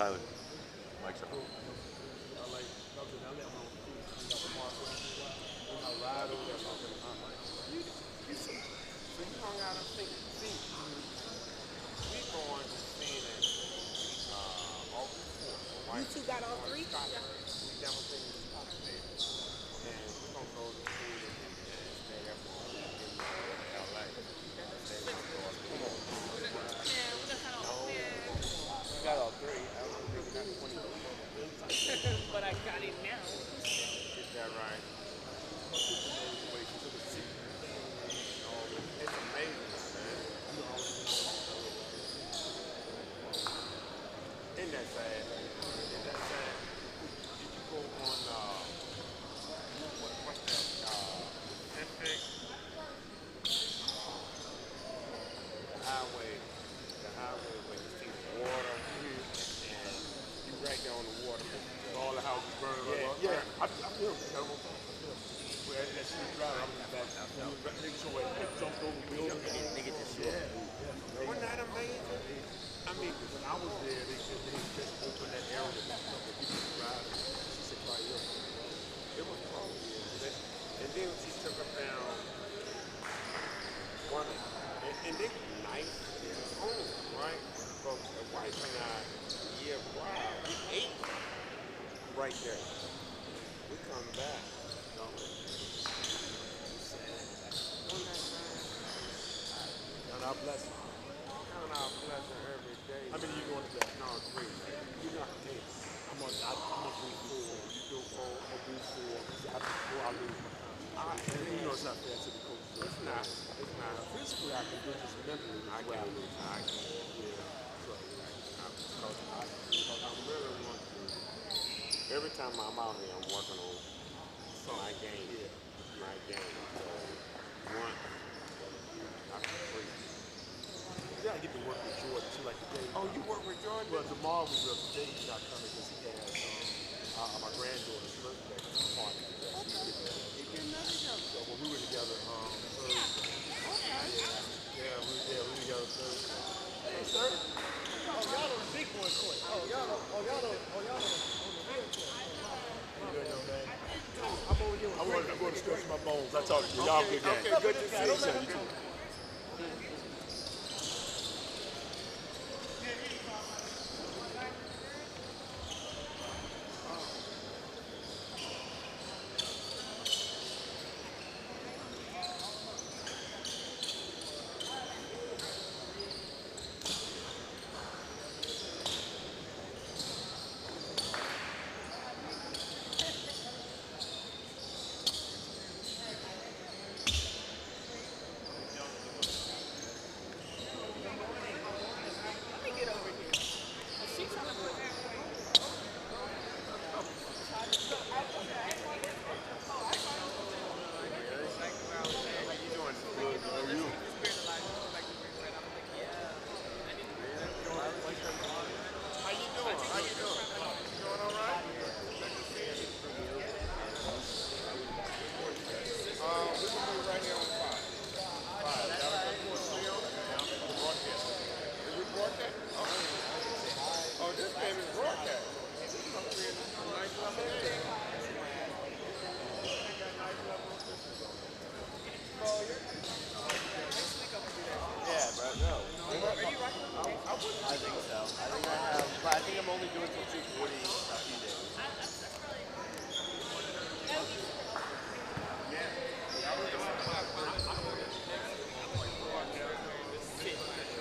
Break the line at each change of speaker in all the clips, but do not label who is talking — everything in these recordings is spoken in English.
Tyler. Mike's up.
You two got all three?
Got all three. I don't think we got 20.
But I got it now.
Get that right. It's amazing, man. Isn't that sad? Isn't that sad? Did you go on, what's that, Pacific? The highway where you see the water, and you right there on the water, all the houses burning.
Yeah. I feel terrible. Where that street drive, I'm in the back. Niggas so jumped over buildings.
Nigga just short.
Wasn't that amazing? I mean,
When I was there, they just opened that area that people could drive. She said, "Right here."
it was close. And then she took us down one, and they were nice home, right? But the wife and I, wow, we ate right there. We come back.
And our blessing.
Count our blessing every day.
How many you going to bed?
No, 3. You're not 10.
I'm on 3, 4.
You do 4.
I'll do 4. After 4, I'll lose my time. You know it's not fair to the coaches.
It's not. It's not.
Physically, I can do this mentally.
I can't lose. I can't. Because I really want to. Every time I'm out here, I'm working on my game. My game. So, one, I can free.
You gotta get to work with Jordan too, like today.
Oh, you work with Jordan?
Well, tomorrow we will. Today he's not coming because he has my granddaughter's birthday party. So when we were together Thursday. Yeah, we were together Thursday. Hey, sir. Oh, y'all on the big boy court. Y'all on the big court. Good young man. I'm over here. I wanted to go to stretch my bones. I talked to you. Y'all good game.
Okay, good to see you.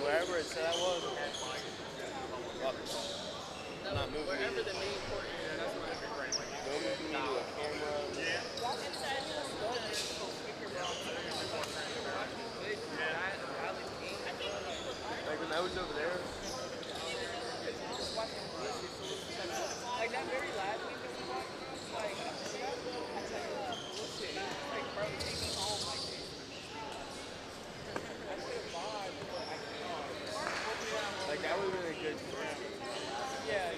Wherever it said I was, not moving.
Wherever the main court is, that's where I'd be right.
Don't move me to a camera. Like when I was over there.
Like that very last week that we walked through, like, I tell you, bullshit. Like, bro, take me home like this. I should have vibed, but I can't.
Like that would have been a good story.
Yeah.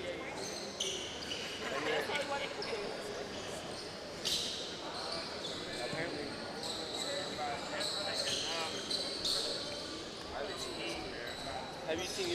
Apparently. Have you seen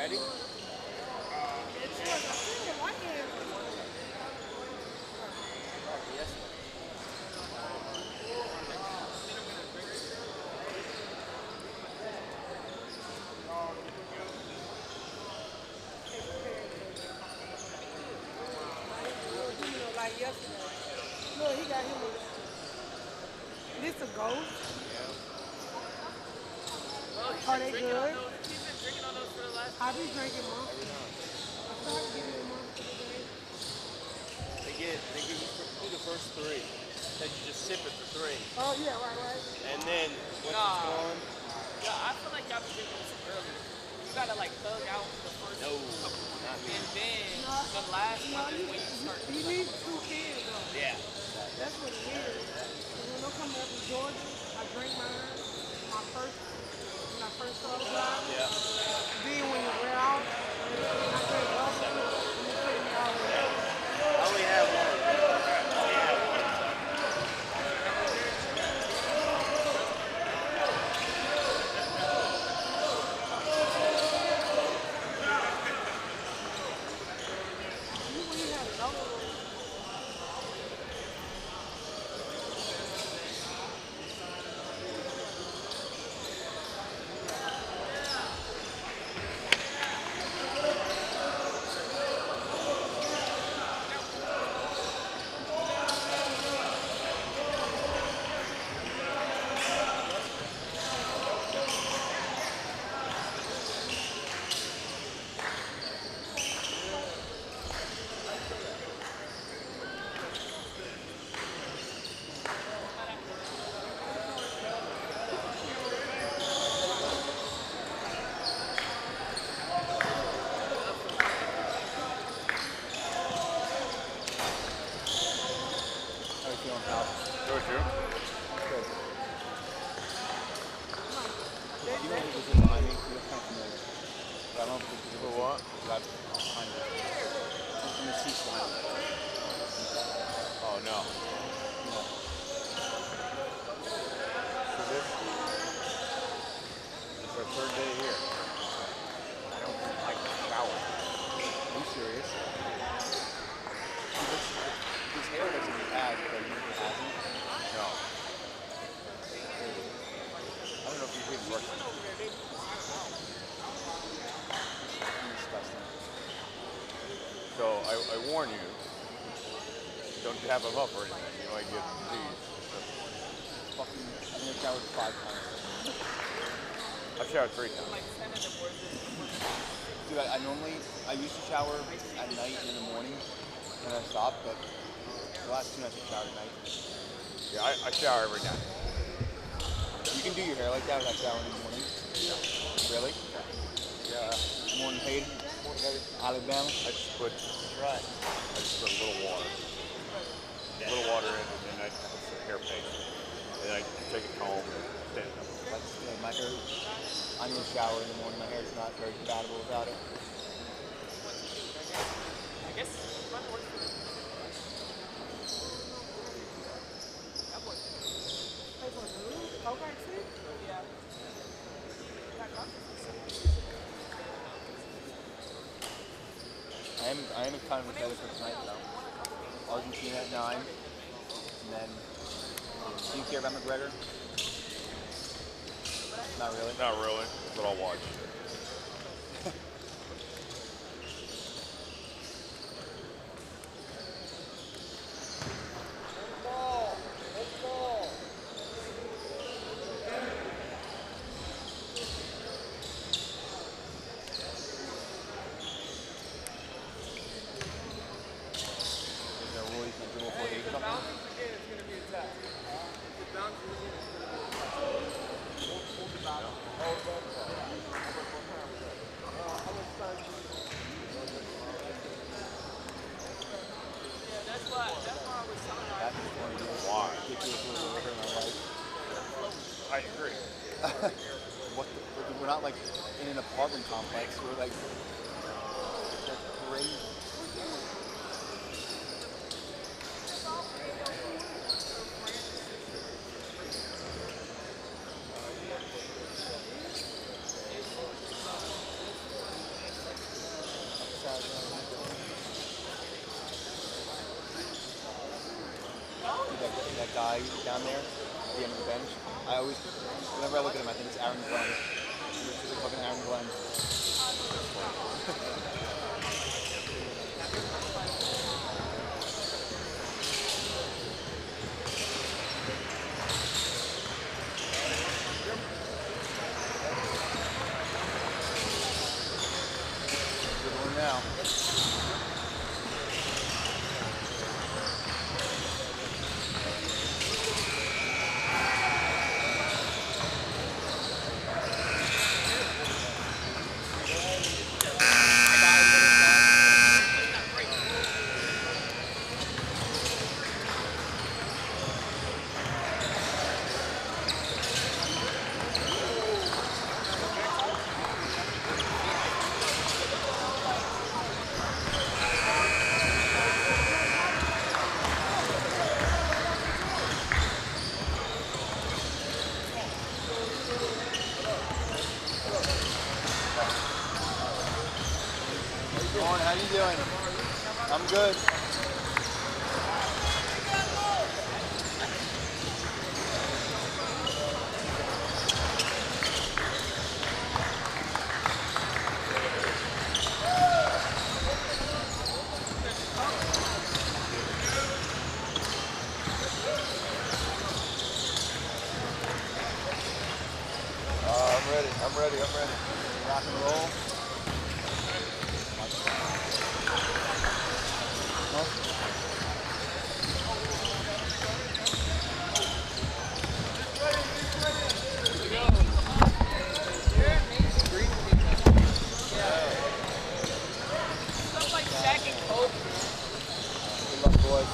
Ready? Yes.
Like yesterday. Look, he got him with this a ghost. Are they good?
He's been drinking on those for the last.
I be drinking more. I tried to give him more today.
They give you the first 3. Then you just sip it for 3.
Oh yeah, right.
And then once it's gone,
Yeah, I feel like y'all be drinking this early. You gotta like thug out the first.
no, not me.
And then the last one is when you start.
He needs 2 kids though.
Yeah.
That's what it is. And when I come back from Georgia, I drink mine. When I first started driving.
Yeah.
Then when you wear out, I drink bubble and you put me out there.
I only have one.
We had another one.
How you feeling, pal?
Go through.
Good. You know who was in behind me? He looks kind of familiar. But I don't know if it's
For what?
right behind me. He's in the seats behind me.
Oh no.
No.
So this is our 3rd day here. I don't like to shower.
Are you serious? His hair doesn't look bad, but he hasn't.
No.
I don't know if he's been working. Disgusting.
So I warn you, don't have them up or anything. You might get disease.
Fucking, I'm gonna shower 5 times.
I've showered 3 times.
Like 10 of them were just.
Dude, I used to shower at night and in the morning, and I stopped, but the last 2 nights I showered at night.
Yeah, I shower every night.
You can do your hair like that without showering in the morning? Really?
Yeah.
Morning paid? Alabama?
I just put a little water. A little water in, and then I put some hair paste. And I take a comb and stand it up.
That's, my hair, I need to shower in the morning. My hair's not very compatible without it.
I guess run work for them. That was.
Okay, see?
Yeah.
I am kind of excited for tonight though. Argentina at 9, and then do you care about McGregor? Not really.
Not really, but I'll watch.
Is there a rule you can dribble before he comes in?
That's why I was telling her.
That's just one of the
Why?
ridiculous rules I've ever heard in my life.
I agree.
What the, we're not like in an apartment complex. We're like, that's crazy.
that guy down there at the end of the bench. I always, whenever I look at him, I think it's Aaron Glenn. It's like fucking Aaron Glenn. Good one now. Lauren, how you doing? I'm good. I'm ready. Rock and roll.
Some like Shaq and Kobe.
Good luck, boys.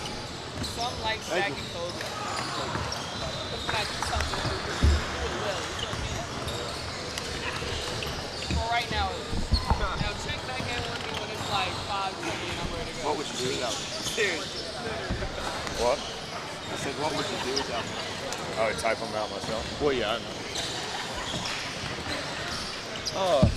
Some like Shaq and Kobe. But I do something to do it well. You know what I mean? For right now, now check back in with me when it's like 5:20 and I'm ready to go.
What would you do without me?
Seriously.
What?
I said, what would you do without me?
I would type them out myself.
Well, yeah, I know. Oh.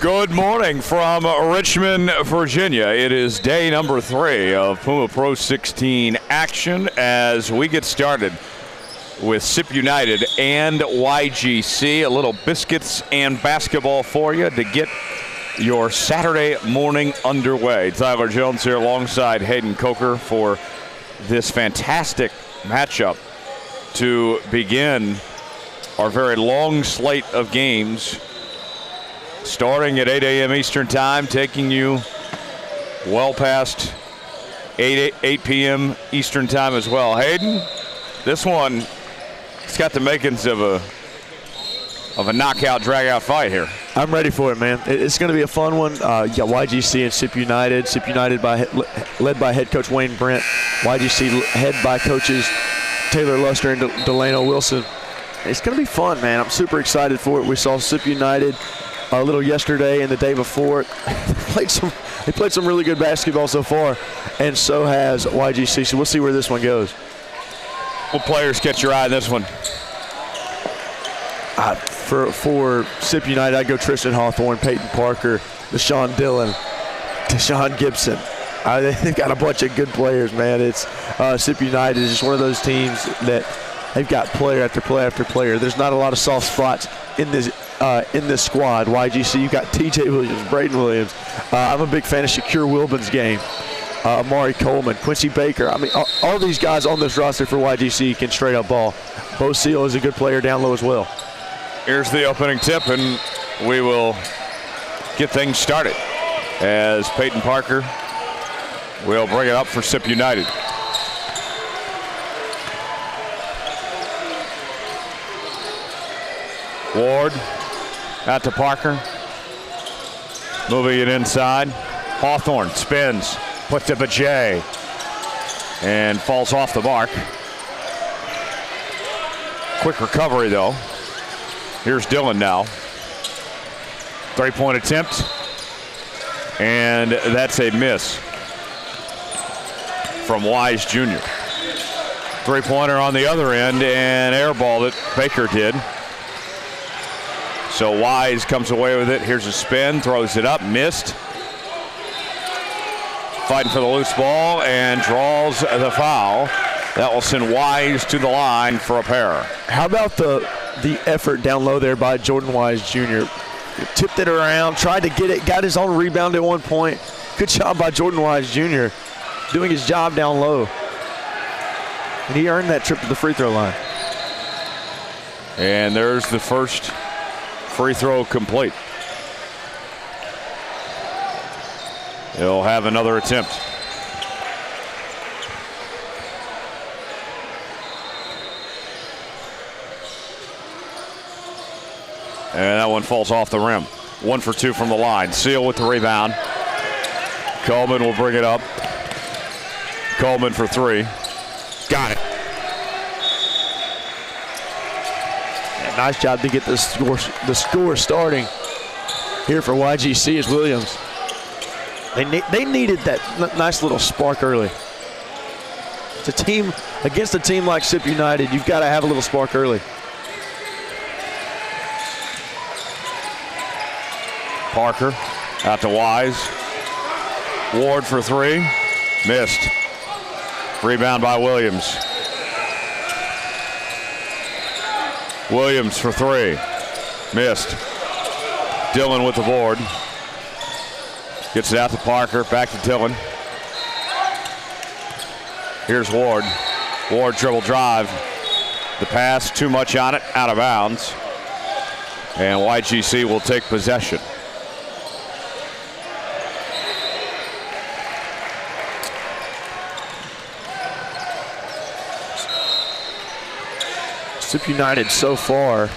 Good morning from Richmond, Virginia. It is day number 3 of Puma Pro 16 action as we get started with Sip United and YGC. A little biscuits and basketball for you to get your Saturday morning underway. Tyler Jones here alongside Hayden Coker for this fantastic matchup to begin our very long slate of games, starting at 8 a.m. Eastern time, taking you well past 8 p.m. Eastern time as well. Hayden, this one, it's got the makings of a knockout, drag-out fight here.
I'm ready for it, man. It's going to be a fun one. YGC and Sip United. Sip United led by head coach Wayne Brent. YGC head by coaches Taylor Luster and Delano Wilson. It's going to be fun, man. I'm super excited for it. We saw Sip United a little yesterday and the day before. They played some really good basketball so far, and so has YGC. So we'll see where this one goes.
What players catch your eye in this one?
For Sip United, I'd go Tristan Hawthorne, Peyton Parker, Deshaun Dillon, Deshaun Gibson. They've got a bunch of good players, man. It's Sip United is just one of those teams that they've got player after player after player. There's not a lot of soft spots in this squad. YGC, you've got T.J. Williams, Braden Williams. I'm a big fan of Shakur Wilbin's game. Amari Coleman, Quincy Baker. I mean, all these guys on this roster for YGC can straight up ball. Bo Seal is a good player down low as well.
Here's the opening tip, and we will get things started as Peyton Parker will bring it up for Sip United. Ward out to Parker, moving it inside. Hawthorne spins, puts up a J, and falls off the mark. Quick recovery though. Here's Dillon now. 3-point attempt, and that's a miss from Wise Jr. 3-pointer on the other end, and air ball that Baker did. So Wise comes away with it. Here's a spin, throws it up, missed. Fighting for the loose ball and draws the foul. That will send Wise to the line for a pair.
How about the effort down low there by Jordan Wise Jr.? Tipped it around, tried to get it, got his own rebound at one point. Good job by Jordan Wise Jr. doing his job down low. And he earned that trip to the free throw line.
And there's the first free throw complete. He'll have another attempt. And that one falls off the rim. 1 for 2 from the line. Seal with the rebound. Coleman will bring it up. Coleman for 3. Got it.
Yeah, nice job to get the score starting here for YGC as Williams. They needed that nice little spark early. It's a team against a team like Sip United. You've got to have a little spark early.
Parker out to Wise. Ward for 3. Missed. Rebound by Williams. Williams for 3. Missed. Dillon with the board. Gets it out to Parker. Back to Dillon. Here's Ward. Ward dribble drive. The pass, too much on it, out of bounds. And YGC will take possession.
Sip United so far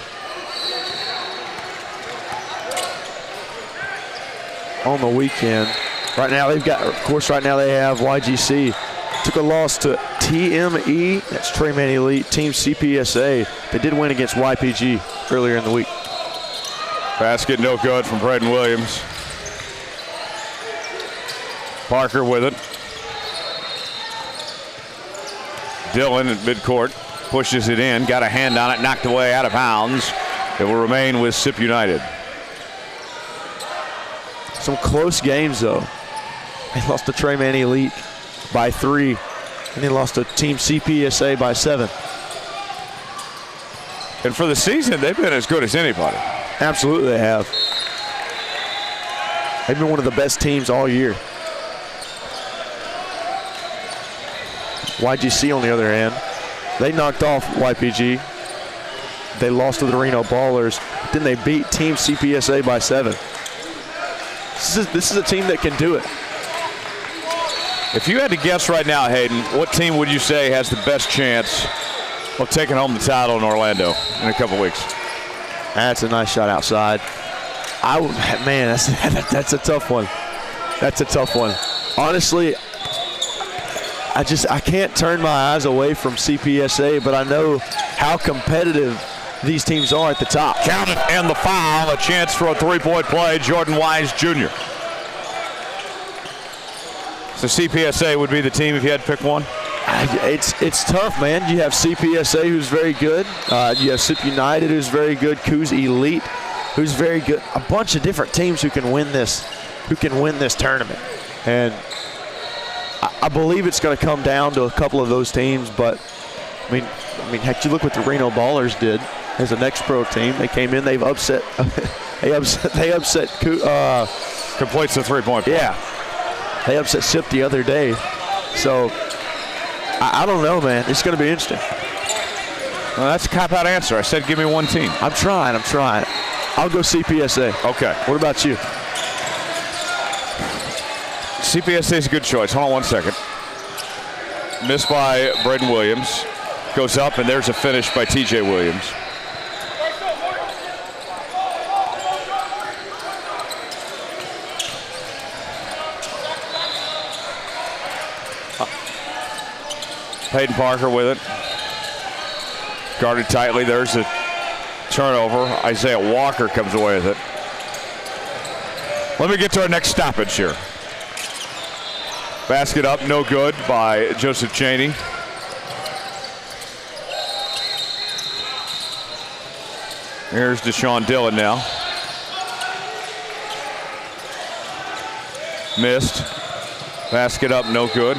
on the weekend. Right now they've got, of course, right now they have YGC. Took a loss to TME, that's Trey Man Elite, Team CPSA. They did win against YPG earlier in the week.
Basket no good from Braden Williams. Parker with it. Dillon at midcourt. Pushes it in, got a hand on it, knocked away out of bounds. It will remain with Sip United.
Some close games, though. They lost to Trey Man Elite by 3, and they lost to Team CPSA by 7.
And for the season, they've been as good as anybody.
Absolutely, they have. They've been one of the best teams all year. YGC, on the other hand, they knocked off YPG. They lost to the Reno Ballers. Then they beat Team CPSA by 7. This is a team that can do it.
If you had to guess right now, Hayden, what team would you say has the best chance of taking home the title in Orlando in a couple weeks?
That's a nice shot outside. Man, that's a tough one. That's a tough one. Honestly, I can't turn my eyes away from CPSA, but I know how competitive these teams are at the top.
Count it, and the foul. A chance for a three-point play. Jordan Wise Jr. So CPSA would be the team if you had to pick one?
It's tough, man. You have CPSA, who's very good. You have SIP United, who's very good. Coos Elite, who's very good. A bunch of different teams who can win this tournament. And I believe it's going to come down to a couple of those teams. But I mean, heck, you look what the Reno Ballers did as a next pro team. They came in, they've upset. they upset.
Completes the three-point play.
Yeah, they upset SIP the other day. So I don't know, man. It's going to be interesting.
Well, that's a cop-out answer. I said give me one team.
I'm trying. I'll go CPSA.
Okay.
What about you?
CPSA is a good choice. Hold on one second. Missed by Braden Williams. Goes up, and there's a finish by TJ Williams. Peyton Parker with it. Guarded tightly. There's a turnover. Isaiah Walker comes away with it. Let me get to our next stoppage here. Basket up, no good by Joseph Chaney. Here's Deshaun Dillon now. Missed. Basket up, no good.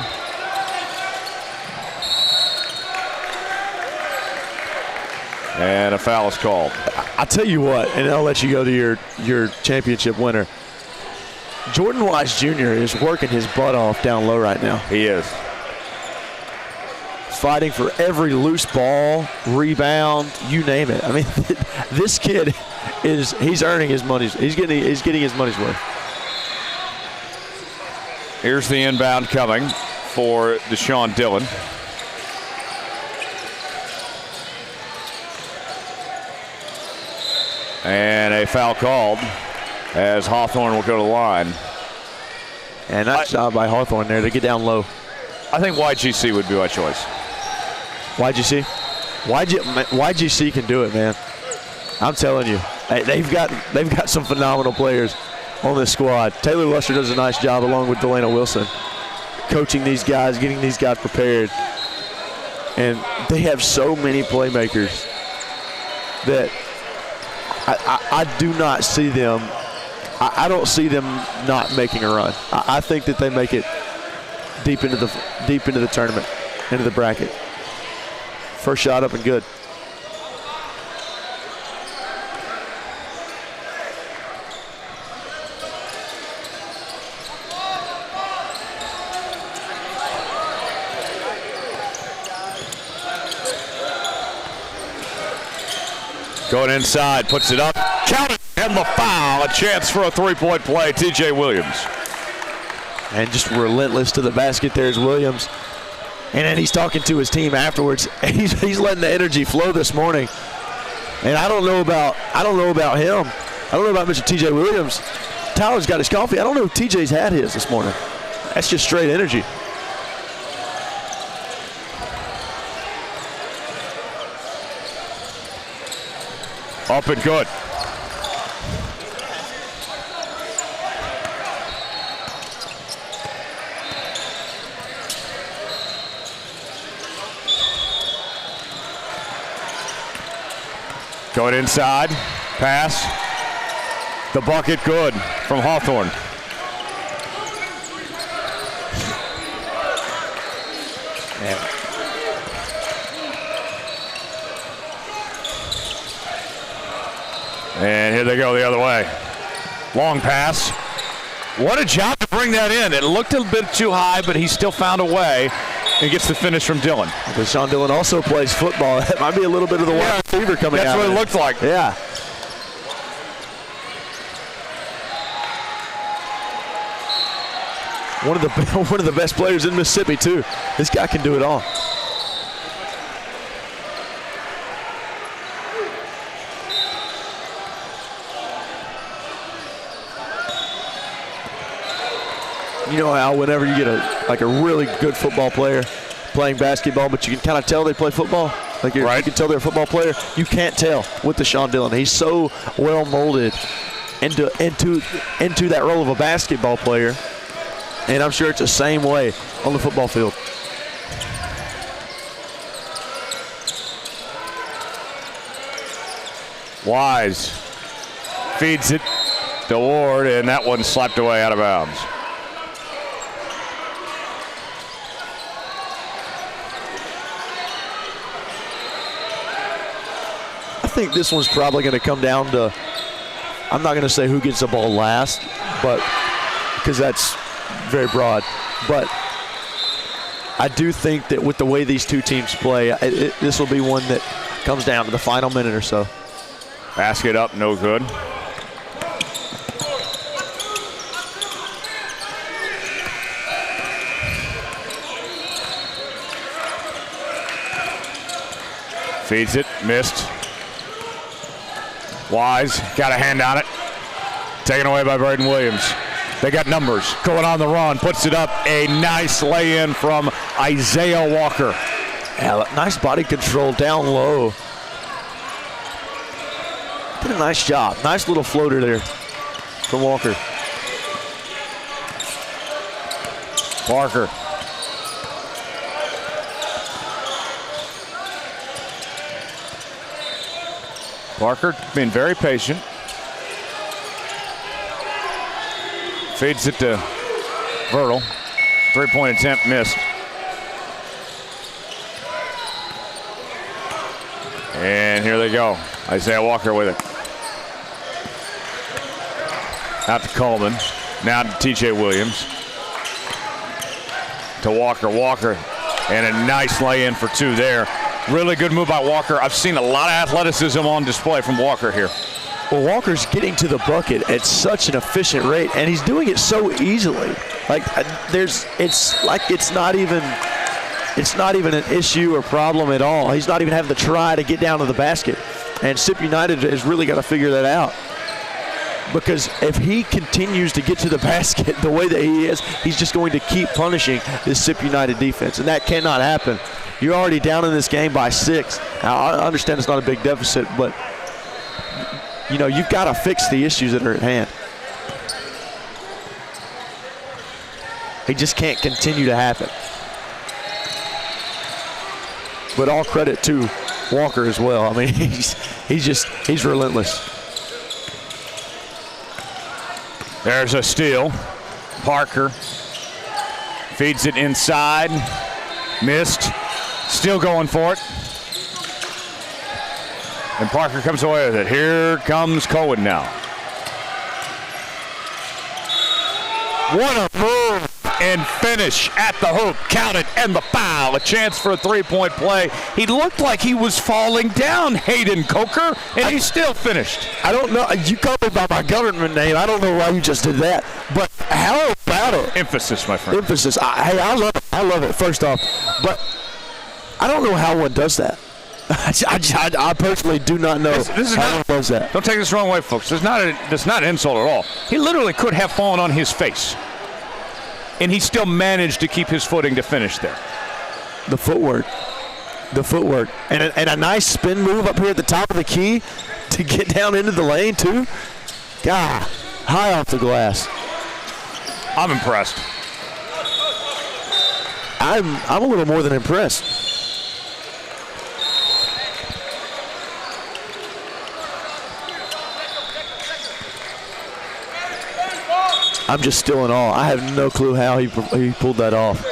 And a foul is called.
I'll tell you what, and I'll let you go to your championship winner. Jordan Wise Jr. is working his butt off down low right now.
He is.
Fighting for every loose ball, rebound, you name it. I mean, this kid he's earning his money's. He's getting his money's worth.
Here's the inbound coming for Deshaun Dillon. And a foul called as Hawthorne will go to the line.
And nice job by Hawthorne there to get down low.
I think YGC would be my choice.
YGC? YGC can do it, man. I'm telling you. They've got some phenomenal players on this squad. Taylor Luster does a nice job along with Delana Wilson coaching these guys, getting these guys prepared. And they have so many playmakers that I do not see them. I don't see them not making a run. I think that they make it deep into the tournament, into the bracket. First shot up and good.
Going inside, puts it up, count it, and the foul. A chance for a three-point play, TJ Williams.
And just relentless to the basket there's Williams. And then he's talking to his team afterwards. He's letting the energy flow this morning. And I don't know about him. I don't know about Mr. TJ Williams. Tyler's got his coffee. I don't know if TJ's had his this morning. That's just straight energy.
Up and good. Going inside, pass. The bucket good from Hawthorne. And here they go the other way. Long pass. What a job to bring that in. It looked a bit too high, but he still found a way and gets the finish from Dillon.
But Sean Dillon also plays football. That might be a little bit of the wide receiver coming out.
That's what it looked like.
Yeah. One of the best players in Mississippi too. This guy can do it all. You know how whenever you get a really good football player playing basketball, but you can kind of tell they play football. Like you can tell they're a football player. You can't tell with Deshaun Dillon. He's so well molded into that role of a basketball player, and I'm sure it's the same way on the football field.
Wise feeds it to Ward, and that one slapped away out of bounds.
I think this one's probably going to come down to, I'm not going to say who gets the ball last, but because that's very broad. But I do think that with the way these two teams play, this will be one that comes down to the final minute or so.
Basket up, no good. Feeds it, missed. Wise got a hand on it. Taken away by Braden Williams. They got numbers. Going on the run, puts it up. A nice lay-in from Isaiah Walker.
Yeah, nice body control down low. Did a nice job. Nice little floater there from Walker.
Parker. Parker being very patient. Feeds it to Vertle. Three-point attempt missed. And here they go. Isaiah Walker with it. Out to Coleman. Now to TJ Williams. To Walker. Walker. And a nice lay-in for two there. Really good move by Walker. I've seen a lot of athleticism on display from Walker here.
Well, Walker's getting to the bucket at such an efficient rate, and he's doing it so easily. Like it's not even an issue or problem at all. He's not even having to try to get down to the basket. And Sip United has really got to figure that out. Because if he continues to get to the basket the way that he is, he's just going to keep punishing this Sip United defense, and that cannot happen. You're already down in this game by 6. Now, I understand it's not a big deficit, but you know, you've got to fix the issues that are at hand. He just can't continue to happen. But all credit to Walker as well. I mean, he's relentless.
There's a steal. Parker feeds it inside. Missed. Still going for it. And Parker comes away with it. Here comes Cohen now. What a move and finish at the hoop. Counted and the foul. A chance for a three-point play. He looked like he was falling down, Hayden Coker, and he still finished.
I don't know. You called me by my government name. I don't know why you just did that. But how about it?
Emphasis, my friend.
Emphasis. I love it. I love it, first off. But I don't know how one does that. I personally do not know how one does that.
Don't take this the wrong way, folks. That's not an insult at all. He literally could have fallen on his face. And he still managed to keep his footing to finish there.
The footwork. And a nice spin move up here at the top of the key to get down into the lane, too. God, high off the glass.
I'm impressed.
I'm a little more than impressed. I'm just still in awe. I have no clue how he pulled that off.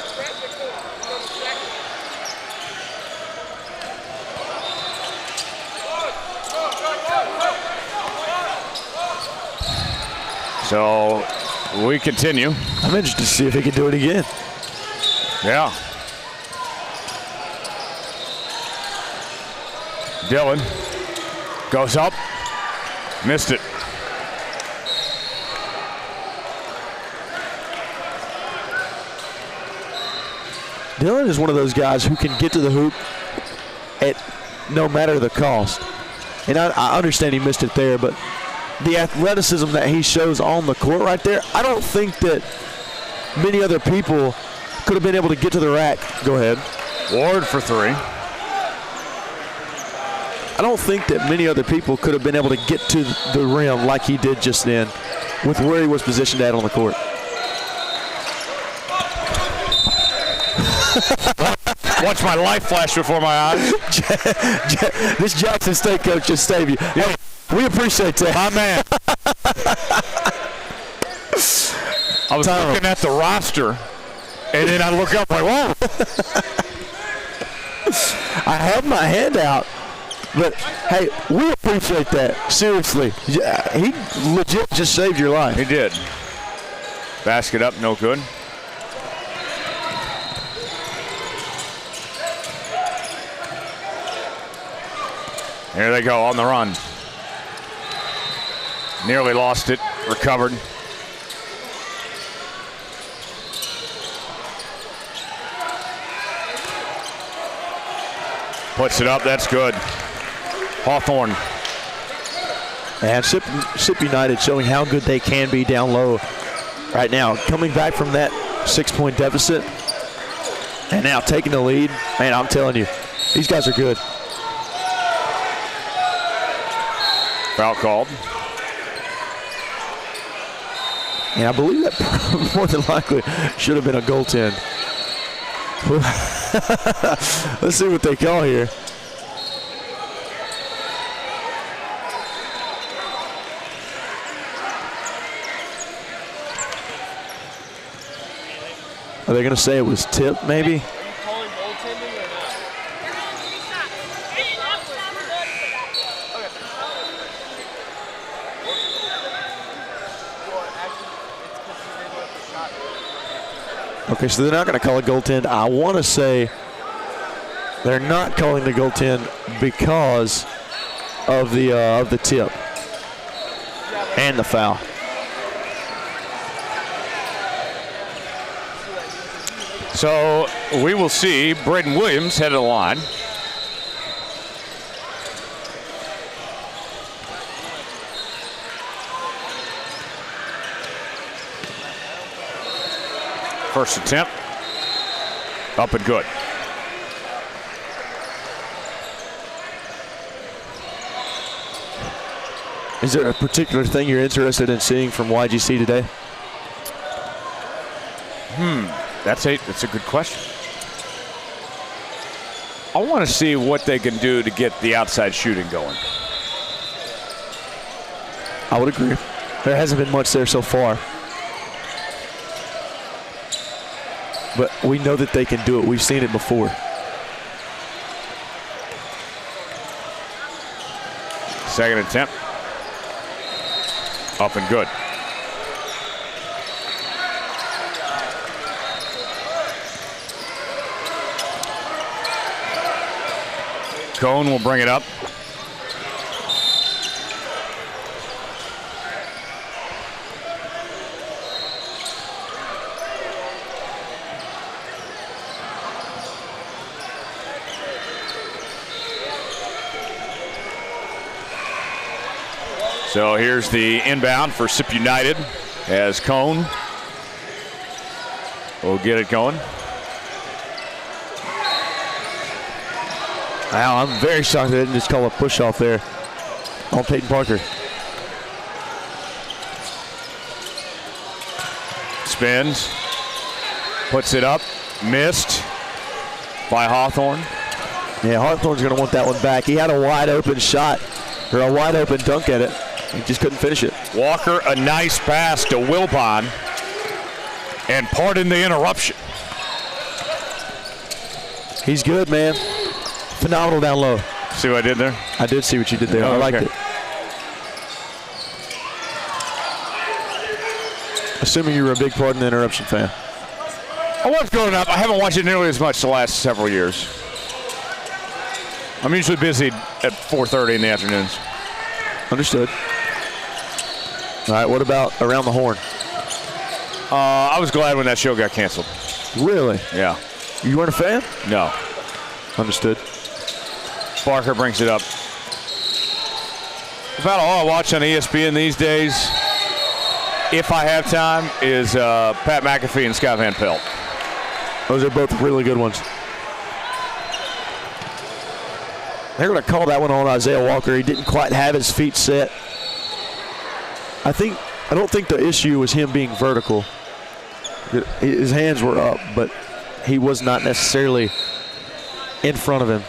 So we continue.
I'm interested to see if he can do it again.
Yeah. Dillon goes up, missed it.
Dillon is one of those guys who can get to the hoop at no matter the cost. And I understand he missed it there, but the athleticism that he shows on the court right there, I don't think that many other people could have been able to get to the rack. Go ahead.
Ward for three.
I don't think that many other people could have been able to get to the rim like he did just then with where he was positioned at on the court.
Watch my life flash before my eyes.
This Jackson State coach just saved you. Hey, we appreciate that.
My man. I was looking at the roster, and then I look up like, whoa.
I had my hand out, but hey, we appreciate that. Seriously. He legit just saved your life.
He did. Basket up, no good. Here they go on the run. Nearly lost it, recovered. Puts it up, that's good. Hawthorne.
And Sip United showing how good they can be down low right now. Coming back from that 6-point deficit and now taking the lead. Man, I'm telling you, these guys are good.
Foul called.
And I believe that more than likely should have been a goaltend. Let's see what they call here. Are they going to say it was tipped, maybe?
Are you calling goaltending or not?
Okay, so they're not going to call a goaltend. I want to say they're not calling the goaltend because of the tip and the foul.
So we will see Braden Williams head of the line. First attempt, up and good.
Is there a particular thing you're interested in seeing from YGC today?
That's a good question. I want to see what they can do to get the outside shooting going.
I would agree. There hasn't been much there so far. But we know that they can do it. We've seen it before.
Second attempt, up and good. Cone will bring it up. So here's the inbound for Sip United as Cone will get it going.
Wow, I'm very shocked they didn't just call a push off there on Peyton Parker.
Spins, puts it up, missed by Hawthorne.
Yeah, Hawthorne's going to want that one back. He had a wide open shot or a wide open dunk at it. He just couldn't finish it.
Walker, a nice pass to Wilpon, and pardon the interruption.
He's good, man. Phenomenal down low.
See what I did there?
I did see what you did there. I liked it. assuming you were a big part in the interruption fan.
I was growing up. I haven't watched it nearly as much the last several years. I'm usually busy at 4:30 in the afternoons.
Understood. All right, what about Around the Horn?
I was glad when that show got canceled.
Really?
Yeah.
You weren't a fan?
No.
Understood.
Barker brings it up. About all I watch on ESPN these days, if I have time, is Pat McAfee and Scott Van Pelt.
Those are both really good ones. They're going to call that one on Isaiah Walker. He didn't quite have his feet set. I don't think the issue was him being vertical. His hands were up, but he was not necessarily in front of him.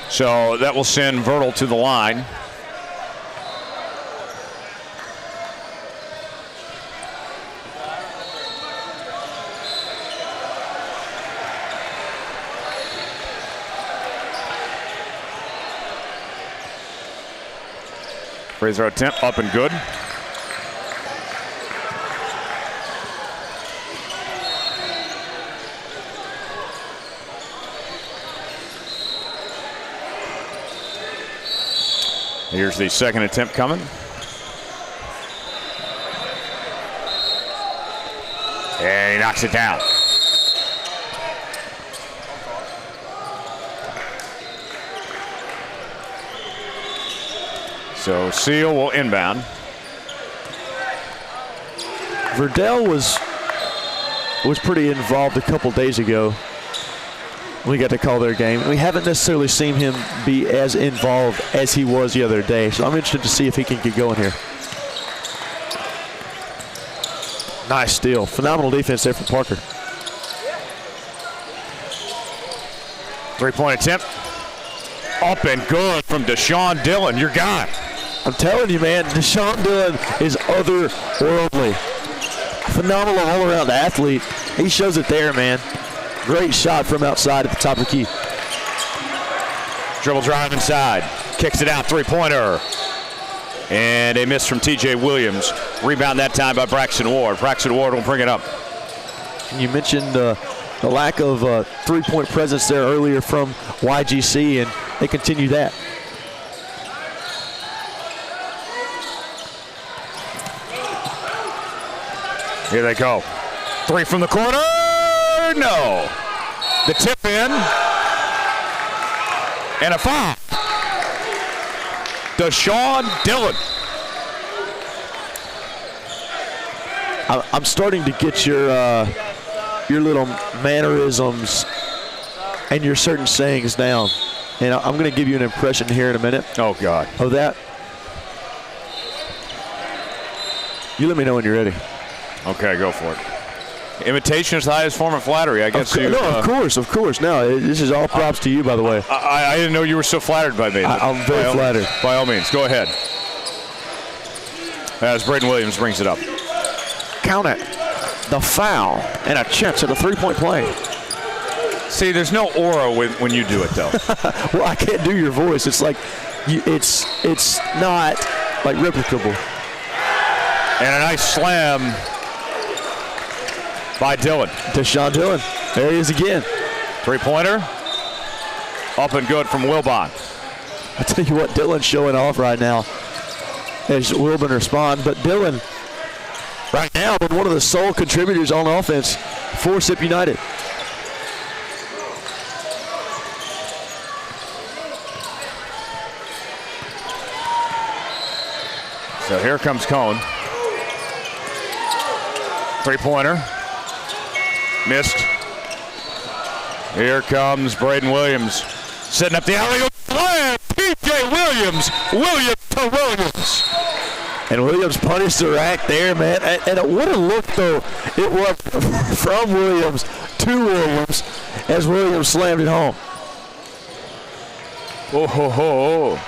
So that will send Vertil to the line. Free throw attempt up and good. Here's the second attempt coming. And he knocks it down. So Seal will inbound.
Verdell was pretty involved a couple days ago. We got to call their game. We haven't necessarily seen him be as involved as he was the other day, so I'm interested to see if he can get going here. Nice steal. Phenomenal defense there from Parker.
Three-point attempt. Up and good from Deshaun Dillon, your guy.
I'm telling you, man, Deshaun Dillon is otherworldly. Phenomenal all-around athlete. He shows it there, man. Great shot from outside at the top of the key.
Dribble drive inside. Kicks it out, three-pointer. And a miss from TJ Williams. Rebound that time by Braxton Ward. Braxton Ward will bring it up.
You mentioned the lack of three-point presence there earlier from YGC, and they continue that.
Here they go. Three from the corner. No. The tip in. And a foul. Deshaun Dillon.
I'm starting to get your little mannerisms and your certain sayings down. And I'm going to give you an impression here in a minute.
Oh, God.
Of that. You let me know when you're ready.
Okay, go for it. Imitation is the highest form of flattery, I guess.
Of course. No, this is all props to you, by the way.
I didn't know you were so flattered by me.
I'm very flattered.
By all means, go ahead. As Braden Williams brings it up.
Count it. The foul and a chance at a three-point play.
See, there's no aura when you do it, though.
Well, I can't do your voice. It's like, it's not like replicable.
And a nice slam by Dillon.
Deshaun Dillon. There he is again.
Three-pointer. Up and good from Wilbon.
I tell you what, Dillon's showing off right now as Wilbon responds. But Dillon, right now, been one of the sole contributors on offense for SIP United.
So here comes Cone. Three-pointer. Missed. Here comes Braden Williams. Setting up the alley-oop slam. P.J. Williams. Williams to Williams.
And Williams punished the rack there, man. And what a look, though, it was from Williams to Williams as Williams slammed it home.
Oh, ho, ho.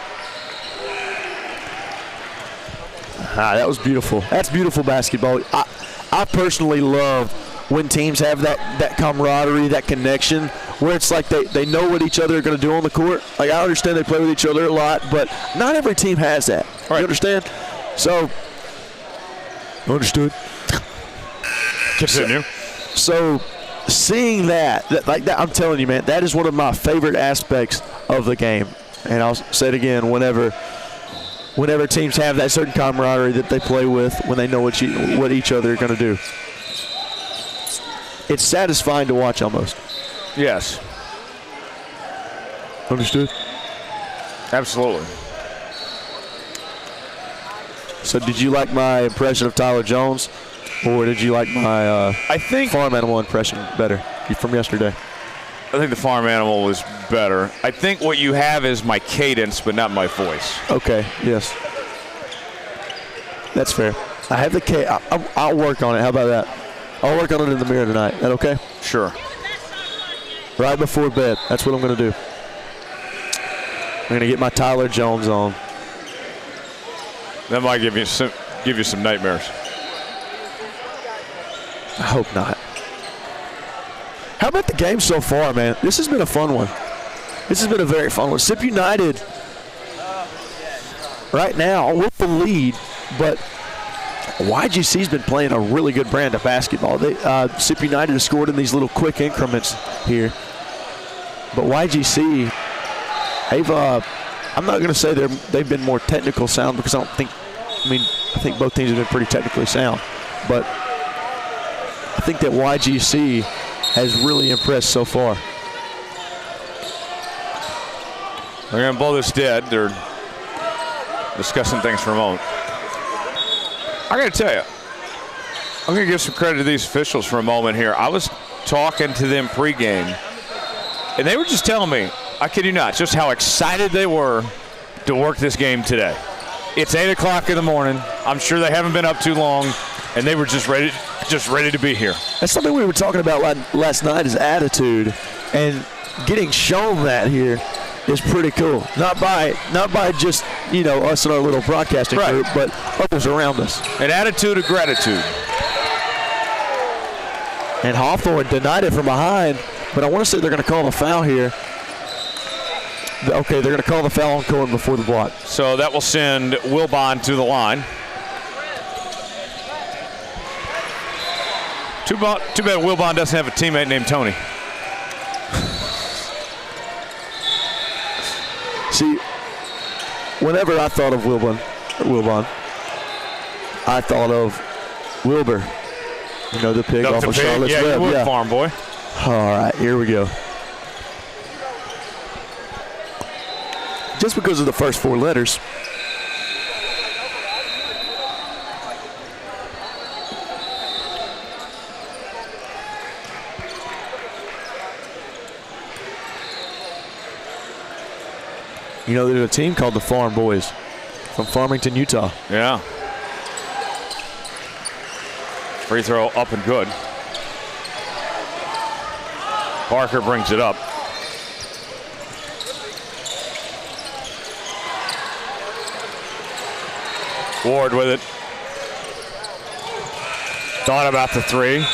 That was beautiful. That's beautiful basketball. I personally love when teams have that camaraderie, that connection, where it's like they know what each other are going to do on the court. Like, I understand they play with each other a lot, but not every team has that. Right. You understand? So, understood.
Continue.
So seeing that, like that, I'm telling you, man, that is one of my favorite aspects of the game. And I'll say it again, whenever teams have that certain camaraderie that they play with, when they know what each other are going to do. It's satisfying to watch almost.
Yes.
Understood?
Absolutely.
So did you like my impression of Tyler Jones, or did you like my
I think
farm animal impression better from yesterday?
I think the farm animal was better. I think what you have is my cadence, but not my voice.
Okay, yes. That's fair. I have the I'll work on it. How about that? I'll work on it in the mirror tonight. That okay?
Sure.
Right before bed. That's what I'm going to do. I'm going to get my Tyler Jones on.
That might give you some nightmares.
I hope not. How about the game so far, man? This has been a fun one. This has been a very fun one. Sip United right now with the lead, but YGC's been playing a really good brand of basketball. Sip United has scored in these little quick increments here. But YGC, I'm not going to say they've been more technical sound, because I think both teams have been pretty technically sound. But I think that YGC has really impressed so far.
They're going to blow this dead. They're discussing things for a moment. I got to tell you, I'm going to give some credit to these officials for a moment here. I was talking to them pregame, and they were just telling me, I kid you not, just how excited they were to work this game today. It's 8 o'clock in the morning. I'm sure they haven't been up too long, and they were just ready to be here.
That's something we were talking about last night, is attitude, and getting shown that here is pretty cool. Not by just, us and our little broadcasting group, but others around us.
An attitude of gratitude.
And Hawthorne denied it from behind, but I want to say they're going to call a foul here. Okay, they're going to call the foul on Cohen before the block.
So that will send Wilbon to the line. Too bad Wilbon doesn't have a teammate named Tony.
See, whenever I thought of Wilbon, I thought of Wilbur. The pig off of Charlotte's Web.
Yeah, farm boy.
All right, here we go. Just because of the first four letters. There's a team called the Farm Boys from Farmington, Utah.
Yeah. Free throw up and good. Parker brings it up. Ward with it. Thought about the three.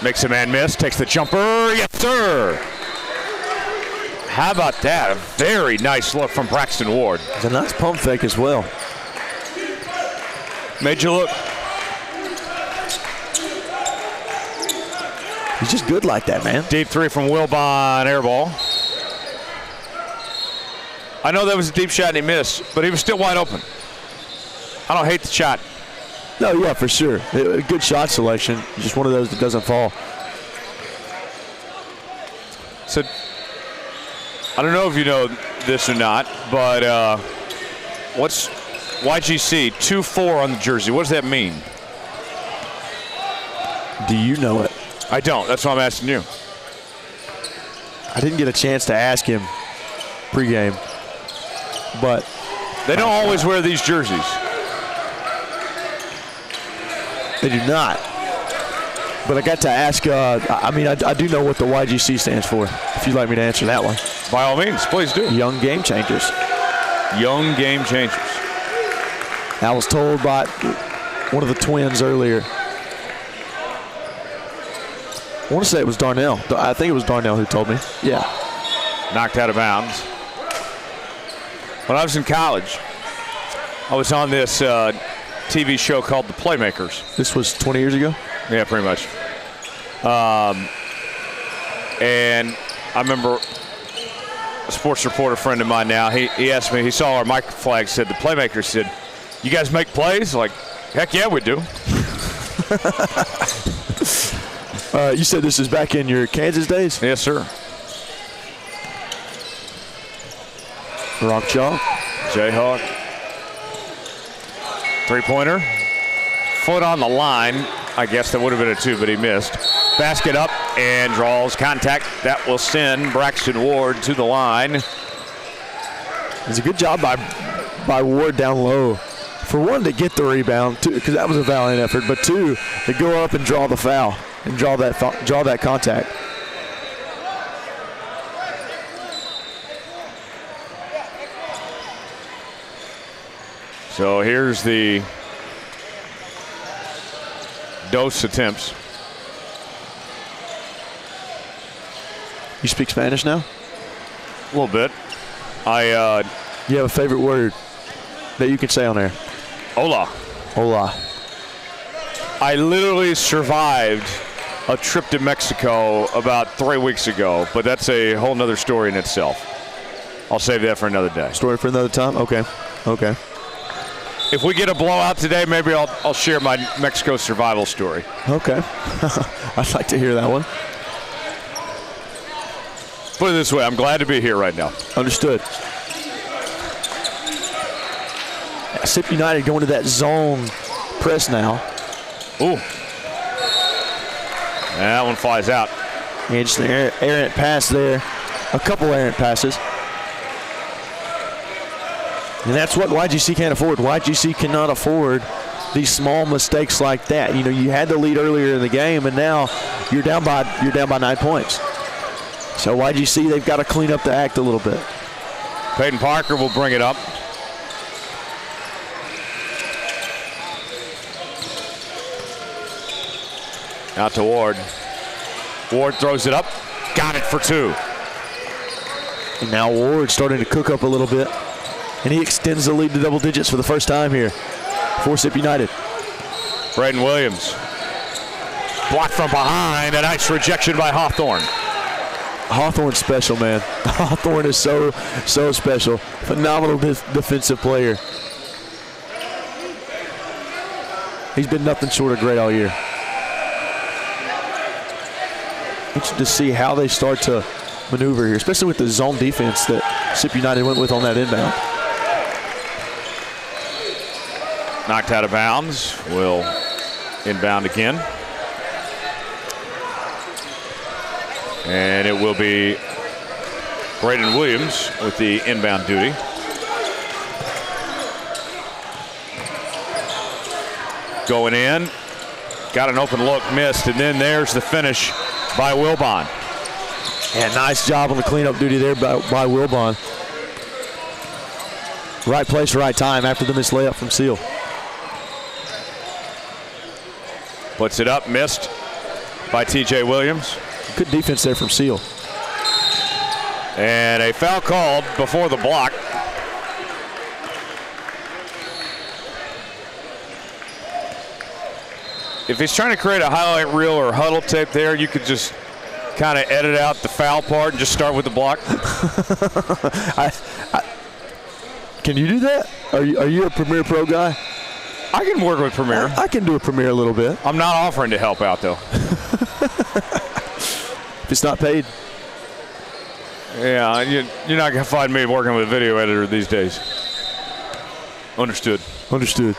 Makes a man miss, takes the jumper, yes sir! How about that? A very nice look from Braxton Ward.
It's a nice pump fake as well.
Made you look.
He's just good like that, man.
Deep three from Wilbon, air ball. I know that was a deep shot and he missed, but he was still wide open. I don't hate the shot.
No, yeah, for sure. A good shot selection. Just one of those that doesn't fall.
So, I don't know if you know this or not, but what's YGC 2-4 on the jersey? What does that mean?
Do you know it?
I don't. That's why I'm asking you.
I didn't get a chance to ask him pregame, but
they don't always wear these jerseys.
They do not. But I got to ask, I do know what the YGC stands for, if you'd like me to answer that one.
By all means, please do.
Young Game Changers.
Young Game Changers.
I was told by one of the twins earlier. I want to say it was Darnell. I think it was Darnell who told me. Yeah.
Knocked out of bounds. When I was in college, I was on this TV show called The Playmakers.
This was 20 years ago?
Yeah, pretty much. And I remember a sports reporter friend of mine now, he asked me, he saw our mic flag, said, The Playmakers, said, you guys make plays? Like, heck yeah, we do.
You said this is back in your Kansas days?
Yes, sir.
Rock chalk.
Jayhawk. Three-pointer. Foot on the line. I guess that would have been a 2, but he missed. Basket up and draws contact. That will send Braxton Ward to the line.
It's a good job by Ward down low. For one, to get the rebound, because that was a valiant effort, but 2, to go up and draw the foul and draw that contact.
So here's the dose attempts.
You speak Spanish now?
A little bit.
You have a favorite word that you can say on air?
Hola.
Hola.
I literally survived a trip to Mexico about 3 weeks ago, but that's a whole nother story in itself. I'll save that for another day.
Story for another time? Okay.
If we get a blowout today, maybe I'll share my Mexico survival story.
Okay. I'd like to hear that one.
Put it this way, I'm glad to be here right now.
Understood. SIP United going to that zone press now.
Ooh. And that one flies out.
Yeah, just an errant pass there. A couple errant passes. And that's what YGC can't afford. YGC cannot afford these small mistakes like that. You know, you had the lead earlier in the game, and now you're down by 9 points. So YGC, they've got to clean up the act a little bit.
Peyton Parker will bring it up. Out to Ward. Ward throws it up. Got it for 2.
And now Ward starting to cook up a little bit. And he extends the lead to double digits for the first time here for SIP United.
Braden Williams. Blocked from behind. A nice rejection by Hawthorne.
Hawthorne's special, man. Hawthorne is so special. Phenomenal defensive player. He's been nothing short of great all year. Interesting to see how they start to maneuver here, especially with the zone defense that SIP United went with on that inbound.
Knocked out of bounds. Will inbound again. And it will be Braden Williams with the inbound duty. Going in. Got an open look, missed, and then there's the finish by Wilbon.
Yeah, nice job on the cleanup duty there by Wilbon. Right place, right time after the missed layup from Seal.
Puts it up, missed by TJ Williams.
Good defense there from Seal.
And a foul called before the block. If he's trying to create a highlight reel or huddle tape there, you could just kind of edit out the foul part and just start with the block.
Can you do that? Are you a Premiere Pro guy?
I can work with Premiere.
I can do a Premiere a little bit.
I'm not offering to help out, though.
If it's not paid.
Yeah, you're not going to find me working with a video editor these days. Understood.
Understood.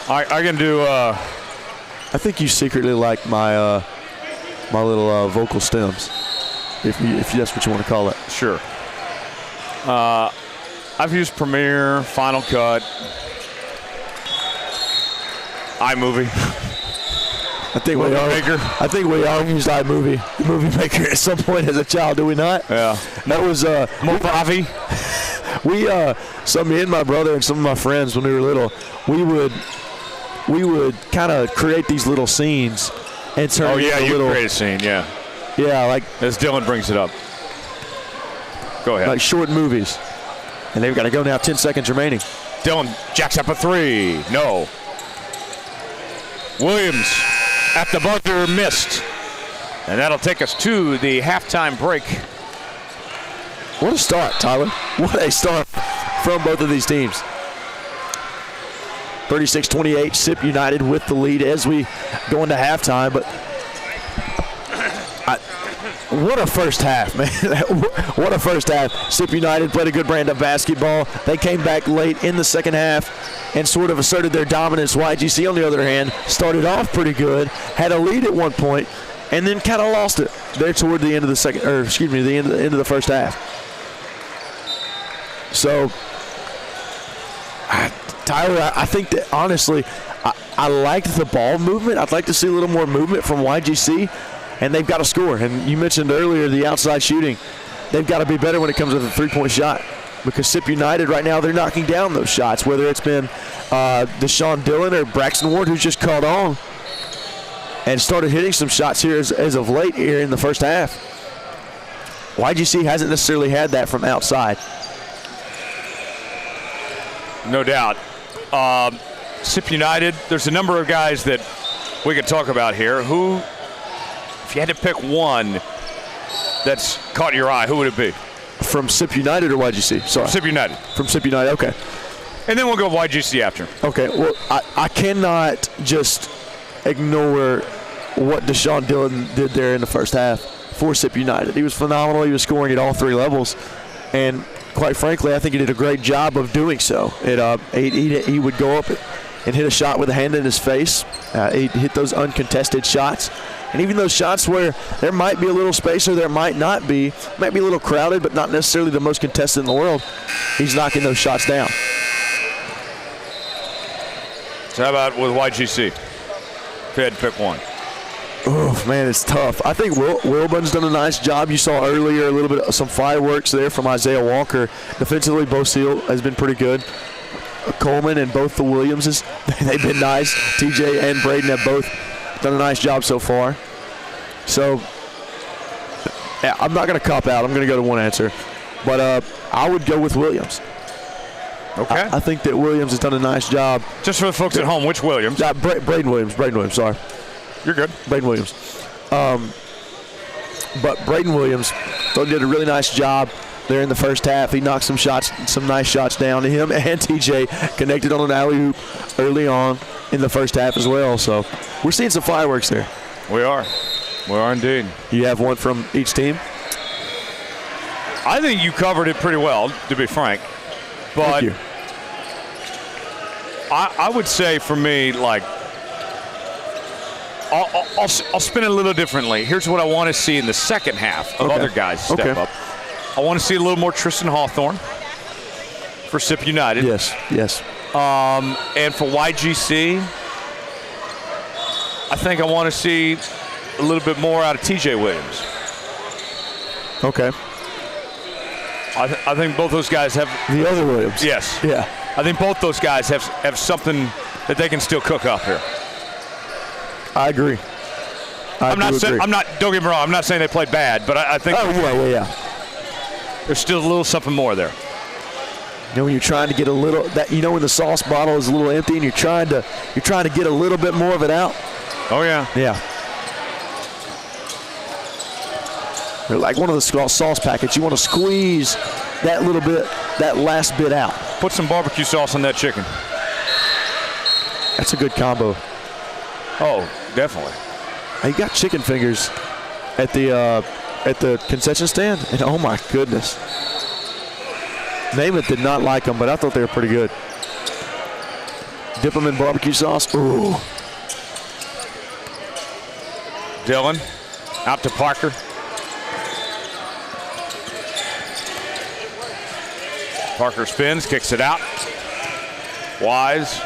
I can do.
I think you secretly like my my little vocal stems, if that's what you want to call it.
Sure. I've used Premiere, Final Cut, iMovie.
I think we all used iMovie, Movie Maker at some point as a child, do we not?
Yeah.
That was
Movavi.
So me and my brother and some of my friends when we were little, we would kind of create these little scenes and turn it into
you create a scene, yeah.
Yeah, like
as Dylan brings it up. Go ahead.
Like short movies. And they've got to go now, 10 seconds remaining.
Dylan jacks up a three. No. Williams at the buzzer missed. And that'll take us to the halftime break.
What a start, Tyler. What a start from both of these teams. 36-28, Sip United with the lead as we go into halftime. But what a first half, man. What a first half. Sip United played a good brand of basketball. They came back late in the second half and sort of asserted their dominance. YGC, on the other hand, started off pretty good, had a lead at one point, and then kind of lost it there toward the end of the end of the first half. So, Tyler, I think that honestly, I liked the ball movement. I'd like to see a little more movement from YGC. And they've got to score. And you mentioned earlier the outside shooting. They've got to be better when it comes to the three-point shot, because Sip United right now, they're knocking down those shots, whether it's been Deshaun Dillon or Braxton Ward, who's just caught on and started hitting some shots here as of late here in the first half. YGC hasn't necessarily had that from outside.
No doubt. Sip United, there's a number of guys that we could talk about here who, if you had to pick one that's caught your eye, who would it be?
From Sip United or YGC? Sorry.
Sip United.
From Sip United, okay.
And then we'll go YGC after.
Okay, well, I cannot just ignore what Deshaun Dillon did there in the first half for Sip United. He was phenomenal. He was scoring at all three levels. And quite frankly, I think he did a great job of doing so. He would go up and hit a shot with a hand in his face. He'd hit those uncontested shots. And even those shots where there might be a little space or there might not be, might be a little crowded, but not necessarily the most contested in the world, he's knocking those shots down.
So how about with YGC? If you had to pick one.
Oh, man, it's tough. I think Wilburn's done a nice job. You saw earlier a little bit of some fireworks there from Isaiah Walker. Defensively, Bo Seal has been pretty good. Coleman and both the Williamses, they've been nice. TJ and Braden have both done a nice job so far. So, yeah, I'm not going to cop out. I'm going to go to one answer. But I would go with Williams.
Okay.
I think that Williams has done a nice job.
Just for the folks at home, which Williams?
Braden Williams, sorry.
You're good.
Braden Williams. But Braden Williams did a really nice job there in the first half. He knocked some nice shots down to him, and TJ connected on an alley-oop early on in the first half as well. So we're seeing some fireworks there.
We are. We are indeed.
You have one from each team?
I think you covered it pretty well, to be frank. But
Thank you.
I would say for me, like, I'll spin it a little differently. Here's what I want to see in the second half of other guys step up. I want to see a little more Tristan Hawthorne for Sip United.
Yes.
And for YGC, I think I want to see a little bit more out of TJ Williams.
Okay.
I think both those guys have
the other Williams.
Yes.
Yeah.
I think both those guys have something that they can still cook up here.
I agree.
Don't get me wrong, I'm not saying they played bad, but I think there's still a little something more there.
You know, when you're trying to get a little when the sauce bottle is a little empty and you're trying to get a little bit more of it out.
Oh yeah.
Yeah. They're like one of the sauce packets. You want to squeeze that little bit, that last bit out.
Put some barbecue sauce on that chicken.
That's a good combo.
Oh, definitely.
You got chicken fingers at the concession stand, and oh my goodness. Namath did not like them, but I thought they were pretty good. Dip them in barbecue sauce. Ooh.
Dylan out to Parker. Parker spins, kicks it out. Wise.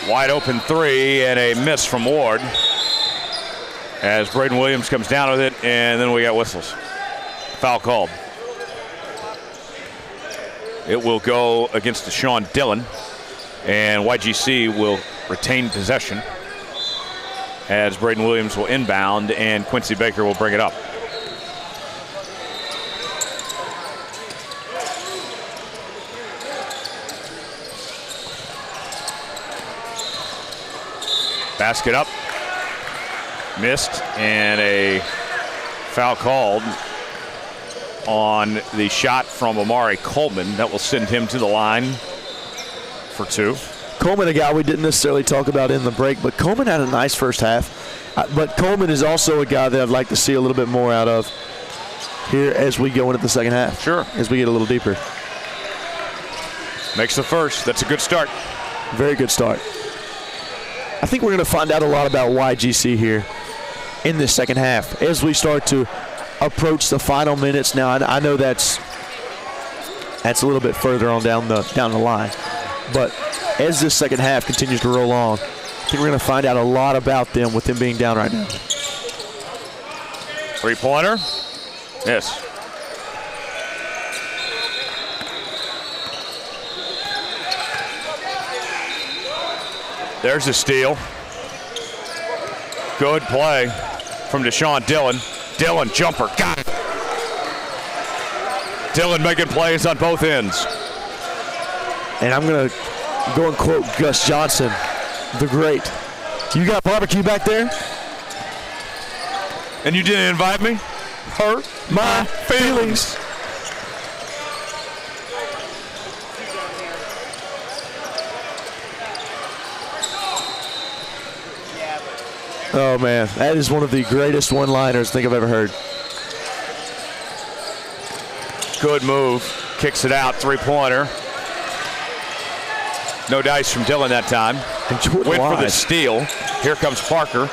Wide open three and a miss from Ward as Braden Williams comes down with it, and then we got whistles. Foul called. It will go against Deshaun Dillon, and YGC will retain possession as Braden Williams will inbound and Quincy Baker will bring it up. Basket up, missed, and a foul called on the shot from Amari Coleman. That will send him to the line for 2.
Coleman, a guy we didn't necessarily talk about in the break, but Coleman had a nice first half. But Coleman is also a guy that I'd like to see a little bit more out of here as we go into the second half.
Sure.
As we get a little deeper.
Makes the first. That's a good start.
Very good start. I think we're going to find out a lot about YGC here in this second half as we start to approach the final minutes. Now, I know that's a little bit further on down the line, but as this second half continues to roll on, I think we're going to find out a lot about them with them being down right now.
3-pointer. Yes. There's a steal. Good play from Deshaun Dillon. Dillon, jumper, got it. Dillon making plays on both ends.
And I'm going to go and quote Gus Johnson, the great. You got barbecue back there?
And you didn't invite me?
Hurt my feelings. Oh, man. That is one of the greatest one-liners I think I've ever heard.
Good move. Kicks it out. 3-pointer. No dice from Dillon that time. Went for the steal. Here comes Parker.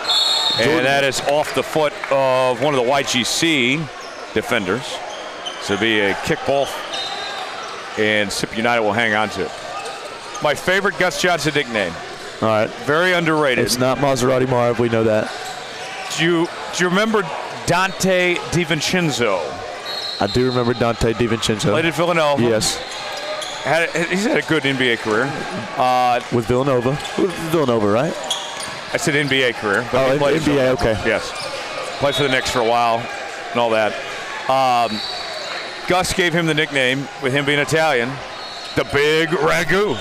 And that is off the foot of one of the YGC defenders. So it'll be a kick ball. And Sip United will hang on to it. My favorite Gus Johnson nickname.
All right.
Very underrated.
It's not Maserati Marv. We know that.
Do you remember Dante DiVincenzo?
I do remember Dante DiVincenzo.
Played at Villanova.
Yes.
He's had a good NBA career.
With Villanova. With Villanova, right?
I said NBA career. But
Oh,
he played
NBA, okay.
Yes. Played for the Knicks for a while and all that. Gus gave him the nickname, with him being Italian, the Big Ragu.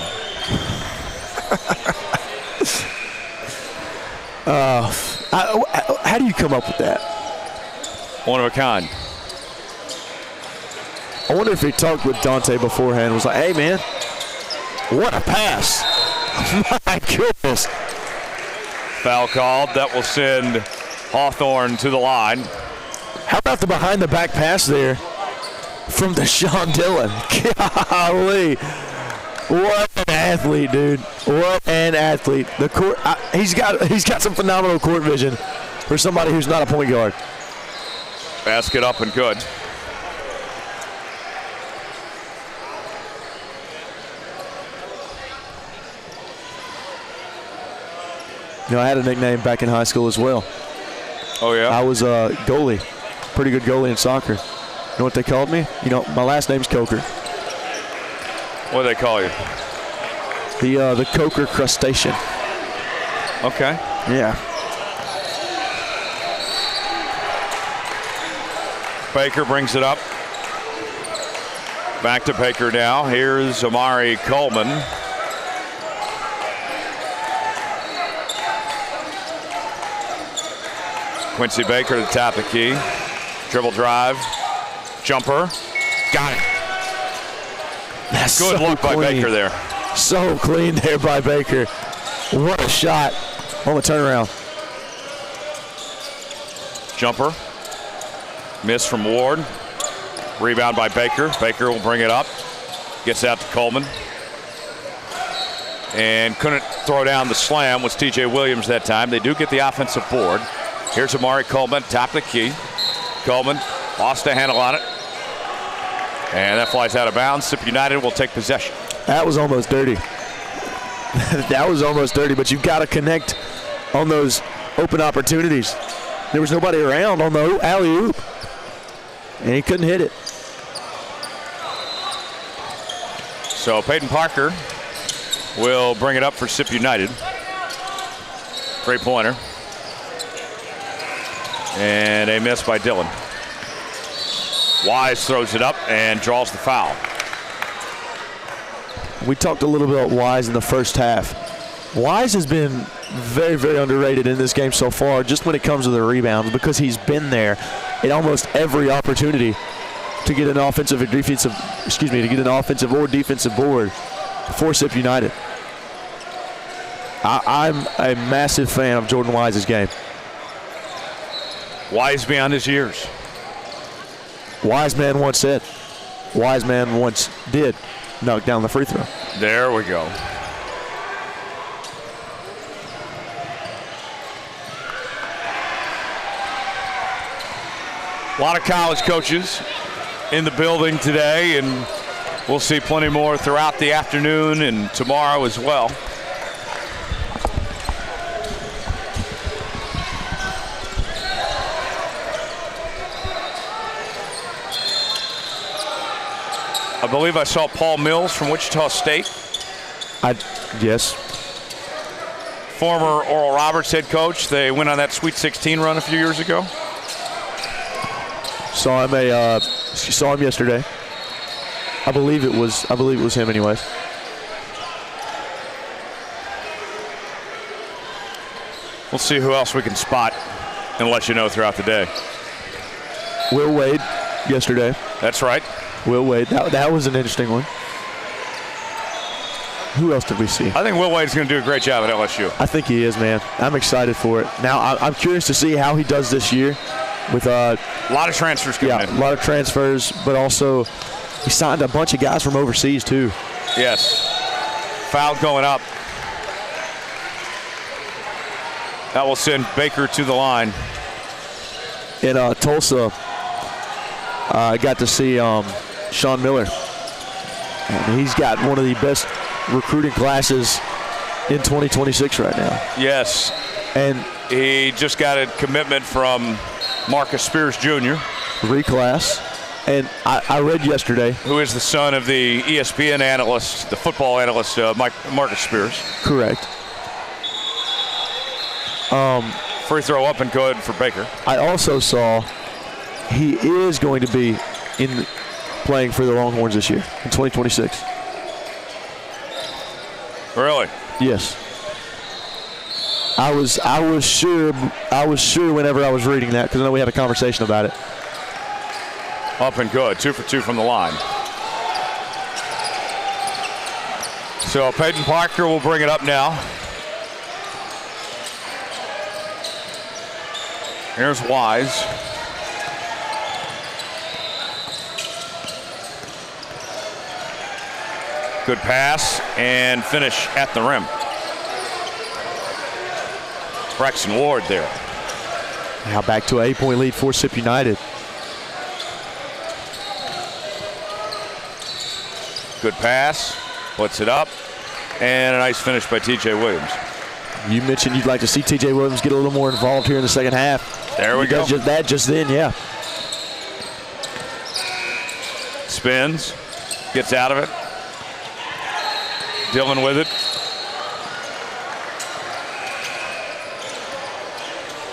How do you come up with that?
One of a kind.
I wonder if he talked with Dante beforehand and was like, hey, man, what a pass. My goodness.
Foul called. That will send Hawthorne to the line.
How about the behind-the-back pass there from Deshaun Dillon? Golly. What an athlete, dude. What an athlete. The court, he's got some phenomenal court vision for somebody who's not a point guard.
Basket up and good.
You know, I had a nickname back in high school as well.
Oh, yeah?
I was a goalie, pretty good goalie in soccer. You know what they called me? You know, my last name's Coker.
What do they call you?
The Coker crustacean.
Okay.
Yeah.
Baker brings it up. Back to Baker now. Here's Amari Coleman. Quincy Baker to the top of the key. Dribble drive. Jumper. Got it.
That's
Good
so
look by
clean.
Baker there.
So clean there by Baker. What a shot on the turnaround.
Jumper. Miss from Ward. Rebound by Baker. Baker will bring it up. Gets out to Coleman. And couldn't throw down the slam. Was TJ Williams that time. They do get the offensive board. Here's Amari Coleman, top of the key. Coleman lost a handle on it. And that flies out of bounds. Sip United will take possession.
That was almost dirty. That was almost dirty, but you've got to connect on those open opportunities. There was nobody around on the alley-oop. and he couldn't hit it.
So Peyton Parker will bring it up for Sip United. Great pointer. And a miss by Dillon. Wise throws it up and draws the foul.
We talked a little bit about Wise in the first half. Wise has been very, very underrated in this game so far, just when it comes to the rebounds, because he's been there in almost every opportunity to get an offensive or defensive, to get an offensive or defensive board for Sip United. I'm a massive fan of Jordan Wise's game.
Wise beyond his years.
Wise man once said, wise man once did knock down the free throw.
There we go. A lot of college coaches in the building today, and we'll see plenty more throughout the afternoon and tomorrow as well. I believe I saw Paul Mills from Wichita State.
Yes.
Former Oral Roberts head coach. They went on that Sweet 16 run a few years ago.
Saw him yesterday. I believe it was him anyways.
We'll see who else we can spot and let you know throughout the day.
Will Wade yesterday.
That's right.
Will Wade. That was an interesting one. Who else did we see?
I think Will Wade's going to do a great job at LSU.
I think he is, man. I'm excited for it. Now, I'm curious to see how he does this year with
a lot of transfers coming in.
A lot of transfers, but also he signed a bunch of guys from overseas too.
Yes. Foul going up. That will send Baker to the line.
In Tulsa, I got to see Sean Miller. And he's got one of the best recruiting classes in 2026 right now.
Yes.
And
he just got a commitment from Marcus Spears Jr.
Reclass. And I read yesterday.
Who is the son of the ESPN analyst, the football analyst, Marcus Spears.
Correct.
Free throw up and good for Baker.
I also saw he is going to be playing for the Longhorns this year in 2026.
Really?
Yes. I was sure whenever I was reading that, because I know we had a conversation about it.
Up and good. 2 for 2 from the line. So Peyton Parker will bring it up now. Here's Wise. Good pass and finish at the rim. Braxton Ward there.
Now back to an 8-point lead for Sip United.
Good pass, puts it up, and a nice finish by TJ Williams.
You mentioned you'd like to see TJ Williams get a little more involved here in the second half.
There we go.
Just then, yeah.
Spins, gets out of it. Dillon with it.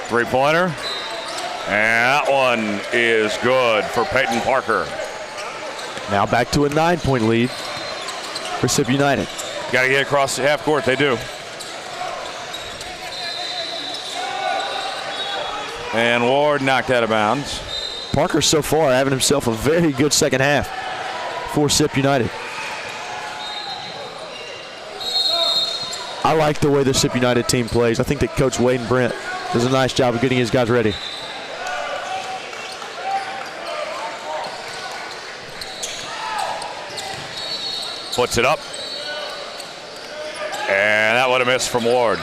Three-pointer. And that one is good for Peyton Parker.
Now back to a 9-point lead for Sip United.
Got to get across the half court. They do. And Ward knocked out of bounds.
Parker so far having himself a very good second half for Sip United. I like the way the Sip United team plays. I think that Coach Wade and Brent does a nice job of getting his guys ready.
Puts it up. And that would have missed from Ward.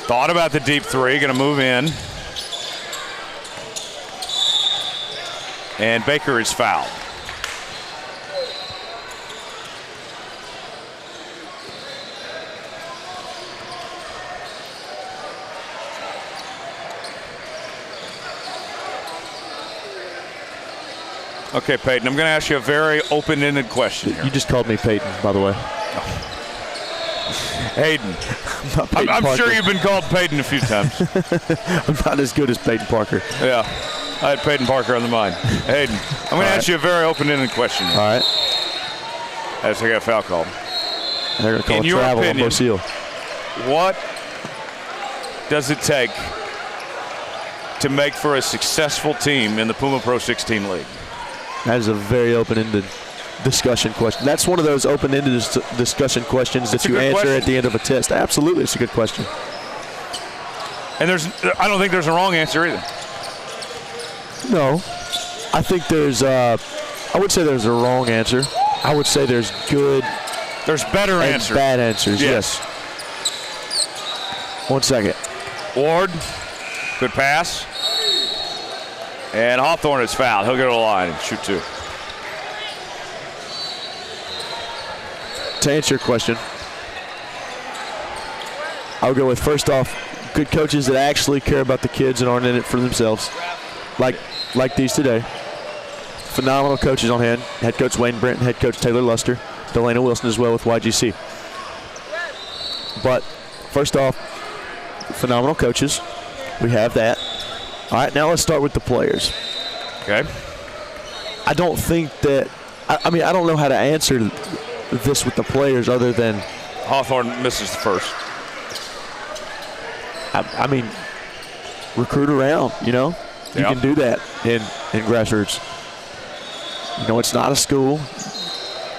Thought about the deep three, gonna move in. And Baker is fouled. Okay, Peyton, I'm going to ask you a very open-ended question here.
You just called me Peyton, by the way.
Hayden.
Peyton
I'm sure
Parker.
you've been called Peyton a few times.
I'm not as good as Peyton Parker.
Yeah, I had Peyton Parker on the mind. Hayden, I'm going to ask you a very open-ended question here.
All right.
As I got a foul call.
And they're going to call
In
a
your
travel
opinion,
on Bocille.
What does it take to make for a successful team in the Puma Pro 16 League?
That is a very open-ended discussion question. That's one of those open-ended discussion questions that you answer at the end of a test. Absolutely, it's a good question.
And I don't think there's a wrong answer either.
No. I think I would say there's a wrong answer. I would say there's good
There's better
and
answers.
bad answers, yes. 1 second.
Ward, good pass. And Hawthorne is fouled. He'll go to the line and shoot 2.
To answer your question, I'll go with, first off, good coaches that actually care about the kids and aren't in it for themselves, like these today. Phenomenal coaches on hand. Head coach Wayne Brent and head coach Taylor Luster. Delana Wilson as well with YGC. But first off, phenomenal coaches. We have that. All right, now let's start with the players.
Okay.
I don't think that – I mean, I don't know how to answer this with the players other than –
Hawthorne misses the first.
I mean, recruit around, you know? You
Yep.
can do that in Grassroots. You know, it's not a school.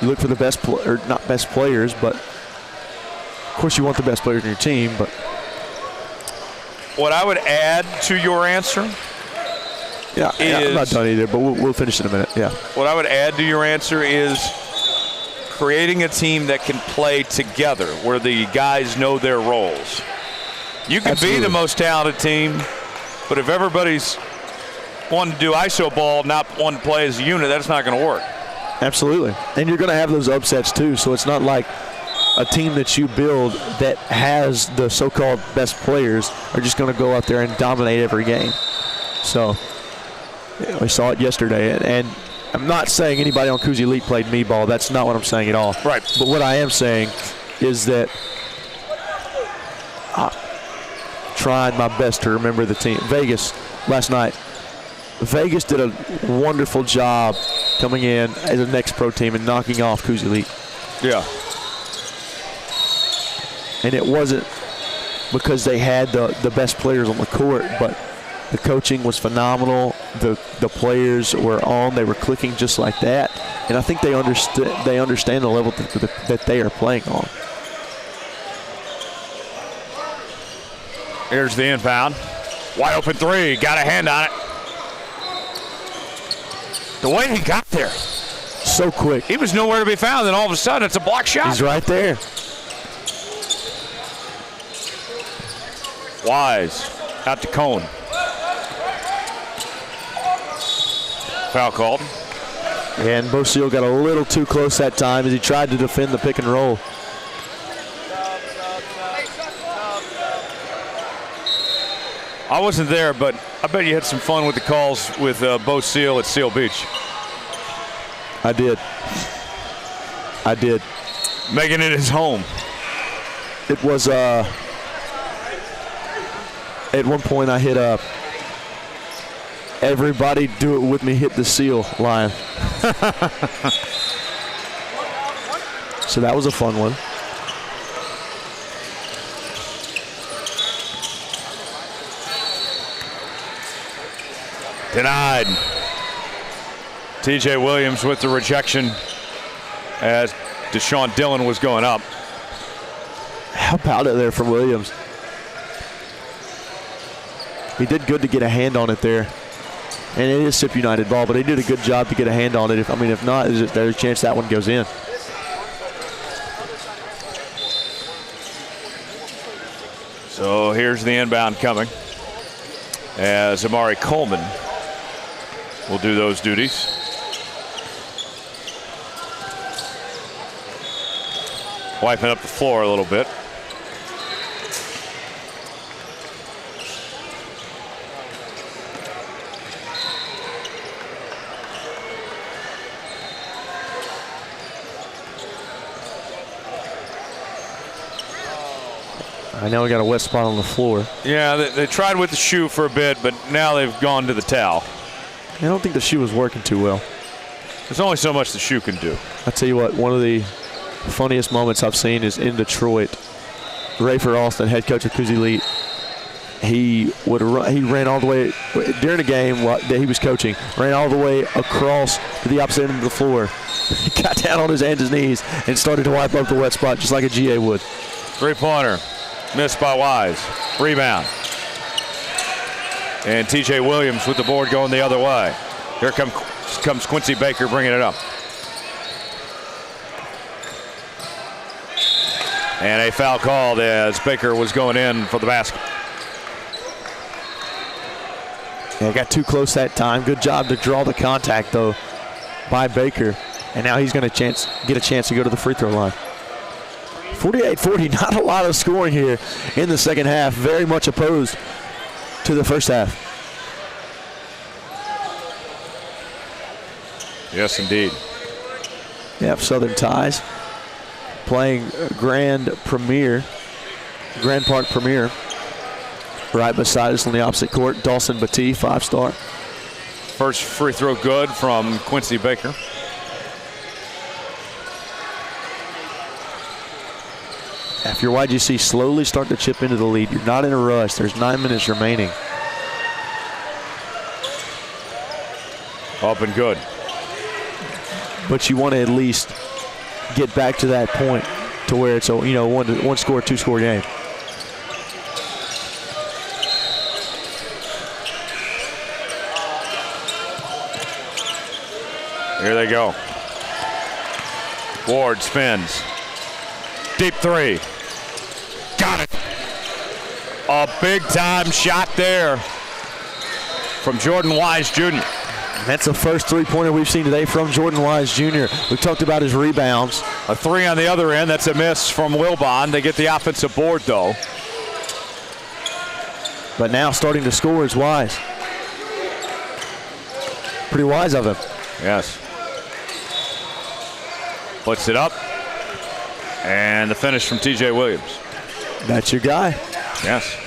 You look for the best not best players, but of course you want the best players in your team, but
What I would add to your answer,
yeah, I'm not done either, but we'll finish in a minute. Yeah.
what I would add to your answer is creating a team that can play together, where the guys know their roles. You can
Absolutely.
be the most talented team, but if everybody's wanting to do ISO ball, not one to play as a unit, that's not going to work.
Absolutely. And you're going to have those upsets too, so it's not like a team that you build that has the so-called best players are just going to go out there and dominate every game. So we saw it yesterday, and I'm not saying anybody on Coos Elite played me ball. That's not what I'm saying at all.
Right.
But what I am saying is that I'm trying my best to remember the team. Vegas last night. Vegas did a wonderful job coming in as a next pro team and knocking off Coos Elite.
Yeah.
And it wasn't because they had the best players on the court, but the coaching was phenomenal. The players were on. They were clicking just like that. And I think they understand the level that they are playing on.
Here's the inbound. Wide open 3. Got a hand on it. The way he got there.
So quick.
He was nowhere to be found, and all of a sudden it's a block shot.
He's right there.
Wise out to Cone. Foul called.
And Bocille got a little too close that time as he tried to defend the pick and roll.
I wasn't there, but I bet you had some fun with the calls with Bo Seal at Seal Beach.
I did.
Making it his home.
It was, at one point I hit a everybody do it with me hit the seal line. So that was a fun one.
Denied. TJ Williams with the rejection as Deshaun Dillon was going up.
How about it there from Williams? He did good to get a hand on it there. And it is SIP United ball, but he did a good job to get a hand on it. If not, there's a chance that one goes in.
So here's the inbound coming as Amari Coleman will do those duties. Wiping up the floor a little bit.
I know we got a wet spot on the floor.
Yeah, they tried with the shoe for a bit, but now they've gone to the towel.
I don't think the shoe was working too well.
There's only so much the shoe can do.
I tell you what, one of the funniest moments I've seen is in Detroit. Rafer Alston, head coach of Coos Elite, he ran all the way during the game that he was coaching, ran all the way across to the opposite end of the floor. He got down on his hands and knees and started to wipe up the wet spot just like a GA would.
Three-pointer, missed by Wise. Rebound. And TJ Williams with the board going the other way. Here comes Quincy Baker bringing it up. And a foul called as Baker was going in for the basket.
Yeah, got too close that time. Good job to draw the contact, though, by Baker. And now he's going to get a chance to go to the free throw line. 48-40, not a lot of scoring here in the second half. Very much opposed to the first half.
Yes, indeed.
Yep, Southern Ties playing Grand Park Premier. Right beside us on the opposite court, Dawson Batee, 5-star.
First free throw good from Quincy Baker.
If your YGC slowly start to chip into the lead, you're not in a rush. There's 9 minutes remaining.
Up and good.
But you want to at least get back to that point to where it's a one score, 2-score game.
Here they go. Ward spins. Deep three. Got it. A big time shot there from Jordan Wise Jr.
That's the first three-pointer we've seen today from Jordan Wise Jr. We've talked about his rebounds.
A three on the other end. That's a miss from Wilbon. They get the offensive board, though.
But now starting to score is Wise. Pretty wise of him.
Yes. Puts it up. And the finish from TJ Williams.
That's your guy.
Yes.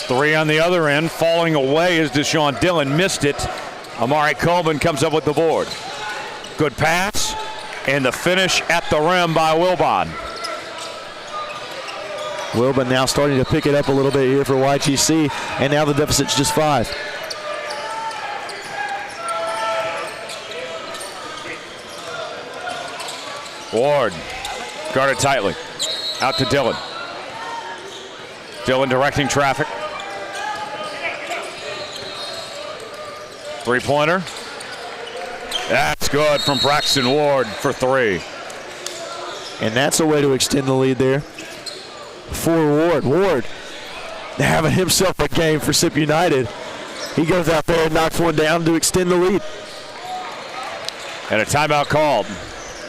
Three on the other end. Falling away as Deshaun Dillon missed it. Amari Coleman comes up with the board. Good pass. And the finish at the rim by Wilbon.
Wilbon now starting to pick it up a little bit here for YGC. And now the deficit's just 5.
Ward guarded tightly. Out to Dillon. Dillon directing traffic. Three-pointer. That's good from Braxton Ward for 3.
And that's a way to extend the lead there for Ward. Ward having himself a game for SIP United. He goes out there and knocks one down to extend the lead.
And a timeout called.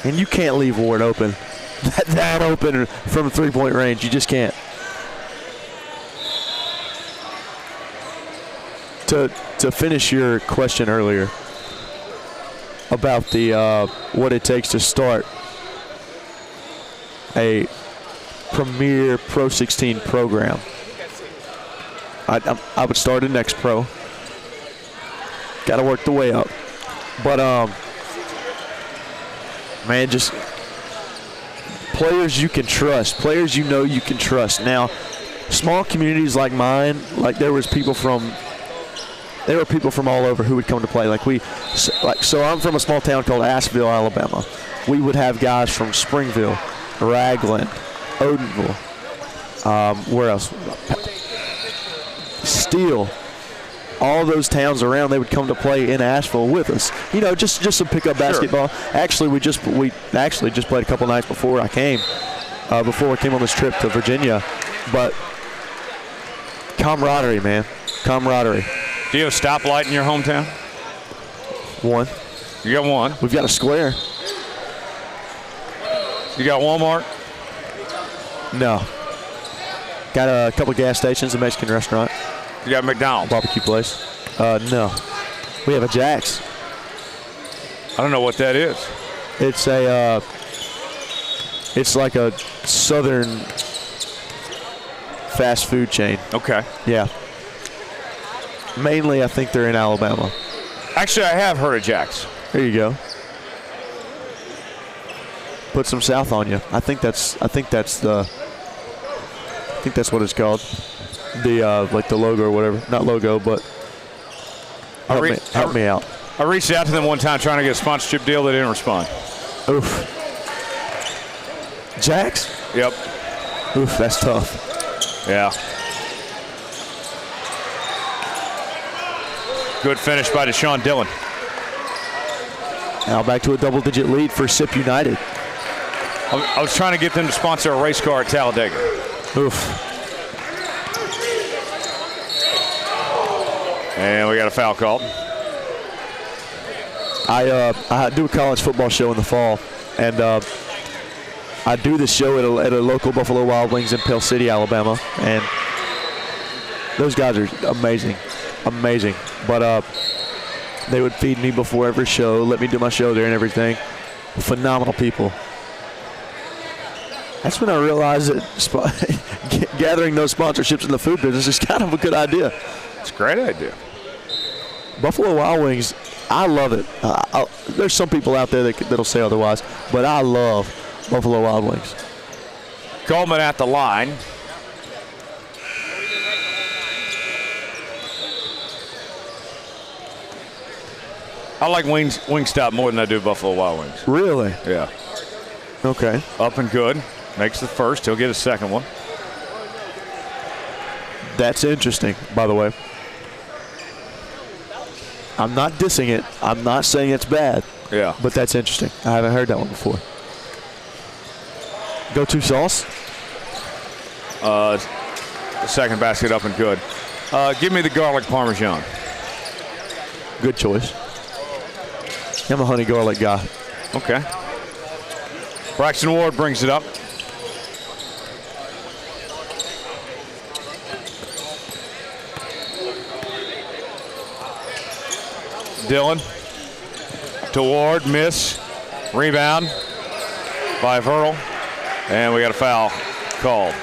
And you can't leave Ward open. That open from 3-point range. You just can't. To finish your question earlier about the what it takes to start a premier Pro 16 program, I would start at Next Pro. Got to work the way up, but man, just players you can trust, players you know you can trust. Now, small communities like mine, like there were people from all over who would come to play. So I'm from a small town called Asheville, Alabama. We would have guys from Springville, Ragland, Odenville, where else? Steele. All those towns around, they would come to play in Asheville with us. You know, just to pick up basketball. Sure. Actually, we just played a couple nights before I came on this trip to Virginia. But camaraderie, man, camaraderie.
Do you have a stoplight in your hometown?
One.
You got one.
We've got a square.
You got Walmart?
No. Got a couple of gas stations, a Mexican restaurant.
You got McDonald's?
Barbecue place. No. We have a Jack's.
I don't know what that is.
It's like a southern fast food chain.
Okay.
Yeah. Mainly, I think they're in Alabama.
Actually, I have heard of Jack's.
There you go. Put some South on you. I think that's what it's called. The like the logo or whatever. Not logo, but help me out.
I reached out to them one time trying to get a sponsorship deal. They didn't respond.
Oof. Jax?
Yep.
Oof, that's tough.
Yeah. Good finish by Deshaun Dillon.
Now back to a double-digit lead for Sip United.
I was trying to get them to sponsor a race car at Talladega.
Oof.
And we got a foul called.
I do a college football show in the fall, and I do this show at a local Buffalo Wild Wings in Pell City, Alabama, and those guys are amazing. But they would feed me before every show, let me do my show there and everything. Phenomenal people. That's when I realized that gathering those sponsorships in the food business is kind of a good idea.
It's a great idea.
Buffalo Wild Wings, I love it. There's some people out there that'll say otherwise, but I love Buffalo Wild Wings.
Coleman at the line. I like Wingstop more than I do Buffalo Wild Wings.
Really?
Yeah.
Okay.
Up and good. Makes the first. He'll get a second one.
That's interesting, by the way. I'm not dissing it. I'm not saying it's bad.
Yeah.
But that's interesting. I haven't heard that one before. Go-to sauce?
The second basket up and good. Give me the garlic parmesan.
Good choice. I'm a honey garlic guy.
Okay. Braxton Ward brings it up. Dillon to Ward, miss, rebound by Vertle, and we got a foul called.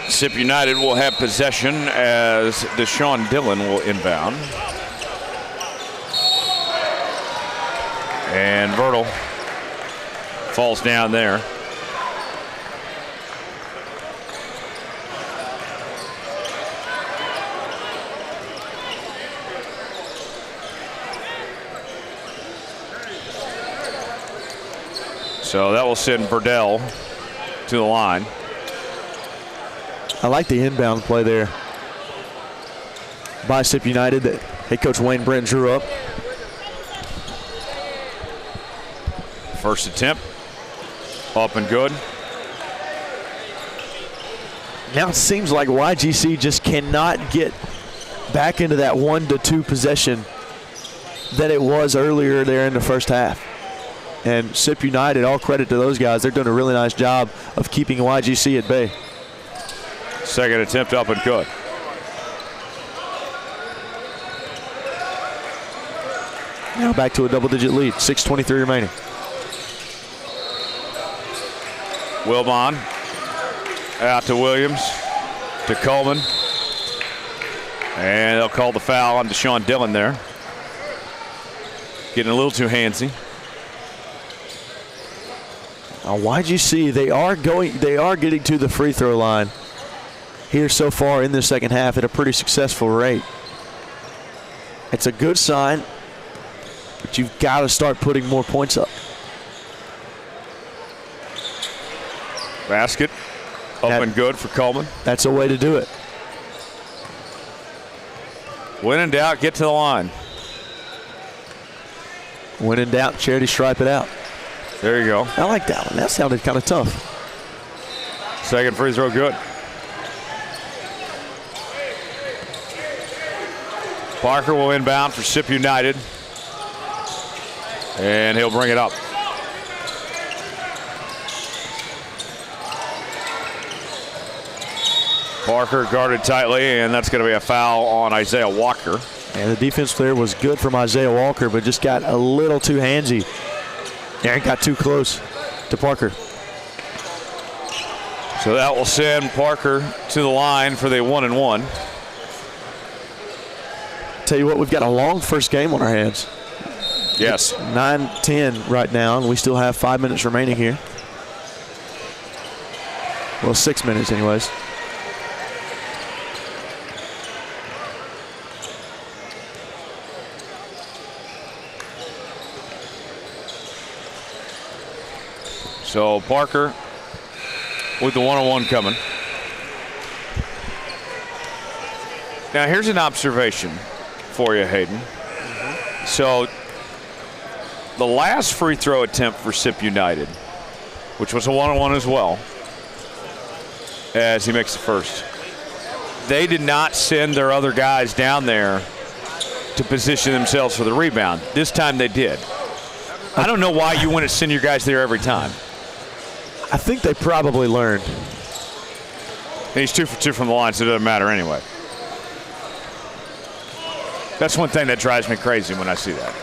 Sip United will have possession as Deshaun Dillon will inbound. And Vertle falls down there. So that will send Verdell to the line.
I like the inbound play there by Sip United that head coach Wayne Brent drew up.
First attempt, up and good.
Now it seems like YGC just cannot get back into that 1-2 possession that it was earlier there in the first half. And Sip United, all credit to those guys. They're doing a really nice job of keeping YGC at bay.
Second attempt up and good.
Now back to a double-digit lead, 6:23 remaining.
Wilbon out to Williams, to Coleman. And they'll call the foul on Deshaun Dillon there. Getting a little too handsy.
Now YGC, they are getting to the free throw line here so far in the second half at a pretty successful rate. It's a good sign, but you've got to start putting more points up.
Basket up and good for Coleman.
That's a way to do it.
When in doubt, get to the line.
When in doubt, charity stripe it out.
There you go.
I like that one. That sounded kind of tough.
Second free throw good. Parker will inbound for Sip United. And he'll bring it up. Parker guarded tightly, and that's going to be a foul on Isaiah Walker.
And the defense there was good from Isaiah Walker, but just got a little too handsy. Aaron got too close to Parker.
So that will send Parker to the line for the 1-and-1.
Tell you what, we've got a long first game on our hands.
Yes.
9-10 right now, and we still have 5 minutes remaining here. Well, 6 minutes anyways.
So Parker with the 1-on-1 coming. Now here's an observation for you, Hayden. So the last free throw attempt for Sip United, which was a 1-on-1 as well, as he makes the first, they did not send their other guys down there to position themselves for the rebound. This time they did. I don't know why you want to send your guys there every time.
I think they probably learned.
And he's 2 for 2 from the line, so it doesn't matter anyway. That's one thing that drives me crazy when I see that.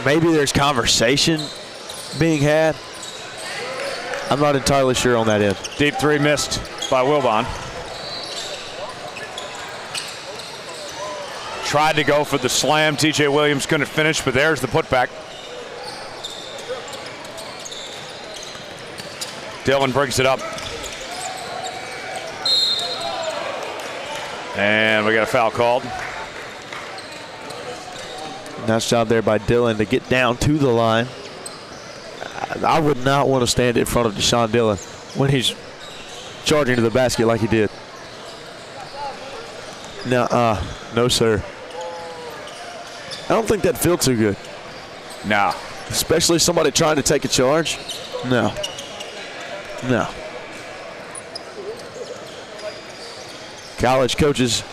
Maybe there's conversation being had. I'm not entirely sure on that end.
Deep three missed by Wilbon. Tried to go for the slam. TJ Williams couldn't finish, but there's the putback. Dillon brings it up. And we got a foul called.
Nice job there by Dillon to get down to the line. I would not want to stand in front of Deshaun Dillon when he's charging to the basket like he did. No, sir. I don't think that'd feel too good.
Nah.
Especially somebody trying to take a charge. No. College coaches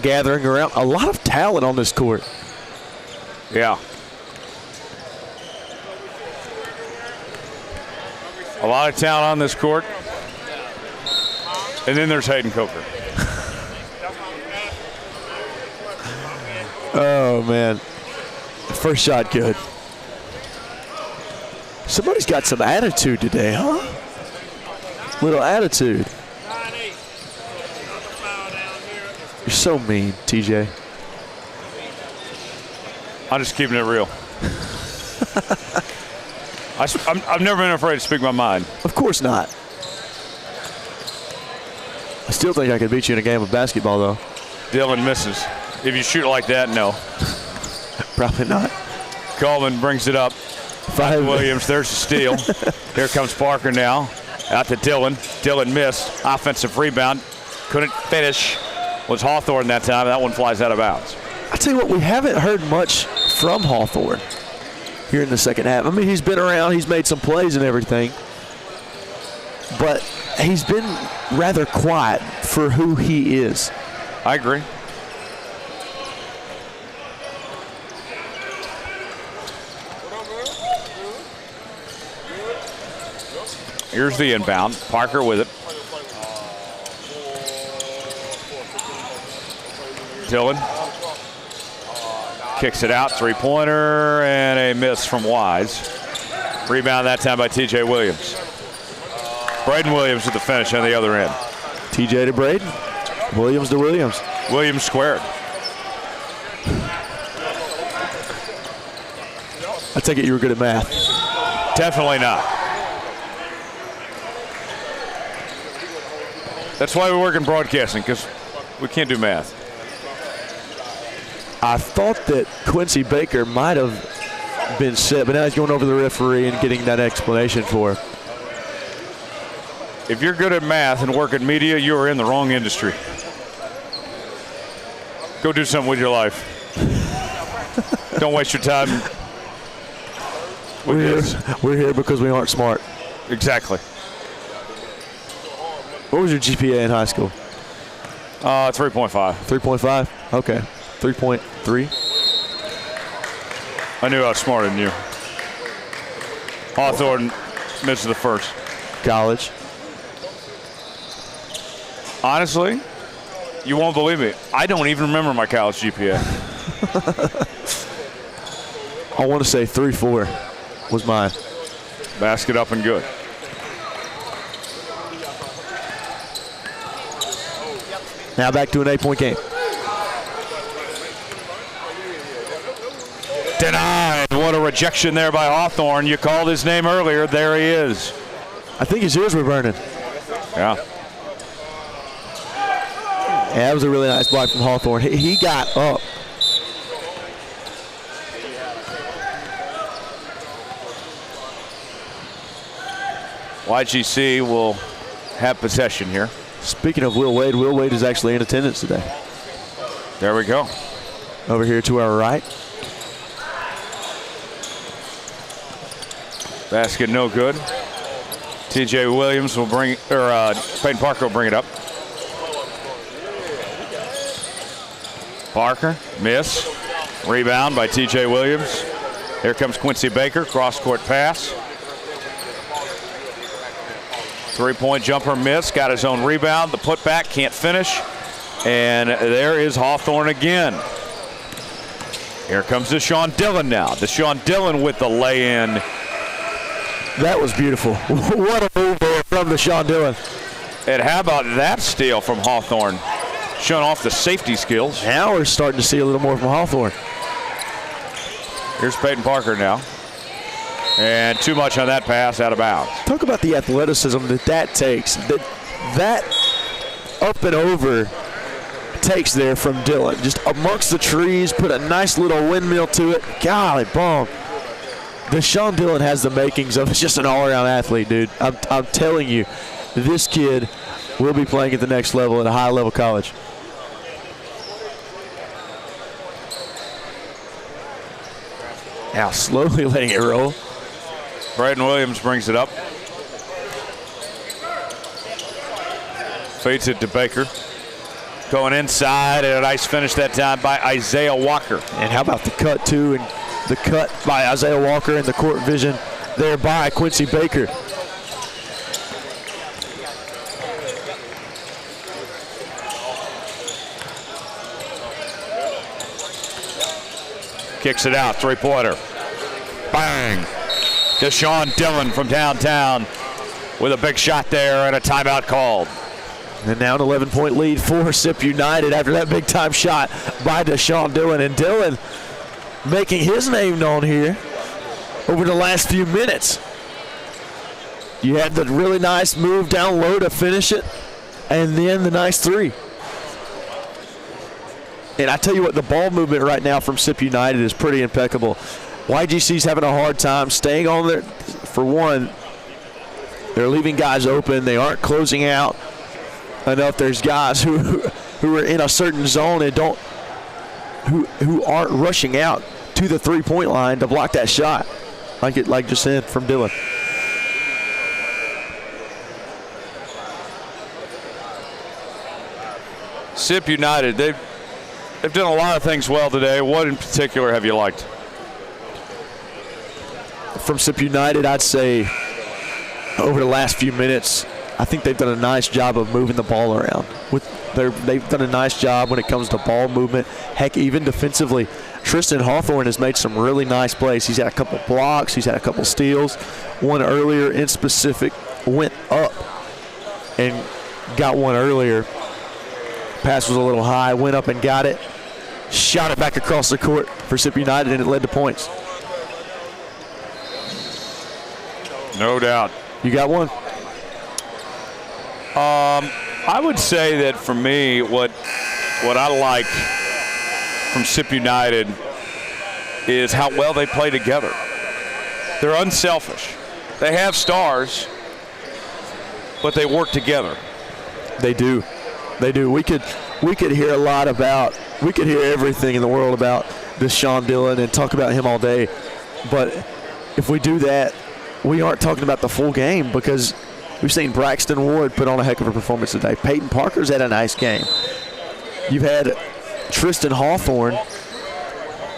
gathering around. A lot of talent on this court.
Yeah. A lot of talent on this court. And then there's Hayden Coker.
Oh, man. First shot good. Somebody's got some attitude today, huh? Little attitude. You're so mean, TJ.
I'm just keeping it real. I've never been afraid to speak my mind.
Of course not. I still think I could beat you in a game of basketball, though.
Dillon misses. If you shoot like that, no.
Probably not.
Coleman brings it up. Williams, there's the steal. Here comes Parker now. Out to Dillon. Dillon missed. Offensive rebound. Couldn't finish. Was Hawthorne that time. That one flies out of bounds.
I tell you what, we haven't heard much from Hawthorne here in the second half. I mean, he's been around. He's made some plays and everything. But he's been rather quiet for who he is.
I agree. Here's the inbound. Parker with it. Dillon kicks it out. Three-pointer and a miss from Wise. Rebound that time by TJ Williams. Braden Williams with the finish on the other end.
TJ to Braden. Williams to Williams.
Williams squared.
I take it you were good at math.
Definitely not. That's why we work in broadcasting, because we can't do math.
I thought that Quincy Baker might have been set, but now he's going over the referee and getting that explanation for him.
If you're good at math and work in media, you are in the wrong industry. Go do something with your life. Don't waste your time.
We're here because we aren't smart.
Exactly.
What was your GPA in high school?
3.5.
3.5? Okay. 3.3?
I knew I was smarter than you. Hawthorne misses the first.
College.
Honestly, you won't believe me. I don't even remember my college GPA.
I want to say 3.4 was mine.
Basket up and good.
Now back to an 8-point game.
Denied. What a rejection there by Hawthorne. You called his name earlier. There he is.
I think his ears were burning.
Yeah.
Yeah, that was a really nice block from Hawthorne. He got up.
YGC will have possession here.
Speaking of Will Wade is actually in attendance today.
There we go.
Over here to our right.
Basket no good. TJ Williams will bring, or Peyton Parker will bring it up. Parker, miss. Rebound by TJ Williams. Here comes Quincy Baker, cross-court pass. Three-point jumper miss, got his own rebound. The putback, can't finish. And there is Hawthorne again. Here comes Deshaun Dillon now. Deshaun Dillon with the lay-in.
That was beautiful. What a move there from Deshaun Dillon.
And how about that steal from Hawthorne? Showing off the safety skills.
Now we're starting to see a little more from Hawthorne.
Here's Peyton Parker now. And too much on that pass, out of bounds.
Talk about the athleticism that takes. That up and over takes there from Dillon. Just amongst the trees, put a nice little windmill to it. Golly, bomb. Deshaun Dillon has the makings of just an all-around athlete, dude. I'm telling you, this kid will be playing at the next level at a high-level college. Now slowly letting it roll.
Braden Williams brings it up. Feeds it to Baker. Going inside, and a nice finish that time by Isaiah Walker.
And how about the cut, too? And the cut by Isaiah Walker and the court vision there by Quincy Baker.
Kicks it out, three-pointer. Bang! Deshaun Dillon from downtown with a big shot there and a timeout called.
And now an 11-point lead for Sip United after that big-time shot by Deshaun Dillon. And Dillon making his name known here over the last few minutes. You had the really nice move down low to finish it, and then the nice three. And I tell you what, the ball movement right now from Sip United is pretty impeccable. YGC's having a hard time staying on there. For one, they're leaving guys open. They aren't closing out enough. There's guys who are in a certain zone and who aren't rushing out to the three-point line to block that shot, like just said from Dillon.
Sip United, they've done a lot of things well today. What in particular have you liked?
From Sip United, I'd say over the last few minutes, I think they've done a nice job of moving the ball around. They've done a nice job when it comes to ball movement. Heck, even defensively, Tristan Hawthorne has made some really nice plays. He's had a couple blocks. He's had a couple steals. One earlier in specific went up and got one earlier. Pass was a little high, went up and got it. Shot it back across the court for Sip United, and it led to points.
No doubt.
You got one?
I would say that for me, what I like from Sip United is how well they play together. They're unselfish. They have stars, but they work together.
They do. They do. We could hear a lot about, we could hear everything in the world about Deshaun Dillon and talk about him all day. But if we do that, we aren't talking about the full game, because we've seen Braxton Ward put on a heck of a performance today. Peyton Parker's had a nice game. You've had Tristan Hawthorne,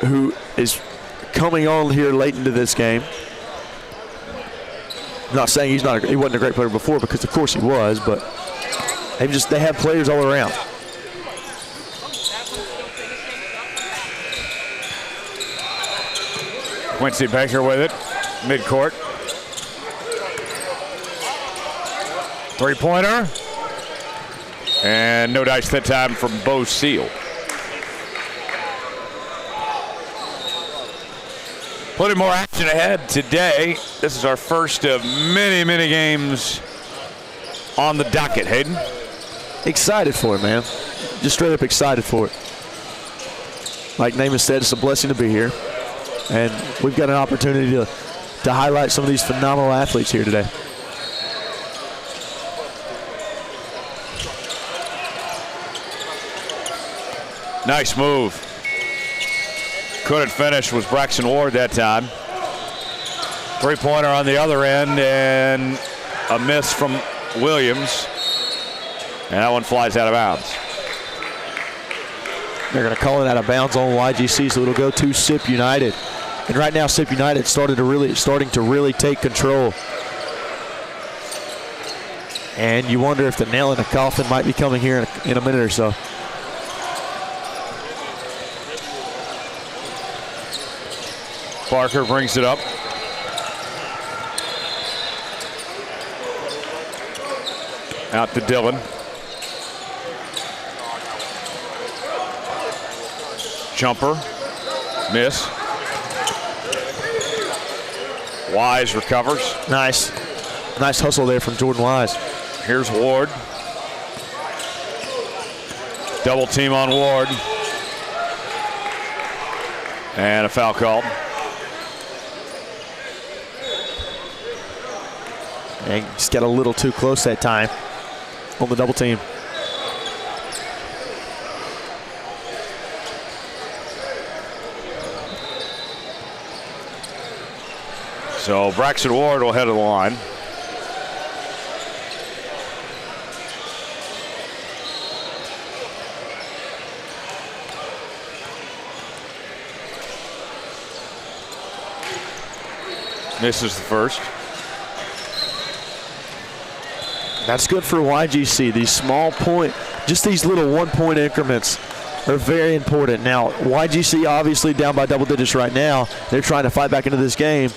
who is coming on here late into this game. I'm not saying he wasn't a great player before, because of course he was, but They have players all around.
Quincy Baker with it, midcourt. Three-pointer. And no dice that time from Bo Seal. Plenty more action ahead today. This is our first of many, many games on the docket. Hayden?
Excited for it, man. Just straight up excited for it. Like Namath said, it's a blessing to be here. And we've got an opportunity to highlight some of these phenomenal athletes here today.
Nice move. Couldn't finish, was Braxton Ward that time. Three-pointer on the other end, and a miss from Williams. And that one flies out of bounds.
They're going to call it out of bounds on YGC, so it'll go to Sip United. And right now, Sip United starting to really take control. And you wonder if the nail in the coffin might be coming here in a minute or so.
Parker brings it up. Out to Dillon. Jumper. Miss. Wise recovers.
Nice hustle there from Jordan Wise.
Here's Ward. Double team on Ward. And a foul called.
And just got a little too close that time on the double team.
So Braxton Ward will head to the line. Misses the first.
That's good for YGC. These small point, just these little 1 point increments are very important. Now, YGC obviously down by double digits right now. They're trying to fight back into this game.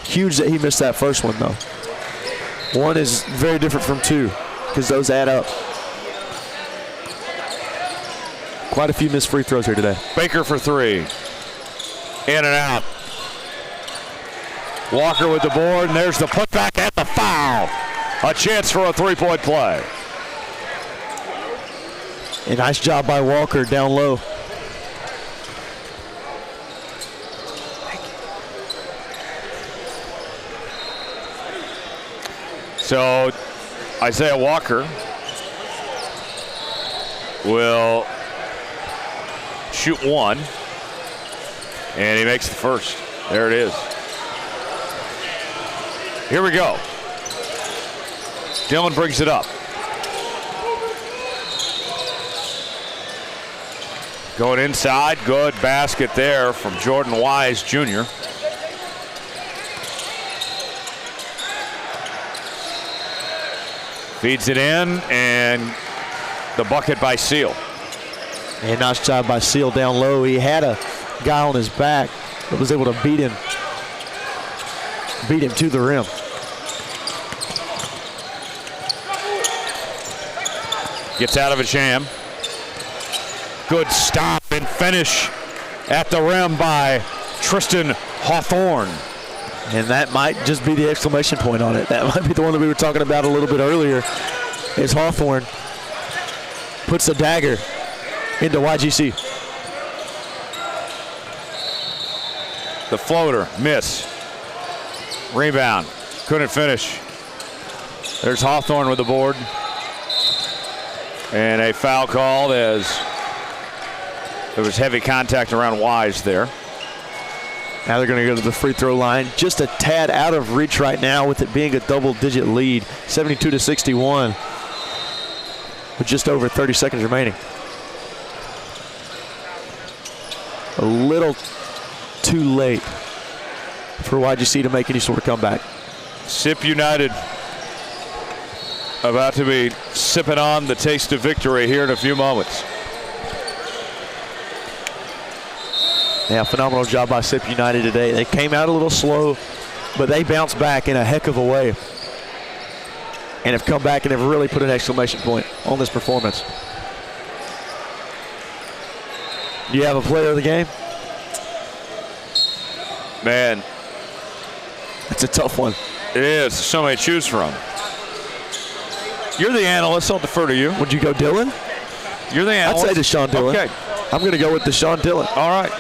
Huge that he missed that first one, though. One is very different from two because those add up. Quite a few missed free throws here today.
Baker for three. In and out. Walker with the board, and there's the putback and the foul. A chance for a three-point play.
A nice job by Walker down low.
So Isaiah Walker will shoot one, and he makes the first. There it is. Here we go. Dillon brings it up. Going inside, good basket there from Jordan Wise Jr. Feeds it in, and the bucket by Seal.
And nice job by Seal down low. He had a guy on his back that was able to beat him to the rim.
Gets out of a jam. Good stop and finish at the rim by Tristan Hawthorne.
And that might just be the exclamation point on it. That might be the one that we were talking about a little bit earlier, is Hawthorne puts the dagger into YGC.
The floater, miss. Rebound, couldn't finish. There's Hawthorne with the board. And a foul called as there was heavy contact around Wise there.
Now they're going to go to the free throw line. Just a tad out of reach right now with it being a double-digit lead, 72-61, with just over 30 seconds remaining. A little too late for YGC to make any sort of comeback.
Sip United about to be sipping on the taste of victory here in a few moments.
Yeah, phenomenal job by SIP United today. They came out a little slow, but they bounced back in a heck of a way and have come back and have really put an exclamation point on this performance. Do you have a player of the game?
Man,
It's a tough one.
it is. So many to choose from. You're the analyst. I'll defer to you.
Would you go Dillon?
You're the analyst.
I'd say Deshaun Dillon.
Okay.
I'm going to go with Deshaun Dillon.
All right.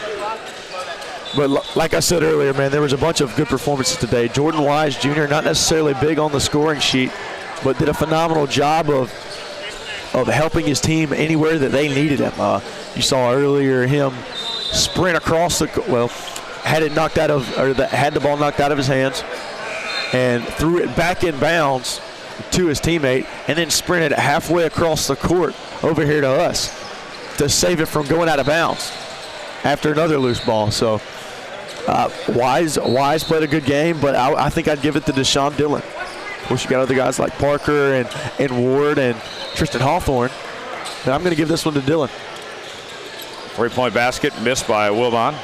But like I said earlier, man, there was a bunch of good performances today. Jordan Wise Jr., not necessarily big on the scoring sheet, but did a phenomenal job of helping his team anywhere that they needed him. You saw earlier him sprint across had the ball knocked out of his hands and threw it back in bounds to his teammate, and then sprinted halfway across the court over here to us to save it from going out of bounds after another loose ball. So Wise played a good game, but I think I'd give it to Deshaun Dillon. Of course, you got other guys like Parker and Ward and Tristan Hawthorne, but I'm going to give this one to Dillon.
3-point basket missed by Wilbon.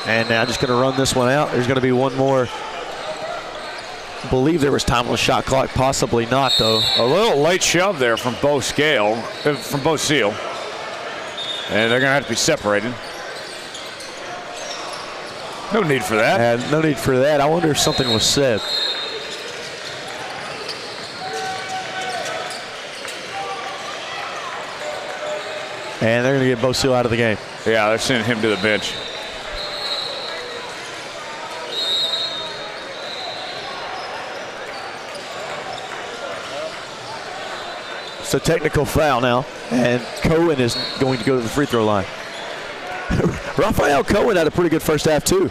And now just going to run this one out. There's going to be one more. I believe there was time on the shot clock. Possibly not, though.
A little late shove there from Bo Seal. And they're going to have to be separated. No need for that.
No need for that. I wonder if something was said. And they're going to get Bo Seal out of the game.
Yeah, they're sending him to the bench.
It's a technical foul now, and Cohen is going to go to the free throw line. Raphael Cohen had a pretty good first half too.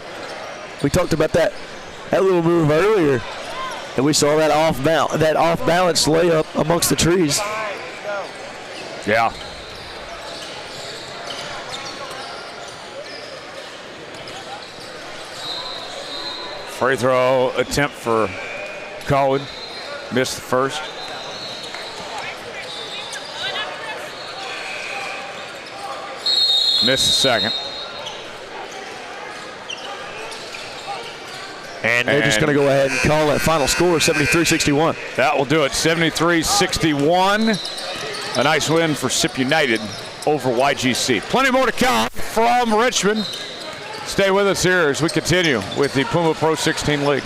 We talked about that little move earlier, and we saw that off balance layup amongst the trees.
Yeah. Free throw attempt for Cohen. Missed the first. Missed the second.
And they're just going to go ahead and call that final score 73-61.
That will do it, 73-61. A nice win for SIP United over YGC. Plenty more to come from Richmond. Stay with us here as we continue with the Puma Pro 16 League.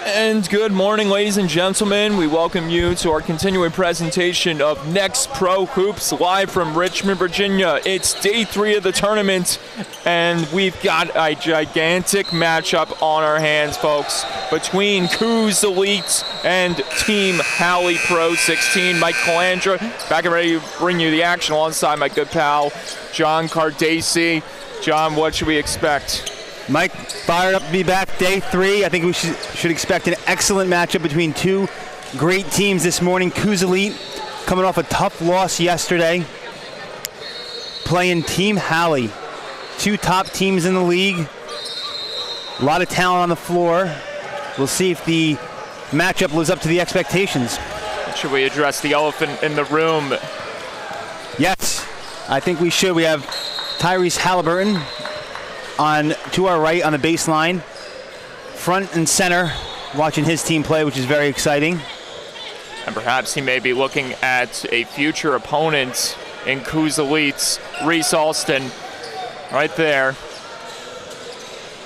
And good morning, ladies and gentlemen. We welcome you to our continuing presentation of NXTPRO Hoops live from Richmond, Virginia. It's day 3 of the tournament, and we've got a gigantic matchup on our hands, folks, between Coos Elite and Team Halley PRO16. Mike Calandra back and ready to bring you the action alongside my good pal, John Cardacy. John, what should we expect?
Mike, fired up to be back day 3. I think we should expect an excellent matchup between two great teams this morning. Coos Elite coming off a tough loss yesterday, playing Team Halley, 2 top teams in the league. A lot of talent on the floor. We'll see if the matchup lives up to the expectations.
Should we address the elephant in the room?
Yes, I think we should. We have Tyrese Halliburton to our right on the baseline, front and center, watching his team play, which is very exciting.
And perhaps he may be looking at a future opponent in Coos Elite's Reese Alston, right there.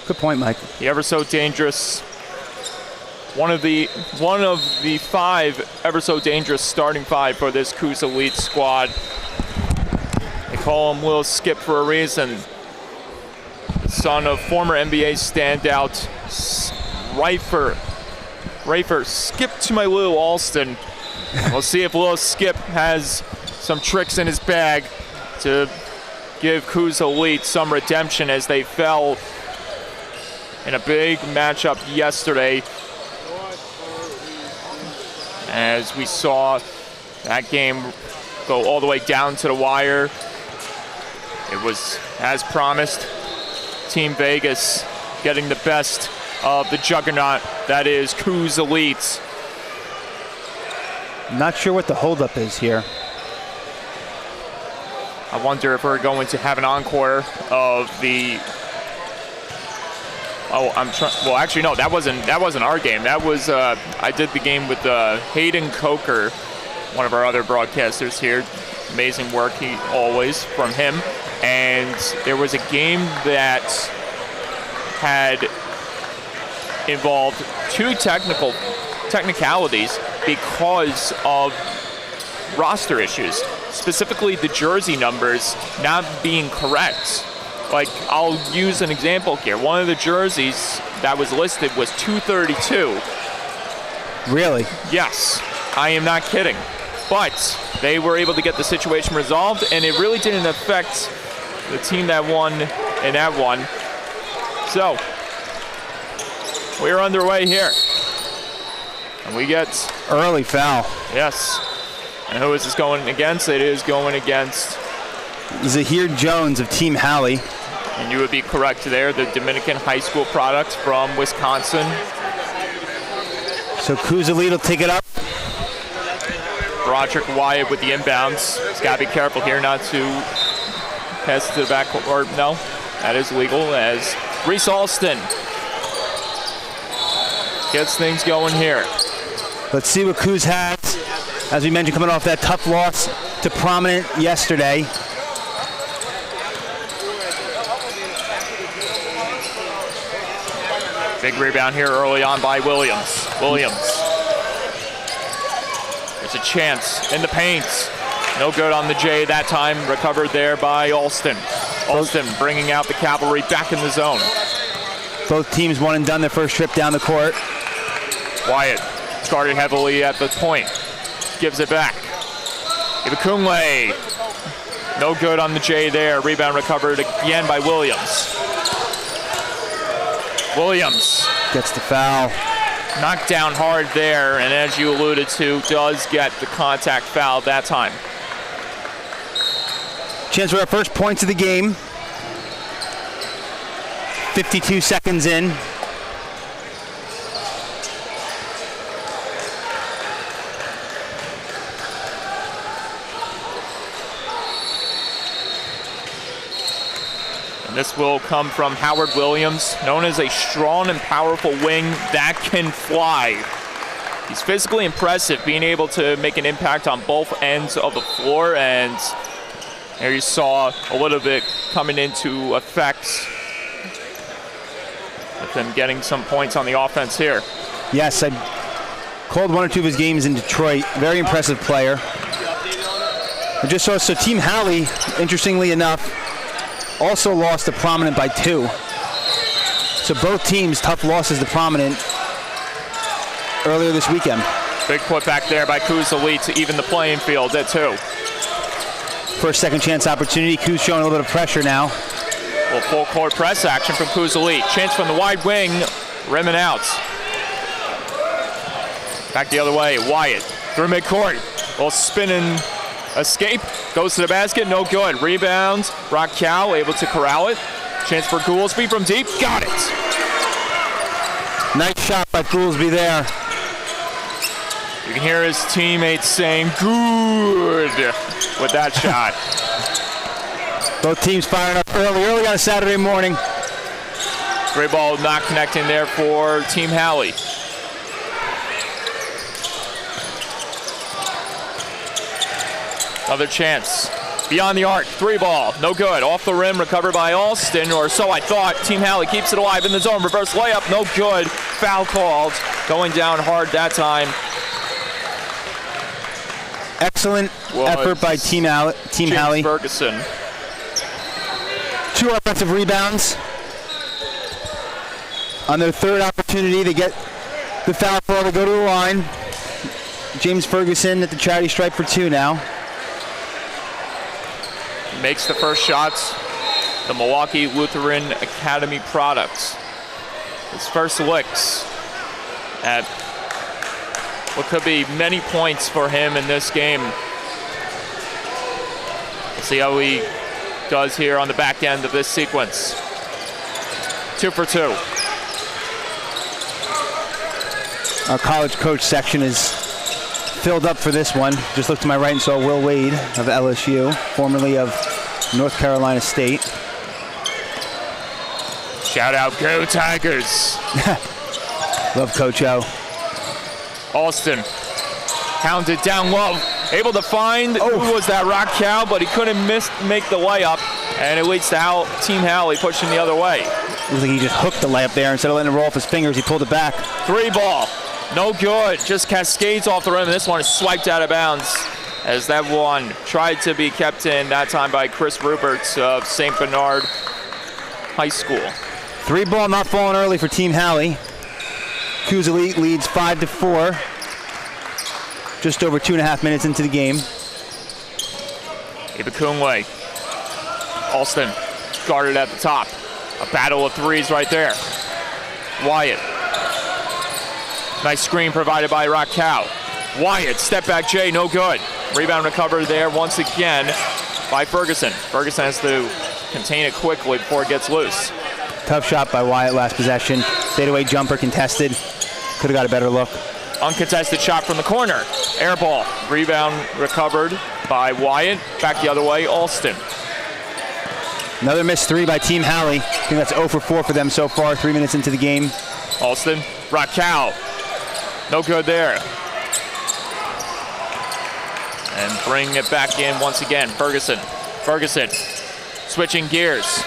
Good point, Mike.
The ever so dangerous, one of the 5 ever so dangerous starting 5 for this Coos Elite squad. They call him Lil Skip for a reason. Son of former NBA standout Rafer Skip to my Lil Alston. We'll see if Lil Skip has some tricks in his bag to give Coos Elite some redemption as they fell in a big matchup yesterday. As we saw that game go all the way down to the wire. It was as promised. Team Vegas getting the best of the juggernaut that is Coos Elite.
Not sure what the holdup is here.
I wonder if we're going to have an encore of the. Oh, well, actually, no. That wasn't our game. That was I did the game with Hayden Coker, one of our other broadcasters here. Amazing work from him. And there was a game that had involved 2 technicalities because of roster issues, specifically the jersey numbers not being correct. Like, I'll use an example here. One of the jerseys that was listed was 232.
Really?
Yes, I am not kidding. But they were able to get the situation resolved, and it really didn't affect the team that won in that one. So, we're underway here. And we get...
early foul.
Yes. And who is this going against? It is going against...
Zahir Jones of Team Halley.
And you would be correct there, the Dominican high school product from Wisconsin.
So Coos Elite will take it up.
Broderick Wyatt with the inbounds. He's got to be careful here not to pass it to the back, or no, that is legal as Reese Alston gets things going here.
Let's see what Coos has. As we mentioned, coming off that tough loss to Prominent yesterday.
Big rebound here early on by Williams. There's a chance in the paint. No good on the J that time. Recovered there by Alston. Alston bringing out the cavalry back in the zone.
Both teams one and done their first trip down the court.
Wyatt guarded heavily at the point. Gives it back. Ibakunle. No good on the J there. Rebound recovered again by Williams. Williams
gets the foul.
Knocked down hard there, and as you alluded to, does get the contact foul that time.
Chance for our first points of the game. 52 seconds in.
And this will come from Howard Williams, known as a strong and powerful wing that can fly. He's physically impressive, being able to make an impact on both ends of the floor, and there you saw a little bit coming into effect with him getting some points on the offense here.
Yes, I called one or two of his games in Detroit. Very impressive player. I just saw, so Team Halley, interestingly enough, also lost to Prominent by 2. So both teams, tough losses to Prominent earlier this weekend.
Big put back there by Kuzali to even the playing field at 2.
First second chance opportunity. Kuz showing a little bit of pressure now.
Well, full court press action from Kuzali. Chance from the wide wing, rim and out. Back the other way, Wyatt through midcourt. Well, spinning escape, goes to the basket, no good. Rebounds, Raquel able to corral it. Chance for Goolsby from deep, got it.
Nice shot by Goolsby there.
You can hear his teammates saying, good, with that shot.
Both teams firing up early on a Saturday morning.
Three ball not connecting there for Team Halley. Another chance. Beyond the arc, 3 ball, no good. Off the rim, recovered by Alston, or so I thought. Team Halley keeps it alive in the zone. Reverse layup, no good. Foul called. Going down hard that time.
Excellent effort by Team Halley.
Ferguson.
2 offensive rebounds. On their third opportunity, they get the foul call to go to the line. James Ferguson at the charity stripe for 2 now.
Makes the first shots. The Milwaukee Lutheran Academy products. His first licks at what could be many points for him in this game. We'll see how he does here on the back end of this sequence. 2 for 2.
Our college coach section is filled up for this one. Just looked to my right and saw Will Wade of LSU, formerly of North Carolina State.
Shout out, go Tigers.
Love Coach O.
Alston hounded down low, able to find who was that Raquel, but he couldn't make the layup, and it leads to Team Halley pushing the other way.
Looks like he just hooked the layup there. Instead of letting it roll off his fingers, he pulled it back.
3 ball, no good, just cascades off the rim, and this one is swiped out of bounds as that one tried to be kept in, that time by Chris Rupert of St. Bernard High School.
3 ball not falling early for Team Halley. Coos Elite leads 5-4. Just over 2.5 minutes into the game.
Ibukungwe. Alston guarded at the top. A battle of threes right there. Wyatt. Nice screen provided by Raquel. Wyatt, step back Jay, no good. Rebound recovered there once again by Ferguson. Ferguson has to contain it quickly before it gets loose.
Tough shot by Wyatt last possession. Fadeaway jumper contested. Could have got a better look.
Uncontested shot from the corner. Air ball. Rebound recovered by Wyatt. Back the other way, Alston.
Another missed 3 by Team Halley. I think that's 0 for 4 for them so far, 3 minutes into the game.
Alston. Raquel. No good there. And bring it back in once again. Ferguson. Ferguson switching gears.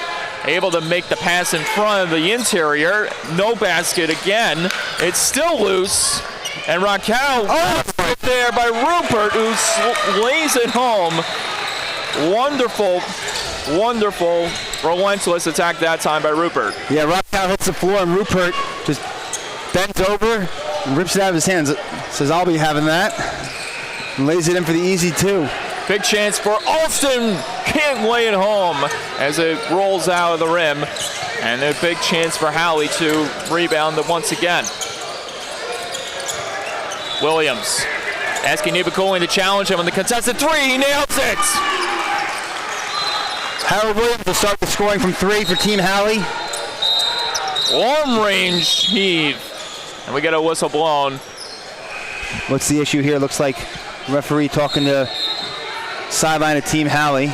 Able to make the pass in front of the interior. No basket again. It's still loose. And Raquel right there by Rupert, who lays it home. Wonderful, wonderful, relentless attack that time by Rupert.
Yeah, Raquel hits the floor and Rupert just bends over and rips it out of his hands. Says, I'll be having that. And lays it in for the easy 2.
Big chance for Alston. Can't lay it home as it rolls out of the rim. And a big chance for Halley to rebound it once again. Williams asking Ibukungwe to challenge him on the contested 3. He nails it.
Harold Williams will start the scoring from 3 for Team Halley.
Long range heave. And we get a whistle blown.
What's the issue here? Looks like referee talking to sideline of Team Halley.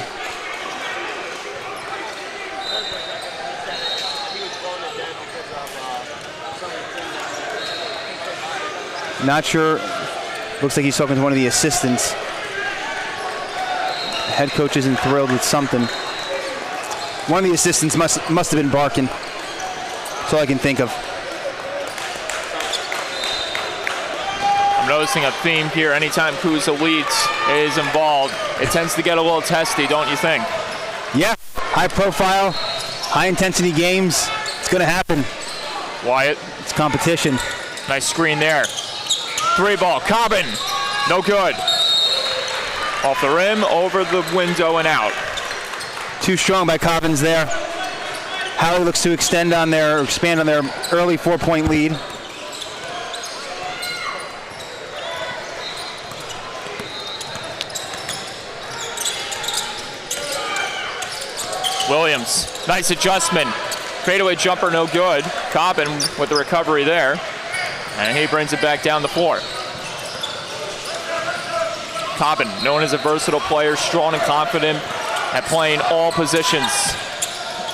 Not sure. Looks like he's talking to one of the assistants. The head coach isn't thrilled with something. One of the assistants must have been barking. That's all I can think of.
I'm noticing a theme here. Anytime Kuz Elite is involved, it tends to get a little testy, don't you think?
Yeah, high profile, high intensity games. It's going to happen.
Wyatt.
It's competition.
Nice screen there. 3-ball, Cobbin, no good. Off the rim, over the window and out.
Too strong by Cobbins there. Howley looks to expand on their early 4-point lead.
Williams, nice adjustment. Fadeaway jumper, no good. Cobbin with the recovery there. And he brings it back down the floor. Cobbin, known as a versatile player, strong and confident at playing all positions.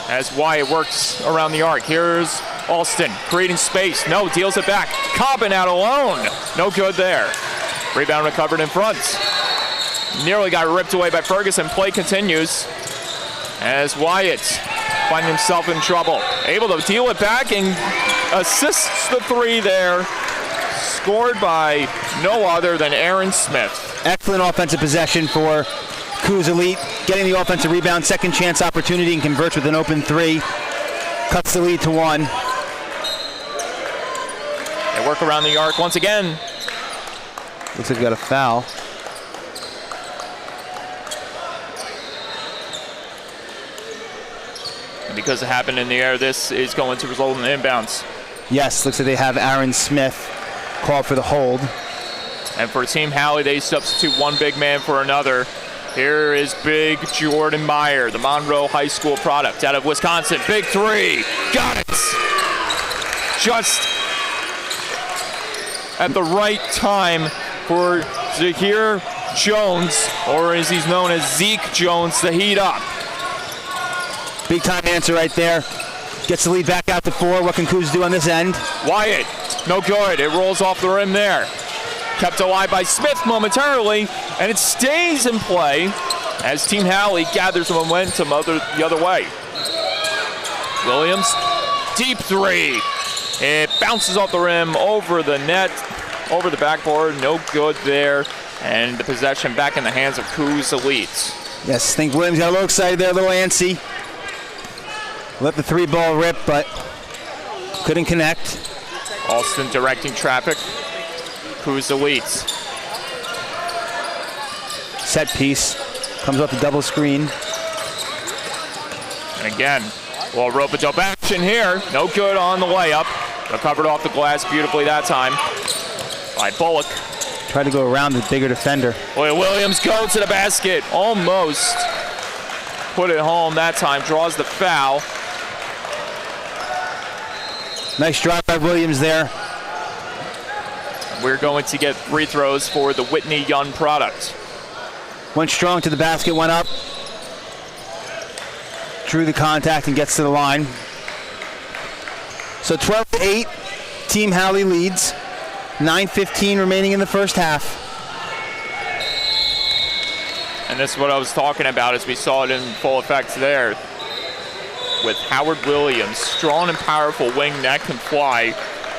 As Wyatt works around the arc. Here's Alston, creating space. No, deals it back. Cobbin out alone. No good there. Rebound recovered in front. Nearly got ripped away by Ferguson. Play continues as Wyatt finding himself in trouble. Able to deal it back and assists the 3 there. Scored by no other than Aaron Smith.
Excellent offensive possession for Kuz Elite. Getting the offensive rebound, second chance opportunity, and converts with an open 3. Cuts the lead to 1.
They work around the arc once again.
Looks like we got a foul.
And because it happened in the air, this is going to result in inbounds.
Yes, looks like they have Aaron Smith called for the hold.
And for Team Howley, they substitute one big man for another. Here is big Jordan Meyer, the Monroe High School product out of Wisconsin. Big 3, got it! Just at the right time for Zahir Jones, or as he's known as Zeke Jones, to heat up.
Big time answer right there. Gets the lead back out to 4. What can Kuz do on this end?
Wyatt, no good. It rolls off the rim there. Kept alive by Smith momentarily, and it stays in play as Team Howley gathers momentum the other way. Williams, deep 3. It bounces off the rim, over the net, over the backboard, no good there. And the possession back in the hands of Kuz Elite.
Yes, I think Williams got a little excited there, a little antsy. Let the 3-ball rip, but couldn't connect.
Alston directing traffic. Kuz Elite.
Set piece. Comes off the double screen.
And again, well, rope-a-dope action here. No good on the layup. Recovered off the glass beautifully that time by Bullock.
Tried to go around the bigger defender.
Boy, Williams goes to the basket. Almost put it home that time. Draws the foul.
Nice drive by Williams there.
We're going to get free throws for the Whitney Young product.
Went strong to the basket, went up. Drew the contact and gets to the line. So 12-8, Team Howley leads. 9:15 remaining in the first half.
And this is what I was talking about as we saw it in full effect there. With Howard Williams, strong and powerful wing that can fly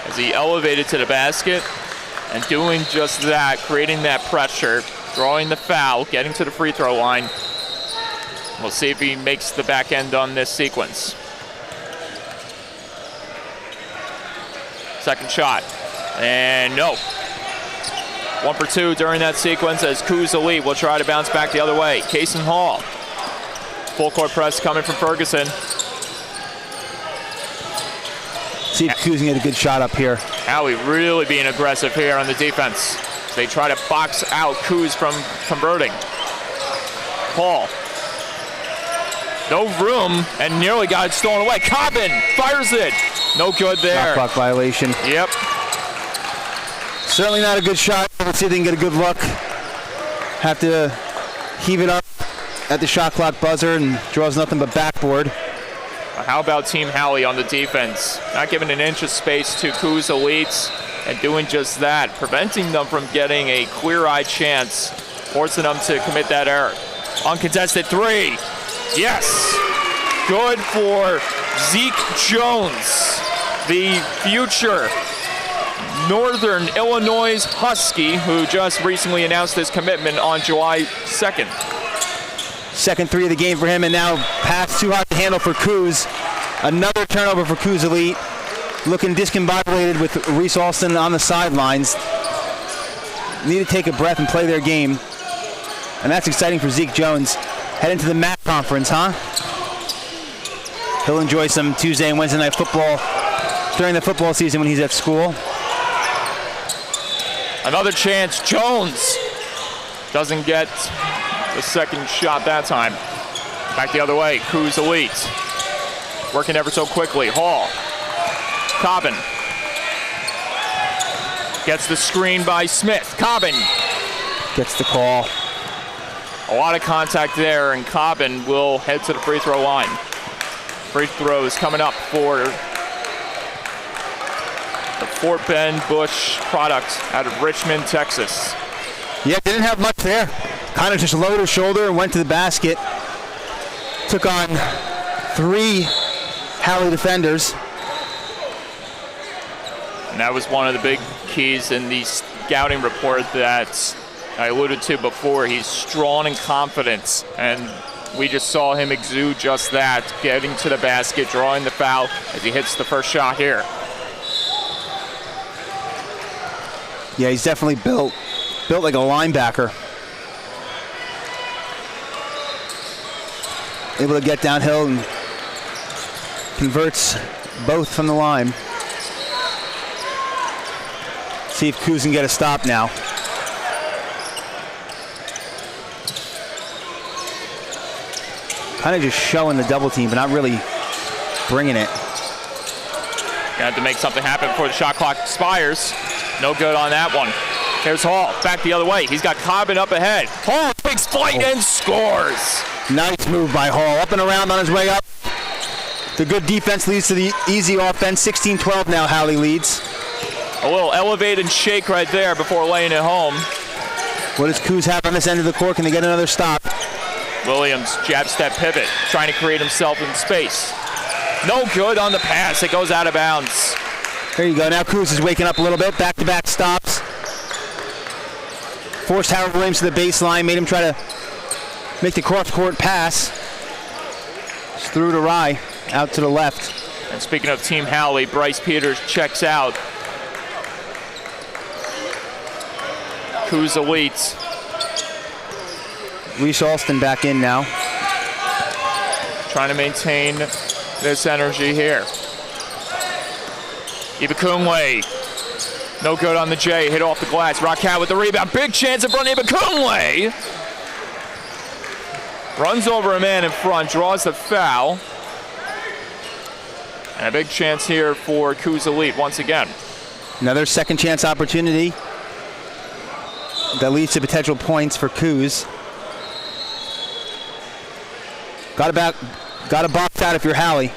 as he elevated to the basket and doing just that, creating that pressure, drawing the foul, getting to the free throw line. We'll see if he makes the back end on this sequence. Second shot, and no. 1 for 2 during that sequence as Kuz Elite will try to bounce back the other way. Kaysen Hall, full court press coming from Ferguson.
See if Kuz can get a good shot up here.
Howie really being aggressive here on the defense. They try to box out Kuz from converting. Hall. No room and nearly got it stolen away. Cobbin fires it. No good there.
Shot clock violation.
Yep.
Certainly not a good shot. Let's see if they can get a good look. Have to heave it up at the shot clock buzzer and draws nothing but backboard.
How about Team Howley on the defense? Not giving an inch of space to Kuz Elite and doing just that, preventing them from getting a clear-eyed chance, forcing them to commit that error. Uncontested 3. Yes. Good for Zeke Jones, the future Northern Illinois Husky, who just recently announced his commitment on July 2nd.
Second three of the game for him, and now pass too hard to handle for Kuz. Another turnover for Kuz Elite. Looking discombobulated with Reese Alston on the sidelines. Need to take a breath and play their game. And that's exciting for Zeke Jones. Head into the MAC conference, huh? He'll enjoy some Tuesday and Wednesday night football during the football season when he's at school.
Another chance. Jones doesn't get the second shot that time. Back the other way. Kuz Elite working ever so quickly. Hall. Cobbin gets the screen by Smith. Cobbin
gets the call.
A lot of contact there, and Cobbin will head to the free throw line. Free throws coming up for the Fort Bend Bush product out of Richmond, Texas.
Yeah, didn't have much there. Kind of just lowered his shoulder and went to the basket. Took on 3 Halley defenders.
And that was one of the big keys in the scouting report that I alluded to before. He's strong and confident, and we just saw him exude just that, getting to the basket, drawing the foul as he hits the first shot here.
Yeah, he's definitely built like a linebacker. Able to get downhill and converts both from the line. See if Kuz can get a stop now. Kind of just showing the double team, but not really bringing it.
Gonna have to make something happen before the shot clock expires. No good on that one. Here's Hall, back the other way. He's got Cobbin up ahead. Hall takes flight and scores.
Nice move by Hall, up and around on his way up. The good defense leads to the easy offense. 16-12 now, Halley leads.
A little elevate and shake right there before laying it home.
What does Kuz have on this end of the court? Can they get another stop?
Williams, jab step pivot, trying to create himself in space. No good on the pass, it goes out of bounds.
There you go, now Kuz is waking up a little bit. Back-to-back stops. Forced Howard Williams to the baseline, made him try to make the cross-court pass. Just threw to Rye, out to the left.
And speaking of Team Halley, Bryce Peters checks out. Kuz Elite.
Reese Alston back in now.
Trying to maintain this energy here. Ibukungwe. No good on the J. Hit off the glass. Raquel with the rebound. Big chance in front of Ibukungwe. Runs over a man in front. Draws the foul. And a big chance here for Kuz Elite once again.
Another second chance opportunity. That leads to potential points for Kuz. Got to box out if you're Halley.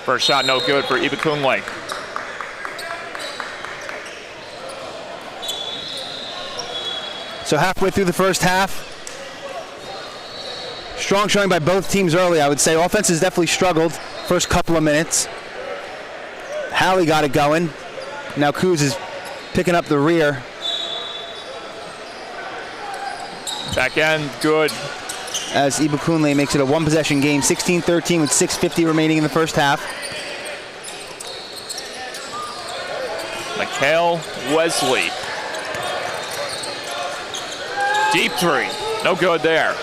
First shot no good for Ibukungwe.
So halfway through the first half. Strong showing by both teams early, I would say. Offense has definitely struggled first couple of minutes. Halley got it going. Now Kuz is picking up the rear.
Back end, good.
As Ibukungwe makes it a one-possession game, 16-13 with 6:50 remaining in the first half.
Mikhail Wesley. Deep three, no good there.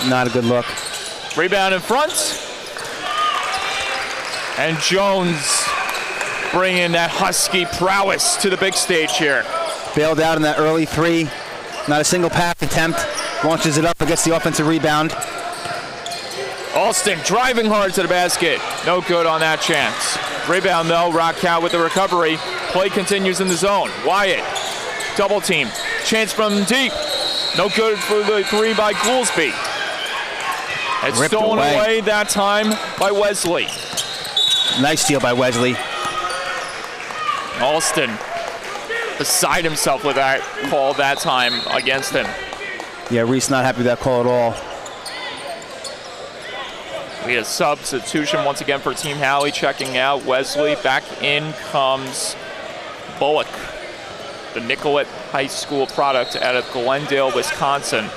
Not a good look.
Rebound in front. And Jones bringing that Husky prowess to the big stage here.
Bailed out in that early three. Not a single pass attempt. Launches it up but gets the offensive rebound.
Alston driving hard to the basket. No good on that chance. Rebound though, Raquel with the recovery. Play continues in the zone. Wyatt, double team. Chance from deep. No good for the three by Goolsby. It's
Ripped
stolen
away
that time by Wesley.
Nice steal by Wesley.
Alston beside himself with that call that time against him.
Yeah, Reese not happy with that call at all.
We had a substitution once again for Team Halley checking out Wesley. Back in comes Bullock, the Nicollet High School product out of Glendale, Wisconsin.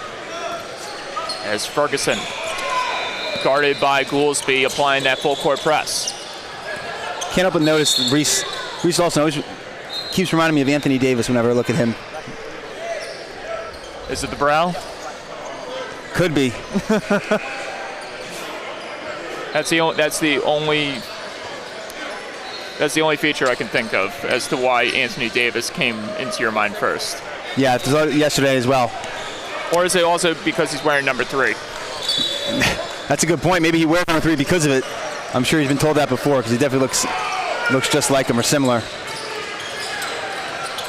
As Ferguson, guarded by Goolsby, applying that full court press.
Can't help but notice that Reese Alston always keeps reminding me of Anthony Davis whenever I look at him.
Is it the brow?
Could be.
That's the only feature I can think of as to why Anthony Davis came into your mind first.
Yeah, it was yesterday as well.
Or is it also because he's wearing number 3?
That's a good point. Maybe he wears number 3 because of it. I'm sure he's been told that before because he definitely looks just like him or similar.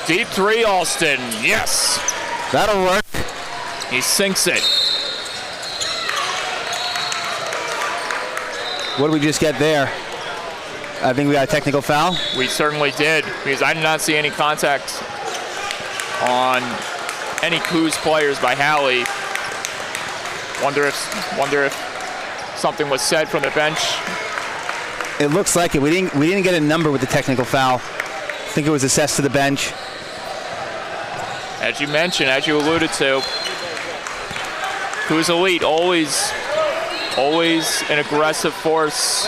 Deep 3, Alston. Yes.
That'll work.
He sinks it.
What did we just get there? I think we got a technical foul.
We certainly did, because I did not see any contact on any Coos players by Halley. Wonder if something was said from the bench.
It looks like it. We didn't get a number with the technical foul. I think it was assessed to the bench.
As you mentioned, as you alluded to, Coos Elite always an aggressive force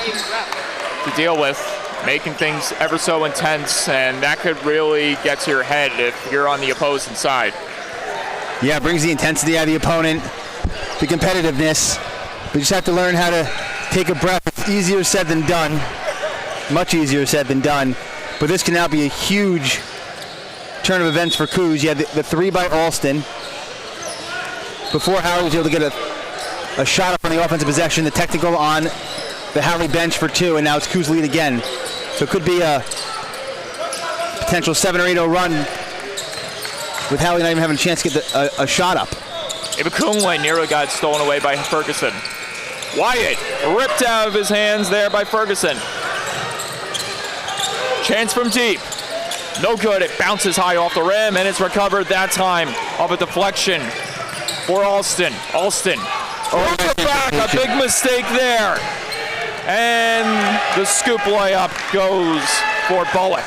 to deal with, making things ever so intense, and that could really get to your head if you're on the opposing side.
Yeah, it brings the intensity out of the opponent, the competitiveness. We just have to learn how to take a breath. It's easier said than done, much easier said than done, but this can now be a huge turn of events for Coos. You had the 3 by Alston. Before Howard was able to get a shot up on the offensive possession, the technical on the Halley bench for 2, and now it's Coos lead again. So it could be a potential 7 or 8-0 run with Halley not even having a chance to get a shot up.
Ibakunle nearly got stolen away by Ferguson. Wyatt ripped out of his hands there by Ferguson. Chance from deep. No good. It bounces high off the rim, and it's recovered that time off a deflection for Alston. Alston. Oh, back, a big mistake there. And the scoop layup goes for Bullock.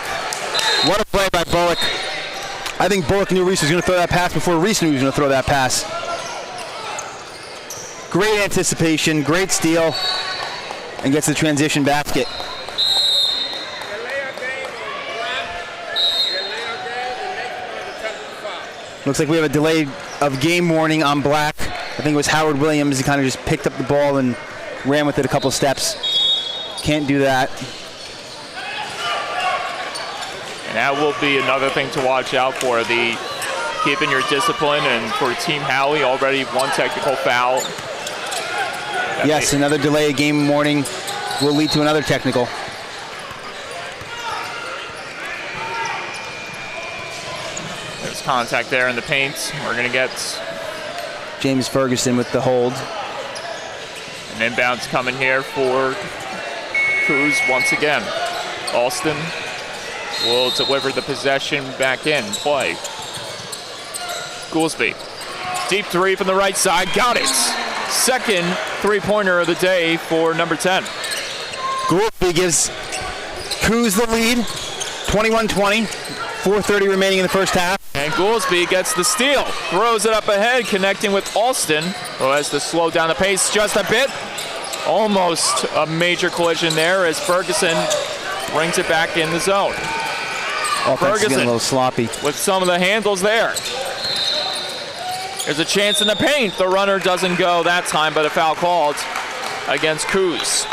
What a play by Bullock. I think Bullock knew Reese was going to throw that pass before Reese knew he was going to throw that pass. Great anticipation, great steal, and gets the transition basket. Looks like we have a delay of game warning on Black. I think it was Howard Williams. He kind of just picked up the ball and ran with it a couple steps. Can't do that.
And that will be another thing to watch out for, the keeping your discipline, and for Team Halley, already 1 technical foul.
Yes, another delay of game warning will lead to another technical.
There's contact there in the paint. We're going to get
James Ferguson with the hold.
an inbounds coming here for Coos once again. Alston will deliver the possession back in play. Goolsby, deep 3 from the right side, got it. Second 3-pointer of the day for number 10.
Goolsby gives Coos the lead, 21-20, 4:30 remaining in the first half.
And Goolsby gets the steal, throws it up ahead, connecting with Alston, who has to slow down the pace just a bit. Almost a major collision there as Ferguson brings it back in the zone.
Offense is getting a little sloppy
with some of the handles there. There's a chance in the paint. The runner doesn't go that time, but a foul called against Coos.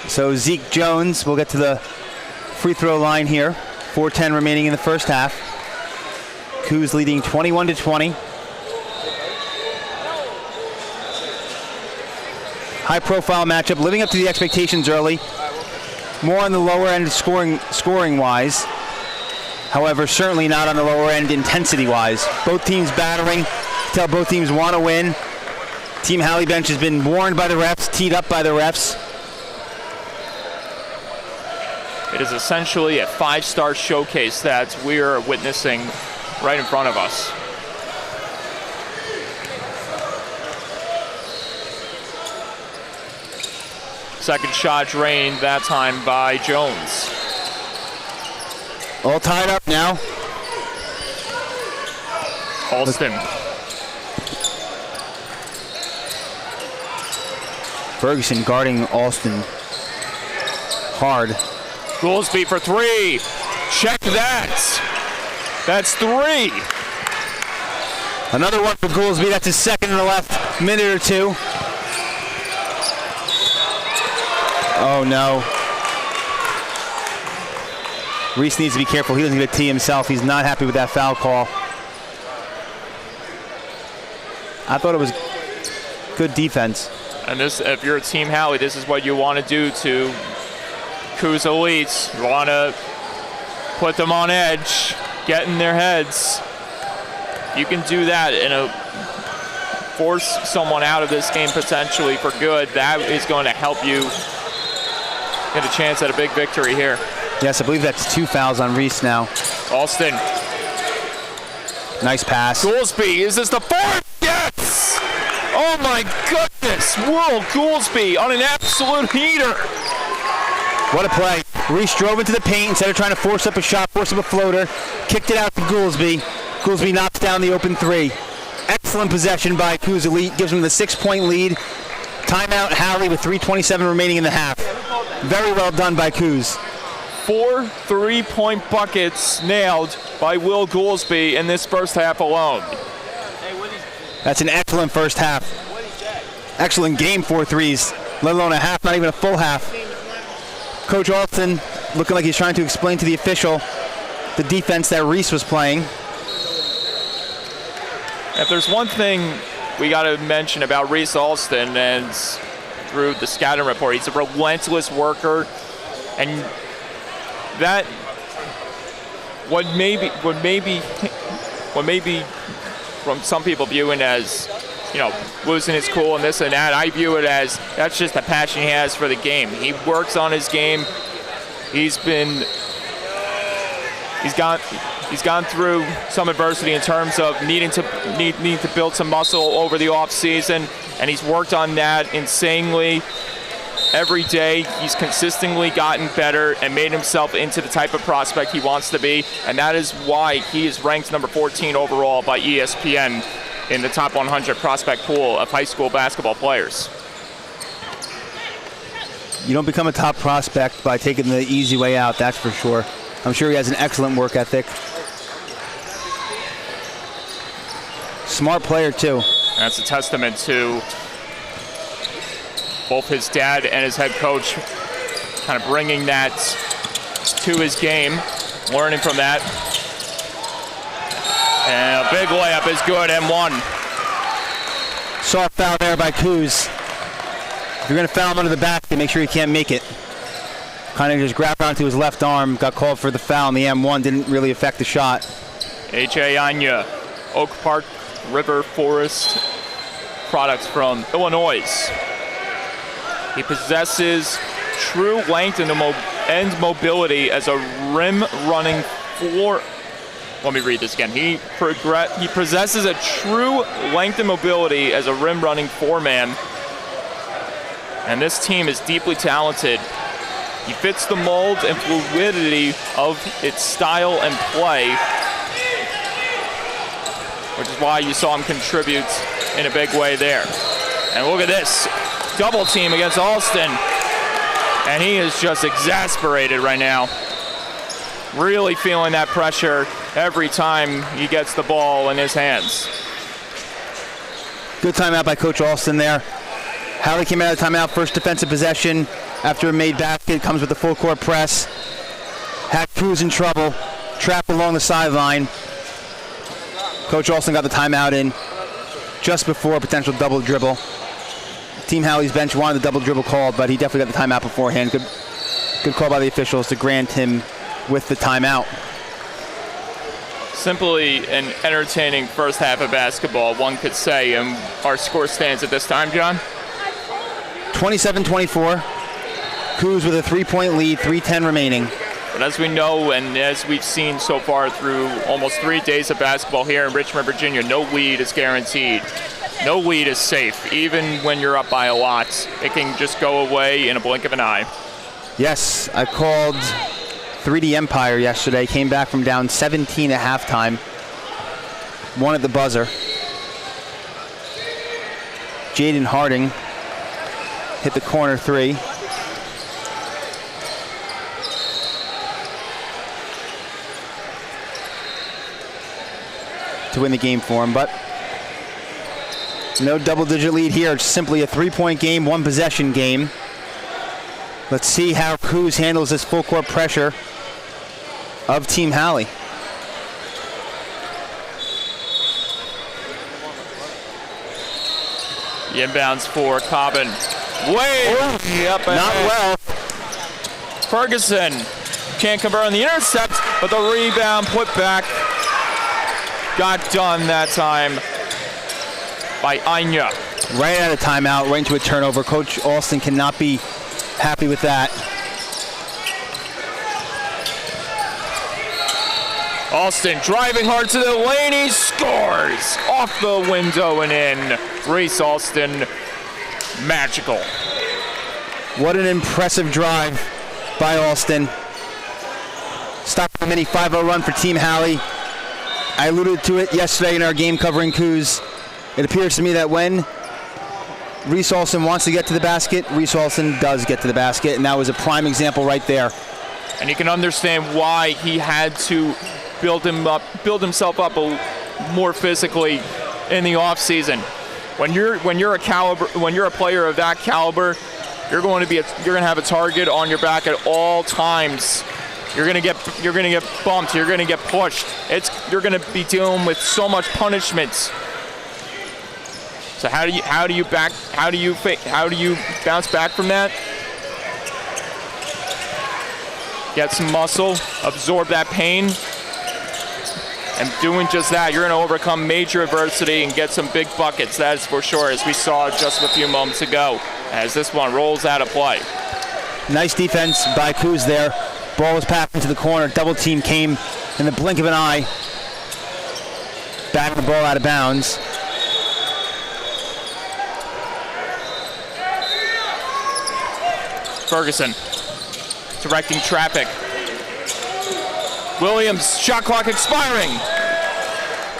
So Zeke Jones will get to the free throw line here. 4:10 remaining in the first half. Coos leading 21-20. High profile matchup, living up to the expectations early. More on the lower end scoring wise. However, certainly not on the lower end intensity wise. Both teams battering. Tell both teams want to win. Team Halley bench has been warned by the refs, teed up by the refs.
It is essentially a 5-star showcase that we are witnessing right in front of us. Second shot drained, that time by Jones.
All tied up now.
Alston.
Ferguson guarding Alston hard.
Goolsby for three. Check that. That's three.
Another one for Goolsby. That's his second in the last minute or two. Oh no. Reese needs to be careful. He doesn't get a tee himself. He's not happy with that foul call. I thought it was good defense.
And this, if you're Team Howie, this is what you want to do to Coos Elites. You want to put them on edge, get in their heads. You can do that and force someone out of this game potentially for good. That is going to help you get a chance at a big victory here.
Yes, I believe that's 2 fouls on Reese now.
Alston.
Nice pass.
Goolsby, is this the fourth? Yes! Oh my goodness! Will Goolsby on an absolute heater.
What a play. Reese drove into the paint instead of trying to force up a shot, force up a floater. Kicked it out to Goolsby. Goolsby knocks down the open three. Excellent possession by Coos Elite. Gives them the 6-point lead. Timeout Howie with 3:27 remaining in the half. Very well done by Coos.
4 3-point buckets nailed by Will Goolsby in this first half alone.
That's an excellent first half. Excellent game, 4 threes, let alone a half, not even a full half. Coach Alston looking like he's trying to explain to the official the defense that Reese was playing.
If there's one thing we got to mention about Reese Alston, and through the scouting report, he's a relentless worker, and that what maybe from some people viewing as, you know, losing his cool and this and that, I view it as that's just the passion he has for the game. He works on his game. He's gone through some adversity in terms of needing to build some muscle over the off season, and he's worked on that insanely. Every day, he's consistently gotten better and made himself into the type of prospect he wants to be, and that is why he is ranked number 14 overall by ESPN in the top 100 prospect pool of high school basketball players.
You don't become a top prospect by taking the easy way out, that's for sure. I'm sure he has an excellent work ethic. Smart player, too.
That's a testament to both his dad and his head coach kind of bringing that to his game, learning from that. And a big layup is good, and one.
Soft foul there by Coos. If you're going to foul him under the basket, make sure he can't make it. Kind of just grabbed onto his left arm, got called for the foul, and the M1 didn't really affect the shot.
A.J. Anya, Oak Park River Forest products from Illinois. He possesses true length and mobility as a rim running floor. Let me read this again. He possesses a true length and mobility as a rim running four-man. And this team is deeply talented. He fits the mold and fluidity of its style and play, which is why you saw him contribute in a big way there. And look at this. Double team against Alston, and he is just exasperated right now. Really feeling that pressure every time he gets the ball in his hands.
Good timeout by Coach Alston there. Howie came out of the timeout, first defensive possession after a made basket, comes with the full court press. Had Cruz in trouble, trapped along the sideline. Coach Alston got the timeout in just before a potential double dribble. Team Howie's bench wanted the double dribble called, but he definitely got the timeout beforehand. Good call by the officials to grant him with the timeout.
Simply an entertaining first half of basketball, one could say. And our score stands at this time, John?
27-24. Coos with a 3-point lead, 3:10 remaining.
But as we know, and as we've seen so far through almost 3 days of basketball here in Richmond, Virginia, no lead is guaranteed. No lead is safe. Even when you're up by a lot, it can just go away in a blink of an eye.
Yes, I called 3D Empire yesterday, came back from down 17 at halftime, won at the buzzer. Jaden Harding hit the corner three. To win the game for him, but no double-digit lead here. It's simply a 3-point game, 1 possession game. Let's see how Coos handles this full court pressure of Team Halley.
The inbounds for Cobbin. Way up ahead.
Not well.
Ferguson can't convert on the intercept, but the rebound put back. Got done that time by Anya.
Right out of timeout, right into a turnover. Coach Alston cannot be happy with that.
Alston driving hard to the lane, he scores! Off the window and in. Reese Alston, magical.
What an impressive drive by Alston. Stopping a mini 5-0 run for Team Halley. I alluded to it yesterday in our game covering Coos. It appears to me that when Reese Alston wants to get to the basket, Reese Alston does get to the basket, and that was a prime example right there.
And you can understand why he had to build himself up more physically in the offseason. When you're a player of that caliber, you're going to have a target on your back at all times. You're going to get bumped. You're going to get pushed. You're going to be dealing with so much punishment. So how do you bounce back from that? Get some muscle, absorb that pain, and doing just that, you're going to overcome major adversity and get some big buckets. That is for sure, as we saw just a few moments ago, as this one rolls out of play.
Nice defense by Coos there. Ball was passed into the corner. Double team came in the blink of an eye. Batting the ball out of bounds.
Ferguson directing traffic. Williams, shot clock expiring.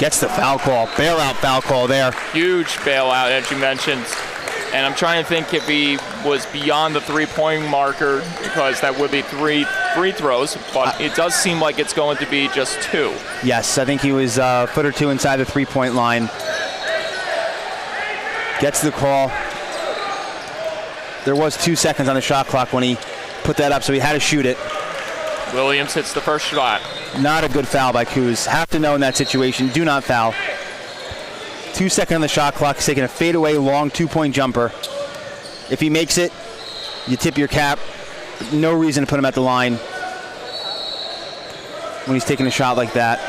Gets the foul call. Bailout foul call there.
Huge bailout, as you mentioned. And I'm trying to think if he was beyond the 3-point marker, because that would be 3 free throws, but it does seem like it's going to be just 2.
Yes, I think he was a foot or 2 inside the 3-point line. Gets the call. There was 2 seconds on the shot clock when he put that up, so he had to shoot it.
Williams hits the first shot.
Not a good foul by Coos. Have to know in that situation, do not foul. 2 seconds on the shot clock. He's taking a fadeaway long 2-point jumper. If he makes it, you tip your cap. No reason to put him at the line when he's taking a shot like that.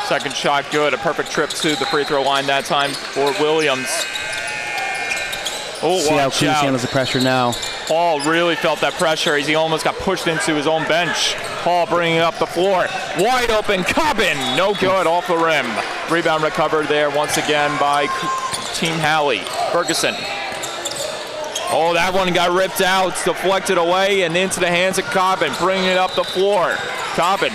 Second shot good. A perfect trip to the free throw line that time for Williams. Oh,
see how Coos handles the pressure now.
Paul really felt that pressure as he almost got pushed into his own bench. Paul bringing up the floor. Wide open, Cobbin. No good, off the rim. Rebound recovered there once again by Team Halley. Ferguson. Oh, that one got ripped out, deflected away, and into the hands of Cobbin, bringing it up the floor. Cobbin.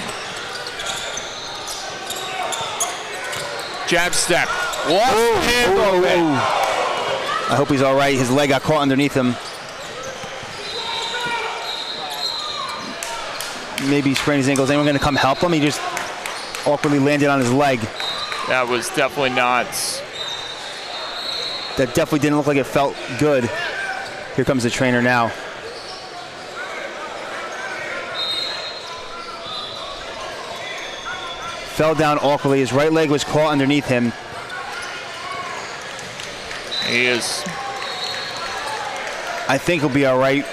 Jab step. Lost hand open.
I hope he's all right. His leg got caught underneath him. Maybe he sprained his ankle. Is anyone going to come help him? He just awkwardly landed on his leg.
That was definitely not.
That definitely didn't look like it felt good. Here comes the trainer now. Fell down awkwardly. His right leg was caught underneath him.
He is.
I think he'll be all right.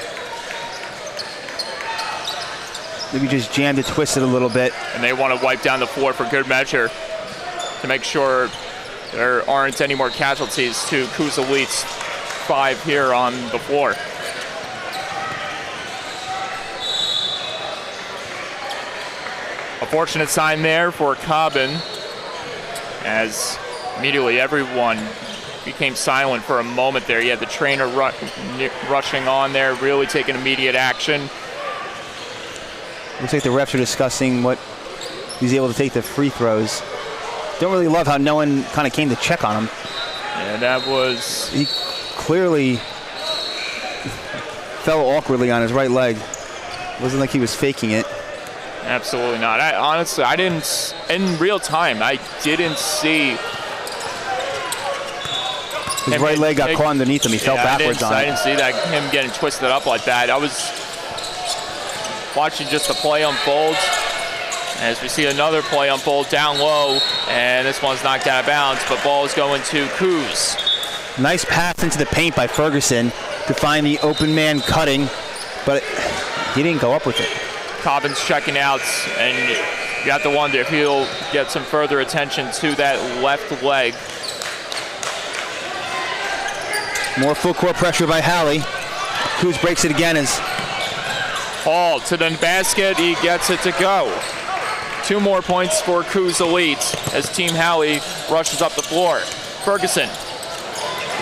Maybe just jammed it, twisted a little bit.
And they want to wipe down the floor for good measure to make sure there aren't any more casualties to Coos Elite's 5 here on the floor. Unfortunate sign there for Cobbin, as immediately everyone became silent for a moment there. You had the trainer rushing on there, really taking immediate action.
Looks like the refs are discussing what he's able to take the free throws. Don't really love how no one kind of came to check on him.
Yeah, that was...
He clearly fell awkwardly on his right leg. Wasn't like he was faking it.
Absolutely not. Honestly, I didn't, in real time, I didn't see...
His right leg got caught underneath him. He fell backwards on it.
I didn't see that, him getting twisted up like that. I was watching just the play unfold. As we see another play unfold down low, and this one's knocked out of bounds, but ball is going to Kuz.
Nice pass into the paint by Ferguson to find the open man cutting, but he didn't go up with it.
Cobbin's checking out, and you have to wonder if he'll get some further attention to that left leg.
More full court pressure by Halley. Kuz breaks it again as
Hall to the basket, he gets it to go. 2 more points for Kuz Elite as Team Halley rushes up the floor. Ferguson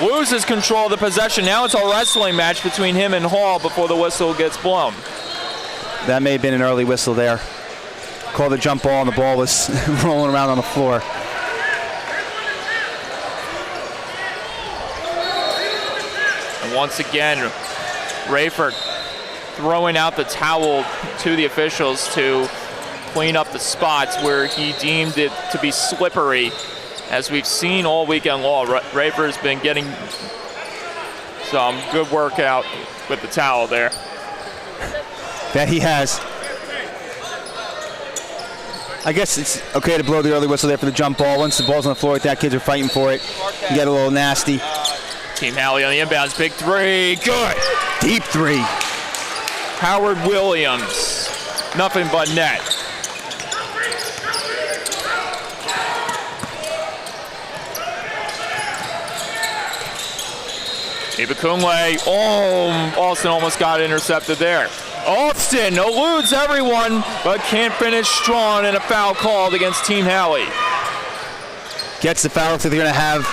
loses control of the possession. Now it's a wrestling match between him and Hall before the whistle gets blown.
That may have been an early whistle there. Called the jump ball and the ball was rolling around on the floor.
And once again, Rayford throwing out the towel to the officials to clean up the spots where he deemed it to be slippery. As we've seen all weekend long, Rayford's been getting some good workout with the towel there.
That he has. I guess it's okay to blow the early whistle there for the jump ball. Once the ball's on the floor like that, kids are fighting for it. You get a little nasty.
Team Halley on the inbounds, big three, good.
Deep three.
Howard Williams, nothing but net. Ibakunle, Alston almost got intercepted there. Alston eludes everyone, but can't finish strong, and a foul called against Team Halley.
Gets the foul, so they're going to have.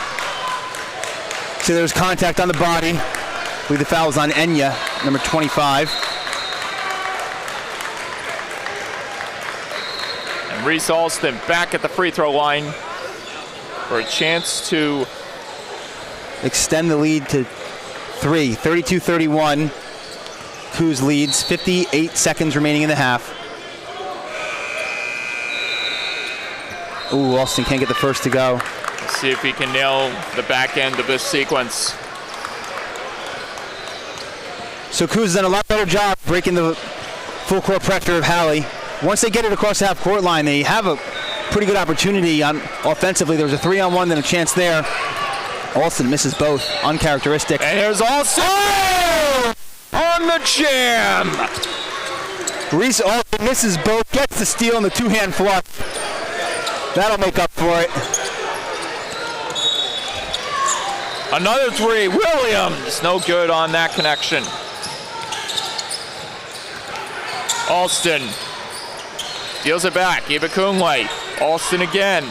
So there's contact on the body. I believe the foul was on Enya, number 25.
And Reese Alston back at the free throw line for a chance to
extend the lead to 3. 32-31. Kuz leads. 58 seconds remaining in the half. Ooh, Alston can't get the first to go.
Let's see if he can nail the back end of this sequence.
So Kuz has done a lot better job breaking the full court pressure of Halley. Once they get it across the half court line, they have a pretty good opportunity on offensively. There was a 3-on-1, then a chance there. Alston misses both, uncharacteristic.
And here's Alston on the jam.
Reese Alston misses both, gets the steal and the two-hand flush. That'll make up for it.
Another three, Williams, no good on that connection. Alston deals it back, Ibakunle. Alston again.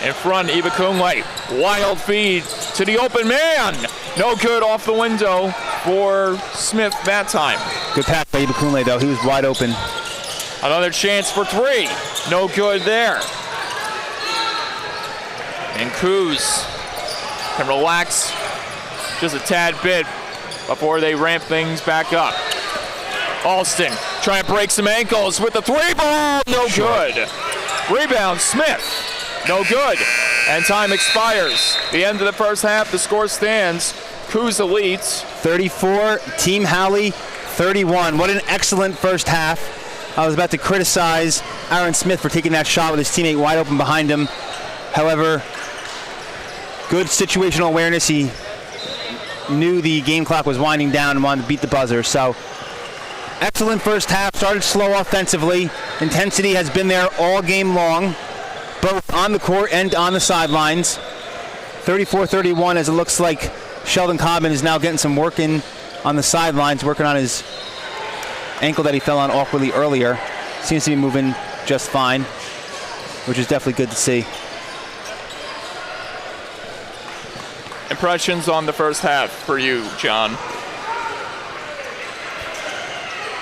In front, Ibakunle. Wild feed to the open man. No good off the window for Smith that time.
Good pass by Ibakunle, though. He was wide open.
Another chance for 3. No good there. And Kuz can relax just a tad bit before they ramp things back up. Alston trying to break some ankles with the 3-ball. No good. Rebound, Smith. No good. And time expires. The end of the first half, the score stands. Kuz Elite
34, Team Halley 31. What an excellent first half. I was about to criticize Aaron Smith for taking that shot with his teammate wide open behind him. However, good situational awareness. He knew the game clock was winding down and wanted to beat the buzzer. So, excellent first half. Started slow offensively. Intensity has been there all game long, both on the court and on the sidelines. 34-31, as it looks like Sheldon Cobbin is now getting some work in on the sidelines, working on his ankle that he fell on awkwardly earlier. seems to be moving just fine, which is definitely good to see.
Impressions on the first half for you, John?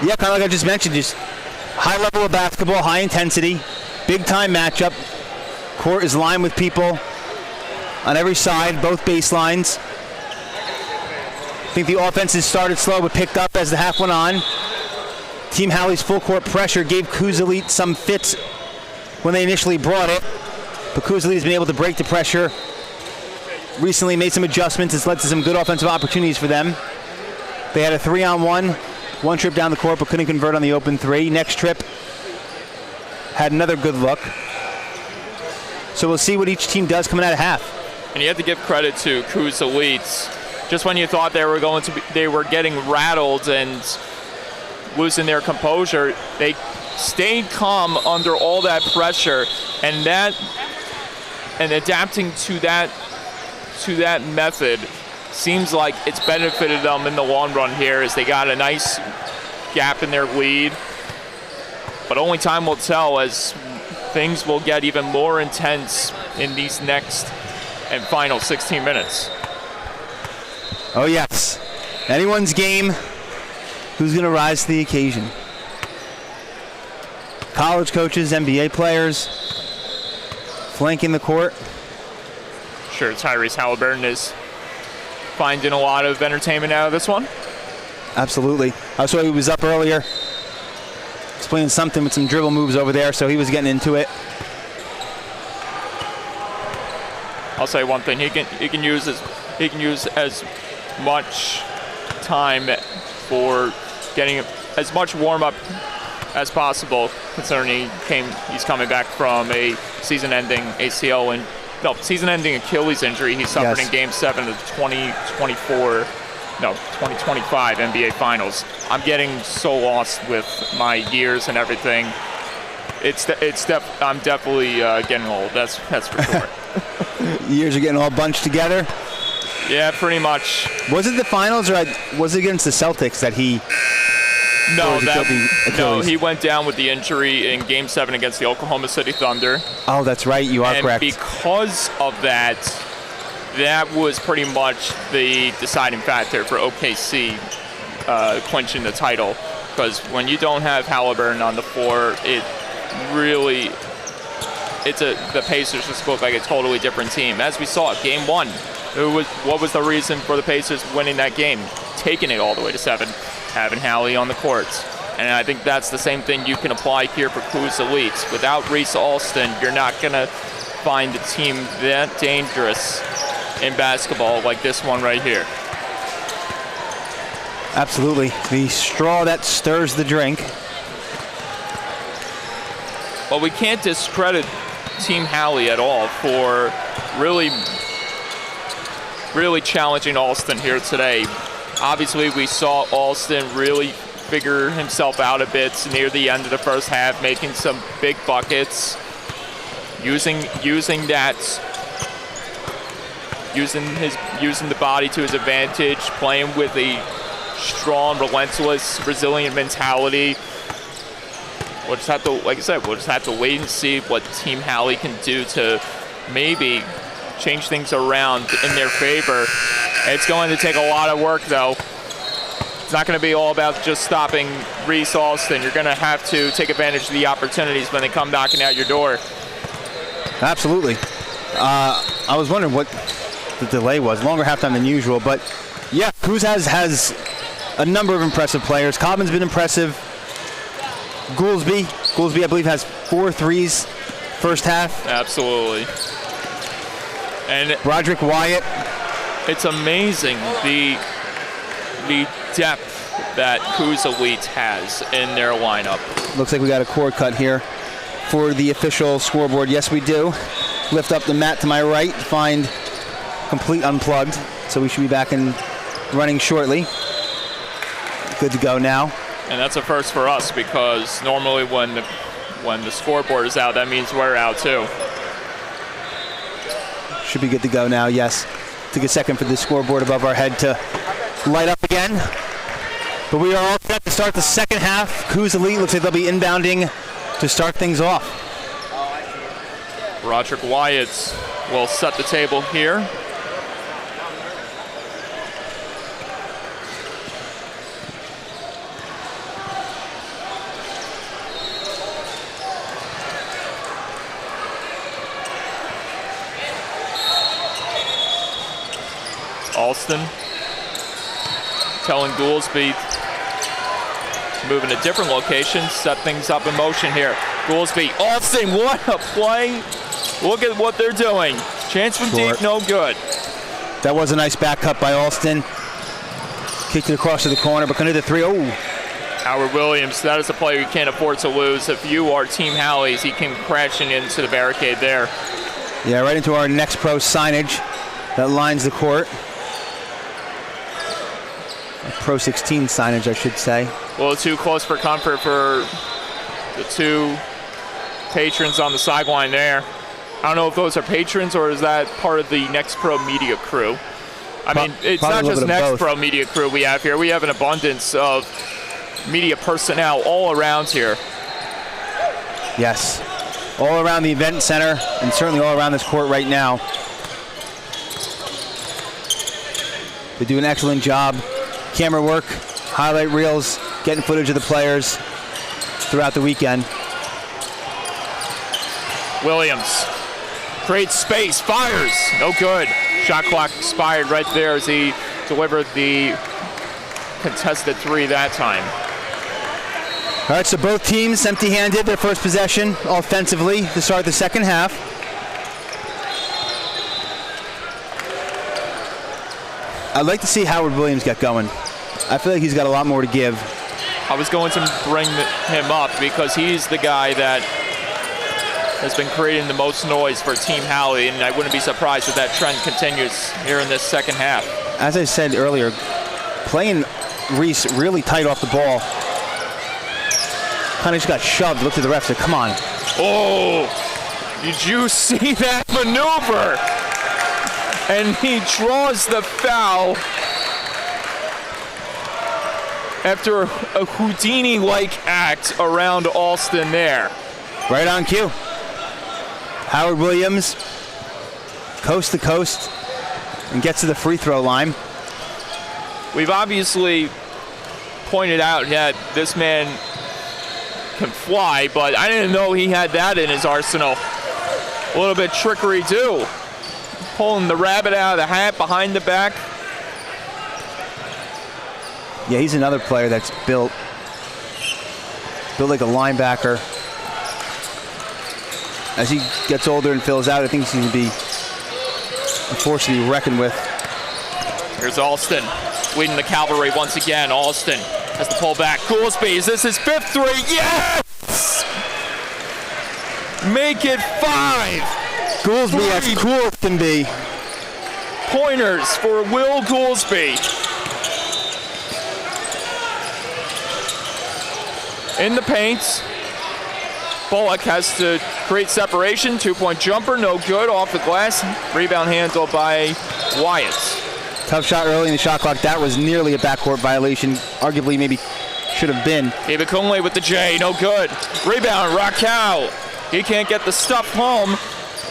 Yeah, kind of like I just mentioned, just high level of basketball, high intensity, big time matchup. Court is lined with people on every side, both baselines. I think the offenses started slow but picked up as the half went on. Team Halley's full court pressure gave Coos Elite some fits when they initially brought it, but Coos Elite has been able to break the pressure. Recently made some adjustments. It's led to some good offensive opportunities for them. They had a 3-on-1, one trip down the court, but couldn't convert on the open three. Next trip had another good look. So we'll see what each team does coming out of half.
And you have to give credit to Coos Elites. Just when you thought they were getting rattled and losing their composure, they stayed calm under all that pressure, and adapting to that method seems like it's benefited them in the long run here, as they got a nice gap in their lead. But only time will tell, as things will get even more intense in these next and final 16 minutes.
Oh yes, anyone's game. Who's going to rise to the occasion? College coaches, NBA players, flanking the court.
Sure, Tyrese Halliburton is finding a lot of entertainment out of this one.
Absolutely. I saw he was up earlier, explaining something with some dribble moves over there, so he was getting into it.
I'll say one thing: he can use as much time for getting as much warm up as possible, considering he's coming back from a season-ending season-ending Achilles injury he suffered in Game 7 of the 2025 NBA Finals. I'm getting so lost with my years and everything. I'm definitely getting old. That's for sure.
Years are getting all bunched together.
Yeah, pretty much.
Was it the finals, or was it against the Celtics that he?
No, he went down with the injury in Game 7 against the Oklahoma City Thunder.
Oh, that's right. You are correct.
And because of that was pretty much the deciding factor for OKC clinching the title. Because when you don't have Halliburton on the floor, the Pacers just look like a totally different team. As we saw, Game 1, what was the reason for the Pacers winning that game? Taking it all the way to 7, having Halley on the courts. And I think that's the same thing you can apply here for Coos Elites. Without Reese Alston, you're not going to find a team that dangerous in basketball like this one right here.
Absolutely. The straw that stirs the drink.
Well, we can't discredit Team Halley at all for really challenging Alston here today. Obviously, we saw Alston really figure himself out a bit near the end of the first half, making some big buckets, using the body to his advantage, playing with a strong, relentless, resilient mentality. We'll just have to, like I said, wait and see what Team Halley can do to maybe change things around in their favor. It's going to take a lot of work, though. It's not going to be all about just stopping Reese Alston. You're going to have to take advantage of the opportunities when they come knocking at your door.
Absolutely. I was wondering what the delay was. Longer halftime than usual, but yeah, Coos has a number of impressive players. Cobham's been impressive. Goolsby, I believe, has 4 threes first half.
Absolutely. And
Roderick Wyatt.
It's amazing the depth that Coos Elite has in their lineup.
Looks like we got a cord cut here for the official scoreboard. Yes, we do. Lift up the mat to my right, find complete unplugged. So we should be back and running shortly. Good to go now.
And that's a first for us, because normally when the scoreboard is out, that means we're out too.
Should be good to go now, yes. Took a second for the scoreboard above our head to light up again. But we are all set to start the second half. Coos Elite looks like they'll be inbounding to start things off.
Roderick Wyatt will set the table here. Alston telling Goolsby to move in a different location, set things up in motion here. Goolsby, Alston, what a play. Look at what they're doing. Chance from deep, no good.
That was a nice back cut by Alston. Kicked it across to the corner, but couldn't hit the three. Oh.
Howard Williams, that is a player you can't afford to lose. If you are Team Halley's, he came crashing into the barricade there.
Yeah, right into our NXTPRO signage that lines the court. PRO16 signage, I should say.
A little too close for comfort for the two patrons on the sideline there. I don't know if those are patrons or is that part of the NXTPRO media crew. I mean, it's not just NXTPRO media crew we have here. We have an abundance of media personnel all around here.
Yes, all around the event center and certainly all around this court right now. They do an excellent job. Camera work, highlight reels, getting footage of the players throughout the weekend.
Williams creates space, fires, no good. Shot clock expired right there as he delivered the contested three that time.
All right, so both teams empty-handed their first possession offensively to start the second half. I'd like to see Howard Williams get going. I feel like he's got a lot more to give.
I was going to bring him up because he's the guy that has been creating the most noise for Team Halley, and I wouldn't be surprised if that trend continues here in this second half.
As I said earlier, playing Reese really tight off the ball. Kind of just got shoved, looked at the ref, said, come on.
Oh, did you see that maneuver? And he draws the foul after a Houdini-like act around Alston there.
Right on cue. Howard Williams, coast to coast, and gets to the free throw line.
We've obviously pointed out that this man can fly, but I didn't know he had that in his arsenal. A little bit trickery too. Pulling the rabbit out of the hat behind the back.
Yeah, he's another player that's built like a linebacker. As he gets older and fills out, I think he's going to be a force to be reckoned with.
Here's Alston leading the cavalry once again. Alston has to pull back. Goolsby, is this his fifth three? Yes! Make it 5.
Goolsby as cool as can be.
Pointers for Will Goolsby. In the paint. Bullock has to create separation. 2-point jumper, no good. Off the glass. Rebound handled by Wyatt.
Tough shot early in the shot clock. That was nearly a backcourt violation. Arguably, maybe should have been.
Ibekunle with the J, no good. Rebound, Raquel. He can't get the stuff home.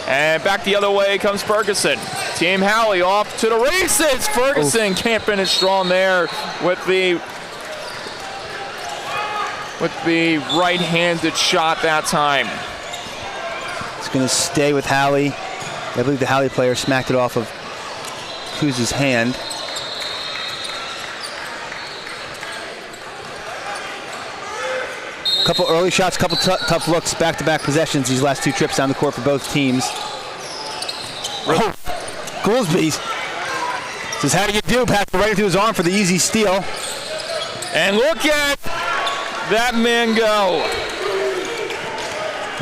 And back the other way comes Ferguson. Team Halley off to the races. Ferguson can't finish strong there with the right-handed shot that time.
It's going to stay with Halley. I believe the Halley player smacked it off of Kuz's hand. Couple early shots, couple tough looks, back-to-back possessions these last two trips down the court for both teams. Oh, Goolsby says, how do you do? Passed right into his arm for the easy steal.
And look at that man go.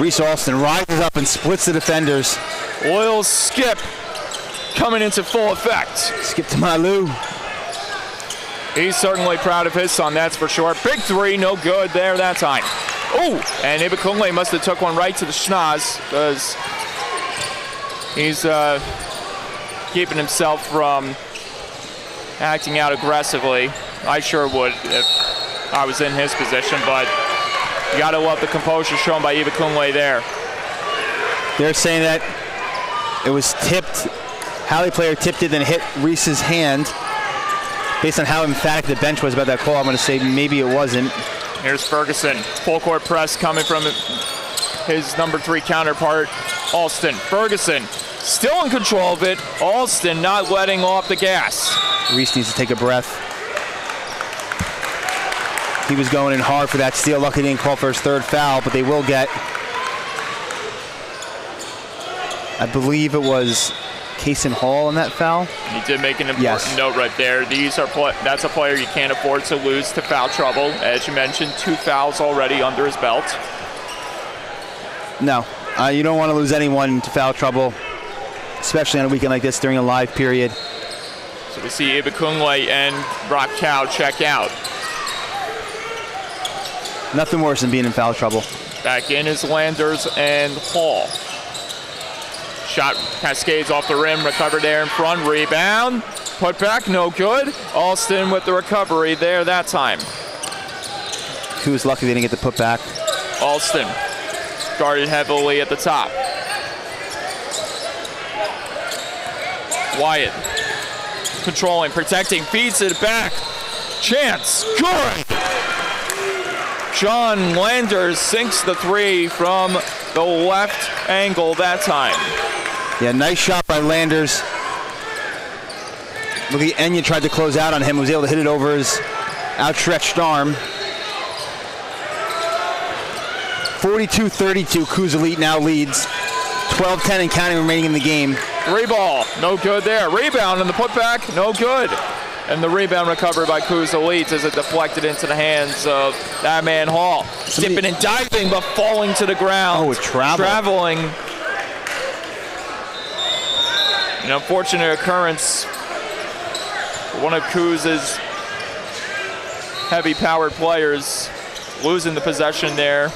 Reese Alston rises up and splits the defenders.
Oil skip coming into full effect.
Skip to Malu.
He's certainly proud of his son, that's for sure. Big three, no good there that time. Oh, and Ibekunle must have took one right to the schnoz because he's keeping himself from acting out aggressively. I sure would if I was in his position, but You got to love the composure shown by Ibekunle there.
They're saying that it was tipped. Halley player tipped it, then hit Reese's hand. Based on how emphatic the bench was about that call, I'm going to say maybe it wasn't.
Here's Ferguson. Full court press coming from his number 3 counterpart, Alston. Ferguson still in control of it. Alston not letting off the gas.
Reese needs to take a breath. He was going in hard for that steal. Lucky he didn't call for his 3rd foul, but they will get, I believe it was Kaysen Hall on that foul.
He did make an important note right there. That's a player you can't afford to lose to foul trouble. As you mentioned, 2 fouls already under his belt.
No, you don't want to lose anyone to foul trouble, especially on a weekend like this during a live period.
So we see Ibekunle and Brock Cow check out.
Nothing worse than being in foul trouble.
Back in is Landers and Hall. Shot cascades off the rim, recovered there in front, rebound, put back, no good. Alston with the recovery there that time.
He was lucky they didn't get the putback.
Alston guarded heavily at the top. Wyatt controlling, protecting, feeds it back. Chance, good! John Landers sinks the 3 from the left angle that time.
Yeah, nice shot by Landers. Look at Enya tried to close out on him, was able to hit it over his outstretched arm. 42-32, Coos Elite now leads. 12-10 and counting remaining in the game.
3 ball, no good there. Rebound and the putback, no good. And the rebound recovered by Coos Elite as it deflected into the hands of that man Hall. Dipping and diving, but falling to the ground.
Oh,
traveling. An unfortunate occurrence for one of Coos' heavy-powered players losing the possession there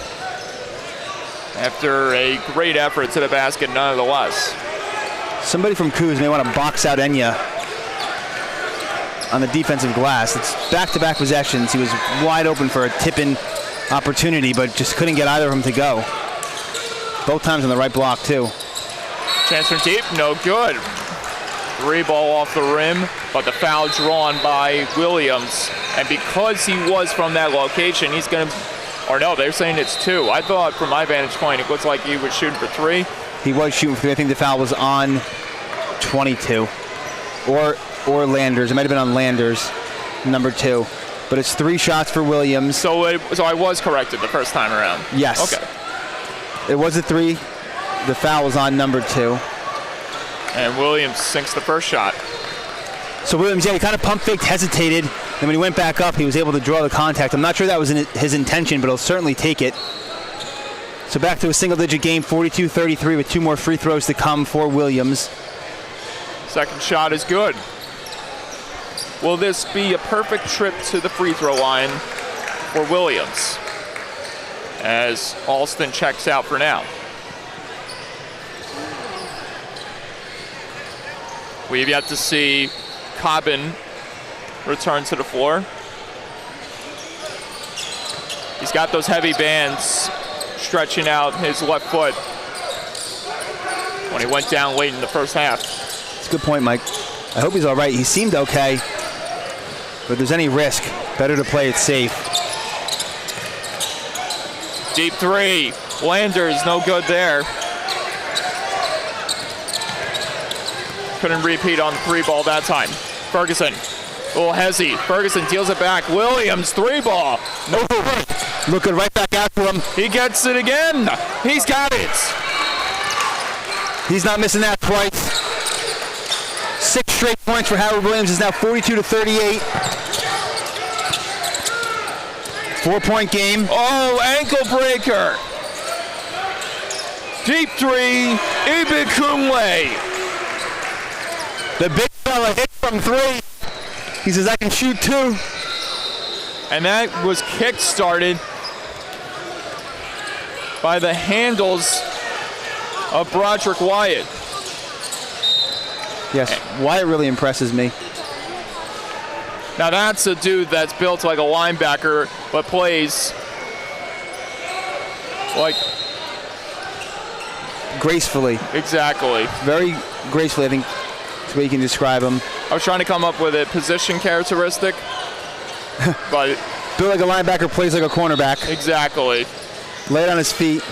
after a great effort to the basket nonetheless.
Somebody from Coos may want to box out Enya on the defensive glass. It's back-to-back possessions. He was wide open for a tip-in opportunity, but just couldn't get either of them to go. Both times on the right block, too.
Chance from deep, no good. 3 ball off the rim, but the foul drawn by Williams. And because he was from that location, he's going to, or no, they're saying it's 2. I thought from my vantage point, it looks like he was shooting for 3.
He was shooting for 3. I think the foul was on 22. Or Landers. It might have been on Landers, number 2. But it's 3 shots for Williams.
So I was corrected the first time around?
Yes.
Okay.
It was a 3. The foul was on number 2.
And Williams sinks the first shot.
So Williams, yeah, he kind of pump faked, hesitated. And when he went back up, he was able to draw the contact. I'm not sure that was his intention, but he'll certainly take it. So back to a single-digit game, 42-33 with 2 more free throws to come for Williams.
Second shot is good. Will this be a perfect trip to the free throw line for Williams as Alston checks out for now? We've yet to see Cobbin return to the floor. He's got those heavy bands stretching out his left foot when he went down late in the first half.
That's a good point, Mike. I hope he's all right. He seemed okay. But if there's any risk, better to play it safe.
Deep 3. Landers, no good there. Couldn't repeat on the 3 ball that time. Ferguson, a little hezzy. Ferguson deals it back. Williams, 3 ball. No good.
Looking right back out to him.
He gets it again. He's got it.
He's not missing that twice. 6 straight points for Howard Williams. Is now 42-38. 4-point game.
Oh, ankle breaker. Deep 3, Ibekunle.
The big fella hit from 3. He says, I can shoot 2.
And that was kick-started by the handles of Broderick Wyatt.
Yes, Wyatt really impresses me.
Now that's a dude that's built like a linebacker, but plays Like,
gracefully.
exactly.
Very gracefully, I think is the way you can describe him.
I was trying to come up with a position characteristic, but
Built like a linebacker, plays like a cornerback.
exactly.
Laid on his feet.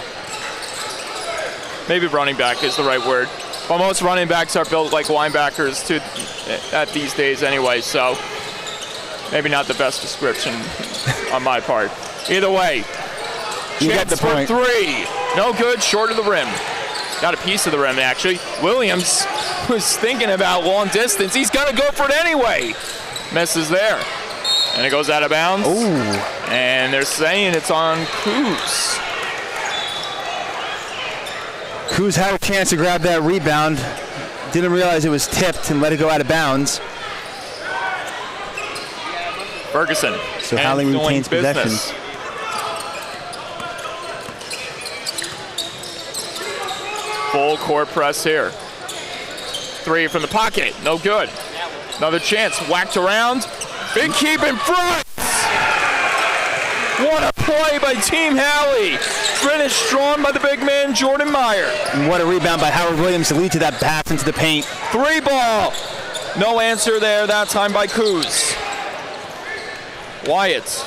Maybe running back is the right word. But most running backs are built like linebackers too at these days anyway, so maybe not the best description on my part. Either way,
You get
chance
the
for
point.
3. No good, short of the rim. Got a piece of the rim, actually. Williams was thinking about long distance. He's going to go for it anyway. Misses there. And it goes out of bounds.
Ooh.
And they're saying it's on Coos.
Kuz had a chance to grab that rebound. Didn't realize it was tipped and let it go out of bounds.
Ferguson.
So Howling
handling
retains possession.
business. Full court press here. 3 from the pocket, no good. Another chance, whacked around. Big keep in front. What a play by Team Halley. Finished strong by the big man, Jordan Meyer.
And what a rebound by Howard Williams to lead to that pass into the paint.
3 ball. No answer there that time by Coos. Wyatt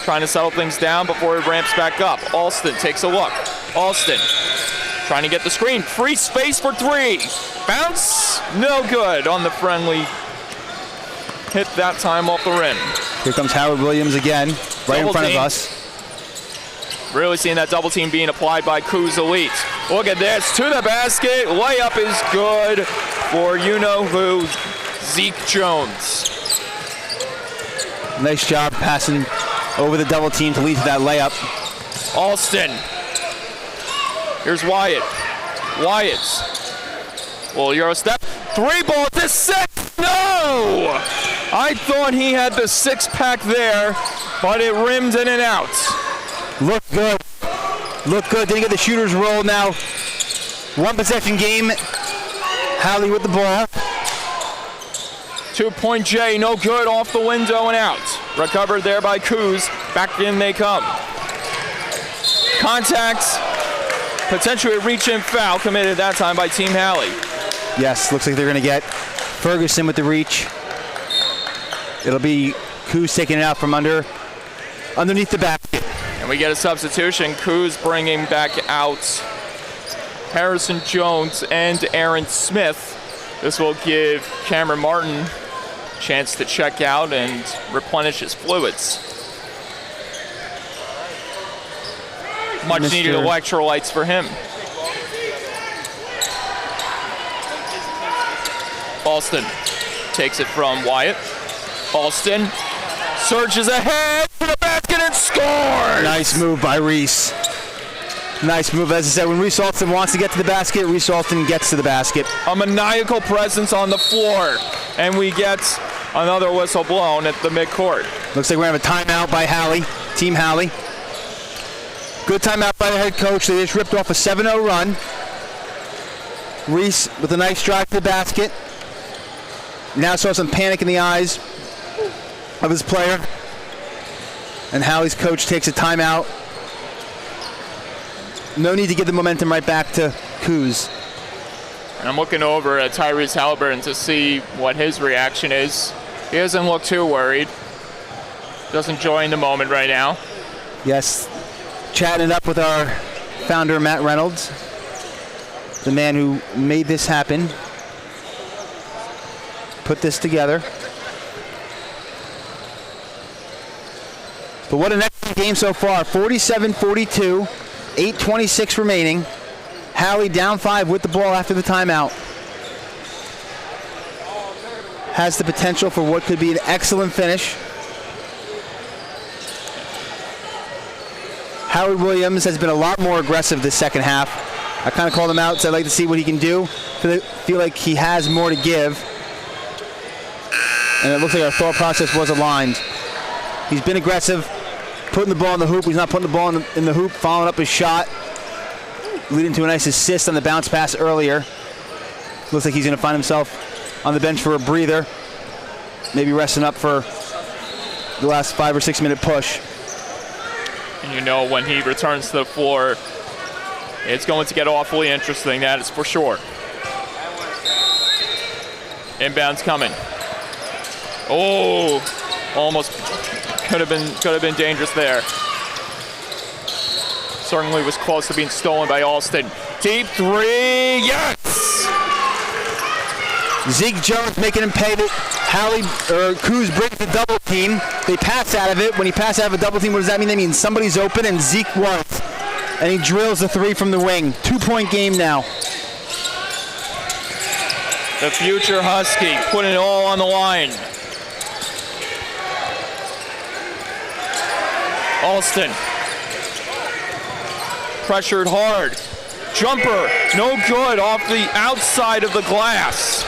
trying to settle things down before he ramps back up. Alston takes a look. Alston trying to get the screen. Free space for 3. Bounce. No good on the friendly hit that time off the rim.
Here comes Howard Williams again, right
Double
in front
team.
of us.
Really seeing that double team being applied by Coos Elite. Look at this, to the basket. Layup is good for you-know-who, Zeke Jones.
Nice job passing over the double team to lead to that layup.
Alston. Here's Wyatt. Wyatt. Well, Euro step. 3 ball to 6. No! I thought he had the 6-pack there, but it rimmed in and out.
Look good. Look good. Didn't get the shooter's roll now. 1 possession game. Halley with the ball.
2-point J, no good, off the window and out. Recovered there by Coos. Back in they come. Contact. Potentially a reach-in foul committed that time by Team Halley.
Yes, looks like they're going to get Ferguson with the reach. It'll be Coos taking it out from underneath the basket.
And we get a substitution. Coos bringing back out Harrison Jones and Aaron Smith. This will give Cameron Martin a chance to check out and replenish his fluids. Much needed electrolytes for him. Alston takes it from Wyatt. Alston surges ahead to the basket and scores!
Nice move by Reese. Nice move. As I said, when Reese Alston wants to get to the basket, Reese Alston gets to the basket.
A maniacal presence on the floor. And we get another whistle blown at the midcourt.
Looks like we're going to have a timeout by Halley, Team Halley. Good timeout by the head coach. They just ripped off a 7-0 run. Reese with a nice drive to the basket. Now saw some panic in the eyes of his player. And Halley's coach takes a timeout. No need to get the momentum right back to Coos.
And I'm looking over at Tyrese Halliburton to see what his reaction is. He doesn't look too worried. Just enjoying the moment right now.
Yes, chatting it up with our founder, Matt Reynolds, the man who made this happen, put this together. But what an excellent game so far. 47-42, 8:26 remaining. Halley down 5 with the ball after the timeout. Has the potential for what could be an excellent finish. Howard Williams has been a lot more aggressive this second half. I kind of called him out, so I'd like to see what he can do. Feel like he has more to give. And it looks like our thought process was aligned. He's been aggressive, putting the ball in the hoop. He's not putting the ball in the hoop, following up his shot, leading to a nice assist on the bounce pass earlier. Looks like he's going to find himself on the bench for a breather, maybe resting up for the last 5 or 6 minute push.
And you know when he returns to the floor, it's going to get awfully interesting, that is for sure. Inbound's coming. Oh, almost could have been dangerous there. Certainly was close to being stolen by Alston. Deep three, yes!
Zeke Jones making him pay. Kuz brings the double team. They pass out of it. When he passes out of a double team, what does that mean? That means somebody's open, and Zeke was. And he drills the three from the wing. 2-point game now.
The future Husky putting it all on the line. Alston. Pressured hard. Jumper, no good, off the outside of the glass.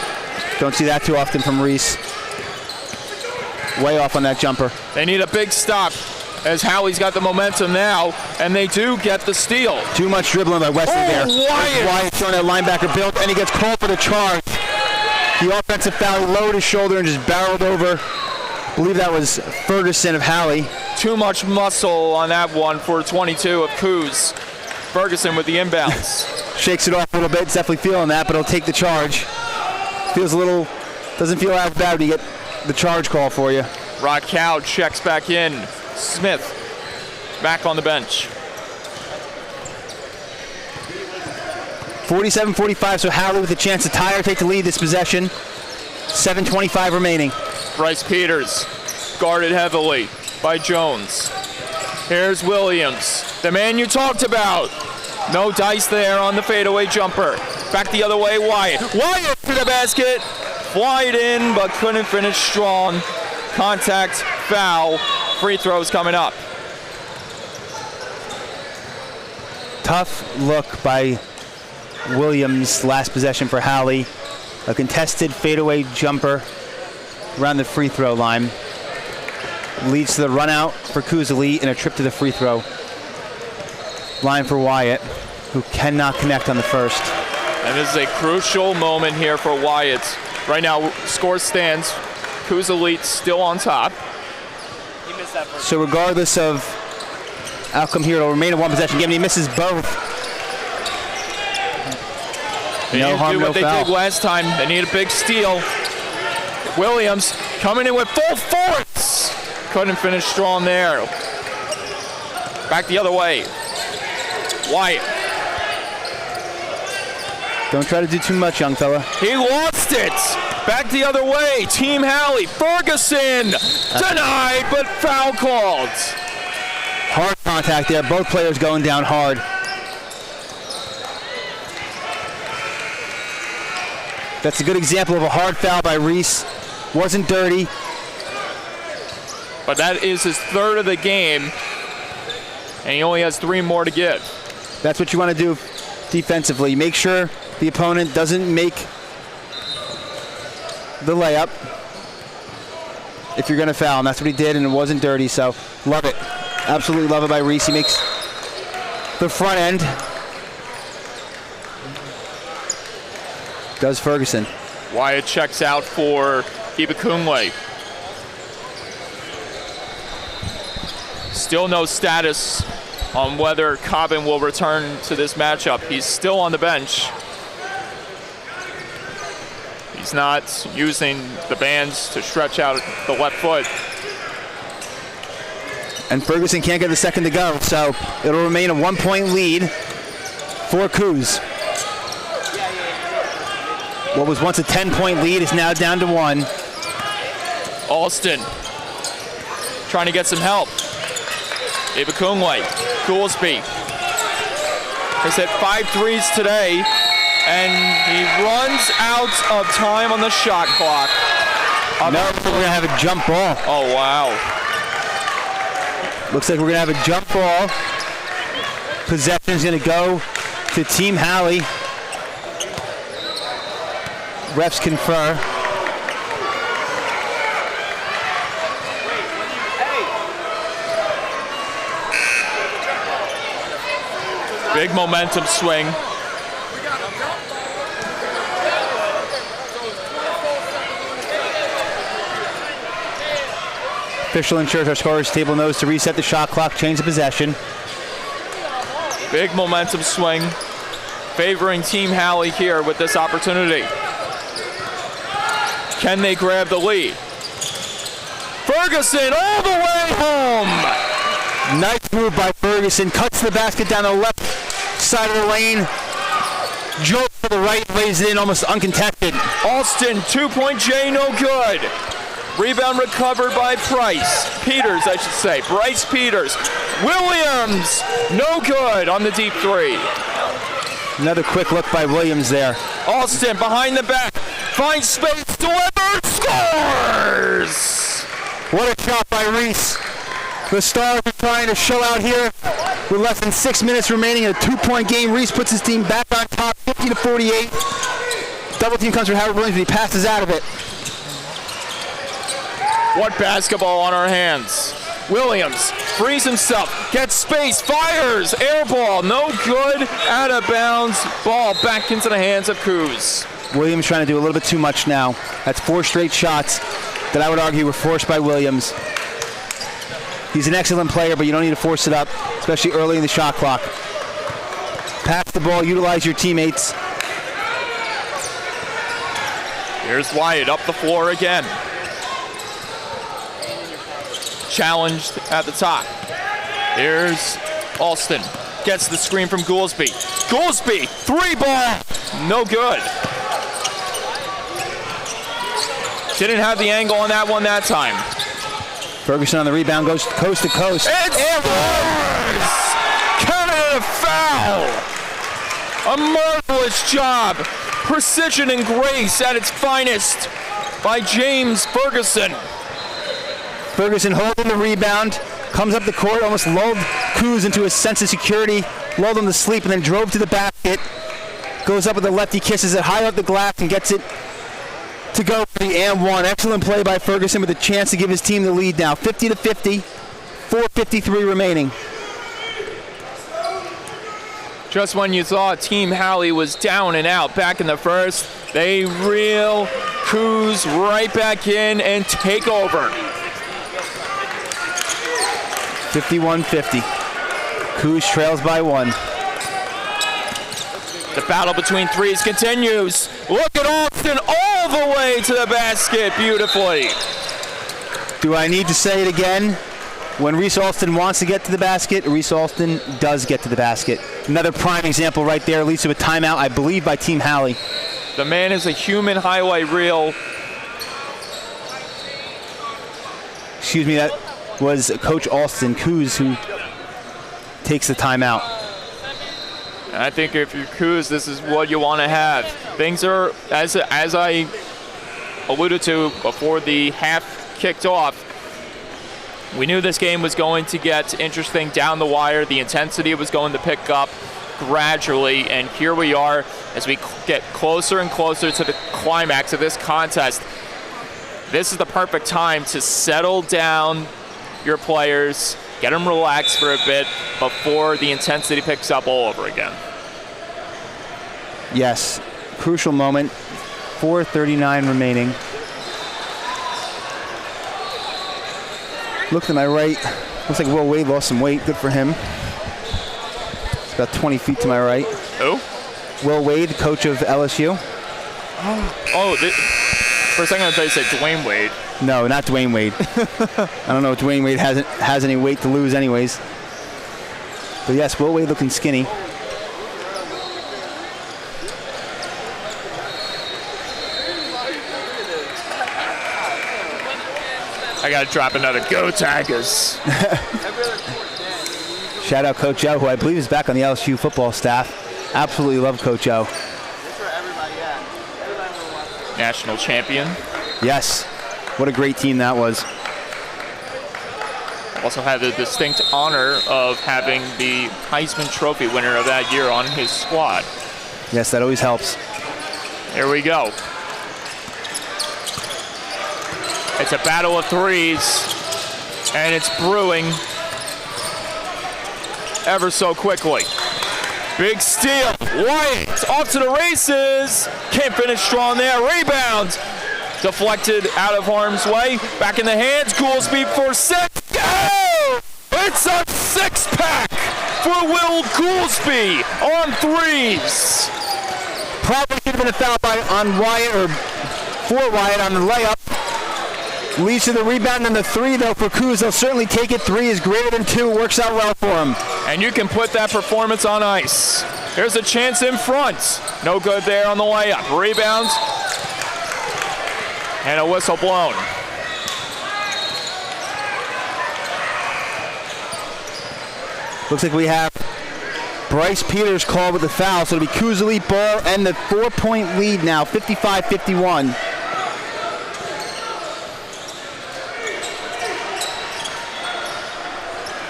Don't see that too often from Reese. Way off on that jumper.
They need a big stop as Howie's got the momentum now, and they do get the steal.
Too much dribbling by Wesley there.
Wyatt
showing that linebacker built, and he gets called for the charge. The offensive foul lowered his shoulder and just barreled over. I believe that was Ferguson of Howie.
Too much muscle on that one for 22 of Kuz. Ferguson with the inbounds.
Shakes it off a little bit. It's definitely feeling that, but he'll take the charge. Feels a little, doesn't feel as bad when you get the charge call for you.
Rod Cow checks back in. Smith back on the bench.
47-45, so Howley with a chance to tie or take the lead this possession. 7:25 remaining.
Bryce Peters guarded heavily by Jones. Here's Williams, the man you talked about. No dice there on the fadeaway jumper. Back the other way, Wyatt. Wyatt to the basket. Fly it in, but couldn't finish strong. Contact, foul, free throws coming up.
Tough look by Williams last possession for Howley. A contested fadeaway jumper around the free throw line. Leads to the run out for Kuzali and a trip to the free throw line for Wyatt, who cannot connect on the first.
And this is a crucial moment here for Wyatt. Right now, score stands. Kuzali still on top.
He missed that first.
So regardless of outcome here, it'll remain a one possession game. And he misses both.
They
No
need to
harm,
do
no
what they
foul.
did last time. They need a big steal. Williams coming in with full force. Couldn't finish strong there. Back the other way. Wyatt.
Don't try to do too much, young fella.
He lost it. Back the other way. Team Howley. Ferguson. Denied, but foul called.
Hard contact there. Both players going down hard. That's a good example of a hard foul by Reese. Wasn't dirty.
But that is his third of the game, and he only has 3 more to give.
That's what you want to do defensively. Make sure the opponent doesn't make the layup if you're going to foul. And that's what he did, and it wasn't dirty, so love it. Absolutely love it by Reese. He makes the front end. Does Ferguson.
Wyatt checks out for Ibakunle. Still no status on whether Cobbin will return to this matchup. He's still on the bench. He's not using the bands to stretch out the left foot.
And Ferguson can't get the second to go, so it'll remain a 1-point lead for Kuz. What was once a 10-point lead is now down to 1.
Alston trying to get some help. Ibakunle, Goolsby has hit 5 threes today, and he runs out of time on the shot clock.
No, we're going to have a jump ball.
Oh, wow.
Looks like we're going to have a jump ball. Possession is going to go to Team Howley. Refs confer.
Big momentum swing.
Official ensures our scorers table knows to reset the shot clock, change the possession.
Big momentum swing, favoring Team Halley here with this opportunity. Can they grab the lead? Ferguson all the way home.
Nice move by Ferguson. Cuts the basket down the left side of the lane. Joe to the right, lays it in almost uncontested.
Alston, two-point J, no good. Rebound recovered by Peters, I should say. Bryce Peters. Williams, no good on the deep three.
Another quick look by Williams there.
Alston behind the back, finds space, delivers, scores!
What a shot by Reese. The Stars are trying to show out here with less than 6 minutes remaining in a 2-point game. Reese puts his team back on top, 50-48. Double team comes from Howard Williams, but he passes out of it.
What basketball on our hands. Williams frees himself, gets space, fires, air ball, no good, out of bounds, ball back into the hands of Kuz.
Williams trying to do a little bit too much now. That's 4 straight shots that I would argue were forced by Williams. He's an excellent player, but you don't need to force it up, especially early in the shot clock. Pass the ball, utilize your teammates.
Here's Wyatt up the floor again. Challenged at the top. Here's Alston. Gets the screen from Goolsby. Goolsby, 3-ball, no good. Didn't have the angle on that one that time.
Ferguson on the rebound, goes coast to coast.
It scores! Counted a foul! A marvelous job. Precision and grace at its finest by James Ferguson.
Ferguson holding the rebound, comes up the court, almost lulled Kuz into a sense of security, lulled him to sleep, and then drove to the basket. Goes up with the lefty, kisses it high up the glass, and gets it to go for the and one. Excellent play by Ferguson with a chance to give his team the lead now. 50-50, 4:53 remaining.
Just when you thought Team Halley was down and out back in the first, they reel Kuz right back in and take over.
51-50. Kuz trails by 1.
The battle between threes continues. Look at Alston all the way to the basket beautifully.
Do I need to say it again? When Reese Alston wants to get to the basket, Reese Alston does get to the basket. Another prime example right there, leads to a timeout, I believe, by Team Halley.
The man is a human highlight reel.
Excuse me, that was Coach Alston, Kuz, who takes the timeout.
I think if you're Kuz, this is what you want to have. Things are, as I alluded to before the half kicked off, we knew this game was going to get interesting down the wire. The intensity was going to pick up gradually, and here we are as we get closer and closer to the climax of this contest. This is the perfect time to settle down your players, get them relaxed for a bit before the intensity picks up all over again.
Yes, crucial moment. 4:39 remaining. Look to my right. Looks like Will Wade lost some weight. Good for him. It's about 20 feet to my right.
Who?
Will Wade, coach of LSU.
For a second I thought you said Dwayne Wade.
No, not Dwayne Wade. I don't know if Dwayne Wade has any weight to lose anyways. But yes, Will Wade looking skinny.
I gotta drop another Go Tigers.
Shout out Coach O, who I believe is back on the LSU football staff. Absolutely love Coach O.
National champion.
Yes, what a great team that was.
Also had the distinct honor of having the Heisman Trophy winner of that year on his squad.
Yes, that always helps.
Here we go. It's a battle of threes, and it's brewing ever so quickly. Big steal. White off to the races. Can't finish strong there. Rebound. Deflected out of harm's way. Back in the hands. Goolsby for 6. Oh! It's a 6-pack for Will Goolsby on threes.
Probably should have been a foul on Wyatt or for Wyatt on the layup. Leads to the rebound and the 3 though for Kuz. They'll certainly take it. 3 is greater than 2. Works out well for him.
And you can put that performance on ice. Here's a chance in front. No good there on the layup. Rebounds. And a whistle blown.
Looks like we have Bryce Peters called with the foul, so it'll be Kuzeli ball and the 4-point lead now, 55-51.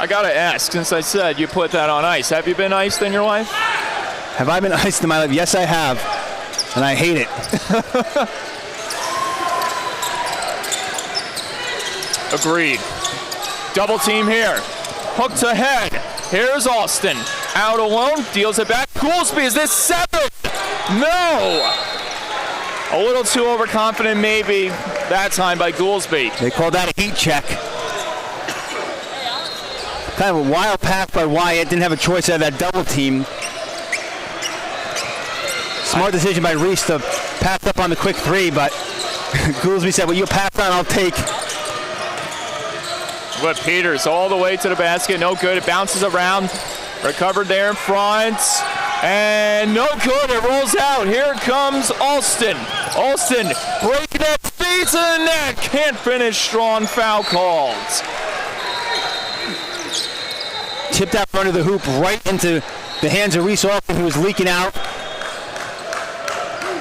I gotta ask, since I said you put that on ice, have you been iced in your life?
Have I been iced in my life? Yes, I have, and I hate it.
Agreed. Double team here. Hooked ahead. Here's Austin. Out alone. Deals it back. Goolsby, is this 7? No! A little too overconfident maybe that time by Goolsby.
They called that a heat check. Kind of a wild pass by Wyatt. Didn't have a choice out of that double team. Smart decision by Reese to pass up on the quick 3, but Goolsby said, well, you pass on, I'll take.
But Peters all the way to the basket, no good. It bounces around, recovered there in front, and no good. It rolls out. Here comes Alston. Alston breaking it, feeds to the net. Can't finish. Strong foul calls.
Tipped out front of the hoop right into the hands of Reese Alston, who was leaking out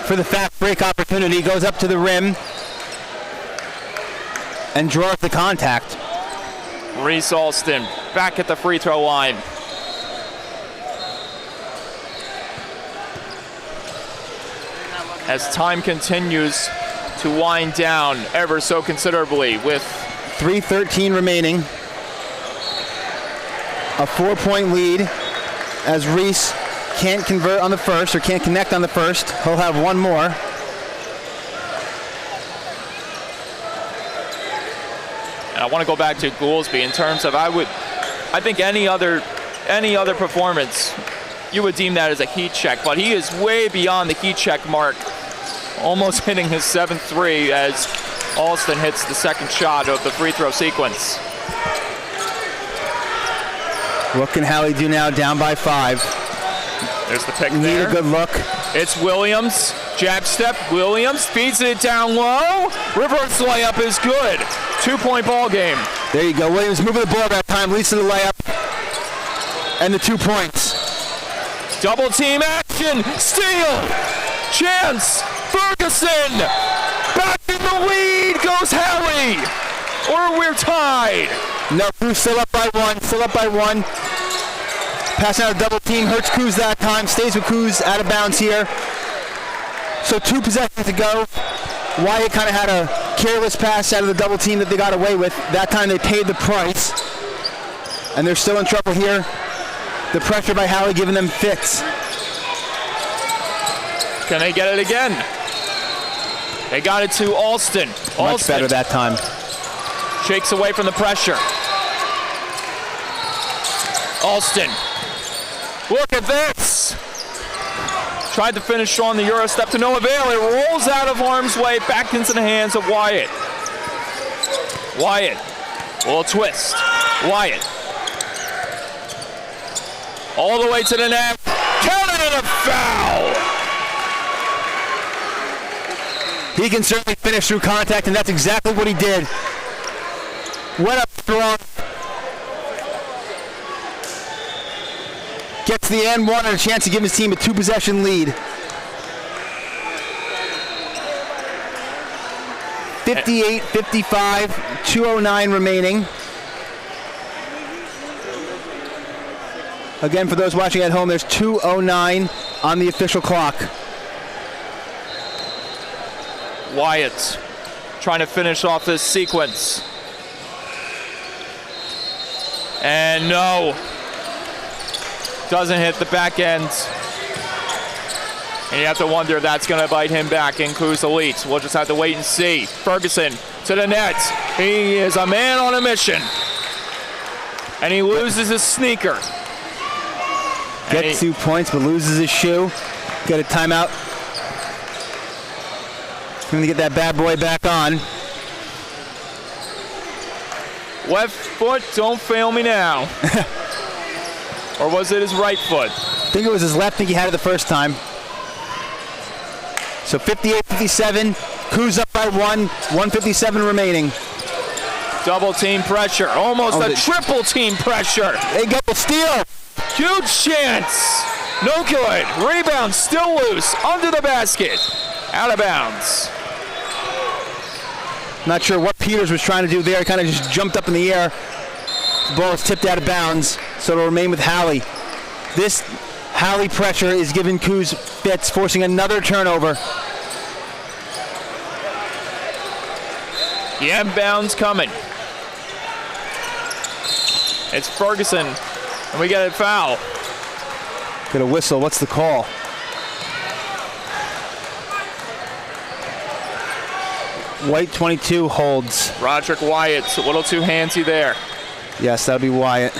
for the fast break opportunity. Goes up to the rim and draws the contact.
Reese Alston back at the free throw line. As time continues to wind down ever so considerably with
3:13 remaining. A 4-point lead as Reese can't convert on the first, or can't connect on the first. He'll have one more.
And I want to go back to Goolsby in terms of I think any other performance, you would deem that as a heat check, but he is way beyond the heat check mark, almost hitting his 7th 3 as Alston hits the second shot of the free throw sequence.
What can Hallie do now, down by 5?
There's the pick
Need
there.
a good look.
It's Williams, jab step, Williams feeds it down low. Reverse layup is good. 2-point ball game.
There you go. Williams moving the ball that time, leads to the layup and the 2 points.
Double team action, steal, chance, Ferguson, back in the lead goes Hallie, or we're tied.
No, Cruz still up by 1, still up by 1. Passing out a double team, hurts Cruz that time, stays with Cruz, out of bounds here. So 2 possessions to go. Wyatt kind of had a careless pass out of the double team that they got away with. That time they paid the price. And they're still in trouble here. The pressure by Hallie giving them fits.
Can they get it again? They got it to Alston.
Much better that time.
Shakes away from the pressure. Alston. Look at this. Tried to finish strong the Euro step to no avail. It rolls out of harm's way back into the hands of Wyatt. Wyatt. A little twist. Wyatt. All the way to the net. Counted in a foul.
He can certainly finish through contact, and that's exactly what he did. Went up strong. Gets the and one and a chance to give his team a 2-possession lead. 58-55, 2:09 remaining. Again, for those watching at home, there's 2:09 on the official clock.
Wyatt trying to finish off this sequence. And no. Doesn't hit the back end. And you have to wonder if that's going to bite him back in Kuz Elite. We'll just have to wait and see. Ferguson to the net. He is a man on a mission. And he loses his sneaker.
Gets 2 points, but loses his shoe. Get a timeout. Going to get that bad boy back on.
Left foot, don't fail me now. Or was it his right foot?
I think it was his left. I think he had it the first time. So 58-57. Kuz up by 1. 1:57 remaining.
Double team pressure. Almost a triple team pressure.
They got the steal.
Huge chance. No good. Rebound still loose. Under the basket. Out of bounds.
Not sure what Peters was trying to do there. He kind of just jumped up in the air. The ball is tipped out of bounds, so it'll remain with Halley. This Halley pressure is giving Kuz fits, forcing another turnover.
The inbound's coming. It's Ferguson, and we get a foul.
Get a whistle. What's the call? White 22 holds.
Roderick Wyatt's a little too handsy there.
Yes, that'll be Wyatt.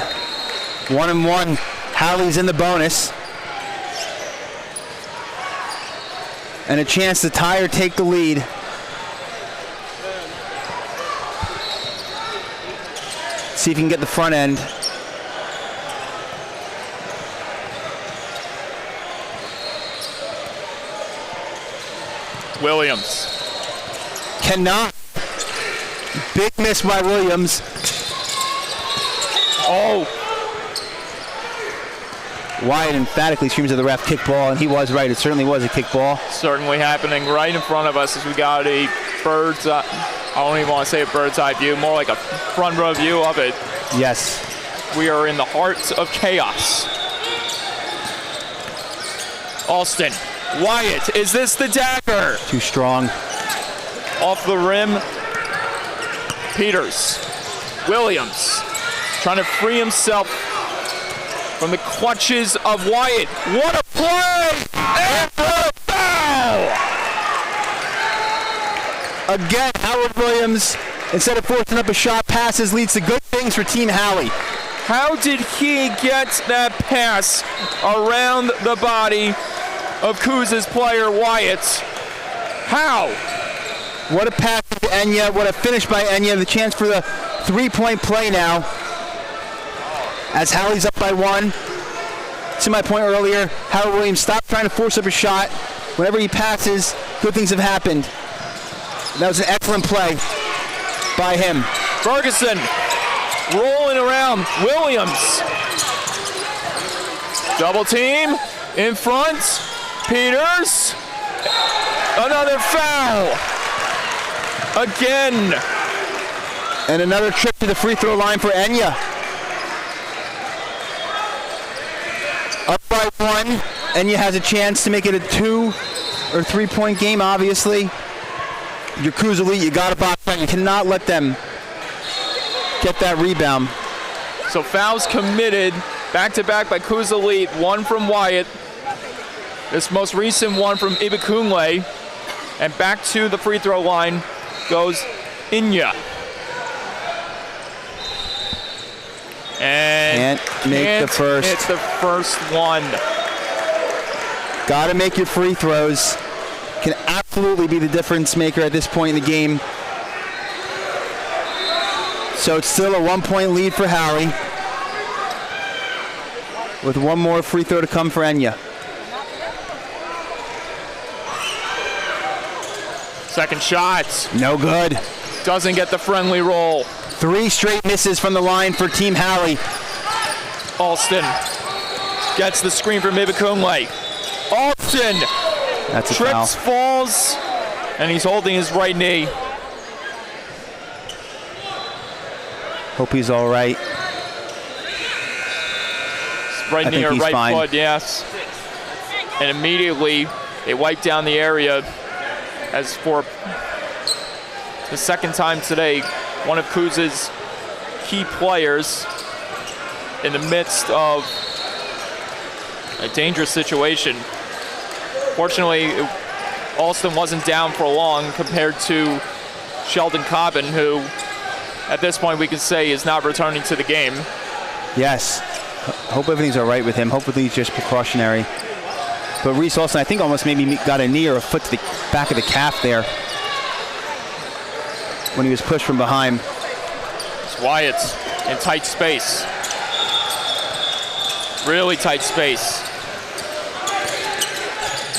1-1. Halley's in the bonus. And a chance to tie or take the lead. See if he can get the front end.
Williams.
Cannot. Big miss by Williams.
Oh.
Wyatt emphatically screams at the ref, kickball, and he was right. It certainly was a kickball.
Certainly happening right in front of us as we got a bird's eye. I don't even want to say a bird's eye view, more like a front row view of it.
Yes.
We are in the heart of chaos. Alston. Wyatt, is this the dagger?
Too strong.
Off the rim. Peters. Williams. Trying to free himself from the clutches of Wyatt. What a play! And a foul!
Again, Howard Williams, instead of forcing up a shot, passes, leads to good things for Team Halley.
How did he get that pass around the body of Kuz's player Wyatt? How?
What a pass to Enya, what a finish by Enya, the chance for the three-point play now. As Halley's up by 1. To my point earlier, Howard Williams stopped trying to force up a shot. Whenever he passes, good things have happened. That was an excellent play by him.
Ferguson rolling around. Williams. Double team in front. Peters. Another foul. Again.
And another trip to the free throw line for Enya. Up by 1. Enya has a chance to make it a 2 or 3 point game, obviously. Your Kuz Elite, you got to box out. You cannot let them get that rebound.
So fouls committed back-to-back by Kuz Elite. One from Wyatt. This most recent one from Ibikunle. And back to the free throw line goes Enya. And
can't make the first.
It's the first one.
Got to make your free throws. Can absolutely be the difference maker at this point in the game. So it's still a 1 point lead for Halley, with one more free throw to come for Enya.
Second shot.
No good.
Doesn't get the friendly roll.
3 straight misses from the line for Team Halley.
Alston gets the screen from Ibikunle. Alston
That's a
trips,
foul.
falls, and he's holding his right knee.
Hope he's all right.
Right
I
knee
think
or
he's
right
fine.
foot, yes. And immediately they wipe down the area. As for the second time today, one of Kuz's key players in the midst of a dangerous situation Fortunately, Alston wasn't down for long compared to Sheldon Cobbin, who at this point we can say is not returning to the game.
Yes. Hope everything's all right with him. Hopefully it's just precautionary. But Reese Alston, I think, almost maybe got a knee or a foot to the back of the calf there when he was pushed from behind.
It's Wyatt in tight space. Really tight space.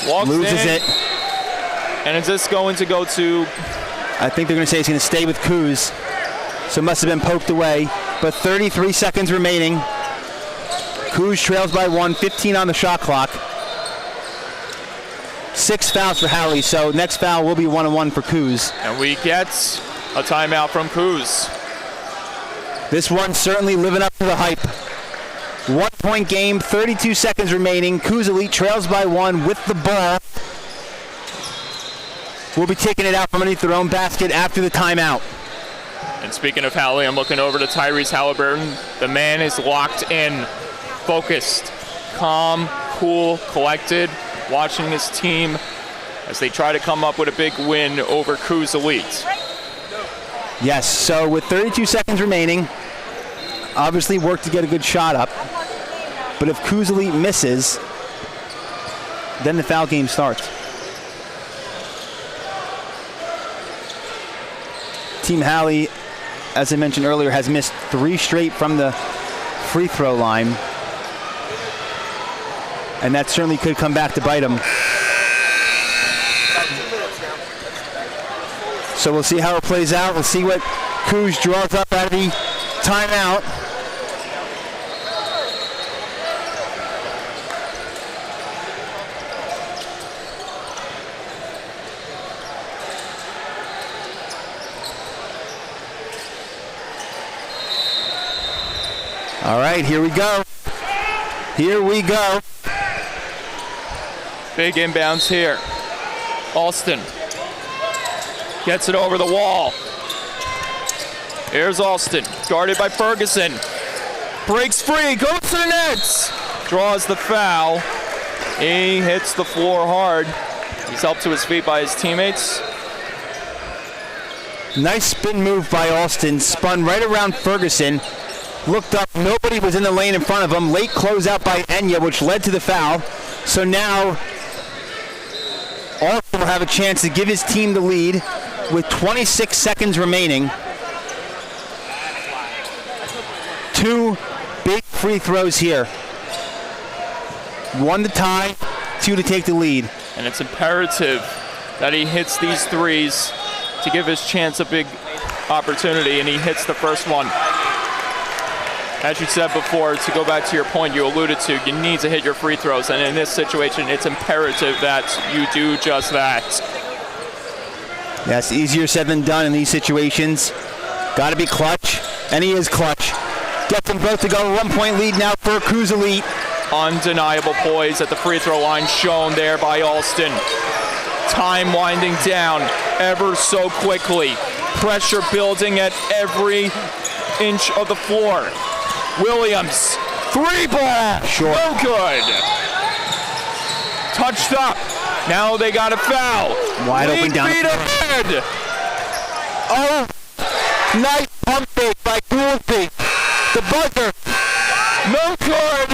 Walks
Loses
in,
it.
and is this going to go to...
I think they're going to say he's going to stay with Kuz. So it must have been poked away. But 33 seconds remaining. Kuz trails by 1, 15 on the shot clock. 6 fouls for Howley, so next foul will be 1-on-1 for Kuz.
And we get a timeout from Kuz.
This one certainly living up to the hype. 1-point game, 32 seconds remaining. Kuz Elite trails by 1 with the ball. We'll be taking it out from underneath their own basket after the timeout.
And speaking of Howley, I'm looking over to Tyrese Halliburton. The man is locked in, focused, calm, cool, collected, watching his team as they try to come up with a big win over Kuz Elite.
Yes, so with 32 seconds remaining, obviously work to get a good shot up. But if Kuz Elite misses, then the foul game starts. Team Howley, as I mentioned earlier, has missed 3 straight from the free throw line. And that certainly could come back to bite them. So we'll see how it plays out. We'll see what Kuz draws up out of the timeout. All right, here we go. Here we go.
Big inbounds here. Alston gets it over the wall. Here's Alston, guarded by Ferguson. Breaks free, goes to the nets. Draws the foul. He hits the floor hard. He's helped to his feet by his teammates.
Nice spin move by Alston. Spun right around Ferguson. Looked up, nobody was in the lane in front of him. Late closeout by Enya, which led to the foul. So now Alston will have a chance to give his team the lead with 26 seconds remaining. 2 big free throws here. 1 to tie, 2 to take the lead.
And it's imperative that he hits these threes to give his chance a big opportunity, and he hits the first one. As you said before, to go back to your point you alluded to, you need to hit your free throws, and in this situation, it's imperative that you do just that.
Yes, easier said than done in these situations. Got to be clutch, and he is clutch. Gets them both to go. 1-point lead now for Kuz Elite.
Undeniable poise at the free throw line shown there by Alston. Time winding down ever so quickly. Pressure building at every inch of the floor. Williams, 3-ball,
Short.
no good. Touched up. Now they got a foul.
Wide
Lead
open down
feet
the
ahead.
Oh, nice pump fake by Gouldsby. The buzzer.
No good.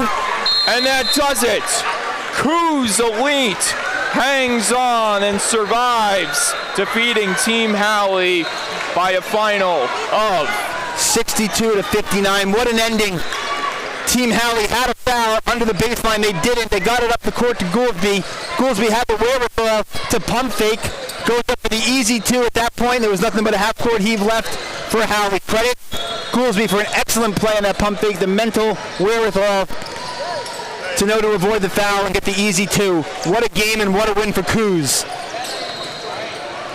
And that does it. Kuz Elite hangs on and survives, defeating Team Howley by a final of
62-59. What an ending. Team Howley had a foul under the baseline. They didn't. They got it up the court to Gouldsby. Gouldsby had the wherewithal to pump fake. Goes up for the easy 2 at that point. There was nothing but a half-court heave left for Howley. Credit Gouldsby for an excellent play on that pump fake. The mental wherewithal to know to avoid the foul and get the easy 2. What a game and what a win for Kuz.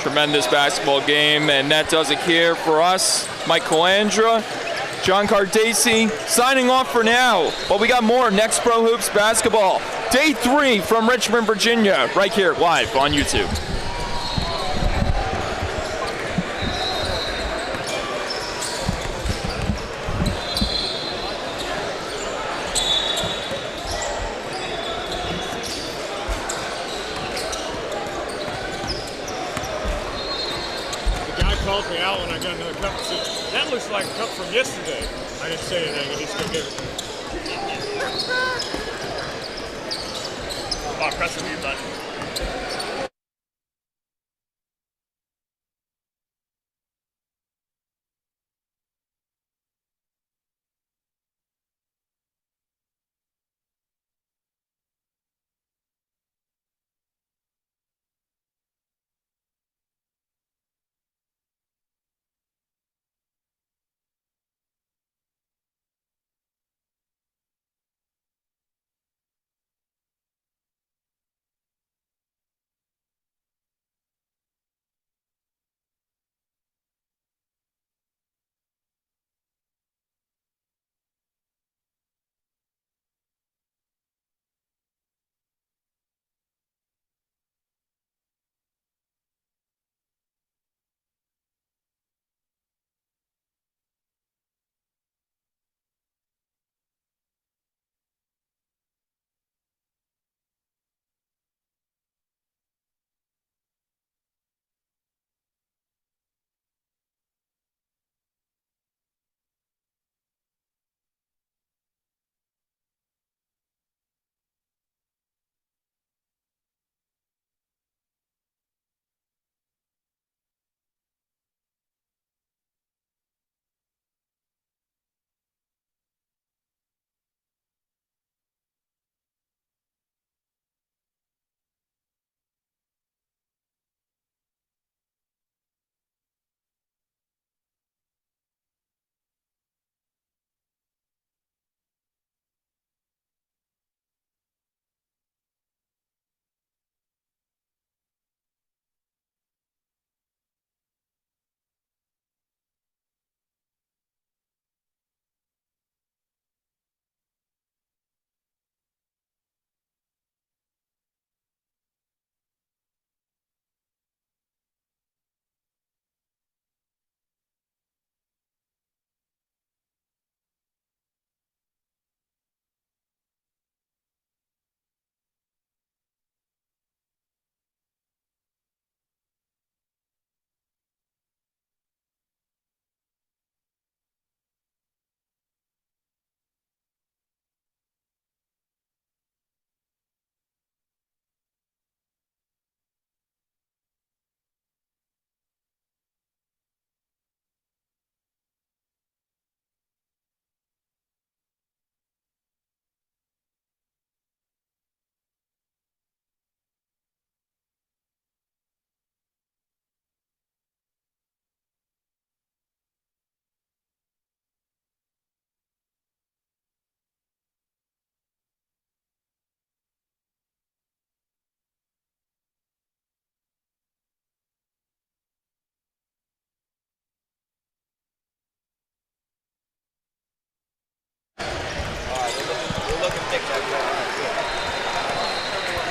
tremendous basketball game, and that does it here for us. Mike Calandra, John Cardacci signing off for now, but we got more Next Pro Hoops basketball. Day 3 from Richmond, Virginia, right here live on YouTube.
calls me out when I got another cup. Said, that looks like a cup from yesterday. I didn't say anything, and he still gave it to me.
Oh, press the mute button.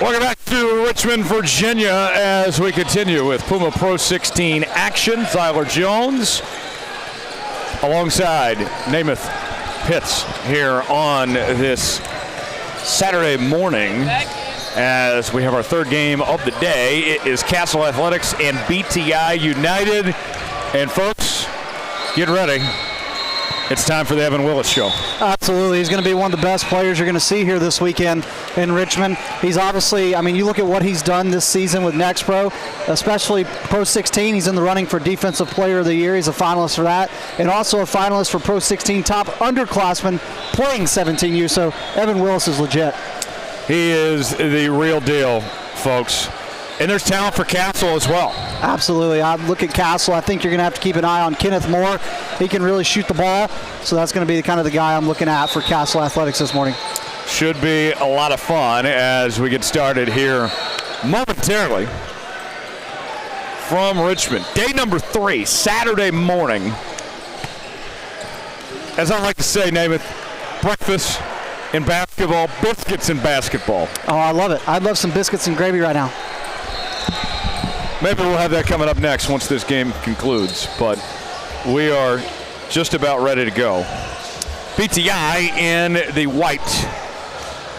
Welcome back to Richmond, Virginia, as we continue with Puma Pro 16 action. Tyler Jones alongside Namath Pitts here on this Saturday morning as we have our third game of the day. It is Castle Athletics and BTI United. And folks, get ready. It's time for the Evan Willis Show.
Absolutely. He's going to be one of the best players you're going to see here this weekend in Richmond. He's obviously, I mean, you look at what he's done this season with NXTPRO, especially Pro 16. He's in the running for Defensive Player of the Year. He's a finalist for that. And also a finalist for Pro 16 top underclassman playing 17U. So Evan Willis is legit.
He is the real deal, folks. And there's talent for Castle as well.
Absolutely. I look at Castle. I think you're going to have to keep an eye on Kenneth Moore. He can really shoot the ball. So that's going to be kind of the guy I'm looking at for Castle Athletics this morning.
Should be a lot of fun as we get started here momentarily from Richmond. Day number 3, Saturday morning. As I like to say, Namath, breakfast in basketball, biscuits in basketball.
Oh, I love it. I'd love some biscuits and gravy right now.
Maybe we'll have that coming up next once this game concludes, but we are just about ready to go. BTI in the white,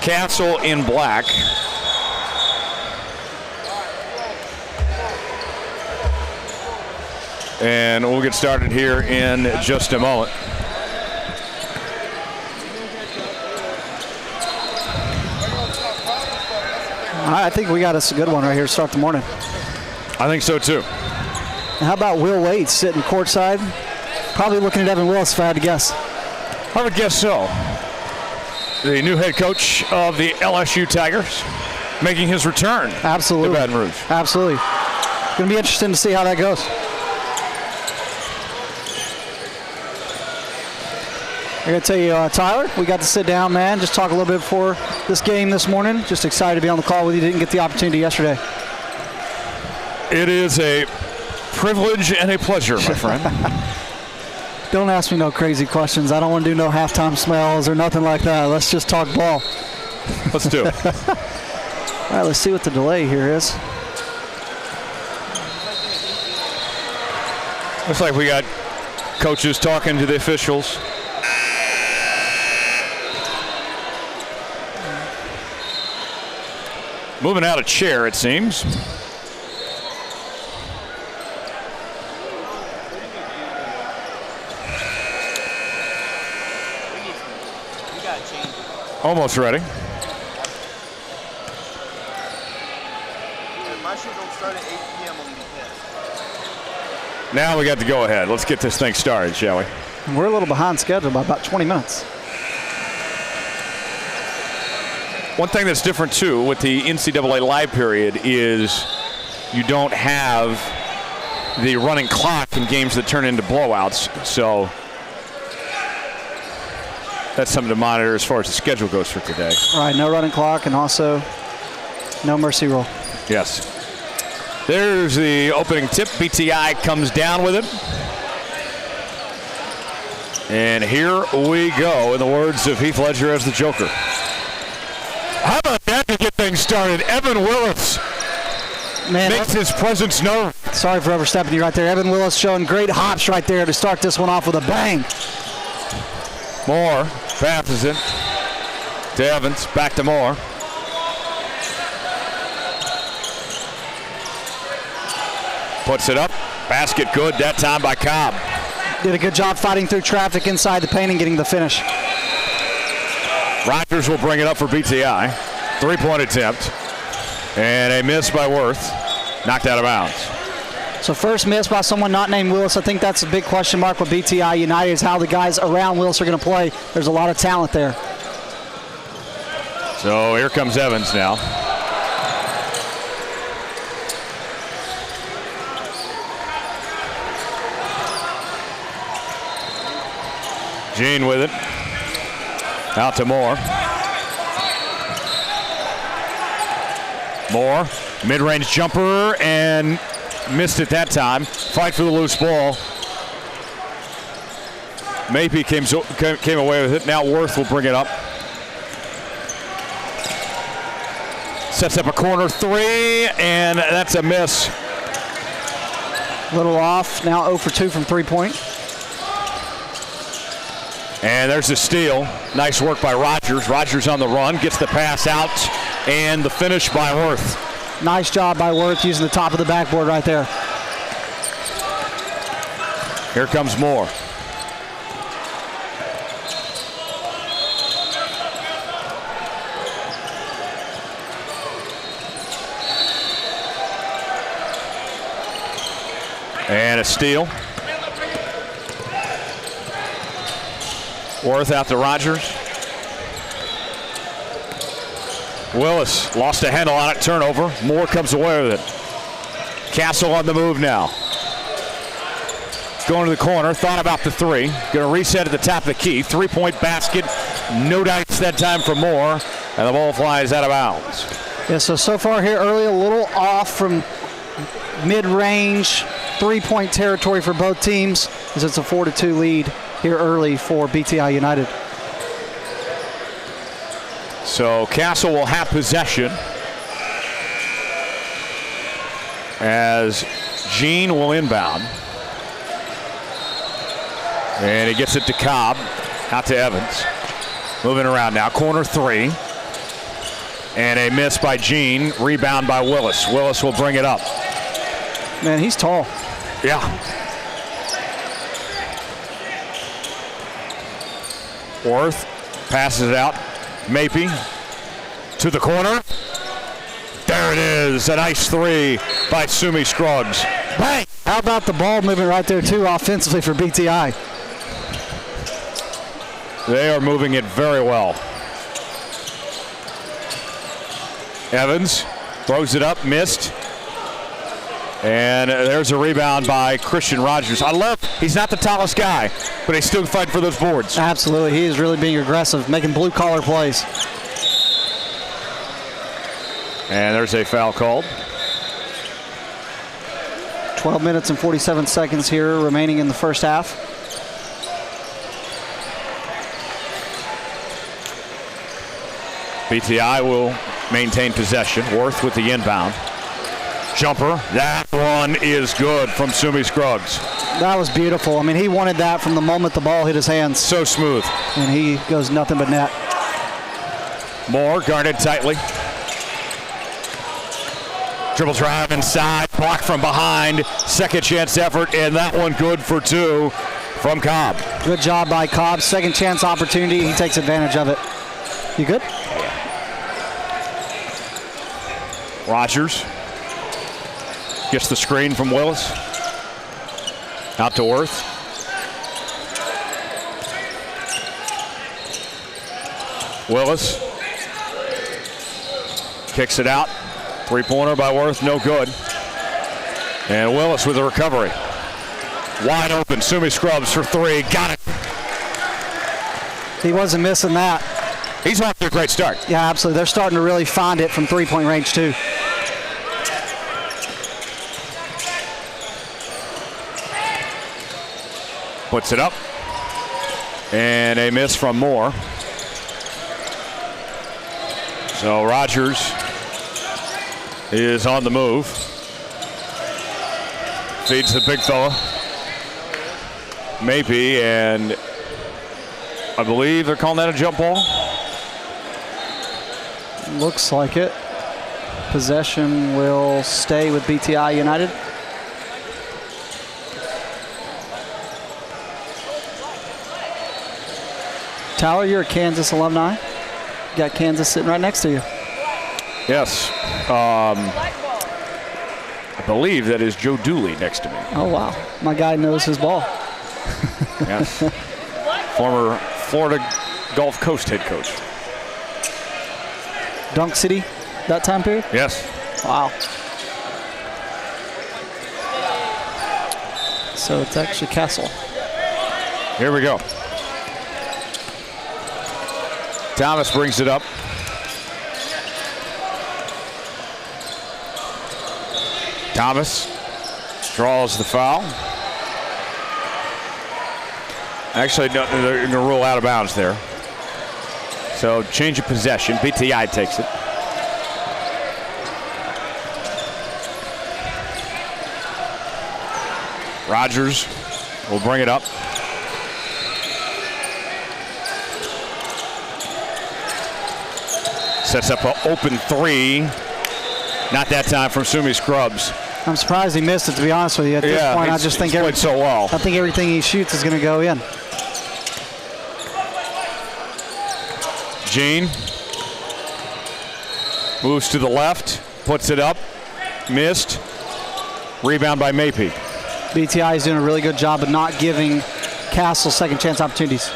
Castle in black. And we'll get started here in just a moment.
I think we got us a good one right here to start the morning.
I think so too.
And how about Will Wade sitting courtside? Probably looking at Evan Willis if I had to guess.
I would guess so. The new head coach of the LSU Tigers making his return
Absolutely.
to Baton Rouge.
Absolutely. Going to be interesting to see how that goes. I got to tell you, Tyler, we got to sit down, man, just talk a little bit before this game this morning. Just excited to be on the call with you. Didn't get the opportunity yesterday.
It is a privilege and a pleasure, my friend.
Don't ask me no crazy questions. I don't want to do no halftime smells or nothing like that. Let's just talk ball.
Let's do it.
All right, let's see what the delay here is.
Looks like we got coaches talking to the officials. Moving out a chair, it seems. Almost ready.
My show don't start at 8 p.m. on the weekend.
Now we got to go ahead. Let's get this thing started, shall we?
We're a little behind schedule by about 20 minutes.
One thing that's different, too, with the NCAA live period is you don't have the running clock in games that turn into blowouts. So that's something to monitor as far as the schedule goes for today.
Right, no running clock and also no mercy rule.
Yes. There's the opening tip. BTI comes down with it. And here we go, in the words of Heath Ledger as the Joker. How about that to get things started? Evan Willis makes his presence known.
Sorry for overstepping you right there. Evan Willis showing great hops right there to start this one off with a bang.
Moore passes it to Evans. Back to Moore. Puts it up. Basket good that time by Cobb.
Did a good job fighting through traffic inside the paint and getting the finish.
Rogers will bring it up for BTI. Three-point attempt. And a miss by Worth. Knocked out of bounds.
So first miss by someone not named Willis. I think that's a big question mark with BTI United is how the guys around Willis are going to play. There's a lot of talent there.
So here comes Evans now. Gene with it. Out to Moore. Moore, mid-range jumper, and missed it that time. Fight for the loose ball. Mapey came away with it. Now Worth will bring it up. Sets up a corner three, and that's a miss.
Little off. Now 0 for 2 from three-point.
And there's a steal. Nice work by Rogers. Rogers on the run, gets the pass out, and the finish by Worth.
Nice job by Worth using the top of the backboard right there.
Here comes Moore. And a steal. Worth out to Rogers. Willis lost a handle on it, turnover. Moore comes away with it. Castle on the move now. Going to the corner, thought about the three. Going to reset at the top of the key. Three-point basket, no dice that time for Moore, and the ball flies out of bounds.
Yeah, so far here early, a little off from mid-range, three-point territory for both teams, as it's a 4-2 lead here early for BTI United.
So Castle will have possession as Gene will inbound. And he gets it to Cobb, out to Evans. Moving around now, corner three. And a miss by Gene, rebound by Willis. Willis will bring it up.
Man, he's tall.
Yeah. Worth passes it out. Mapey to the corner. There it is, a nice three by Sumi Scruggs.
Bang! How about the ball movement right there, too, offensively for BTI?
They are moving it very well. Evans throws it up, missed. And there's a rebound by Christian Rogers. I love, he's not the tallest guy, but he's still fighting for those boards.
Absolutely, he is really being aggressive, making blue-collar plays.
And there's a foul called.
12 minutes and 47 seconds here remaining in the first half.
BTI will maintain possession. Worth with the inbound. Jumper, that one is good from Sumi Scruggs.
That was beautiful. I mean, he wanted that from the moment the ball hit his hands.
So smooth.
And he goes nothing but net.
Moore guarded tightly. Dribble drive inside, block from behind. Second chance effort, and that one good for two from Cobb.
Good job by Cobb. Second chance opportunity. He takes advantage of it. You good?
Rogers gets the screen from Willis. Out to Worth. Willis kicks it out. Three-pointer by Worth, no good. And Willis with a recovery. Wide open, Sumi Scruggs for three, got it.
He wasn't missing that.
He's off to a great start.
Yeah, absolutely. They're starting to really find it from three-point range, too.
Puts it up. And a miss from Moore. So Rogers is on the move. Feeds the big fella. Maybe, and I believe they're calling that a jump ball.
Looks like it. Possession will stay with BTI United. Tyler, you're a Kansas alumni. You got Kansas sitting right next to you.
Yes. I believe that is Joe Dooley next to me.
Oh, wow. My guy knows his ball.
Yes. Former Florida Gulf Coast head coach.
Dunk City, that time period?
Yes.
Wow. So it's actually Castle.
Here we go. Thomas brings it up. Thomas draws the foul. Actually, no, they're going to rule out of bounds there. So change of possession. BTI takes it. Rogers will bring it up. Sets up an open three. Not that time from Sumi Scruggs.
I'm surprised he missed it, to be honest with you. At this point, I just think
played so well.
I think everything he shoots is going to go in.
Gene moves to the left, puts it up, missed. Rebound by Mapey.
BTI is doing a really good job of not giving Castle second chance opportunities.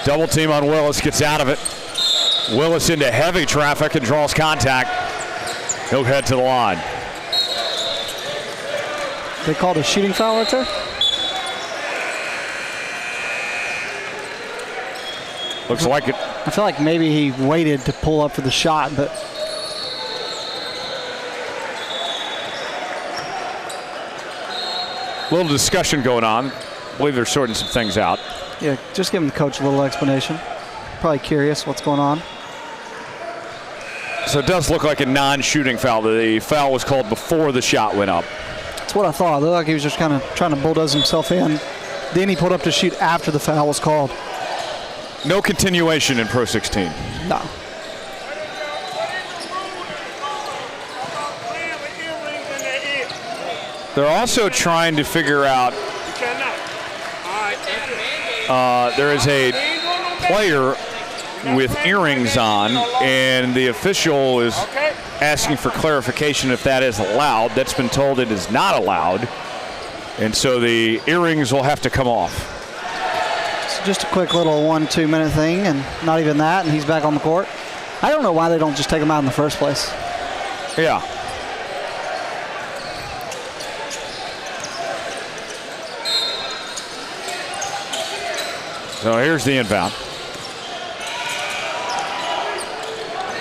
Double team on Willis, gets out of it. Willis into heavy traffic and draws contact. He'll head to the line.
They called a shooting foul right there?
Looks like it.
I feel like maybe he waited to pull up for the shot, but
a little discussion going on. I believe they're sorting some things out.
yeah, just give him the coach a little explanation. Probably curious what's going on.
So it does look like a non-shooting foul. The foul was called before the shot went up.
That's what I thought. It looked like he was just kind of trying to bulldoze himself in. Then he pulled up to shoot after the foul was called.
No continuation in Pro 16.
No.
They're also trying to figure out. There is a player with earrings on, and the official is asking for clarification if that is allowed. That's been told it is not allowed, and so the earrings will have to come off.
It's just a quick little 1-2 minute thing, and not even that, and he's back on the court. I don't know why they don't just take him out in the first place.
Yeah. So here's the inbound.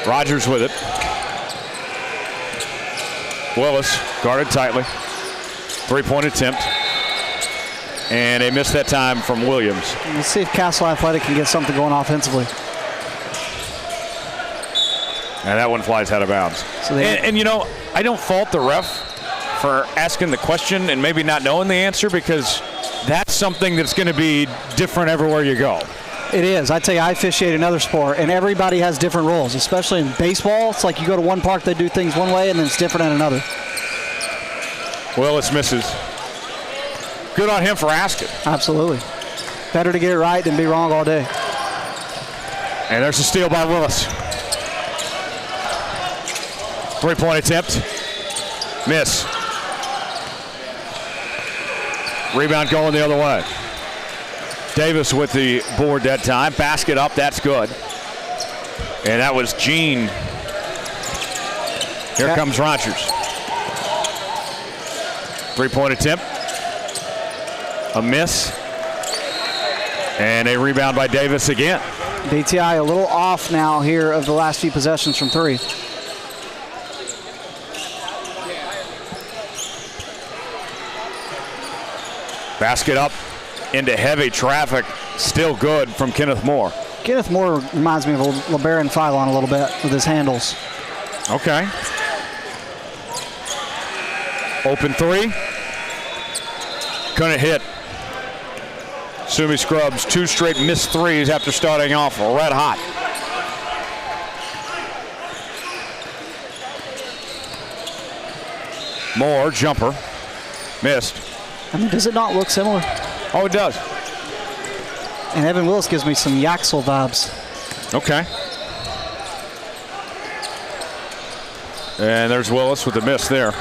Rogers with it. Willis guarded tightly. Three-point attempt. And they missed that time from Williams.
Let's see if Castle Athletic can get something going offensively.
And that one flies out of bounds.
So
and you know, I don't fault the ref for asking the question and maybe not knowing the answer, because that's something that's going to be different everywhere you go.
It is. I tell you, I officiate another sport, and everybody has different rules, especially in baseball. It's like you go to one park, they do things one way, and then it's different at another.
Willis misses. Good on him for asking.
Absolutely. Better to get it right than be wrong all day.
And there's a steal by Willis. Three-point attempt. Miss. Rebound going the other way. Davis with the board that time. Basket up, that's good. And that was Gene. Here comes Rogers. Three-point attempt. A miss. And a rebound by Davis again.
BTI a little off now here of the last few possessions from three.
Basket up into heavy traffic. Still good from Kenneth Moore.
Kenneth Moore reminds me of LeBaron Philon a little bit with his handles.
Okay. Open three. Couldn't hit. Sumi Scrubs, 2 straight missed threes after starting off red hot. Moore, jumper. Missed.
I mean, does it not look similar?
Oh, it does.
And Evan Willis gives me some Yaxel vibes.
Okay. And there's Willis with the miss there.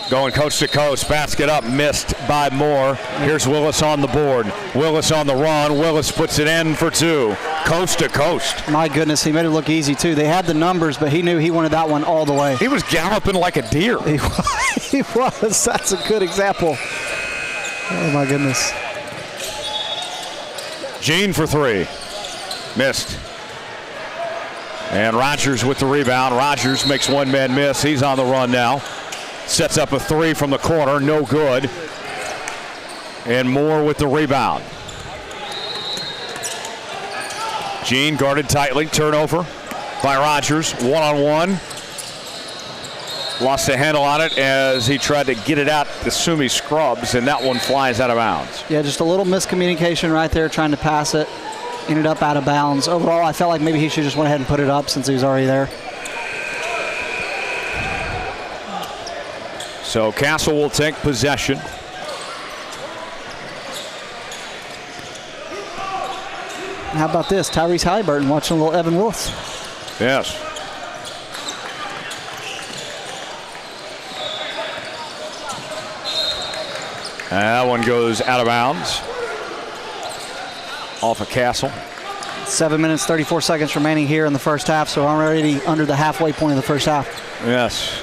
Going coast to coast, basket up, missed by Moore. Here's Willis on the board. Willis on the run. Willis puts it in for 2. Coast to coast.
My goodness, he made it look easy too. They had the numbers, but he knew he wanted that one all the way.
He was galloping like a deer.
He was. That's a good example. Oh my goodness.
Gene for 3. Missed. And Rogers with the rebound. Rogers makes one man miss. He's on the run now. Sets up a 3 from the corner, no good. And Moore with the rebound. Gene guarded tightly, turnover by Rogers, one-on-one. Lost the handle on it as he tried to get it out to Sumi Scrubs, and that one flies out of bounds.
Yeah, just a little miscommunication right there, trying to pass it. Ended up out of bounds. Overall, I felt like maybe he should just went ahead and put it up since he was already there.
So Castle will take possession.
How about this? Tyrese Halliburton watching a little Evan Willis.
Yes. And that one goes out of bounds. Off of Castle.
7 minutes, 34 seconds remaining here in the first half, so I'm already under the halfway point of the first half.
Yes.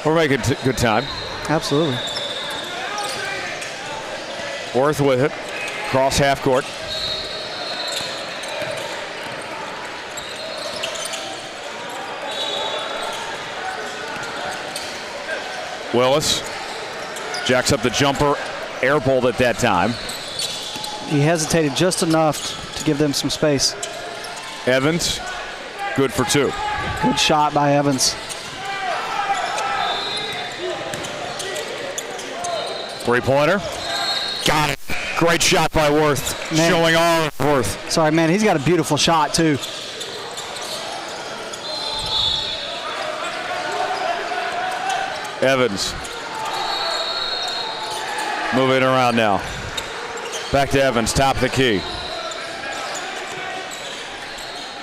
We're making good time.
Absolutely.
Worth with it. Cross half court. Willis jacks up the jumper, airballed at that time.
He hesitated just enough to give them some space.
Evans, good for 2.
Good shot by Evans.
Three-pointer. Got it. Great shot by Worth.
Man.
Showing all of Worth.
Sorry, man, he's got a beautiful shot, too.
Evans. Moving around now. Back to Evans, top of the key.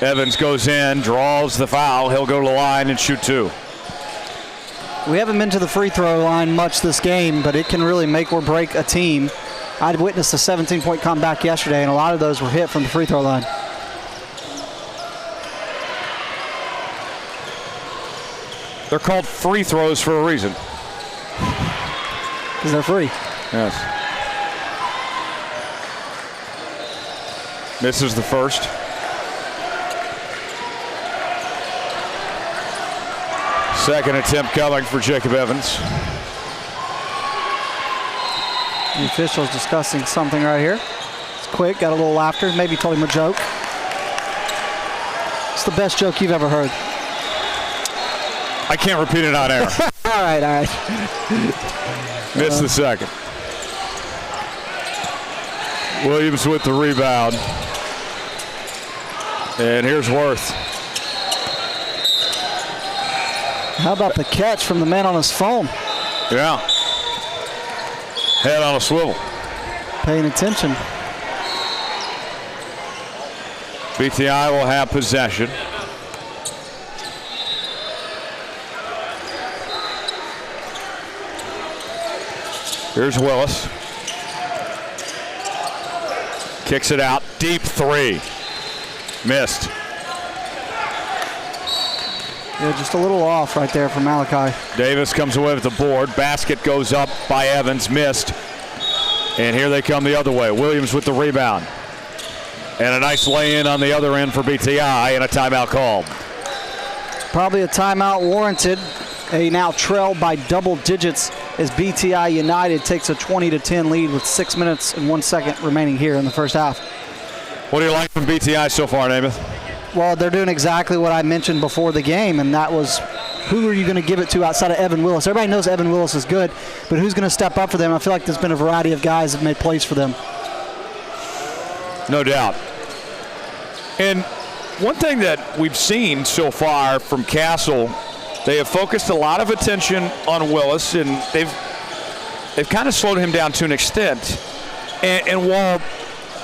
Evans goes in, draws the foul. He'll go to the line and shoot 2.
We haven't been to the free throw line much this game, but it can really make or break a team. I'd witnessed a 17-point comeback yesterday, and a lot of those were hit from the free throw line.
They're called free throws for a reason.
Because they're free.
Yes. Misses the first. Second attempt coming for Jacob Evans.
The official's discussing something right here. It's quick, got a little laughter. Maybe told him a joke. It's the best joke you've ever heard.
I can't repeat it on air.
All right.
Missed the second. Williams with the rebound. And here's Worth.
How about the catch from the man on his phone?
Yeah. Head on a swivel.
Paying attention.
BTI will have possession. Here's Willis. Kicks it out. Deep 3. Missed.
Yeah, just a little off right there from Malachi.
Davis comes away with the board. Basket goes up by Evans. Missed. And here they come the other way. Williams with the rebound. And a nice lay-in on the other end for BTI, and a timeout called.
Probably a timeout warranted. They now trail by double digits as BTI United takes a 20-10 lead with 6 minutes and 1 second remaining here in the first half.
What do you like from BTI so far, Namath?
Well, they're doing exactly what I mentioned before the game, and that was who are you going to give it to outside of Evan Willis? Everybody knows Evan Willis is good, but who's going to step up for them? I feel like there's been a variety of guys that have made plays for them.
No doubt. And one thing that we've seen so far from Castle, they have focused a lot of attention on Willis, and they've kind of slowed him down to an extent. And while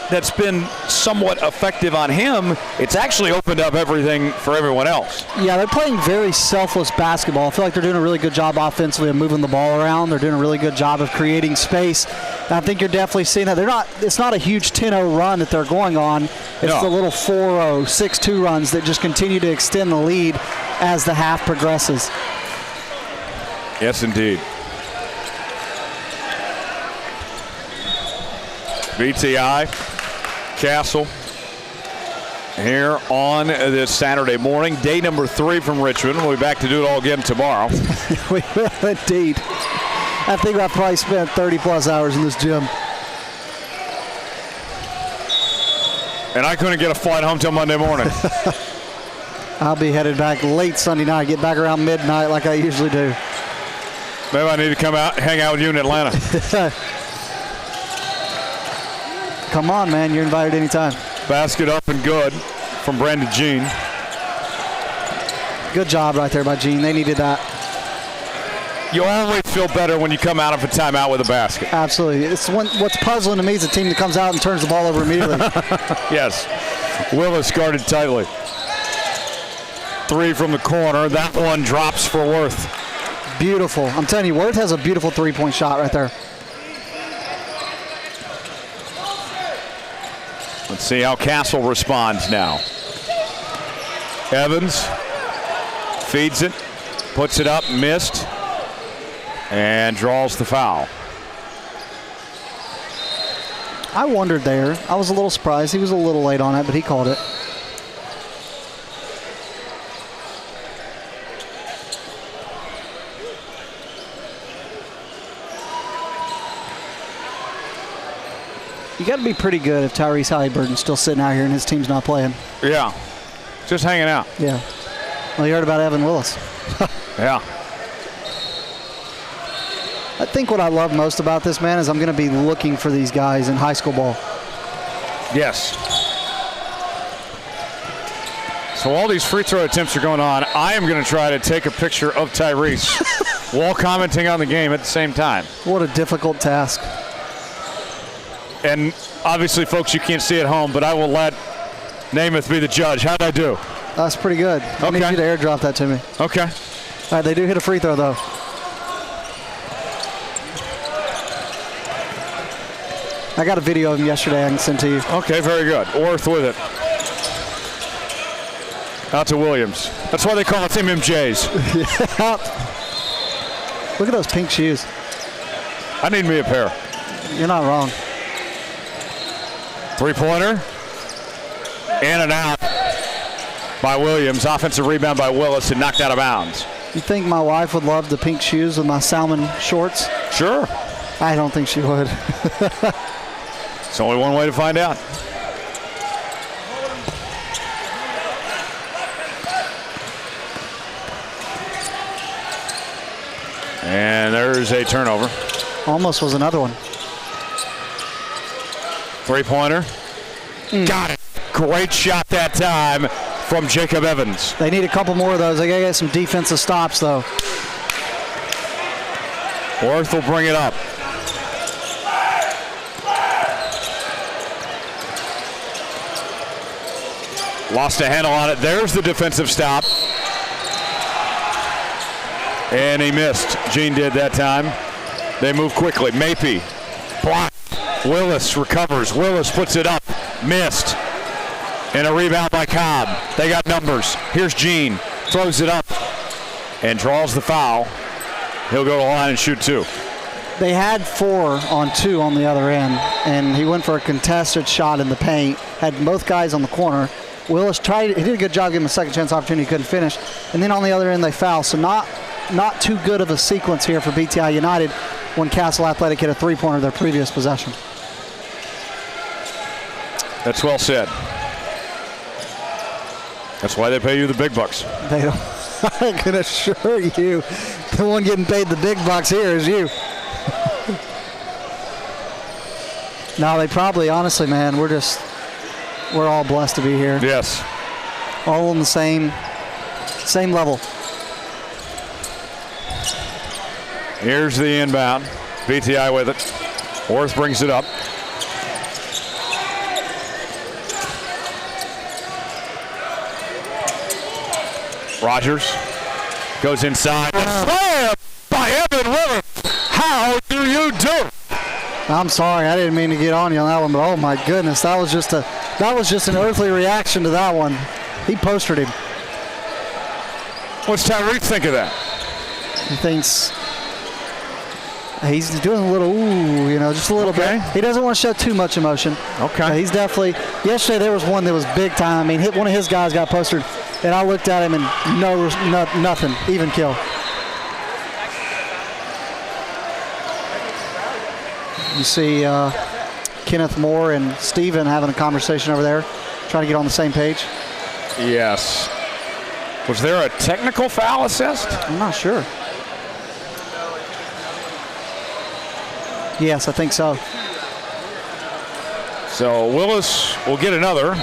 that's been somewhat effective on him, it's actually opened up everything for everyone else. Yeah,
they're playing very selfless basketball. I feel like they're doing a really good job offensively of moving the ball around. They're doing a really good job of creating space. And I think you're definitely seeing that. It's not a huge 10-0 run that they're going on. It's the little 4-0, 6-2 runs that just continue to extend the lead as the half progresses.
Yes, indeed. BTI, Castle, here on this Saturday morning. Day number 3 from Richmond. We'll be back to do it all again tomorrow.
We will indeed. I think I've probably spent 30-plus hours in this gym.
And I couldn't get a flight home till Monday morning.
I'll be headed back late Sunday night, get back around midnight like I usually do.
Maybe I need to come out, hang out with you in Atlanta.
Come on, man. You're invited anytime.
Basket up and good from Brandon Jean.
Good job right there by Jean. They needed that.
You always feel better when you come out of a timeout with a basket.
Absolutely. What's puzzling to me is a team that comes out and turns the ball over immediately.
Yes. Willis guarded tightly. 3 from the corner. That one drops for Worth.
Beautiful. I'm telling you, Worth has a beautiful three-point shot right there.
Let's see how Castle responds now. Evans feeds it, puts it up, missed, and draws the foul.
I wondered there. I was a little surprised. He was a little late on it, but he called it. You got to be pretty good if Tyrese Halliburton's still sitting out here and his team's not playing.
Yeah, just hanging out.
Yeah. Well, you heard about Evan Willis.
Yeah.
I think what I love most about this, man, is I'm going to be looking for these guys in high school ball.
Yes. So all these free throw attempts are going on. I am going to try to take a picture of Tyrese while commenting on the game at the same time.
What a difficult task.
and obviously, folks, you can't see at home, but I will let Namath be the judge. How'd I do?
That's pretty good. I need you to airdrop that to me.
Okay.
All right, they do hit a free throw, though. I got a video of him yesterday I can send to you.
Okay, very good. Orth with it. Out to Williams. That's why they call it MMJs.
Look at those pink shoes.
I need me a pair.
You're not wrong.
Three-pointer. In and out by Williams. Offensive rebound by Willis and knocked out of bounds.
You think my wife would love the pink shoes with my salmon shorts?
Sure.
I don't think she would.
It's only one way to find out. And there's a turnover.
Almost was another one.
Three-pointer. Got it. Great shot that time from Jacob Evans.
They need a couple more of those. They got to get some defensive stops, though.
Orth will bring it up. Lost a handle on it. There's the defensive stop. And he missed. Gene did that time. They move quickly. Mapey. Block. Willis recovers. Willis puts it up. Missed. And a rebound by Cobb. They got numbers. Here's Gene. Throws it up. And draws the foul. He'll go to the line and shoot two.
They had 4 on 2 on the other end. And he went for a contested shot in the paint. Had both guys on the corner. Willis tried. He did a good job giving him a second chance opportunity. He couldn't finish. And then on the other end, they foul. So not too good of a sequence here for BTI United when Castle Athletic hit a three-pointer their previous possession.
That's well said. That's why they pay you the big bucks.
They don't. I can assure you, the one getting paid the big bucks here is you. No, they probably, honestly, man, we're all blessed to be here.
Yes.
All on the same level.
Here's the inbound. BTI with it. Orth brings it up. Rogers goes inside. Slam by Evan Willis. How do you do?
I'm sorry, I didn't mean to get on you on that one, but oh my goodness, that was just an earthly reaction to that one. He postered him.
What's Tyreek think of that?
He thinks he's doing a little, just a little bit. He doesn't want to show too much emotion.
Okay.
He's definitely, yesterday there was one that was big time. I mean, one of his guys got postered, and I looked at him and nothing, even kill. You see Kenneth Moore and Steven having a conversation over there, trying to get on the same page.
Yes. Was there a technical foul assessed?
I'm not sure. Yes, I think so.
So Willis will get another.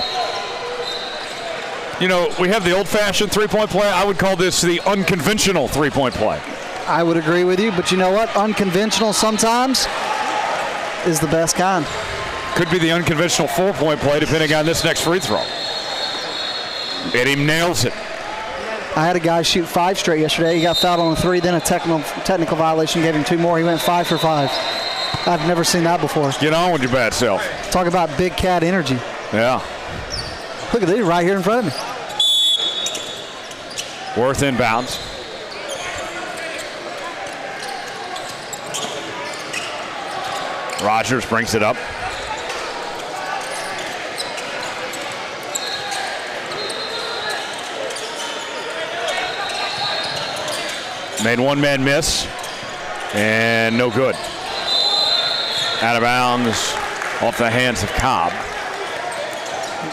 We have the old-fashioned three-point play. I would call this the unconventional three-point play.
I would agree with you, but you know what? Unconventional sometimes is the best kind.
Could be the unconventional four-point play depending on this next free throw. And he nails it.
I had a guy shoot 5 straight yesterday. He got fouled on a 3, then a technical violation, gave him 2 more. He went 5 for 5. I've never seen that before.
Get on with your bad self.
Talk about big cat energy.
Yeah.
Look at this right here in front of me.
Worth inbounds. Rogers brings it up. Made one man miss, and no good. Out of bounds, off the hands of Cobb.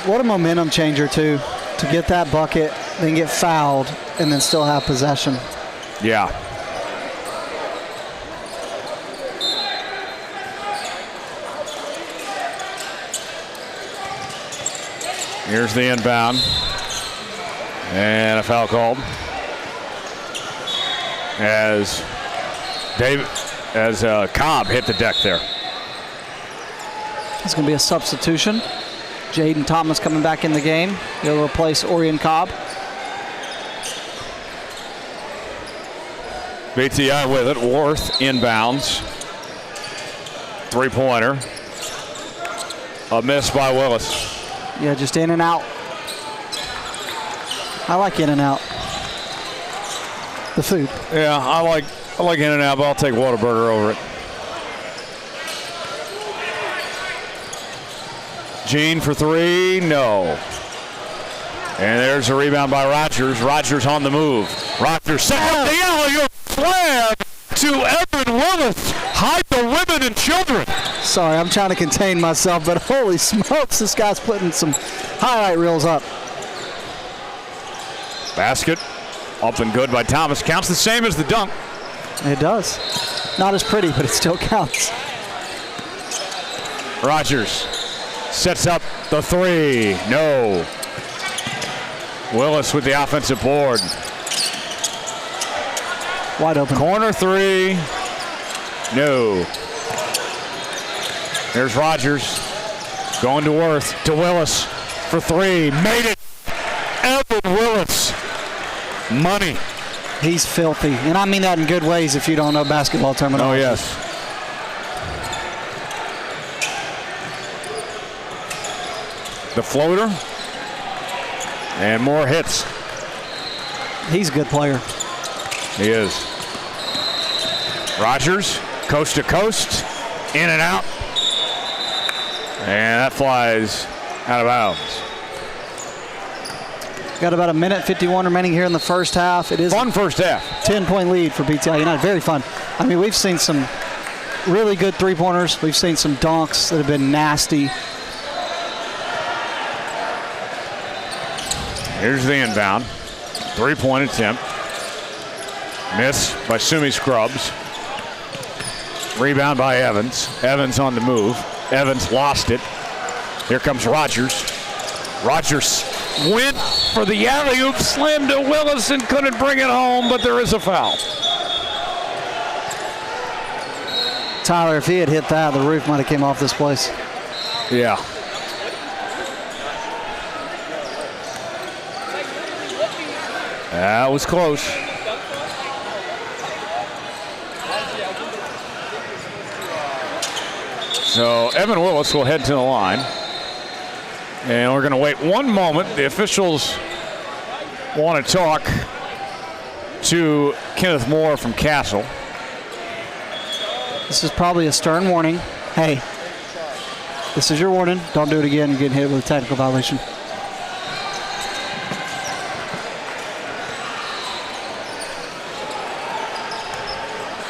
What a momentum changer, too, to get that bucket, then get fouled, and then still have possession.
Yeah. Here's the inbound, and a foul called. As Cobb hit the deck there.
It's going to be a substitution. Jaden Thomas coming back in the game. He'll replace Orion Cobb.
BTI with it. Worth inbounds. Three-pointer. A miss by Willis.
Yeah, just in and out. I like in and out. The food.
Yeah, I like in and out, but I'll take Whataburger over it. Gene for three, no. And there's a rebound by Rogers. Rogers on the move. Rogers set up the alley-oop slam to Evan Willis. Hide the women and children.
Sorry, I'm trying to contain myself, but holy smokes, this guy's putting some highlight reels up.
Basket up and good by Thomas. Counts the same as the dunk.
It does. Not as pretty, but it still counts.
Rogers sets up the three. No. Willis with the offensive board.
Wide open.
Corner three. No. There's Rogers. Going to Worth. To Willis for three. Made it. Evan Willis. Money.
He's filthy. And I mean that in good ways if you don't know basketball terminology.
Oh, yes. The floater. And more hits.
He's a good player.
He is. Rogers, coast to coast, in and out. And that flies out of bounds.
Got about a minute 51 remaining here in the first half. It is
fun first half.
10-point lead for BTI United. Very fun. I mean, we've seen some really good three-pointers. We've seen some dunks that have been nasty.
Here's the inbound. Three-point attempt. Miss by Sumi Scruggs. Rebound by Evans. Evans on the move. Evans lost it. Here comes Rogers. Rogers went for the alley-oop, slammed to Willis and couldn't bring it home, but there is a foul.
Tyler, if he had hit that, the roof might have came off this place.
Yeah. That was close. So Evan Willis will head to the line. And we're going to wait one moment. The officials want to talk to Kenneth Moore from Castle.
This is probably a stern warning. Hey, this is your warning. Don't do it again. You're getting hit with a technical violation.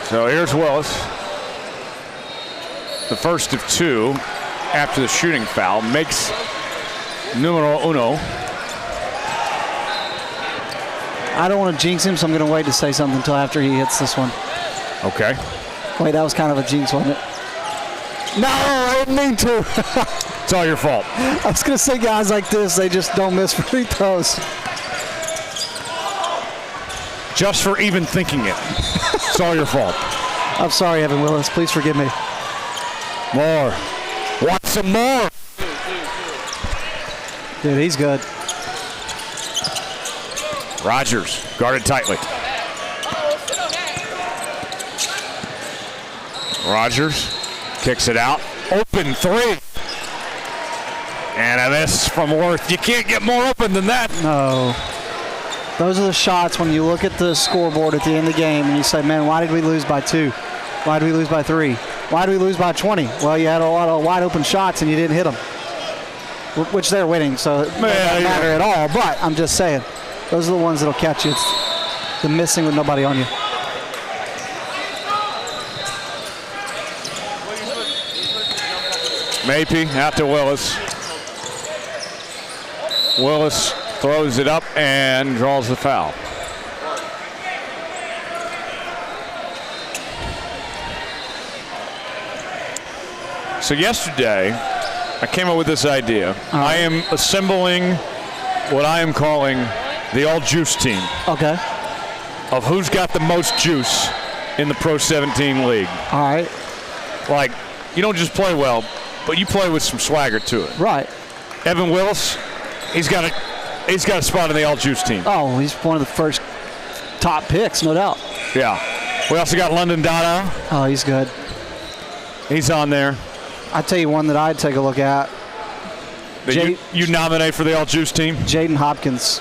So here's Willis. The first of two after the shooting foul. Makes numero uno.
I don't want to jinx him, so I'm going to wait to say something until after he hits this one.
Okay.
Wait, that was kind of a jinx, wasn't it? No, I didn't mean to.
It's all your fault.
I was going to say guys like this, they just don't miss free throws.
Just for even thinking it. It's all your fault.
I'm sorry, Evan Willis. Please forgive me.
More. Want some more?
Dude, he's good.
Rogers guarded tightly. Rogers kicks it out. Open three. And a miss from Worth. You can't get more open than that.
No. Those are the shots when you look at the scoreboard at the end of the game and you say, man, why did we lose by 2? Why did we lose by 3? Why did we lose by 20? Well, you had a lot of wide open shots and you didn't hit them, which they're winning, so it doesn't matter at all. But I'm just saying, those are the ones that'll catch you. It's the missing with nobody on you.
Mapey out to Willis. Willis throws it up and draws the foul. So yesterday, I came up with this idea. I am assembling what I am calling the all-juice team.
Okay.
Of who's got the most juice in the Pro 17 league.
All right.
Like, you don't just play well, but you play with some swagger to it.
Right.
Evan Willis, he's got a spot in the All Juice team.
Oh, he's one of the first top picks, no doubt.
Yeah. We also got London Dono.
Oh, he's good.
He's on there.
I tell you one that I'd take a look at.
You nominate for the All Juice team?
Jaden Hopkins.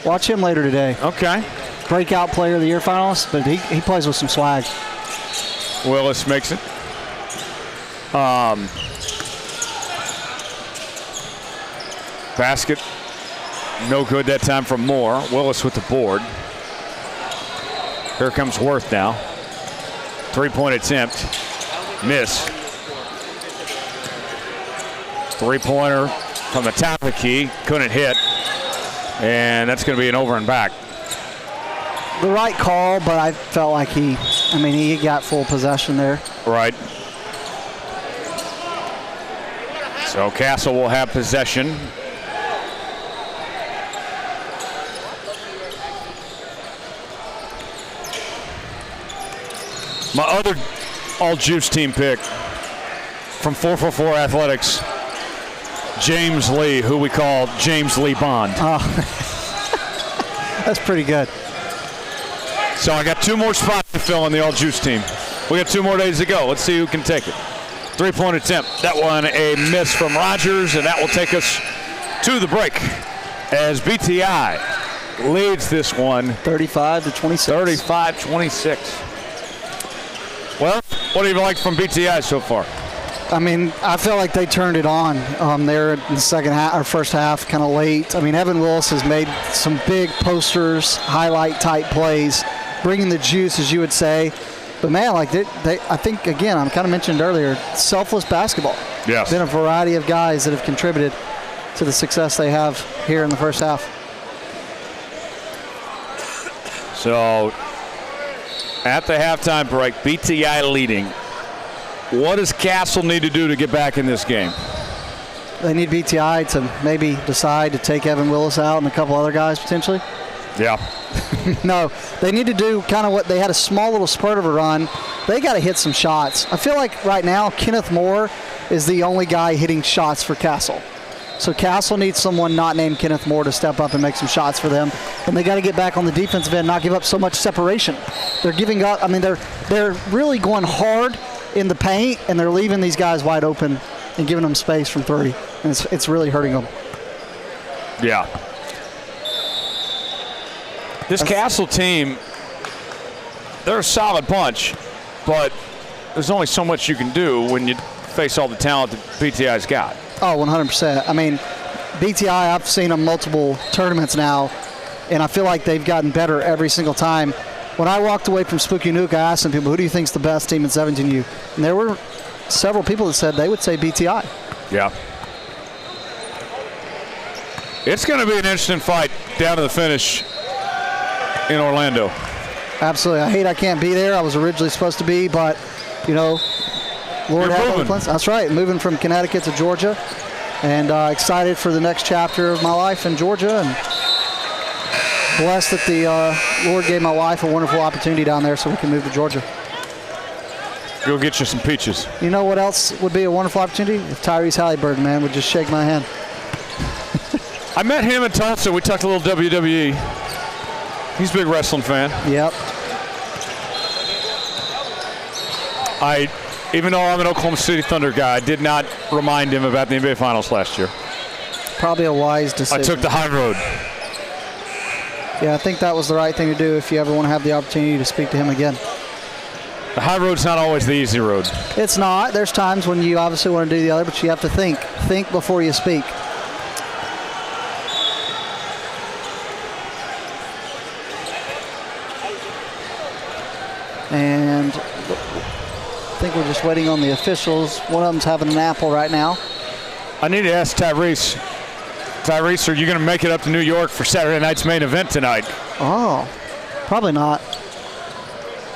Watch him later today.
Okay.
Breakout Player of the Year finalist, but he plays with some swag.
Willis makes it. Basket. No good that time from Moore. Willis with the board. Here comes Worth now. Three-point attempt. Miss. Three-pointer from the top of the key. Couldn't hit. And that's going to be an over and back.
The right call, but I felt like he got full possession there.
Right. So Castle will have possession. My other all-juice team pick from 444 Athletics, James Lee, who we call James Lee Bond.
Oh, that's pretty good.
So I got 2 more spots to fill on the all-juice team. We got 2 more days to go. Let's see who can take it. Three-point attempt. That one a miss from Rogers, and that will take us to the break as BTI leads this one
35-26.
35-26. Well, what do you like from BTI so far?
I mean, I felt like they turned it on there in the second half or first half, kind of late. I mean, Evan Willis has made some big posters, highlight type plays, bringing the juice, as you would say. But man, like I think again, I kind of mentioned earlier, selfless basketball.
Yes.
Been a variety of guys that have contributed to the success they have here in the first half.
So at the halftime break, BTI leading. What does Castle need to do to get back in this game?
They need BTI to maybe decide to take Evan Willis out and a couple other guys potentially.
Yeah.
No, they need to do kind of what they had, a small little spurt of a run. They got to hit some shots. I feel like right now Kenneth Moore is the only guy hitting shots for Castle. So Castle needs someone not named Kenneth Moore to step up and make some shots for them. And they got to get back on the defensive end, not give up so much separation. They're giving up. I mean, they're really going hard in the paint, and they're leaving these guys wide open and giving them space from three. And it's really hurting them.
Yeah. This Castle team, they're a solid bunch, but there's only so much you can do when you face all the talent that BTI's got.
Oh, 100%. I mean, BTI, I've seen them multiple tournaments now, and I feel like they've gotten better every single time. When I walked away from Spooky Nuke, I asked some people, who do you think's the best team in 17U? And there were several people that said they would say BTI.
Yeah. It's going to be an interesting fight down to the finish in Orlando.
Absolutely. I hate I can't be there. I was originally supposed to be, but, you know, Lord have other plans. That's right. Moving from Connecticut to Georgia, and excited for the next chapter of my life in Georgia, and blessed that the Lord gave my wife a wonderful opportunity down there so we can move to Georgia.
Go get you some peaches.
You know what else would be a wonderful opportunity? If Tyrese Halliburton, man, would just shake my hand.
I met him in Tulsa. We talked a little WWE. He's a big wrestling fan.
Yep.
Even though I'm an Oklahoma City Thunder guy, I did not remind him about the NBA Finals last year.
Probably a wise decision.
I took the high road.
Yeah, I think that was the right thing to do if you ever want to have the opportunity to speak to him again.
The high road's not always the easy road.
It's not. There's times when you obviously want to do the other, but you have to think. Think before you speak. And I think we're just waiting on the officials. One of them's having an apple right now.
I need to ask Tyrese. Tyrese, are you going to make it up to New York for Saturday night's main event tonight?
Oh, probably not.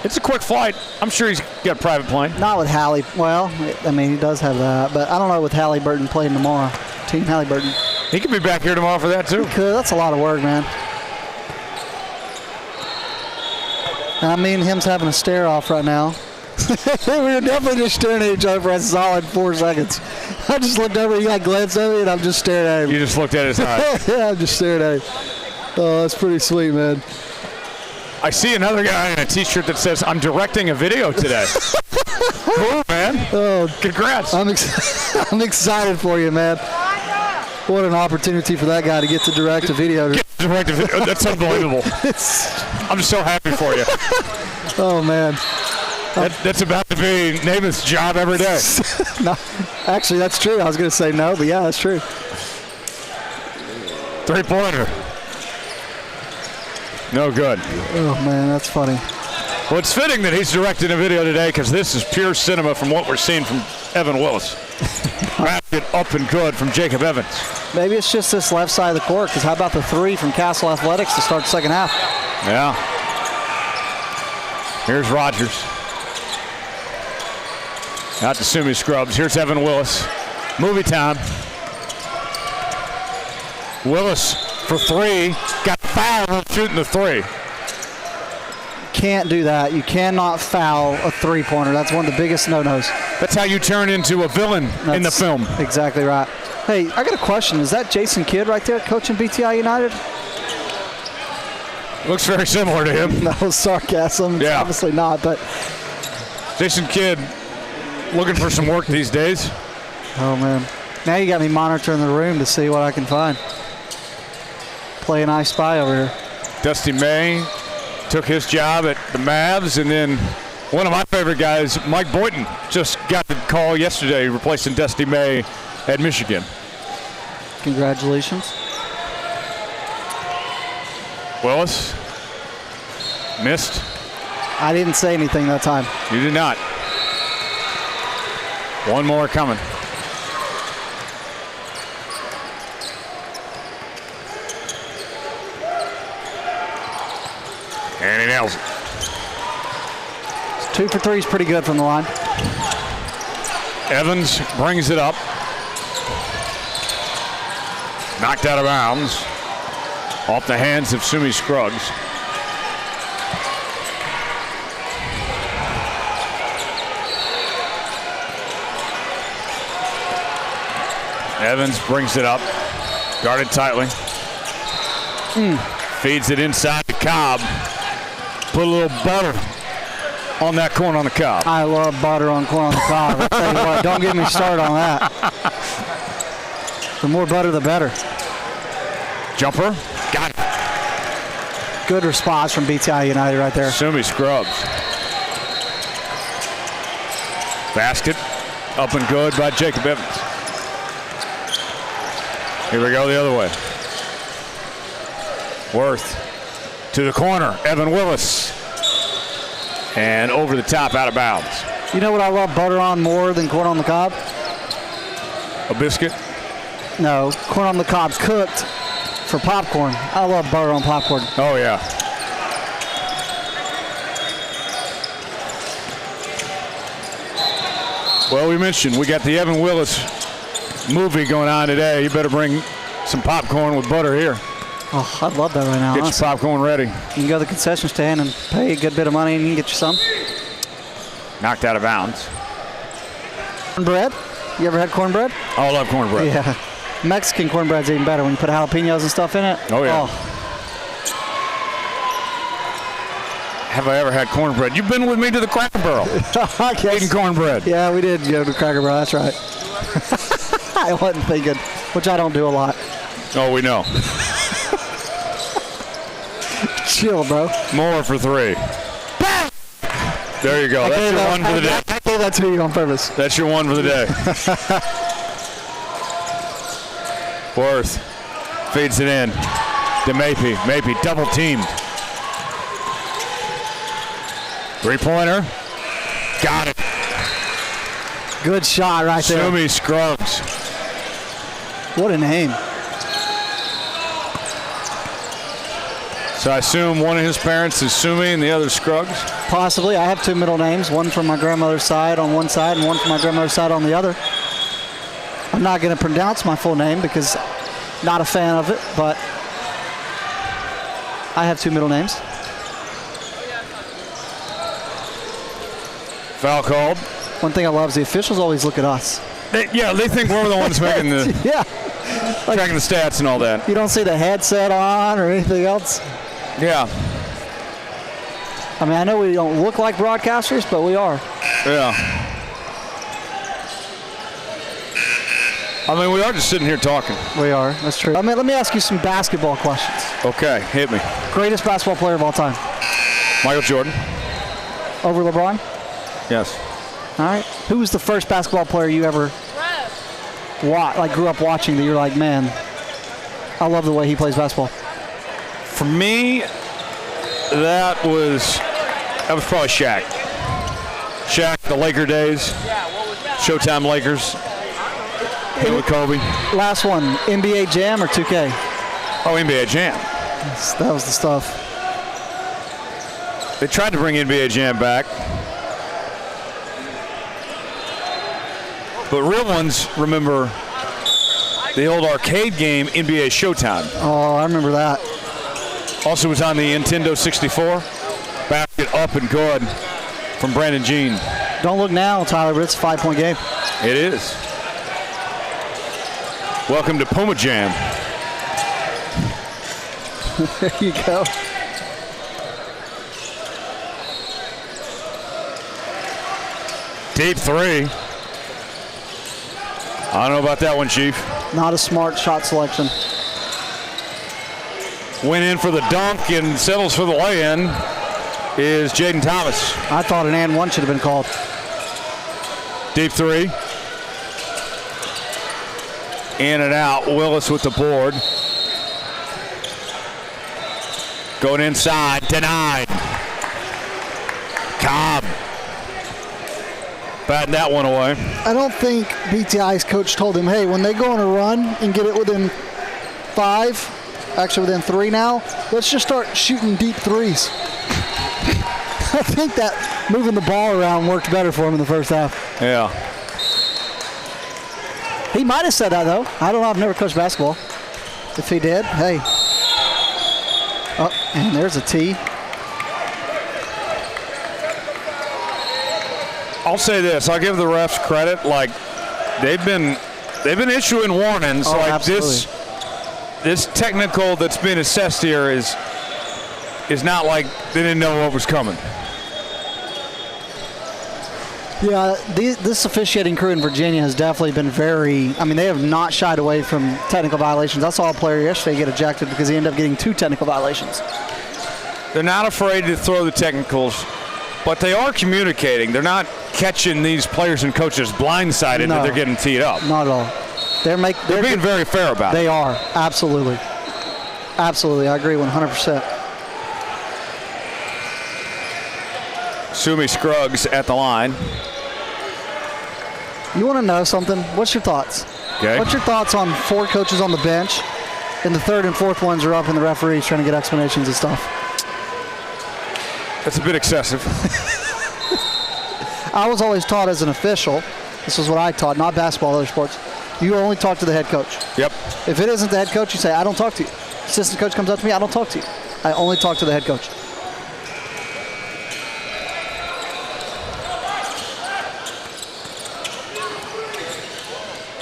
It's a quick flight. I'm sure he's got a private plane.
Not with Hallie. Well, I mean, he does have that. But I don't know with Halliburton playing tomorrow. Team Halliburton.
He could be back here tomorrow for that, too.
He could. That's a lot of work, man. And me and him's having a stare-off right now. We were definitely just staring at each other for a solid 4 seconds. I just looked over, you like glanced at me, and I'm just staring at him.
You just looked at his eyes.
Yeah, I'm just staring at him. Oh, that's pretty sweet, man.
I see another guy in a T-shirt that says, "I'm directing a video today." Cool, man.
Oh,
congrats.
I'm excited for you, man. What an opportunity for that guy to get to direct a video.
That's unbelievable. I'm so happy for you.
Oh, man.
That's about to be Namath's job every day.
No, actually, that's true. I was going to say no, but yeah, that's true.
3-pointer. No good.
Oh, man, that's funny.
Well, it's fitting that he's directing a video today because this is pure cinema from what we're seeing from Evan Willis. Basket up and good from Jacob Evans.
Maybe it's just this left side of the court, because how about the 3 from Castle Athletics to start the second half?
Yeah. Here's Rogers. Out to Sumi Scrubs. Here's Evan Willis. Movie time. Willis for 3. Got fouled shooting the 3.
Can't do that. You cannot foul a 3-pointer. That's one of the biggest no-nos.
That's how you turn into a villain in the film.
Exactly right. Hey, I got a question. Is that Jason Kidd right there coaching BTI United?
Looks very similar to him.
No sarcasm. It's obviously not, but
Jason Kidd looking for some work these days.
Oh, man. Now you got me monitoring the room to see what I can find. Playing I Spy over here.
Dusty May took his job at the Mavs, and then one of my favorite guys, Mike Boynton, just got the call yesterday replacing Dusty May at Michigan.
Congratulations.
Willis missed.
I didn't say anything that time.
You did not. One more coming. And he nails it.
2 for 3 is pretty good from the line.
Evans brings it up. Knocked out of bounds. Off the hands of Sumi Scruggs. Evans brings it up. Guarded tightly. Feeds it inside the Cobb. Put a little butter on that corn on the cob.
I love butter on corn on the cob. I'll tell you what, don't get me started on that. The more butter, the better.
Jumper. Got it.
Good response from BTI United right there.
Sumi Scrubs. Basket. Up and good by Jacob Evans. Here we go the other way. Worth to the corner. Evan Willis. And over the top, out of bounds.
You know what I love butter on more than corn on the cob?
A biscuit?
No, corn on the cob cooked for popcorn. I love butter on popcorn.
Oh, yeah. Well, we mentioned we got the Evan Willis movie going on today. You better bring some popcorn with butter here.
Oh, I'd love that right now.
Get your popcorn ready.
You can go to the concession stand and pay a good bit of money and you can get you some.
Knocked out of bounds.
Cornbread? You ever had cornbread?
Oh, I love cornbread.
Yeah. Mexican cornbread's even better when you put jalapenos and stuff in it.
Oh, yeah.
Oh.
Have I ever had cornbread? You've been with me to the Cracker Barrel. Eating cornbread.
Yeah, we did go to Cracker Barrel. That's right. I wasn't thinking, which I don't do a lot.
Oh, we know.
Chill, bro.
More for 3. There you go. That's your one for the day.
I gave that to you on purpose.
That's your one for the day. Worth feeds it in to Mapey. Mapey double teamed. 3-pointer. Got it.
Good shot right there.
Sumi Scruggs.
What a name.
So I assume one of his parents is Sumi and the other Scruggs?
Possibly. I have 2 middle names, one from my grandmother's side on one side and one from my grandmother's side on the other. I'm not going to pronounce my full name because I'm not a fan of it, but I have 2 middle names.
Foul called.
One thing I love is the officials always look at us.
They think we're the ones making the tracking the stats and all that.
You don't see the headset on or anything else.
Yeah.
I mean, I know we don't look like broadcasters, but we are.
Yeah. I mean, we are just sitting here talking.
We are. That's true. I mean, let me ask you some basketball questions.
Okay, hit me.
Greatest basketball player of all time?
Michael Jordan.
Over LeBron?
Yes.
All right. Who was the first basketball player you ever grew up watching that you're like, man, I love the way he plays basketball?
For me, that was probably Shaq. Shaq, the Laker days. Showtime Lakers. Hit with Kobe.
Last one, NBA Jam or 2K?
Oh, NBA Jam.
That was the stuff.
They tried to bring NBA Jam back. But real ones remember the old arcade game, NBA Showtime.
Oh, I remember that.
Also was on the Nintendo 64. Basket up and good from Brandon Jean.
Don't look now, Tyler, but it's a 5-point game.
It is. Welcome to Puma Jam.
There you go.
Deep three. I don't know about that one, Chief.
Not a smart shot selection.
Went in for the dunk and settles for the lay-in is Jaden Thomas.
I thought an and one should have been called.
Deep three. In and out. Willis with the board. Going inside. Denied. Cobb. Batting that one away.
I don't think BTI's coach told him, hey, when they go on a run and get it within 5, actually within 3 now, let's just start shooting deep threes. I think that moving the ball around worked better for him in the first half.
Yeah.
He might have said that, though. I don't know. I've never coached basketball. If he did, hey. Oh, and there's a tee.
I'll say this. I'll give the refs credit. Like, they've been issuing warnings.
Oh,
like
absolutely.
this technical that's been assessed here is not like they didn't know what was coming.
Yeah, this officiating crew in Virginia has definitely been very, I mean, they have not shied away from technical violations. I saw a player yesterday get ejected because he ended up getting 2 technical violations.
They're not afraid to throw the technicals, but they are communicating. They're not catching these players and coaches blindsided that they're getting teed up.
Not at all. They're
being very fair about it.
They are, absolutely. Absolutely, I agree 100%.
Sumi Scruggs at the line.
You want to know something? What's your thoughts?
Okay.
What's your thoughts on 4 coaches on the bench, and the 3rd and 4th ones are up in the referees trying to get explanations and stuff?
That's a bit excessive.
I was always taught as an official, this is what I taught, not basketball, other sports, you only talk to the head coach.
Yep.
If it isn't the head coach, you say, I don't talk to you. Assistant coach comes up to me, I don't talk to you. I only talk to the head coach.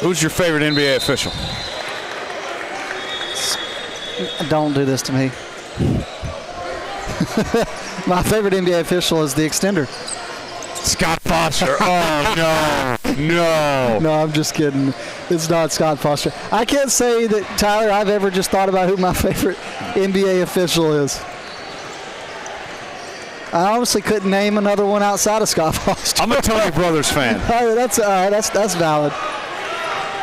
Who's your favorite NBA official?
Don't do this to me. My favorite NBA official is the extender.
Scott Foster. Oh, no.
No, I'm just kidding. It's not Scott Foster. I can't say that, Tyler, I've ever just thought about who my favorite NBA official is. I honestly couldn't name another one outside of Scott Foster.
I'm a Tony Brothers fan.
That's valid.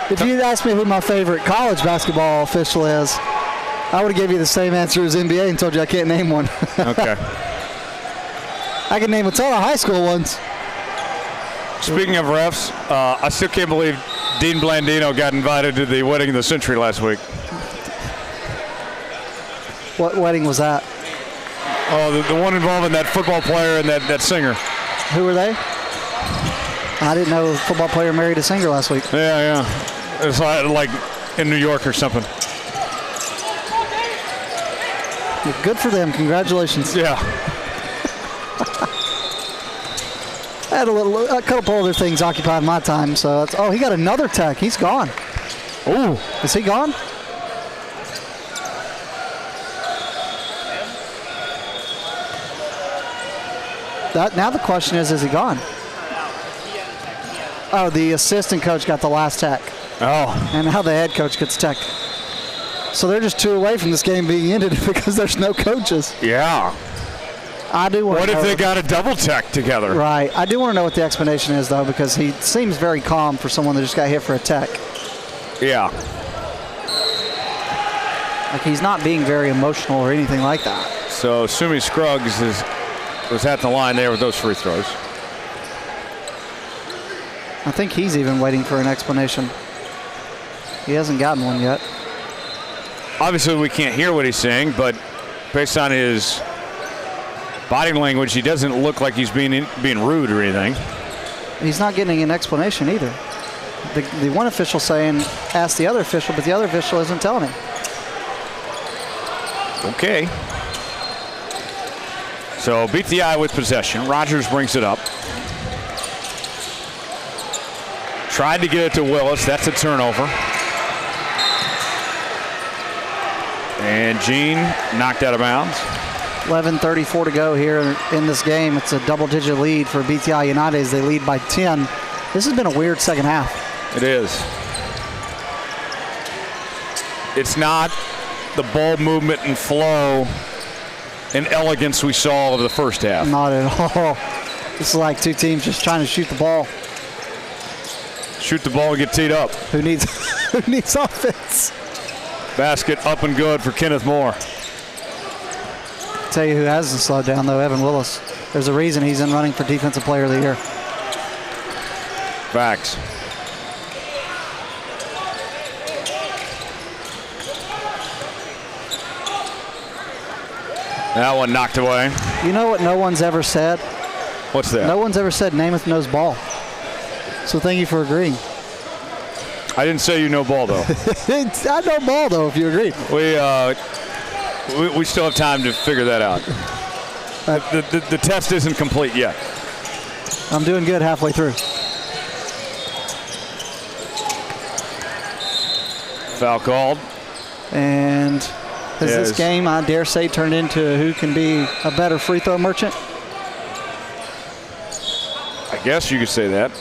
If you'd asked me who my favorite college basketball official is, I would have given you the same answer as NBA and told you I can't name one.
Okay.
I can name a ton of high school ones.
Speaking of refs, I still can't believe Dean Blandino got invited to the wedding of the century last week.
What wedding was that?
Oh, the one involving that football player and that singer.
Who were they? I didn't know a football player married a singer last week.
Yeah. It's like in New York or something.
Good for them. Congratulations.
Yeah.
I had a couple other things occupied my time. So that's, oh, he got another tech. He's gone.
Ooh.
Is he gone? Now the question is he gone? Oh, the assistant coach got the last tech.
Oh.
And now the head coach gets tech. So they're just 2 away from this game being ended because there's no coaches.
Yeah.
I do want
What
to
if
know,
they got a double tech together?
Right. I do want to know what the explanation is, though, because he seems very calm for someone that just got hit for a tech.
Yeah.
Like, he's not being very emotional or anything like that.
So Sumi Scruggs was at the line there with those free throws.
I think he's even waiting for an explanation. He hasn't gotten one yet.
Obviously, we can't hear what he's saying, but based on his body language, he doesn't look like he's being rude or anything.
He's not getting an explanation either. The one official saying, ask the other official, but the other official isn't telling him.
Okay. So BTI with possession. Rogers brings it up. Tried to get it to Willis. That's a turnover. And Jean knocked out of bounds.
11:34 to go here in this game. It's a double-digit lead for BTI United as they lead by 10. This has been a weird second half.
It is. It's not the ball movement and flow and elegance we saw of the first half.
Not at all. This is like 2 teams just trying to shoot the ball.
Shoot the ball and get teed up.
Who needs offense?
Basket up and good for Kenneth Moore.
Tell you who hasn't slowed down, though, Evan Willis. There's a reason he's in running for Defensive Player of the Year.
Facts. That one knocked away.
You know what no one's ever said?
What's that?
No one's ever said Namath knows ball. So thank you for agreeing.
I didn't say you know ball, though.
I know ball, though, if you agree.
We still have time to figure that out. The test isn't complete yet.
I'm doing good halfway through.
Foul called.
And has this game, I dare say, turned into who can be a better free throw merchant?
I guess you could say that.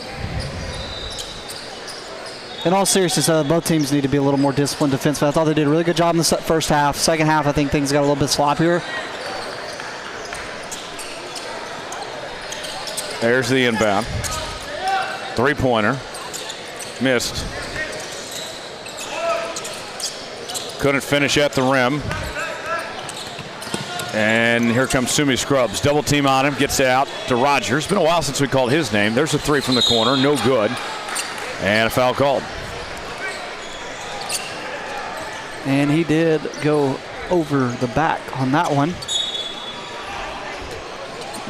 In all seriousness, both teams need to be a little more disciplined defensively. I thought they did a really good job in the first half. Second half, I think things got a little bit sloppier.
There's the inbound. 3-pointer. Missed. Couldn't finish at the rim. And here comes Sumi Scruggs. Double team on him. Gets out to Rogers. Been a while since we called his name. There's a 3 from the corner. No good. And a foul called.
And he did go over the back on that one.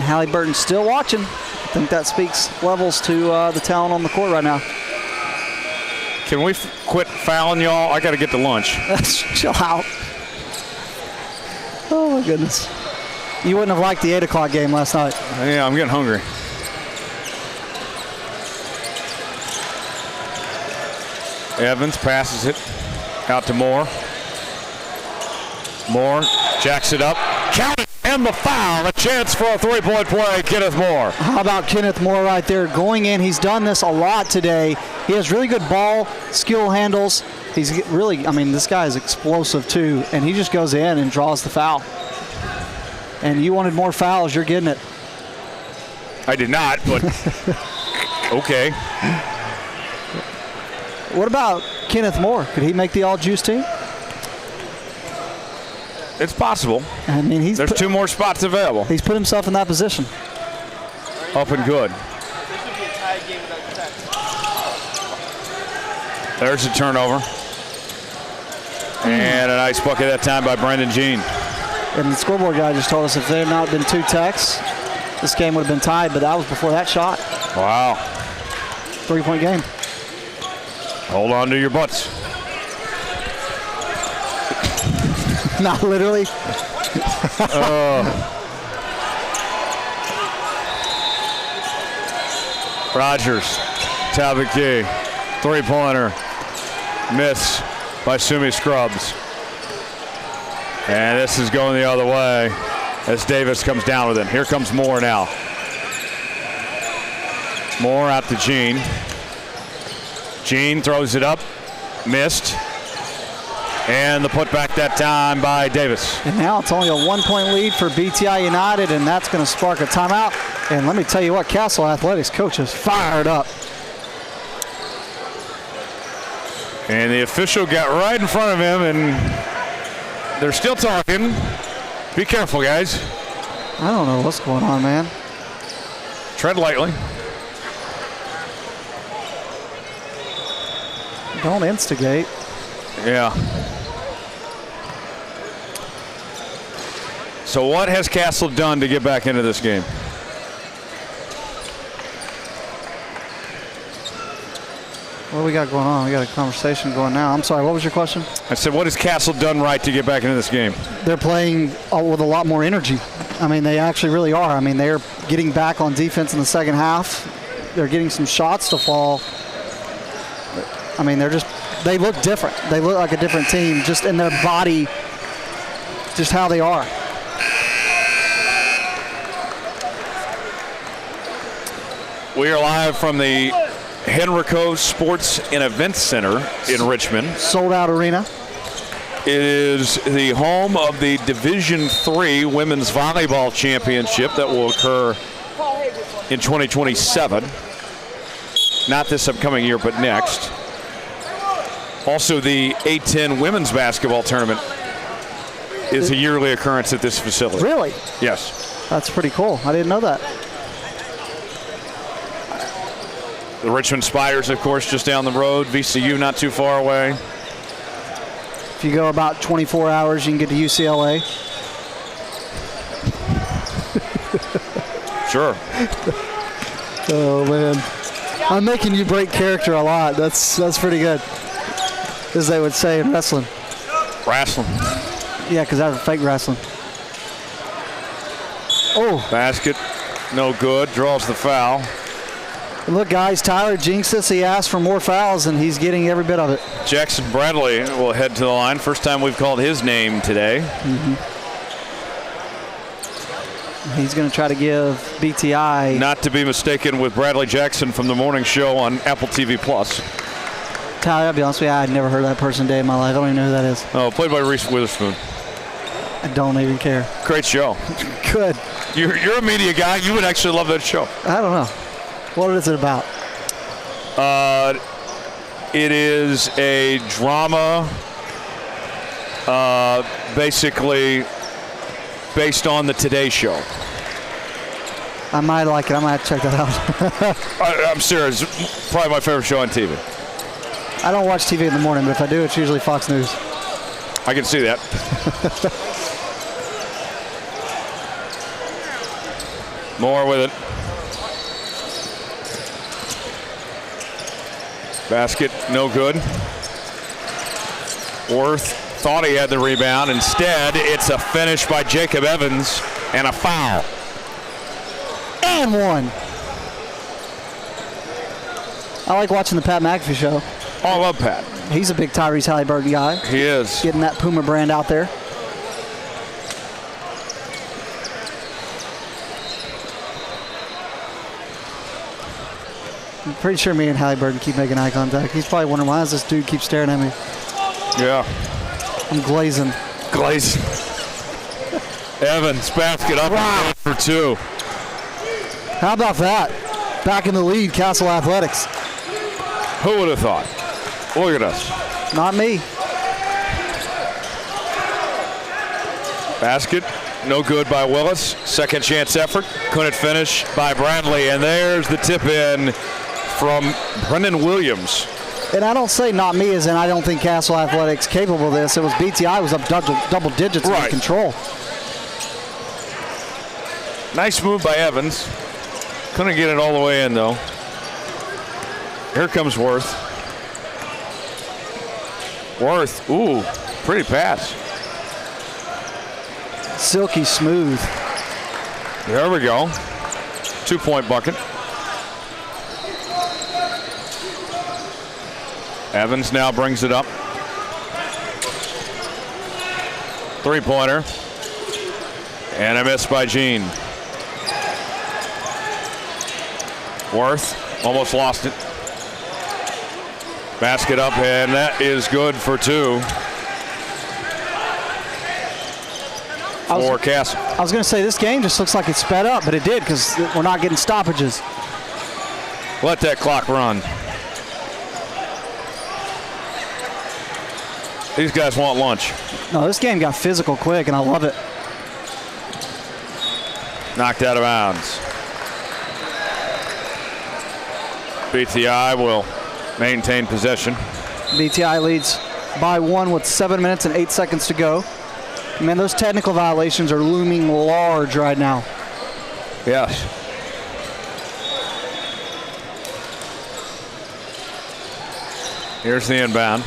Halliburton's still watching. I think that speaks levels to the talent on the court right now.
Can we quit fouling y'all? I got to get to lunch.
Chill out. Oh, my goodness. You wouldn't have liked the 8 o'clock game last night.
Yeah, I'm getting hungry. Evans passes it out to Moore. Moore jacks it up. Count it, and the foul. A chance for a 3-point play, Kenneth Moore.
How about Kenneth Moore right there going in? He's done this a lot today. He has really good ball skill handles. He's really, I mean, this guy is explosive too, and he just goes in and draws the foul. And you wanted more fouls, you're getting it.
I did not, but okay.
What about Kenneth Moore? Could he make the all-juice team?
It's possible.
I mean,
there's 2 more spots available.
He's put himself in that position.
Up and good. There's a turnover. And a nice bucket that time by Brendan Jean.
And the scoreboard guy just told us if there had not been 2 techs, this game would have been tied, but that was before that shot.
Wow.
3-point game.
Hold on to your butts.
Not literally.
Rogers, top of the key. Three-pointer. Miss by Sumi Scruggs. And this is going the other way as Davis comes down with it. Here comes Moore now. Moore out to Jean. Jean throws it up. Missed. And the putback that time by Davis.
And now it's only a 1-point lead for BTI United, and that's going to spark a timeout. And let me tell you what, Castle Athletics coach is fired up.
And the official got right in front of him, and they're still talking. Be careful, guys.
I don't know what's going on, man.
Tread lightly.
Don't instigate.
Yeah. So what has Castle done to get back into this game?
What do we got going on? We got a conversation going now. I'm sorry, what was your question?
I said, what has Castle done right to get back into this game?
They're playing with a lot more energy. I mean, they actually really are. I mean, they're getting back on defense in the second half. They're getting some shots to fall. I mean, they look different. They look like a different team just in their body, just how they are.
We are live from the Henrico Sports and Events Center in Richmond.
Sold out arena.
It is the home of the Division III Women's Volleyball Championship that will occur in 2027. Not this upcoming year, but next. Also, the A10 Women's Basketball Tournament is a yearly occurrence at this facility.
Really?
Yes.
That's pretty cool. I didn't know that.
The Richmond Spiders, of course, just down the road. VCU not too far away.
If you go about 24 hours, you can get to UCLA.
Sure.
Oh, man. I'm making you break character a lot. That's pretty good, as they would say in wrestling.
Wrestling.
Yeah, because that's fake wrestling. Oh.
Basket, no good. Draws the foul.
Look, guys, Tyler jinxed us. He asked for more fouls, and he's getting every bit of it.
Jackson Bradley will head to the line. First time we've called his name today.
He's going to try to give BTI.
Not to be mistaken with Bradley Jackson from the morning show on Apple TV+.
Tyler, I'll be honest with you, I'd never heard that person a day in my life. I don't even know who that is.
Oh, played by Reese Witherspoon.
I don't even care.
Great show.
Good.
You're a media guy. You would actually love that show.
I don't know. What is it about?
It is a drama, basically based on the Today Show.
I might like it. I might have to check that out.
I'm serious. Probably my favorite show on TV.
I don't watch TV in the morning, but if I do, it's usually Fox News.
I can see that. Moore with it. Basket, no good. Worth thought he had the rebound. Instead, it's a finish by Jacob Evans and a foul.
And one. I like watching the Pat McAfee show.
Oh, I love Pat.
He's a big Tyrese Halliburton guy.
He is.
Getting that Puma brand out there. I'm pretty sure me and Halliburton keep making eye contact. He's probably wondering, why does this dude keep staring at me?
Yeah.
I'm glazing.
Glazing. Evans, basket up for two.
How about that? Back in the lead, Castle Athletics.
Who would have thought? Look at us.
Not me.
Basket, no good by Willis. Second chance effort. Couldn't finish by Bradley. And there's the tip in from Brendan Williams.
And I don't say not me as in I don't think Castle Athletics capable of this. It was BTI was up double digits in control.
Nice move by Evans. Couldn't get it all the way in though. Here comes Worth. Worth, ooh, pretty pass.
Silky smooth.
There we go. 2-point bucket. Evans now brings it up. Three-pointer. And a miss by Gene. Worth almost lost it. Basket up, and that is good for two. For Castle.
I was going to say this game just looks like it sped up, but it did because we're not getting stoppages.
Let that clock run. These guys want lunch.
No, this game got physical quick, and I love it.
Knocked out of bounds. BTI will maintain possession.
BTI leads by 1 with 7 minutes and 8 seconds to go. Man, those technical violations are looming large right now.
Yes. Here's the inbound.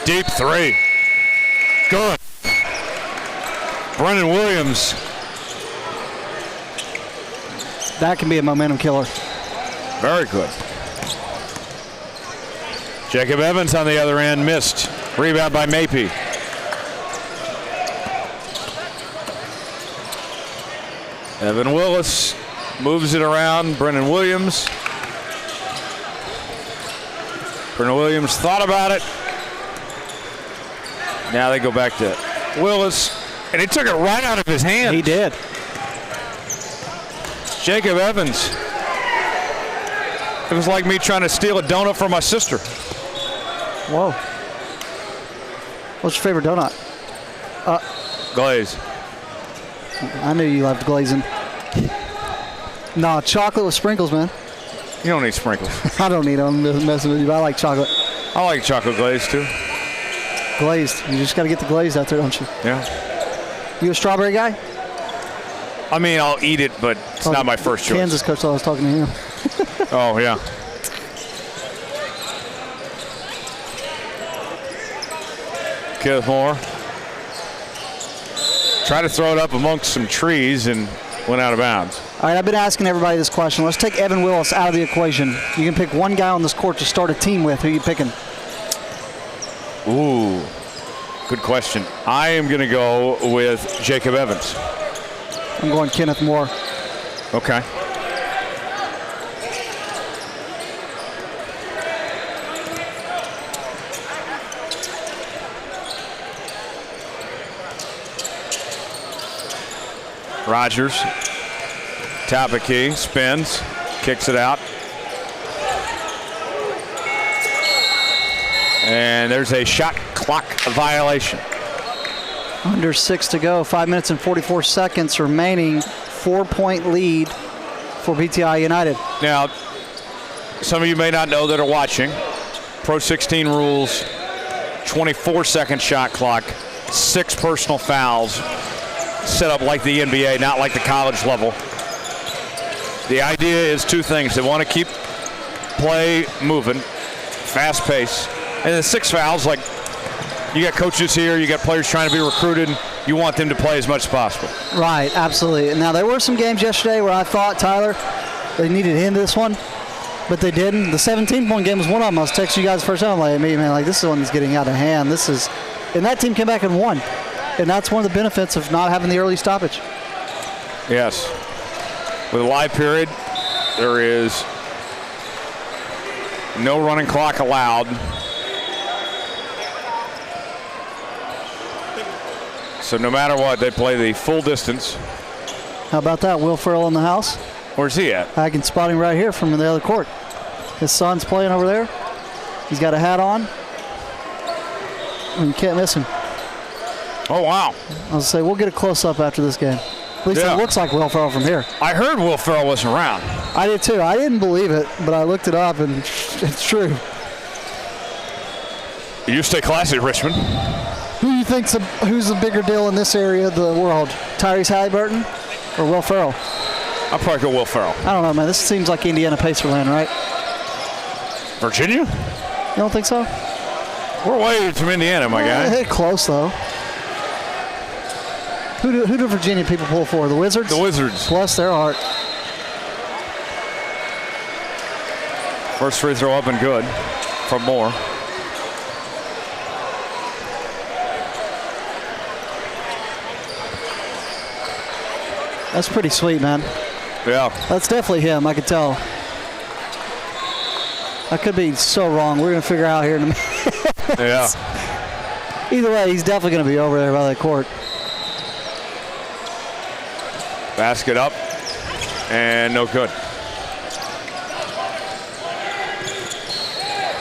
Deep three. Good. Brennan Williams.
That can be a momentum killer.
Very good. Jacob Evans on the other end missed. Rebound by Mapey. Evan Willis moves it around. Brennan Williams. Brennan Williams thought about it. Now they go back to Willis. And he took it right out of his hand.
He did.
Jacob Evans. It was like me trying to steal a donut from my sister.
Whoa. What's your favorite donut?
Glaze.
I knew you loved glazing. No, chocolate with sprinkles, man.
You don't need sprinkles.
I don't need them. I'm messing with you, but I like chocolate.
I like chocolate glaze too.
Glazed. You just got to get the glaze out there, don't you?
Yeah.
You a strawberry guy?
I mean, I'll eat it, but it's not my first choice.
Kansas coach, I was talking to him.
Oh, yeah. Kenneth Moore. Tried to throw it up amongst some trees and went out of bounds.
All right, I've been asking everybody this question. Let's take Evan Willis out of the equation. You can pick one guy on this court to start a team with. Who are you picking?
Ooh, good question. I am going to go with Jacob Evans.
I'm going Kenneth Moore.
Okay. Rogers, top of key, spins, kicks it out. And there's a shot clock violation.
Under 6 to go, 5 minutes and 44 seconds remaining. 4-point lead for BTI United.
Now, some of you may not know that are watching. Pro 16 rules, 24-second shot clock, 6 personal fouls, set up like the NBA, not like the college level. The idea is two things. They want to keep play moving, fast pace. And then 6 fouls, like you got coaches here, you got players trying to be recruited. You want them to play as much as possible.
Right, absolutely. And now there were some games yesterday where I thought, Tyler, they needed to end this one, but they didn't. The 17-point game was one of them. I was texting you guys the first time, like, man, this is one that's getting out of hand. And that team came back and won. And that's one of the benefits of not having the early stoppage.
Yes. With a live period, there is no running clock allowed. So no matter what, they play the full distance.
How about that? Will Ferrell in the house?
Where's he at?
I can spot him right here from the other court. His son's playing over there. He's got a hat on. And you can't miss him.
Oh, wow.
I'll say we'll get a close-up after this game. At least it looks like Will Ferrell from here.
I heard Will Ferrell wasn't around.
I did too. I didn't believe it, but I looked it up, and it's true.
You stay classy, Richmond.
Who do you think's who's the bigger deal in this area of the world? Tyrese Halliburton or Will Ferrell?
I'll probably go Will Ferrell.
I don't know, man. This seems like Indiana Pacer land, right?
Virginia?
You don't think so?
We're way from Indiana, my guy.
Close, though. Who do Virginia people pull for? The Wizards?
The Wizards.
Bless their heart.
First free throw up and good from Moore.
That's pretty sweet, man.
Yeah.
That's definitely him, I could tell. I could be so wrong. We're going to figure out here in a minute.
Yeah.
Either way, he's definitely going to be over there by that court.
Basket up and no good.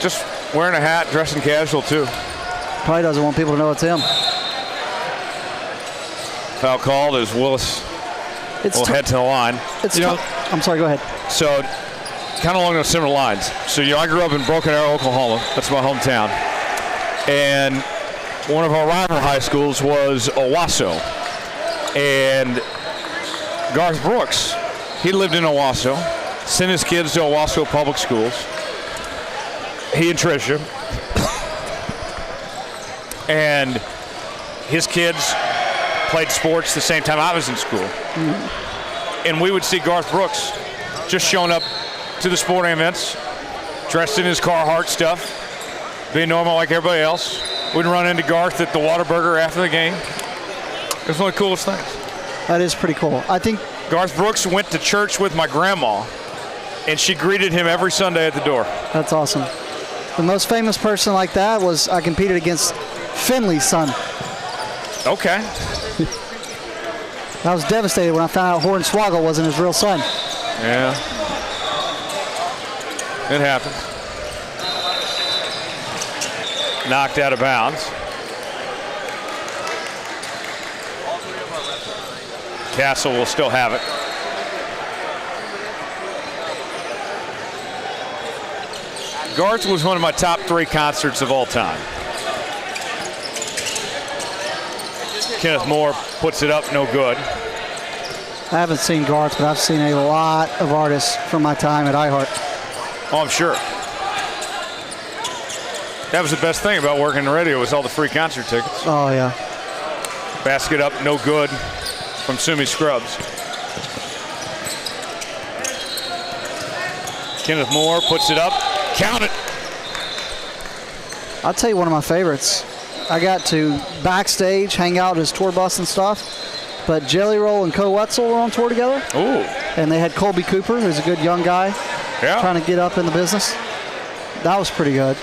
Just wearing a hat, dressing casual too.
Probably doesn't want people to know it's him.
Foul called as Willis will head to the line.
I'm sorry, go ahead.
So kind of along those similar lines. So, I grew up in Broken Arrow, Oklahoma. That's my hometown. And one of our rival high schools was Owasso. And Garth Brooks, he lived in Owasso, sent his kids to Owasso public schools. He and Tricia. And his kids played sports the same time I was in school. And we would see Garth Brooks just showing up to the sporting events, dressed in his Carhartt stuff, being normal like everybody else. We'd run into Garth at the Whataburger after the game. It was one of the coolest things.
That is pretty cool. I think
Garth Brooks went to church with my grandma, and she greeted him every Sunday at the door.
That's awesome. The most famous person like that was I competed against Finley's son.
Okay.
I was devastated when I found out Hornswoggle wasn't his real son.
Yeah. It happens. Knocked out of bounds. Castle will still have it. Garth was one of my top 3 concerts of all time. Kenneth Moore puts it up, no good.
I haven't seen Garth, but I've seen a lot of artists from my time at iHeart.
Oh, I'm sure. That was the best thing about working the radio was all the free concert tickets.
Oh, yeah.
Basket up, no good from Sumi Scruggs. Kenneth Moore puts it up. Count it.
I'll tell you one of my favorites. I got to backstage, hang out at his tour bus and stuff, but Jelly Roll and Co. Wetzel were on tour together.
Ooh.
And they had Colby Cooper, who's a good young guy, trying to get up in the business. That was pretty good.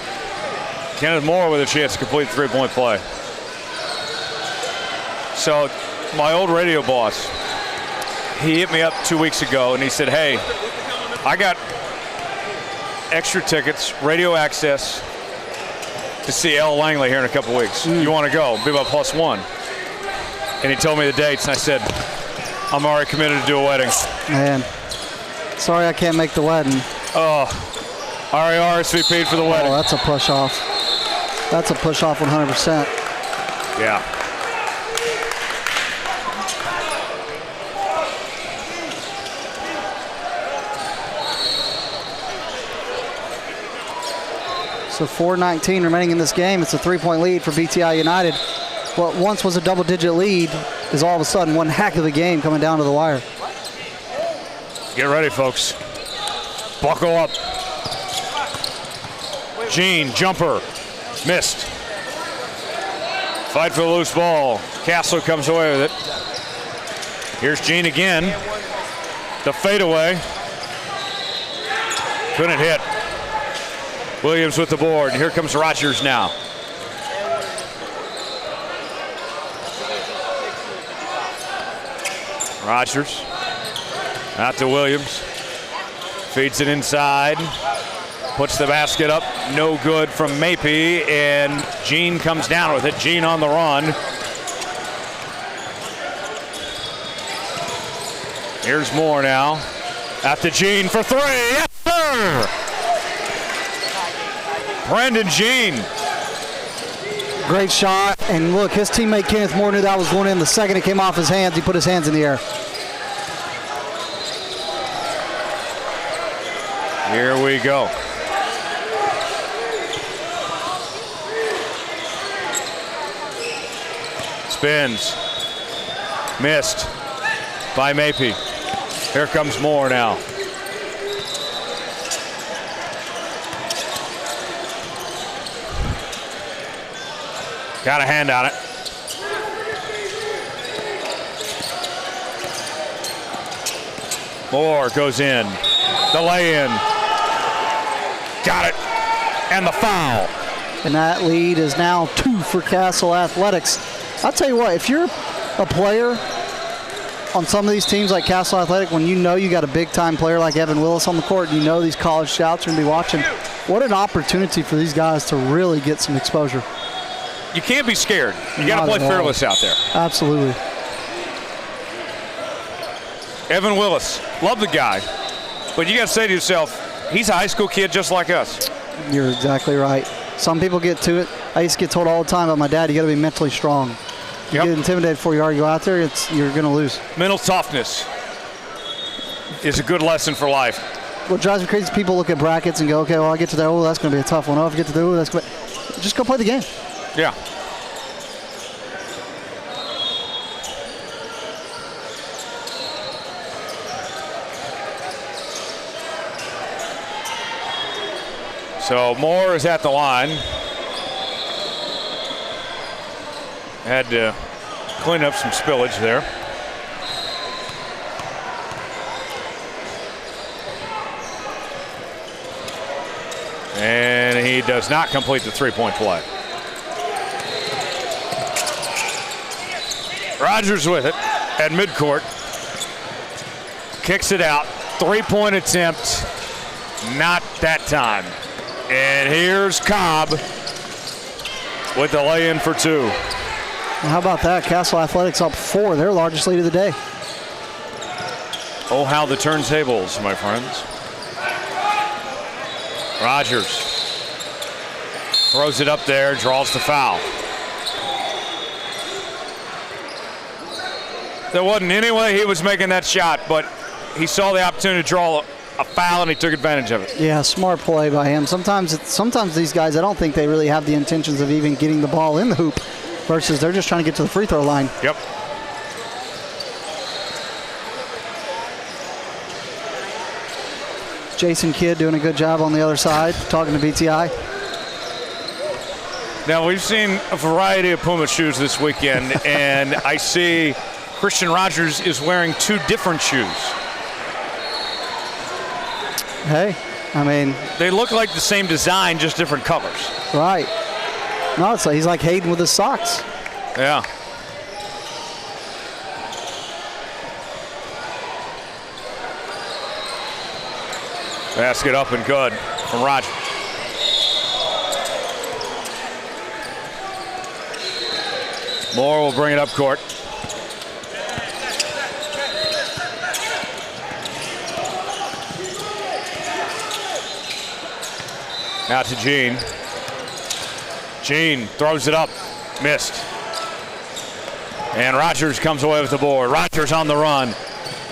Kenneth Moore with a chance to complete the three-point play. So my old radio boss, he hit me up 2 weeks ago and he said, hey, I got extra tickets, radio access to see L. Langley here in a couple weeks. You want to go? Be my +1. And he told me the dates and I said, I'm already committed to do a wedding.
Man, sorry I can't make the wedding.
Oh, already RSVP'd for the wedding.
Oh, that's a push off. That's a push off 100%.
Yeah.
So 4:19 remaining in this game. It's a 3-point lead for BTI United. What once was a double-digit lead is all of a sudden one heck of a game coming down to the wire.
Get ready, folks. Buckle up. Gene, jumper, missed. Fight for the loose ball. Castle comes away with it. Here's Gene again. The fadeaway. Couldn't hit. Williams with the board. Here comes Rogers now. Rogers out to Williams. Feeds it inside. Puts the basket up. No good from Mapey. And Gene comes down with it. Gene on the run. Here's Moore now. Out to Gene for 3. Yes, sir! Brendan Gene.
Great shot. And look, his teammate Kenneth Moore knew that was going in. The second it came off his hands, he put his hands in the air.
Here we go. Spins. Missed by Mapey. Here comes Moore now. Got a hand on it. Moore goes in. The lay-in. Got it. And the foul.
And that lead is now 2 for Castle Athletics. I'll tell you what, if you're a player on some of these teams like Castle Athletic, when you know you got a big-time player like Evan Willis on the court, you know these college scouts are going to be watching, what an opportunity for these guys to really get some exposure.
You can't be scared. You got to play fearless out there.
Absolutely.
Evan Willis, love the guy, but you got to say to yourself, he's a high school kid just like us.
You're exactly right. Some people get to it. I used to get told all the time by my dad, you got to be mentally strong. You get intimidated before you go out there, you're going to lose.
Mental toughness is a good lesson for life.
What drives me crazy is people look at brackets and go, okay, well, I get to that, oh, that's going to be a tough one. Oh, if I get to that, that's going to just go play the game.
Yeah. So Moore is at the line. Had to clean up some spillage there. And he does not complete the three-point play. Rogers with it at midcourt. Kicks it out. Three-point attempt. Not that time. And here's Cobb with the lay-in for 2.
How about that? Castle Athletics up 4, their largest lead of the day.
Oh, how the turntables, my friends. Rogers throws it up there, draws the foul. There wasn't any way he was making that shot, but he saw the opportunity to draw a foul and he took advantage of it.
Yeah, smart play by him. Sometimes these guys, I don't think they really have the intentions of even getting the ball in the hoop versus they're just trying to get to the free throw line.
Yep.
Jason Kidd doing a good job on the other side, talking to BTI.
Now, we've seen a variety of Puma shoes this weekend, and I see Christian Rogers is wearing 2 different shoes.
Hey, I mean,
they look like the same design, just different colors.
Right. No, it's like he's like Hayden with his socks.
Yeah. Basket up and good from Rogers. Moore will bring it up court. Now to Gene. Gene throws it up, missed. And Rogers comes away with the board. Rogers on the run,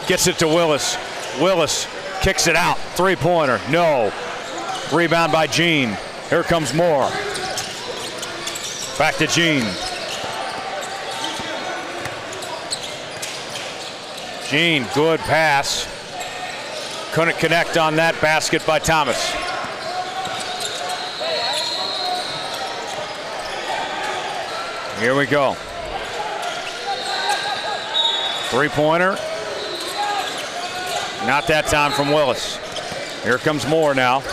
gets it to Willis. Willis kicks it out, three-pointer, no. Rebound by Gene. Here comes Moore. Back to Gene. Gene, good pass. Couldn't connect on that basket by Thomas. Here we go. Three-pointer. Not that time from Willis. Here comes Moore now.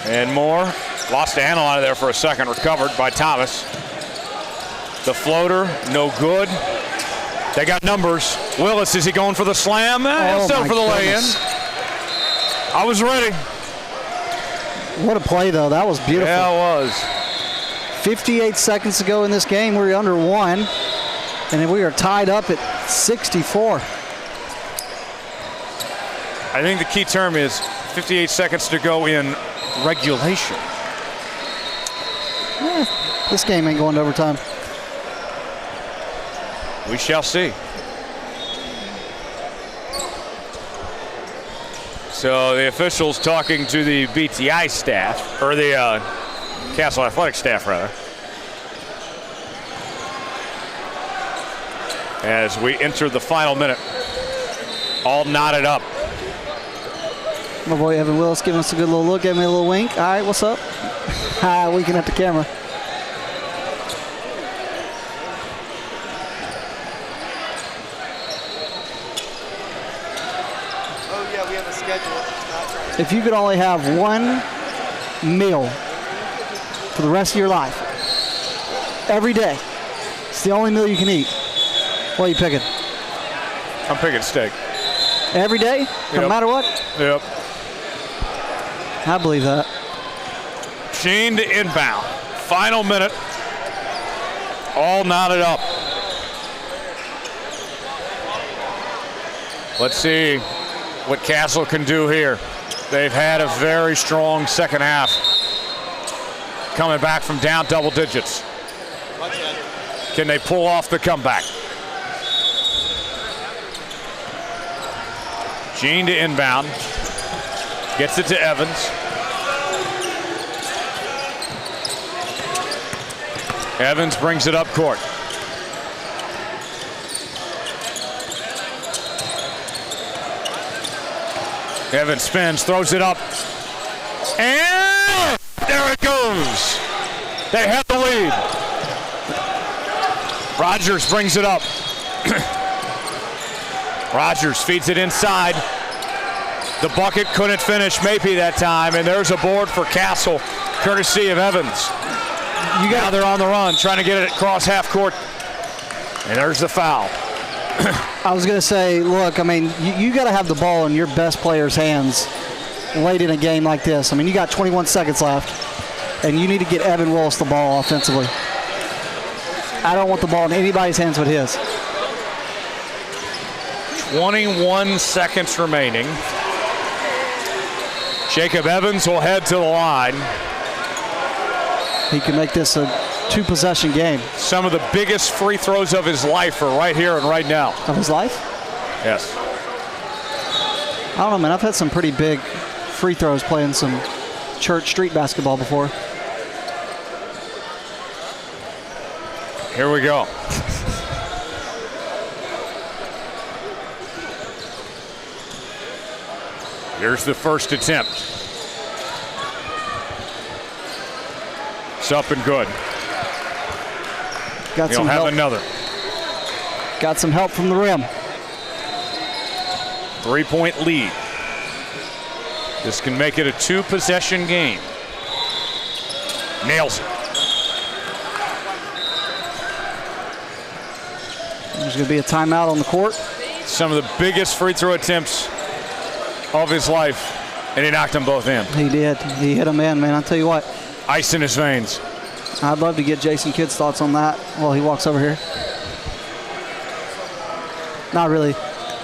And Moore lost the handle out of there for a second, recovered by Thomas. The floater, no good. They got numbers. Willis, is he going for the slam? He'll settle for the lay-in. I was ready.
What a play, though. That was beautiful.
Yeah, it was.
58 seconds to go in this game. We're under 1, and we are tied up at 64.
I think the key term is 58 seconds to go in regulation.
This game ain't going to overtime.
We shall see. So the officials talking to the BTI staff, or the Castle Athletic staff, rather. As we enter the final minute, all knotted up.
My boy Evan Willis giving us a good little look, gave me a little wink. All right, what's up? Winking at the camera.
Oh, yeah, we have a schedule.
If you could only have one meal for the rest of your life, every day, it's the only meal you can eat, what are you picking?
I'm picking steak.
Every day? No
Yep.
matter what?
Yep.
I believe that.
Sheen to inbound. Final minute. All knotted up. Let's see what Castle can do here. They've had a very strong second half. Coming back from down double digits. Can they pull off the comeback? Sheen to inbound. Gets it to Evans. Evans brings it up court. Evans spins, throws it up. And there it goes. They have the lead. Rogers brings it up. Rogers feeds it inside. The bucket couldn't finish maybe that time, and there's a board for Castle, courtesy of Evans. Now they're on the run, trying to get it across half court. And there's the foul.
I was going to say, look, I mean, you got to have the ball in your best player's hands late in a game like this. I mean, you got 21 seconds left, and you need to get Evan Willis the ball offensively. I don't want the ball in anybody's hands but his.
21 seconds remaining. Jacob Evans will head to the line.
He can make this a two-possession game.
Some of the biggest free throws of his life are right here and right now.
Of his life?
Yes.
I don't know, man. I've had some pretty big free throws playing some church street basketball before.
Here we go. Here's the first attempt. It's up and good.
Got
He'll
some
have
help.
another.
Got some help from the rim.
3-point lead. This can make it a two-possession game. Nails it.
There's going to be a timeout on the court.
Some of the biggest free throw attempts of his life, and he knocked them both in.
He did. He hit them in, man. I'll tell you what.
Ice in his veins.
I'd love to get Jason Kidd's thoughts on that while he walks over here. Not really.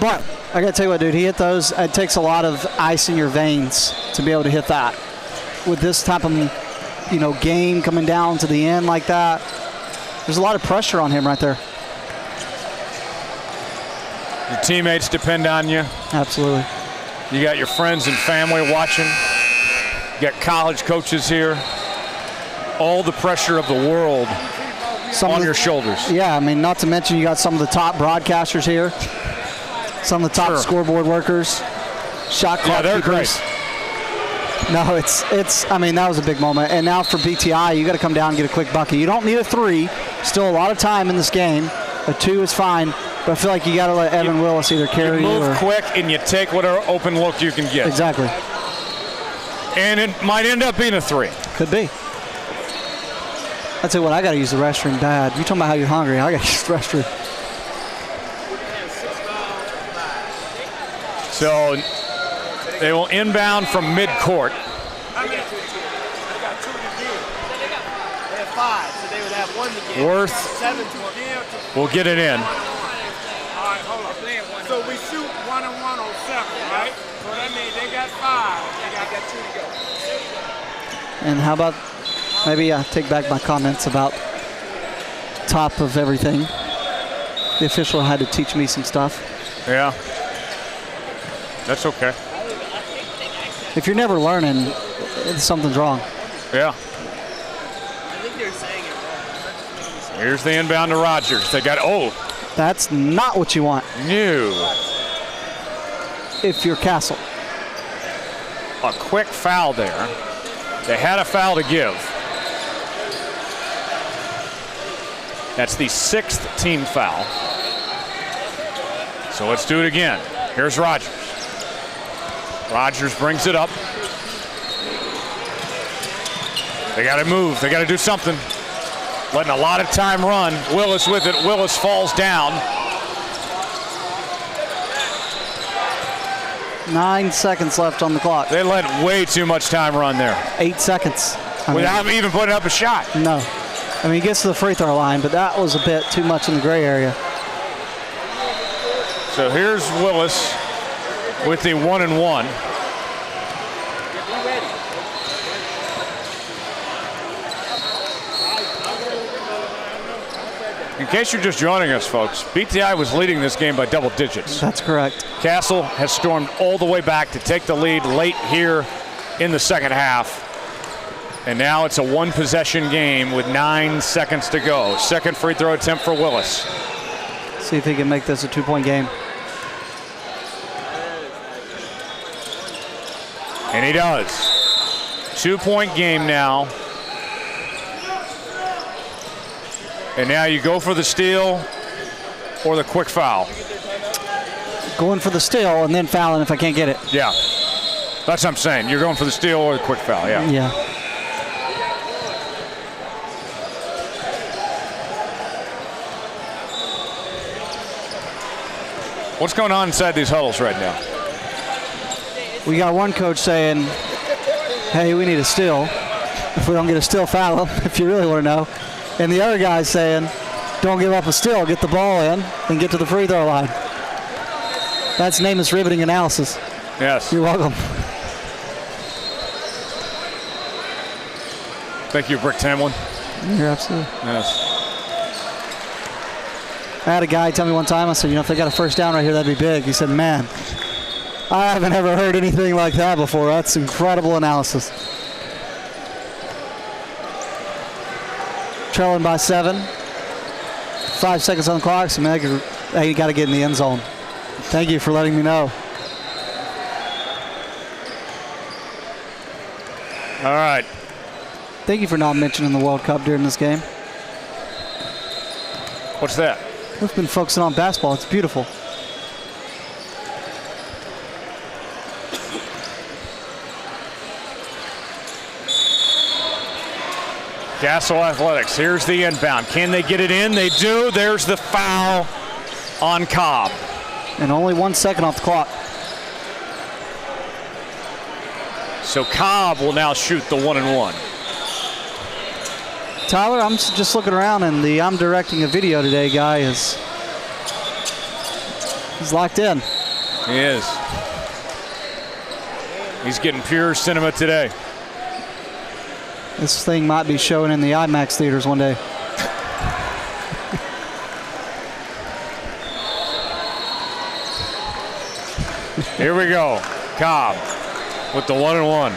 But I got to tell you what, dude, he hit those. It takes a lot of ice in your veins to be able to hit that. With this type of, game coming down to the end like that, there's a lot of pressure on him right there.
Your teammates depend on you.
Absolutely.
You got your friends and family watching. You got college coaches here. All the pressure of the world on your shoulders.
Yeah, I mean, not to mention you got some of the top broadcasters here. Some of the top scoreboard workers. Shot clock
they're
keepers.
great.
No, I mean, that was a big moment. And now for BTI, you got to come down and get a quick bucket. You don't need a three. Still a lot of time in this game. A two is fine. But I feel like you got to let Evan Willis either carry
you
you
move
or
quick and you take whatever open look you can get.
Exactly.
And it might end up being a three.
Could be. I tell you what, I got to use the restroom bad. You talking about how you're hungry? I got to use the restroom.
So they will inbound from midcourt.
They have 5, so they would have 1 to give.
Worth
7 to give.
will get it in.
All right, hold on. So we shoot 1 and 1 on 7, right? So that means they got 5. They got 2 to go.
And how about maybe I take back my comments about top of everything. The official had to teach me some stuff.
Yeah. That's okay.
If you're never learning, something's wrong.
Yeah.
I think they're saying it wrong.
Here's the inbound to Rogers. They got,
That's not what you want
new.
if you're Castle.
a quick foul there. They had a foul to give. That's the 6th team foul. So let's do it again. Here's Rogers. Rogers brings it up. They got to move. They got to do something. Letting a lot of time run. Willis with it. Willis falls down.
9 seconds left on the clock.
They let way too much time run there.
8 seconds.
Without even putting up a shot.
No. I mean, he gets to the free throw line, but that was a bit too much in the gray area.
So here's Willis with the 1-and-1. In case you're just joining us, folks, BTI was leading this game by double digits.
That's correct.
Castle has stormed all the way back to take the lead late here in the second half. And now it's a one-possession game with 9 seconds to go. Second free throw attempt for Willis.
See if he can make this a 2-point game.
And he does. 2-point game now. And now you go for the steal or the quick foul.
Going for the steal and then fouling if I can't get it.
Yeah. That's what I'm saying. You're going for the steal or the quick foul, yeah.
Yeah.
What's going on inside these huddles right now?
We got one coach saying, hey, we need a steal. If we don't get a steal, foul him, if you really want to know. And the other guy's saying, don't give up a steal, get the ball in, and get to the free throw line. That's Namus riveting analysis.
Yes.
You're welcome.
Thank you, Brick Tamlin.
You're absolutely.
Yes.
I had a guy tell me one time, I said, if they got a first down right here, that'd be big. He said, man, I haven't ever heard anything like that before. That's incredible analysis. Trailing by 7. 5 seconds on the clock, so man, you got to get in the end zone. Thank you for letting me know.
All right.
Thank you for not mentioning the World Cup during this game.
What's that?
We've been focusing on basketball. It's beautiful.
Castle Athletics, here's the inbound. Can they get it in? They do. There's the foul on Cobb.
And only 1 second off the clock.
So Cobb will now shoot the 1-and-1.
Tyler, I'm just looking around, and the I'm directing a video today guy he's locked in.
He is. He's getting pure cinema today.
This thing might be showing in the IMAX theaters one day.
Here we go. Cobb with the 1-and-1.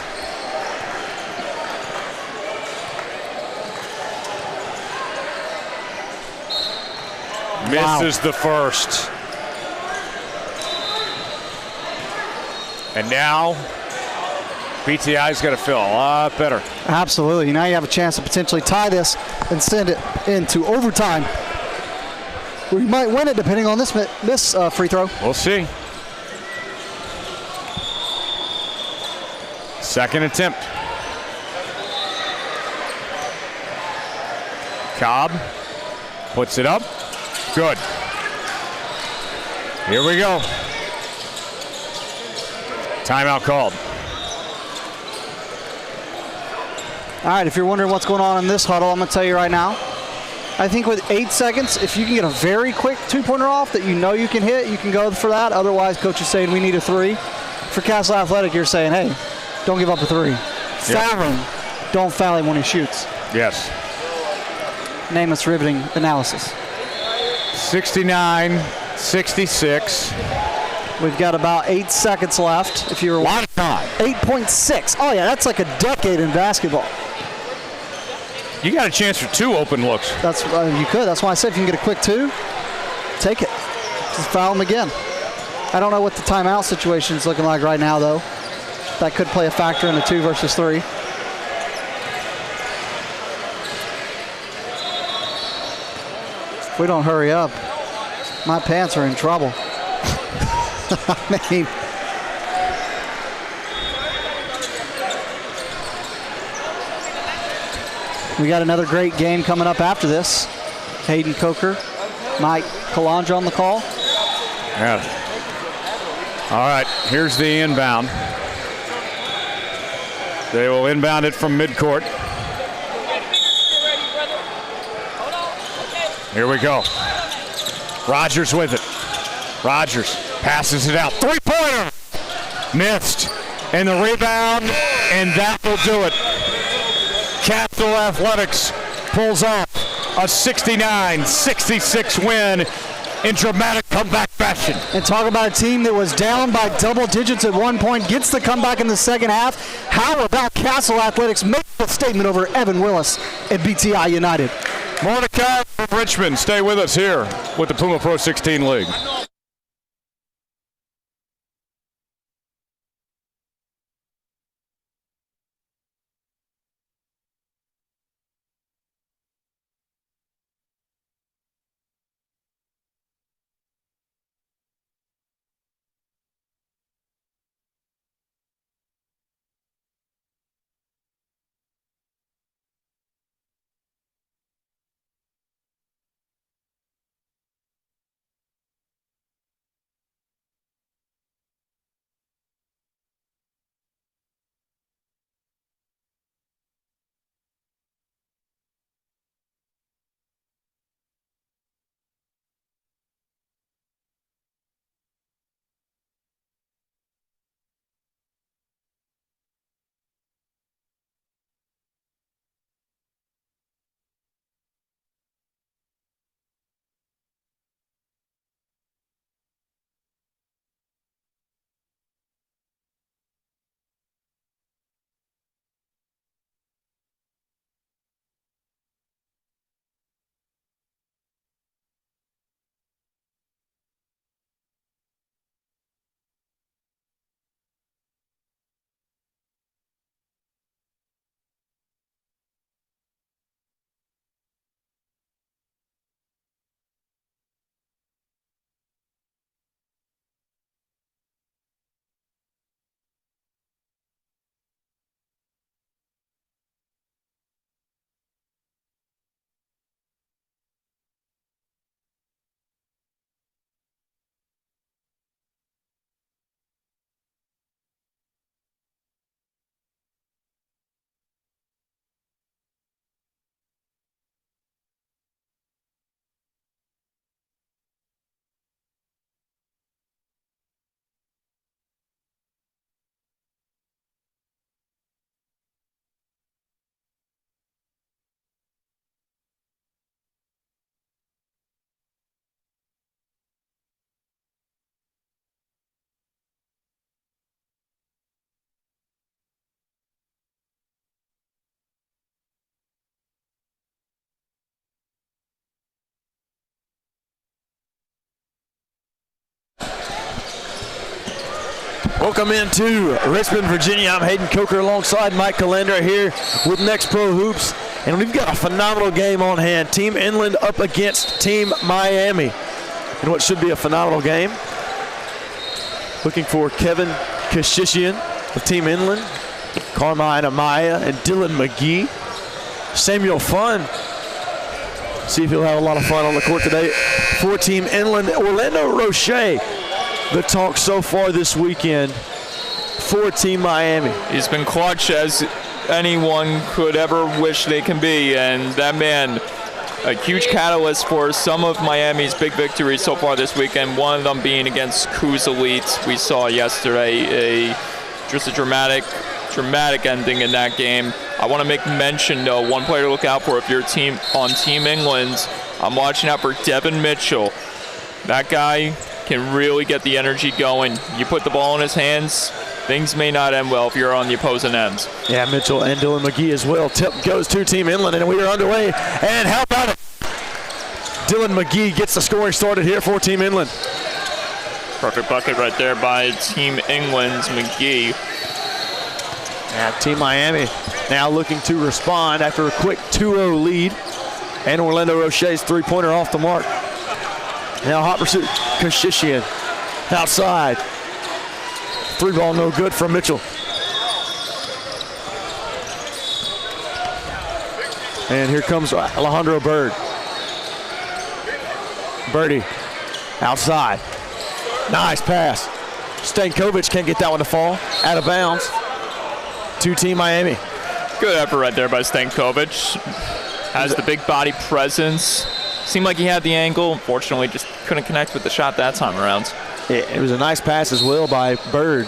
Misses the first. And now BTI's got to feel a lot better.
Absolutely. Now you have a chance to potentially tie this and send it into overtime. We might win it depending on this free throw.
We'll see. Second attempt. Cobb puts it up. Good. Here we go. Timeout called.
All right, if you're wondering what's going on in this huddle, I'm going to tell you right now. I think with 8 seconds, if you can get a very quick two-pointer off that you know you can hit, you can go for that. Otherwise, coach is saying we need a 3. For Castle Athletic, you're saying, hey, don't give up a 3. Foul him. Don't foul him when he shoots.
Yes.
Namus riveting analysis.
69-66.
We've got about 8 seconds left. If you're
a lot of time.
8.6. Oh yeah, that's like a decade in basketball.
You got a chance for 2 open looks.
That's you could. That's why I said if you can get a quick 2, take it. Just foul him again. I don't know what the timeout situation is looking like right now, though. that could play a factor in the 2 versus 3. If we don't hurry up, my pants are in trouble. I mean, we got another great game coming up after this. Hayden Coker, Mike Kalanja on the call.
Yeah. All right, here's the inbound. They will inbound it from midcourt. Here we go. Rogers with it. Rogers passes it out. Three-pointer. Missed. And the rebound, and that will do it. Capital Athletics pulls off a 69-66 win in dramatic comeback fashion.
And talk about a team that was down by double digits at one point, gets the comeback in the second half. How about Castle Athletics making a statement over Evan Willis and BTI United?
More to come from Richmond. Stay with us here with the Puma Pro 16 League.
Welcome into Richmond, Virginia. I'm Hayden Coker alongside Mike Kalender here with NXTPRO Hoops. And we've got a phenomenal game on hand. Team Inland up against Team Miami in what should be a phenomenal game. Looking for Kevin Kashishian of Team Inland, Carmine Amaya, and Dylan McGee. Samuel Funn. See if he'll have a lot of fun on the court today for Team Inland. Orlando Roche, the talk so far this weekend for Team Miami.
He's been clutch as anyone could ever wish they can be, and that man, a huge catalyst for some of Miami's big victories so far this weekend, one of them being against Coos Elite. We saw yesterday just a dramatic ending in that game. I want to make mention, though, one player to look out for if you're on Team England. I'm watching out for Devin Mitchell. That guy can really get the energy going. You put the ball in his hands, things may not end well if you're on the opposing ends.
Yeah, Mitchell and Dylan McGee as well. Tip goes to Team Inland, and we are underway. And how about it? Dylan McGee gets the scoring started here for Team Inland.
Perfect bucket right there by Team England's McGee.
Now Team Miami now looking to respond after a quick 2-0 lead. And Orlando Roche's three-pointer off the mark. Now hot pursuit, Kashishian outside. Three ball no good from Mitchell. And here comes Alejandro Bird. Birdie outside. Nice pass. Stankovic can't get that one to fall. Out of bounds. To Team Miami.
Good effort right there by Stankovic. Has the big body presence. Seemed like he had the angle. Unfortunately, just couldn't connect with the shot that time around.
It was a nice pass as well by Bird.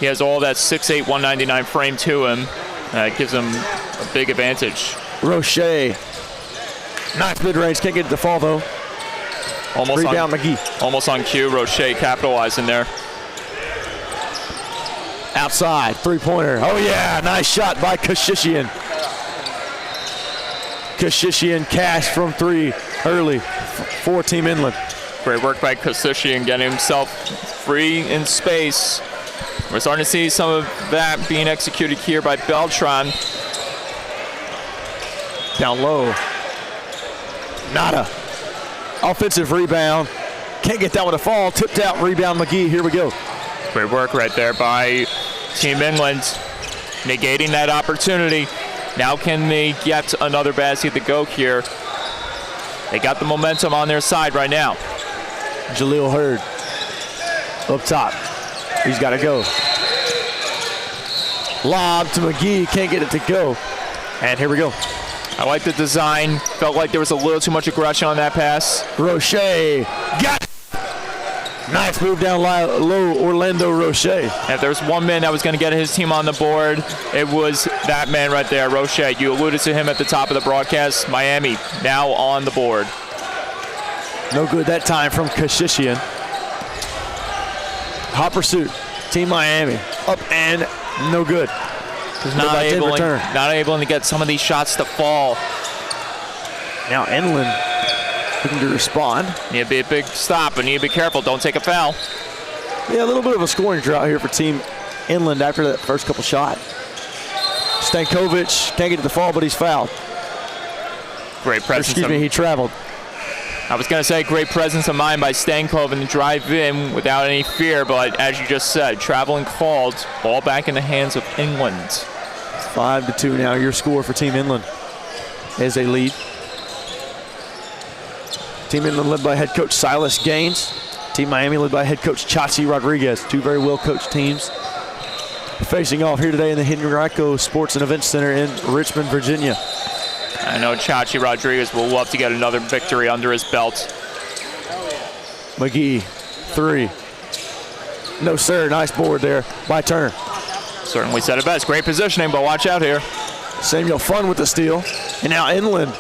He has all that 6'8", 199 frame to him. That gives him a big advantage.
Roche. Nice mid-range. Can't get it to fall, though. Rebound McGee.
Almost on cue. Roche capitalizing there.
Outside. Three-pointer. Oh, yeah. Nice shot by Kashishian. Kashishian cash from three early for Team Inland.
Great work by Kashishian getting himself free in space. We're starting to see some of that being executed here by Beltran.
Down low. Nada. Offensive rebound. Can't get that one to fall. Tipped out. Rebound McGee. Here we go.
Great work right there by Team Inland. Negating that opportunity. Now can they get another basket to go here? They got the momentum on their side right now.
Jaleel Hurd up top. He's got to go. Lob to McGee. Can't get it to go. And here we go.
I like the design. Felt like there was a little too much aggression on that pass.
Roche. Got it. Nice move down low, Orlando Roche.
And if there was one man that was going to get his team on the board, it was that man right there, Roche. You alluded to him at the top of the broadcast. Miami now on the board.
No good that time from Kashishian. Hot pursuit. Team Miami up and no good.
Not able to get some of these shots to fall.
Now Inland looking to respond.
Need to be a big stop, but need to be careful. Don't take a foul.
Yeah, a little bit of a scoring drought here for Team Inland after that first couple shots. Stankovic can't get to the fall, but he's fouled.
Great presence.
Excuse me, he traveled.
I was going to say great presence of mind by Stankov and drive in without any fear, but as you just said, traveling called. Ball back in the hands of Inland.
5-2 now, your score for Team Inland as they lead. Team Inland led by head coach Silas Gaines. Team Miami led by head coach Chachi Rodriguez. Two very well-coached teams facing off here today in the Henrico Sports and Events Center in Richmond, Virginia.
I know Chachi Rodriguez will love to get another victory under his belt.
McGee, three. No, sir. Nice board there by Turner.
Certainly said it best. Great positioning, but watch out here.
Samuel Fun with the steal. And now Inland.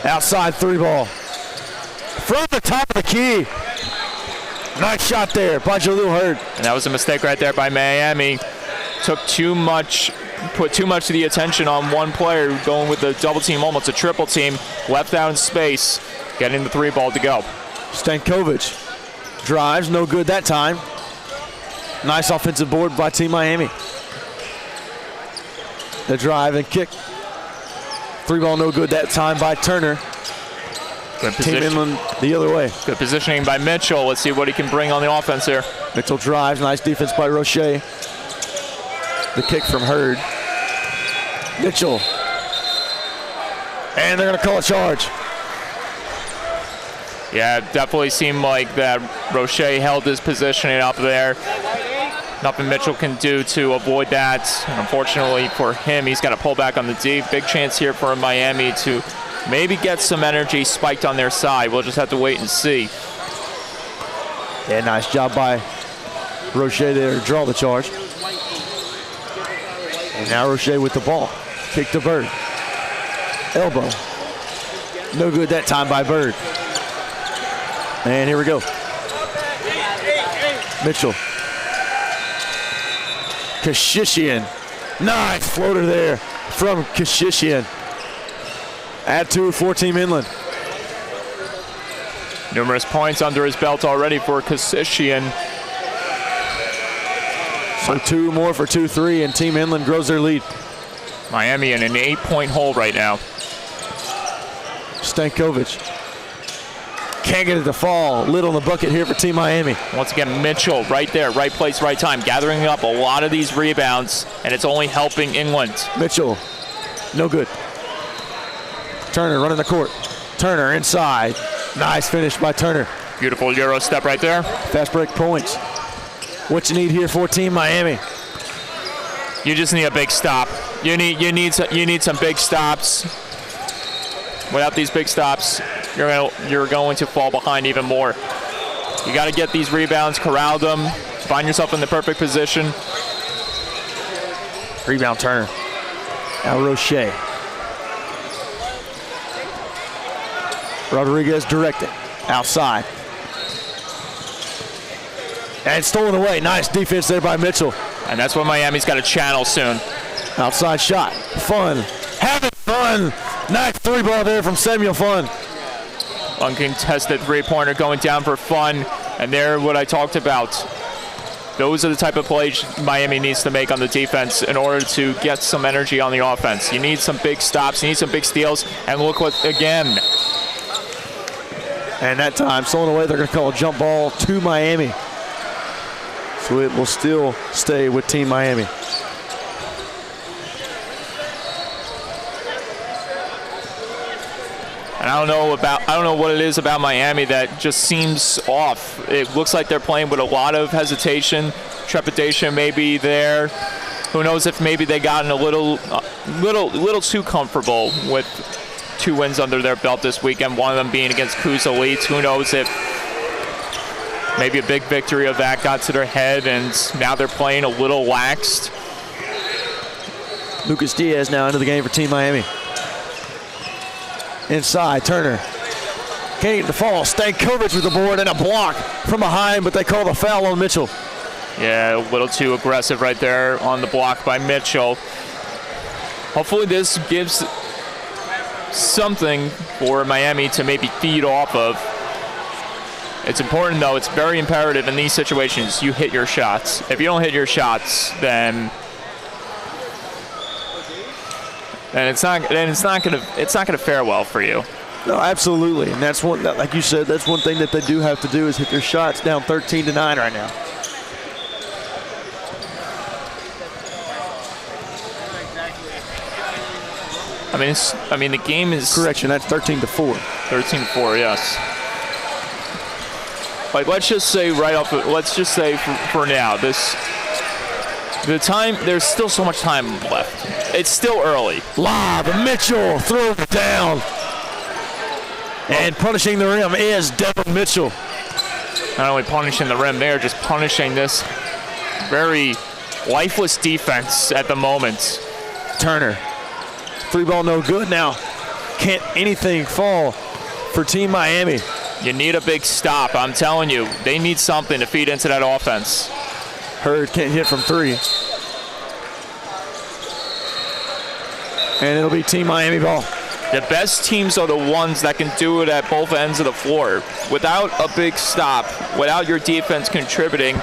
Outside three ball. From the top of the key. Nice shot there by Jaleel Hurd.
And that was a mistake right there by Miami. Put too much of the attention on one player going with the double team, almost a triple team. Left out in space, getting the three ball to go.
Stankovic drives, no good that time. Nice offensive board by Team Miami. The drive and kick. Three ball no good that time by Turner.
Good
Team Inland the other way.
Good positioning by Mitchell. Let's see what he can bring on the offense here.
Mitchell drives, nice defense by Roche. The kick from Hurd. Mitchell. And they're going to call a charge.
Yeah, it definitely seemed like that Roche held his positioning up there. Nothing Mitchell can do to avoid that. And unfortunately for him, he's got to pull back on the D. Big chance here for Miami to maybe get some energy spiked on their side. We'll just have to wait and see.
Yeah, nice job by Roche there to draw the charge. And now Roche with the ball. Kick to Bird. Elbow. No good that time by Bird. And here we go. Mitchell. Kashishian. Nice floater there from Kashishian. Add two for Team Inland.
Numerous points under his belt already for Kashishian.
So 2 more for 2-3, and Team Inland grows their lead.
Miami in an 8-point hole right now.
Stankovic can't get it to fall. Lid on the bucket here for Team Miami.
Once again, Mitchell right there, right place, right time, gathering up a lot of these rebounds, and it's only helping England.
Mitchell, no good. Turner running the court. Turner inside. Nice finish by Turner.
Beautiful Euro step right there.
Fast break points. What you need here for Team Miami?
You just need a big stop. You need some big stops. Without these big stops, you're going to fall behind even more. You got to get these rebounds, corral them, find yourself in the perfect position.
Rebound Turner. Now Roche. Rodriguez directing. Outside. And stolen away. Nice defense there by Mitchell.
And that's what Miami's got to channel soon.
Outside shot. Fun. Having fun. Nice 3-ball there from Samuel Fun.
Uncontested 3-pointer going down for Fun. And there, what I talked about. Those are the type of plays Miami needs to make on the defense in order to get some energy on the offense. You need some big stops. You need some big steals. And look what, again.
And that time, stolen away, they're going to call a jump ball to Miami. So it will still stay with Team Miami.
And I don't know what it is about Miami that just seems off. It looks like they're playing with a lot of hesitation, trepidation maybe there. Who knows if maybe they gotten a little too comfortable with 2 wins under their belt this weekend, one of them being against Coosa Elites. Who knows if maybe a big victory of that got to their head and now they're playing a little laxed.
Lucas Diaz now into the game for Team Miami. Inside, Turner. Can't get the fall. Stankovic with the board and a block from behind, but they call the foul on Mitchell.
Yeah, a little too aggressive right there on the block by Mitchell. Hopefully this gives something for Miami to maybe feed off of. It's important though, it's very imperative in these situations you hit your shots. If you don't hit your shots, then it's not gonna fare well for you.
No, absolutely, and that's one, like you said, that's one thing that they do have to do is hit their shots. Down 13-9 right now.
I mean the game is
correction. That's 13-4.
13-4, yes. Like let's just say for now there's still so much time left. It's still early.
Lob, Mitchell throws it down. And punishing the rim is Devin Mitchell.
Not only punishing the rim, they're just punishing this very lifeless defense at the moment.
Turner. 3-ball no good now. Can't anything fall for Team Miami.
You need a big stop. I'm telling you, they need something to feed into that offense.
Hurd can't hit from 3. And it'll be Team Miami ball.
The best teams are the ones that can do it at both ends of the floor. Without a big stop, without your defense contributing,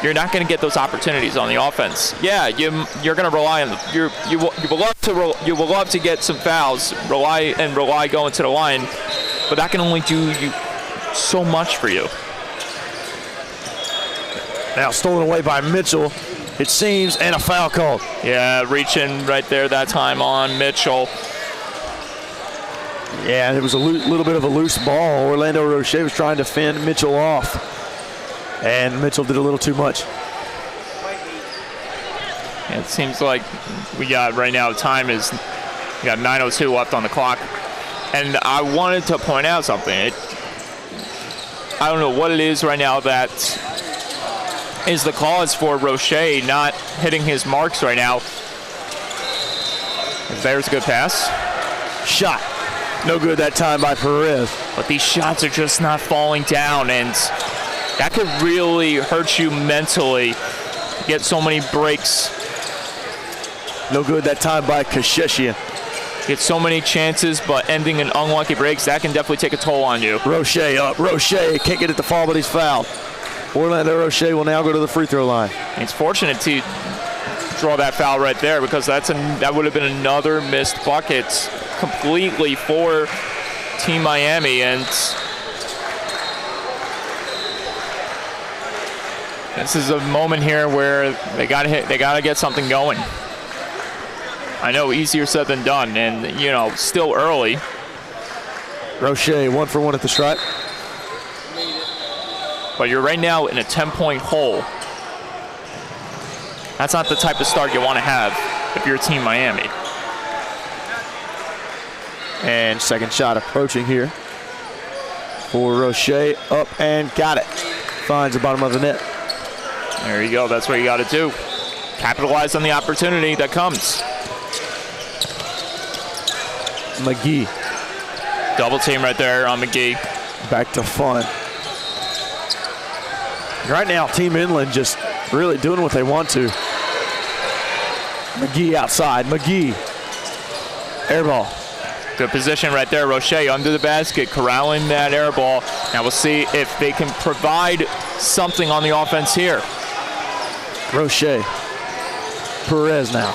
you're not going to get those opportunities on the offense. Yeah, you're going to rely on you will love to get some fouls, rely going to the line, but that can only do you so much for you.
Now stolen away by Mitchell, it seems, and a foul called.
Yeah, reaching right there that time on Mitchell.
Yeah, it was a little bit of a loose ball. Orlando Roche was trying to fend Mitchell off. And Mitchell did a little too much.
Yeah, it seems like we got right now, we got 9:02 left on the clock. And I wanted to point out something. I don't know what it is right now that is the cause for Roche not hitting his marks right now. There's a good pass.
Shot. No good that time by Perez.
But these shots are just not falling down, and that could really hurt you mentally. Get so many breaks.
No good that time by Kasheshian.
Get so many chances, but ending in unlucky breaks, that can definitely take a toll on you.
Roche up. Roche can't get it to fall, but he's fouled. Orlando Roche will now go to the free throw line.
It's fortunate to draw that foul right there because that would have been another missed bucket completely for Team Miami. And this is a moment here where they got to get something going. I know, easier said than done, and you know, still early.
Roche 1 for 1 at the stripe.
But you're right now in a 10-point hole. That's not the type of start you want to have if you're Team Miami.
And second shot approaching here for Roche. Up and got it. Finds the bottom of the net.
There you go. That's what you got to do. Capitalize on the opportunity that comes.
McGee.
Double team right there on McGee.
Back to fun. Right now, Team Inland just really doing what they want to. McGee outside. McGee. Air ball.
Good position right there. Roche under the basket, corralling that air ball. Now we'll see if they can provide something on the offense here.
Roche. Perez now.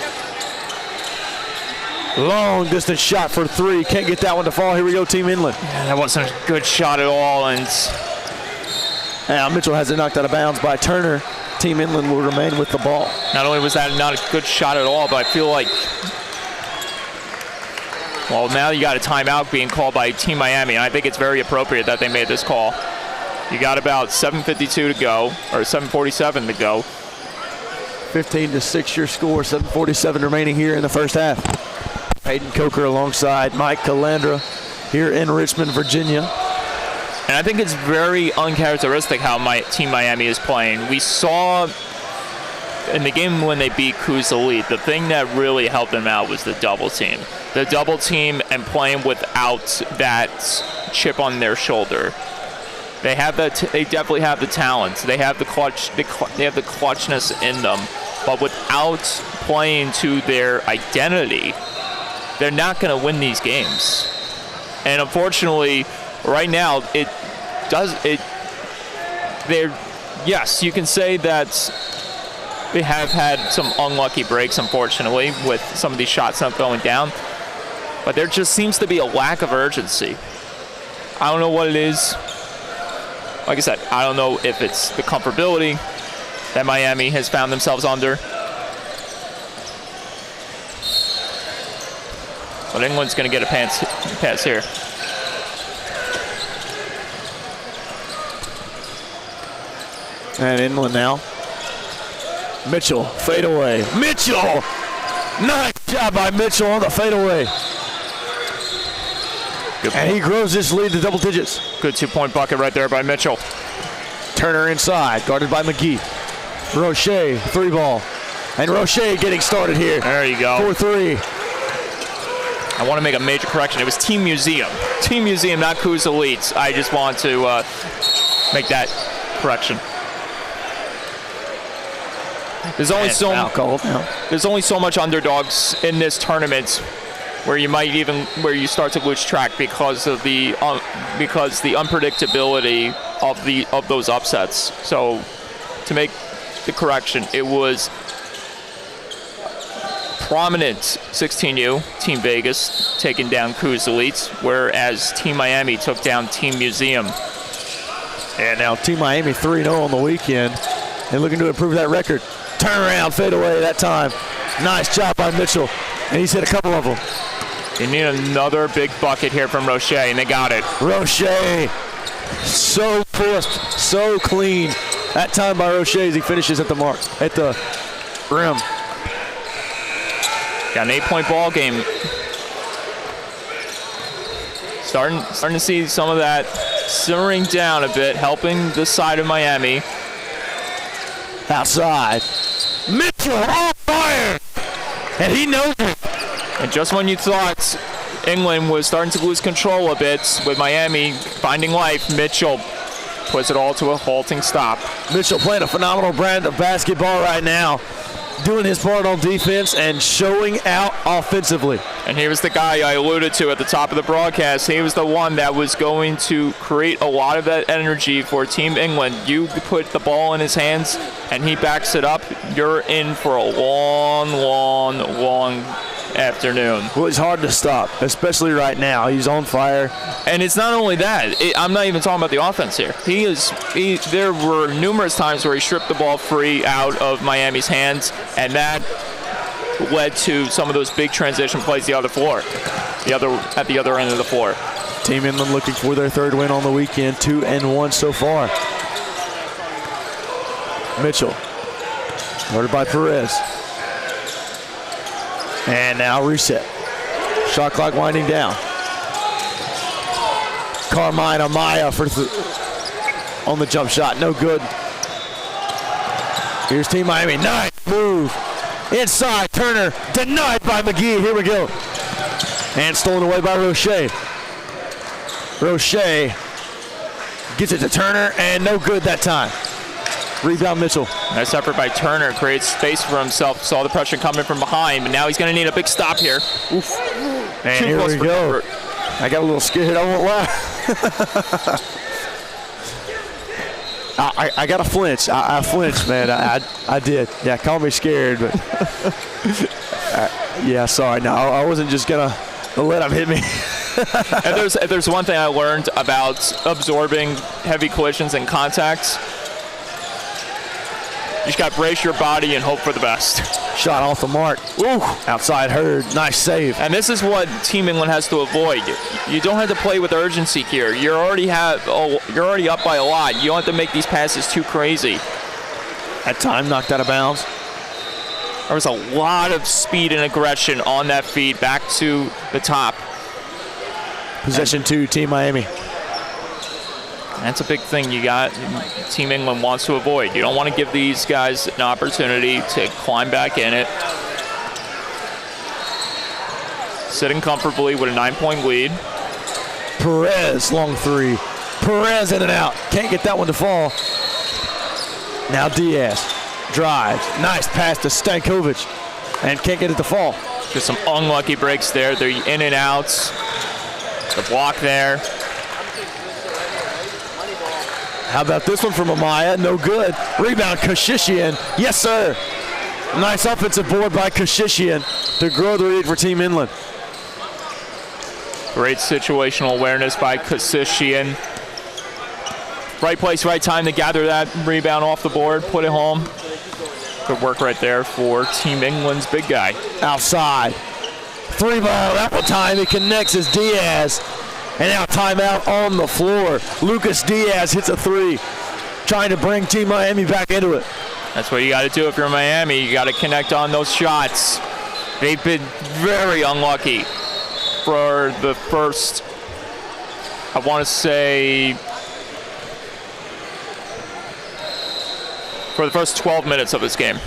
Long distance shot for 3. Can't get that one to fall. Here we go, Team Inland.
Yeah, that wasn't a good shot at all. And
now Mitchell has it knocked out of bounds by Turner. Team Inland will remain with the ball.
not only was that not a good shot at all, but I feel like, well, now you got a timeout being called by Team Miami, and I think it's very appropriate that they made this call. You got about 7:52 to go, or 7:47 to go.
15-6 your score. 7:47 remaining here in the first half. Peyton Coker alongside Mike Calandra here in Richmond, Virginia.
And I think it's very uncharacteristic how Team Miami is playing. We saw in the game when they beat Coos Elite, the thing that really helped them out was the double team. The double team and playing without that chip on their shoulder. They have that. They definitely have the talent. They have the clutch. They have the clutchness in them. But without playing to their identity, they're not going to win these games. And unfortunately, right now, yes, you can say that they have had some unlucky breaks, unfortunately, with some of these shots not going down. But there just seems to be a lack of urgency. I don't know what it is. Like I said, I don't know if it's the comfortability that Miami has found themselves under. But England's going to get a pass here.
And Inland now. Mitchell, fade away. Mitchell! Nice job by Mitchell on the fade away. And he grows this lead to double digits.
Good 2-point bucket right there by Mitchell.
Turner inside, guarded by McGee. Roche, 3 ball. And Roche getting started here.
There you go.
4-3.
I want to make a major correction. It was Team Museum. Team Museum, not Coos Elites. I just want to make that correction. There's only so much underdogs in this tournament where you start to lose track because of the unpredictability of those upsets. So to make the correction, it was prominent 16U, Team Vegas, taking down Coos Elites, whereas Team Miami took down Team Museum.
And now Team Miami 3-0 on the weekend and looking to improve that record. Turnaround, fade away that time. Nice job by Mitchell, and he's hit a couple of them.
You need another big bucket here from Roche, and they got it.
Roche, so crisp, so clean. That time by Roche as he finishes at the mark, at the rim.
Got an 8-point ball game. Starting to see some of that simmering down a bit, helping the side of Miami.
Outside. Mitchell on fire! And he knows it.
And just when you thought England was starting to lose control a bit with Miami finding life, Mitchell puts it all to a halting stop.
Mitchell playing a phenomenal brand of basketball right now. doing his part on defense and showing out offensively.
And he was the guy I alluded to at the top of the broadcast. He was the one that was going to create a lot of that energy for Team England. You put the ball in his hands and he backs it up, you're in for a long, long, long afternoon.
Well, it's hard to stop, especially right now. He's on fire.
And it's not only that. I'm not even talking about the offense here. There were numerous times where he stripped the ball free out of Miami's hands, and that led to some of those big transition plays at the other end of the floor.
Team Inland looking for their third win on the weekend, 2-1 so far. Mitchell, guarded by Perez. And now reset. Shot clock winding down. Carmine Amaya on the jump shot, no good. Here's Team Miami, nice move. Inside, Turner, denied by McGee, here we go. And stolen away by Roche. Roche gets it to Turner, and no good that time. Rebound Mitchell.
Nice effort by Turner, creates space for himself, saw the pressure coming from behind, but now he's going to need a big stop here. Oof.
And here we go. I got a little scared, I won't lie. I got a flinch. I flinched, man. I did. Yeah, call me scared, but yeah, sorry. No, I wasn't just going to let him hit me.
If there's one thing I learned about absorbing heavy collisions and contacts, you just got to brace your body and hope for the best.
Shot off the mark. Ooh, outside Hurd. Nice save.
And this is what Team England has to avoid. You don't have to play with urgency here. You're already up by a lot. You don't have to make these passes too crazy.
At time, knocked out of bounds.
There was a lot of speed and aggression on that feed back to the top.
Possession 2, Team Miami.
That's a big thing Team England wants to avoid. You don't want to give these guys an opportunity to climb back in it. Sitting comfortably with a 9-point lead.
Perez, long three. Perez in and out. Can't get that one to fall. Now Diaz drives. Nice pass to Stankovic. And can't get it to fall.
Just some unlucky breaks there. They're in and outs. The block there.
How about this one from Amaya? No good. Rebound, Kashishian. Yes, sir. Nice offensive board by Kashishian to grow the lead for Team Inland.
Great situational awareness by Kashishian. Right place, right time to gather that rebound off the board, put it home. Good work right there for Team England's big guy.
Outside. 3-ball, apple time. It connects as Diaz. And now timeout on the floor. Lucas Diaz hits a 3, trying to bring Team Miami back into it.
That's what you got to do if you're Miami. You got to connect on those shots. They've been very unlucky for the first, I want to say, for the first 12 minutes of this game.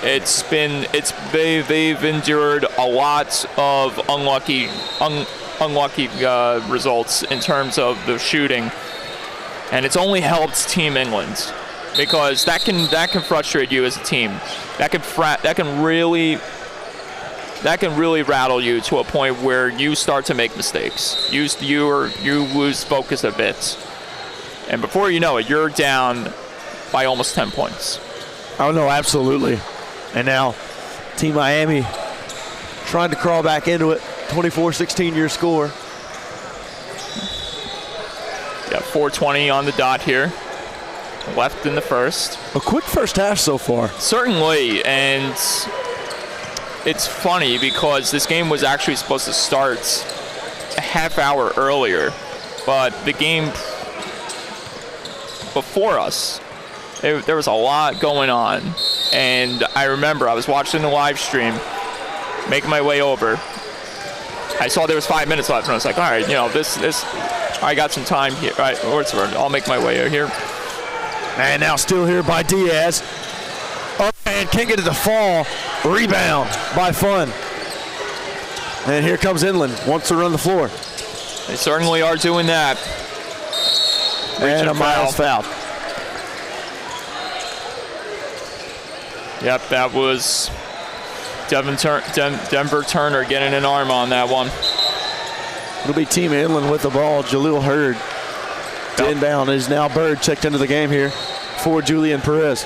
They've endured a lot of unlucky results in terms of the shooting, and it's only helped Team England because that can frustrate you as a team. That can really rattle you to a point where you start to make mistakes. You lose focus a bit, and before you know it, you're down by almost 10 points.
Oh no, absolutely. And now Team Miami trying to crawl back into it. 24-16 your score.
Got 4:20 on the dot here. Left in the first.
A quick first half so far.
Certainly, and it's funny because this game was actually supposed to start a half hour earlier, but the game before us, there was a lot going on, and I remember I was watching the live stream, making my way over. I saw there was 5 minutes left, and I was like, all right, I got some time here. All right, I'll make my way over here.
And now still here by Diaz. Up and can't get it to fall. Rebound by Fun. And here comes Inland. Wants to run the floor.
They certainly are doing that.
And a Miles foul.
Yep, that was Denver Turner getting an arm on that one.
It'll be Team Inland with the ball. Jaleel Hurd inbound is now Bird checked into the game here for Julian Perez.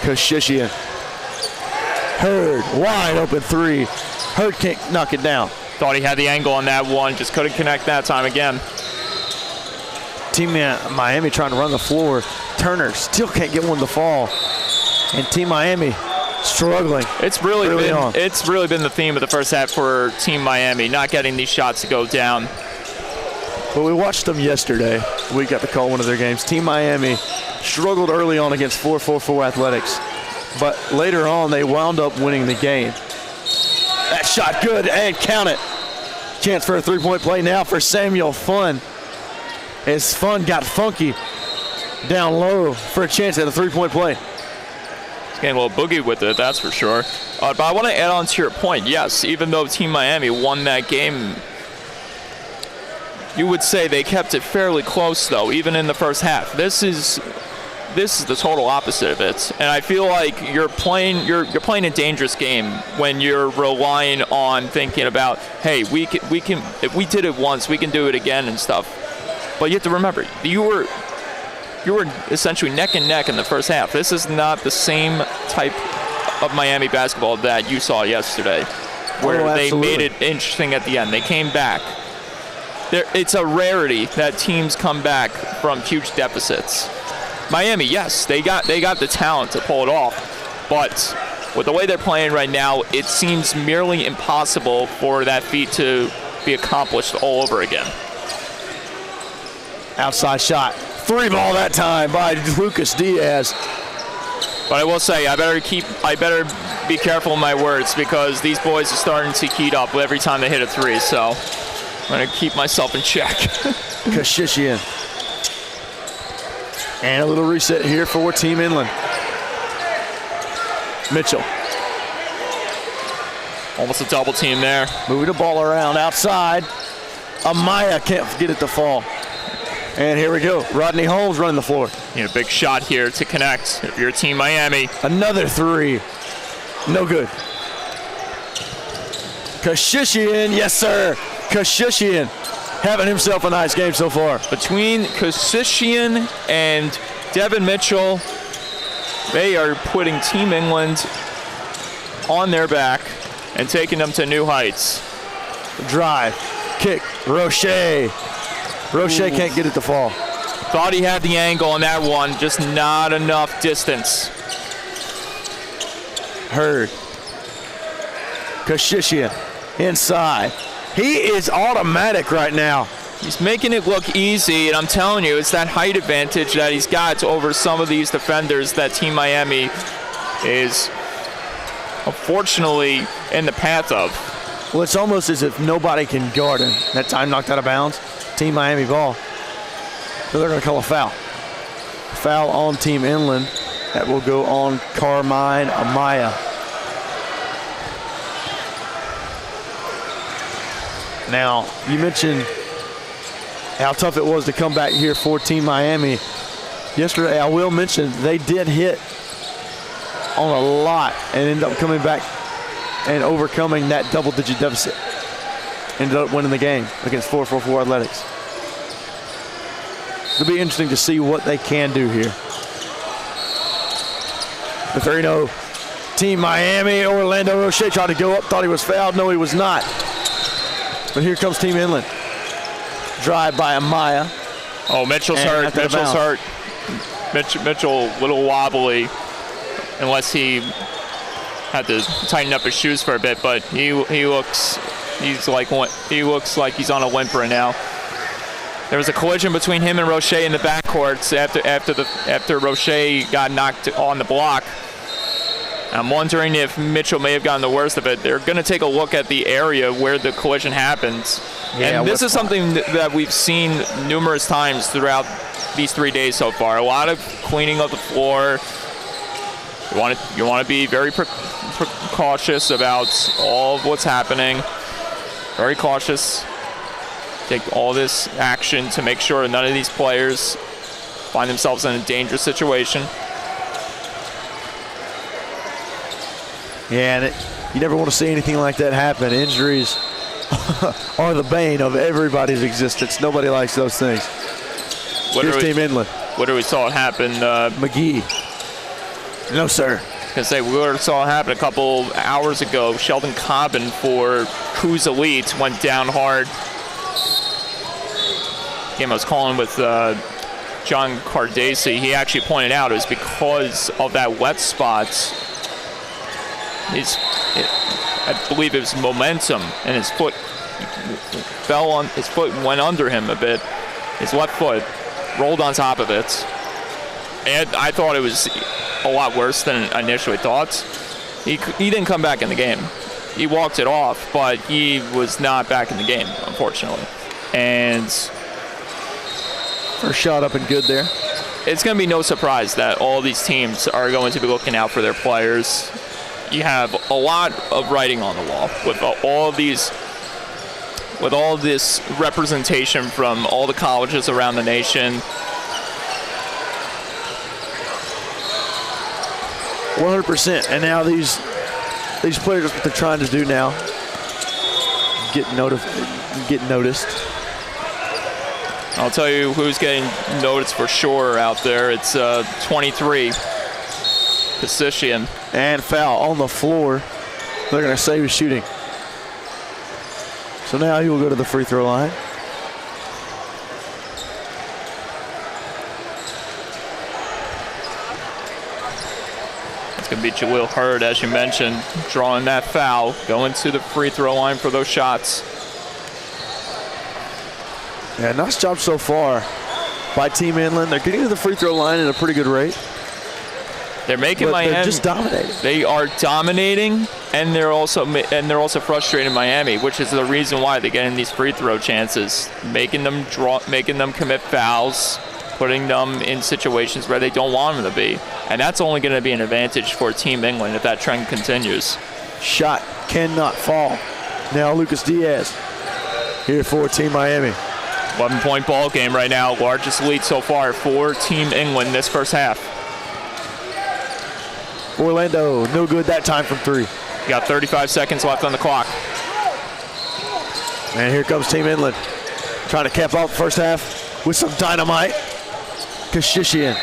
Kashishian. Hurd, wide open three. Hurd can't knock it down.
Thought he had the angle on that one, just couldn't connect that time again.
Team Miami trying to run the floor. Turner still can't get one to fall. And Team Miami struggling.
It's really been the theme of the first half for Team Miami, not getting these shots to go down.
Well, we watched them yesterday. We got to call one of their games. Team Miami struggled early on against 444 Athletics. But later on, they wound up winning the game. That shot good, and count it. Chance for a three-point play now for Samuel Fun. As Fun got funky down low for a chance at a three-point play.
He's getting a little boogie with it, that's for sure. But I want to add on to your point. Yes, even though Team Miami won that game, you would say they kept it fairly close, though, even in the first half. This is the total opposite of it, and I feel like you're playing a dangerous game when you're relying on thinking about, hey, we can if we did it once, we can do it again and stuff. But you have to remember, you were essentially neck and neck in the first half. This is not the same type of Miami basketball that you saw yesterday, where they made it interesting at the end. They came back. It's a rarity that teams come back from huge deficits. Miami, yes, they got the talent to pull it off, but with the way they're playing right now, it seems merely impossible for that feat to be accomplished all over again.
Outside shot. Three ball that time by Lucas Diaz.
But I will say, I better be careful in my words, because these boys are starting to heat up every time they hit a three, so I'm going to keep myself in check.
Kashishian. And a little reset here for Team Inland. Mitchell.
Almost a double team there.
Moving the ball around outside. Amaya can't get it to fall. And here we go. Rodney Holmes running the floor.
A big shot here to connect if you're Team Miami.
Another three. No good. Kashishian, yes sir. Kashishian having himself a nice game so far.
Between Kashishian and Devin Mitchell, they are putting Team England on their back and taking them to new heights.
Drive, kick, Roche. Roche can't get it to fall.
Thought he had the angle on that one, just not enough distance.
Hurd. Kashishian inside. He is automatic right now.
He's making it look easy, and I'm telling you, it's that height advantage that he's got over some of these defenders that Team Miami is unfortunately in the path of.
Well, it's almost as if nobody can guard him. That time knocked out of bounds. Team Miami ball. So they're going to call a foul. Foul on Team Inland. That will go on Carmine Amaya. Now, you mentioned how tough it was to come back here for Team Miami. Yesterday, I will mention they did hit on a lot and ended up coming back and overcoming that double-digit deficit. Ended up winning the game against 444 Athletics. It'll be interesting to see what they can do here. The 3-0 Team Miami. Orlando Roche tried to go up, thought he was fouled. No, he was not. But here comes Team Inland. Drive by Amaya.
Oh, Mitchell's hurt. Mitchell's hurt. Mitchell, a little wobbly, unless he had to tighten up his shoes for a bit. But he looks like he's on a limp right now. There was a collision between him and Roche in the backcourts after Roche got knocked on the block. I'm wondering if Mitchell may have gotten the worst of it. They're going to take a look at the area where the collision happens. Yeah, and this is something that we've seen numerous times throughout these 3 days so far. A lot of cleaning of the floor. You want to be very cautious about all of what's happening. Very cautious. Take all this action to make sure none of these players find themselves in a dangerous situation.
Yeah, and you never want to see anything like that happen. Injuries are the bane of everybody's existence. Nobody likes those things. Here's Team Inland.
What do we saw happen?
McGee. No, sir.
Because we saw it happen a couple hours ago. Sheldon Cobbin for Coos Elite went down hard. Game I was calling with John Cardacci. He actually pointed out it was because of that wet spot. I believe it was momentum, and his foot fell on. His foot went under him a bit. His left foot rolled on top of it, and I thought it was a lot worse than initially thought. He didn't come back in the game. He walked it off, but he was not back in the game, unfortunately. And
first shot up and good there.
It's going to be no surprise that all these teams are going to be looking out for their players. You have a lot of writing on the wall with all this representation from all the colleges around the nation.
100%. And now these players, what they're trying to do now, get noticed.
I'll tell you who's getting noticed for sure out there. It's 23, Pacifian.
And foul on the floor. They're going to say he was shooting. So now he will go to the free throw line.
It's going to be Jaleel Hurd, as you mentioned, drawing that foul, going to the free throw line for those shots.
Yeah, nice job so far by Team Inland. They're getting to the free throw line at a pretty good rate.
They're making Miami.
They're just dominating.
They are dominating, and they're also frustrating Miami, which is the reason why they're getting these free throw chances, making them commit fouls, putting them in situations where they don't want them to be, and that's only going to be an advantage for Team England if that trend continues.
Shot cannot fall. Now Lucas Diaz here for Team Miami.
11-point ball game right now, largest lead so far for Team England this first half.
Orlando, no good that time from three.
Got 35 seconds left on the clock.
And here comes Team Inland, trying to cap off the first half with some dynamite. Kashishian,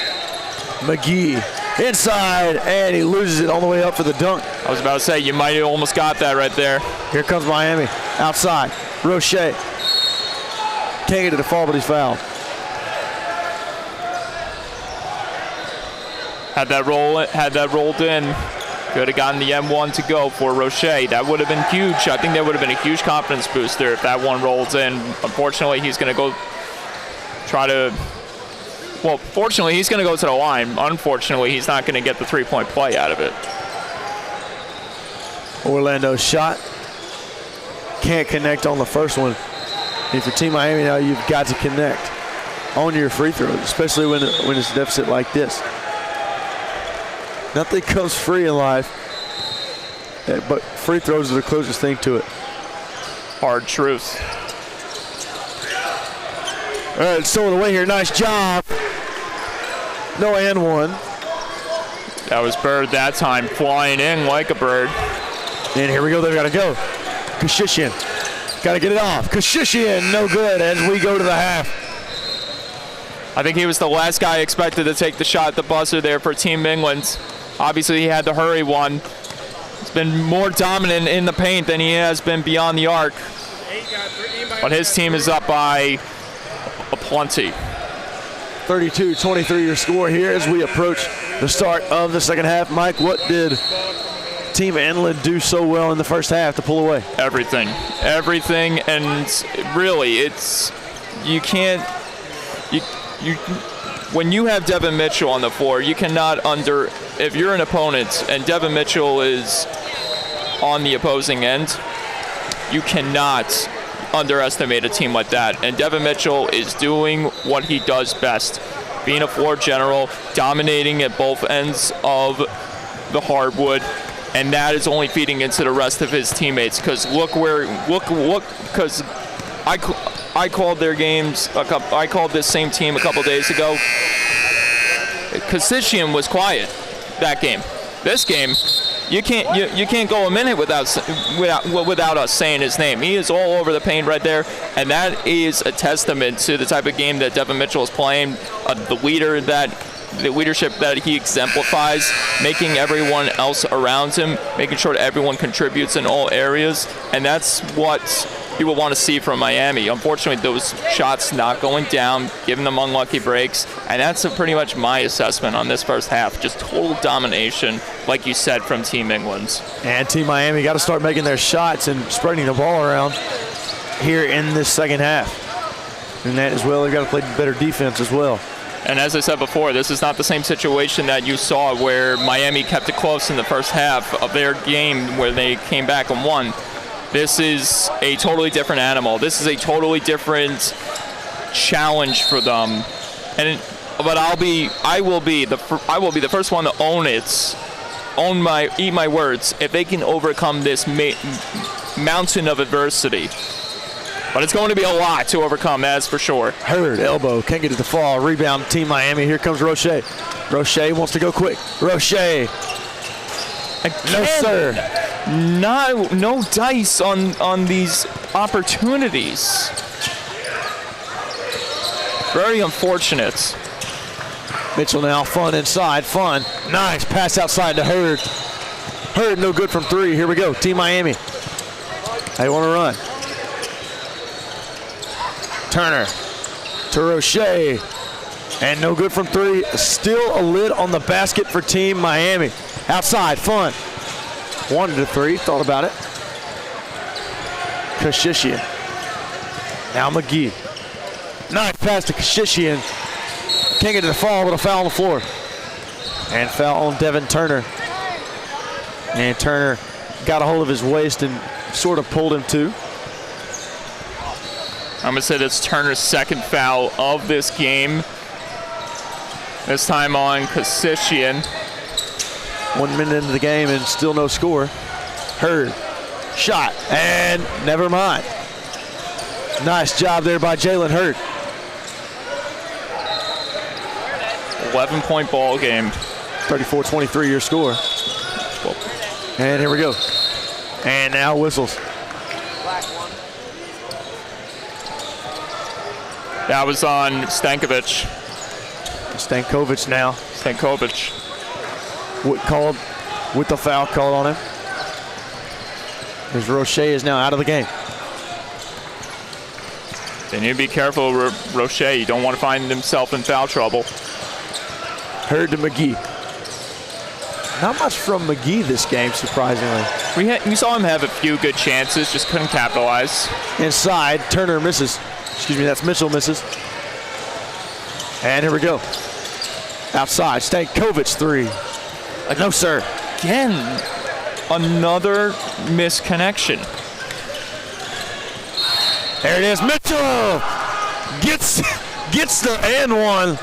McGee, inside, and he loses it all the way up for the dunk.
I was about to say, you might have almost got that right there.
Here comes Miami, outside, Roche. Can't get to the fall, but he's fouled.
Had that rolled in, could have gotten the M1 to go for Roche. That would have been huge. I think that would have been a huge confidence booster if that one rolls in. Unfortunately, he's going to go try to. Well, fortunately, he's going to go to the line. Unfortunately, he's not going to get the three-point play out of it.
Orlando's shot can't connect on the first one. And for Team Miami now, you've got to connect on your free throws, especially when it's a deficit like this. Nothing comes free in life, but free throws are the closest thing to it.
Hard truth.
All right, stolen away here. Nice job. No and one.
That was Bird that time, flying in like a bird.
And here we go. They've got to go. Kashishian. Got to get it off. Kashishian, no good as we go to the half.
I think he was the last guy expected to take the shot at the buzzer there for Team England. Obviously, he had to hurry one. He's been more dominant in the paint than he has been beyond the arc. But his team is up by a plenty.
32-23 your score here as we approach the start of the second half. Mike, what did Team Inland do so well in the first half to pull away?
Everything, and really, you can't. When you have Devin Mitchell on the floor, you cannot if you're an opponent and Devin Mitchell is on the opposing end, you cannot underestimate a team like that. And Devin Mitchell is doing what he does best, being a floor general, dominating at both ends of the hardwood, and that is only feeding into the rest of his teammates. Because because I called their games. I called this same team a couple days ago. Kasishian was quiet that game. This game, you can't go a minute without us saying his name. He is all over the paint right there, and that is a testament to the type of game that Devin Mitchell is playing. The leadership that he exemplifies, making everyone else around him, making sure that everyone contributes in all areas, and that's what you will want to see from Miami. Unfortunately, those shots not going down, giving them unlucky breaks, and that's pretty much my assessment on this first half. Just total domination, like you said, from Team England.
And Team Miami got to start making their shots and spreading the ball around here in this second half. And that as well, they've got to play better defense as well.
And as I said before, this is not the same situation that you saw where Miami kept it close in the first half of their game where they came back and won. This is a totally different animal. This is a totally different challenge for them. But I will be the first one to own it. Eat my words. If they can overcome this mountain of adversity. But it's going to be a lot to overcome, that's for sure.
Hurd, elbow, can't get it to fall. Rebound, Team Miami. Here comes Roche. Roche wants to go quick. Roche.
Again,
no, sir.
No dice on these opportunities. Very unfortunate.
Mitchell now, fun inside, fun. Nice pass outside to Hurd. Hurd, no good from three. Here we go, Team Miami. They want to run. Turner to Roche, and no good from three. Still a lid on the basket for Team Miami. Outside, fun. Wanted a three, thought about it. Kashishian. Now McGee. Nice pass to Kashishian. Can't get to the fall, but a foul on the floor. And foul on Devin Turner. And Turner got a hold of his waist and sort of pulled him too.
I'm going to say that's Turner's second foul of this game. This time on Kasishian.
1 minute into the game and still no score. Hurd, shot, and never mind. Nice job there by Jalen Hurd.
11-point ball game.
34-23 your score. And here we go. And now whistles.
That was on Stankovic.
Stankovic now.
Stankovic.
Called with the foul called on him. As Roche is now out of the game.
They need to be careful, Roche. You don't want to find himself in foul trouble.
Hurd to McGee. Not much from McGee this game, surprisingly.
We saw him have a few good chances, just couldn't capitalize.
Inside, Turner misses. Excuse me, that's Mitchell misses. And here we go. Outside, Stankovic three. No, sir.
Again, another misconnection.
There it is, Mitchell gets the and one.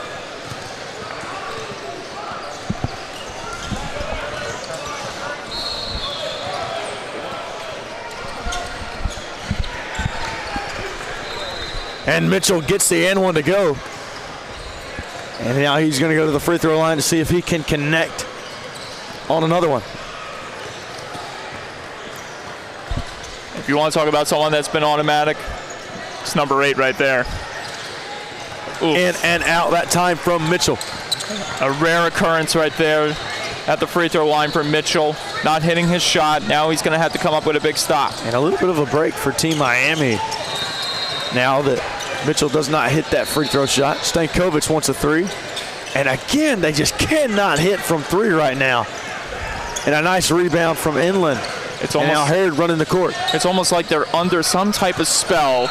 And Mitchell gets the and one to go. And now he's going to go to the free throw line to see if he can connect on another one.
If you want to talk about someone that's been automatic, it's number 8 right there. Oof.
In and out that time from Mitchell.
A rare occurrence right there at the free throw line for Mitchell. Not hitting his shot. Now he's going to have to come up with a big stop.
And a little bit of a break for Team Miami. Now that Mitchell does not hit that free throw shot. Stankovic wants a three. And again, they just cannot hit from three right now. And a nice rebound from Inland.
It's almost,
and now Hurd running the court.
It's almost like they're under some type of spell,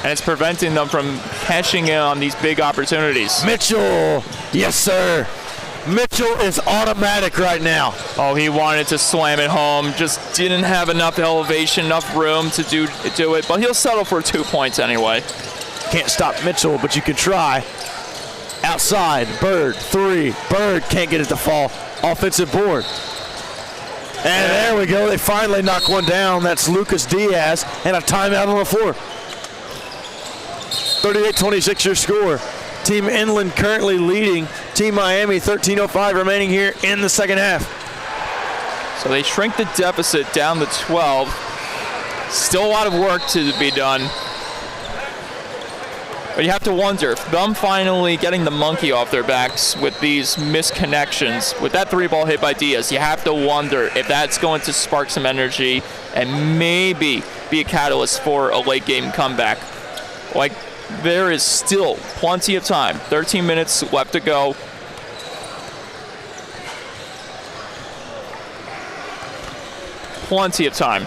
and it's preventing them from cashing in on these big opportunities.
Mitchell, yes sir. Mitchell is automatic right now.
Oh, he wanted to slam it home, just didn't have enough elevation, enough room to do it, but he'll settle for 2 points anyway.
Can't stop Mitchell, but you can try. Outside, Bird, three. Bird can't get it to fall. Offensive board. And there we go. They finally knock one down. That's Lucas Diaz, and a timeout on the floor. 38-26 your score. Team Inland currently leading Team Miami, 13:05 remaining here in the second half.
So they shrink the deficit down to 12. Still a lot of work to be done. But you have to wonder, if them finally getting the monkey off their backs with these misconnections, with that 3-ball hit by Diaz, you have to wonder if that's going to spark some energy and maybe be a catalyst for a late game comeback. Like, there is still plenty of time. 13 minutes left to go. Plenty of time.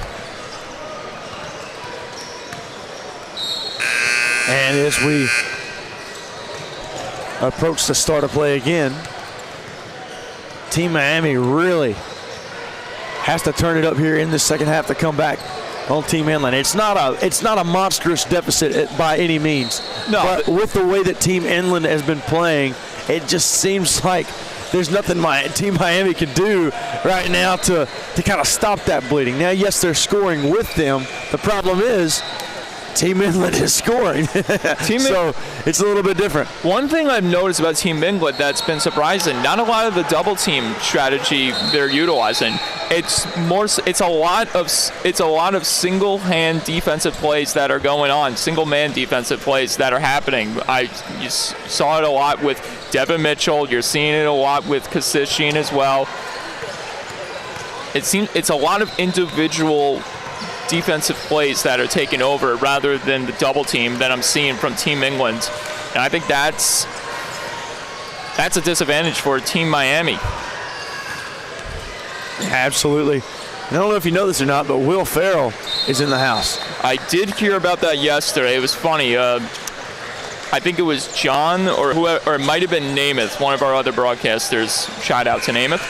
And as we approach the start of play again, Team Miami really has to turn it up here in the second half to come back on Team Inland. It's not a monstrous deficit by any means.
No,
but with the way that Team Inland has been playing, it just seems like there's nothing Team Miami can do right now to kind of stop that bleeding. Now, yes, they're scoring with them. The problem is Team Inland is scoring. So it's a little bit different. One
thing I've noticed about Team Inland that's been surprising, not a lot of the double team strategy they're utilizing. It's a lot of single hand defensive plays that are going on, single man defensive plays that are happening. You saw it a lot with Devin Mitchell. You're seeing it a lot with Kasishian as well. It's a lot of individual defensive plays that are taken over rather than the double team that I'm seeing from Team England. And I think that's a disadvantage for Team Miami.
Absolutely. And I don't know if you know this or not, but Will Farrell is in the house.
I did hear about that yesterday. It was funny. I think it was John or whoever, or it might have been Namath, one of our other broadcasters. Shout out to Namath.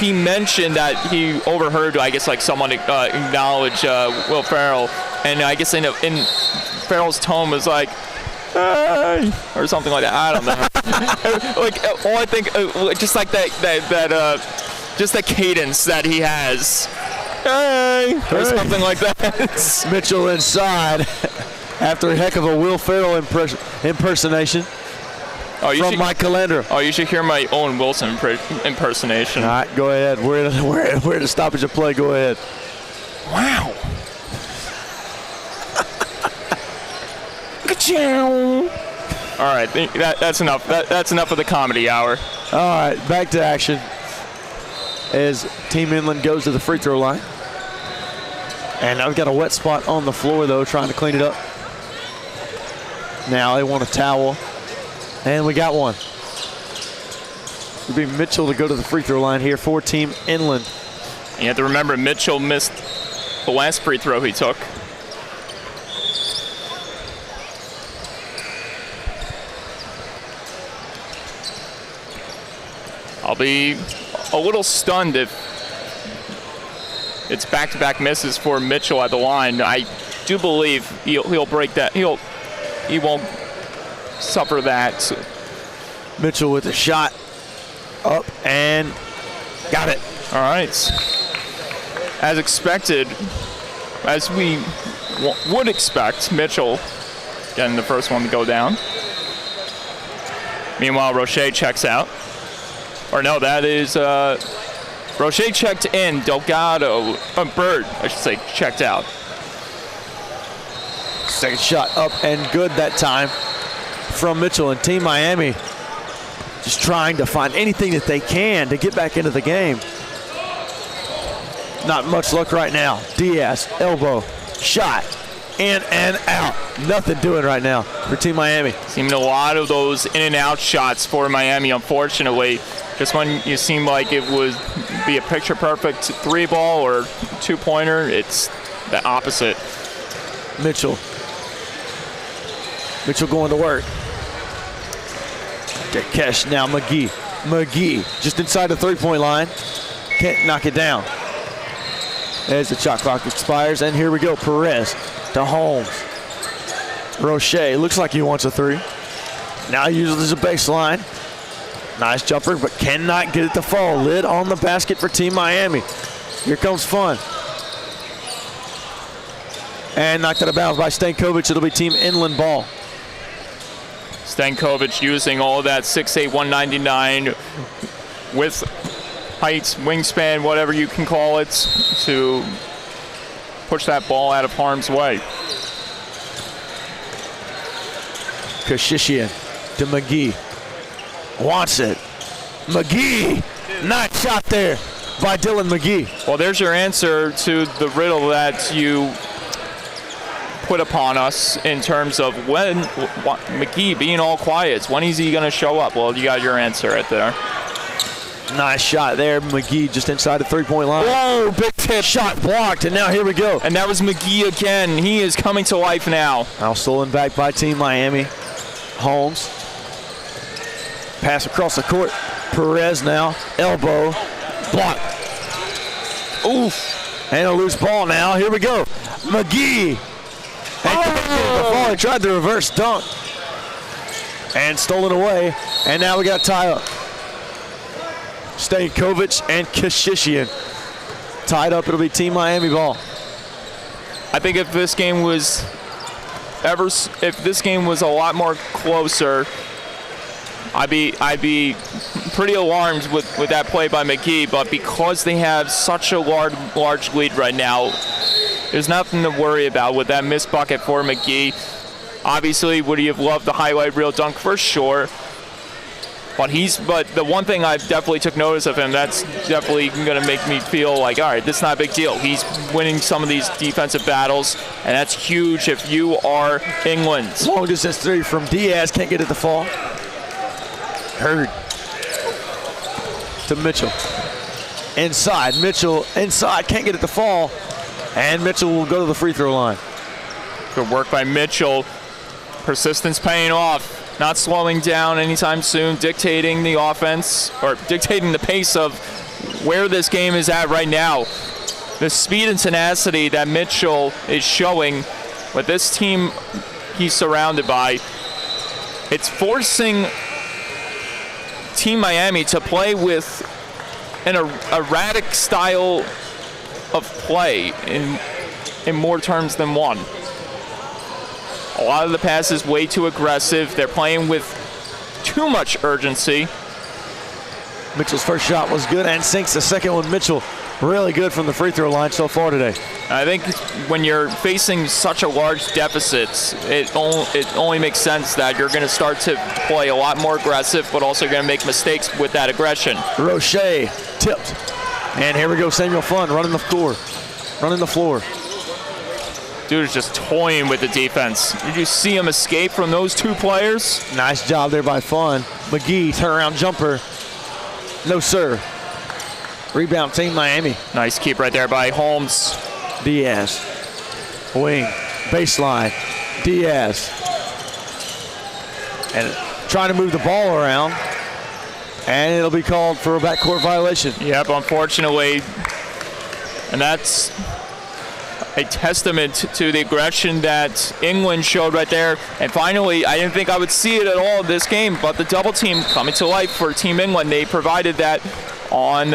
He mentioned that he overheard, I guess, like someone acknowledge Will Farrell, and I guess in Farrell's tone was like, "Hey," or something like that. I don't know. Like, all I think, just like just the cadence that he has, "Hey," or something like that.
Mitchell inside after a heck of a Will Farrell impersonation. From Mike Calendra.
Oh, you should hear my Owen Wilson impersonation.
All right, go ahead. We're at a stoppage of play. Go ahead.
Wow. All right, that's enough. That's enough of the comedy hour.
All right, back to action as Team Inland goes to the free throw line. And I've got a wet spot on the floor, though, trying to clean it up. Now they want a towel. And we got one. It'll be Mitchell to go to the free throw line here for Team Inland.
You have to remember, Mitchell missed the last free throw he took. I'll be a little stunned if it's back-to-back misses for Mitchell at the line. I do believe he'll break that. He won't suffer that.
Mitchell with a shot up and got it.
All right. As expected, as we would expect, Mitchell getting the first one to go down. Meanwhile, Roche checks out. Or no, that is Roche checked in. Delgado, Bird, I should say, checked out.
Second shot up and good that time from Mitchell, and Team Miami just trying to find anything that they can to get back into the game. Not much luck right now. Diaz, elbow, shot, in and out. Nothing doing right now for Team Miami.
Seeming a lot of those in and out shots for Miami, unfortunately. Just when you seem like it would be a picture perfect 3-ball or 2-pointer, it's the opposite.
Mitchell going to work. Kesh now, McGee just inside the 3-point line. Can't knock it down. As the shot clock expires, and here we go. Perez to Holmes. Roche looks like he wants a 3. Now he uses a baseline. Nice jumper, but cannot get it to fall. Lid on the basket for Team Miami. Here comes Fun. And knocked out of bounds by Stankovic. It'll be Team Inland ball.
Stankovic using all of that 6'8", 199 with height, wingspan, whatever you can call it, to push that ball out of harm's way.
Kashishian to McGee. Wants it. McGee! Nice shot there by Dylan McGee.
Well, there's your answer to the riddle that you put upon us in terms of when McGee being all quiet. When is he going to show up? Well, you got your answer right there.
Nice shot there. McGee just inside the three-point line. Whoa, big tip. Shot blocked, and now here we go.
And that was McGee again. He is coming to life now.
Now stolen back by Team Miami. Holmes. Pass across the court. Perez now. Elbow. Block. Oof. And a loose ball now. Here we go. McGee. And he tried the reverse dunk. And stolen away. And now we got tie up. Stankovic and Kashishian. Tied up. It'll be Team Miami ball.
I think if this game was a lot more closer, I'd be pretty alarmed with that play by McGee, but because they have such a large lead right now, there's nothing to worry about with that missed bucket for McGee. Obviously, would he have loved the highlight reel dunk? For sure. But the one thing I definitely took notice of him, that's definitely going to make me feel like, all right, this is not a big deal. He's winning some of these defensive battles, and that's huge if you are England.
Long distance three from Diaz, can't get it to fall. Hurd to Mitchell. Inside, Mitchell inside, can't get it to fall. And Mitchell will go to the free throw line.
Good work by Mitchell. Persistence paying off. Not slowing down anytime soon, dictating the offense, or dictating the pace of where this game is at right now. The speed and tenacity that Mitchell is showing with this team he's surrounded by, it's forcing Team Miami to play with an erratic style of play in more terms than one. A lot of the passes way too aggressive. They're playing with too much urgency.
Mitchell's first shot was good and sinks the second one. Mitchell really good from the free throw line so far today.
I think when you're facing such a large deficit, it only makes sense that you're going to start to play a lot more aggressive, but also going to make mistakes with that aggression.
Roche tipped. And here we go, Samuel Funn running the floor.
Dude is just toying with the defense. Did you see him escape from those two players?
Nice job there by Funn. McGee, turnaround jumper. No, sir. Rebound, Team Miami.
Nice keep right there by Holmes.
Diaz. Wing. Baseline. Diaz. And trying to move the ball around. And it'll be called for a backcourt violation.
Yep, unfortunately. And that's a testament to the aggression that England showed right there. And finally, I didn't think I would see it at all in this game, but the double team coming to life for Team England. They provided that on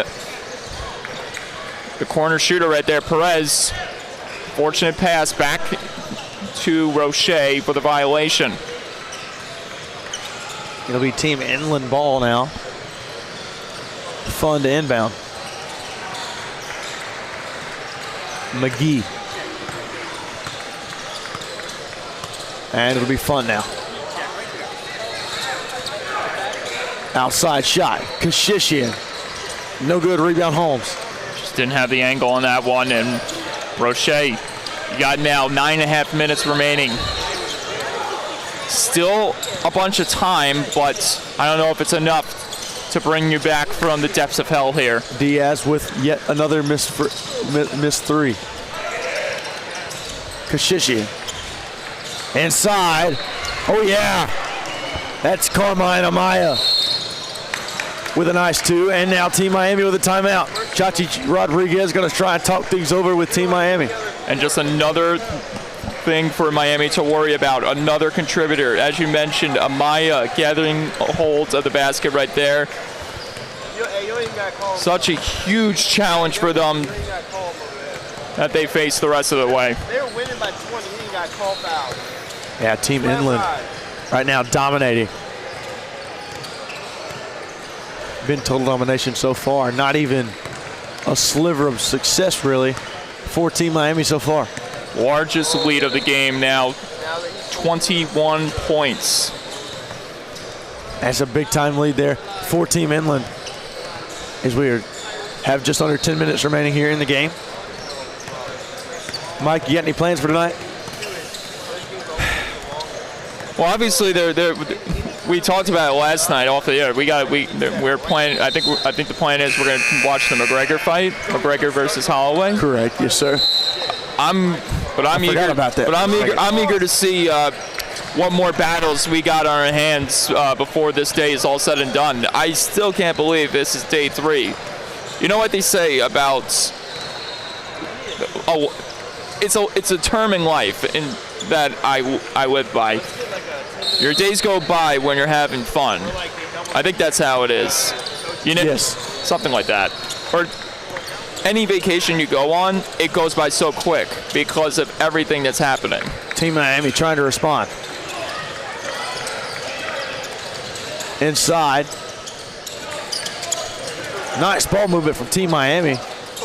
the corner shooter right there, Perez. Fortunate pass back to Roche for the violation.
It'll be Team England ball now. Funn to inbound. McGee. And it'll be Funn now. Outside shot. Kashishian. No good. Rebound Holmes.
Just didn't have the angle on that one. And Roche, you got now 9.5 minutes remaining. Still a bunch of time, but I don't know if it's enough to bring you back from the depths of hell here.
Diaz with yet another missed three. Kashishian. Inside. Oh, yeah. That's Carmine Amaya with a nice two. And now Team Miami with a timeout. Chachi Rodriguez going to try and talk things over with Team Miami.
And just another thing for Miami to worry about. Another contributor. As you mentioned, Amaya gathering a hold of the basket right there. Such a huge challenge for them that they face the rest of the way.
They were winning by 20. He got called foul.
Yeah, Team England right now dominating. Been total domination so far. Not even a sliver of success, really, for Team Miami so far.
Largest lead of the game now, 21 points.
That's a big-time lead there for Team Inland, as we have just under 10 minutes remaining here in the game. Mike, you got any plans for tonight?
Well, obviously, we talked about it last night off the air. We're playing. I think the plan is we're going to watch the McGregor fight, McGregor versus Holloway.
Correct. Yes, sir.
I'm eager
about that.
But I'm eager to see what more battles we got on our hands before this day is all said and done. I still can't believe this is day 3. You know what they say about it's a term in life that I live by. Your days go by when you're having fun. I think that's how it is. You know,
yes.
Something like that. Or any vacation you go on, it goes by so quick because of everything that's happening.
Team Miami trying to respond. Inside. Nice ball movement from Team Miami.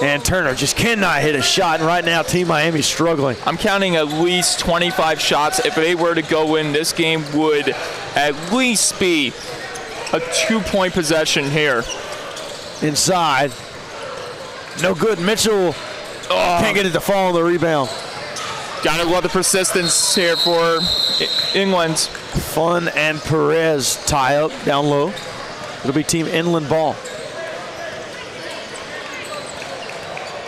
And Turner just cannot hit a shot. And right now, Team Miami's struggling.
I'm counting at least 25 shots. If they were to go in, this game would at least be a 2-point possession here.
Inside. No good. Mitchell can't get it to fall on the rebound.
Gotta love the persistence here for Inland.
Fun and Perez tie up down low. It'll be Team Inland ball.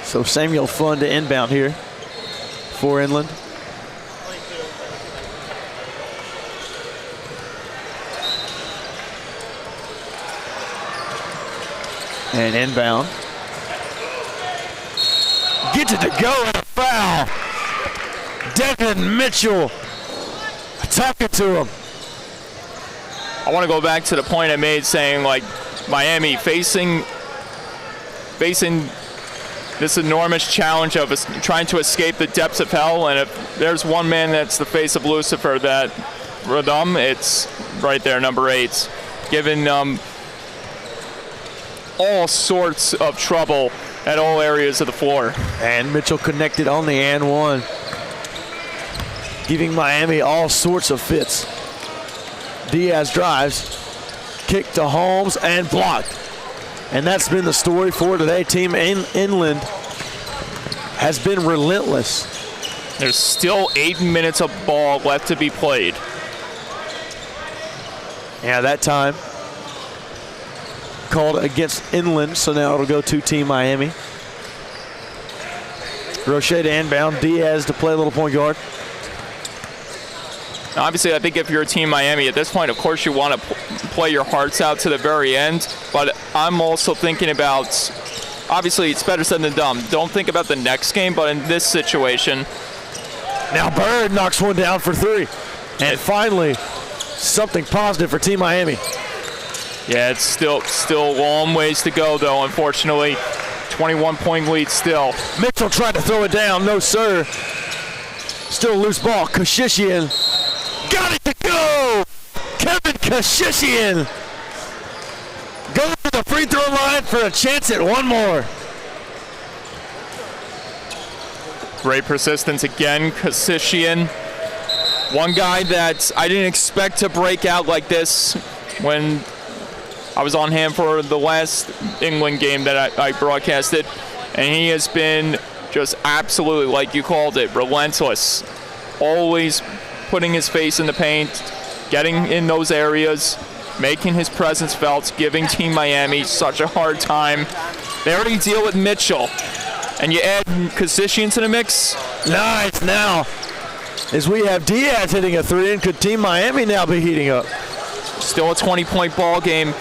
So Samuel Fun to inbound here for Inland. And inbound. Gets it to go and a foul. Devin Mitchell talking to him.
I want to go back to the point I made saying, like, Miami facing this enormous challenge of us trying to escape the depths of hell, and if there's one man that's the face of Lucifer that Radom, it's right there, number 8, giving all sorts of trouble at all areas of the floor.
And Mitchell connected on the and one, giving Miami all sorts of fits. Diaz drives, kick to Holmes, and blocked. And that's been the story for today. Team Inland has been relentless.
There's still 8 minutes of ball left to be played.
Yeah, that time called against Inland, so now it'll go to Team Miami. Roche to inbound, Diaz to play a little point guard.
Now, obviously, I think if you're a Team Miami at this point, of course you want to play your hearts out to the very end, but I'm also thinking about, obviously it's better said than done. Don't think about the next game, but in this situation.
Now Bird knocks one down for 3. And finally, something positive for Team Miami.
Yeah, it's still a long ways to go, though, unfortunately. 21-point lead still.
Mitchell tried to throw it down. No, sir. Still a loose ball. Kashishian got it to go. Kevin Kashishian goes to the free throw line for a chance at one more.
Great persistence again, Kashishian. One guy that I didn't expect to break out like this when I was on hand for the last England game that I broadcasted, and he has been just absolutely, like you called it, relentless. Always putting his face in the paint, getting in those areas, making his presence felt, giving Team Miami such a hard time. They already deal with Mitchell, and you add Kashishian to the mix.
Nice. Now, as we have Diaz hitting a 3, and could Team Miami now be heating up?
Still a 20-point ball game.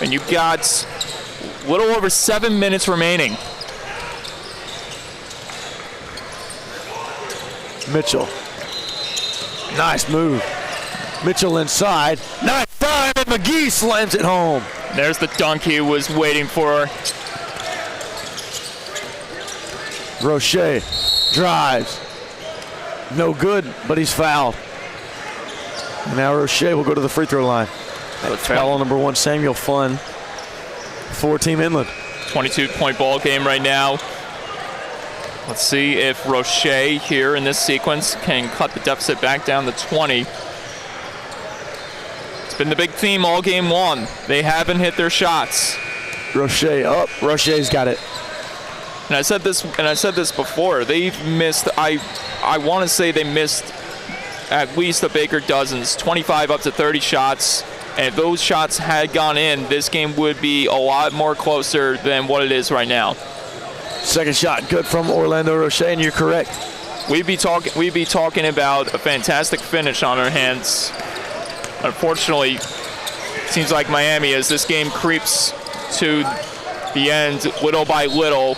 And you've got a little over 7 minutes remaining.
Mitchell. Nice move. Mitchell inside. Nice time, and McGee slams it home.
There's the dunk he was waiting for.
Roche drives. No good, but he's fouled. And now Roche will go to the free throw line. Foul on number 1, Samuel Funn for Team Inland.
22-point ball game right now. Let's see if Roche here in this sequence can cut the deficit back down to 20. It's been the big theme all game long. They haven't hit their shots.
Roche up. Roche's got it.
And I said this before. They've missed. I want to say they missed at least a Baker dozens, 25 up to 30 shots. And if those shots had gone in, this game would be a lot more closer than what it is right now.
Second shot, good from Orlando Roche, and you're correct.
We'd be talking about a fantastic finish on our hands. Unfortunately, seems like Miami, as this game creeps to the end, little by little,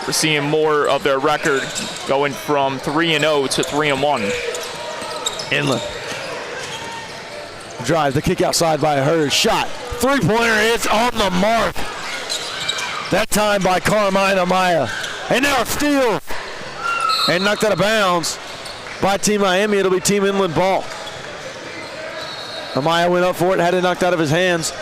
we're seeing more of their record going from 3-0 to 3-1.
Inland. Drive, the kick outside by Hurd. Shot, three-pointer, it's on the mark. That time by Carmine Amaya. And now a steal. And knocked out of bounds by Team Miami. It'll be Team Inland ball. Amaya went up for it, had it knocked out of his hands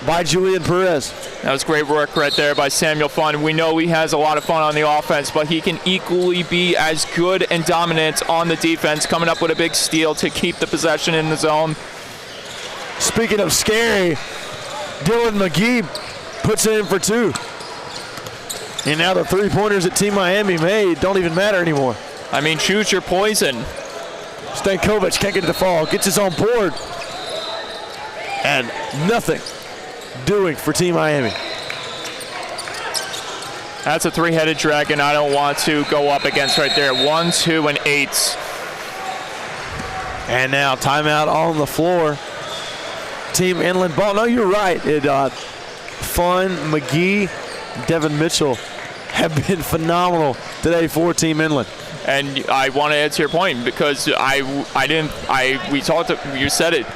by Julian Perez.
That was great work right there by Samuel Funn. We know he has a lot of fun on the offense, but he can equally be as good and dominant on the defense, coming up with a big steal to keep the possession in the zone.
Speaking of scary, Dylan McGee puts it in for 2. And now the three-pointers that Team Miami made don't even matter anymore.
I mean, choose your poison.
Stankovic can't get it to fall, gets his own board. And nothing doing for Team Miami.
That's a three-headed dragon I don't want to go up against right there. 1, 2, and 8.
And now timeout on the floor. Team Inland ball. No, you're right. Funn, McGee, Devin Mitchell have been phenomenal today for Team Inland.
And I want to add to your point because you said it,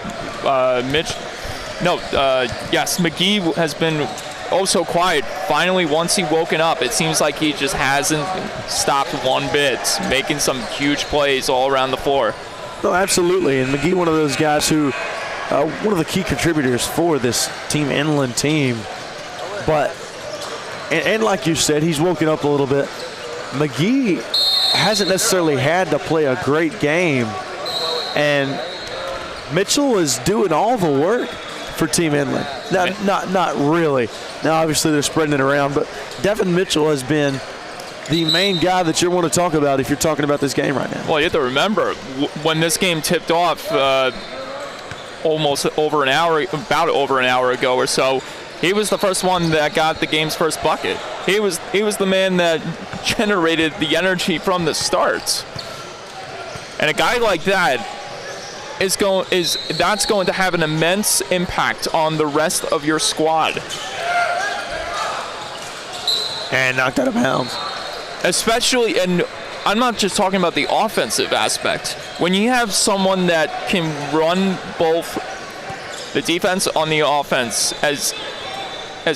yes, McGee has been oh so quiet. Finally, once he woken up, it seems like he just hasn't stopped one bit, making some huge plays all around the floor.
No, absolutely. And McGee, one of those guys who, one of the key contributors for this Team Inland team. But, and like you said, he's woken up a little bit. McGee hasn't necessarily had to play a great game. And Mitchell is doing all the work for Team Inland. Not really. Now, obviously, they're spreading it around, but Devin Mitchell has been the main guy that you want to talk about if you're talking about this game right now.
Well, you have to remember, when this game tipped off about over an hour ago or so, he was the first one that got the game's first bucket. He was the man that generated the energy from the start. And a guy like that that's going to have an immense impact on the rest of your squad.
And knocked out of bounds.
Especially, and I'm not just talking about the offensive aspect. When you have someone that can run both the defense on the offense as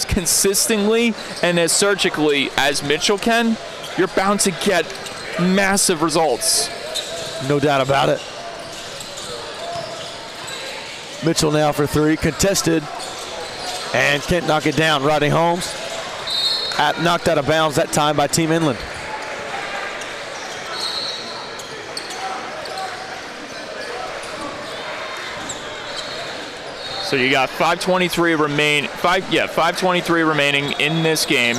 consistently and as surgically as Mitchell can, you're bound to get massive results.
No doubt about it. Mitchell now for 3, contested, and can't knock it down. Rodney Holmes knocked out of bounds that time by Team Inland.
So you got 5:23 remaining in this game.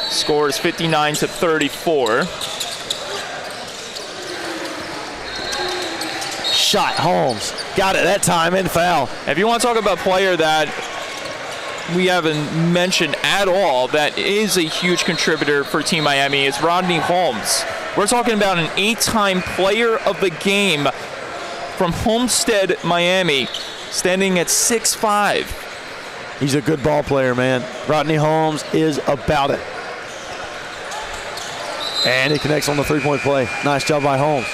Score is 59-34.
Shot, Holmes got it that time, and foul.
If you want to talk about a player that we haven't mentioned at all that is a huge contributor for Team Miami, it's Rodney Holmes. We're talking about an 8-time player of the game from Homestead, Miami, standing at 6'5".
He's a good ball player, man. Rodney Holmes is about it. And he connects on the three-point play. Nice job by Holmes.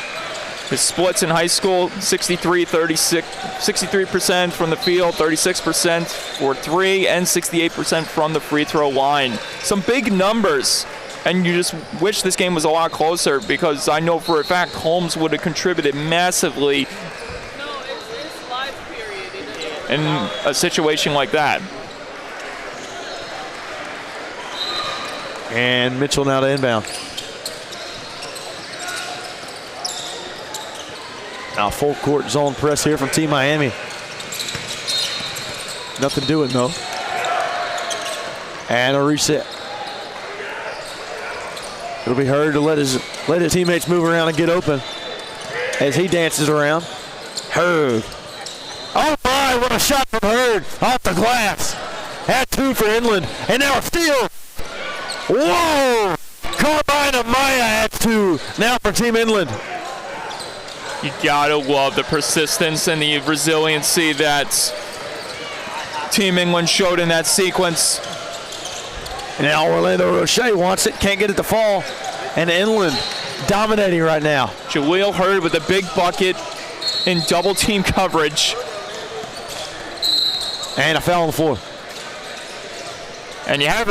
His splits in high school, 63% from the field, 36% for 3, and 68% from the free throw line. Some big numbers And you just wish this game was a lot closer, because I know for a fact Holmes would have contributed massively
No, it's live period.
in a situation like that.
And Mitchell now to inbound. Now full court zone press here from Team Miami. Nothing doing though. And a reset. It'll be Hurd to let his teammates move around and get open as he dances around. Hurd. Oh my, what a shot from Hurd off the glass. Had 2 for Inland, and now a steal. Whoa! Carmine Amaya at 2. Now for Team Inland.
You gotta love the persistence and the resiliency that Team England showed in that sequence.
And now Orlando Roche wants it, can't get it to fall. And Inland dominating right now.
Jaleel Hurd with a big bucket in double team coverage.
And a foul on the floor.
And you had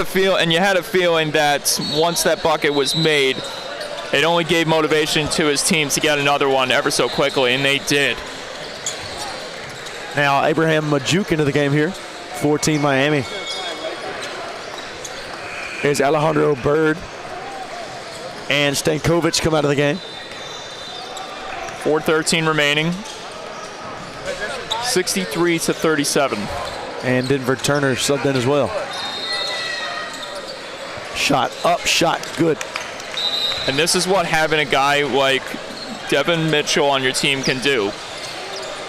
a feeling that once that bucket was made, it only gave motivation to his team to get another one ever so quickly, and they did.
Now Abraham Majuk into the game here for Team Miami. Here's Alejandro Bird and Stankovic come out of the game.
4:13 remaining. 63-37.
And Denver Turner subbed in as well. Shot up, shot good.
And this is what having a guy like Devin Mitchell on your team can do.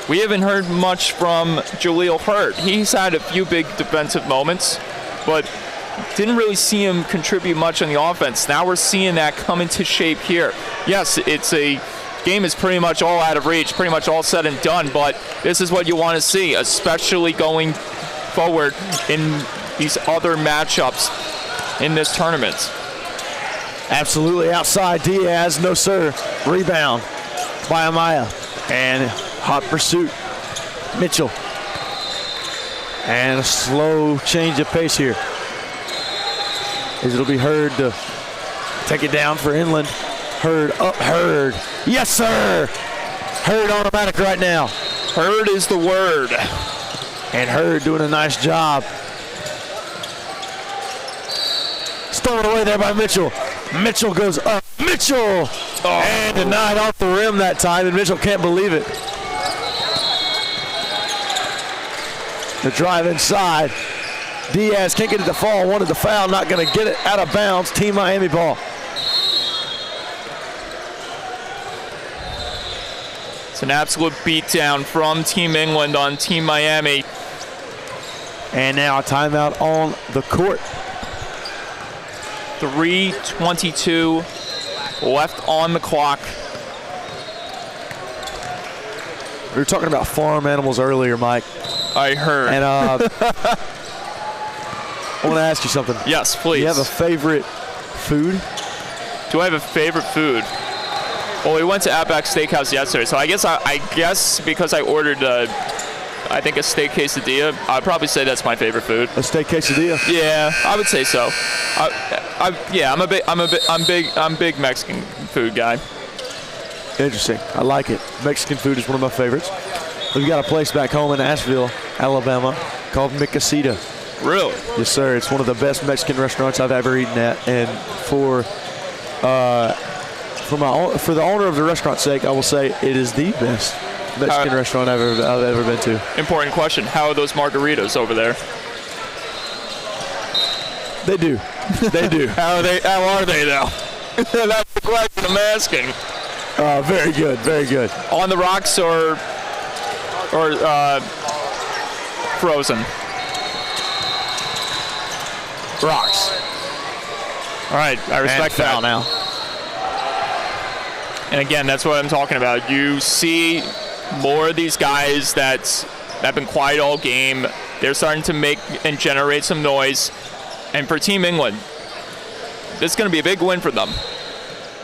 We haven't heard much from Jaleel Hurd. He's had a few big defensive moments, but didn't really see him contribute much on the offense. Now we're seeing that come into shape here. Yes, it's a game is pretty much all out of reach, pretty much all said and done, but this is what you want to see, especially going forward in these other matchups in this tournament.
Absolutely outside Diaz, no sir. Rebound by Amaya. And hot pursuit, Mitchell. And a slow change of pace here. As it'll be Hurd to take it down for Inland. Hurd up, Hurd. Yes, sir. Hurd automatic right now.
Hurd is the word.
And Hurd doing a nice job. Stolen away there by Mitchell. Mitchell goes up. Mitchell! And denied off the rim that time, and Mitchell can't believe it. The drive inside. Diaz can't get it to fall. Wanted the foul, not going to get it out of bounds. Team Miami ball.
It's an absolute beatdown from Team England on Team Miami.
And now a timeout on the court.
3:22 left on the clock.
We were talking about farm animals earlier, Mike.
I heard.
And I want to ask you something.
Yes, please.
Do you have a favorite food?
Do I have a favorite food? Well, we went to Outback Steakhouse yesterday, so I guess because I ordered I think a steak quesadilla, I'd probably say that's my favorite food.
A steak quesadilla?
Yeah, I would say so. I'm big Mexican food guy.
Interesting. I like it. Mexican food is one of my favorites. We've got a place back home in Asheville, Alabama, called Mi Casita.
Really?
Yes, sir. It's one of the best Mexican restaurants I've ever eaten at, and for the owner of the restaurant's sake, I will say it is the best Mexican restaurant I've ever been to.
Important question. How are those margaritas over there?
They do. They do.
How are they though? That's the question I'm asking.
Very good. Very good.
On the rocks or frozen?
Rocks.
All right, I respect that.
Foul now.
And again, that's what I'm talking about. You see more of these guys that have been quiet all game. They're starting to make and generate some noise. And for Team England, this is going to be a big win for them.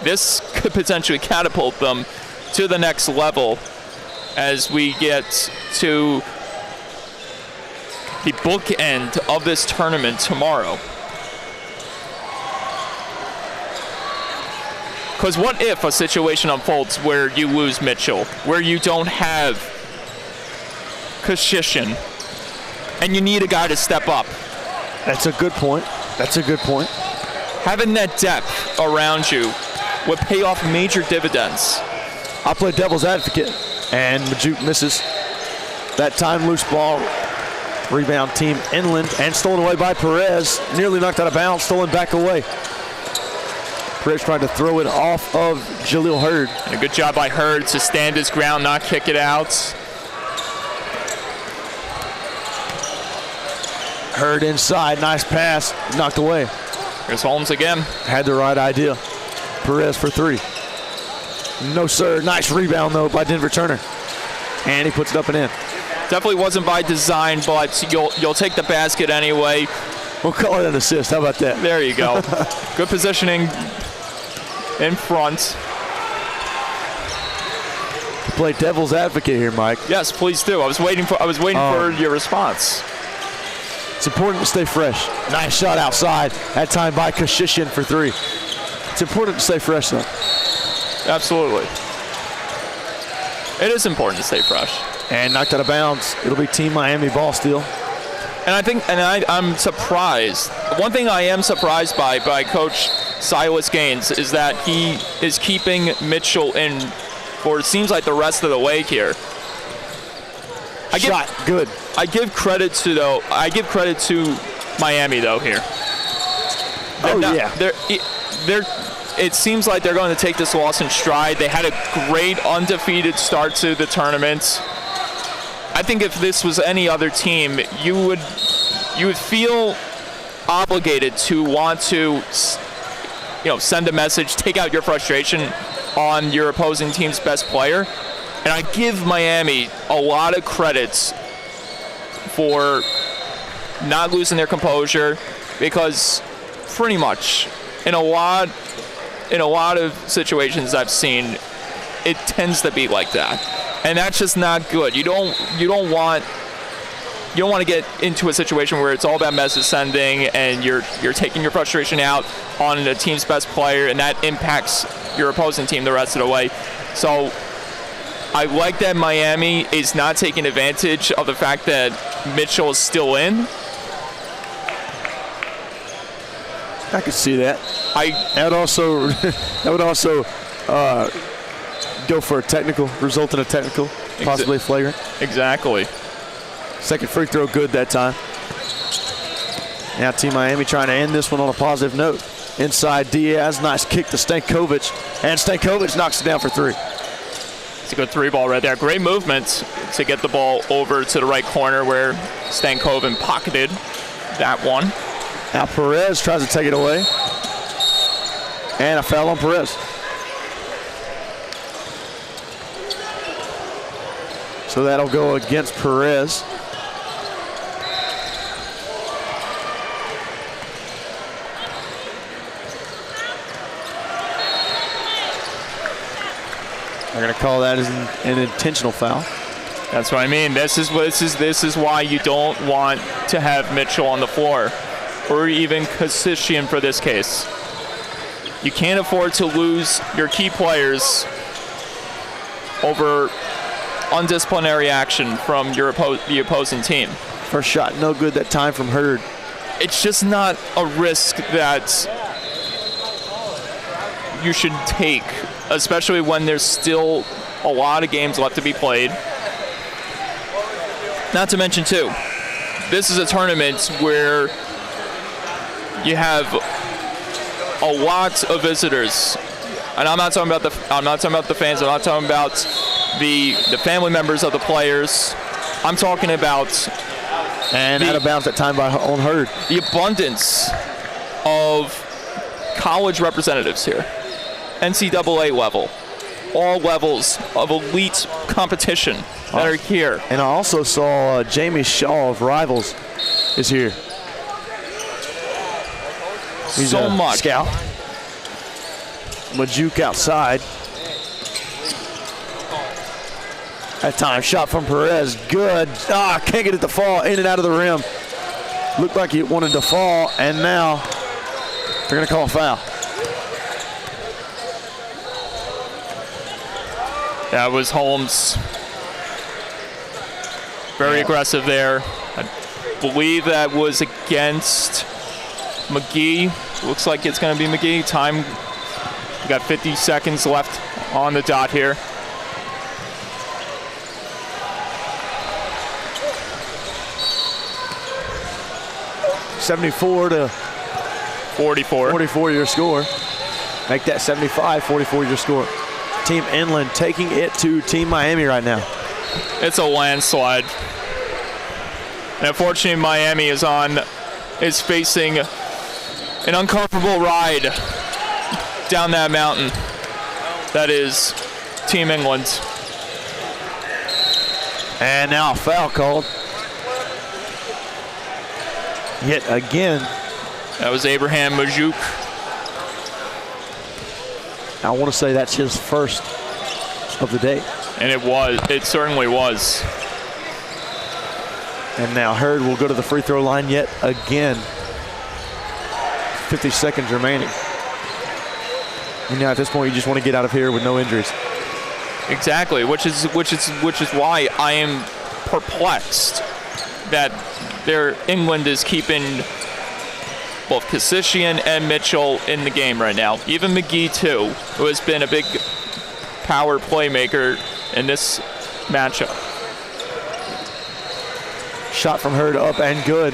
This could potentially catapult them to the next level as we get to the bookend of this tournament tomorrow. Because what if a situation unfolds where you lose Mitchell, where you don't have Kashishin, and you need a guy to step up?
That's a good point. That's a good point.
Having that depth around you would pay off major dividends.
I'll play devil's advocate, and Majuk misses. That time, loose ball. Rebound team inland, and stolen away by Perez. Nearly knocked out of bounds, stolen back away. Perez tried to throw it off of Jaleel Hurd.
And a good job by Hurd to stand his ground, not kick it out.
Hurd inside, nice pass, knocked away.
Here's Holmes again.
Had the right idea. Perez for three. No, sir. Nice rebound, though, by Denver Turner. And he puts it up and in.
Definitely wasn't by design, but you'll take the basket anyway.
We'll call it an assist. How about that?
There you go. Good positioning in front.
Play devil's advocate here, Mike.
Yes, please do. I was waiting for your response.
It's important to stay fresh. Nice shot outside. That time by Kashishin for three. It's important to stay fresh, though.
Absolutely. It is important to stay fresh.
And knocked out of bounds. It'll be Team Miami ball steal.
And I'm surprised. One thing I am surprised by Coach Silas Gaines is that he is keeping Mitchell in for it seems like the rest of the way here.
Shot good.
I give credit to Miami though here. It seems like they're going to take this loss in stride. They had a great undefeated start to the tournament. I think if this was any other team, you would feel obligated to want to, send a message, take out your frustration on your opposing team's best player. And I give Miami a lot of credits for not losing their composure, because pretty much in a lot of situations I've seen, it tends to be like that. And that's just not good. You don't want to get into a situation where it's all about message sending and you're taking your frustration out on the team's best player, and that impacts your opposing team the rest of the way. So I like that Miami is not taking advantage of the fact that Mitchell is still in.
I could see that. That would also go for a technical, result in a technical, possibly flagrant.
Exactly.
Second free throw good that time. Now Team Miami trying to end this one on a positive note. Inside Diaz, nice kick to Stankovic, and Stankovic knocks it down for three.
It's a good three ball right there. Great movement to get the ball over to the right corner where Stankovic pocketed that one.
Now Perez tries to take it away. And a foul on Perez. So that'll go against Perez. They're going to call that as an intentional foul.
That's what I mean. This is why you don't want to have Mitchell on the floor, or even Kashishin for this case. You can't afford to lose your key players over undisciplinary action from the opposing team.
First shot, no good that time from Hurd.
It's just not a risk that you should take, especially when there's still a lot of games left to be played. Not to mention, too, this is a tournament where you have a lot of visitors, and I'm not talking about the fans. I'm not talking about the family members of the players. I'm talking about
out of bounds that time on Hurd.
The abundance of college representatives here, NCAA level, all levels of elite competition that are here.
And I also saw Jamie Shaw of Rivals is here. He's
so much.
Scout. Majuk outside. That time, shot from Perez, good. Can't get it to fall, in and out of the rim. Looked like he wanted to fall, and now they're gonna call a foul.
That was Holmes. Very aggressive there. I believe that was against McGee. Looks like it's going to be McGee. Time, we got 50 seconds left on the dot here.
(74 to
44.
44 your score. Make that 75-44 your score. Team Inland taking it to Team Miami right now.
It's a landslide. And unfortunately, Miami is facing an uncomfortable ride down that mountain. That is Team England.
And now a foul called. Yet again.
That was Abraham Majuk.
I want to say that's his first of the day.
And it certainly was.
And now Hurd will go to the free throw line yet again. 50 seconds remaining. And now at this point you just want to get out of here with no injuries.
Exactly, which is why I am perplexed that England is keeping both Kasishian and Mitchell in the game right now. Even McGee too, who has been a big power playmaker in this matchup.
Shot from Hurd up and good.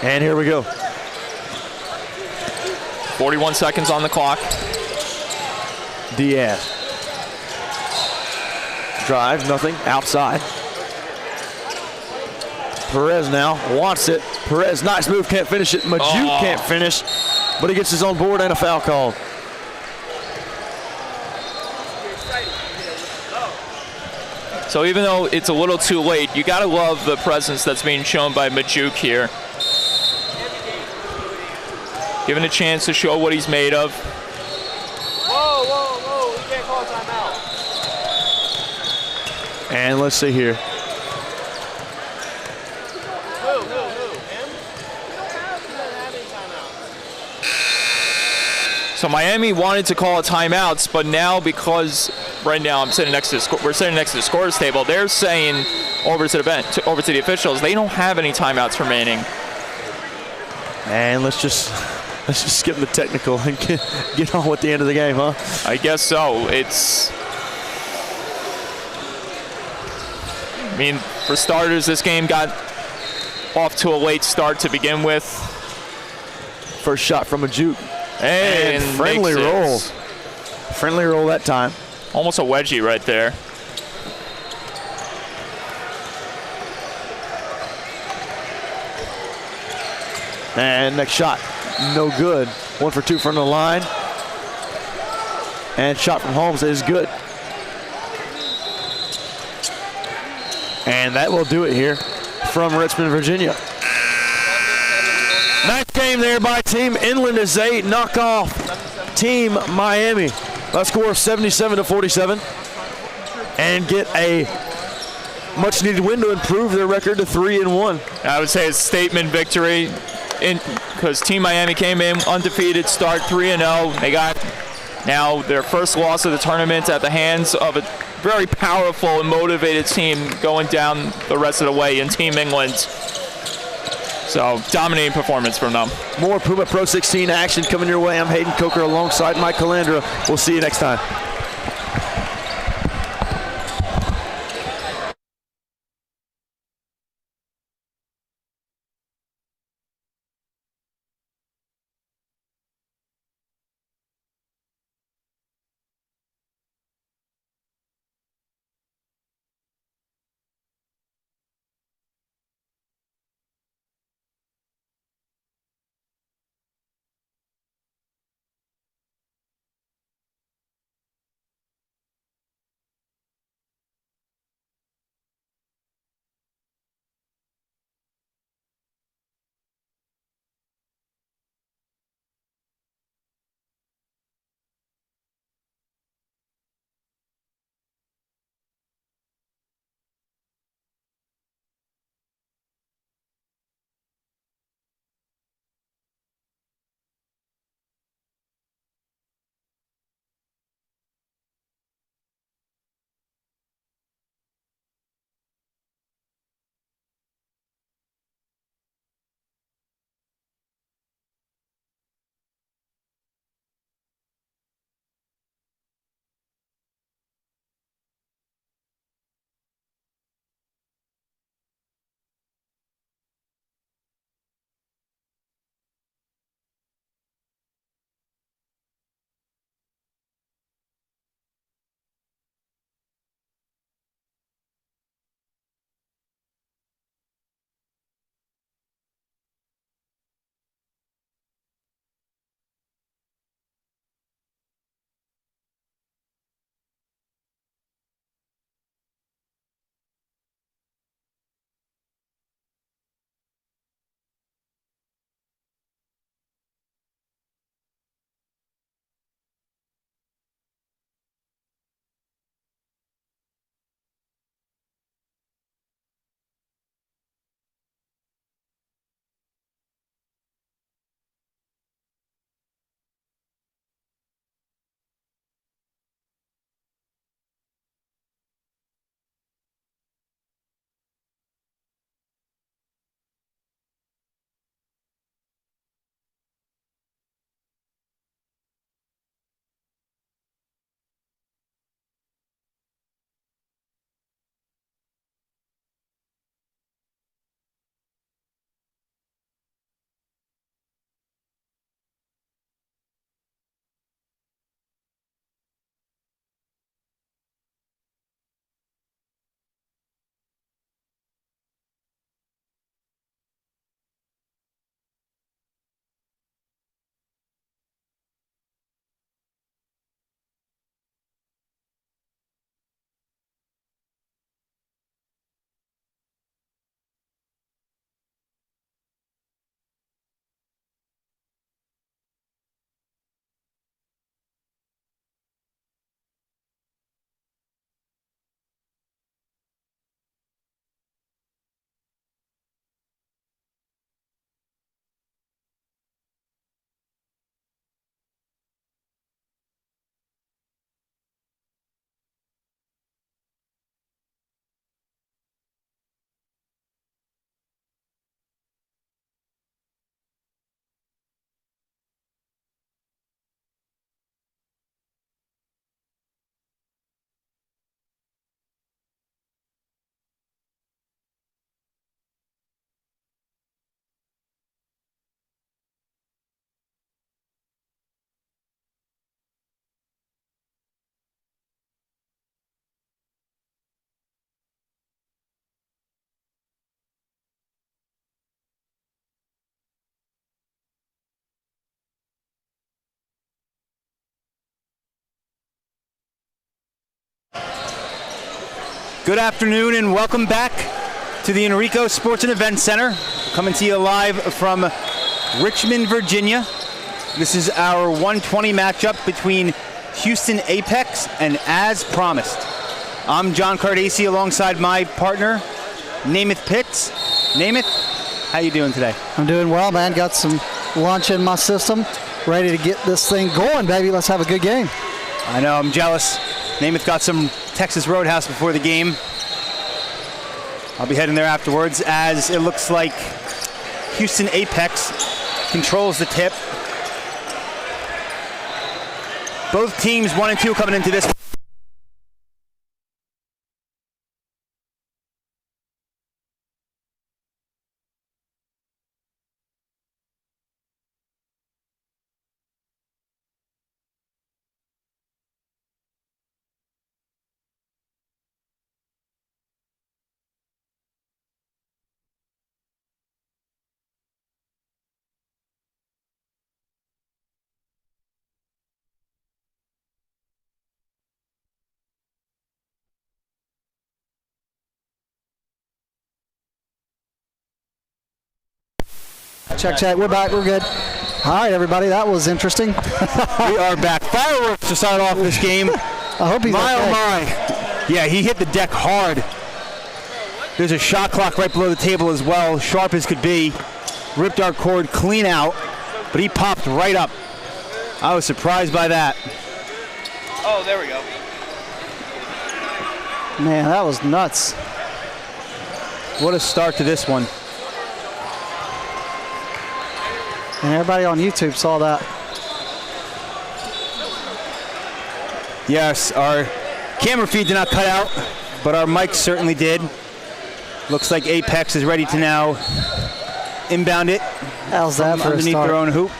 And here we go.
41 seconds on the clock.
Diaz. Drive, nothing, outside. Perez now wants it. Perez, nice move, can't finish it. Majuk can't finish, but he gets his own board and a foul called.
So even though it's a little too late, you gotta love the presence that's being shown by Majuk here. Given a chance to show what he's made of.
Whoa, we can't call a timeout.
And let's see here.
Who? Him? We don't have any timeouts.
So Miami wanted to call a timeouts, but now because right now we're sitting next to the scores table, they're saying over to the officials, they don't have any timeouts remaining.
And let's just skip the technical and get on with the end of the game, huh?
I guess so. I mean, for starters, this game got off to a late start to begin with.
First shot from Majuk.
And
friendly roll. Friendly roll that time.
Almost a wedgie right there.
And next shot, no good. 1 for 2 from the line. And shot from Holmes is good. And that will do it here from Richmond, Virginia. Nice game there by Team Inland as they knock off Team Miami by a score of 77-47 and get a much-needed win to improve their record to 3-1.
I would say it's a statement victory because Team Miami came in undefeated, start 3-0. They got now their first loss of the tournament at the hands of a very powerful and motivated team going down the rest of the way in Team England. So, dominating performance from them.
More Puma Pro 16 action coming your way. I'm Hayden Coker alongside Mike Calandra. We'll see you next time.
Good afternoon and welcome back to the Enrico Sports and Event Center. Coming to you live from Richmond, Virginia. This is our 120 matchup between Houston Apex and As Promised. I'm John Cardacy alongside my partner, Namath Pitts. Namath, how you doing today?
I'm doing well, man. Got some lunch in my system. Ready to get this thing going, baby. Let's have a good game.
I know, I'm jealous. Namath got some Texas Roadhouse before the game. I'll be heading there afterwards, as it looks like Houston Apex controls the tip. Both teams 1 and 2 coming into this.
Check. We're back. We're good. All right, everybody. That was interesting.
We are back. Fireworks to start off this game.
I hope he's okay.
Oh my. Yeah, he hit the deck hard. There's a shot clock right below the table as well, sharp as could be. Ripped our cord clean out, but he popped right up. I was surprised by that.
Oh, there we go.
Man, that was nuts.
What a start to this one.
And everybody on YouTube saw that.
Yes, our camera feed did not cut out, but our mics certainly did. Looks like Apex is ready to now inbound it.
How's that for a
underneath
start?
their own hoop.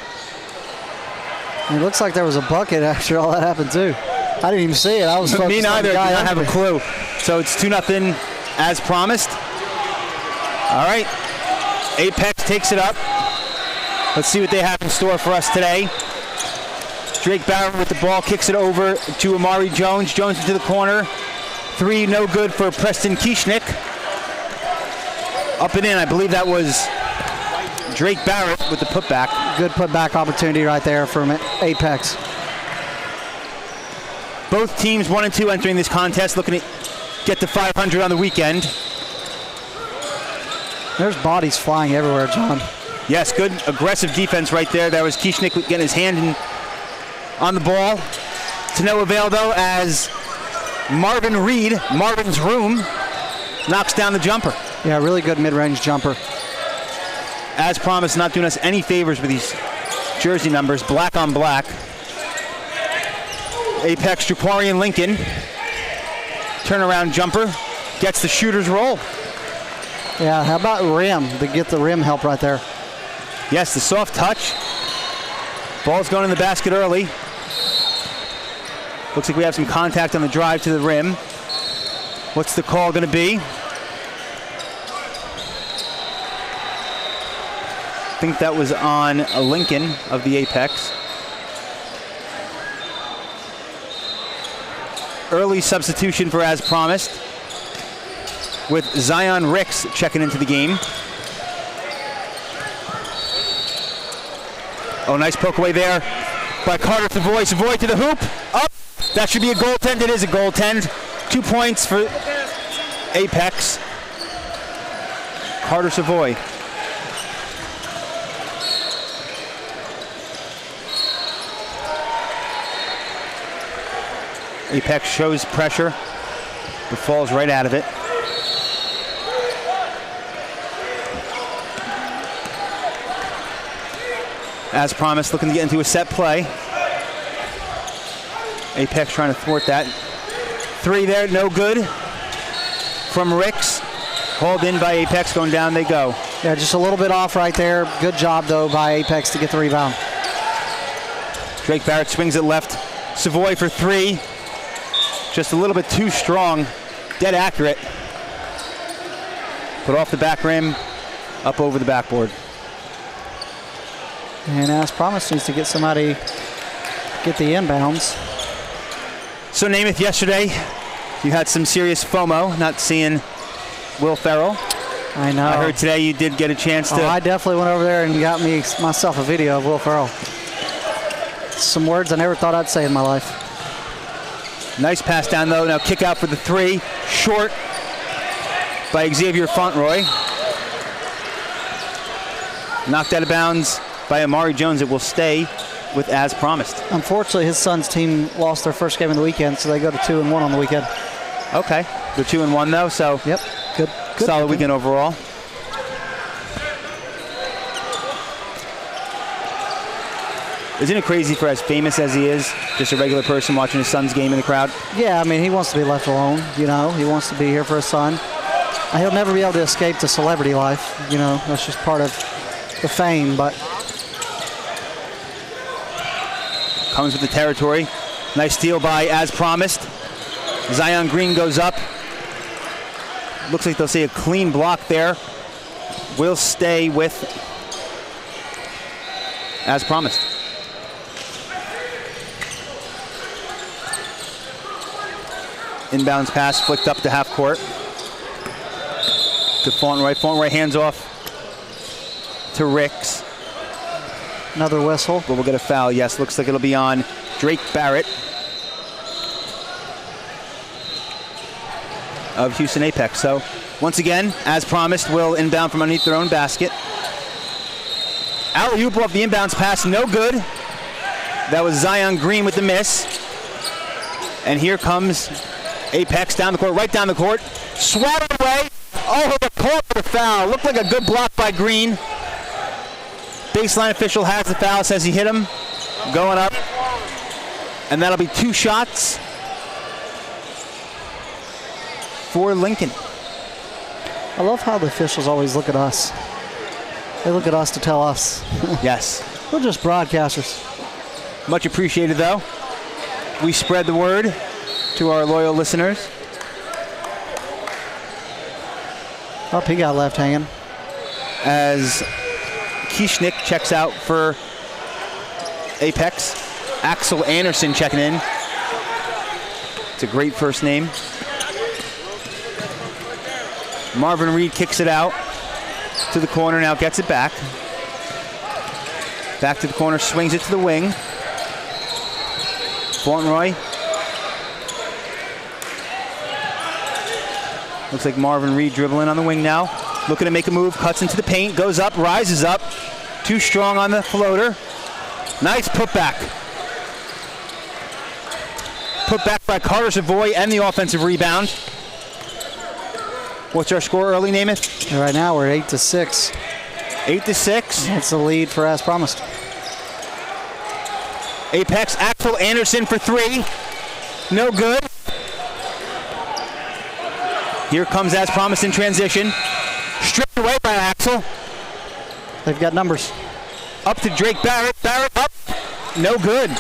It looks like there was a bucket after all that happened too. I didn't even see it. I was focused
Me
on
neither.
the
I
guy
did not have
under
a
me.
clue. So it's 2-0 as promised. All right. Apex takes it up. Let's see what they have in store for us today. Drake Barrett with the ball, kicks it over to Amari Jones. Jones into the corner. 3 no good for Preston Kieschnick. Up and in, I believe that was Drake Barrett with the putback.
Good putback opportunity right there from Apex.
Both teams 1 and 2 entering this contest, looking to get to 500 on the weekend.
There's bodies flying everywhere, John.
Yes, good aggressive defense right there. That was Kieschnick getting his hand on the ball. To no avail though, as Marvin Reed, Marvin's room, knocks down the jumper.
Yeah, really good mid-range jumper.
As promised, not doing us any favors with these jersey numbers, black on black. Apex Juparian Lincoln, turnaround jumper, gets the shooter's roll.
Yeah, how about rim, to get the rim help right there.
Yes, the soft touch. Ball's going in the basket early. Looks like we have some contact on the drive to the rim. What's the call going to be? I think that was on a Lincoln of the Apex. Early substitution for As Promised, with Zion Ricks checking into the game. Oh, nice poke away there by Carter Savoy. Savoy to the hoop. Up. That should be a goaltend. It is a goaltend. 2 points for Apex. Carter Savoy. Apex shows pressure, but falls right out of it. As promised, looking to get into a set play. Apex trying to thwart that. 3 there, no good. From Ricks. Hauled in by Apex, going down they go.
Yeah, just a little bit off right there. Good job, though, by Apex to get the rebound.
Drake Barrett swings it left. Savoy for 3. Just a little bit too strong. Dead accurate. Put off the back rim, up over the backboard.
And As Promised needs to get somebody, get the inbounds.
So Namath, yesterday, You had some serious FOMO not seeing Will Ferrell.
I know.
I heard today you did get a chance to.
I definitely went over there and got myself a video of Will Ferrell. Some words I never thought I'd say in my life.
Nice pass down low. Now kick out for the three. Short by Xavier Fauntleroy. Knocked out of bounds by Amari Jones. It will stay with as promised.
Unfortunately, his son's team lost their first game of the weekend, so they go to 2-1 on the weekend.
Okay. They're 2-1 though, so
Yep. Good.
solid weekend overall. Isn't it crazy for as famous as he is, just a regular person watching his son's game in the crowd?
Yeah, I mean, he wants to be left alone, you know. He wants to be here for his son. He'll never be able to escape the celebrity life, you know. That's just part of the fame, but
Comes with the territory. Nice steal by as promised. Zion Green goes up. Looks like they'll see a clean block there. Will stay with as promised. Inbounds pass flicked up to half court. To Fauntleroy. Fauntleroy hands off to Ricks.
another whistle.
But we'll get a foul. Yes, looks like it'll be on Drake Barrett of Houston Apex. So once again, as promised, will inbound from underneath their own basket. Alley-oop off the inbounds pass, no good. That was Zion Green with the miss. And here comes Apex down the court, right down the court. Swatted away. Oh, the call for the foul. Looked like a good block by Green. Baseline official has the foul, says he hit him. Going up. And that'll be 2 shots for Lincoln.
I love how the officials always look at us. They look at us to tell us.
Yes.
We're just broadcasters.
Much appreciated, though. We spread the word to our loyal listeners.
Oh, he got left hanging.
As Kieschnick checks out for Apex. Axel Anderson checking in. It's a great first name. Marvin Reed kicks it out to the corner, now gets it back. Back to the corner, swings it to the wing. Fauntleroy. Looks like Marvin Reed dribbling on the wing now. Looking to make a move, cuts into the paint, goes up, rises up. Too strong on the floater. Nice putback. Put back by Carter Savoy and the offensive rebound. What's our score early, Namath?
And right now we're 8-6.
8-6.
That's the lead for as promised.
Apex, Axel Anderson for 3. No good. Here comes as promised in transition. Stripped away by Axel.
They've got numbers.
Up to Drake Barrett. Barrett up. No good.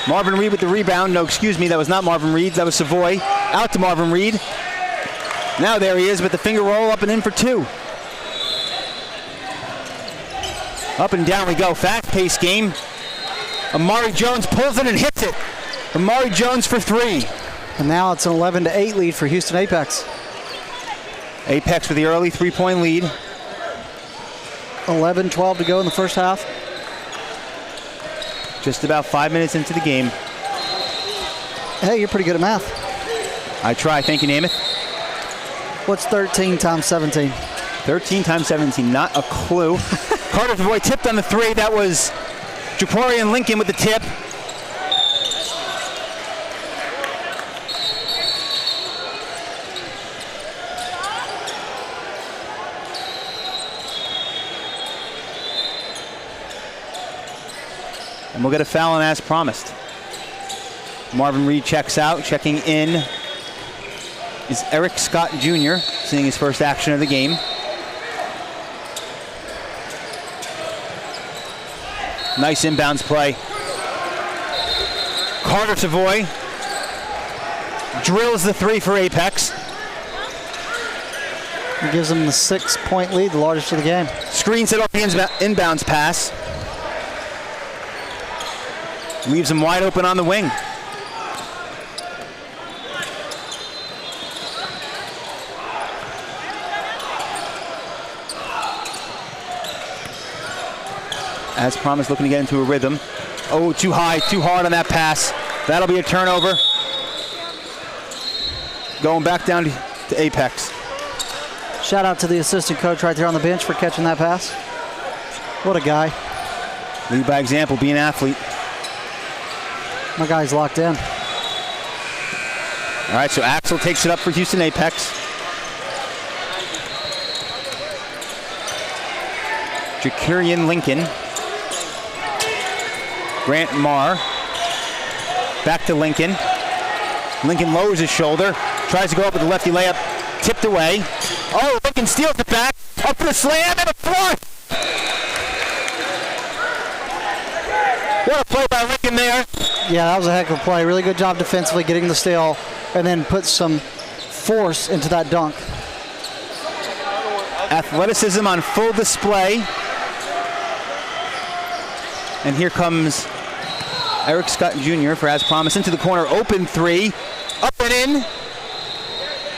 Marvin Reed with the rebound. No, excuse me, that was not Marvin Reed. That was Savoy. Out to Marvin Reed. Now there he is with the finger roll up and in for 2. Up and down we go. Fast-paced game. Amari Jones pulls it and hits it. Amari Jones for 3.
And now it's an 11-8 lead for Houston Apex.
Apex with the early 3-point lead.
11-12 to go in the first half.
Just about 5 minutes into the game.
Hey, you're pretty good at math.
I try. Thank you, Namath.
What's 13 times 17?
13 times 17. Not a clue. Carter Savoy tipped on the 3. That was Japorian Lincoln with the tip. And we'll get a foul on as promised. Marvin Reed checks out. Checking in is Eric Scott Jr., seeing his first action of the game. Nice inbounds play. Carter Savoy drills the 3 for Apex.
It gives them the 6-point lead, the largest of the game.
Screens it off the inbounds pass. Leaves him wide open on the wing. As promised, looking to get into a rhythm. Oh, too high, too hard on that pass. That'll be a turnover. Going back down to Apex.
Shout out to the assistant coach right there on the bench for catching that pass. What a guy.
Lead by example, be an athlete.
My guy's locked in.
All right, so Axel takes it up for Houston Apex. Jacurian Lincoln. Grant Marr. Back to Lincoln. Lincoln lowers his shoulder. Tries to go up with the lefty layup. Tipped away. Oh, Lincoln steals it back. Up for the slam and a flush. What a play by Lincoln there.
Yeah, that was a heck of a play. Really good job defensively getting the steal and then put some force into that dunk.
Athleticism on full display. And here comes Eric Scott Jr. for as promised. Into the corner, open three. Up and in.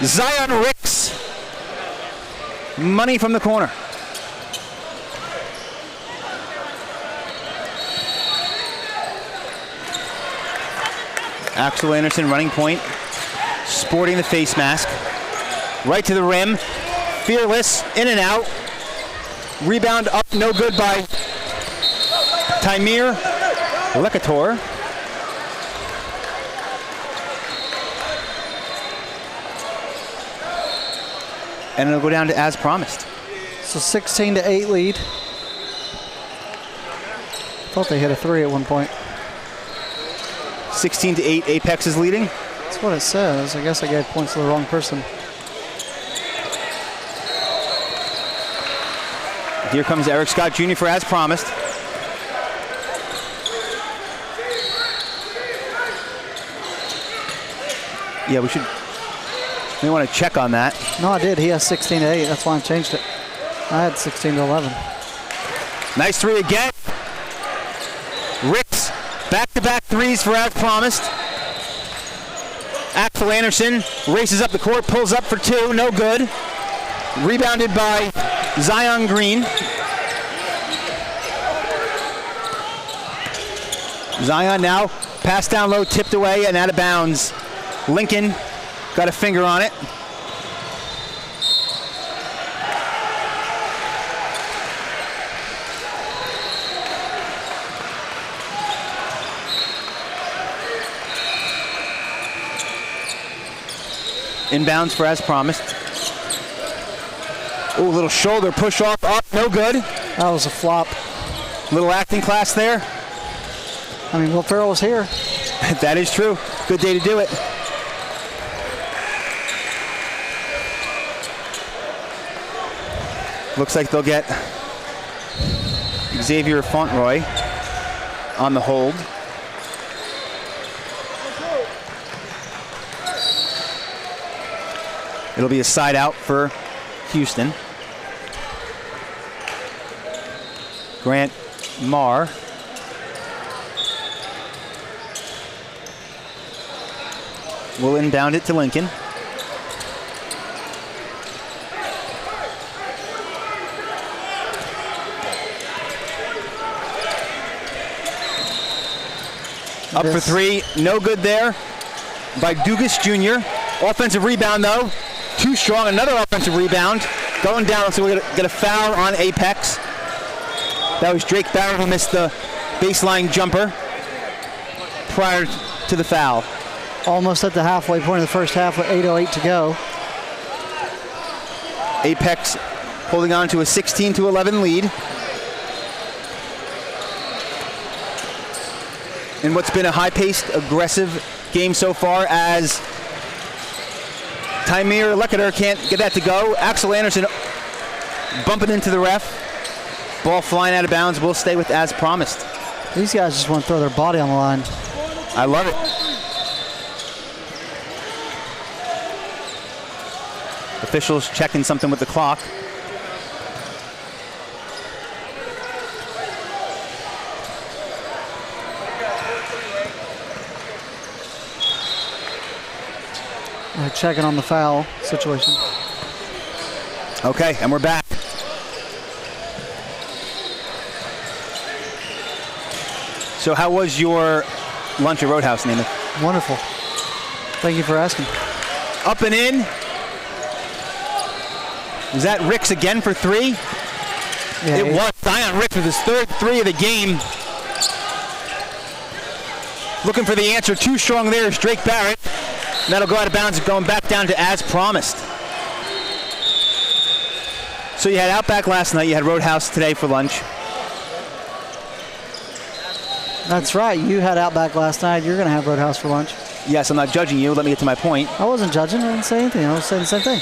Zion Ricks. Money from the corner. Axel Anderson running point. Sporting the face mask. Right to the rim. Fearless. In and out. Rebound up. No good by Tymir Lekator. And it'll go down to as promised.
So 16-8 lead. Thought they hit a three at one point.
16-8, Apex is leading.
That's what it says. I guess I gave points to the wrong person.
Here comes Eric Scott Jr. for as promised. Yeah, we want to check on that.
No, I did. He has 16-8. That's why I changed it. I had 16-11.
Nice three again. Ricks, back-to-back threes for as promised. Axel Anderson races up the court, pulls up for two, no good. Rebounded by Zion Green. Zion now, pass down low, tipped away and out of bounds. Lincoln got a finger on it. Inbounds for as promised. Oh, little shoulder push off, up, no good.
That was a flop.
Little acting class there.
I mean, Will Ferrell was here.
That is true. Good day to do it. Looks like they'll get Xavier Fauntroy on the hold. It'll be a side out for Houston. Grant Marr. Will inbound it to Lincoln. Up for three, no good there by Dugas Jr. Offensive rebound though, too strong, another offensive rebound. Going down, so we're gonna get a foul on Apex. That was Drake Barrett who missed the baseline jumper prior to the foul.
Almost at the halfway point of the first half with 8:08 to go.
Apex holding on to a 16-11 lead. In what's been a high-paced, aggressive game so far, as Tymir Lekator can't get that to go. Axel Anderson bumping into the ref. Ball flying out of bounds. Will stay with as promised.
These guys just want to throw their body on the line.
I love it. Officials checking something with the clock.
They're checking on the foul situation.
Okay, and we're back. So how was your lunch at Roadhouse, Namath?
Wonderful. Thank you for asking.
Up and in. Was that Ricks again for three?
Yeah,
It was. Zion Ricks with his third three of the game. Looking for the answer. Too strong there is Drake Barrett. And that'll go out of bounds, going back down to as promised. So you had Outback last night. You had Roadhouse today for lunch.
That's right. You had Outback last night. You're going to have Roadhouse for lunch.
Yes, I'm not judging you. Let me get to my point.
I wasn't judging. I didn't say anything. I was saying the same thing.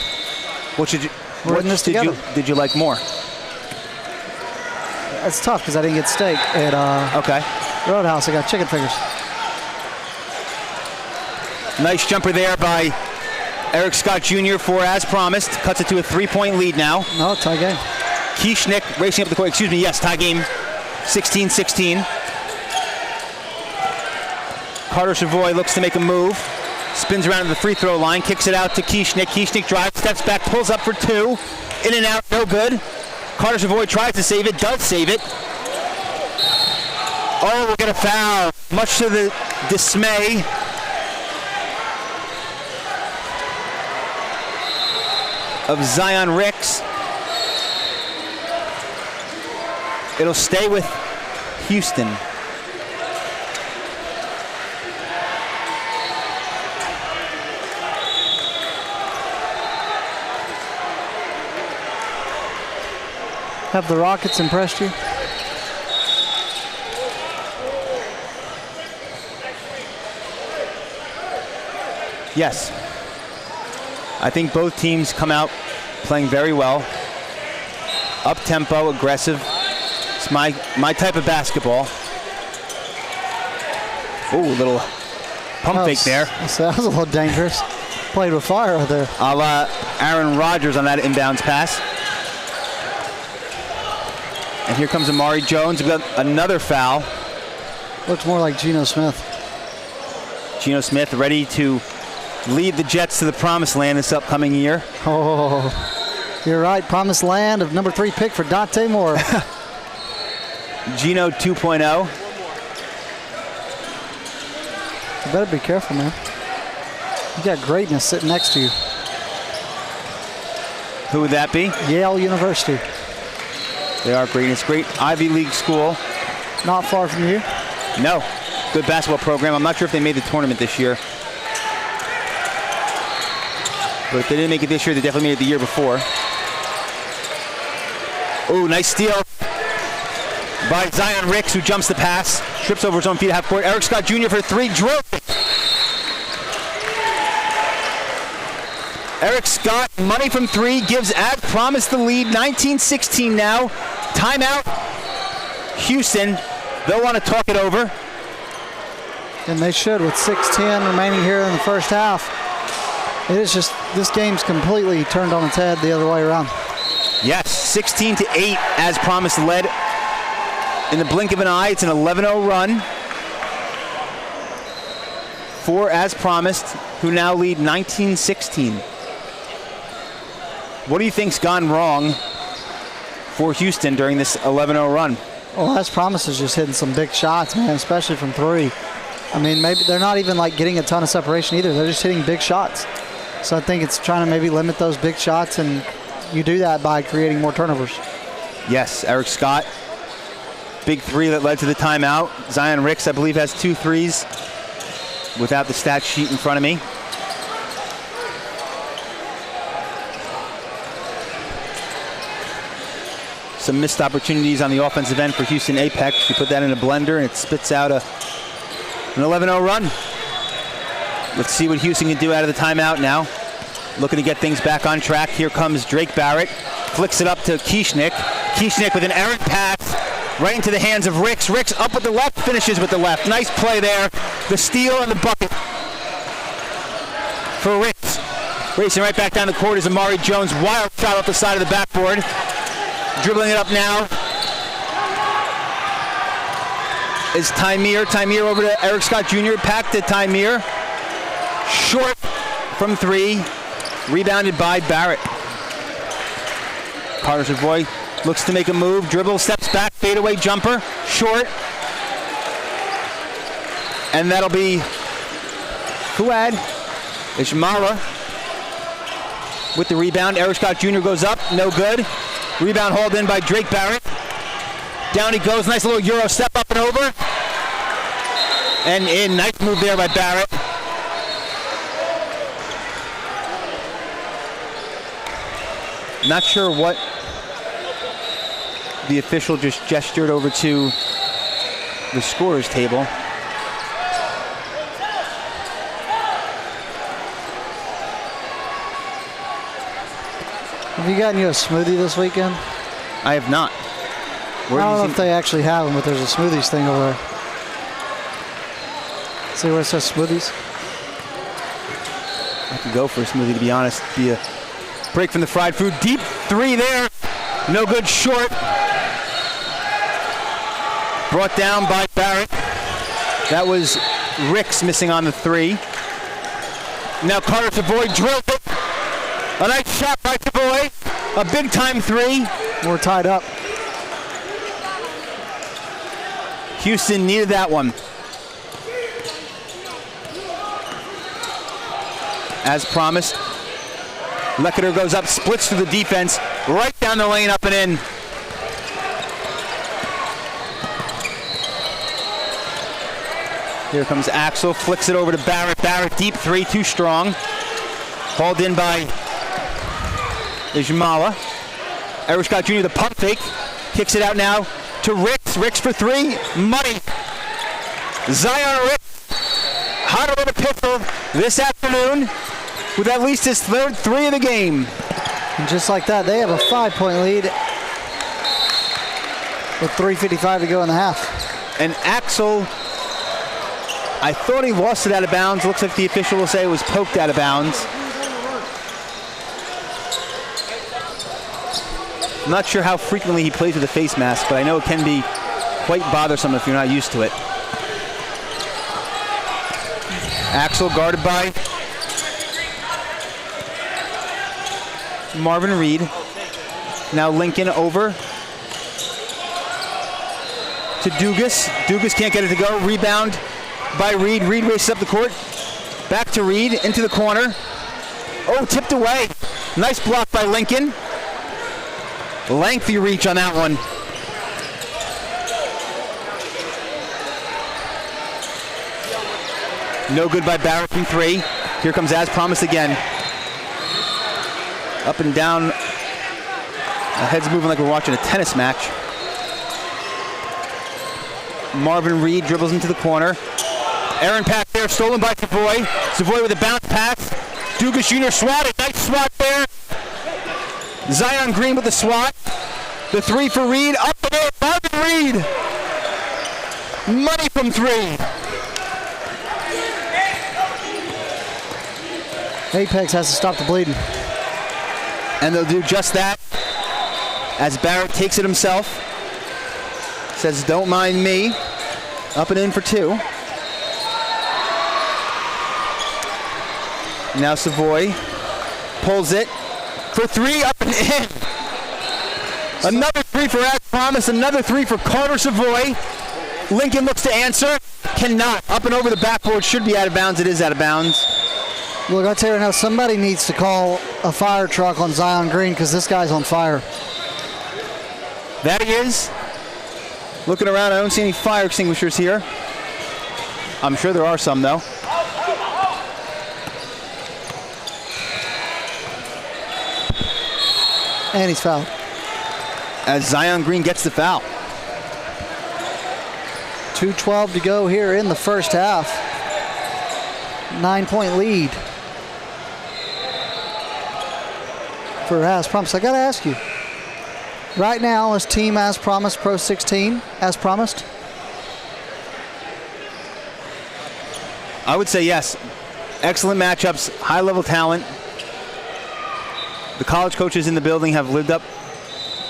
What should you?
We're in this together.
Did you like more?
It's tough because I didn't get steak at
Okay.
Roadhouse. I got chicken fingers.
Nice jumper there by Eric Scott Jr. for as promised. Cuts it to a 3-point lead now.
No, tie game.
Kieschnick racing up the court. Excuse me. Yes, tie game. 16-16. Carter Savoy looks to make a move. Spins around to the free throw line. Kicks it out to Kieschnick. Kieschnick drives, steps back, pulls up for two. In and out, no good. Carter Savoy tries to save it, does save it. Oh, we're going to foul. Much to the dismay of Zion Ricks. It'll stay with Houston.
Have the Rockets impressed you?
Yes. I think both teams come out playing very well. Up-tempo, aggressive. It's my type of basketball. Ooh, a little pump fake there.
That was a little dangerous. Played with fire right there.
A la Aaron Rodgers on that inbounds pass. And here comes Amari Jones. We've got another foul.
Looks more like Geno Smith.
Geno Smith ready to lead the Jets to the promised land this upcoming year.
Oh, you're right. Promised land of number 3 pick for Dante Moore.
Geno 2.0.
You better be careful, man. You got greatness sitting next to you.
Who would that be?
Yale University.
They are greatness. Great Ivy League school.
Not far from you.
No. Good basketball program. I'm not sure if they made the tournament this year. But if they didn't make it this year, they definitely made it the year before. Ooh, nice steal by Zion Ricks, who jumps the pass. Trips over his own feet at half court. Eric Scott Jr. for 3. Drilled it. Eric Scott, money from 3, gives as promised the lead. 19-16 now. Timeout. Houston, they'll want to talk it over.
And they should with 6:10 remaining here in the first half. It is just, this game's completely turned on its head the other way around.
Yes, 16-8 as promised, led in the blink of an eye. It's an 11-0 run for as promised, who now lead 19-16. What do you think's gone wrong for Houston during this 11-0 run?
Well, as promised is just hitting some big shots, man, especially from 3. I mean, maybe they're not even like getting a ton of separation either. They're just hitting big shots. So I think it's trying to maybe limit those big shots, and you do that by creating more turnovers.
Yes, Eric Scott, big 3 that led to the timeout. Zion Ricks, I believe, has 2 threes without the stat sheet in front of me. Some missed opportunities on the offensive end for Houston Apex. You put that in a blender and it spits out an 11-0 run. Let's see what Houston can do out of the timeout now. Looking to get things back on track. Here comes Drake Barrett. Flicks it up to Kieschnick. Kieschnick with an errant pass right into the hands of Ricks. Ricks up with the left, finishes with the left. Nice play there. The steal and the bucket for Ricks. Racing right back down the court is Amari Jones. Wild shot off the side of the backboard. Dribbling it up now is Tymir. Tymir over to Eric Scott Jr. Packed to Tymir. Short from 3. Rebounded by Barrett. Carter Savoy looks to make a move. Dribble, steps back, fadeaway jumper. Short. And that'll be Fuad Ishmala with the rebound. Eric Scott Jr. goes up, no good. Rebound hauled in by Drake Barrett. Down he goes, nice little Euro step up and over. And in, nice move there by Barrett. Not sure what the official just gestured over to the scorer's table.
Have you gotten you a smoothie this weekend?
I have not.
I don't know if they actually have them, but there's a smoothies thing over there. See where it says smoothies?
I could go for a smoothie, to be honest. Be a break from the fried food. Deep three there. No good, short. Brought down by Barrett. That was Ricks missing on the three. Now Carter Savoy drilled it. A nice shot by Savoy. A big time three.
We're tied up.
Houston needed that one. As promised, Lecketer goes up, splits through the defense, right down the lane, up and in. Here comes Axel, flicks it over to Barrett. Barrett deep three, too strong. Hauled in by Ijmala. Eric Scott Jr. the pump fake, kicks it out now to Ricks. Ricks for three, money. Zion Ricks, hot over the pistol this afternoon with at least his third three of the game.
And just like that, they have a 5-point lead with 3:55 to go in the half.
And Axel, I thought he lost it out of bounds. Looks like the official will say it was poked out of bounds. I'm not sure how frequently he plays with a face mask, but I know it can be quite bothersome if you're not used to it. Axel guarded by Marvin Reed. Now Lincoln over to Dugas. Dugas can't get it to go. Rebound by Reed. Reed races up the court. Back to Reed, into the corner. Oh, tipped away. Nice block by Lincoln. Lengthy reach on that one. No good by Barrett from three. Here comes as promised again. Up and down. The head's moving like we're watching a tennis match. Marvin Reed dribbles into the corner. Aaron pass there, stolen by Savoy. Savoy with a bounce pass. Dugas Jr. swatted. Nice swat there. Zion Green with the swat. The three for Reed. Up and in. Marvin Reed. Money from three.
Apex has to stop the bleeding.
And they'll do just that as Barrett takes it himself. Says, don't mind me. Up and in for two. Now Savoy pulls it for three, up and in. Another three for as promised, another three for Carter Savoy. Lincoln looks to answer, cannot. Up and over the backboard, should be out of bounds. It is out of bounds.
Look, I'll tell you now, somebody needs to call a fire truck on Zion Green because this guy's on fire.
That he is. Looking around, I don't see any fire extinguishers here. I'm sure there are some, though.
And he's fouled.
As Zion Green gets the foul.
2:12 to go here in the first half. 9-point lead for as promised. I gotta ask you, right now is team as promised, Pro 16 as promised?
I would say yes. Excellent matchups, high level talent. The college coaches in the building have lived up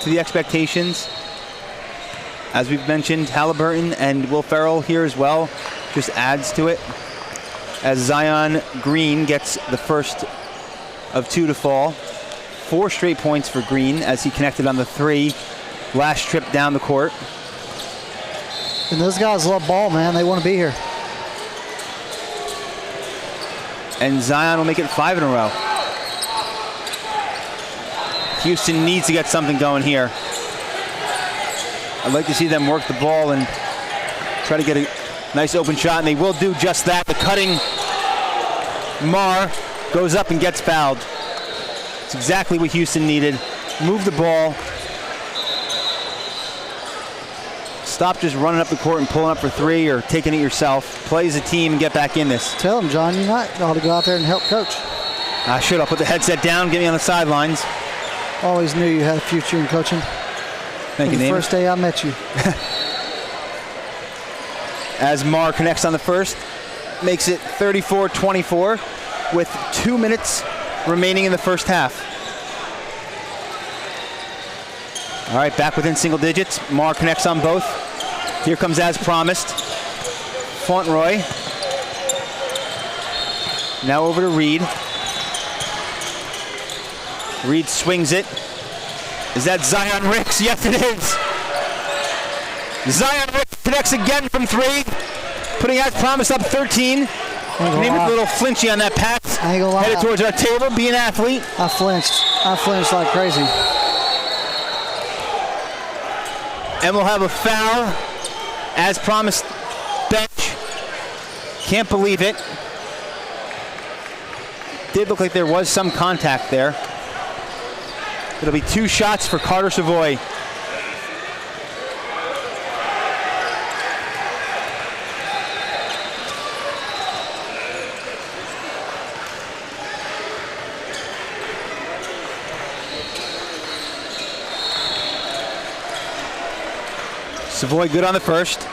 to the expectations. As we've mentioned, Halliburton and Will Ferrell here as well just adds to it. As Zion Green gets the first of two to fall. 4 straight points for Green as he connected on the three last trip down the court.
And those guys love ball, man. They want to be here.
And Zion will make it 5 in a row. Houston needs to get something going here. I'd like to see them work the ball and try to get a nice open shot, and they will do just that. The cutting Mar goes up and gets fouled. It's exactly what Houston needed. Move the ball. Stop just running up the court and pulling up for 3 or taking it yourself. Play as a team and get back in this.
Tell him, John, you might ought to go out there and help coach.
I should. I'll put the headset down, get me on the sidelines.
Always knew you had a future in coaching.
Thank you,
The
Nate.
first day I met you.
As Mar connects on the first, makes it 34-24 with 2 minutes remaining in the first half. All right, back within single digits. Mar connects on both. Here comes as promised. Fauntleroy. Now over to Reed. Reed swings it. Is that Zion Ricks? Yes, it is. Zion Ricks connects again from 3, putting as promised up 13. Name it a little flinchy on that pass.
I ain't gonna lie.
Headed towards our table, be an athlete.
I flinched like crazy.
And we'll have a foul. As promised, bench. Can't believe it. Did look like there was some contact there. It'll be 2 shots for Carter Savoy. Savoy good on the first.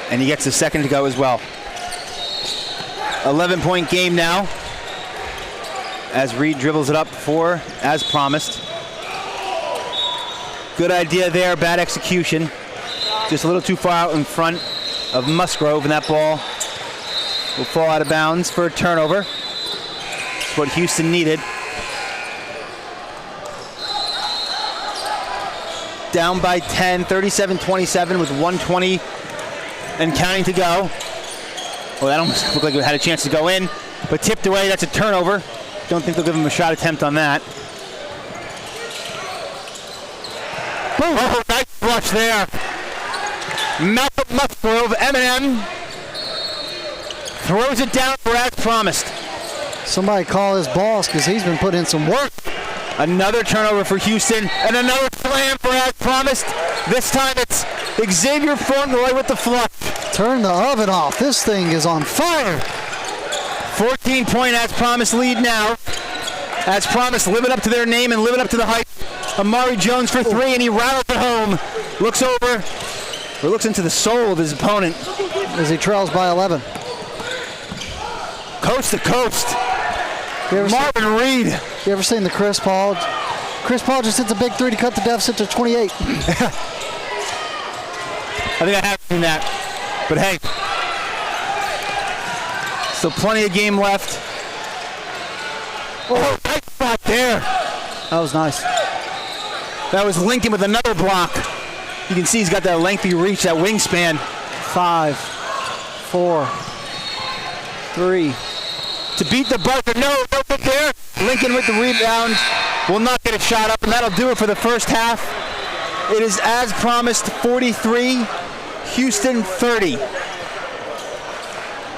And he gets the second to go as well. 11-point game now. As Reed dribbles it up for, as promised. Good idea there, bad execution. Just a little too far out in front of Musgrove, and that ball will fall out of bounds for a turnover. That's what Houston needed. Down by 10, 37-27 with 1:20 and counting to go. Well, that almost looked like it had a chance to go in, but tipped away. That's a turnover. Don't think they'll give him a shot attempt on that. Boom. Oh, nice flush there. Malcolm Musgrove, M&M, throws it down for as promised.
Somebody call his boss because he's been putting in some work.
Another turnover for Houston and another slam for as promised. This time it's Xavier Fauntleroy with the flush.
Turn the oven off. This thing is on fire.
14-point as promised lead now. As promised, living up to their name and living up to the hype. Amari Jones for 3, and he rattles it home. Looks over, or looks into the soul of his opponent.
As he trails by 11.
Coast to coast.
Marvin
Reed.
You ever seen the Chris Paul? Chris Paul just hits a big 3 to cut the deficit to 28.
I think I have seen that. But hey, still plenty of game left. Oh, nice spot there.
That was nice.
That was Lincoln with another block. You can see he's got that lengthy reach, that wingspan.
5, 4, 3.
To beat the buzzer, no good there. Lincoln with the rebound will not get a shot up, and that'll do it for the first half. It is as promised, 43, Houston 30.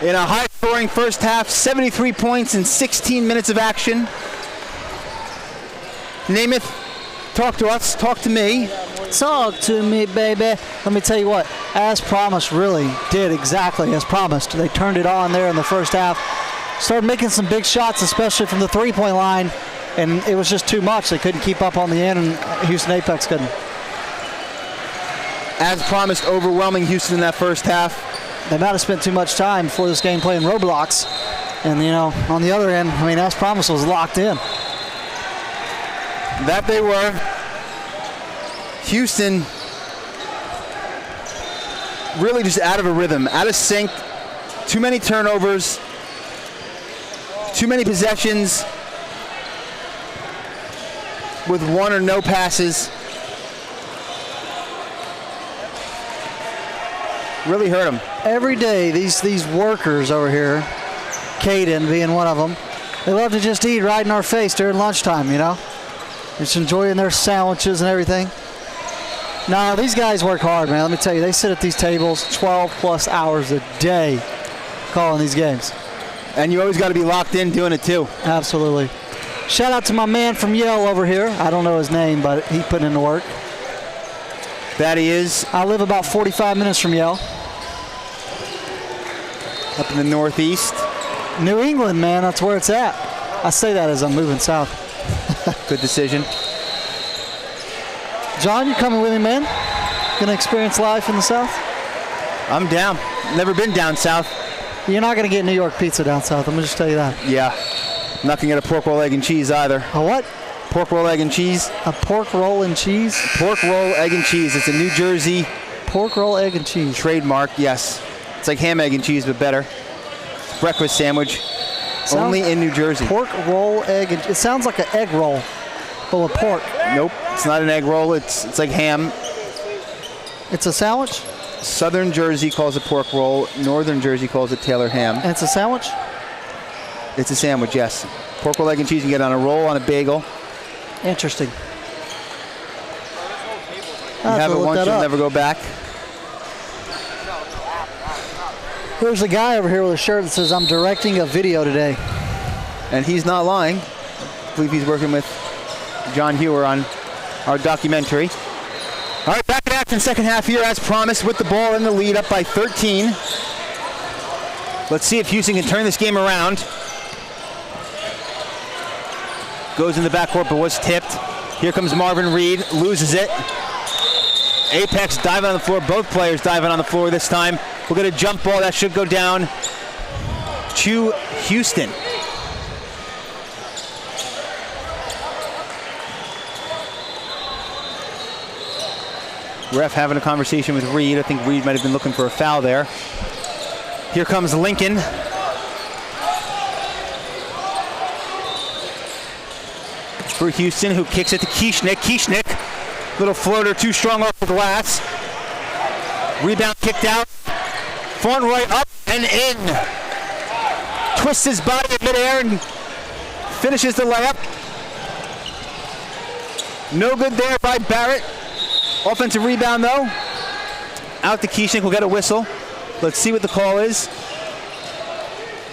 In a high-scoring first half, 73 points in 16 minutes of action. Namath, talk to us, talk to me.
Talk to me, baby. Let me tell you what, as promised really did exactly as promised. They turned it on there in the first half. Started making some big shots, especially from the three-point line, and it was just too much. They couldn't keep up on the end, and Houston Apex couldn't.
As promised, overwhelming Houston in that first half.
They might have spent too much time before this game playing Roblox. And, you know, on the other end, I mean, as promised was locked in.
That they were. Houston really just out of a rhythm, out of sync. Too many turnovers. Too many possessions. with 1 or no passes. Really hurt him.
Every day, these workers over here, Caden being one of them, they love to just eat right in our face during lunchtime, you know? Just enjoying their sandwiches and everything. Nah, these guys work hard, man. Let me tell you, they sit at these tables 12 plus hours a day calling these games.
And you always got to be locked in doing it too.
Absolutely. Shout out to my man from Yale over here. I don't know his name, but he put in the work.
That he is.
I live about 45 minutes from Yale.
Up in the Northeast.
New England, man, that's where it's at. I say that as I'm moving south.
Good decision.
John, you coming with me, man? Gonna experience life in the South?
I'm down. Never been down south.
You're not gonna get New York pizza down south, I'm gonna just tell you that.
Yeah. Not gonna get a pork roll, egg, and cheese either.
A what?
Pork roll, egg, and cheese.
A pork roll and cheese?
Pork roll, egg, and cheese. It's a New Jersey
pork roll, egg, and cheese.
Trademark, yes. It's like ham, egg, and cheese, but better. It's a breakfast sandwich. Only in New Jersey.
Pork roll, egg, and it sounds like an egg roll, but with pork.
Nope, it's not an egg roll. It's like ham.
It's a sandwich?
Southern Jersey calls it pork roll. Northern Jersey calls it Taylor ham.
And it's a sandwich?
It's a sandwich, yes. Pork roll, egg, and cheese. You can get it on a roll, on a bagel.
Interesting.
You have it once, you'll never go back.
There's a guy over here with a shirt that says, "I'm directing a video today."
And he's not lying. I believe he's working with John Hewer on our documentary. All right, back in action, second half here as promised with the ball in the lead, up by 13. Let's see if Houston can turn this game around. Goes in the backcourt but was tipped. Here comes Marvin Reed, loses it. Apex diving on the floor, both players diving on the floor this time. We'll get a jump ball that should go down to Houston. Ref having a conversation with Reed. I think Reed might have been looking for a foul there. Here comes Lincoln. For Houston, who kicks it to Kieschnick. Kieschnick, little floater, too strong off the glass. Rebound kicked out. Fauntroy up and in. Twists his body in midair and finishes the layup. No good there by Barrett. Offensive rebound though. Out to Kieschnick, will get a whistle. Let's see what the call is.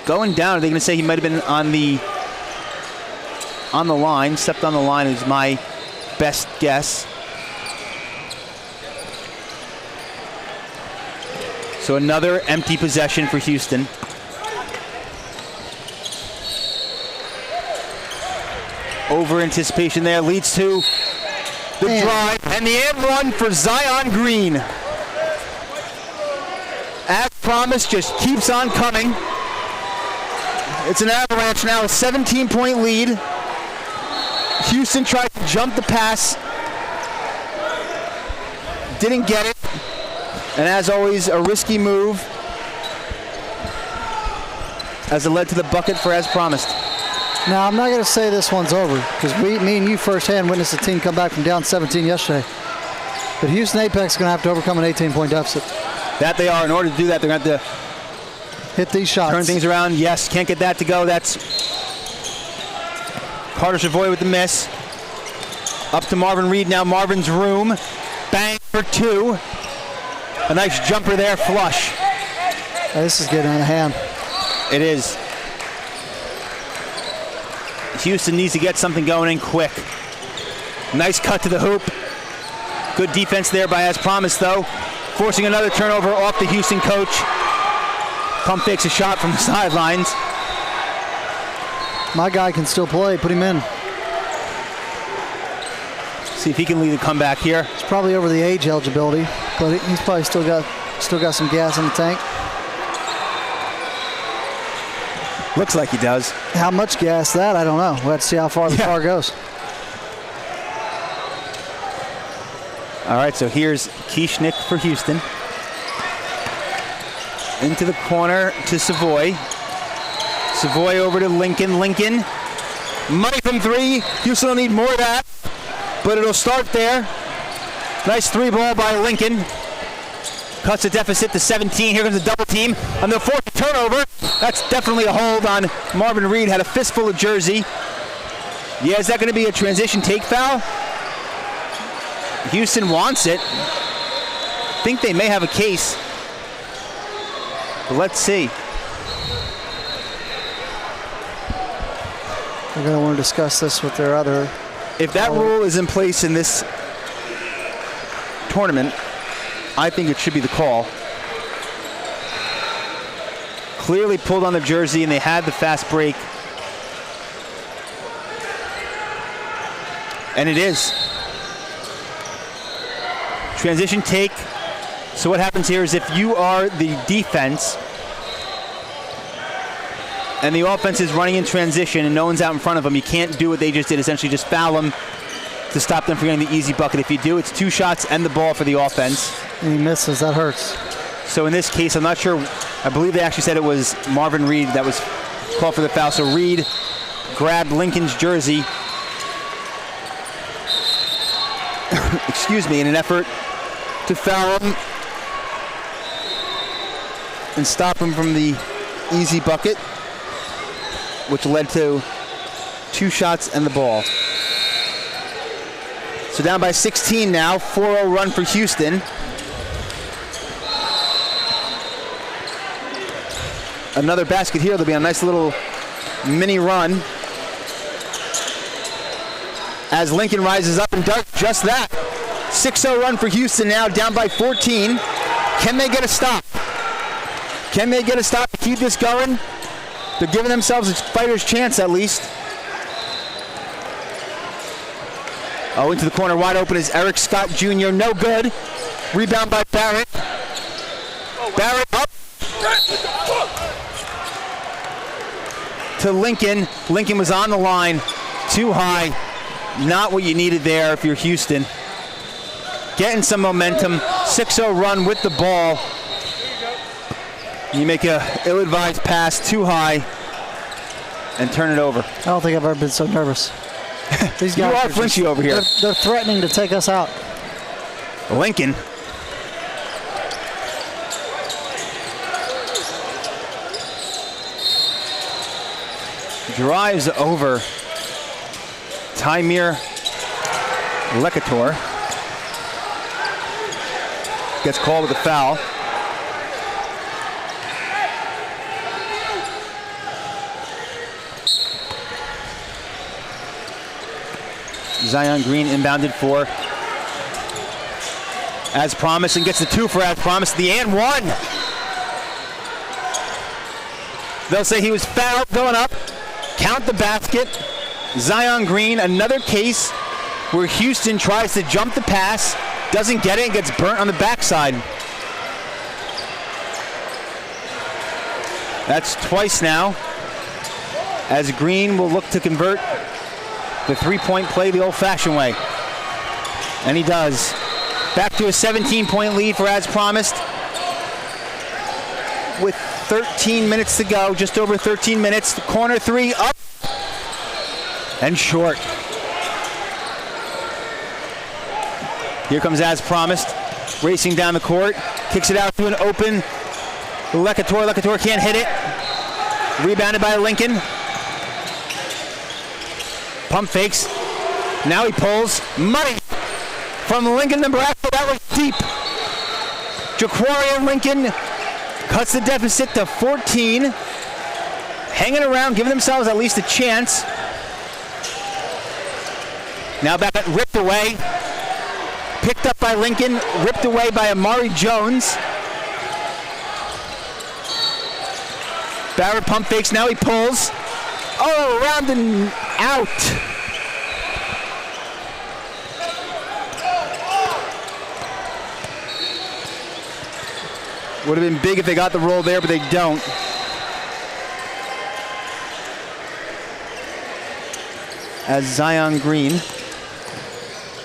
Going down, are they going to say he might have been on the line? Stepped on the line is my best guess. So another empty possession for Houston. Over anticipation there leads to the drive and the and run for Zion Green. As promised, just keeps on coming. It's an Avalanche now, a 17-point lead. Houston tried to jump the pass. Didn't get it. And as always, a risky move as it led to the bucket for as promised.
Now, I'm not going to say this one's over because me and you firsthand witnessed the team come back from down 17 yesterday. But Houston Apex is going to have to overcome an 18-point deficit.
That they are. In order to do that, they're going to have to
hit these shots.
Turn things around. Yes, can't get that to go. That's Carter Savoy with the miss. Up to Marvin Reed now. Marvin's room. Bang for two. A nice jumper there, flush.
This is getting out of hand.
It is. Houston needs to get something going in quick. Nice cut to the hoop. Good defense there by as promised though. Forcing another turnover off the Houston coach. Pump fakes a shot from the sidelines.
My guy can still play, put him in.
See if he can lead the comeback here.
It's probably over the age eligibility, but he's probably still got some gas in the tank.
Looks like he does.
How much gas that? I don't know. We'll have to see how far the car goes.
All right, so here's Kieschnick for Houston. Into the corner to Savoy. Savoy over to Lincoln. Lincoln. Money from three. Houston will need more of that. but it'll start there. Nice 3-ball by Lincoln. Cuts the deficit to 17. Here comes a double team. And the fourth turnover. That's definitely a hold on Marvin Reed. Had a fistful of jersey. Yeah, is that going to be a transition take foul? Houston wants it. I think they may have a case. But let's see.
They're going to want to discuss this with their other.
If that rule is in place in this tournament, I think it should be the call. Clearly pulled on the jersey, and they had the fast break. And it is. Transition take. So what happens here is if you are the defense and the offense is running in transition and no one's out in front of them, you can't do what they just did, essentially just foul them to stop them from getting the easy bucket. If you do, it's 2 shots and the ball for the offense.
And he misses, that hurts.
So in this case, I'm not sure, I believe they actually said it was Marvin Reed that was called for the foul. So Reed grabbed Lincoln's jersey, excuse me, in an effort to foul him and stop him from the easy bucket, which led to 2 shots and the ball. So down by 16 now, 4-0 run for Houston. Another basket here, there'll be a nice little mini run as Lincoln rises up and does just that. 6-0 run for Houston now, down by 14. Can they get a stop? Can they get a stop to keep this going? They're giving themselves a fighter's chance at least. Oh, into the corner, wide open is Eric Scott Jr. No good. Rebound by Barrett. Barrett up to Lincoln. Lincoln was on the line. Too high. Not what you needed there if you're Houston. Getting some momentum. 6-0 run with the ball. You make a ill-advised pass too high and turn it over.
I don't think I've ever been so nervous. These
You
guys
are flinchy over here.
They're threatening to take us out.
Lincoln. Drives over Tymir Lekator. Gets called with a foul. Zion Green inbounded for As Promised and gets the 2 for As Promised. The and 1. They'll say he was fouled going up. Count the basket. Zion Green, another case where Houston tries to jump the pass, doesn't get it, and gets burnt on the backside. That's twice now, as Green will look to convert the 3-point play the old-fashioned way. And he does. Back to a 17-point lead for As Promised. With 13 minutes to go, just over 13 minutes. The corner 3 up and short. Here comes As Promised, racing down the court, kicks it out to an open Lekator. Lekator can't hit it. Rebounded by Lincoln. Pump fakes. Now he pulls. Money from Lincoln, Nebraska. That was deep. Jaquarian Lincoln cuts the deficit to 14. Hanging around, giving themselves at least a chance. Now back at ripped away. Picked up by Lincoln, ripped away by Amari Jones. Barrett pump fakes, now he pulls. Oh, around and out. Would have been big if they got the roll there, but they don't. As Zion Green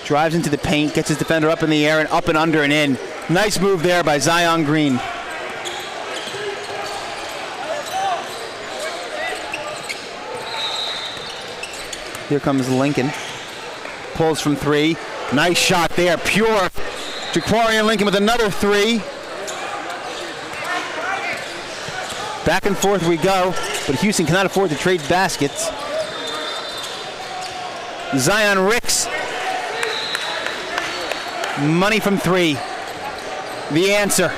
drives into the paint, gets his defender up in the air and up and under and in. Nice move there by Zion Green. Here comes Lincoln. pulls from 3. Nice shot there, pure. Jaquarian Lincoln with another 3. Back and forth we go, but Houston cannot afford to trade baskets. Zion Ricks. Money from 3. The answer.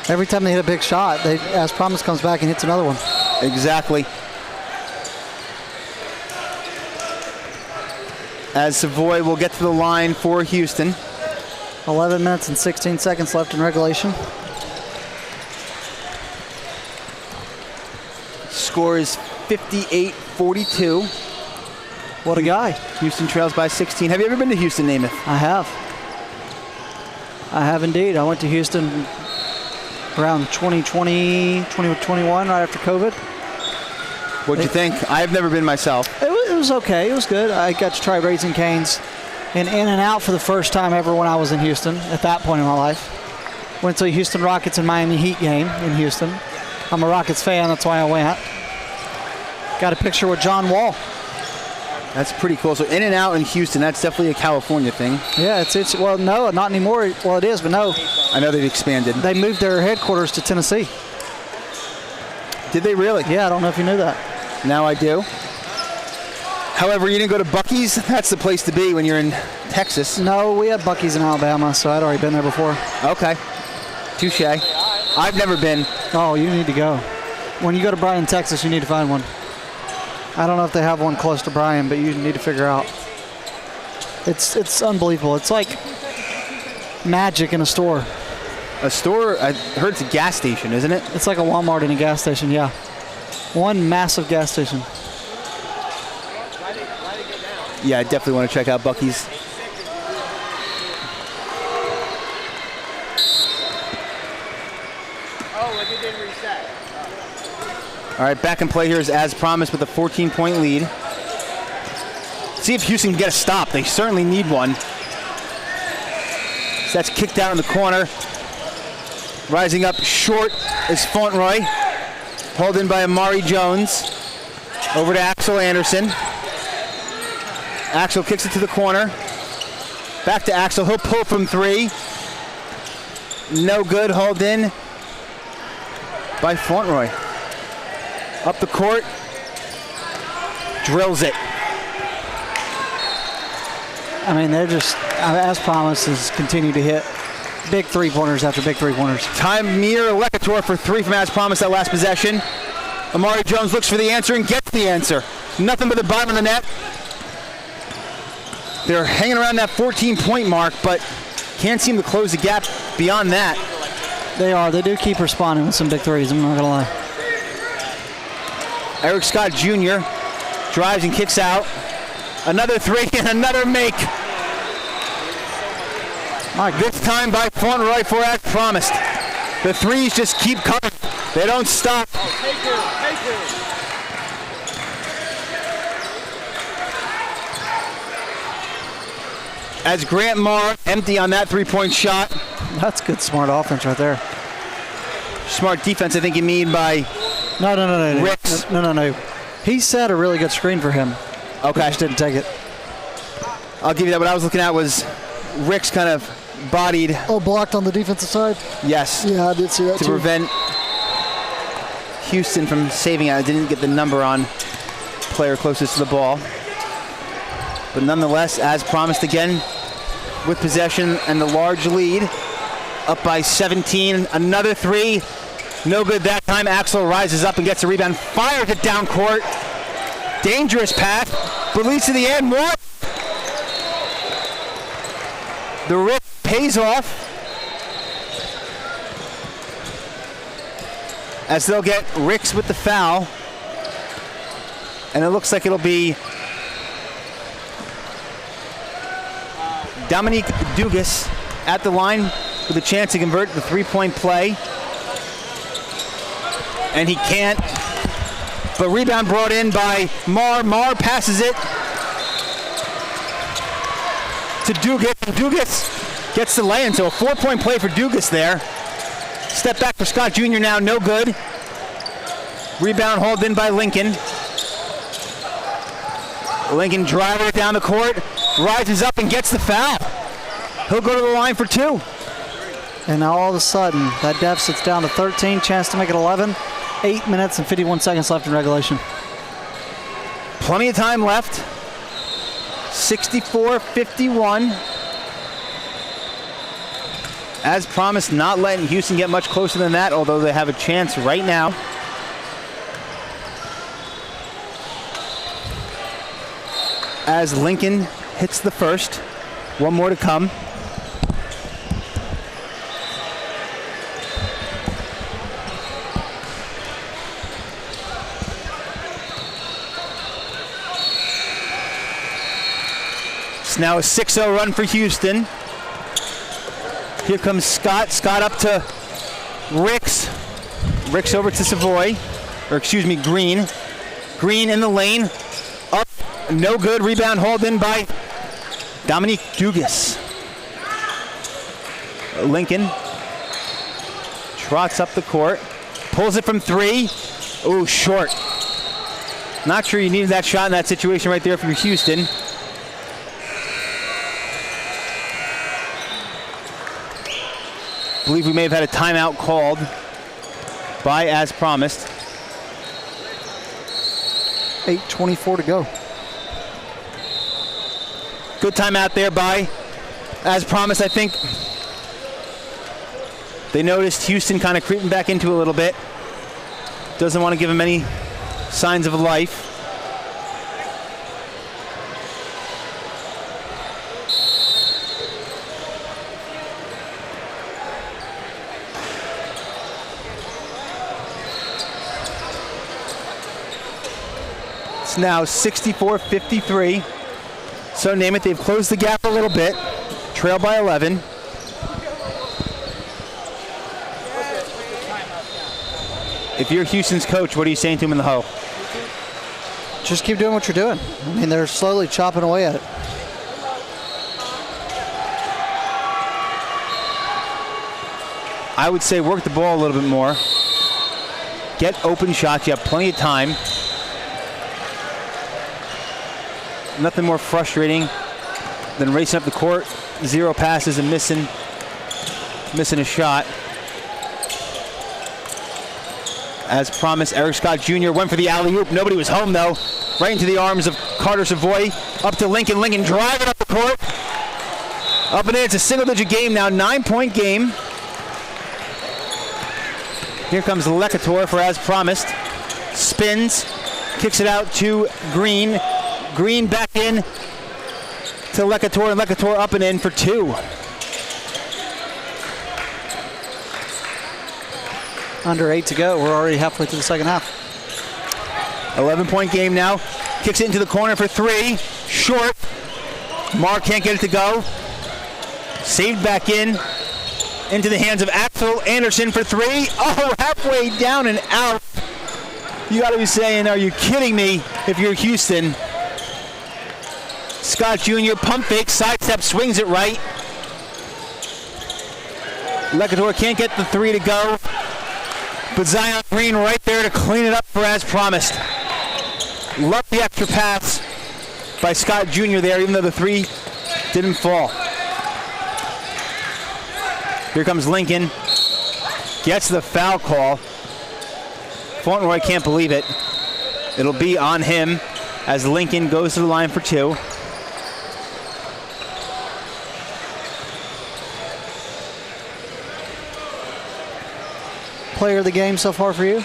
Every time they hit a big shot, As Promised comes back and hits another one.
Exactly. As Savoy will get to the line for Houston.
11 minutes and 16 seconds left in regulation.
Score is 58-42.
What a guy.
Houston trails by 16. Have you ever been to Houston, Namath?
I have. I have indeed. I went to Houston around 2020, 2021, right after COVID.
What'd you think? I've never been myself.
It was okay. It was good. I got to try Raising Cane's and In-N-Out for the first time ever when I was in Houston at that point in my life. Went to a Houston Rockets and Miami Heat game in Houston. I'm a Rockets fan, that's why I went. Got a picture with John Wall.
That's pretty cool. So In-N-Out in Houston, that's definitely a California thing.
Yeah, it's well, no, not anymore. Well, it is, but no.
I know they've expanded.
They moved their headquarters to Tennessee.
Did they really?
Yeah, I don't know if you knew that.
Now I do. However, you didn't go to Buc-ee's? That's the place to be when you're in Texas.
No, we had Buc-ee's in Alabama, so I'd already been there before.
Okay. Touche. I've never been.
Oh, you need to go. When you go to Bryan, Texas, you need to find one. I don't know if they have one close to Bryan, but you need to figure out. It's unbelievable. It's like magic in a store.
A store? I heard it's a gas station, isn't it?
It's like a Walmart in a gas station, yeah. One massive gas station.
Yeah, I definitely want to check out Buc-ee's.
Oh, like it didn't reset.
All right, back in play here is As Promised with a 14-point lead. See if Houston can get a stop. They certainly need one. So that's kicked out in the corner. Rising up short is Fauntleroy. Hauled in by Amari Jones. Over to Axel Anderson. Axel kicks it to the corner. Back to Axel. He'll pull from 3. No good. Hauled in by Fauntleroy. Up the court. Drills it.
I mean, they're just, As Promised, has continued to hit big three-pointers after big three-pointers.
Tamir Lekator for 3 from As Promised that last possession. Amari Jones looks for the answer and gets the answer. Nothing but the bottom of the net. They're hanging around that 14-point mark, but can't seem to close the gap beyond that.
They are. They do keep responding with some big threes, I'm not going to lie.
Eric Scott Jr. drives and kicks out. Another 3 and another make. This time by Fauntleroy for As Promised. The 3s just keep coming. They don't stop. As Grant Marr empty on that 3-point shot.
That's good, smart offense right there.
Smart defense, I think you mean by
No.
Ricks.
No. He set a really good screen for him.
Okay.
He just didn't take it.
I'll give you that. What I was looking at was Ricks kind of bodied.
Oh, blocked on the defensive side?
Yes.
Yeah, I did see that
to
too.
prevent Houston from saving it. I didn't get the number on player closest to the ball. But nonetheless, As Promised again with possession and the large lead. Up by 17. Another 3. No good that time. Axel rises up and gets a rebound. Fires it down court. Dangerous pass. But leads to the end. What? The rip pays off. As they'll get Ricks with the foul. And it looks like it'll be Dominique Dugas at the line with a chance to convert the 3-point play. And he can't. But rebound brought in by Marr. Marr passes it to Dugas. And Dugas gets the lay-in. So a 4-point play for Dugas there. Step back for Scott Jr. now. No good. Rebound hauled in by Lincoln. Lincoln driving it down the court, rises up and gets the foul. He'll go to the line for 2.
And now all of a sudden, that deficit's down to 13, chance to make it 11. 8 minutes and 51 seconds left in regulation.
Plenty of time left. 64-51. As promised, not letting Houston get much closer than that, although they have a chance right now. As Lincoln hits the first. One more to come. It's now a 6-0 run for Houston. Here comes Scott. Scott up to Ricks. Ricks over to Savoy. Or excuse me, Green. Green in the lane. Up. No good. Rebound hauled in by Dominique Dugas. Lincoln trots up the court. Pulls it from 3. Ooh, short. Not sure you needed that shot in that situation right there for Houston. I believe we may have had a timeout called by As Promised.
8:24 to go.
Good timeout there by As Promised. I think they noticed Houston kind of creeping back into a little bit. Doesn't want to give him any signs of life. It's now 64-53. So name it, they've closed the gap a little bit. Trail by 11. If you're Houston's coach, what are you saying to him in the huddle?
Just keep doing what you're doing. I mean, they're slowly chopping away at it.
I would say work the ball a little bit more. Get open shots. You have plenty of time. Nothing more frustrating than racing up the court, 0 passes and missing a shot. As promised, Eric Scott Jr. went for the alley-oop. Nobody was home, though. Right into the arms of Carter Savoy. Up to Lincoln. Lincoln driving up the court. Up and in. It's a single-digit game now. 9-point game. Here comes Lecator for As Promised. Spins. Kicks it out to Green. Green back in to Lecator, and Lecator up and in for 2.
Under 8 to go. We're already halfway through the second half.
11-point game now. Kicks it into the corner for 3. Short. Marr can't get it to go. Saved back in. Into the hands of Axel Anderson for 3. Oh, halfway down and out. You got to be saying, are you kidding me if you're Houston? Scott Jr. pump fake, sidestep, swings it right. Lecator can't get the 3 to go. But Zion Green right there to clean it up for As Promised. Love the extra pass by Scott Jr. there, even though the 3 didn't fall. Here comes Lincoln. Gets the foul call. Fauntleroy can't believe it. It'll be on him as Lincoln goes to the line for 2.
Player of the game so far for you?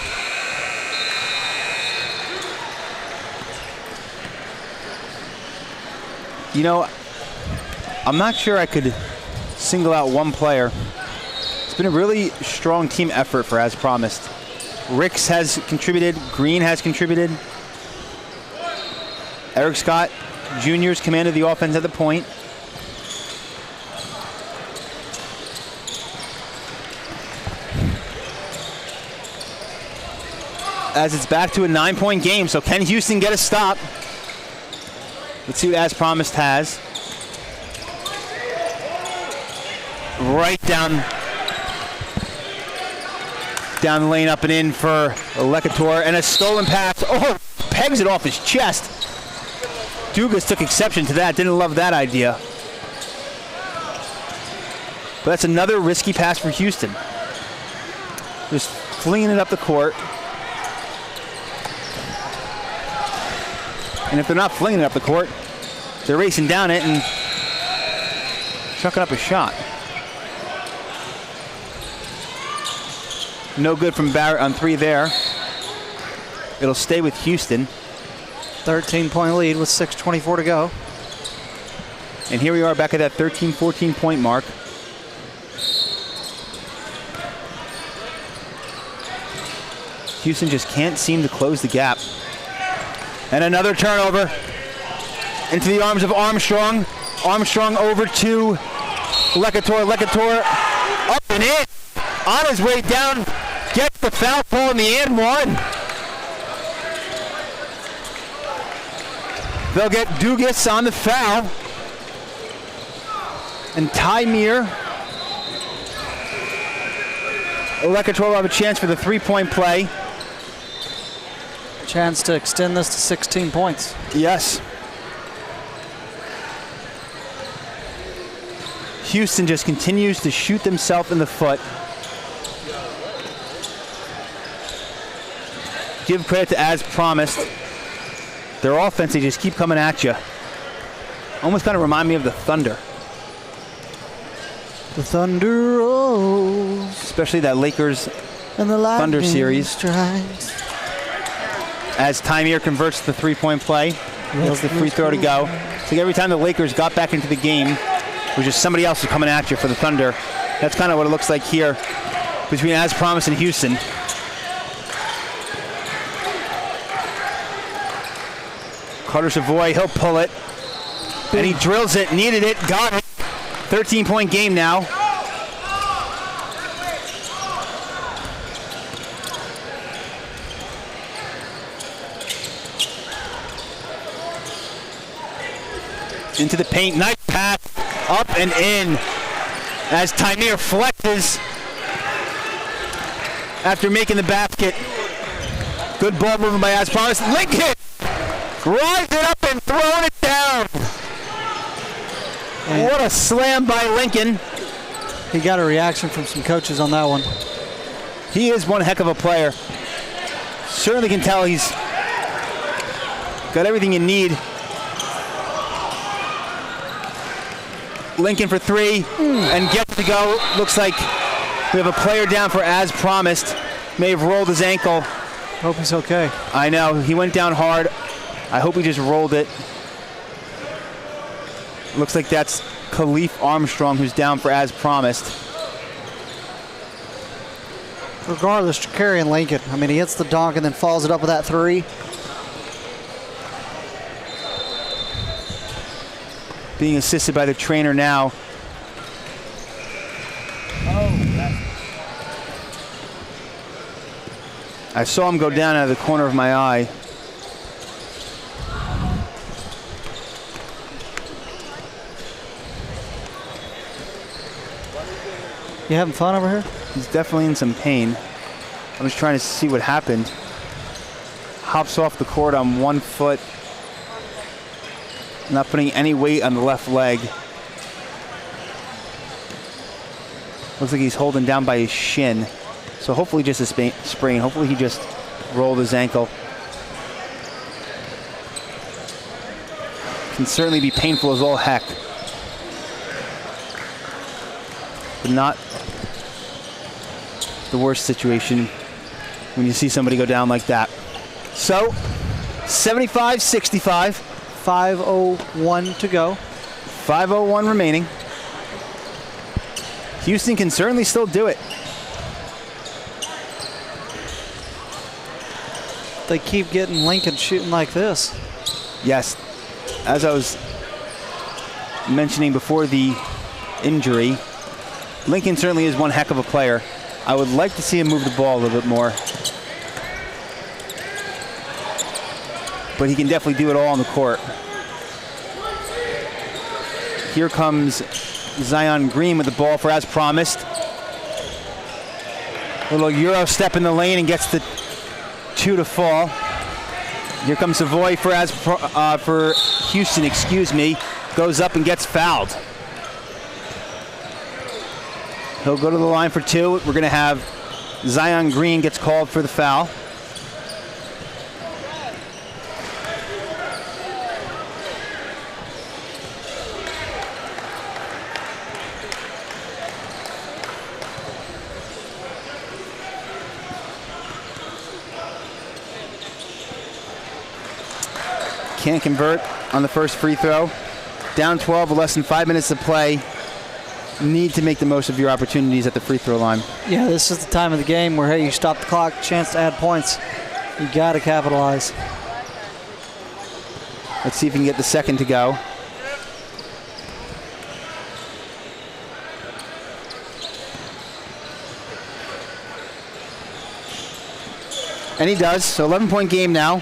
You know, I'm not sure I could single out one player. It's been a really strong team effort for As Promised. Ricks has contributed. Green has contributed. Eric Scott Jr.'s commanded the offense at the point. As it's back to a 9-point game, so can Houston get a stop? Let's see what As Promised has. Right down the lane, up and in for Lecator, and a stolen pass. Oh, pegs it off his chest. Dugas took exception to that. Didn't love that idea. But that's another risky pass for Houston. Just flinging it up the court. And if they're not flinging it up the court, they're racing down it and chucking up a shot. No good from Barrett on 3 there. It'll stay with Houston.
13-point lead with 6:24 to go.
And here we are back at that 13, 14-point mark. Houston just can't seem to close the gap. And another turnover into the arms of Armstrong. Armstrong over to Lecator. Lecator up and in. On his way down, gets the foul call in the and one. They'll get Dugas on the foul. And Tymir. Lecator will have a chance for the 3-point play.
Chance to extend this to 16 points.
Yes. Houston just continues to shoot themselves in the foot. Give credit to as promised. Their offense, they just keep coming at you. Almost kind of remind me of the Thunder.
The Thunder rolls.
Especially that Lakers
and the
Thunder series.
Strikes.
As Tymir converts the 3-point play, here's the free throw to go. So every time the Lakers got back into the game, it was just somebody else was coming at you for the Thunder. That's kind of what it looks like here between as promised and Houston. Carter Savoy, he'll pull it. And he drills it, needed it, got it. 13-point game now. Into the paint, nice pass, up and in. As Tymir flexes after making the basket. Good ball movement by as promised. Lincoln! Rise it up and throwing it down. And what a slam by Lincoln.
He got a reaction from some coaches on that one.
He is one heck of a player. Certainly can tell he's got everything you need. Lincoln for 3 and gets to go. Looks like we have a player down for as promised. May have rolled his ankle.
Hope he's okay.
I know, he went down hard. I hope he just rolled it. Looks like that's Khalif Armstrong who's down for as promised.
Regardless, Jakarian Lincoln. I mean, he hits the dunk and then follows it up with that 3.
Being assisted by the trainer now. I saw him go down out of the corner of my eye.
You having fun over here?
He's definitely in some pain. I'm just trying to see what happened. Hops off the court on 1 foot. Not putting any weight on the left leg. Looks like he's holding down by his shin. So hopefully just a sprain. Hopefully he just rolled his ankle. Can certainly be painful as all heck. But not the worst situation when you see somebody go down like that. So, 75-65.
5:01 to go.
5:01 remaining. Houston can certainly still do it.
They keep getting Lincoln shooting like this.
Yes, as I was mentioning before the injury, Lincoln certainly is one heck of a player. I would like to see him move the ball a little bit more. But he can definitely do it all on the court. Here comes Zion Green with the ball for as promised. Little Euro step in the lane and gets the 2 to fall. Here comes Savoy for Houston, goes up and gets fouled. He'll go to the line for 2. We're going to have Zion Green gets called for the foul. Can't convert on the first free throw. Down 12 with less than 5 minutes to play. Need to make the most of your opportunities at the free throw line.
Yeah, this is the time of the game where, hey, you stop the clock, chance to add points. You got to capitalize.
Let's see if we can get the second to go. And he does. So 11-point game now.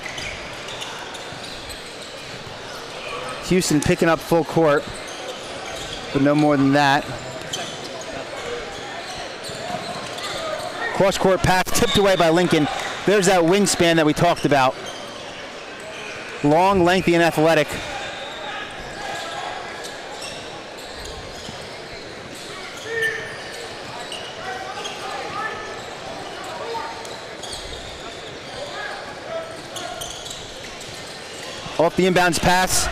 Houston picking up full court, but no more than that. Cross-court pass tipped away by Lincoln. There's that wingspan that we talked about. Long, lengthy, and athletic. Off the inbounds pass.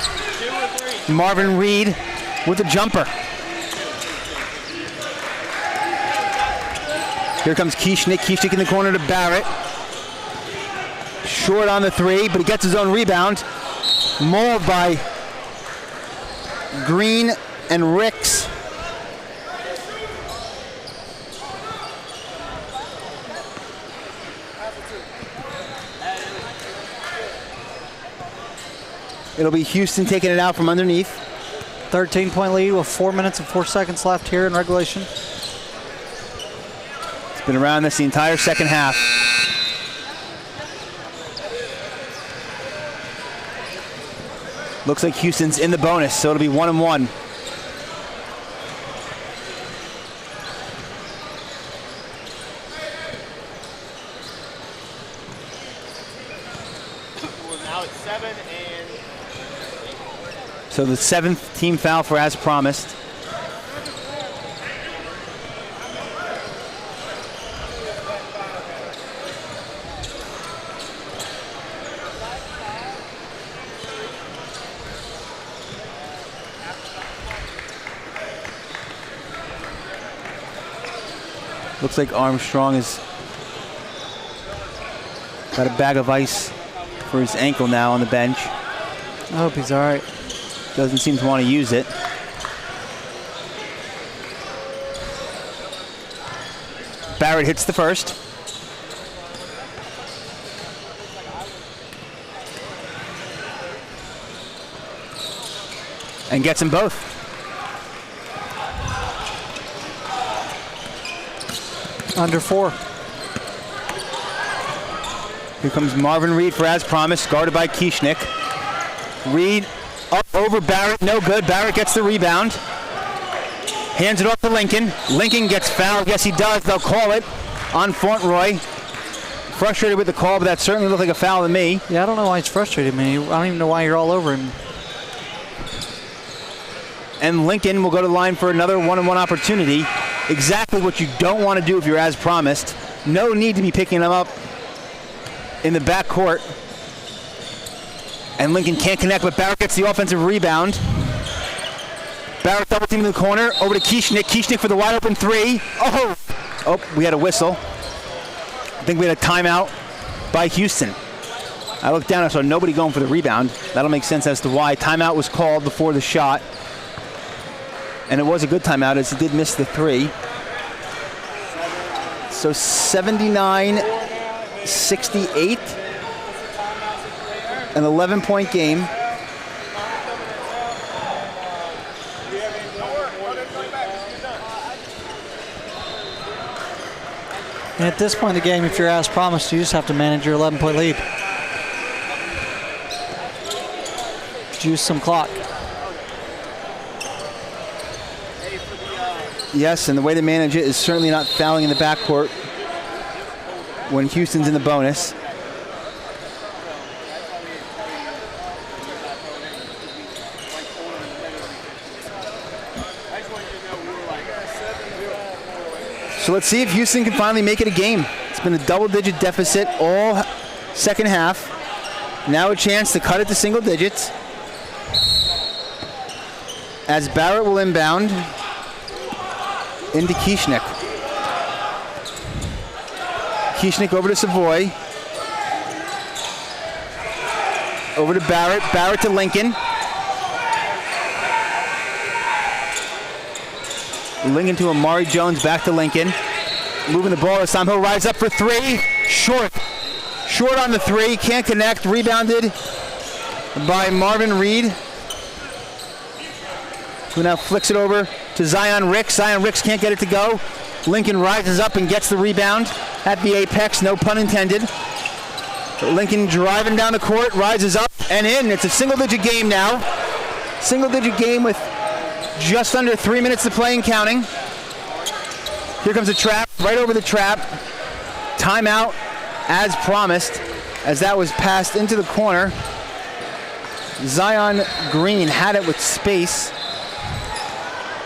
Marvin Reed with a jumper. Here comes Kieschnick. Kieschnick in the corner to Barrett. Short on the 3, but he gets his own rebound. Mauled by Green and Ricks. It'll be Houston taking it out from underneath.
13-point lead with 4 minutes and 4 seconds left here in regulation.
It's been around this the entire second half. Looks like Houston's in the bonus, so it'll be 1-1. So the 7th team foul for as promised. Looks like Armstrong has got a bag of ice for his ankle now on the bench.
I hope he's all right.
Doesn't seem to want to use it. Barrett hits the first. And gets them both.
Under 4.
Here comes Marvin Reed for as promised, guarded by Kieschnick. Reed up over Barrett, no good. Barrett gets the rebound. Hands it off to Lincoln. Lincoln gets fouled. Yes, he does. They'll call it on Fauntleroy. Frustrated with the call, but that certainly looked like a foul to me.
Yeah, I don't know why he's frustrated, man. I don't even know why you're all over him.
And Lincoln will go to the line for another 1-on-1 opportunity. Exactly what you don't want to do if you're as promised. No need to be picking them up in the backcourt. And Lincoln can't connect, but Barrett gets the offensive rebound. Barrett double team in the corner, over to Kieschnick. Kieschnick for the wide open 3. Oh, we had a whistle. I think we had a timeout by Houston. I looked down, I saw nobody going for the rebound. That'll make sense as to why. Timeout was called before the shot. And it was a good timeout as he did miss the 3. So 79-68. An 11-point game.
And at this point in the game, if you're as promised, you just have to manage your 11-point lead. Juice some clock.
Yes, and the way to manage it is certainly not fouling in the backcourt when Houston's in the bonus. So let's see if Houston can finally make it a game. It's been a double-digit deficit all second half. Now a chance to cut it to single digits. As Barrett will inbound into Kieschnick. Kieschnick over to Savoy. Over to Barrett. Barrett to Lincoln. Lincoln to Amari Jones. Back to Lincoln. Moving the ball this time. He'll rise up for three. Short. Short on the three. Can't connect. Rebounded by Marvin Reed, who now flicks it over to Zion Ricks. Zion Ricks can't get it to go. Lincoln rises up and gets the rebound at the apex, no pun intended. Lincoln driving down the court, rises up and in. It's a single-digit game now. Single-digit game with just under 3 minutes to play and counting. Here comes the trap, right over the trap. Timeout as promised, as that was passed into the corner. Zion Green had it with space.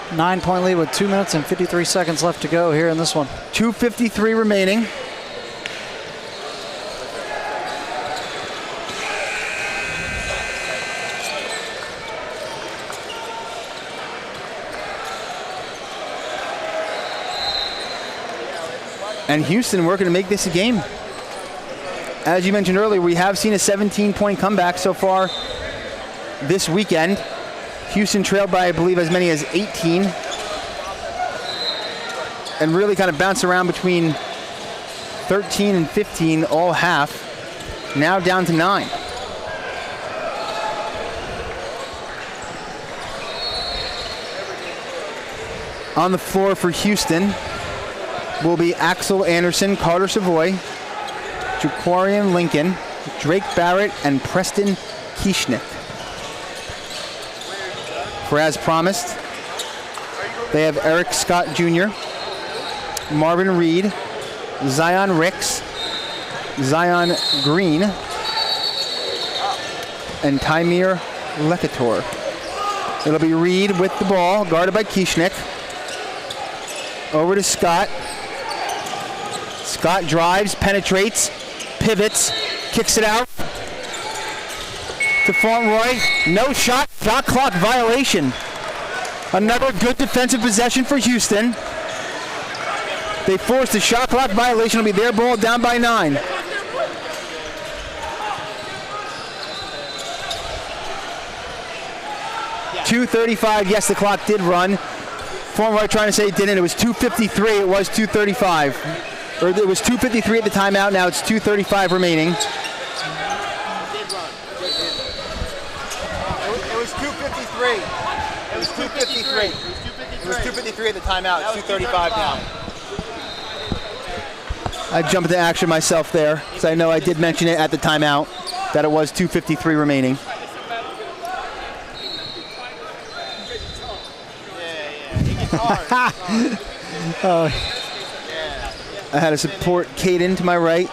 9-point lead with 2 minutes and 53 seconds left to go here in this one.
2:53 remaining. And Houston working to make this a game. As you mentioned earlier, we have seen a 17-point comeback so far this weekend. Houston trailed by, I believe, as many as 18. And really kind of bounced around between 13 and 15 all half. Now down to 9. On the floor for Houston will be Axel Anderson, Carter Savoy, Jaquarian Lincoln, Drake Barrett, and Preston Kieschnick. For as promised, they have Eric Scott Jr., Marvin Reed, Zion Ricks, Zion Green, and Tymir Lekator. It'll be Reed with the ball, guarded by Kieschnick. Over to Scott. Scott drives, penetrates, pivots, kicks it out to Fauntleroy. No shot, shot clock violation. Another good defensive possession for Houston. They forced a shot clock violation. It'll be their ball, down by 9. .235, yes, the clock did run. Fauntleroy trying to say it didn't. It was 2:53, it was 2:35. Or it was 2:53 at the timeout, now it's 2:35 remaining.
It was 2:53. It was 2:53. It was 2:53 at the timeout. It's 2:35 now.
I jumped into action myself there, because I know I did mention it at the timeout, that it was 2:53 remaining. I had to support Caden to my right.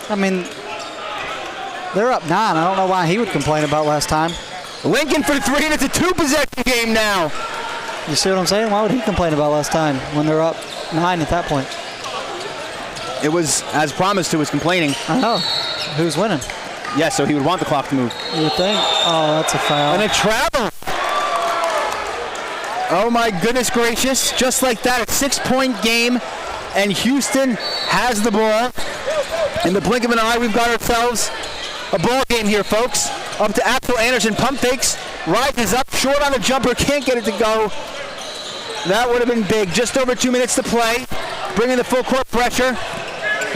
I mean, they're up 9. I don't know why he would complain about last time.
Lincoln for 3, and it's a 2-possession game now.
You see what I'm saying? Why would he complain about last time when they're up 9 at that point?
It was, as promised, who was complaining.
I know. Who's winning?
Yeah, so he would want the clock to move.
You would think? Oh, that's a foul.
And a travel. Oh my goodness gracious, just like that, a 6-point game, and Houston has the ball. In the blink of an eye, we've got ourselves a ball game here, folks. Up to Axel Anderson, pump fakes, rises up, short on the jumper, can't get it to go. That would have been big. Just over 2 minutes to play, bringing the full court pressure.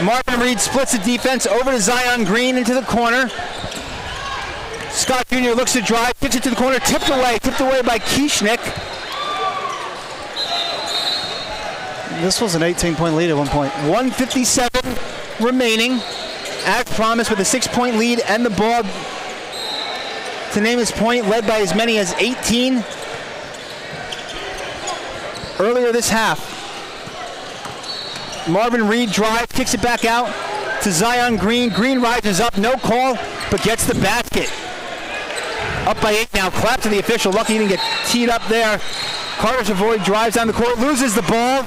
Marvin Reed splits the defense over to Zion Green into the corner. Scott Jr. looks to drive, kicks it to the corner, tipped away by Kieschnick.
This was an 18-point lead at one point.
1:57 remaining. As promised, with a 6-point lead and the ball, to name his point, led by as many as 18 earlier this half. Marvin Reed drives, kicks it back out to Zion Green. Green rises up, no call, but gets the basket. Up by 8 now, clap to the official. Lucky he didn't get teed up there Carter Savoy drives down the court, loses the ball.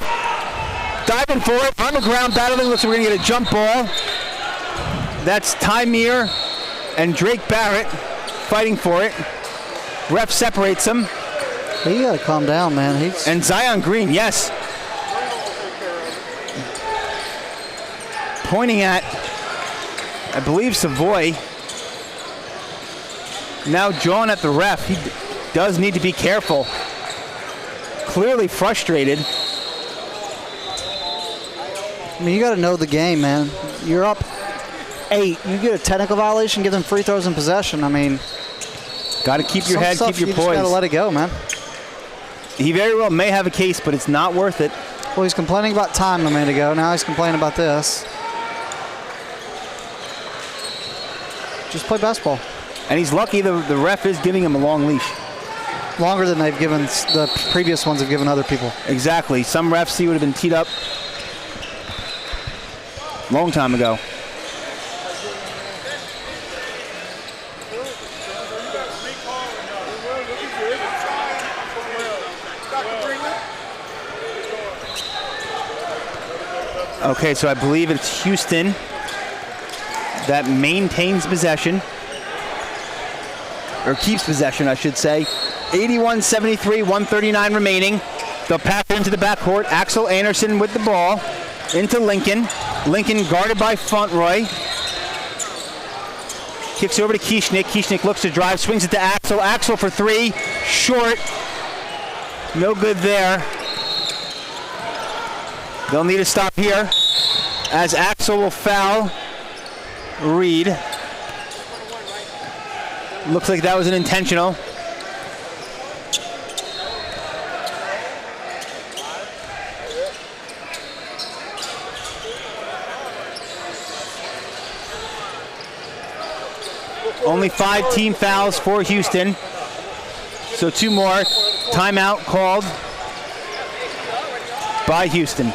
Diving for it, on the ground, battling. Looks like we're going to get a jump ball. That's Ty Meir and Drake Barrett fighting for it. Ref separates them.
You got to calm down, man.
And Zion Green, yes. Pointing at, I believe, Savoy. Now jawing at the ref. He does need to be careful. Clearly frustrated.
I mean, you got to know the game, man. You're up 8. You get a technical violation, give them free throws in possession. I mean,
got to keep your head, keep your poise.
You just got to let it go, man.
He very well may have a case, but it's not worth it.
Well, he's complaining about time a minute ago. Now he's complaining about this. Just play basketball.
And he's lucky the ref is giving him a long leash.
Longer than they've given, the previous ones have given other people.
Exactly. Some refs he would have been teed up long time ago. Okay, so I believe it's Houston that maintains possession, or keeps possession, I should say. 81-73, 139 remaining. They'll pass it into the backcourt. Axel Anderson with the ball into Lincoln. Lincoln guarded by Fontroy. Kicks over to Kieschnick. Kieschnick looks to drive, swings it to Axel. Axel for 3, short. No good there. They'll need to stop here as Axel will foul Reed. Looks like that was an intentional. Only 5 team fouls for Houston. So 2 more. Timeout called by Houston.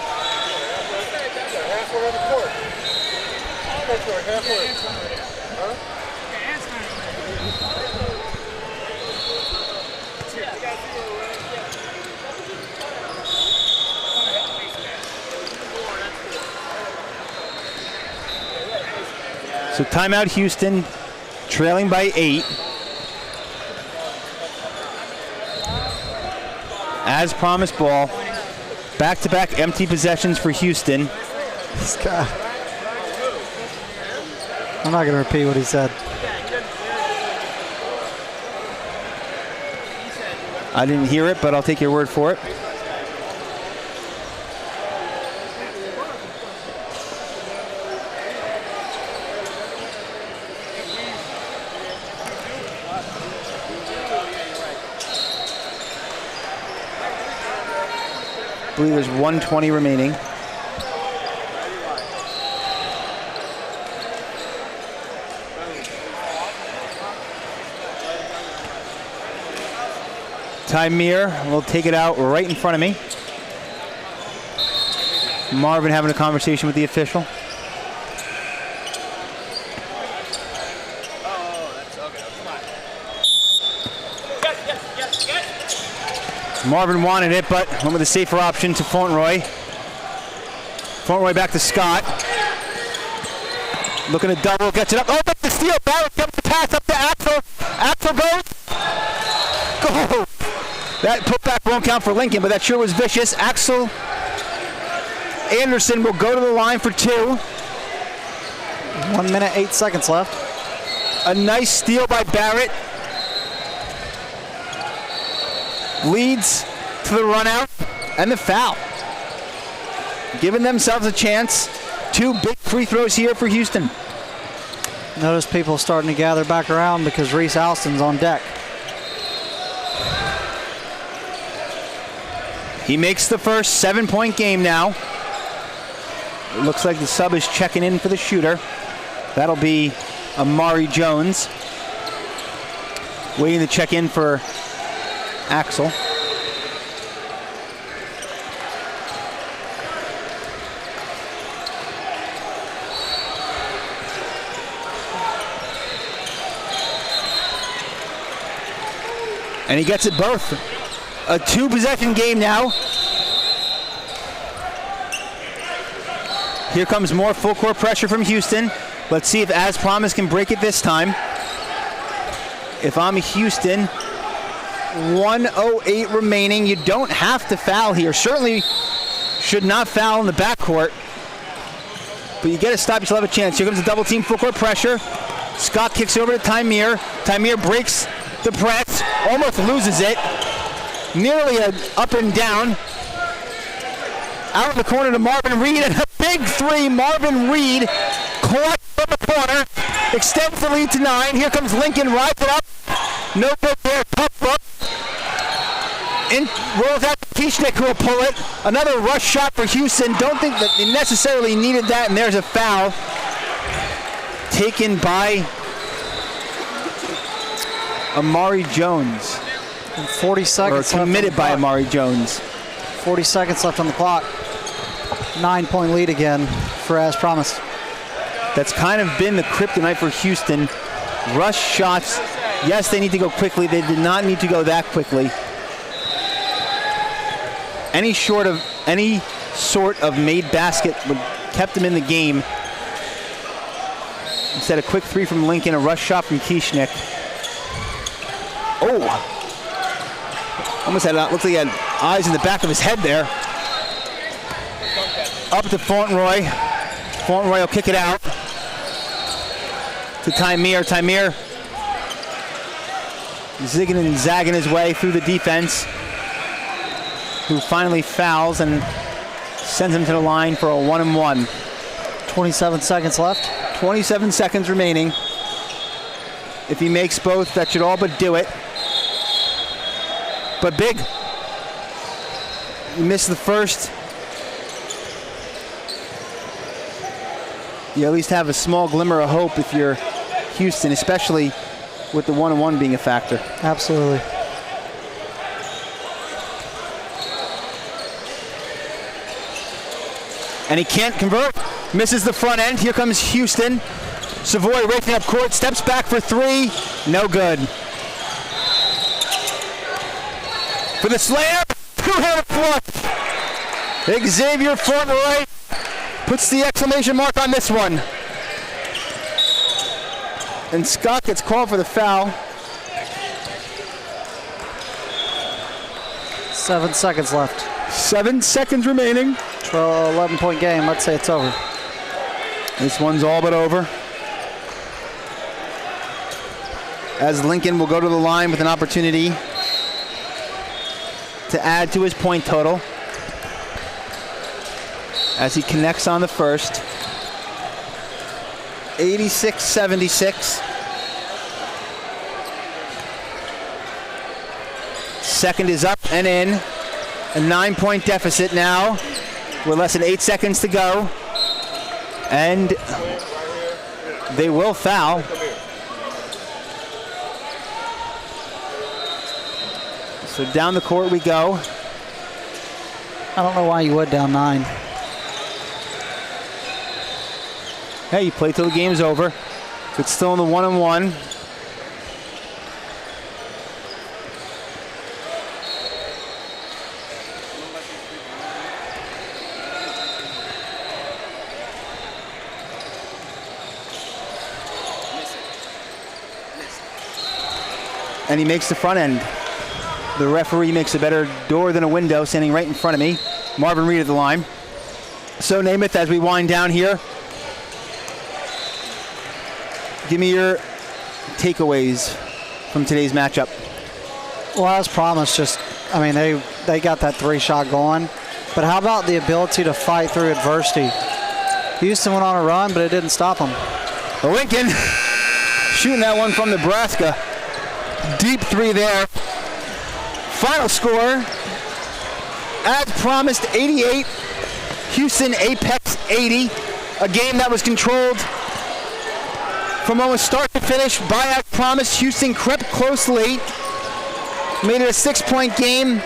So timeout Houston, trailing by 8. As promised, ball. Back-to-back empty possessions for Houston.
This guy. I'm not going to repeat what he said.
I didn't hear it, but I'll take your word for it. I believe there's 1:20 remaining. Ty Meir will take it out right in front of me. Marvin having a conversation with the official. Marvin wanted it, but went with a safer option to Fontroy. Fontroy back to Scott. Looking to double, gets it up. Oh, that's the steal. Barrett comes the pass up to Axel. Axel goes. Go. That putback won't count for Lincoln, but that sure was vicious. Axel Anderson will go to the line for 2.
1 minute, 8 seconds left.
A nice steal by Barrett. Leads to the run out and the foul. Giving themselves a chance. 2 big free throws here for Houston.
Notice people starting to gather back around because Reese Alston's on deck.
He makes the first 7-point game now. It looks like the sub is checking in for the shooter. That'll be Amari Jones. Waiting to check in for Axel. And he gets it both. A 2-possession game now. Here comes more full court pressure from Houston. Let's see if As Promised can break it this time. If I'm Houston, 1:08 remaining. You don't have to foul here. Certainly should not foul in the backcourt. But you get a stop, you still have a chance. Here comes the double team full court pressure. Scott kicks over to Tymir. Tymir breaks the press, almost loses it. Nearly an up and down. Out of the corner to Marvin Reed, and a big three. Marvin Reed clutch from the corner, extends the lead to 9. Here comes Lincoln, rides it up. No good there, tough look. Rolls out to Kieschnick, who will pull it. Another rush shot for Houston. Don't think that they necessarily needed that, and there's a foul taken by Amari Jones.
40 seconds
or committed by
left.
Amari Jones.
40 seconds left on the clock. 9-point lead again for As Promised.
That's kind of been the kryptonite for Houston. Rush shots. Yes, they need to go quickly. They did not need to go that quickly. Any sort of made basket would kept them in the game. Instead, a quick three from Lincoln, a rush shot from Kieschnick. Oh! Almost had, looks like he had eyes in the back of his head there. Up to Fauntleroy. Fauntleroy will kick it out to Tymir. Tymir zigging and zagging his way through the defense, who finally fouls and sends him to the line for a 1-and-1.
27 seconds left.
27 seconds remaining. If he makes both, that should all but do it. But big. You missed the first. You at least have a small glimmer of hope if you're Houston, especially with the 1-and-1 being a factor.
Absolutely.
And he can't convert. Misses the front end. Here comes Houston. Savoy racing up court, steps back for 3. No good. For the slam, two-handed flush. Xavier Fauntleroy puts the exclamation mark on this one. And Scott gets called for the foul.
7 seconds left.
7 seconds remaining.
11-point game. Let's say it's over.
This one's all but over. As Lincoln will go to the line with an opportunity to add to his point total as he connects on the first. 86-76. Second is up and in. A 9-point deficit now with less than 8 seconds to go. And they will foul. So down the court we go.
I don't know why you would down 9.
Hey, you play till the game's over. It's still in the 1-and-1. And he makes the front end. The referee makes a better door than a window, standing right in front of me. Marvin Reed at the line. So Namath, as we wind down here, give me your takeaways from today's matchup.
Well, as promised, they got that 3-shot going. But how about the ability to fight through adversity? Houston went on a run, but it didn't stop them.
Lincoln shooting that one from Nebraska. Deep 3 there. Final score, as promised, 88. Houston Apex 80. A game that was controlled from almost start to finish by as promised. Houston crept close late. Made it a 6-point game,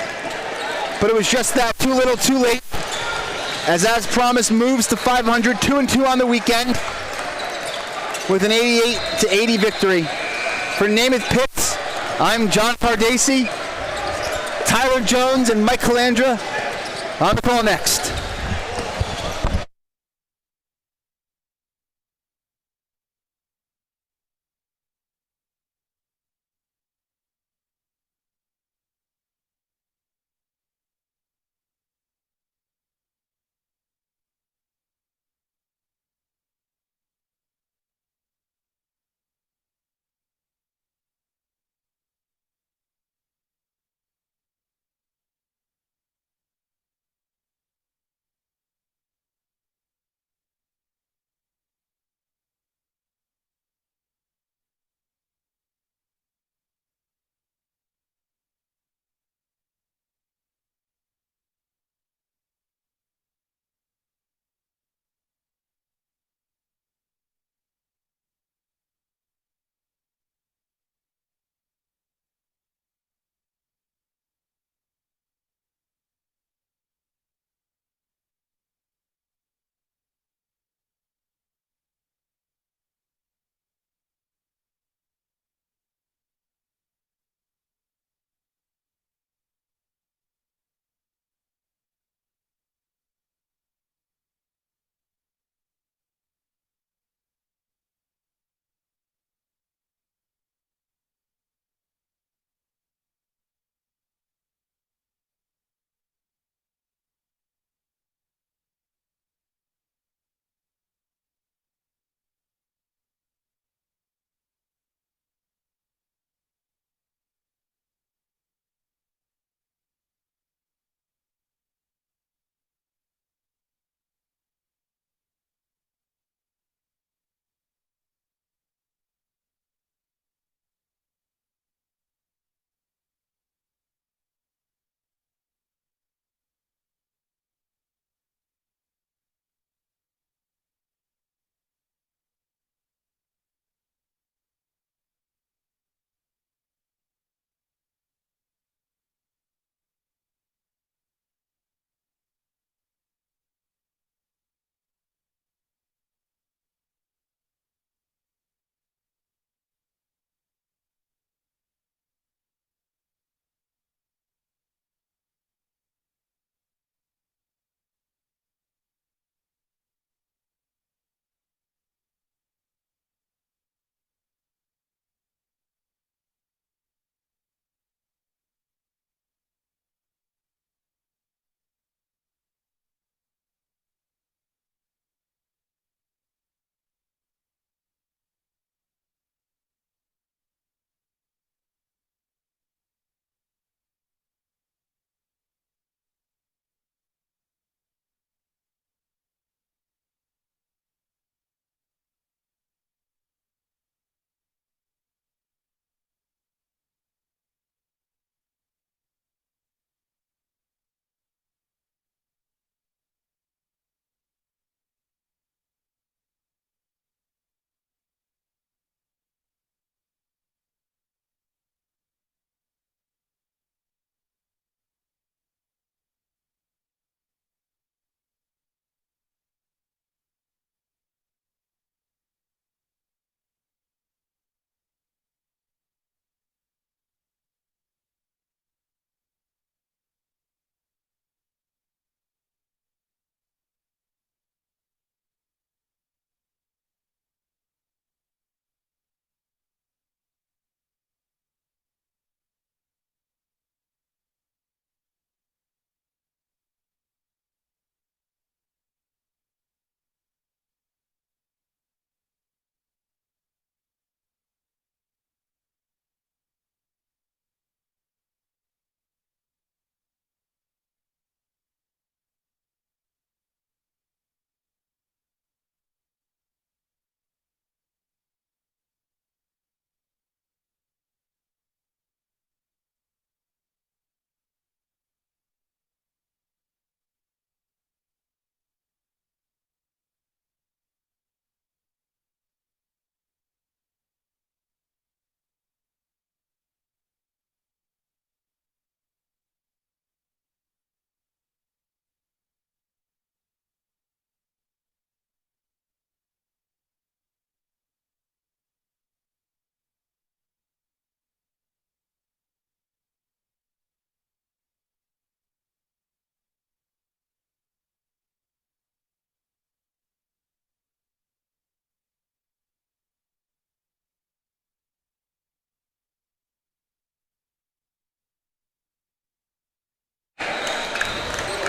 but it was just that too little too late. As promised moves to 500, 2-2 on the weekend with an 88-80 victory. For Namath Pitts, I'm John Pardesi. Tyler Tyler Jones and Mike Calandra on the call next.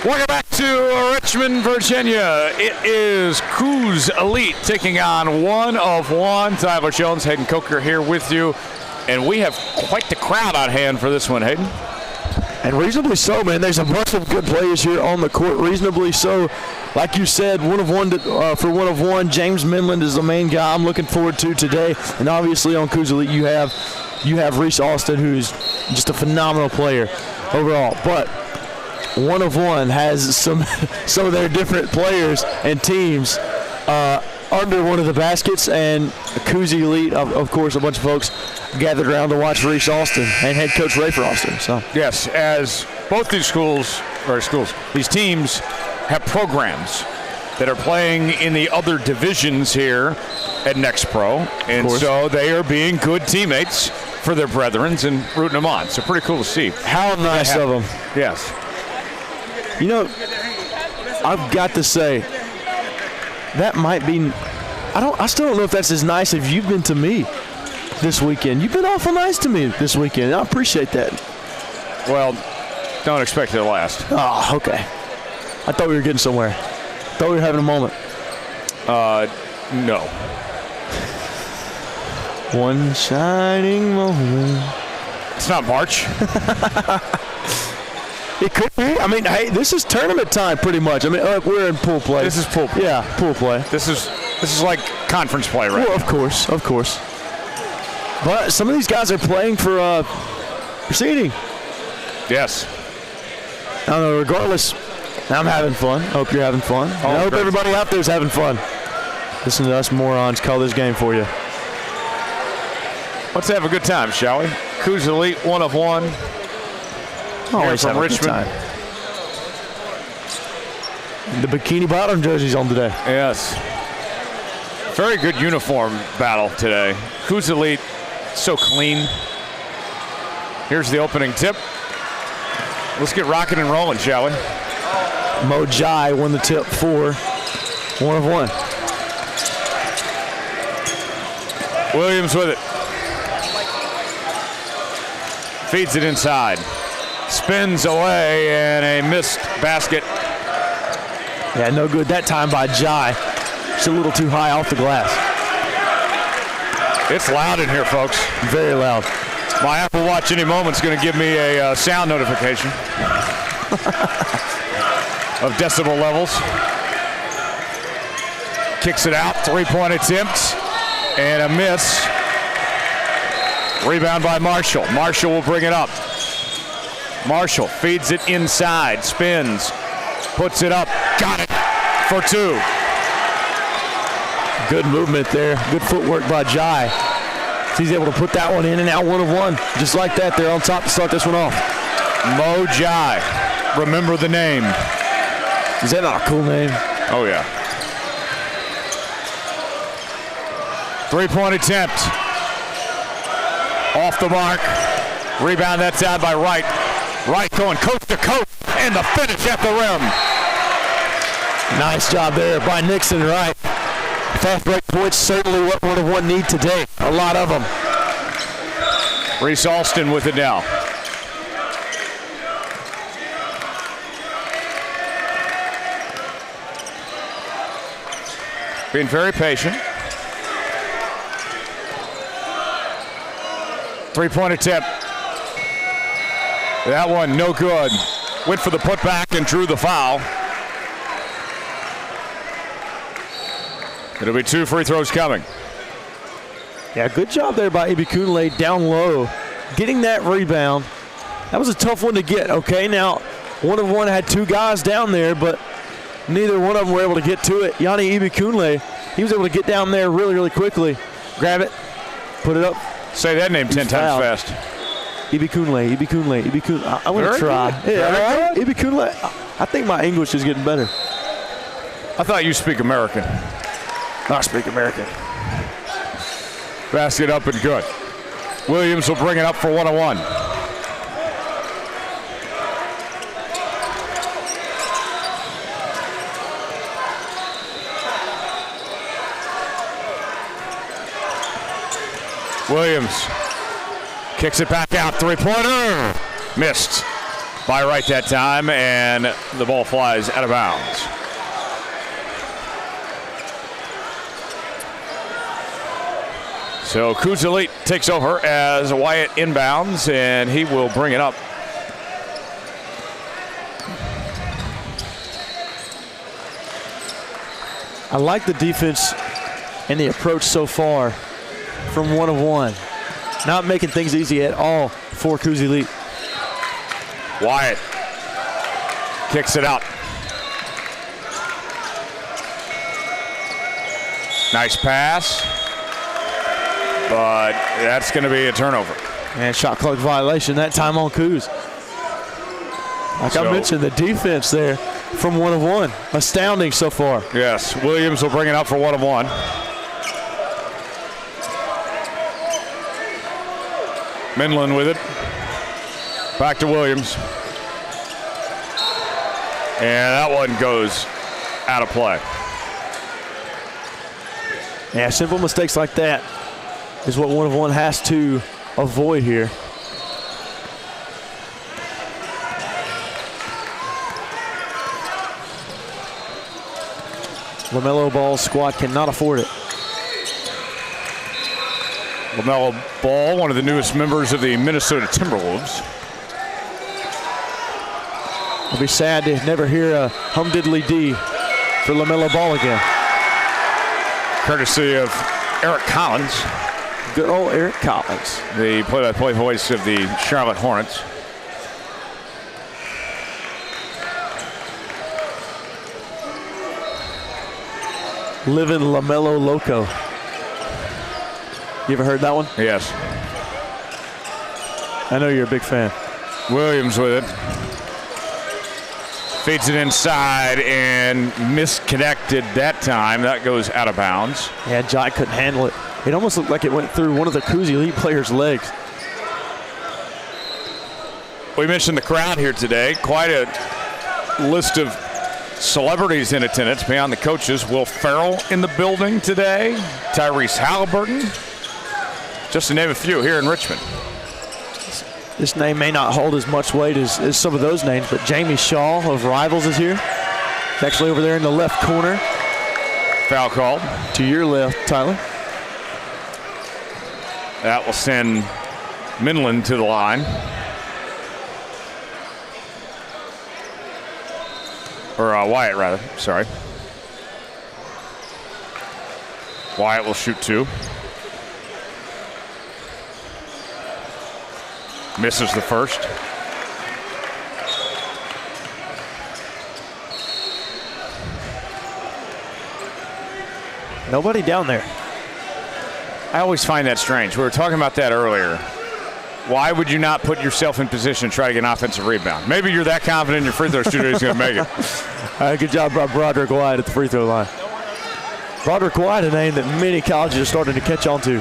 Welcome back to Richmond, Virginia. It is Coos Elite taking on 1 of 1. Tyler Jones, Hayden Coker here with you. And we have quite the crowd on hand for this one, Hayden.
And reasonably so, man. There's a bunch of good players here on the court. Reasonably so. Like you said, 1 of 1 for 1 of 1. James Minland is the main guy I'm looking forward to today. And obviously on Coos Elite, you have Reese Austin, who's just a phenomenal player overall. But 1 of 1 has some of their different players and teams under one of the baskets, and Coos Elite, of course, a bunch of folks gathered around to watch Reese Austin and head coach Ray for Austin. So
yes, as both these these teams have programs that are playing in the other divisions here at NXTPRO, and so they are being good teammates for their brethren and rooting them on. So pretty cool to see.
How nice of them.
Yes.
You know, I've got to say, that might be, I still don't know if that's as nice as you've been to me this weekend. You've been awful nice to me this weekend. I appreciate that.
Well, don't expect it to last.
Oh, okay. I thought we were getting somewhere. Thought we were having a moment.
No.
One shining moment.
It's not March.
It could be. I mean, hey, this is tournament time pretty much. I mean, we're in pool play.
This is pool play.
Yeah, pool play.
This is like conference play, right?
Well, of course. But some of these guys are playing for seeding.
Yes.
I don't know, regardless, I'm having fun. I hope you're having fun. And I hope everybody out there is having fun. Listen to us morons call this game for you.
Let's have a good time, shall we? Coos Elite, 1 of 1.
Always
from
have a good
Richmond.
time. The bikini bottom jerseys on today.
Yes. Very good uniform battle today. Coos Elite, so clean. Here's the opening tip. Let's get rocking and rolling, shall we?
Mo Jai won the tip for 1 of 1.
Williams with it. Feeds it inside. Spins away and a missed basket.
Yeah, no good that time by Jai. Just a little too high off the glass.
It's loud in here, folks.
Very loud.
My Apple Watch any moment's going to give me a sound notification of decibel levels. Kicks it out, 3-point attempt, and a miss. Rebound by Marshall. Marshall will bring it up. Marshall feeds it inside, spins, puts it up, got it for 2.
Good movement there. Good footwork by Jai. He's able to put that one in, and now 1 of 1. Just like that, they're on top to start this one off.
Mo Jai. Remember the name.
Is that not a cool name?
Oh, yeah. 3-point attempt. Off the mark. Rebound that's out by Wright. Wright going coast to coast, and the finish at the rim.
Nice job there by Nixon Wright. Fast break points, certainly what 1 of 1 need today. A lot of them.
Reese Alston with it now. Being very patient. 3-point attempt. That one no good. Went for the putback and drew the foul. It'll be 2 free throws coming.
Yeah, good job there by Ibikunle down low. Getting that rebound. That was a tough one to get, okay? Now, 1 of 1 had 2 guys down there, but neither one of them were able to get to it. Yanni Ibikunle, he was able to get down there really, really quickly. Grab it, put it up.
Say that name 10 times fast.
Ibikunle. I'm going to try. Yeah, right? Ibikunle. I think my English is getting better.
I thought you speak American.
I speak American.
Basket up and good. Williams will bring it up for 1 of 1. Williams kicks it back out. 3-pointer. Missed. by right that time, and the ball flies out of bounds. So Coos Elite takes over as Wyatt inbounds, and he will bring it up.
I like the defense and the approach so far from 1 of 1. Not making things easy at all for Coos Elite.
Wyatt kicks it out. Nice pass, but that's going to be a turnover.
And shot clock violation that time on Coos. Like I mentioned, the defense there from 1 of 1. Astounding so far.
Yes, Williams will bring it up for 1 of 1. Minlin with it. Back to Williams. And that one goes out of play.
Yeah, simple mistakes like that is what 1 of 1 has to avoid here. LaMelo Ball squad cannot afford it.
LaMelo Ball, one of the newest members of the Minnesota Timberwolves.
I'll be sad to never hear a hum-diddly-dee for LaMelo Ball again.
Courtesy of Eric Collins.
Good old Eric Collins.
The play-by-play voice of the Charlotte Hornets.
Living LaMelo Loco. You ever heard that one?
Yes.
I know you're a big fan.
Williams with it. Feeds it inside and misconnected that time. That goes out of bounds.
Yeah, Jai couldn't handle it. It almost looked like it went through one of the Coos Elite players' legs.
We mentioned the crowd here today. Quite a list of celebrities in attendance beyond the coaches. Will Ferrell in the building today. Tyrese Halliburton. Just to name a few here in Richmond.
This name may not hold as much weight as some of those names, but Jamie Shaw of Rivals is here. He's actually over there in the left corner.
Foul called.
To your left, Tyler.
That will send Minlin to the line. Or Wyatt, rather. Sorry. Wyatt will shoot 2. Misses the first.
Nobody down there.
I always find that strange. We were talking about that earlier. Why would you not put yourself in position to try to get an offensive rebound? Maybe you're that confident your free throw shooter is going to make it.
Good job by Broderick White at the free throw line. Broderick White, a name that many colleges are starting to catch on to.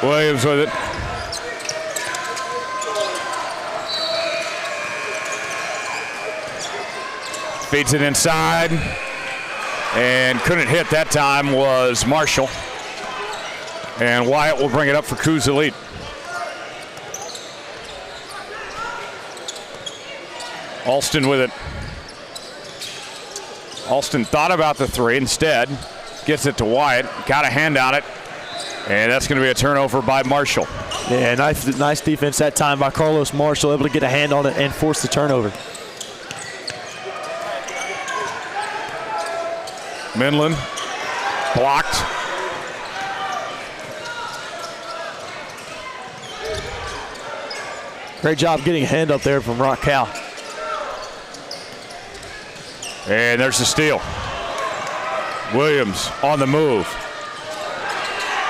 Williams with it. Feeds it inside. And couldn't hit that time was Marshall. And Wyatt will bring it up for Coos Elite. Alston with it. Alston thought about the 3 instead. Gets it to Wyatt. Got a hand on it. And that's going to be a turnover by Marshall.
Yeah, nice defense that time by Carlos Marshall, able to get a hand on it and force the turnover.
Minlin blocked.
Great job getting a hand up there from Raquel.
And there's the steal. Williams on the move.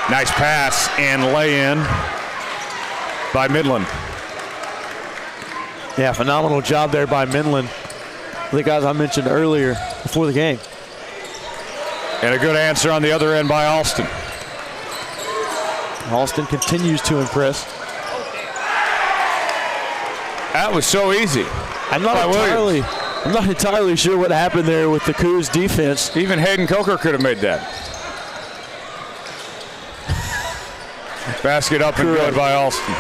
Nice pass and lay-in by Midland.
Yeah, phenomenal job there by Minlin. The guys I mentioned earlier before the game.
And a good answer on the other end by Alston.
Alston continues to impress.
That was so easy.
I'm not entirely sure what happened there with the Coos defense.
Even Hayden Coker could have made that. Basket up and good by Alston.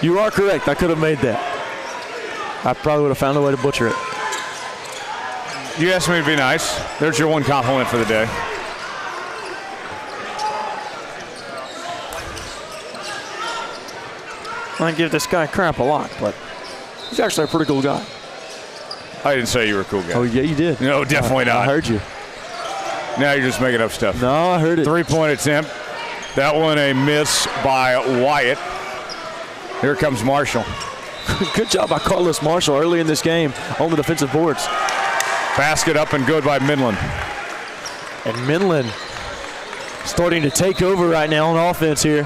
You are correct. I could have made that. I probably would have found a way to butcher it.
You asked me to be nice. There's your one compliment for the day.
I give this guy crap a lot, but he's actually a pretty cool guy.
I didn't say you were a cool guy.
Oh, yeah, you did.
No, definitely not.
I heard you.
Now you're just making up stuff.
No, I heard it.
3-point attempt. That one a miss by Wyatt. Here comes Marshall.
Good job by Carlos Marshall early in this game on the defensive boards.
Basket up and good by Midland.
And Midland starting to take over right now on offense here.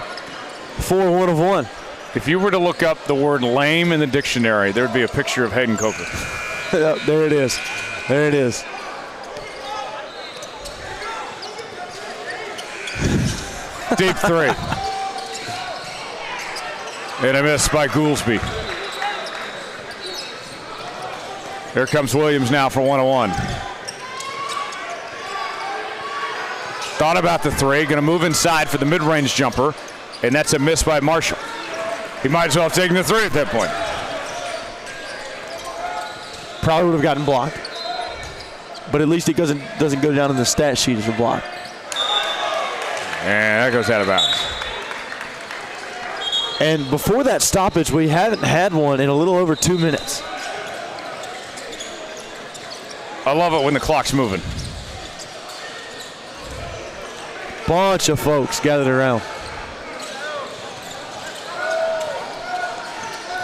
4-1 of 1.
If you were to look up the word lame in the dictionary, there would be a picture of Hayden Coker.
There it is. There it is.
Deep three. And a miss by Goolsby. Here comes Williams now for 1-1. Thought about the three. Going to move inside for the mid-range jumper. And that's a miss by Marshall. He might as well have taken the three at that point.
Probably would have gotten blocked. But at least it doesn't go down in the stat sheet as a block.
And that goes out of bounds.
And before that stoppage, we haven't had one in a little over 2 minutes.
I love it when the clock's moving.
Bunch of folks gathered around.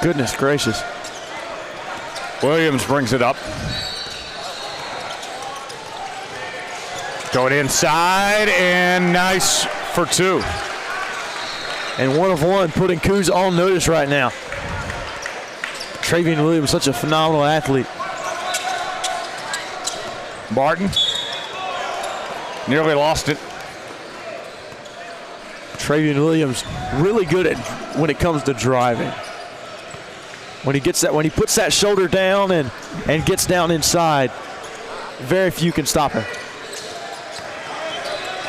Goodness gracious.
Williams brings it up. Going inside, and nice for two.
And 1 of 1, putting Coos on notice right now. Travian Williams, such a phenomenal athlete.
Barton nearly lost it.
Travian Williams really good at when it comes to driving. When he puts that shoulder down and gets down inside, very few can stop him.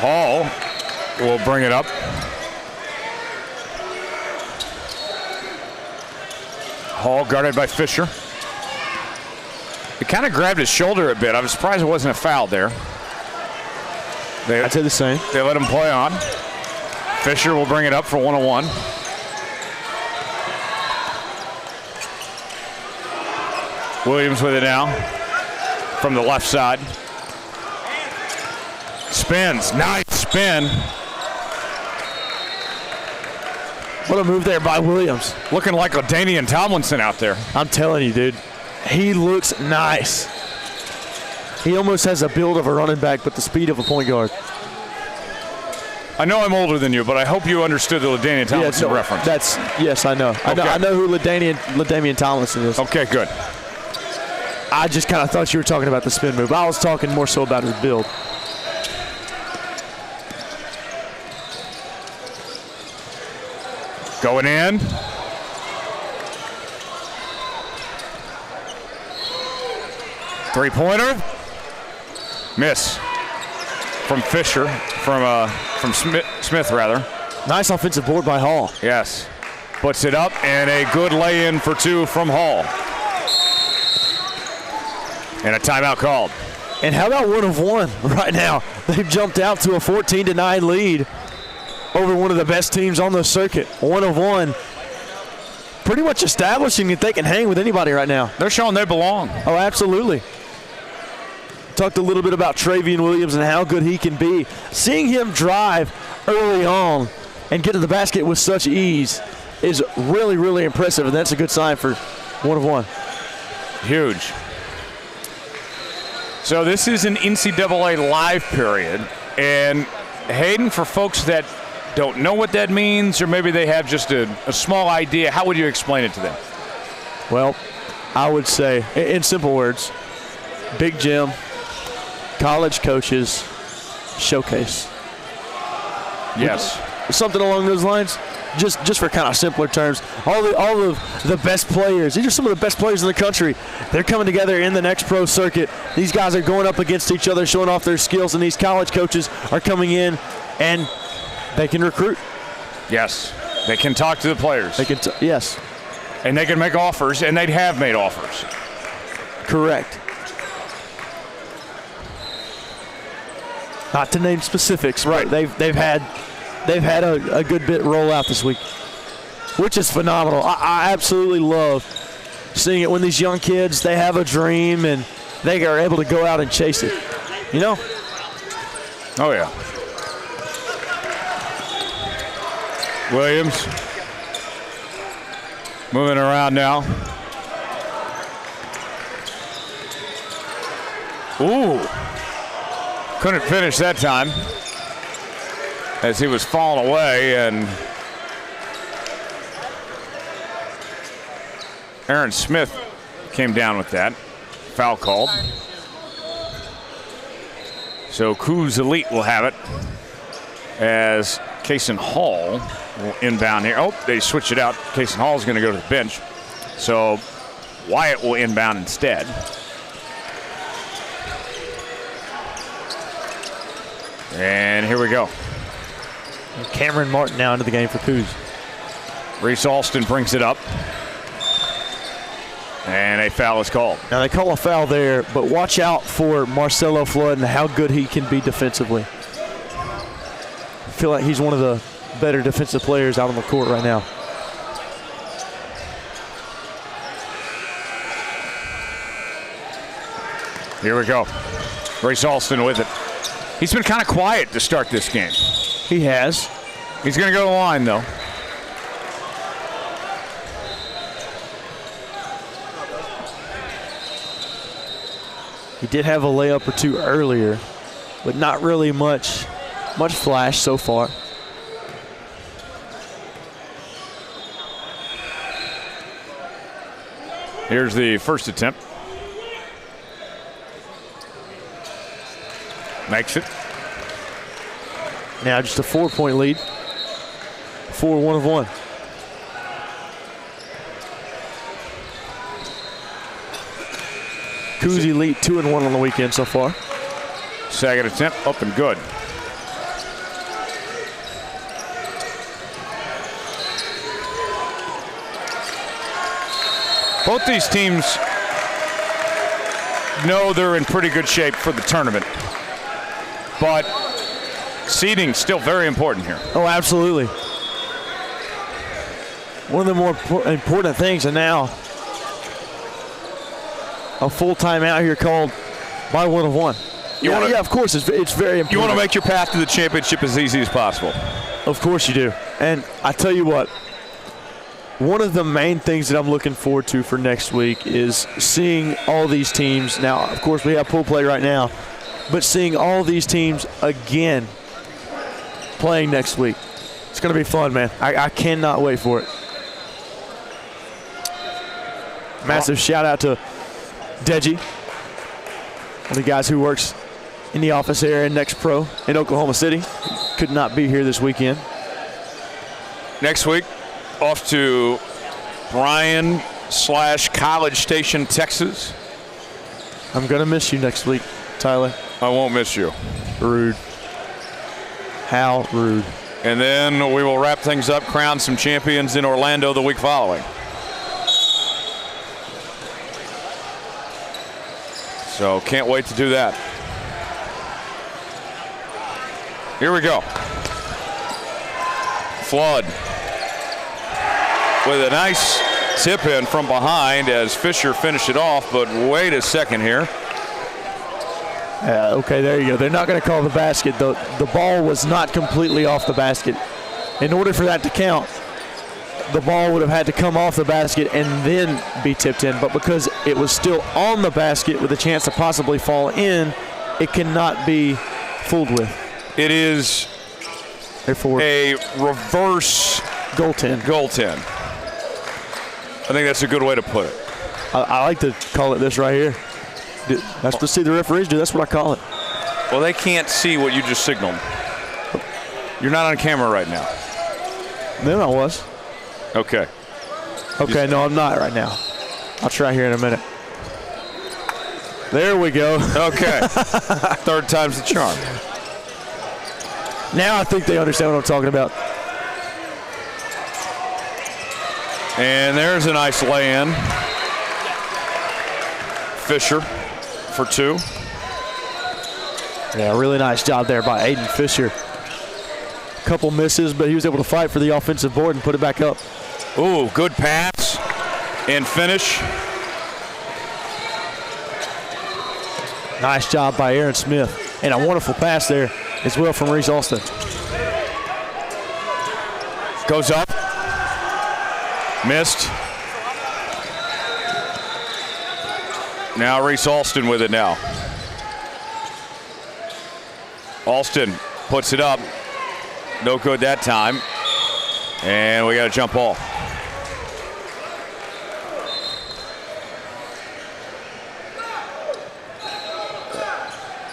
Hall will bring it up. Hall guarded by Fisher. He kind of grabbed his shoulder a bit. I was surprised it wasn't a foul there.
I'd say the same.
They let him play on. Fisher will bring it up for 1-1. Williams with it now from the left side. Spins, nice spin.
What a move there by Williams.
Looking like LaDainian Tomlinson out there.
I'm telling you, dude. He looks nice. He almost has a build of a running back, but the speed of a point guard.
I know I'm older than you, but I hope you understood the LaDainian Tomlinson reference.
Yes, I know. Okay. I know who LaDainian Tomlinson is.
Okay, good.
I just kind of thought you were talking about the spin move. I was talking more so about his build.
Going in. Three-pointer. Miss from Fisher, from Smith rather.
Nice offensive board by Hall.
Yes. Puts it up, and a good lay-in for two from Hall. And a timeout called.
And how about 1 of 1 right now? They've jumped out to a 14-9 lead over one of the best teams on the circuit. 1 of 1. Pretty much establishing that they can hang with anybody right now.
They're showing they belong.
Oh, absolutely. Talked a little bit about Travian Williams and how good he can be. Seeing him drive early on and get to the basket with such ease is really, really impressive, and that's a good sign for 1 of 1.
Huge. So this is an NCAA live period, and Hayden, for folks that don't know what that means, or maybe they have just a small idea, how would you explain it to them?
Well, I would say, in simple words, Big Jim, college coaches, showcase.
Yes.
Something along those lines. Just for kind of simpler terms, all of the best players, these are some of the best players in the country. They're coming together in the next pro circuit. These guys are going up against each other, showing off their skills, and these college coaches are coming in and they can recruit.
Yes. They can talk to the players.
Yes.
And they can make offers, and they'd have made offers.
Correct. Not to name specifics,
right?
But they've had a good bit roll out this week, which is phenomenal. I absolutely love seeing it when these young kids, they have a dream and they are able to go out and chase it. You know?
Oh yeah. Williams moving around now. Ooh. Couldn't finish that time as he was falling away, and Aaron Smith came down with that. Foul called. So Coos Elite will have it as Kaysen Hall will inbound here. Oh, they switch it out. Kaysen Hall is going to go to the bench. So Wyatt will inbound instead. And here we go.
Cameron Martin now into the game for Coos.
Reese Alston brings it up. And a foul is called.
Now they call a foul there, but watch out for Marcelo Flood and how good he can be defensively. I feel like he's one of the better defensive players out on the court right now.
Here we go. Reese Alston with it. He's been kind of quiet to start this game.
He has.
He's going to go to the line, though.
He did have a layup or two earlier, but not really much flash so far.
Here's the first attempt. Makes it.
Now just a 4-point lead. 4 1 of 1. Coos Elite 2-1 on the weekend so far.
Second attempt up and good. Both these teams know they're in pretty good shape for the tournament, but seeding still very important here.
Oh, absolutely. One of the more important things, and now a full timeout here called by 1 of 1. Yeah, of course, it's very important.
You want to make your path to the championship as easy as possible.
Of course you do. And I tell you what, one of the main things that I'm looking forward to for next week is seeing all these teams. Now, of course, we have pool play right now, but seeing all these teams again playing next week. It's going to be fun, man. I cannot wait for it. Massive shout out to Deji, one of the guys who works in the office here in NXTPRO in Oklahoma City. Could not be here this weekend.
Next week, off to Bryan/College Station, Texas.
I'm going to miss you next week, Tyler.
I won't miss you.
Rude. How rude.
And then we will wrap things up, crown some champions in Orlando the week following. So can't wait to do that. Here we go. Flood with a nice tip in from behind as Fisher finished it off, but wait a second here.
Okay, there you go. They're not going to call the basket. The ball was not completely off the basket. In order for that to count, the ball would have had to come off the basket and then be tipped in. But because it was still on the basket with a chance to possibly fall in, it cannot be fooled with.
It is
therefore
a reverse
goaltend.
I think that's a good way to put it.
I like to call it this right here. That's to see the referees do. That's what I call it.
Well, they can't see what you just signaled. You're not on camera right now.
Then I was.
Okay.
Okay, no, I'm not right now. I'll try here in a minute. There we go.
Okay. Third time's the charm.
Now I think they understand what I'm talking about.
And there's a nice lay-in. Fisher for 2.
Yeah, really nice job there by Aiden Fisher. Couple misses, but he was able to fight for the offensive board and put it back up.
Ooh, good pass and finish.
Nice job by Aaron Smith. And a wonderful pass there as well from Reese Alston.
Goes up. Missed. Now Reese Alston with it now. Alston puts it up. No good that time. And we got a jump ball.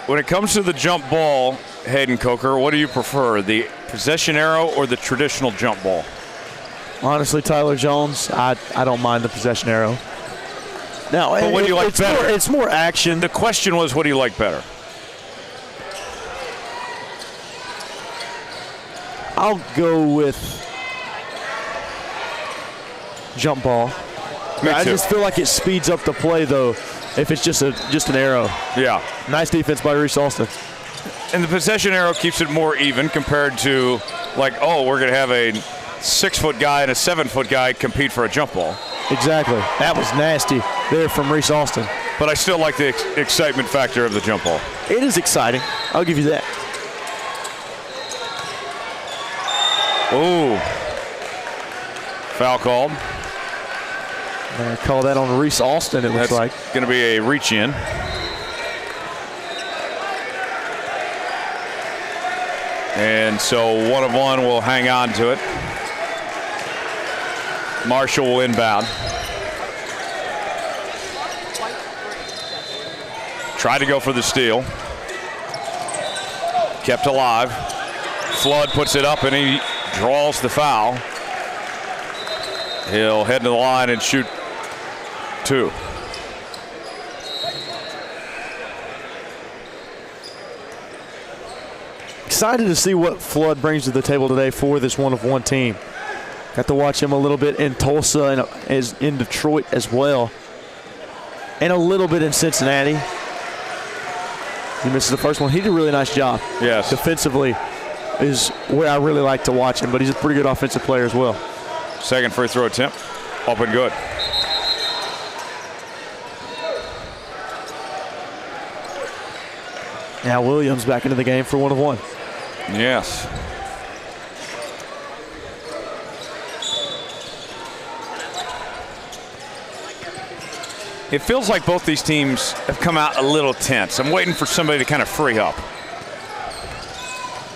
When it comes to the jump ball, Hayden Coker, what do you prefer, the possession arrow or the traditional jump ball?
Honestly, Tyler Jones, I don't mind the possession arrow. Now,
but what do you like better?
It's more action.
The question was, what do you like better?
I'll go with jump ball. I just feel like it speeds up the play, though, if it's just an arrow.
Yeah.
Nice defense by Reese Alston.
And the possession arrow keeps it more even compared to, like, oh, we're going to have a 6-foot guy and a 7-foot guy compete for a jump ball.
Exactly. That was nasty there from Reese Alston.
But I still like the excitement factor of the jump ball.
It is exciting. I'll give you that.
Ooh. Foul called.
Call that on Reese Alston, it looks like.
Going to be a reach in. And so 1 of 1 will hang on to it. Marshall will inbound. Tried to go for the steal. Kept alive. Flood puts it up and he draws the foul. He'll head to the line and shoot 2.
Excited to see what Flood brings to the table today for this 1 of 1 team. Got to watch him a little bit in Tulsa and in Detroit as well. And a little bit in Cincinnati. He misses the first one. He did a really nice job.
Yes.
Defensively is where I really like to watch him, but he's a pretty good offensive player as well.
Second free throw attempt. Up and good.
Now Williams back into the game for 1 of 1.
Yes. It feels like both these teams have come out a little tense. I'm waiting for somebody to kind of free up.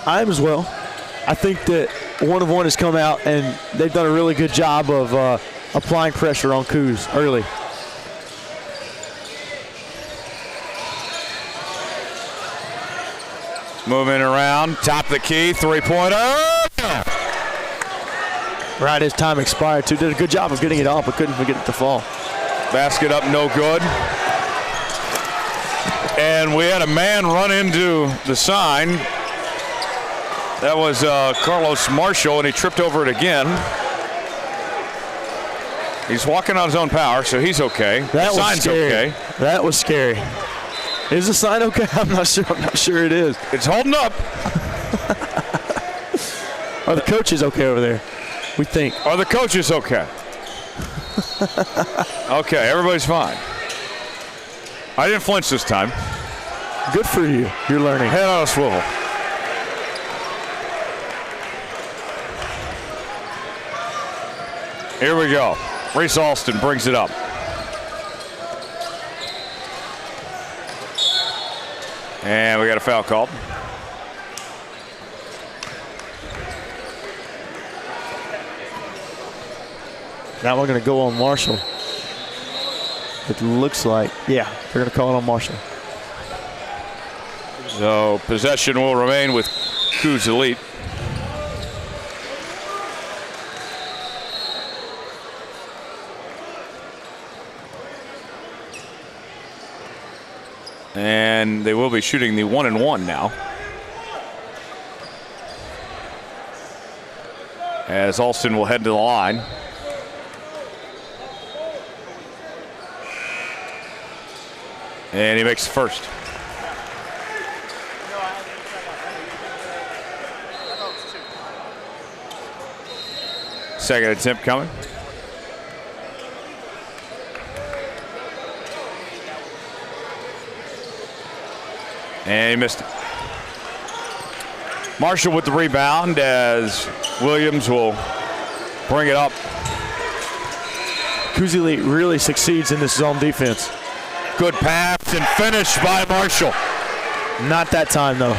I am as well. I think that 1 of 1 has come out and they've done a really good job of applying pressure on Coos early.
Moving around, top of the key, 3-pointer.
Right as time expired, too. Did a good job of getting it off, but couldn't get it to fall.
Basket up, no good. And we had a man run into the sign. That was Carlos Marshall, and he tripped over it again. He's walking on his own power, so he's okay.
That
the
was
sign's
scary.
okay.
That was scary. Is the sign okay? I'm not sure. I'm not sure it is.
It's holding up.
Are the coaches okay over there? We think.
Are the coaches okay? Okay, everybody's fine. I didn't flinch this time.
Good for you. You're learning.
Head on a swivel. Here we go. Reese Alston brings it up. And we got a foul called.
Now we're going to go on Marshall. It looks like, yeah, they're going to call it on Marshall.
So possession will remain with Coos Elite. And they will be shooting the 1-and-1 now. As Alston will head to the line. And he makes the first. Second attempt coming. And he missed it. Marshall with the rebound as Williams will bring it up.
Coos Elite really succeeds in this zone defense.
Good pass and finish by Marshall.
Not that time, though.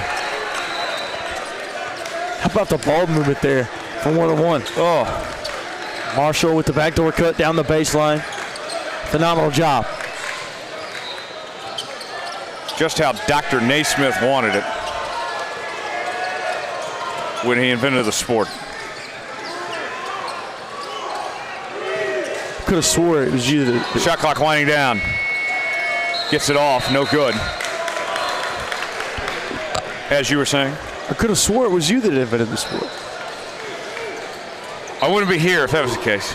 How about the ball movement there from 1-on-1?
Oh,
Marshall with the backdoor cut down the baseline. Phenomenal job.
just how Dr. Naismith wanted it when he invented the sport.
Could have swore it was you that.
Shot clock winding down. Gets it off, no good. As you were saying?
I could have swore it was you that invented the sport.
I wouldn't be here if that was the case.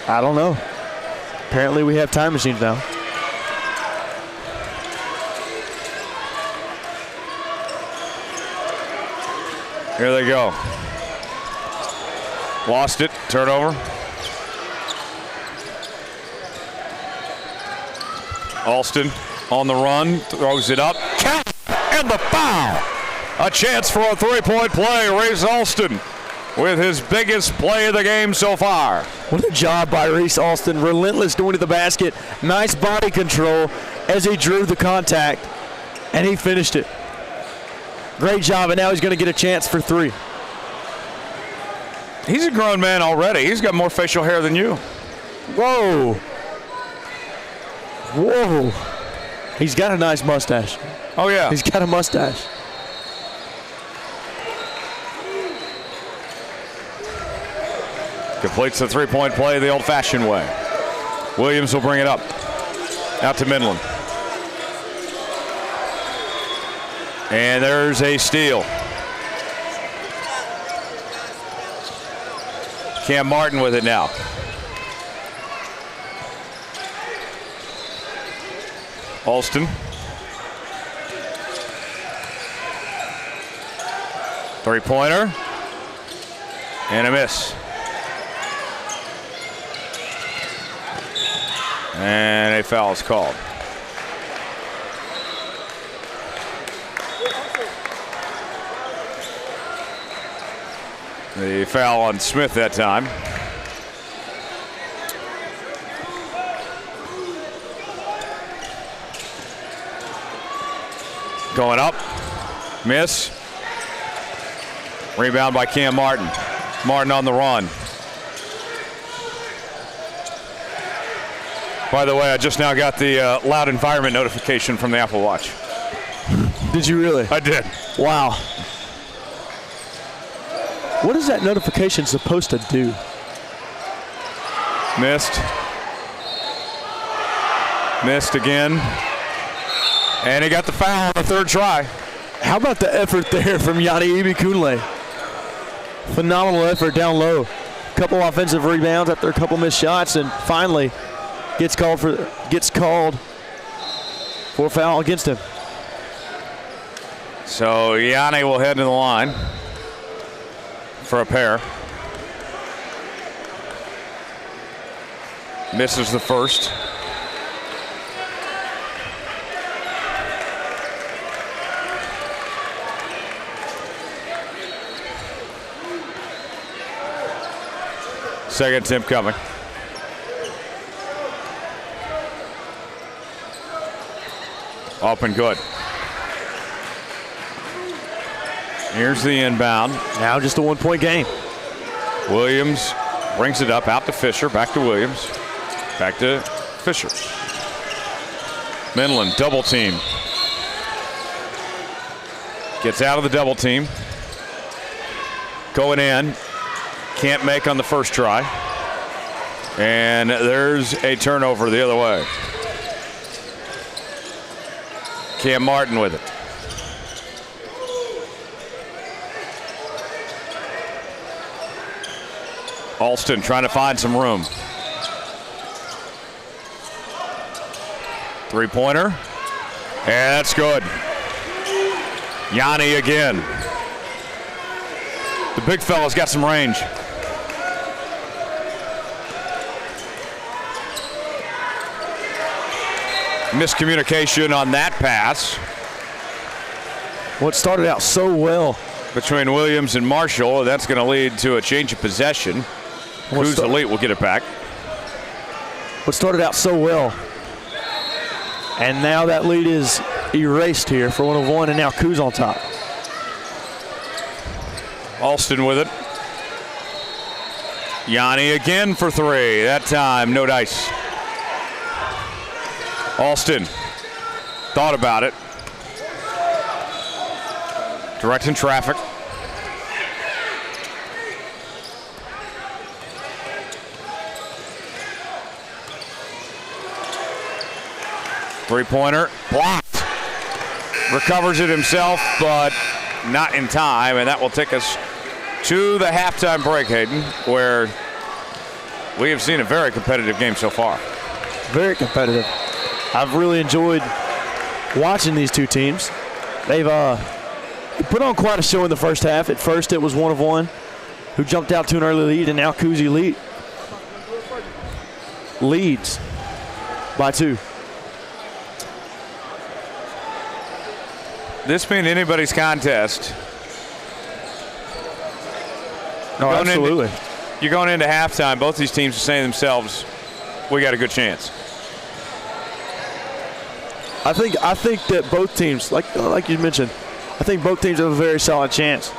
I don't know. Apparently we have time machines now.
Here they go. Lost it, turnover. Alston on the run, throws it up. Count and the foul. A chance for a three-point play. Reese Alston with his biggest play of the game so far.
What a job by Reese Alston. Relentless going to the basket. Nice body control as he drew the contact, and he finished it. Great job, and now he's going to get a chance for three.
He's a grown man already. He's got more facial hair than you.
Whoa. Whoa. He's got a nice mustache.
Oh, yeah.
He's got a mustache.
Completes the three-point play the old-fashioned way. Williams will bring it up. Out to Midland. And there's a steal. Cam Martin with it now. Alston. Three-pointer. And a miss. And a foul is called. The foul on Smith that time. Going up. Miss. Rebound by Cam Martin. Martin on the run. By the way, I just now got the loud environment notification from the Apple Watch.
Did you really?
I did.
Wow. What is that notification supposed to do?
Missed. Missed again. And he got the foul on the third try.
How about the effort there from Yanni Ibikunle? Phenomenal effort down low. Couple offensive rebounds after a couple missed shots, and finally gets called for a foul against him.
So Yanni will head to the line for a pair. Misses the first. Second attempt coming. Up and good. Here's the inbound.
Now just a one-point game.
Williams brings it up, out to Fisher, back to Williams, back to Fisher. Midland double team. Gets out of the double team. Going in. Can't make on the first try. And there's a turnover the other way. Cam Martin with it. Alston trying to find some room. Three-pointer. And that's good. Yanni again. The big fella's got some range. Miscommunication on that pass.
What started out so well
between Williams and Marshall, that's going to lead to a change of possession. Coos Elite will get it back.
What started out so well, and now that lead is erased here for 1 of 1, and now Coos on top.
Alston with it. Yanni again for 3. That time, no dice. Alston thought about it. Directing traffic. Three-pointer, blocked. Recovers it himself, but not in time, and that will take us to the halftime break, Hayden, where we have seen a very competitive game so far.
Very competitive. I've really enjoyed watching these two teams. They've put on quite a show in the first half. At first, it was 1 of 1 who jumped out to an early lead, and now Coos Elite leads by 2.
This being anybody's contest.
No, absolutely.
You're going into halftime. Both these teams are saying to themselves, we got a good chance.
I think that both teams, like you mentioned, I think both teams have a very solid chance.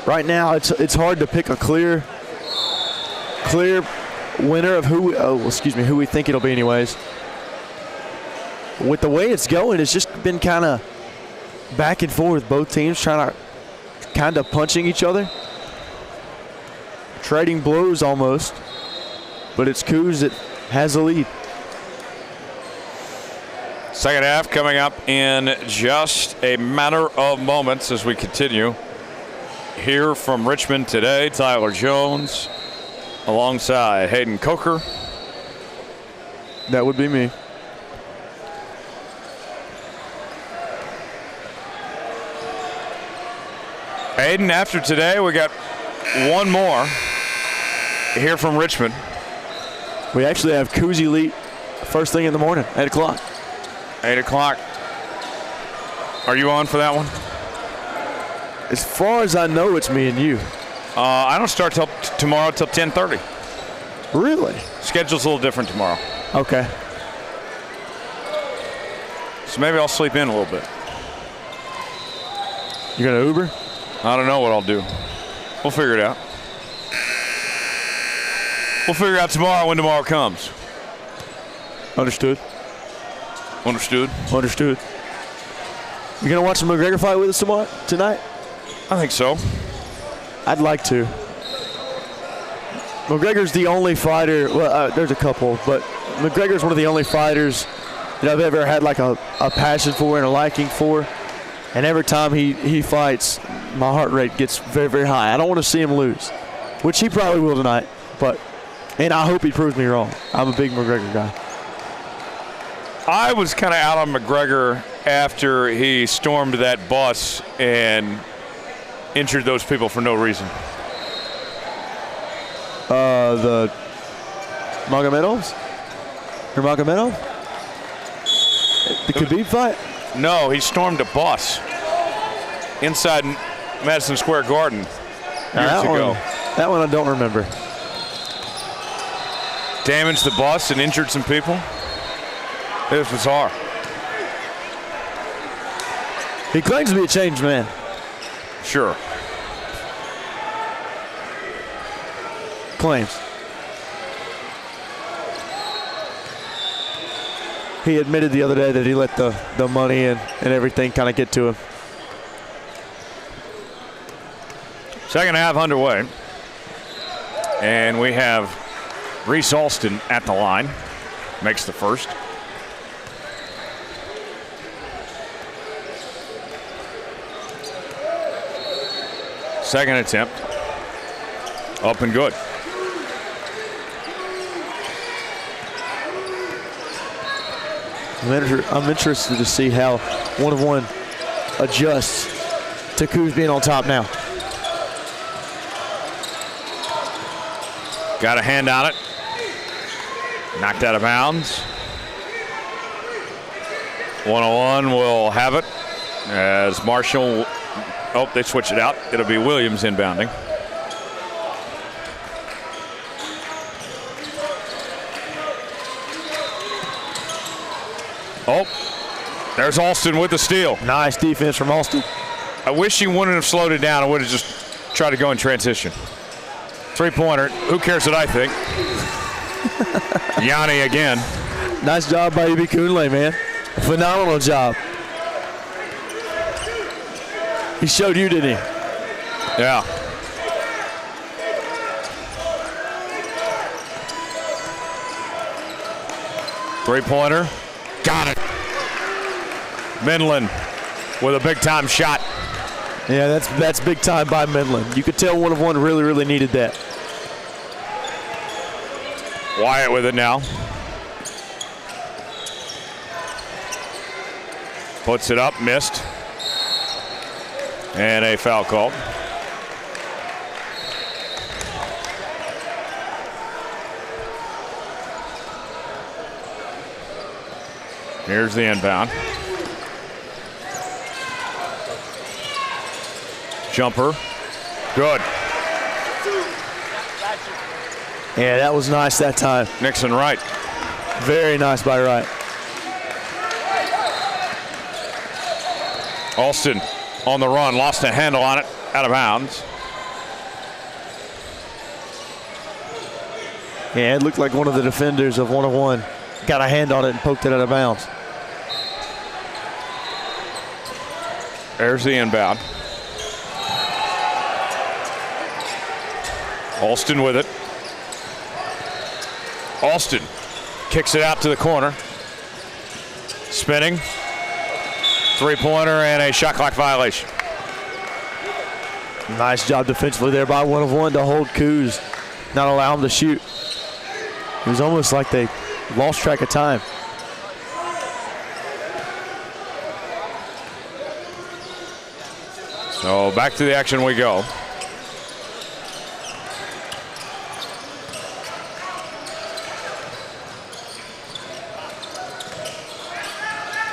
Right now, it's hard to pick a clear winner of who we think it'll be anyways. With the way it's going, it's just been kind of back and forth. Both teams trying to kind of punching each other, trading blows almost, but it's Coos that has the lead.
Second half coming up in just a matter of moments as we continue. Here from Richmond today, Tyler Jones alongside Hayden Coker.
That would be me.
Hayden, after today, we got one more here from Richmond.
We actually have Coos Elite first thing in the morning, 8 o'clock.
8 o'clock. Are you on for that one?
As far as I know, it's me and you.
I don't start till tomorrow till 10:30.
Really?
Schedule's a little different tomorrow.
Okay.
So maybe I'll sleep in a little bit.
You gonna Uber?
I don't know what I'll do. We'll figure it out. We'll figure it out tomorrow when tomorrow comes.
Understood.
Understood.
Understood. You gonna watch the McGregor fight with us tonight?
I think so.
I'd like to. McGregor's the only fighter. Well, there's a couple, but McGregor's one of the only fighters that I've ever had like a passion for and a liking for. And every time he fights, my heart rate gets very, very high. I don't want to see him lose, which he probably will tonight. And I hope he proves me wrong. I'm a big McGregor guy.
I was kind of out on McGregor after he stormed that bus and injured those people for no reason.
The Magomedov? Or Magomedov? The Khabib fight?
No, he stormed a bus inside Madison Square Garden years ago.
That one I don't remember.
Damaged the bus and injured some people. It was bizarre.
He claims to be a changed man.
Sure.
Claims. He admitted the other day that he let the money and everything kind of get to him.
Second half underway. And we have Reese Alston at the line. Makes the first. Second attempt. Up and good.
I'm interested to see how 1-of-1 adjusts to Coos being on top now.
Got a hand on it. Knocked out of bounds. 1-on-1 will have it as Marshall. Oh, they switch it out. It'll be Williams inbounding. Oh, there's Alston with the steal.
Nice defense from Alston.
I wish he wouldn't have slowed it down. I would have just tried to go in transition. Three-pointer. Who cares what I think? Yanni again.
Nice job by Ibi Kunle, man. Phenomenal job. He showed you, didn't he?
Yeah. Three-pointer. Got it. Midland with a big-time shot.
Yeah, that's big time by Midland. You could tell 1-of-1 really, really needed that.
Wyatt with it now. Puts it up, missed. And a foul called. Here's the inbound. Jumper. Good.
Yeah, that was nice that time.
Nixon Wright.
Very nice by Wright.
Alston on the run, lost a handle on it, out of bounds.
Yeah, it looked like one of the defenders of 1-of-1 got a hand on it and poked it out of bounds.
There's the inbound. Alston with it. Alston kicks it out to the corner. Spinning. Three-pointer and a shot clock violation.
Nice job defensively there by 1-of-1 to hold Coos, not allow him to shoot. It was almost like they lost track of time.
So back to the action we go.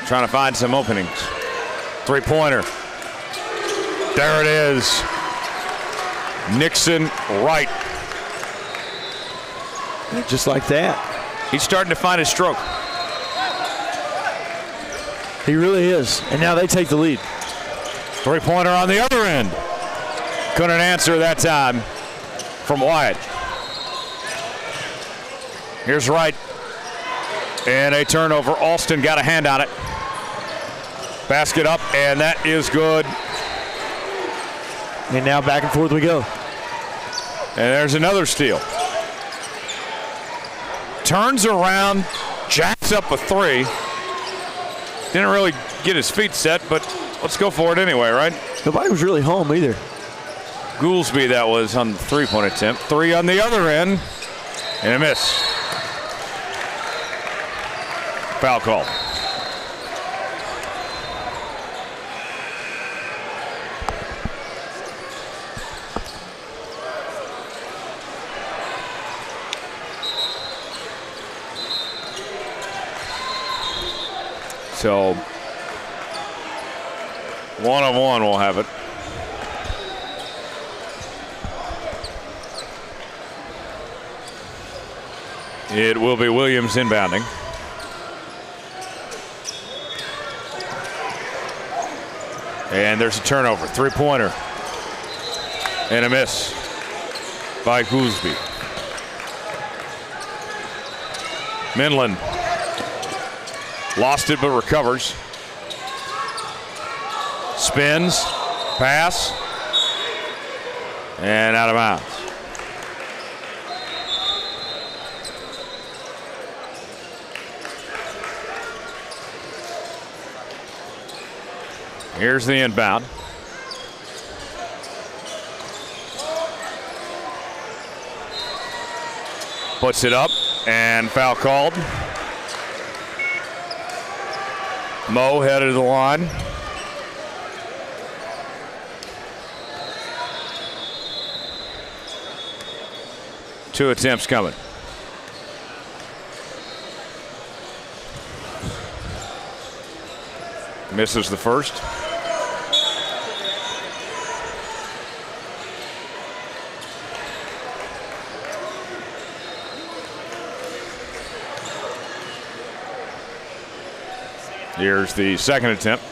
Trying to find some openings. Three-pointer. There it is. Nixon Wright.
Just like that.
He's starting to find his stroke.
He really is. And now they take the lead.
Three-pointer on the other end. Couldn't answer that time from Wyatt. Here's Wright. And a turnover. Alston got a hand on it. Basket up, and that is good.
And now back and forth we go.
And there's another steal. Turns around, jacks up a three. Didn't really get his feet set, but let's go for it anyway, right?
Nobody was really home either.
Goolsby, that was on the three-point attempt. Three on the other end, and a miss. Foul call. So 1-of-1 will have it. It will be Williams inbounding. And there's a turnover. Three-pointer. And a miss by Goolsby. Midland. Lost it but recovers. Spins. Pass. And out of bounds. Here's the inbound. Puts it up and foul called. Mo headed to the line. Two attempts coming. Misses the first. Here's the second attempt.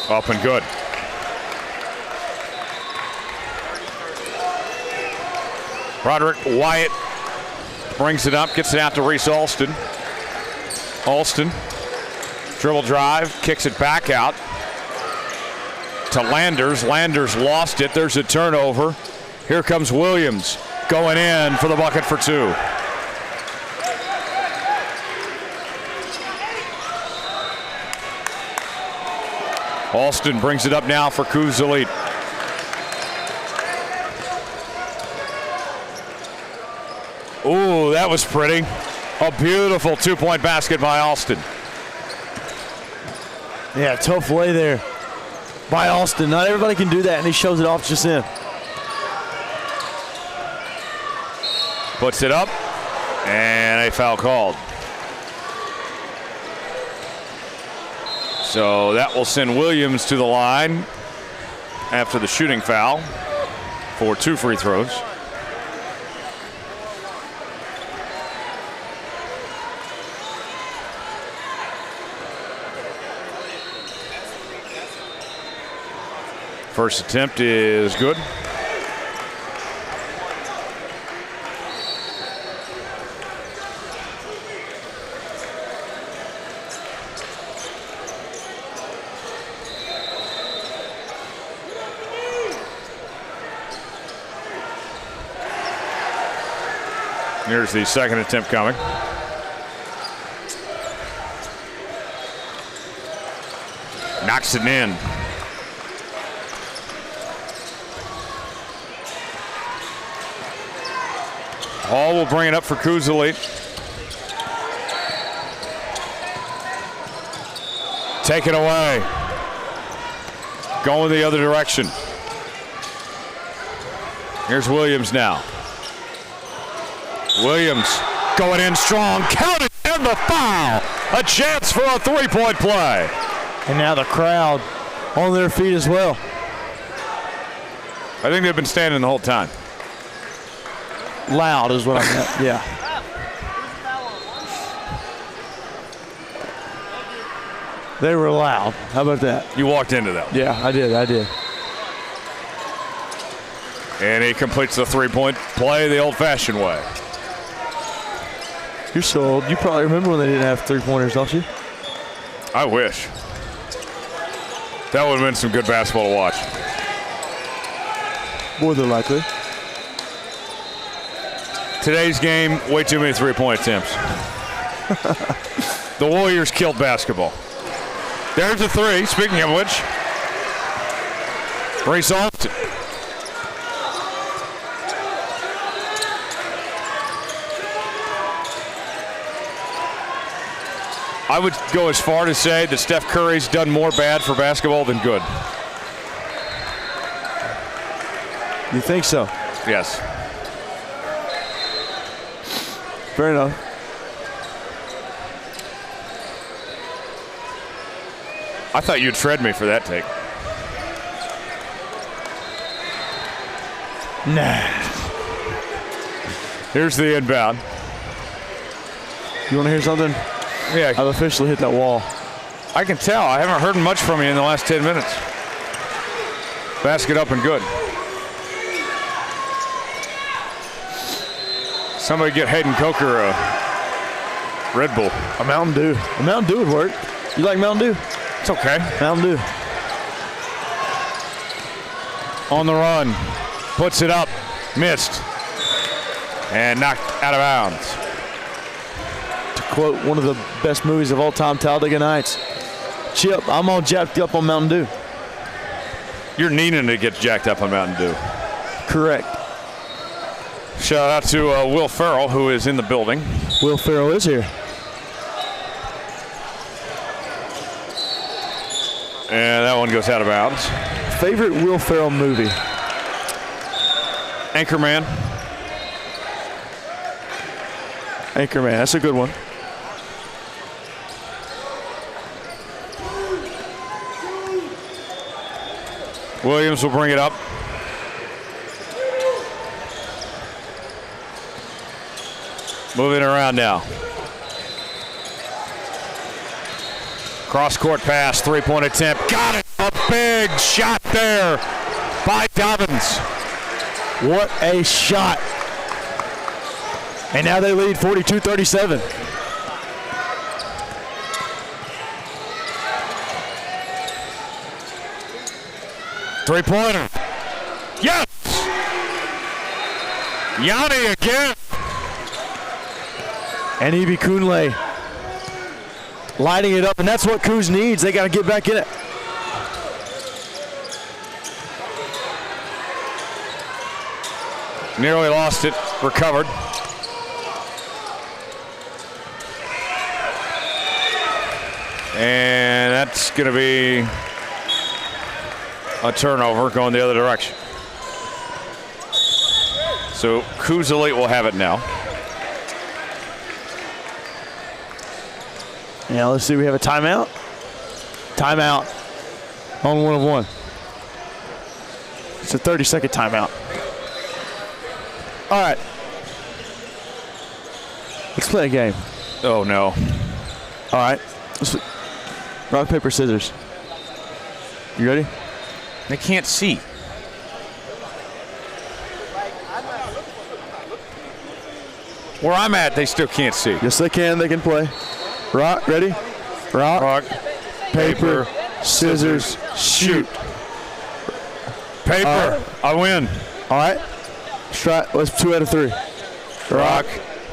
Up and good. Roderick Wyatt brings it up, gets it out to Reese Alston. Alston, dribble drive, kicks it back out to Landers. Landers lost it. There's a turnover. Here comes Williams going in for the bucket for two. Alston brings it up now for Kuzalit. Ooh, that was pretty. A beautiful two-point basket by Alston.
Yeah, tough lay there by Alston. Not everybody can do that, and he shows it off just in.
Puts it up, and a foul called. So that will send Williams to the line after the shooting foul for two free throws. First attempt is good. Here's the second attempt coming. Knocks it in. Hall will bring it up for Kuzalit. Take it away. Going the other direction. Here's Williams now. Williams going in strong, counted, and the foul. A chance for a three-point play.
And now the crowd on their feet as well.
I think they've been standing the whole time.
Loud is what I meant, yeah. They were loud. How about that?
You walked into that.
Yeah, I did.
And he completes the three-point play the old-fashioned way.
You're so old. You probably remember when they didn't have three-pointers, don't you?
I wish. That would have been some good basketball to watch.
More than likely.
Today's game, way too many three-point attempts. The Warriors killed basketball. There's the three, speaking of which. Reese Alston. I would go as far to say that Steph Curry's done more bad for basketball than good.
You think so?
Yes.
Fair enough.
I thought you'd shred me for that take.
Nah.
Here's the inbound.
You want to hear something?
Yeah.
I've officially hit that wall.
I can tell. I haven't heard much from you in the last 10 minutes. Basket up and good. Somebody get Hayden Coker a Red Bull.
A Mountain Dew. A Mountain Dew would work. You like Mountain Dew?
It's okay.
Mountain Dew.
On the run. Puts it up. Missed. And knocked out of bounds.
To quote one of the best movies of all time, Talladega Nights. Chip, I'm all jacked up on Mountain Dew.
You're needing to get jacked up on Mountain Dew.
Correct.
Shout out to Will Farrell, who is in the building.
Will Farrell is here.
And that one goes out of bounds.
Favorite Will Ferrell movie?
Anchorman.
Anchorman, that's a good one.
Williams will bring it up. Moving around now. Cross-court pass, three-point attempt. Got it! A big shot there by Dobbins.
What a shot. And now they lead 42-37.
Three-pointer. Yes! Yanni again.
And Ibi Kunle lighting it up, and that's what Coos needs. They got to get back in it.
Nearly lost it, recovered. And that's going to be a turnover going the other direction. So Coos Elite will have it now.
Yeah, let's see. We have a timeout. Timeout on 1 of 1. It's a 30-second timeout. All right. Let's play a game.
Oh, no.
All right. Rock, paper, scissors. You ready?
They can't see. Where I'm at, they still can't see.
Yes, they can. They can play. Rock, ready? Rock, paper, scissors, shoot.
Paper. I win.
All right. Let's try. Let's 2 out of 3.
Rock,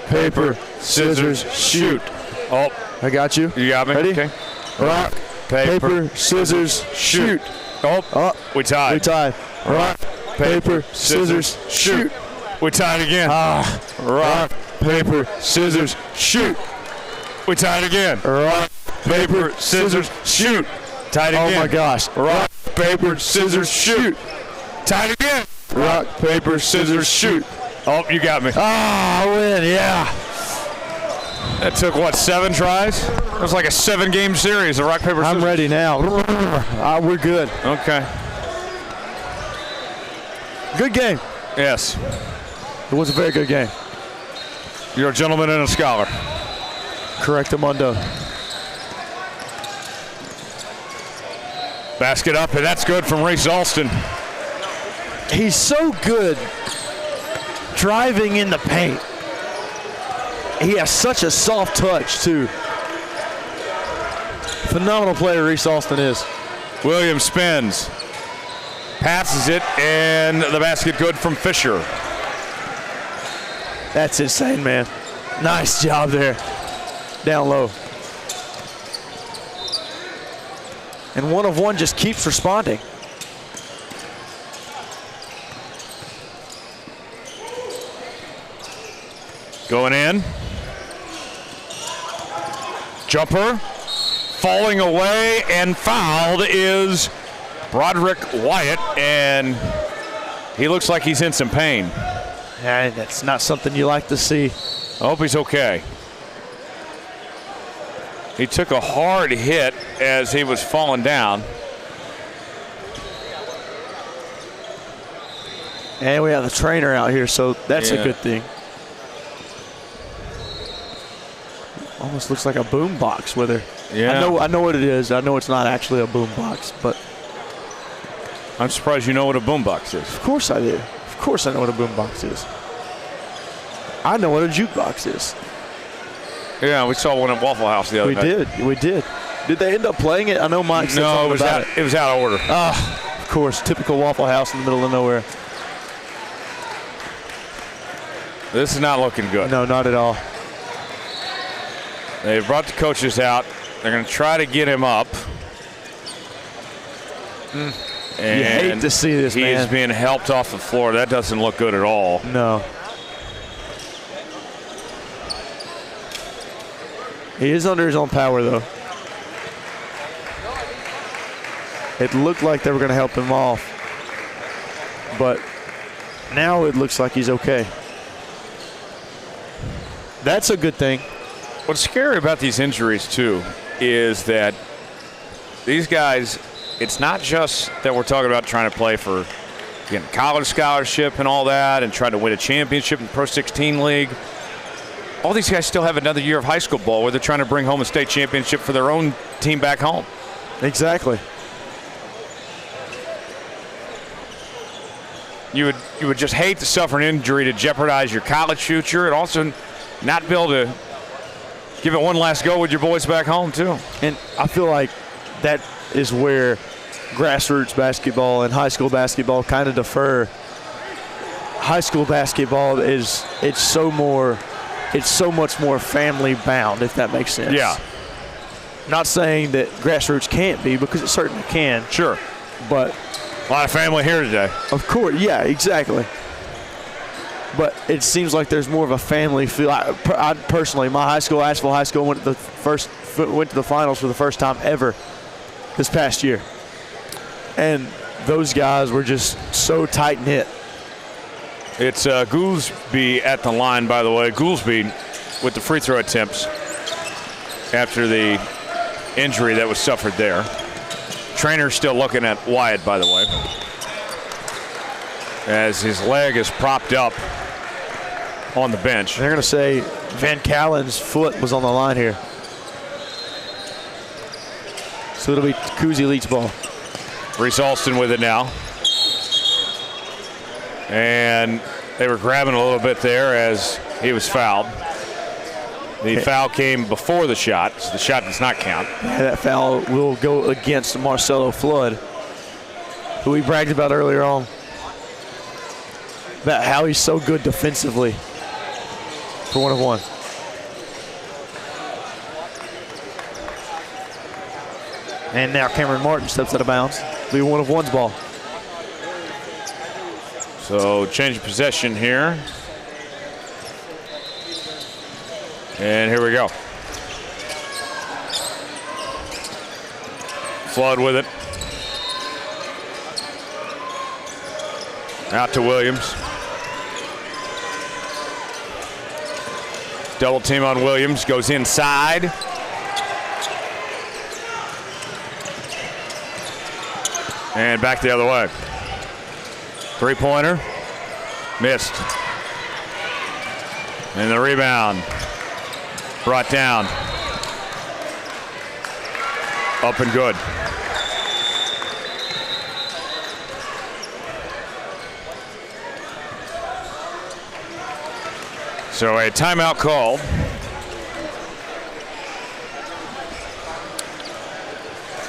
paper, scissors, shoot. Oh,
I got you.
you got me?
Ready?
Okay.
Rock, paper, scissors, shoot.
Oh, we tied.
We tied. Rock, paper, scissors, shoot.
We tied again. Rock, paper, scissors, shoot. We tied again.
Rock,
Paper, scissors, shoot. Tied again.
oh my gosh.
Rock, paper, scissors, shoot. Tied again.
Rock, paper, scissors, shoot.
Oh, you got me.
Ah, I win, yeah.
That took, what, 7 tries? It was like a 7-game series of rock, paper, scissors.
I'm ready now. We're good.
Okay.
Good game.
Yes.
It was a very good game.
You're a gentleman and a scholar.
Correct, Amundo.
Basket up, and that's good from Reese Alston.
He's so good driving in the paint. He has such a soft touch, too. Phenomenal player Reese Alston is.
Williams spins. Passes it, and the basket good from Fisher.
That's insane, man. Nice job there. Down low. And 1 of 1 just keeps responding.
Going in. Jumper. Falling away, and fouled is Broderick Wyatt, and he looks like he's in some pain.
Yeah, that's not something you like to see.
I hope he's okay. He took a hard hit as he was falling down.
And we have the trainer out here, so that's a good thing. Almost looks like a boom box with her.
Yeah.
I know what it is. I know it's not actually a boom box, but
I'm surprised you know what a boombox is.
of course I do. Of course I know what a boom box is. I know what a jukebox is.
Yeah, we saw one at Waffle House the other night.
We did. Did they end up playing it? I know Mike said
No,
something about it.
it was out of order.
Of course, typical Waffle House in the middle of nowhere.
This is not looking good.
No, not at all.
They brought the coaches out. They're going to try to get him up.
You hate to see this,
he
man.
is being helped off the floor. That doesn't look good at all.
No. He is under his own power, though. It looked like they were going to help him off, but now it looks like he's okay. That's a good thing.
What's scary about these injuries, too, is that these guys, it's not just that we're talking about trying to play for getting college scholarship and all that and trying to win a championship in the Pro 16 League. All these guys still have another year of high school ball where they're trying to bring home a state championship for their own team back home.
Exactly.
You would just hate to suffer an injury to jeopardize your college future and also not be able to give it one last go with your boys back home, too.
And I feel like that is where grassroots basketball and high school basketball kind of differ. High school basketball it's so much more family bound, if that makes sense.
Yeah.
Not saying that grassroots can't be, because it certainly can.
Sure.
But
a lot of family here today.
Of course, yeah, exactly. But it seems like there's more of a family feel. I personally, my high school, Asheville High School, went to the finals for the first time ever this past year. And those guys were just so tight-knit.
It's Goolsby at the line, by the way. Goolsby with the free throw attempts after the injury that was suffered there. Trainer's still looking at Wyatt, by the way, as his leg is propped up on the bench.
They're going to say Van Callen's foot was on the line here. So it'll be Coos Elite's ball.
Reese Alston with it now. And they were grabbing a little bit there as he was fouled. The foul came before the shot, so the shot does not count.
Yeah, that foul will go against Marcelo Flood, who we bragged about earlier on, about how he's so good defensively for 1 of 1. And now Cameron Martin steps out of bounds. It'll be 1 of 1's ball.
So change of possession here. And here we go. Flood with it. Out to Williams. Double team on Williams, goes inside. And back the other way. Three-pointer, missed. And the rebound, brought down. Up and good. So a timeout called.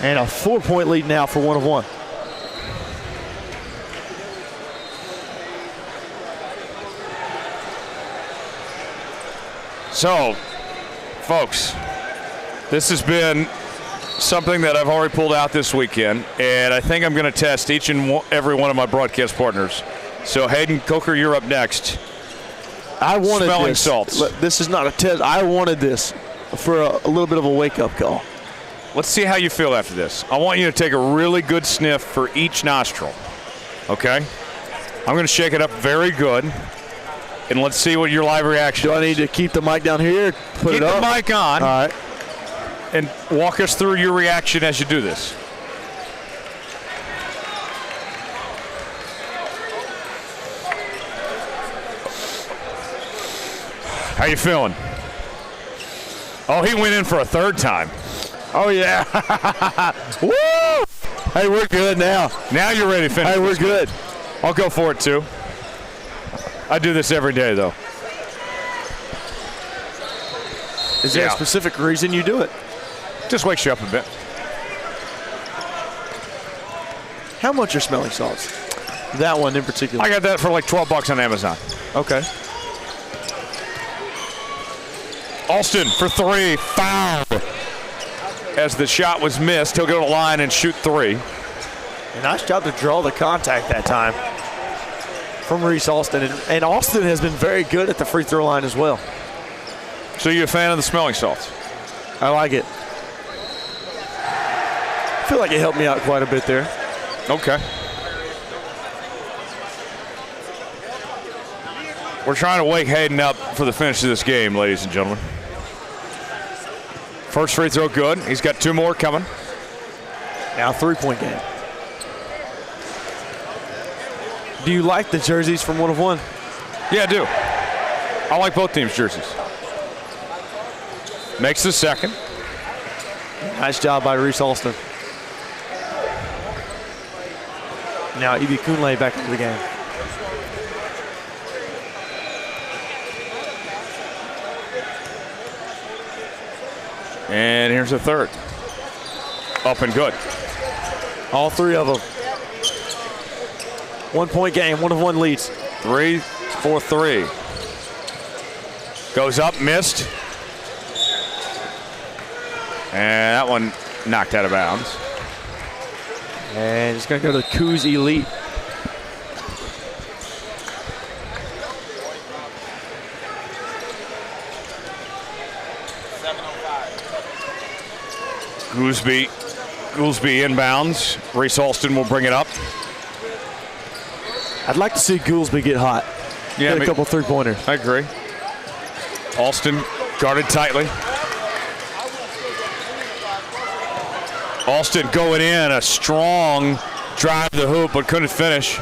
And a 4-point lead now for 1 of 1.
So, folks, this has been something that I've already pulled out this weekend, and I think I'm going to test each and every one of my broadcast partners. So, Hayden Coker, you're up next.
I wanted
smelling
this.
salts.
This is not a test. I wanted this for a little bit of a wake-up call.
Let's see how you feel after this. I want you to take a really good sniff for each nostril, okay? I'm going to shake it up very good, and let's see what your live reaction is.
Do I need to keep the mic down here? Put it up?
Keep the mic on.
All right.
And walk us through your reaction as you do this. How you feeling? Oh, he went in for a third time.
Oh, yeah. Woo! Hey, we're good now.
Now you're ready to finish.
Hey, we're good.
I'll go for it, too. I do this every day, though.
Is there a specific reason you do it?
Just wakes you up a bit.
How much are smelling salts? That one in particular.
I got that for like $12 on Amazon.
Okay.
Alston for three, foul. As the shot was missed, he'll go to the line and shoot three.
A nice job to draw the contact that time from Reese Alston. And Alston has been very good at the free throw line as well.
So you a fan of the smelling salts?
I like it. I feel like it helped me out quite a bit there.
Okay. We're trying to wake Hayden up for the finish of this game, ladies and gentlemen. First free throw good. He's got 2 more coming.
Now 3-point game. Do you like the jerseys from 1 of 1?
Yeah, I do. I like both teams' jerseys. Makes the second.
Nice job by Reese Alston. Now Ibi Kunle back into the game.
And here's the third. Up and good.
All 3 of them. 1-point game, 1 of 1 leads.
3 for 3. Goes up, missed. And that one knocked out of bounds.
And it's going to go to Coos Elite.
Goolsby inbounds. Reese Alston will bring it up.
I'd like to see Goolsby get hot.
Yeah,
Get a couple 3-pointers.
I agree. Alston guarded tightly. Alston going in, a strong drive to the hoop, but couldn't finish.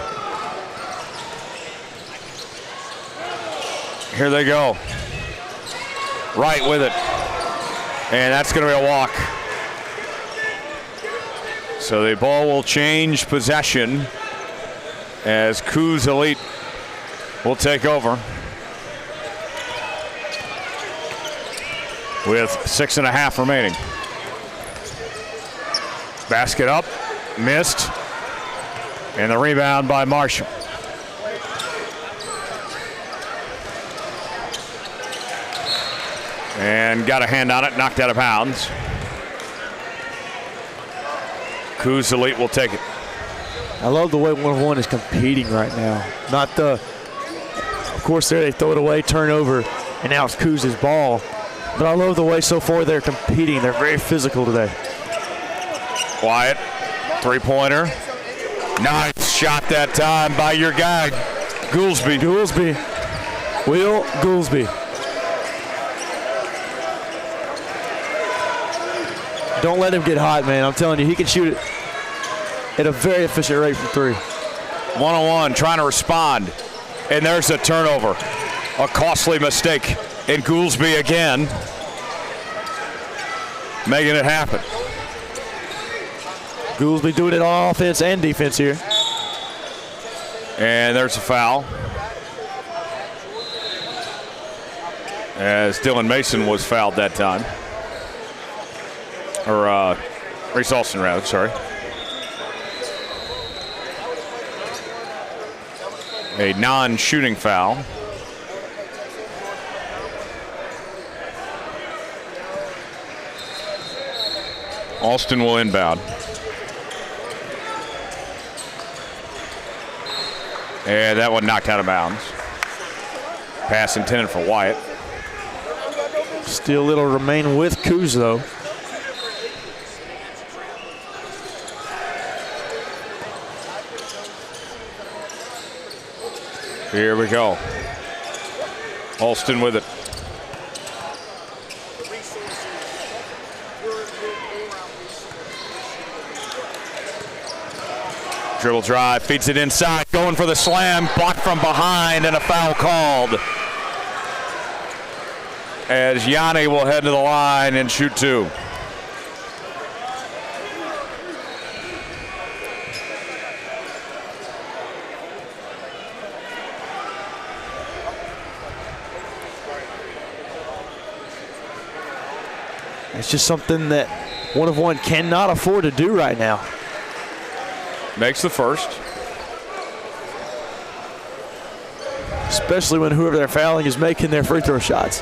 Here they go. Right with it. And that's going to be a walk. So the ball will change possession as Coos Elite will take over with 6.5 remaining. Basket up, missed, and the rebound by Marshall. And got a hand on it, knocked out of bounds. Coos Elite will take it.
I love the way 1 of 1 is competing right now. Not the, of course, there they throw it away, turnover, and now it's Coos' ball. But I love the way so far they're competing. They're very physical today.
Wyatt, 3-pointer. Nice shot that time by your guy, Goolsby.
Will Goolsby. Don't let him get hot, man. I'm telling you, he can shoot it at a very efficient rate from 3.
1-on-1, trying to respond. And there's a turnover. A costly mistake. And Goolsby again, making it happen.
Goolsby doing it on offense and defense here.
And there's a foul. As Dylan Mason was fouled that time. Or Reese Alston, rather, sorry. A non-shooting foul. Alston will inbound. And that one knocked out of bounds. Pass intended for Wyatt.
Still it'll remain with Coos, though.
Here we go. Alston with it. Dribble drive, feeds it inside, going for the slam, blocked from behind, and a foul called. As Yanni will head to the line and shoot 2.
It's just something that 1 of 1 cannot afford to do right now.
Makes the first.
Especially when whoever they're fouling is making their free throw shots.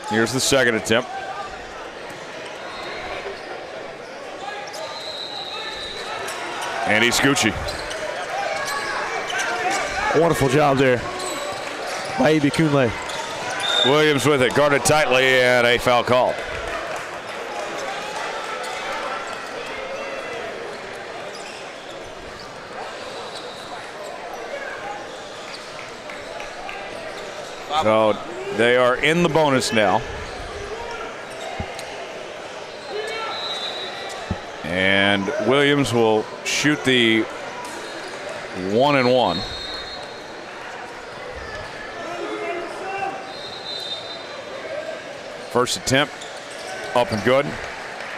Here's the second attempt. And he's Gucci.
Wonderful job there. by Ibikunle.
Williams with it, guarded tightly, and a foul call. So they are in the bonus now. And Williams will shoot the 1-and-1. First attempt, up and good.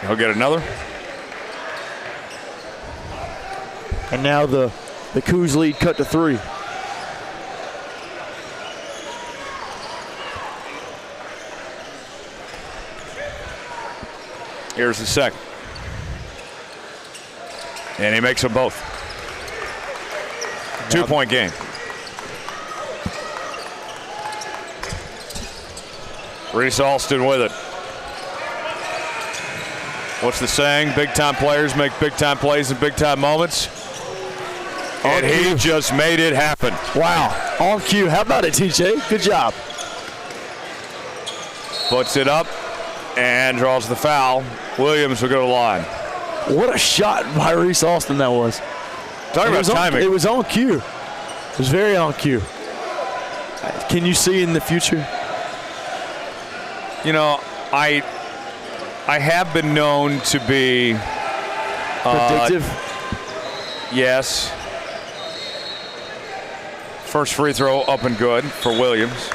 He'll get another.
And now the Cougs lead cut to 3.
Here's the second. And he makes them both. 2-point game. Reese Alston with it. What's the saying? Big time players make big time plays in big time moments. And he just made it happen.
Wow. On cue. How about it, TJ? Good job.
Puts it up and draws the foul. Williams will go to the line.
What a shot by Reese Alston that was.
Talking about timing.
It was on cue. It was very on cue. Can you see in the future?
You know, I have been known to be
Predictive?
Yes. First free throw up and good for Williams.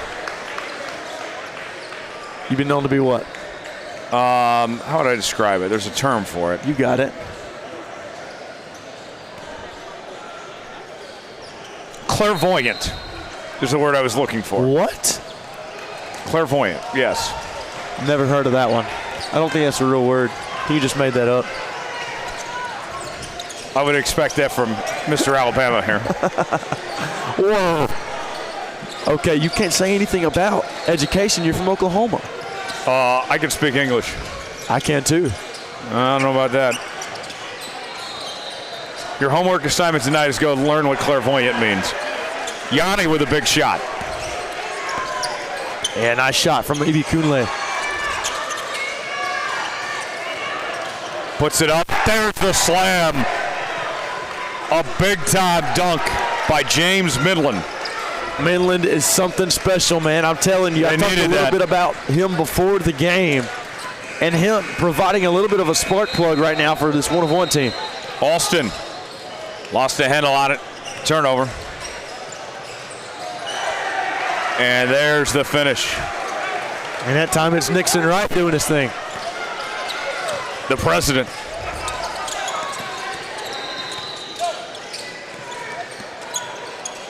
You've been known to be what?
How would I describe it? There's a term for it.
You got it.
Clairvoyant is the word I was looking for.
What?
Clairvoyant, yes.
Never heard of that one. I don't think that's a real word. You just made that up.
I would expect that from Mr. Alabama here.
Whoa. Okay, you can't say anything about education. You're from Oklahoma.
I can speak English.
I can too.
I don't know about that. Your homework assignment tonight is go learn what clairvoyant means. Yanni with a big shot.
Yeah, nice shot from Ibikunle.
Puts it up. There's the slam. A big-time dunk by James Midland.
Midland is something special, man. I'm telling you. I talked a little bit about him before the game, and him providing a little bit of a spark plug right now for this 1-of-1 team.
Alston lost the handle on it. Turnover. And there's the finish.
And that time it's Nixon Wright doing his thing.
The president.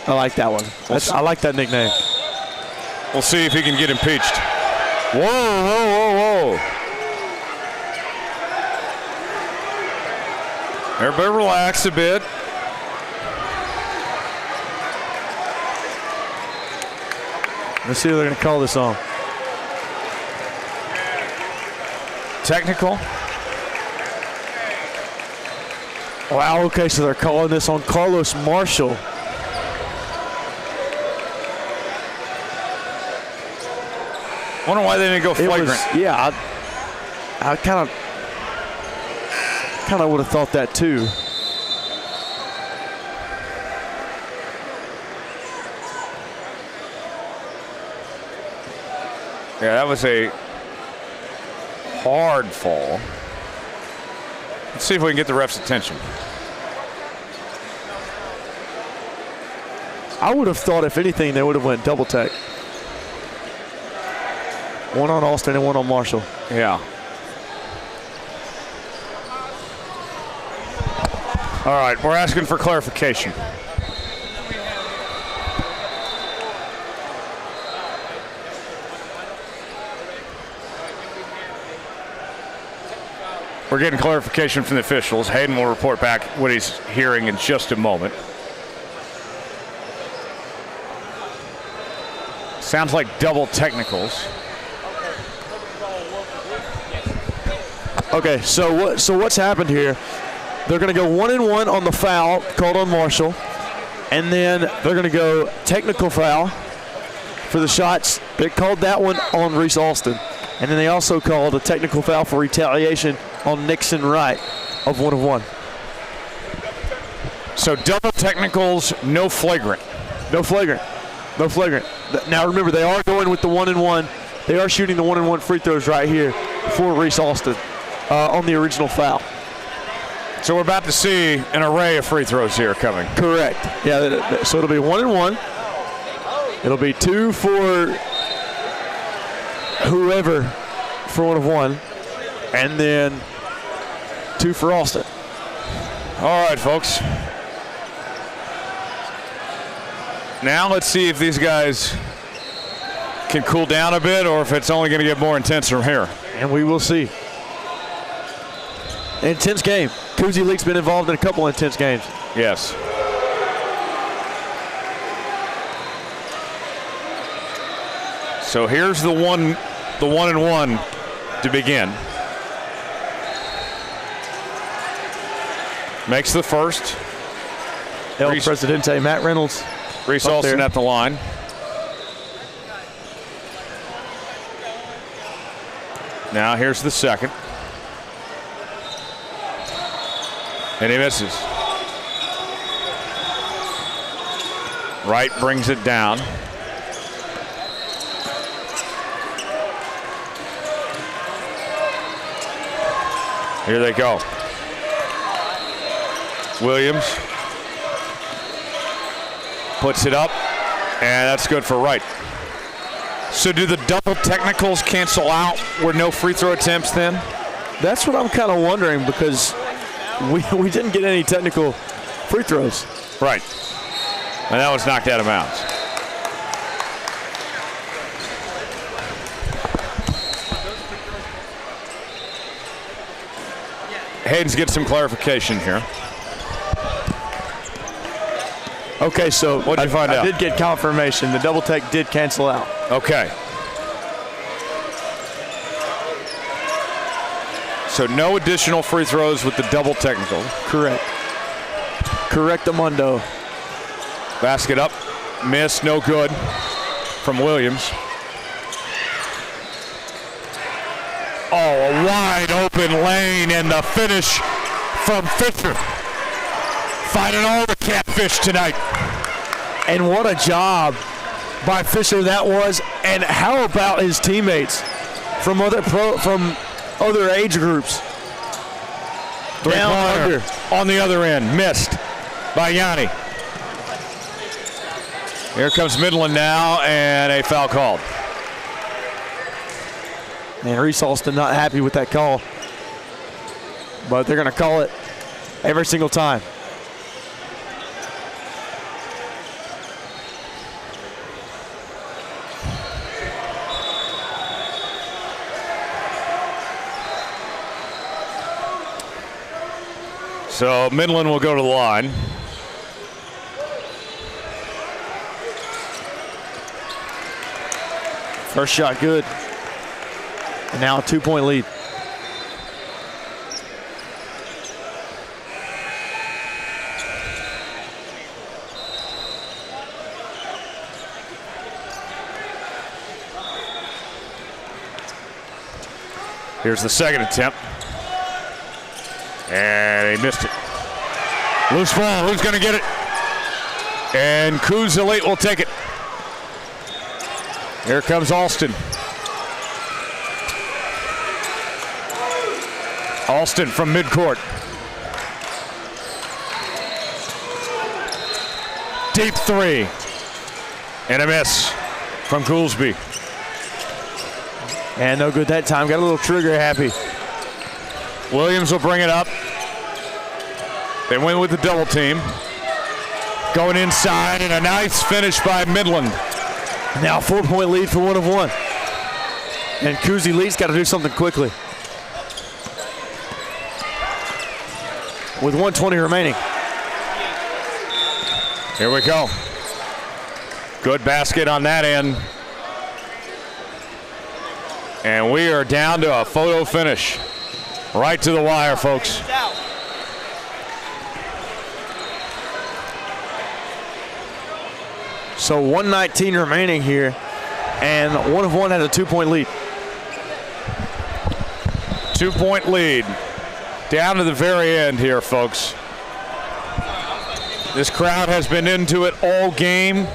I like that one. I like that nickname.
We'll see if he can get impeached. Whoa, whoa, whoa, whoa. Everybody relax a bit.
Let's see what they're going to call this on.
Technical.
Wow, okay, so they're calling this on Carlos Marshall.
Wonder why they didn't go flagrant.
I kind of would have thought that too.
Yeah, that was a hard fall. Let's see if we can get the ref's attention.
I would have thought, if anything, they would have went double tech. One on Alston and one on Marshall.
Yeah. All right, we're asking for clarification. We're getting clarification from the officials. Hayden will report back what he's hearing in just a moment. Sounds like double technicals.
Okay, so what's happened here? They're going to go 1-and-1 on the foul called on Marshall, and then they're going to go technical foul for the shots. They called that one on Reese Alston. And then they also called a technical foul for retaliation on Nixon Wright of 1 of 1.
So double technicals, no flagrant.
No flagrant. No flagrant. Now remember, they are going with the 1-and-1. They are shooting the 1-and-1 free throws right here for Reese Alston on the original foul.
So we're about to see an array of free throws here coming.
Correct. Yeah, so it'll be 1-and-1. It'll be 2 for whoever for 1 of 1. And then 2 for Alston.
All right, folks. Now let's see if these guys can cool down a bit or if it's only going to get more intense from here.
And we will see. Intense game. Coos Elite's been involved in a couple intense games.
Yes. So here's the 1-and-1 to begin. Makes the first.
El Presidente, Matt Reynolds.
Reese Alston at the line. Now here's the second. And he misses. Wright brings it down. Here they go. Williams puts it up, and that's good for Wright. So do the double technicals cancel out? Were no free throw attempts then?
That's what I'm kind of wondering, because we didn't get any technical free throws.
Right. And that was knocked out of bounds. Hayden's get some clarification here.
Okay, so
what did you find out?
I did get confirmation. The double tech did cancel out.
Okay. So no additional free throws with the double technical.
Correct. Correctamundo.
Basket up, miss, no good from Williams. Oh, a wide open lane and the finish from Fisher. Finding all the catfish tonight.
And what a job by Fisher that was. And how about his teammates from other age groups?
Down under on the other end, missed by Yanni. Here comes Midland now, and a foul called.
And Reese Alston not happy with that call, but they're going to call it every single time.
So Midland will go to the line.
First shot good. And now a 2-point lead.
Here's the second attempt. And he missed it. Loose ball, who's going to get it? And Coos Elite will take it. Here comes Alston. Alston from midcourt. Deep three. And a miss from Goolsby.
And no good that time. Got a little trigger happy.
Williams will bring it up. They went with the double team. Going inside, and a nice finish by Midland.
Now a 4-point lead for 1 of 1. And Coos Elite's got to do something quickly. With 1:20 remaining.
Here we go. Good basket on that end. And we are down to a photo finish. Right to the wire, folks.
So 1:19 remaining here. And 1 of 1 has a 2-point lead.
2-point lead. Down to the very end here, folks. This crowd has been into it all game.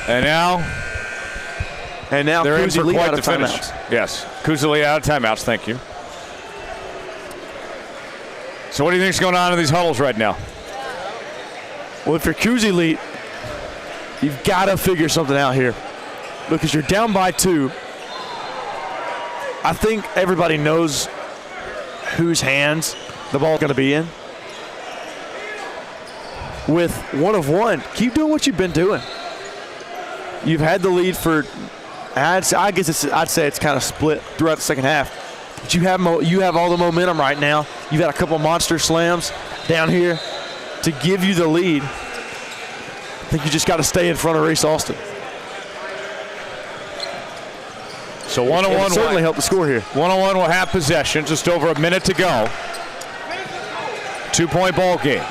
And now they're in for quite the finish. Yes, Kuzali out of timeouts, thank you. So what do you think's going on in these huddles right now?
Well, if you're Kuzali, you've got to figure something out here because you're down by 2. I think everybody knows whose hands the ball's going to be in. With 1 of 1, keep doing what you've been doing. You've had the lead for, I'd say it's kind of split throughout the second half. But you have all the momentum right now. You've had a couple monster slams down here to give you the lead. I think you just got to stay in front of Reese Austin.
So 1-on-1
certainly help the score here.
1-on-1 will have possession, just over a minute to go. 2-point ball game.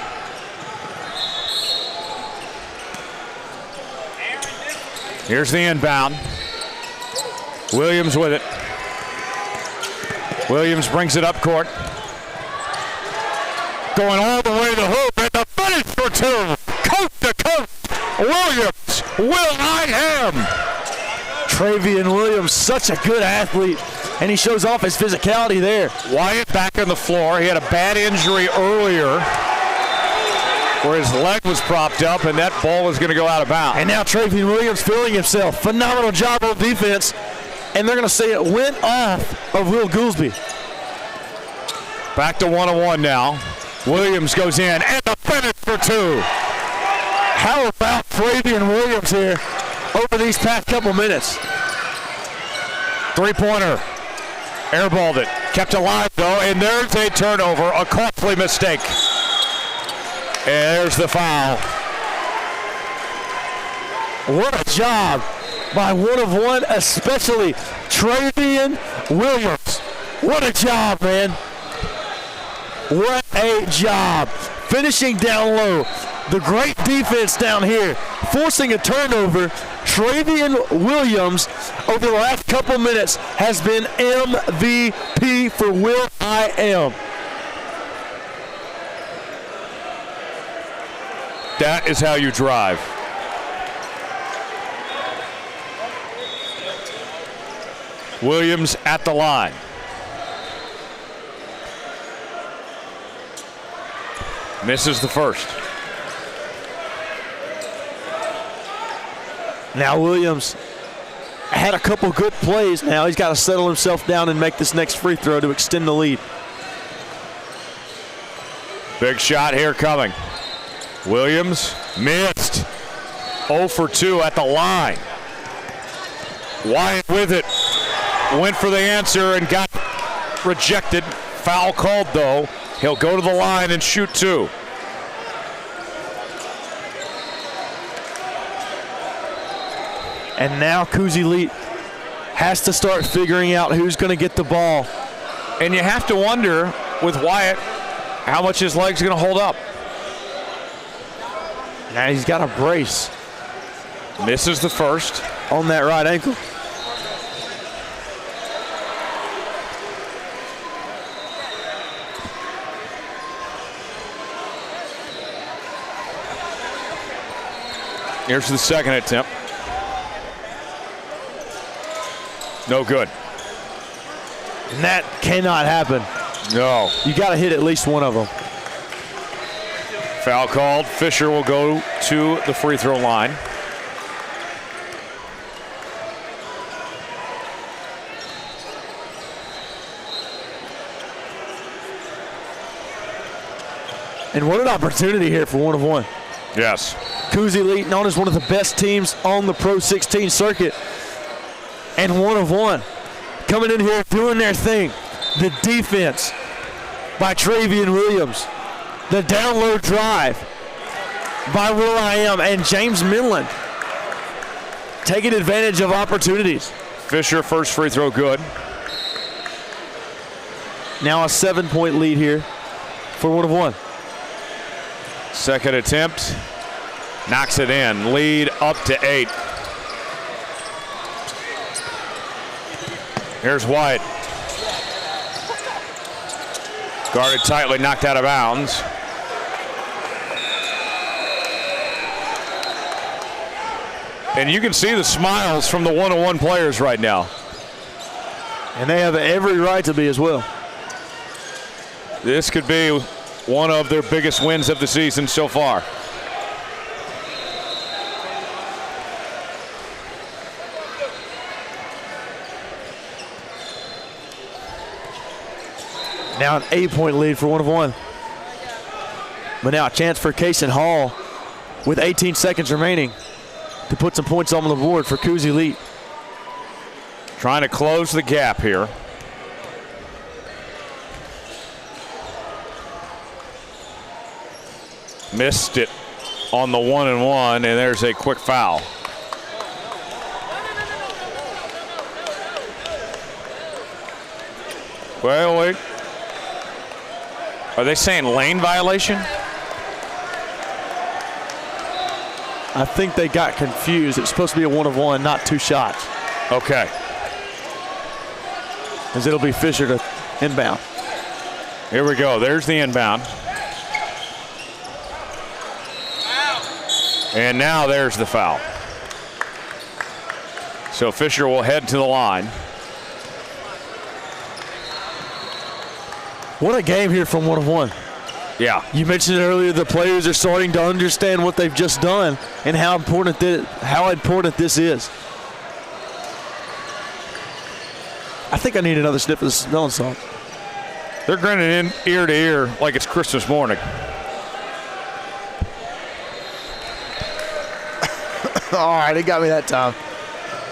Here's the inbound. Williams with it. Williams brings it up court. Going all the way to the hoop and the finish for 2. Coast to coast. Williams, Will.I.am.
Travian Williams, such a good athlete, and he shows off his physicality there.
Wyatt back on the floor. He had a bad injury earlier where his leg was propped up, and that ball was going to go out of bounds.
And now Travian Williams feeling himself. Phenomenal job on defense, and they're going to say it went off of Will Goolsby.
Back to 1-on-1 now. Williams goes in, and the finish for 2.
How about Travian Williams here over these past couple minutes?
Three-pointer. Airballed it. Kept alive, though, and there's a turnover, a costly mistake. And there's the foul.
What a job by 1 of 1, especially Travian Williams. What a job, man. What a job. Finishing down low. The great defense down here, forcing a turnover. Travian Williams, over the last couple minutes, has been MVP for Will.I.am.
That is how you drive. Williams at the line. Misses the first.
Now Williams had a couple good plays. Now he's got to settle himself down and make this next free throw to extend the lead.
Big shot here coming. Williams missed. 0 for 2 at the line. Wyatt with it. Went for the answer and got rejected. Foul called though. He'll go to the line and shoot 2.
And now Kuzali has to start figuring out who's going to get the ball.
And you have to wonder with Wyatt how much his leg's going to hold up.
Now he's got a brace.
Misses the first.
On that right ankle.
Here's the second attempt. No good.
And that cannot happen.
No.
You got to hit at least one of them.
Foul called. Fisher will go to the free throw line.
And what an opportunity here for 1 of 1.
Yes.
Kuzali, known as one of the best teams on the Pro 16 circuit. And 1 of 1. Coming in here doing their thing. The defense by Travian Williams. The down low drive by Will.I.am and James Midland. Taking advantage of opportunities.
Fisher, first free throw good.
Now a 7-point lead here for 1 of 1.
Second attempt. Knocks it in. Lead up to 8. Here's White. Guarded tightly, knocked out of bounds. And you can see the smiles from the one-on-one players right now.
And they have every right to be as well.
This could be one of their biggest wins of the season so far.
Now an 8-point lead for 1-of-1. But now a chance for Kason Hall with 18 seconds remaining to put some points on the board for Coos Elite.
Trying to close the gap here. Missed it on the 1-and-1, and there's a quick foul. Well, wait. Are they saying lane violation?
I think they got confused. It was supposed to be a 1-of-1, not 2 shots.
Okay.
As it'll be Fisher to inbound.
Here we go. There's the inbound. And now there's the foul. So Fisher will head to the line.
What a game here from 1-of-1.
Yeah.
You mentioned earlier the players are starting to understand what they've just done and how important this is. I think I need another sniff of the smelling salt.
They're grinning in ear to ear like it's Christmas morning.
All right, it got me that time.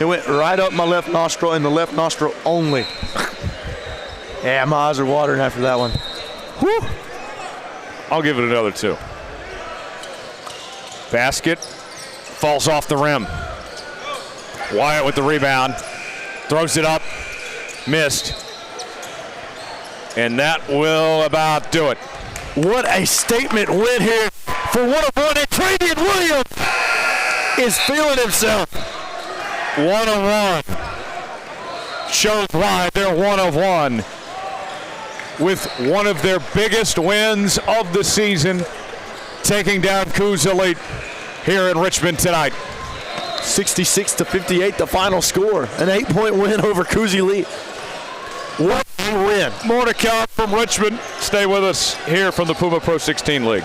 It went right up my left nostril and the left nostril only. Yeah, my eyes are watering after that one.
Whew. I'll give it another 2. Basket falls off the rim. Wyatt with the rebound. Throws it up. Missed. And that will about do it.
What a statement win here for 1-of-1. And Travian Williams is feeling himself.
1-of-1. Shows why they're 1-of-1. With one of their biggest wins of the season, taking down Coos Elite here in Richmond tonight.
66-58 the final score. An 8-point win over Coos Elite. What a win.
More to come from Richmond. Stay with us here from the Puma Pro 16 League.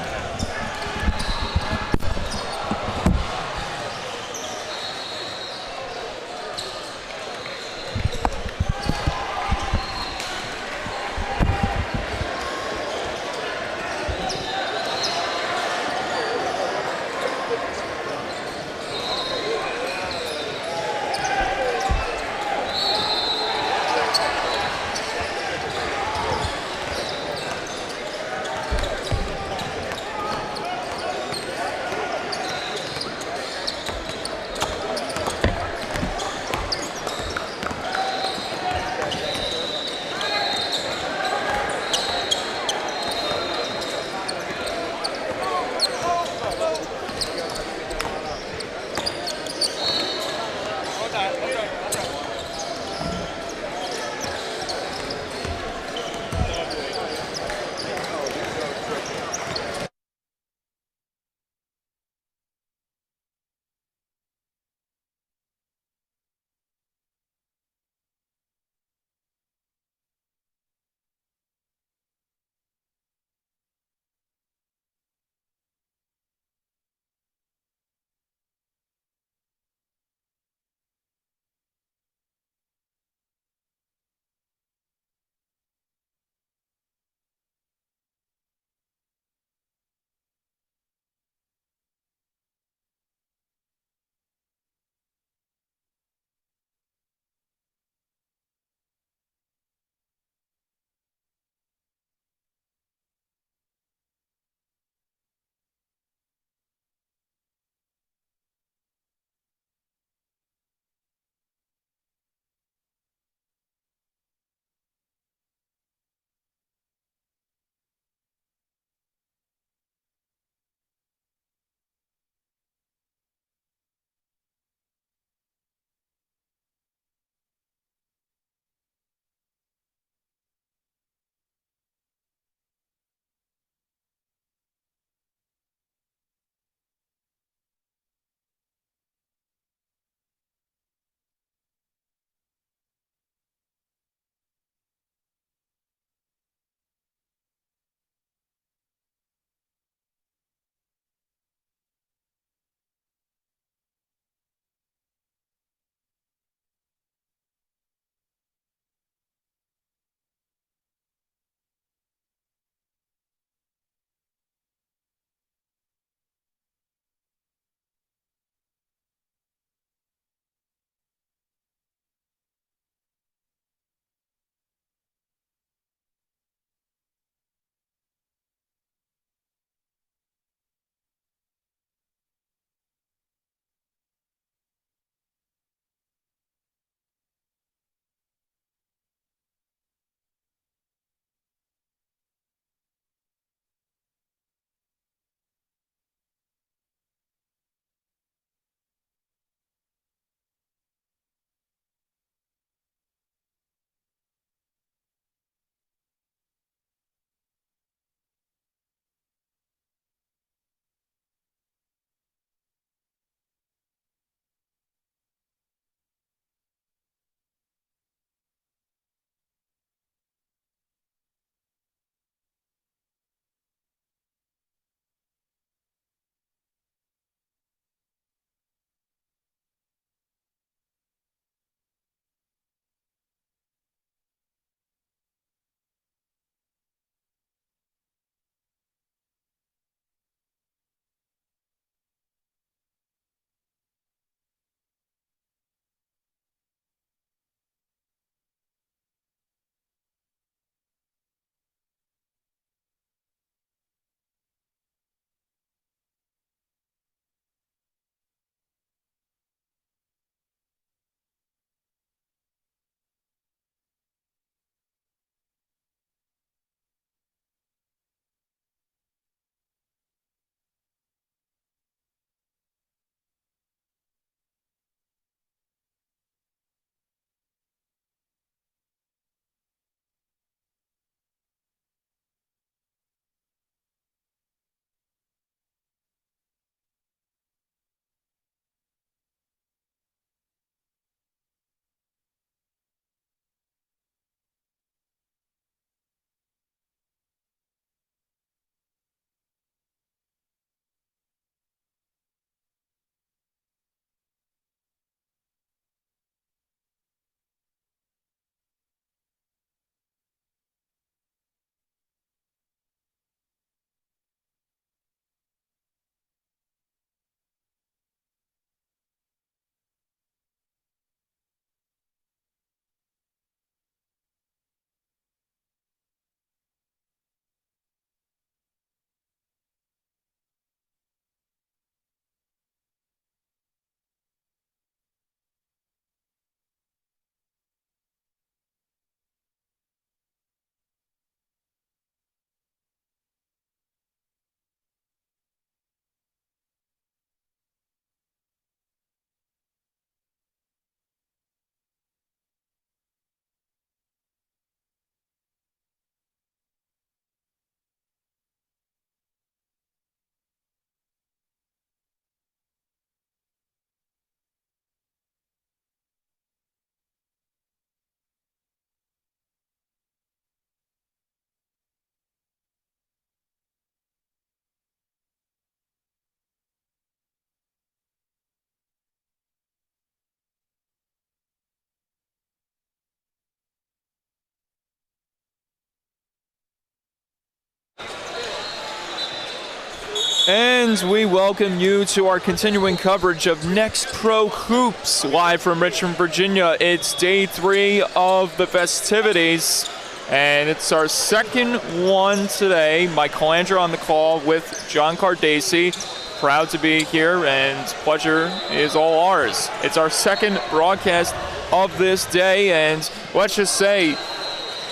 And we welcome you to our continuing coverage of NXTPRO Hoops, live from Richmond, Virginia. It's day 3 of the festivities, and it's our second one today. Mike Calandra on the call with John Cardacci. Proud to be here, and pleasure is all ours. It's our second broadcast of this day, and let's just say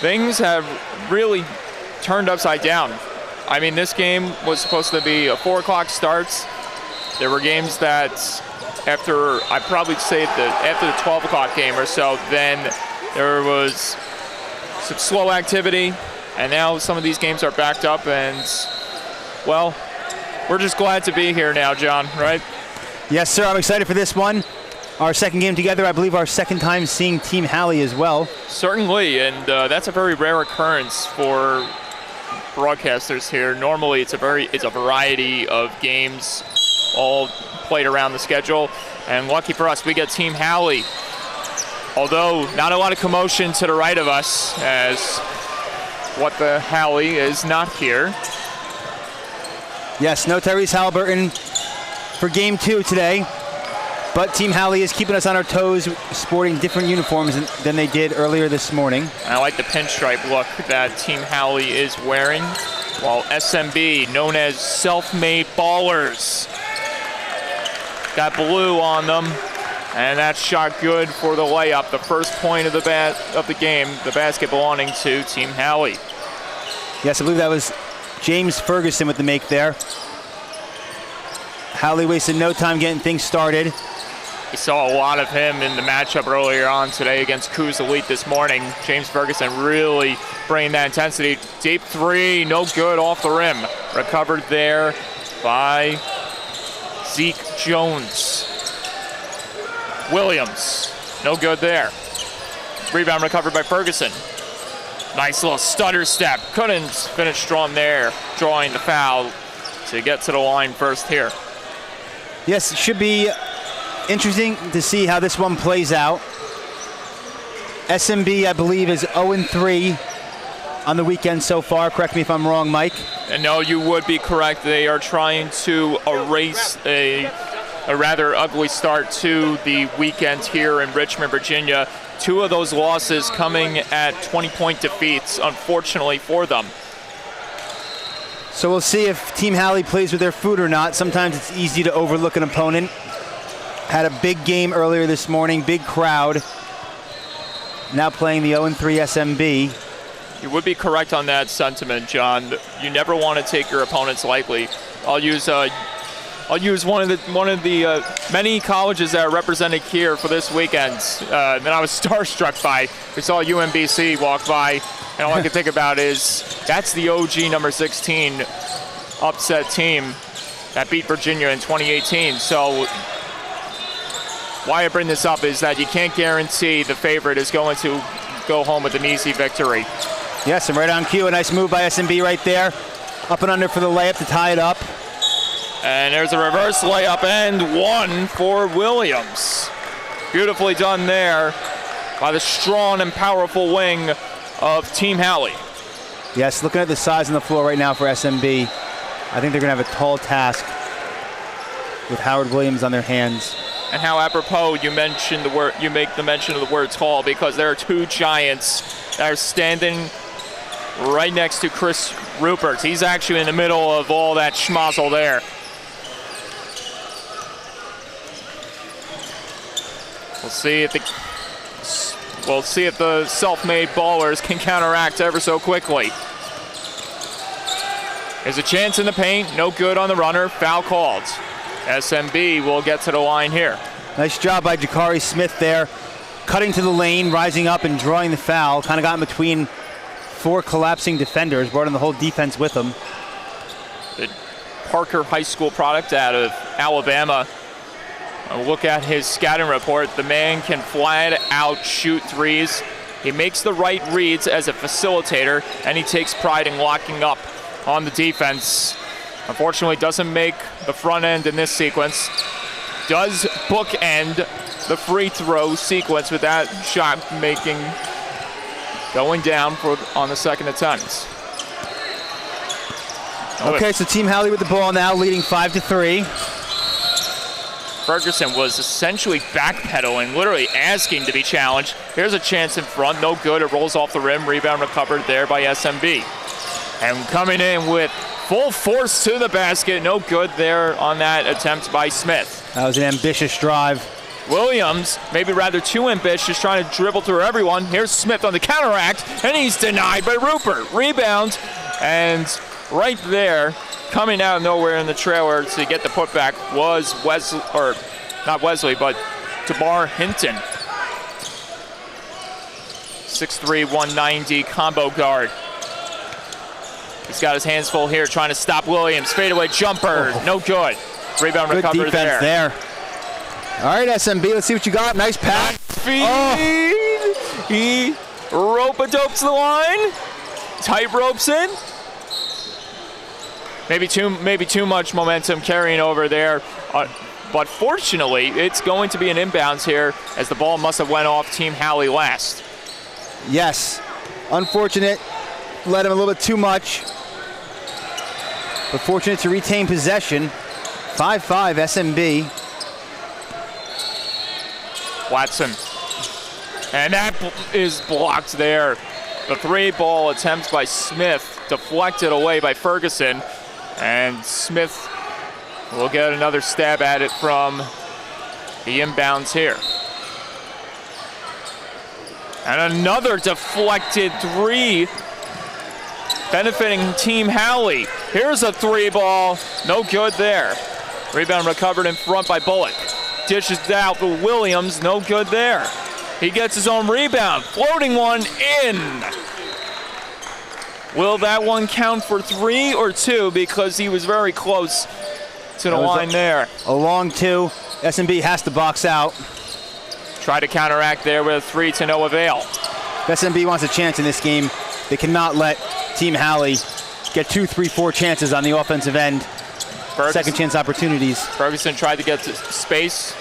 things have really turned upside down. I mean, this game was supposed to be a 4 o'clock starts. There were games that after, I'd probably say that after the 12 o'clock game or so, then there was some slow activity, and now some of these games are backed up, and, well, we're just glad to be here now, John, right?
Yes, sir. I'm excited for this one. Our second game together, I believe our second time seeing Team Halley as well.
Certainly, and that's a very rare occurrence for broadcasters here. Normally it's a variety of games all played around the schedule, and lucky for us we get Team Halley, although not a lot of commotion to the right of us, as what the Halley is not here.
Yes, no Tyrese Halliburton for game 2 today, but Team Halley is keeping us on our toes, sporting different uniforms than they did earlier this morning.
I like the pinstripe look that Team Halley is wearing, while SMB, known as Self-Made Ballers, got blue on them, and that shot good for the layup. The first point of the game, the basket belonging to Team Halley.
Yes, I believe that was James Ferguson with the make there. Halley wasted no time getting things started.
We saw a lot of him in the matchup earlier on today against Coos Elite this morning. James Ferguson really bringing that intensity. Deep 3, no good off the rim. Recovered there by Zeke Jones. Williams, no good there. Rebound recovered by Ferguson. Nice little stutter step. Couldn't finish strong there, drawing the foul to get to the line first here.
Yes, it should be interesting to see how this one plays out. SMB, I believe, is 0-3 on the weekend so far. Correct me if I'm wrong, Mike.
And no, you would be correct. They are trying to erase a rather ugly start to the weekend here in Richmond, Virginia. 2 of those losses coming at 20-point defeats, unfortunately for them.
So we'll see if Team Halley plays with their food or not. Sometimes it's easy to overlook an opponent. Had a big game earlier this morning, big crowd. Now playing the 0-3 SMB.
You would be correct on that sentiment, John. You never want to take your opponents lightly. I'll use one of the many colleges that are represented here for this weekend that I was starstruck by. We saw UMBC walk by, and all I can think about is that's the OG number 16 upset team that beat Virginia in 2018. So why I bring this up is that you can't guarantee the favorite is going to go home with an easy victory.
Yes, and right on cue, a nice move by SMB right there. Up and under for the layup to tie it up.
And there's a reverse layup and one for Williams. Beautifully done there by the strong and powerful wing of Team Halley.
Yes, looking at the size on the floor right now for SMB, I think they're going to have a tall task with Howard Williams on their hands.
And how apropos you make the mention of the word tall, because there are 2 giants that are standing right next to Chris Rupert. He's actually in the middle of all that schmozzle there. We'll see if the self-made ballers can counteract ever so quickly. There's a chance in the paint, no good on the runner, foul called. SMB will get to the line here.
Nice job by Jakari Smith there, cutting to the lane, rising up and drawing the foul. Kind of got in between 4 collapsing defenders, brought in the whole defense with him.
The Parker High School product out of Alabama. Look at his scouting report. The man can flat out shoot threes. He makes the right reads as a facilitator, and he takes pride in locking up on the defense. Unfortunately, doesn't make the front end in this sequence. Does bookend the free throw sequence with that shot making going down on the second attempt.
Okay, so Team Halley with the ball now, leading 5-3.
Ferguson was essentially backpedaling, literally asking to be challenged. Here's a chance in front, no good. It rolls off the rim, rebound recovered there by SMB. And coming in with full force to the basket, no good there on that attempt by Smith.
That was an ambitious drive.
Williams, maybe rather too ambitious, trying to dribble through everyone. Here's Smith on the counteract, and he's denied by Rupert. Rebound, and right there, coming out of nowhere in the trailer to get the putback was Wesley, or not Wesley, but Tamar Hinton. 6'3", 190 combo guard. He's got his hands full here, trying to stop Williams. Fadeaway jumper, no good. Rebound
Good
recovered
defense there. All right, SMB, let's see what you got. Nice pass.
Feed. He rope-a-dopes the line. Tight ropes in. Maybe too much momentum carrying over there. But fortunately, it's going to be an inbounds here as the ball must have went off Team Halley last.
Yes. Unfortunate. Led him a little bit too much. But fortunate to retain possession. 5-5 SMB.
Watson. And that is blocked there. The three ball attempt by Smith deflected away by Ferguson. And Smith will get another stab at it from the inbounds here. And another deflected three benefiting Team Halley. Here's a three ball, no good there. Rebound recovered in front by Bullock. Dishes out to Williams, no good there. He gets his own rebound, floating one in. Will that one count for 3 or 2? Because he was very close to the line there.
A long 2. SMB has to box out.
Try to counteract there with a 3 to no avail.
If SMB wants a chance in this game, they cannot let Team Halley get 2, 3, 4 chances on the offensive end. Second chance opportunities.
Ferguson tried to get to space.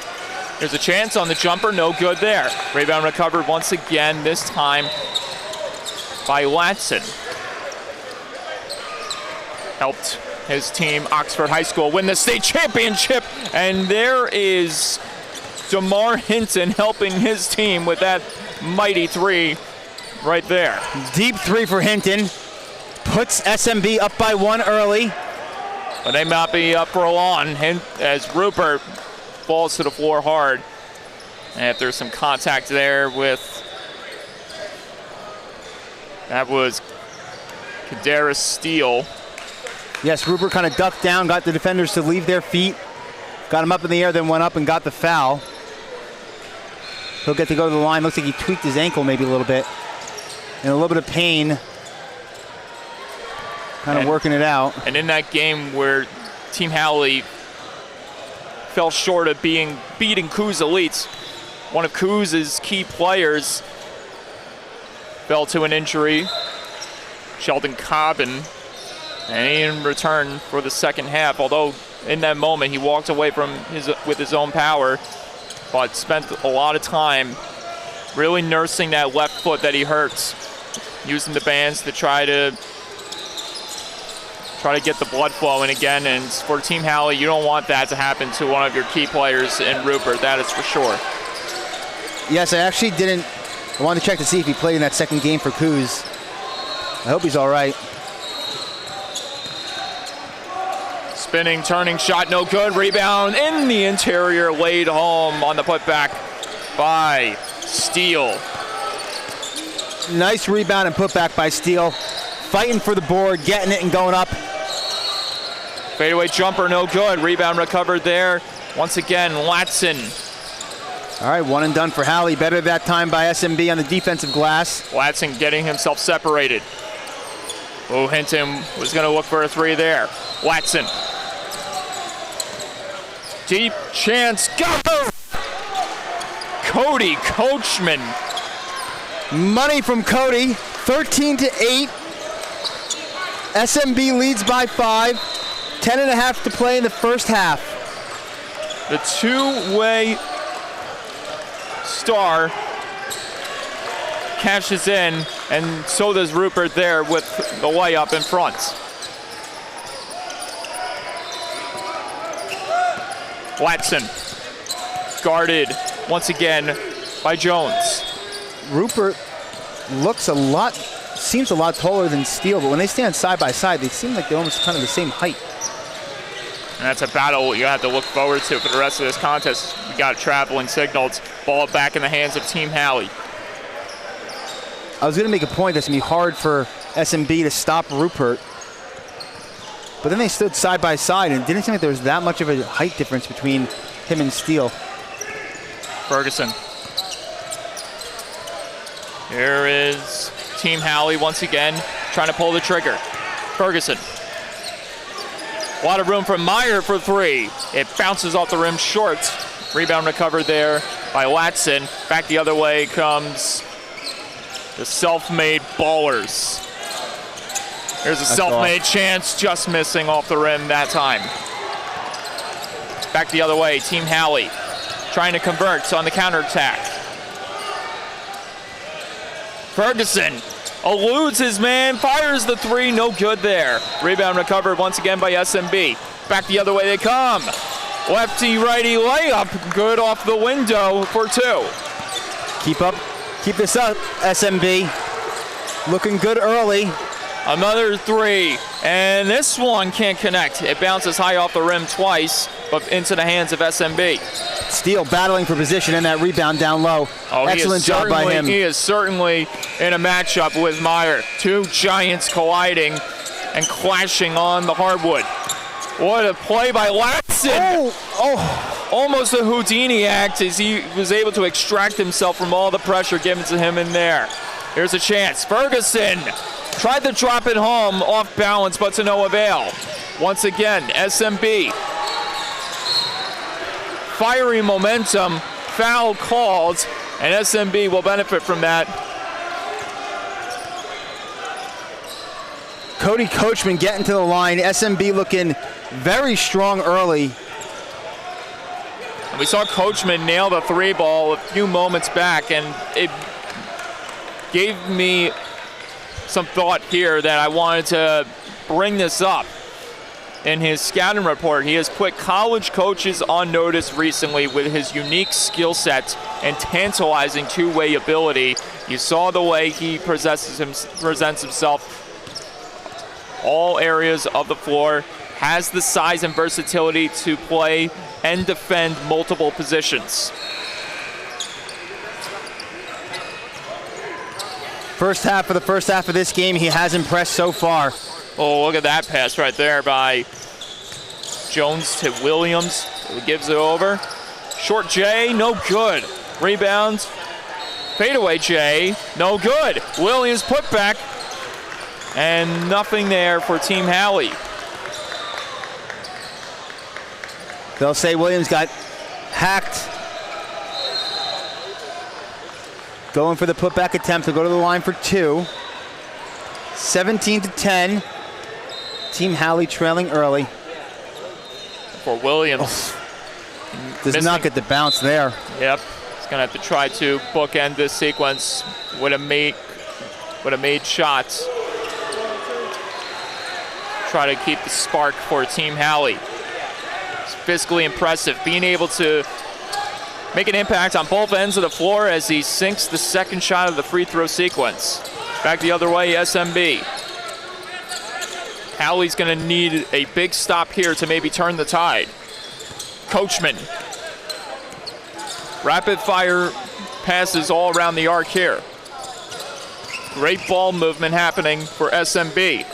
There's a chance on the jumper, no good there. Rebound recovered once again, this time by Latson. Helped his team, Oxford High School, win the state championship. And there is Damar Hinton helping his team with that mighty 3 right there.
Deep 3 for Hinton. Puts SMB up by 1 early.
But they might be up for a long as Rupert falls to the floor hard. And if there's some contact there with, that was Kadarius Steele.
Yes, Rupert kind of ducked down, got the defenders to leave their feet. Got him up in the air, then went up and got the foul. He'll get to go to the line. Looks like he tweaked his ankle maybe a little bit. In a little bit of pain. Kind of working it out.
And in that game where Team Halley fell short of beating Coos Elites, one of Coos' key players fell to an injury, Sheldon Cobbin, and he didn't return for the second half, although in that moment he walked away with his own power, but spent a lot of time really nursing that left foot that he hurts, using the bands to try to get the blood flowing again. And for Team Halley, you don't want that to happen to one of your key players in Rupert, that is for sure.
Yes, I actually didn't. I wanted to check to see if he played in that second game for Coos. I hope he's all right.
Spinning, turning shot, no good. Rebound in the interior, laid home on the putback by Steele.
Nice rebound and putback by Steele. Fighting for the board, getting it and going up.
Fadeaway jumper, no good. Rebound recovered there. Once again, Latson.
All right, 1 and done for Halley. Better that time by SMB on the defensive glass.
Latson getting himself separated. Oh, Hinton was going to look for a 3 there. Latson. Deep chance, go! Cody Coachman.
Money from Cody, 13-8. SMB leads by 5. 10.5 to play in the first half.
The two-way star cashes in, and so does Rupert there with the layup in front. Watson guarded once again by Jones.
Rupert seems a lot taller than Steele, but when they stand side by side, they seem like they're almost kind of the same height.
And that's a battle you have to look forward to for the rest of this contest. We got traveling signals. Ball back in the hands of Team Halley.
I was going to make a point that's going to be hard for SMB to stop Rupert. But then they stood side by side, and it didn't seem like there was that much of a height difference between him and Steele.
Ferguson. Here is Team Halley once again trying to pull the trigger. Ferguson. A lot of room for Meyer for three. It bounces off the rim short. Rebound recovered there by Watson. Back the other way comes the self-made ballers. Here's a self-made chance, just missing off the rim that time. Back the other way, Team Halley trying to convert on the counterattack. Ferguson eludes his man, fires the three, no good there. Rebound recovered once again by SMB. Back the other way they come. Lefty righty layup, good off the window for two.
Keep this up, SMB. Looking good early.
Another three, and this one can't connect. It bounces high off the rim twice, but into the hands of SMB.
Steele battling for position and that rebound down low. Excellent job by him.
He is certainly in a matchup with Meyer. Two giants colliding and clashing on the hardwood. What a play by Watson. Almost a Houdini act as he was able to extract himself from all the pressure given to him in there. Here's a chance. Ferguson tried to drop it home off balance, but to no avail. Once again, SMB. Fiery momentum, foul called, and SMB will benefit from that.
Cody Coachman getting to the line. SMB looking very strong early.
And we saw Coachman nail the three ball a few moments back, and it gave me some thought here that I wanted to bring this up. In his scouting report, he has put college coaches on notice recently with his unique skill set and tantalizing two-way ability. You saw the way he presents himself all areas of the floor, has the size and versatility to play and defend multiple positions.
The first half of this game, he has impressed so far.
Oh, look at that pass right there by Jones to Williams. Who gives it over. Short J, no good. Rebound. Fadeaway J, no good. Williams put back. And nothing there for Team Halley.
They'll say Williams got hacked. Going for the putback attempt to go to the line for two. 17-10. Team Halley trailing early.
For Williams.
Does not get the bounce there.
Yep. He's going to have to try to bookend this sequence with a made shots. Try to keep the spark for Team Halley. It's physically impressive, being able to make an impact on both ends of the floor as he sinks the second shot of the free throw sequence. Back the other way, SMB. Halley's going to need a big stop here to maybe turn the tide. Coachman. Rapid fire passes all around the arc here. Great ball movement happening for SMB.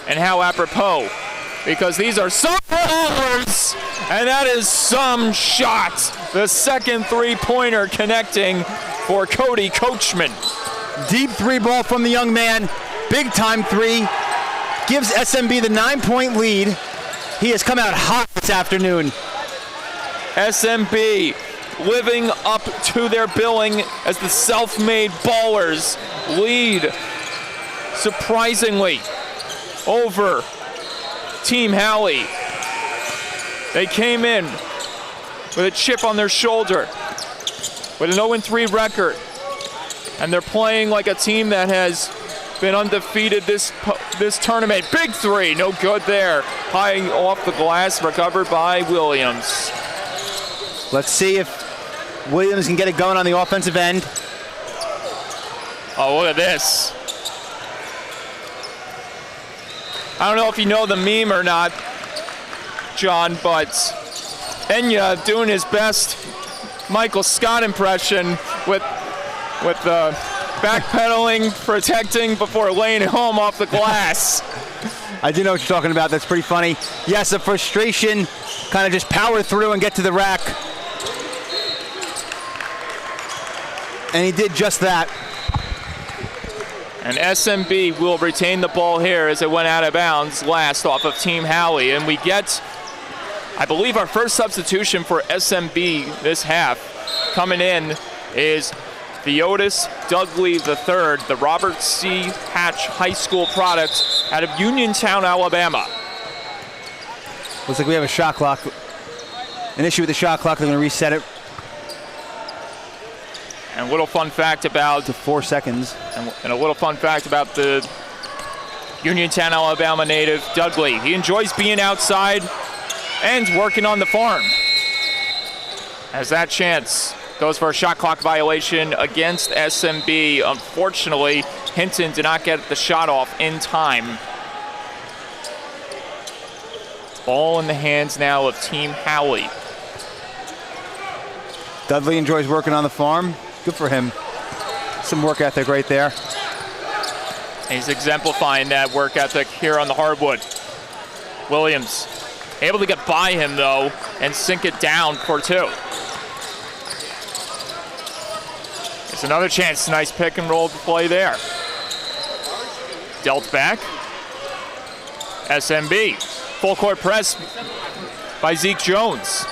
And how apropos, because these are some ballers, and that is some shots. The second three-pointer connecting for Cody Coachman.
Deep three ball from the young man. Big time three. Gives SMB the 9-point lead. He has come out hot this afternoon.
SMB living up to their billing as the self-made ballers lead surprisingly over Team Halley. They came in with a chip on their shoulder with an 0-3 record, and they're playing like a team that has been undefeated this tournament. Big three, no good there. High off the glass, recovered by Williams.
Let's see if Williams can get it going on the offensive end.
Oh, look at this. I don't know if you know the meme or not, John, but Enya doing his best Michael Scott impression with backpedaling, protecting before laying it home off the glass.
I do know what you're talking about. That's pretty funny. Yes, the frustration, kind of just power through and get to the rack. And he did just that.
And SMB will retain the ball here as it went out of bounds last off of Team Howley. And we get, I believe, our first substitution for SMB this half. Coming in is Theodis Dudley III, the Robert C. Hatch High School product out of Uniontown, Alabama.
Looks like we have a shot clock. An issue with the shot clock. They're going to reset it.
And a little fun fact about
to 4 seconds.
And a little fun fact about the Uniontown, Alabama native Dudley. He enjoys being outside and working on the farm. As that chance goes for a shot clock violation against SMB. Unfortunately, Hinton did not get the shot off in time. Ball in the hands now of Team Howley.
Dudley enjoys working on the farm. Good for him. Some work ethic right there.
He's exemplifying that work ethic here on the hardwood. Williams able to get by him, though, and sink it down for 2. It's another chance. Nice pick and roll play there. Dealt back. SMB. Full court press by Zeke Jones.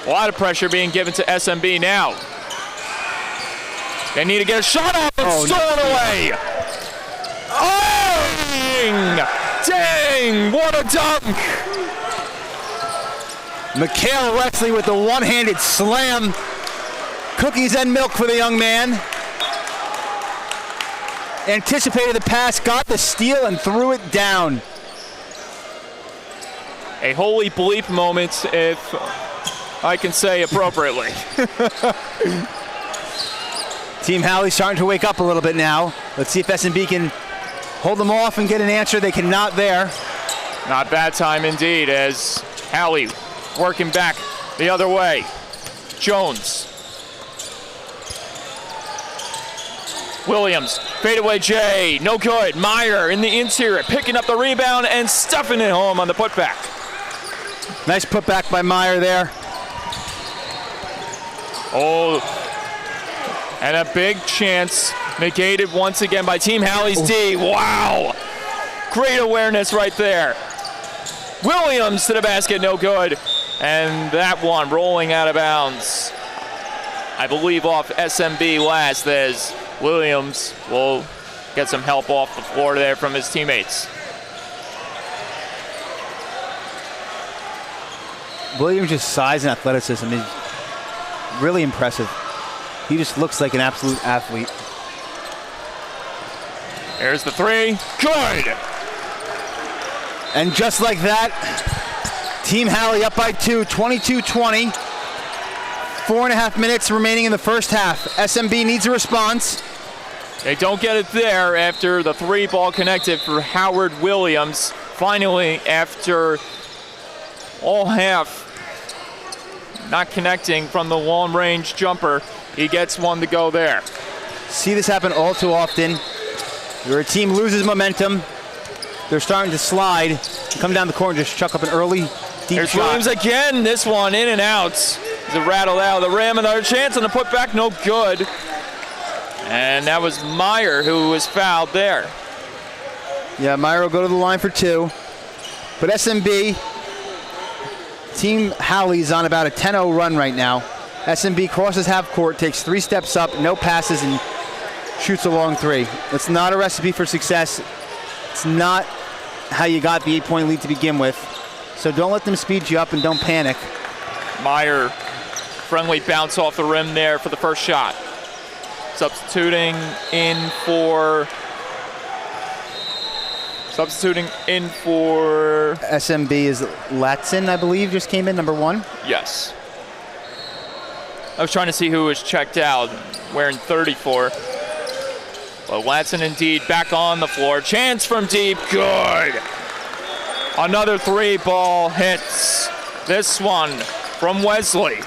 A lot of pressure being given to SMB now. They need to get a shot off and stolen away. Oh! Dang! What a dunk!
Mikhail Wexley with the one-handed slam. Cookies and milk for the young man. Anticipated the pass, got the steal, and threw it down.
A holy bleep moment, if I can say appropriately.
Team Howley starting to wake up a little bit now. Let's see if SMB can hold them off and get an answer. They cannot there.
Not bad time indeed as Howley working back the other way. Jones. Williams, fadeaway J, no good. Meyer in the interior, picking up the rebound and stuffing it home on the putback.
Nice putback by Meyer there.
Oh, and a big chance negated once again by Team Howley's D. Wow, great awareness right there. Williams to the basket, no good. And that one rolling out of bounds. I believe off SMB last as Williams will get some help off the floor there from his teammates.
Williams' size and athleticism is really impressive. He just looks like an absolute athlete.
There's the 3. Good!
And just like that, Team Howley up by 2, 22-20. 4.5 minutes remaining in the first half. SMB needs a response.
They don't get it there after the 3 ball connected for Howard Williams. Finally, after all half not connecting from the long range jumper, he gets one to go there.
See this happen all too often. Where a team loses momentum, they're starting to slide, come down the court and just chuck up an early deep
Here's
shot.
Williams again, this one in and out. It's a rattle out of the rim, another chance on the putback, no good. And that was Meyer who was fouled there.
Yeah, Meyer will go to the line for 2. But SMB, Team Howley's on about a 10-0 run right now. SMB crosses half court, takes 3 steps up, no passes, and shoots a long 3. It's not a recipe for success. It's not how you got the 8-point lead to begin with. So don't let them speed you up and don't panic.
Meyer, friendly bounce off the rim there for the first shot. Substituting in for
SMB is Latson, I believe, just came in, number 1.
Yes. I was trying to see who was checked out, wearing 34. But Latson indeed back on the floor. Chance from deep, good. Another 3-ball hits. This one from Wesley.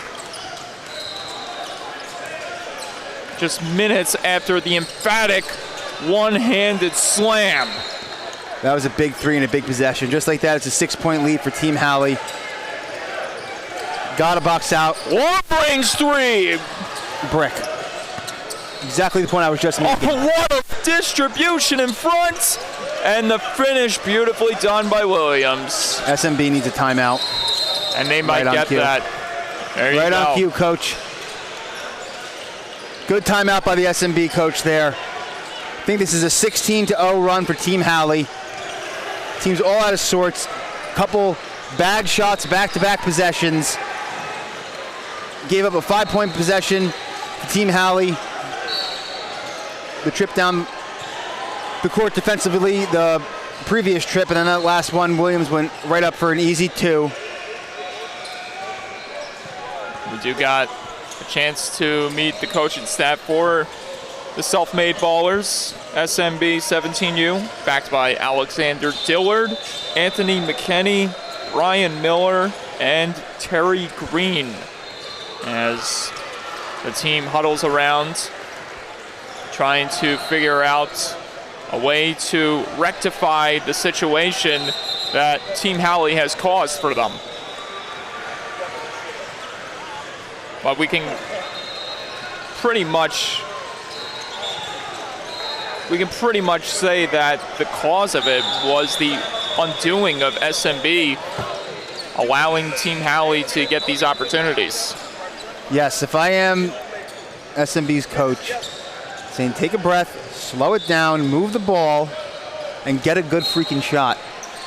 Just minutes after the emphatic one-handed slam.
That was a big 3 and a big possession. Just like that, it's a 6-point lead for Team Halley. Got a box out.
Long-range 3.
Brick. Exactly the point I was just making.
Oh, what a distribution in front. And the finish beautifully done by Williams.
SMB needs a timeout.
And they might
Right on
get
cue.
that. There you
Right
go.
on cue, coach. Good timeout by the SMB coach there. I think this is a 16-0 run for Team Halley. Team's all out of sorts. Couple bad shots, back-to-back possessions. Gave up a 5-point possession to Team Halley. The trip down the court defensively, the previous trip, and then that last one, Williams went right up for an easy 2.
We do got a chance to meet the coaching staff for the self-made ballers. SMB 17U, backed by Alexander Dillard, Anthony McKinney, Brian Miller, and Terry Green. As the team huddles around, trying to figure out a way to rectify the situation that Team Halley has caused for them. But we can pretty much say that the cause of it was the undoing of SMB, allowing Team Halley to get these opportunities.
Yes, if I am SMB's coach, saying take a breath, slow it down, move the ball, and get a good freaking shot.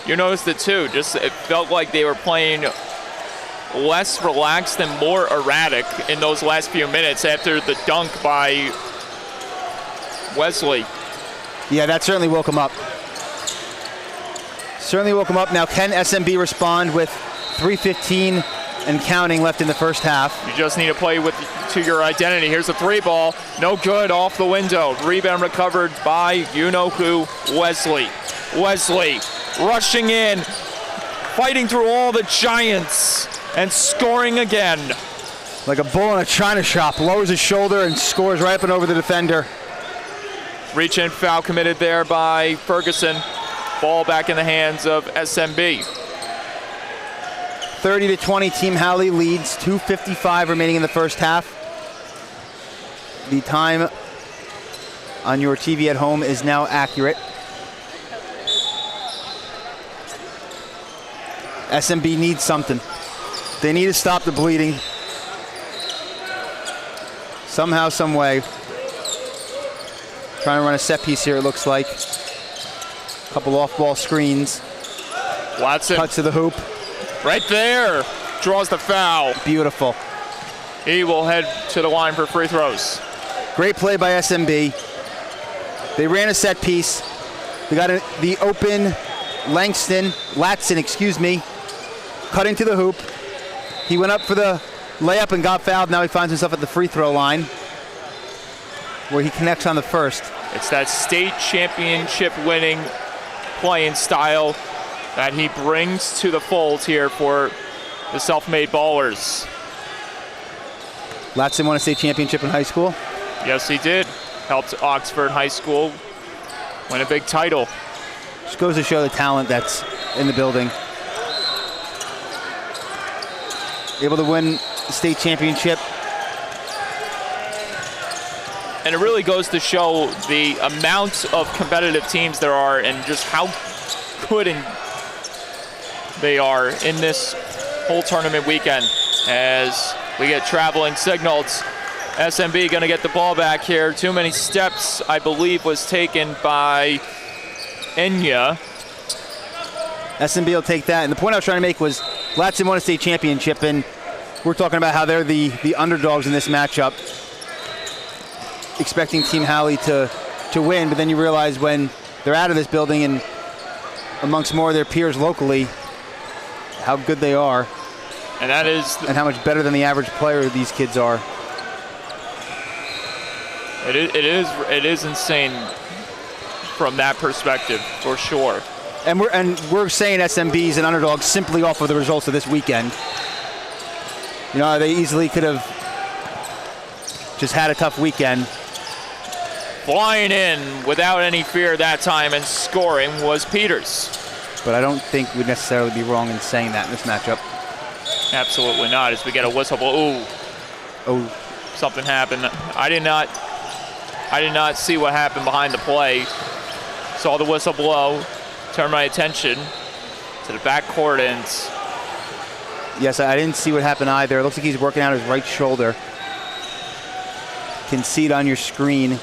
You noticed it too. Just it felt like they were playing less relaxed and more erratic in those last few minutes after the dunk by Wesley.
Yeah, that certainly woke him up. Certainly woke him up. Now, can SMB respond with 3:15 and counting left in the first half?
You just need to play to your identity. Here's a 3-ball. No good, off the window. Rebound recovered by you-know-who, Wesley. Wesley rushing in, fighting through all the giants, and scoring again.
Like a bull in a china shop, lowers his shoulder and scores right up and over the defender.
Reach in, foul committed there by Ferguson. Ball back in the hands of SMB.
30-20, Team Halley leads. 2:55 remaining in the first half. The time on your TV at home is now accurate. SMB needs something. They need to stop the bleeding. Somehow, some way. Trying to run a set piece here, it looks like. Couple off-ball screens.
Watson.
Cuts to the hoop.
Right there. Draws the foul.
Beautiful.
He will head to the line for free throws.
Great play by SMB. They ran a set piece. They got the open Latson, excuse me, cutting to the hoop. He went up for the layup and got fouled. Now he finds himself at the free throw line where he connects on the first.
It's that state championship winning playing style that he brings to the fold here for the self-made ballers.
Latson won a state championship in high school.
Yes, he did. Helped Oxford High School win a big title.
Just goes to show the talent that's in the building. Able to win the state championship.
And it really goes to show the amount of competitive teams there are and just how good they are in this whole tournament weekend. As we get traveling signals, SMB going to get the ball back here. Too many steps, I believe, was taken by Enya.
SMB will take that. And the point I was trying to make was Latson won a state championship, and we're talking about how they're the underdogs in this matchup, expecting Team Halley to win, but then you realize when they're out of this building and amongst more of their peers locally, how good they are.
And that is...
and how much better than the average player these kids are.
It is insane from that perspective, for sure.
And we're saying SMB's an underdog simply off of the results of this weekend. You know, they easily could have just had a tough weekend.
Flying in without any fear that time and scoring was Peters.
But I don't think we'd necessarily be wrong in saying that in this matchup.
Absolutely not, as we get a whistle blow.
Oh,
Something happened. I did not see what happened behind the play. Saw the whistle blow, turned my attention to the backcourt, and
yes, I didn't see what happened either. It looks like he's working out his right shoulder. Can see it on your screen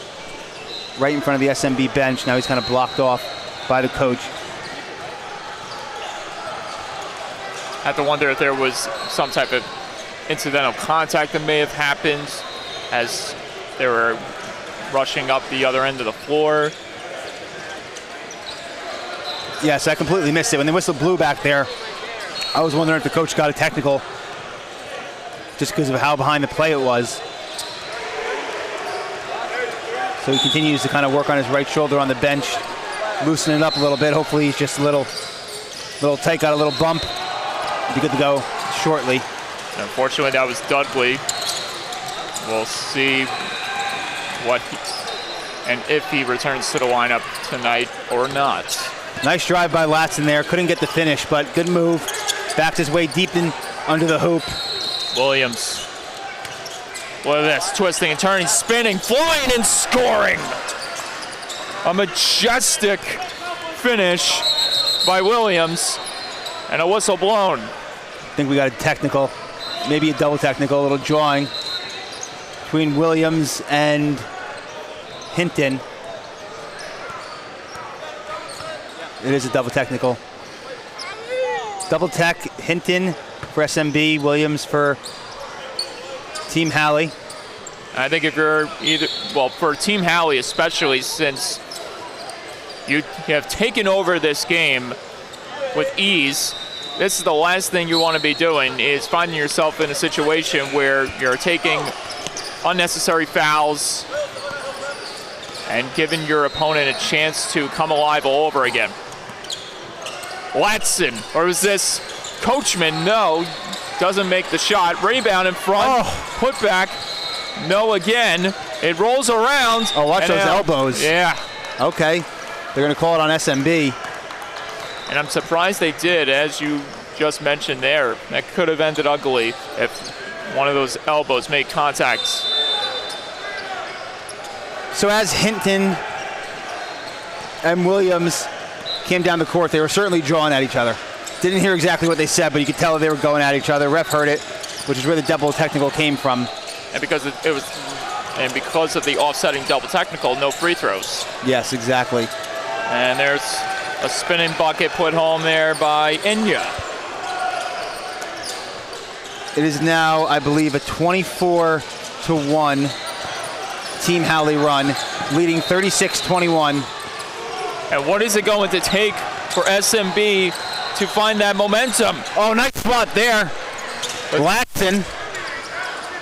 right in front of the SMB bench. Now he's kind of blocked off by the coach.
I have to wonder if there was some type of incidental contact that may have happened as they were rushing up the other end of the floor.
Yes, I completely missed it. When the whistle blew back there, I was wondering if the coach got a technical just because of how behind the play it was. So he continues to kind of work on his right shoulder on the bench, loosen it up a little bit. Hopefully he's just a little tight, got a little bump. Be good to go shortly.
Unfortunately, that was Dudley. We'll see what and if he returns to the lineup tonight or not.
Nice drive by Latson there. Couldn't get the finish, but good move. Backed his way deep in under the hoop.
Williams. Look at this, twisting and turning, spinning, flying and scoring. A majestic finish by Williams and a whistle blown.
I think we got a technical, maybe a double technical, a little drawing between Williams and Hinton. It is a double technical. Double tech, Hinton for SMB, Williams for Team Halley.
I think if you're either, well, for Team Halley especially, since you have taken over this game with ease, this is the last thing you want to be doing, is finding yourself in a situation where you're taking unnecessary fouls and giving your opponent a chance to come alive all over again. Latson, or was this Coachman? No, doesn't make the shot. Rebound in front, put back, no again. It rolls around.
Oh, watch those elbows.
Yeah.
Okay, they're gonna call it on SMB.
And I'm surprised they did, as you just mentioned there. That could have ended ugly if one of those elbows made contact.
So as Hinton and Williams came down the court, they were certainly drawing at each other. Didn't hear exactly what they said, but you could tell that they were going at each other. Ref heard it, which is where the double technical came from.
And because of the offsetting double technical, no free throws.
Yes, exactly.
And there's a spinning bucket put home there by Enya.
It is now, I believe, a 24-1 Team Halley run, leading 36-21.
And what is it going to take for SMB to find that momentum?
Oh, nice spot there. Latson.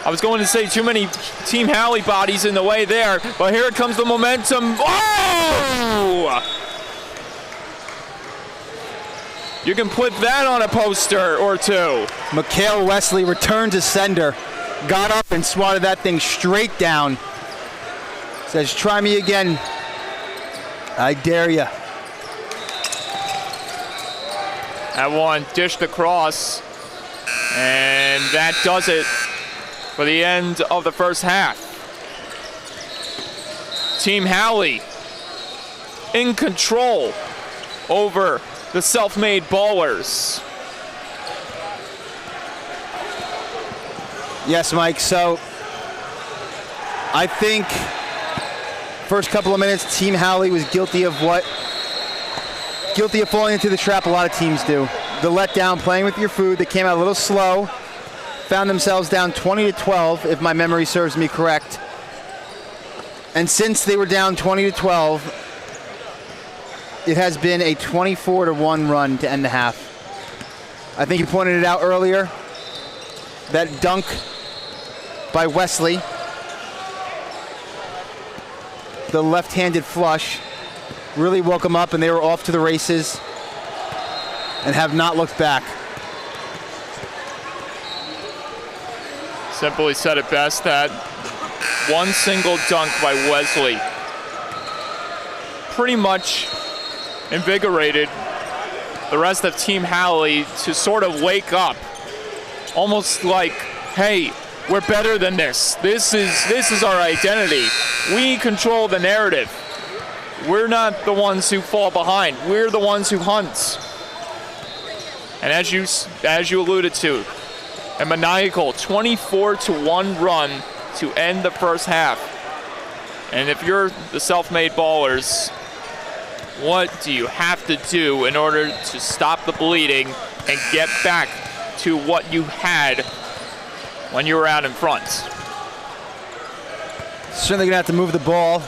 I was going to say too many Team Halley bodies in the way there, but here comes the momentum. Oh! You can put that on a poster or two.
Mikhail Wesley returned to sender, got up and swatted that thing straight down. Says, try me again. I dare ya.
That one dished across, and that does it for the end of the first half. Team Halley in control over the self-made ballers.
Yes, Mike, so I think first couple of minutes, Team Halley was guilty of falling into the trap a lot of teams do. The letdown, playing with your food. They came out a little slow, found themselves down 20-12, if my memory serves me correct. And since they were down 20-12, it has been a 24-1 run to end the half. I think you pointed it out earlier. That dunk by Wesley the left-handed flush. Really woke them up, and they were off to the races and have not looked back.
Simply said it best that one single dunk by Wesley pretty much invigorated the rest of Team Halley to sort of wake up, almost like, hey, we're better than this. This is our identity. We control the narrative. We're not the ones who fall behind. We're the ones who hunt. And as you alluded to, a maniacal 24-1 run to end the first half. And if you're the self-made ballers, what do you have to do in order to stop the bleeding and get back to what you had when you were out in front?
Certainly going to have to move the ball.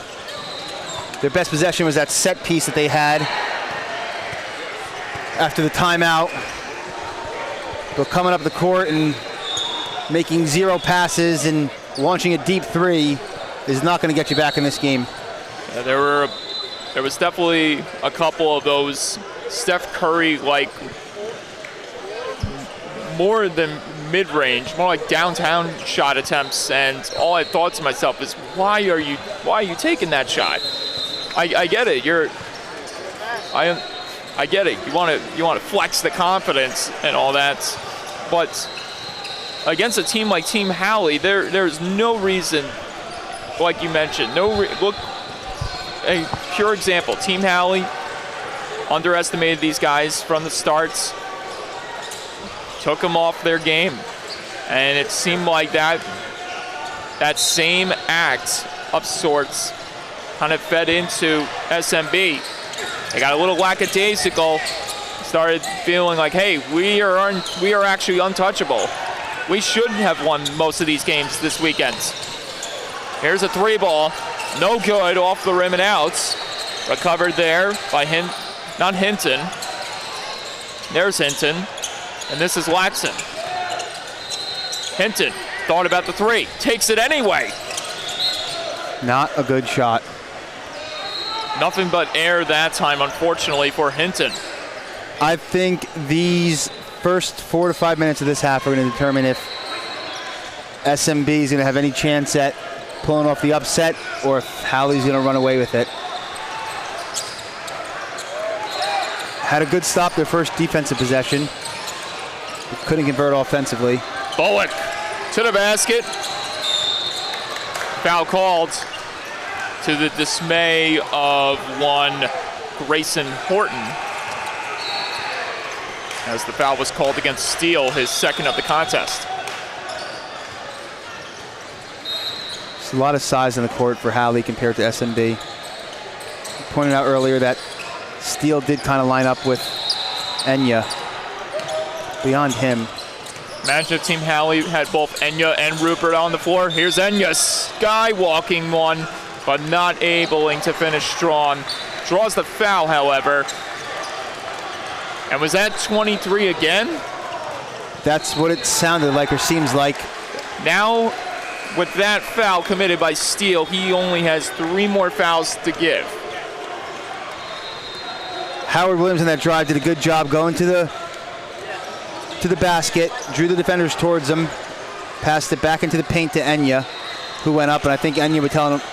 Their best possession was that set piece that they had after the timeout. But coming up the court and making 0 passes and launching a deep 3 is not going to get you back in this game.
Yeah, there was definitely a couple of those Steph Curry-like, more than mid-range, more like downtown shot attempts, and all I thought to myself is, why are you taking that shot? I get it. I get it. You want to flex the confidence and all that, but against a team like Team Halley, there's no reason, like you mentioned, look. A pure example, Team Halley underestimated these guys from the starts, took them off their game, and it seemed like that same act of sorts kind of fed into SMB. They got a little lackadaisical, started feeling like, hey, we are actually untouchable. We should have won most of these games this weekend. Here's a 3-ball. No good, off the rim and out. Recovered there by not Hinton. There's Hinton, and this is Latson. Hinton thought about the 3, takes it anyway.
Not a good shot.
Nothing but air that time, unfortunately, for Hinton.
I think these first 4 to 5 minutes of this half are going to determine if SMB is going to have any chance at pulling off the upset, or if Halley's going to run away with it. Had a good stop their first defensive possession. Couldn't convert offensively.
Bullock to the basket. Foul called, to the dismay of one Grayson Horton, as the foul was called against Steele, his second of the contest.
A lot of size on the court for Halley compared to SMB. You pointed out earlier that Steele did kind of line up with Enya. Beyond him.
Imagine if Team Halley had both Enya and Rupert on the floor. Here's Enya, skywalking one, but not able to finish strong. Draws the foul, however. And was that 23 again?
That's what it sounded like, or seems like.
Now, with that foul committed by Steele, he only has 3 more fouls to give.
Howard Williams in that drive did a good job going to the basket, drew the defenders towards him, passed it back into the paint to Enya, who went up, and I think Enya would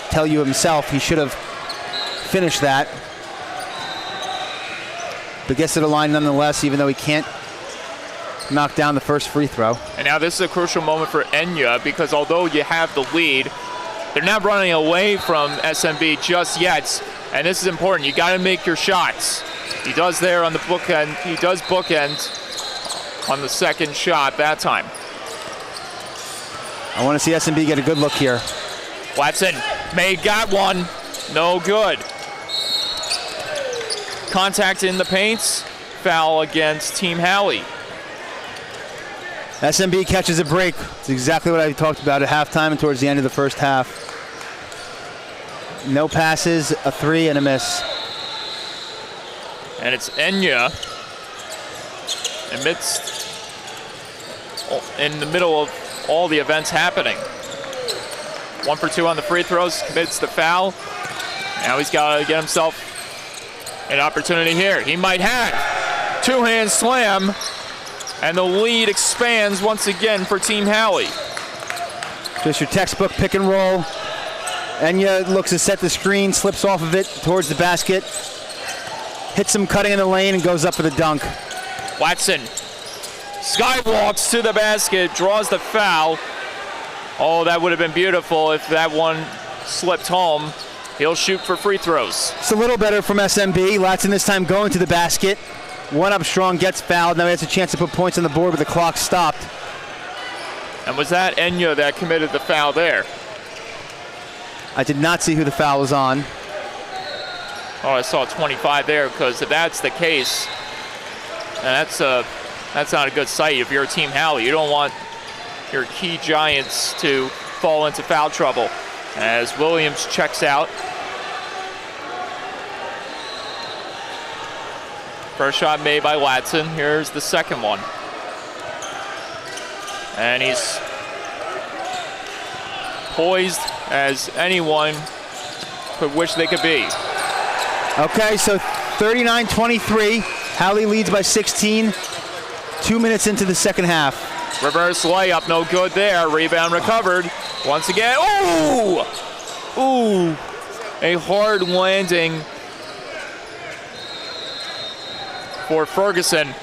tell you himself he should have finished that. But gets to the line nonetheless, even though he can't knock down the first free throw.
And now this is a crucial moment for Enya, because although you have the lead, they're not running away from SMB just yet, and this is important. You got to make your shots. He does there on the bookend. He does bookend on the second shot that time.
I want to see SMB get a good look here.
Watson got one. No good. Contact in the paints. Foul against Team Halley.
SMB catches a break. It's exactly what I talked about at halftime and towards the end of the first half. No passes, a 3 and a miss.
And it's Enya in the middle of all the events happening. 1 for 2 on the free throws, commits the foul. Now he's got to get himself an opportunity here. He might have. Two-hand slam, and the lead expands once again for Team Howie.
Just your textbook pick and roll. Enya looks to set the screen, slips off of it towards the basket, hits him cutting in the lane, and goes up for the dunk.
Watson skywalks to the basket, draws the foul. Oh, that would have been beautiful if that one slipped home. He'll shoot for free throws.
It's a little better from SMB. Latson this time going to the basket. One up strong, gets fouled. Now he has a chance to put points on the board, but the clock stopped.
And was that Enya that committed the foul there?
I did not see who the foul was on.
Oh, I saw 25 there, because if that's the case, that's not a good sight if you're a Team Howie. You don't want your key Giants to fall into foul trouble. As Williams checks out. First shot made by Latson. Here's the second one. And he's poised as anyone could wish they could be.
Okay, so 39-23. Howie leads by 16. 2 minutes into the second half.
Reverse layup, no good there. Rebound recovered. Once again, ooh! Ooh! A hard landing for Ferguson.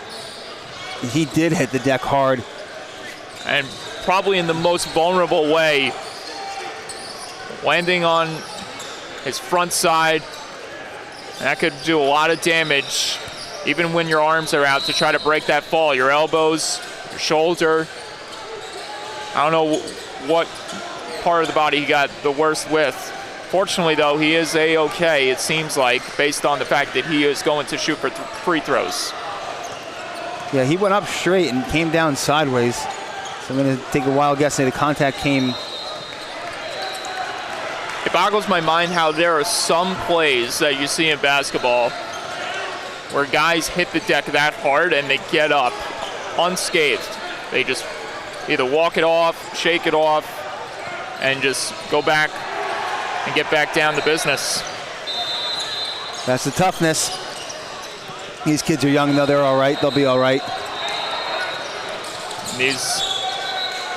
He did hit the deck hard.
And probably in the most vulnerable way. Landing on his front side. That could do a lot of damage, even when your arms are out to try to break that fall. Your elbows, your shoulder. I don't know what part of the body he got the worst with. Fortunately, though, he is A-okay, it seems like, based on the fact that he is going to shoot for free throws.
Yeah, he went up straight and came down sideways. So I'm going to take a wild guess. The contact came.
It boggles my mind how there are some plays that you see in basketball where guys hit the deck that hard and they get up unscathed. They just either walk it off, shake it off, and just go back and get back down to business.
That's the toughness. These kids are young, though. They're all right. They'll be all right.
These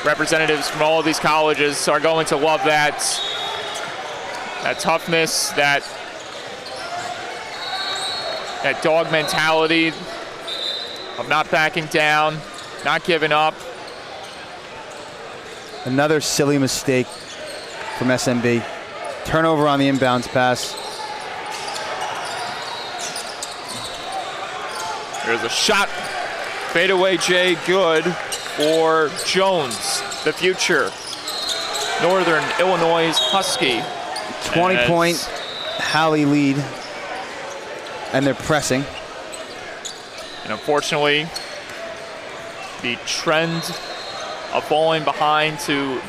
representatives from all of these colleges are going to love that toughness, that dog mentality of not backing down, not giving up.
Another silly mistake from SMB. Turnover on the inbounds pass.
There's a shot. Fadeaway J, good for Jones, the future Northern Illinois Husky.
20-point Howie lead, and they're pressing.
And unfortunately, the trend of falling behind to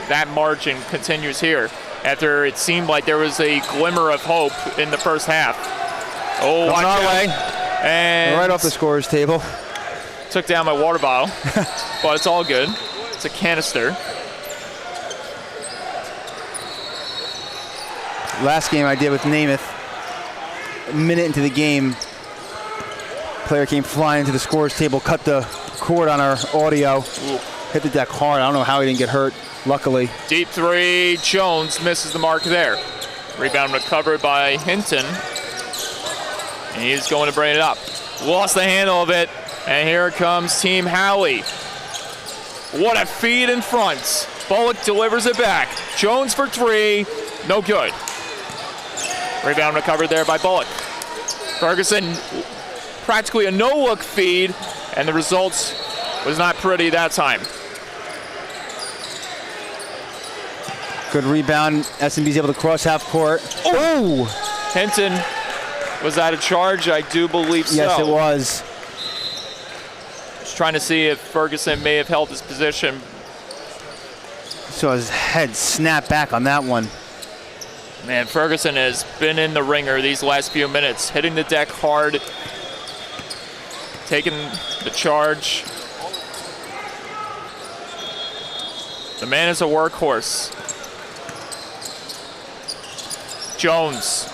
that margin continues here after it seemed like there was a glimmer of hope in the first half. Oh,
on our way.
And
right off the scorer's table.
Took down my water bottle, but it's all good. It's a canister.
Last game I did with Namath, a minute into the game, player came flying into the scorer's table, cut the cord on our audio, hit the deck hard. I don't know how he didn't get hurt, luckily.
Deep three, Jones misses the mark there. Rebound recovered by Hinton. And he's going to bring it up. Lost the handle of it, and here comes Team Howie. What a feed in front. Bullock delivers it back. Jones for three, no good. Rebound recovered there by Bullock. Ferguson, practically a no-look feed, and the results was not pretty that time.
Good rebound. SMB's able to cross half court. Oh!
Hinton, was that a charge? I do believe so.
Yes, it was.
Just trying to see if Ferguson may have held his position.
So his head snapped back on that one.
Man, Ferguson has been in the ringer these last few minutes, hitting the deck hard, taking the charge. The man is a workhorse. Jones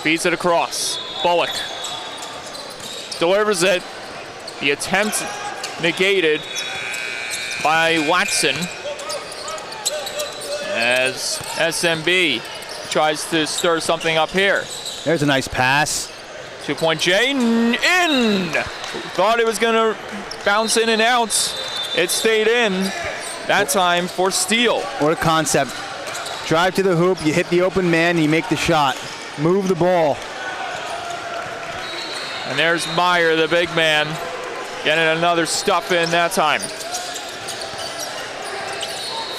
Feeds it across. Bullock delivers it. The attempt negated by Watson as SMB tries to stir something up here.
There's a nice pass.
2-point J in. Thought it was going to bounce in and out. It stayed in. That time for Steele.
What a concept. Drive to the hoop, you hit the open man, and you make the shot. Move the ball.
And there's Meyer, the big man, getting another stuff in that time.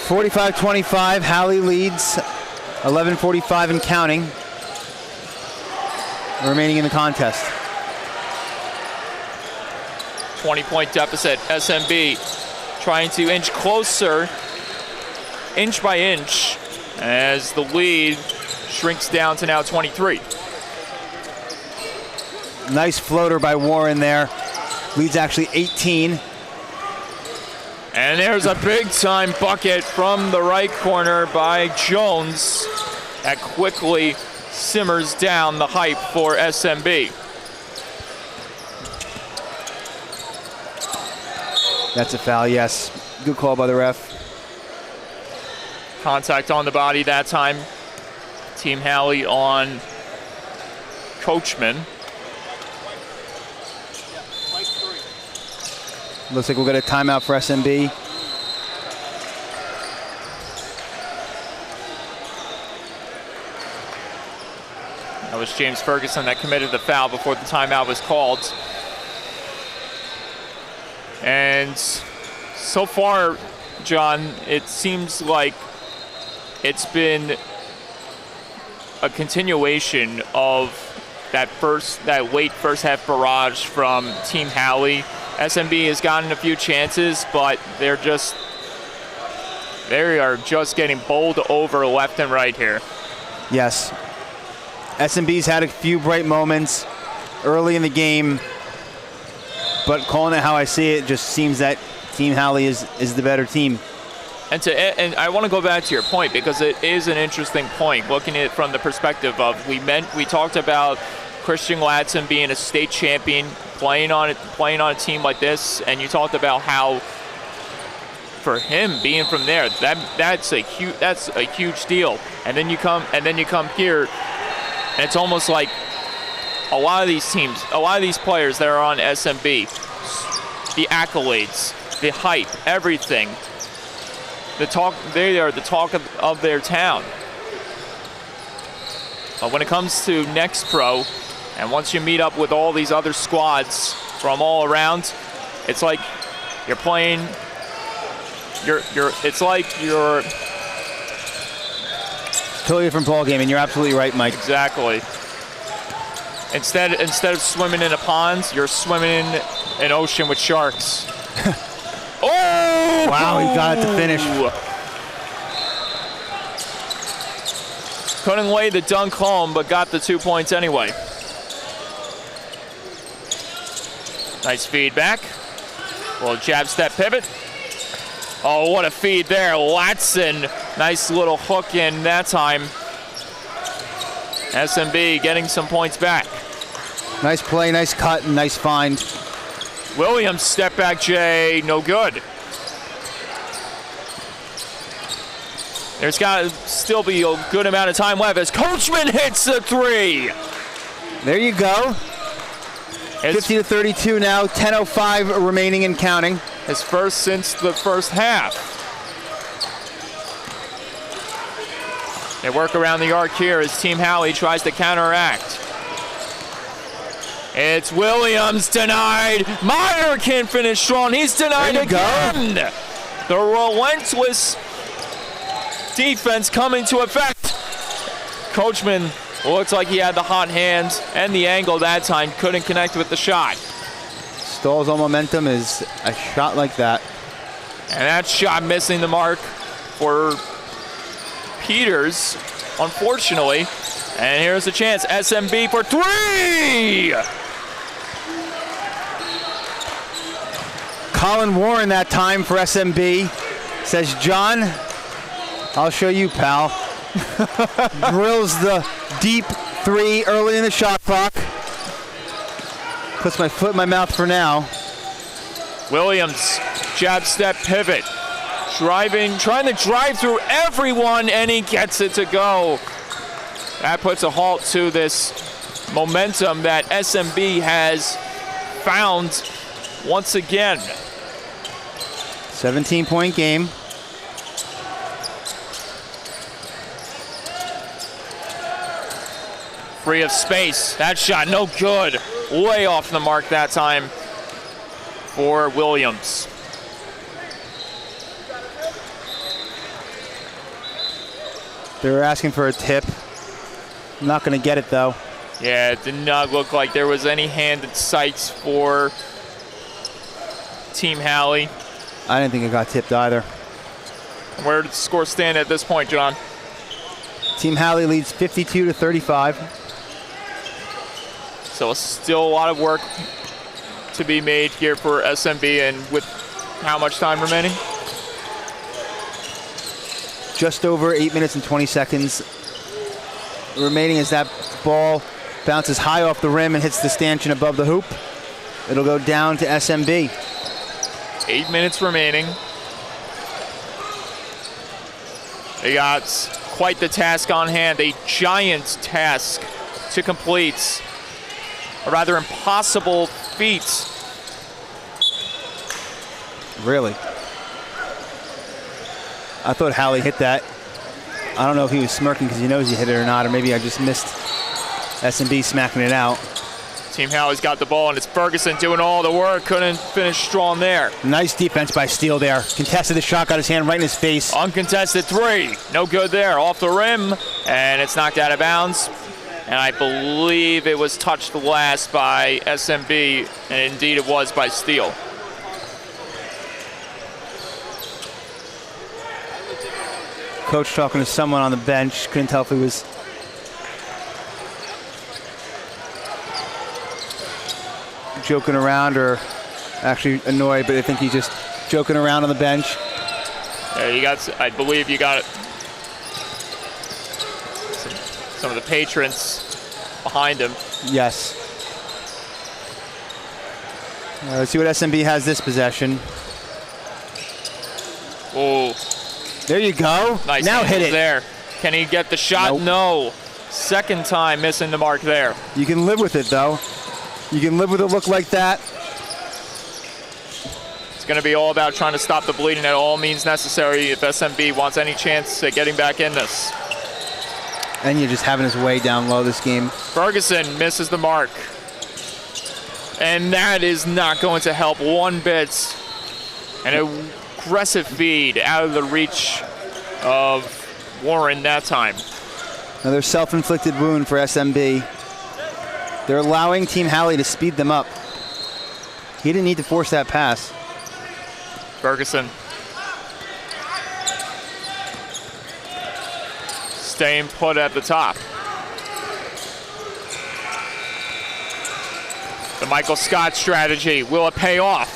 45-25, Halley leads. 11:45 and counting remaining in the contest.
20-point deficit. SMB trying to inch closer, inch by inch, as the lead shrinks down to now 23.
Nice floater by Warren there. Leads actually 18.
And there's a big-time bucket from the right corner by Jones that quickly simmers down the hype for SMB.
That's a foul, yes. Good call by the ref.
Contact on the body that time. Team Halley on Coachman.
Looks like we'll get a timeout for SMB.
That was James Ferguson that committed the foul before the timeout was called. And so far, John, it seems like it's been a continuation of that late first half barrage from Team Halley. SMB has gotten a few chances, but they are just getting bowled over left and right here.
Yes. SMB's had a few bright moments early in the game, but calling it how I see it, just seems that Team Halley is the better team.
And I want to go back to your point, because it is an interesting point, looking at it from the perspective of we talked about Christian Ladson being a state champion, playing on a team like this, and you talked about how for him being from there, that's a huge deal. And then you come here, and it's almost like a lot of these teams, a lot of these players that are on SMB, the accolades, the hype, everything. They are the talk of their town. But when it comes to NXTPRO, and once you meet up with all these other squads from all around, it's like you're playing. It's like you're
totally different ball game, and you're absolutely right, Mike.
Exactly. Instead of swimming in a pond, you're swimming in an ocean with sharks. Oh!
Wow, he got it to finish.
Couldn't lay the dunk home, but got the 2 points anyway. Nice feedback. Little jab step pivot. Oh, what a feed there. Latson, nice little hook in that time. SMB getting some points back.
Nice play, nice cut, and nice find.
Williams, step back J, no good. There's got to still be a good amount of time left as Coachman hits the three.
There you go. 50-32 now, 10:05 remaining and counting.
His first since the first half. They work around the arc here as Team Halley tries to counteract. It's Williams denied. Meyer can't finish strong. He's denied again. The relentless defense coming to effect. Coachman looks like he had the hot hand and the angle that time. Couldn't connect with the shot.
Stalls on momentum is a shot like that.
And that shot missing the mark for Peters, unfortunately. And here's a chance. SMB for three!
Colin Warren that time for SMB. Says, John, I'll show you, pal. Drills the deep 3 early in the shot clock. Puts my foot in my mouth for now.
Williams, jab step pivot. Driving, trying to drive through everyone, and he gets it to go. That puts a halt to this momentum that SMB has found once again.
17-point game.
Free of space. That shot no good. Way off the mark that time for Williams.
They were asking for a tip. Not going to get it, though.
Yeah, it did not look like there was any hand in sights for Team Halley.
I didn't think it got tipped either.
Where did the score stand at this point, John?
Team Halley leads 52-35.
So still a lot of work to be made here for SMB, and with how much time remaining?
Just over 8 minutes and 20 seconds remaining as that ball bounces high off the rim and hits the stanchion above the hoop. It'll go down to SMB.
8 minutes remaining. They got quite the task on hand, a giant task to complete. A rather impossible feat.
Really? I thought Halley hit that. I don't know if he was smirking because he knows he hit it or not, or maybe I just missed SMB smacking it out.
Team Halley's got the ball, and it's Ferguson doing all the work. Couldn't finish strong there.
Nice defense by Steele there. Contested the shot, got his hand right in his face.
Uncontested three. No good there. Off the rim, and it's knocked out of bounds. And I believe it was touched last by SMB, and indeed it was by Steele.
Coach talking to someone on the bench. Couldn't tell if he was joking around or actually annoyed, but I think he's just joking around on the bench.
Yeah, you got, I believe you got it. Some of the patrons behind him.
Yes. Let's see what SMB has this possession.
Oh.
There you go.
Nice.
Now hit it.
There. Can he get the shot?
Nope.
No. Second time missing the mark there.
You can live with it, though. You can live with a look like that.
It's going to be all about trying to stop the bleeding at all means necessary if SMB wants any chance at getting back in this.
And you're just having his way down low this game.
Ferguson misses the mark. And that is not going to help one bit. An aggressive feed out of the reach of Warren that time.
Another self-inflicted wound for SMB. They're allowing Team Halley to speed them up. He didn't need to force that pass.
Ferguson. Staying put at the top. The Michael Scott strategy, will it pay off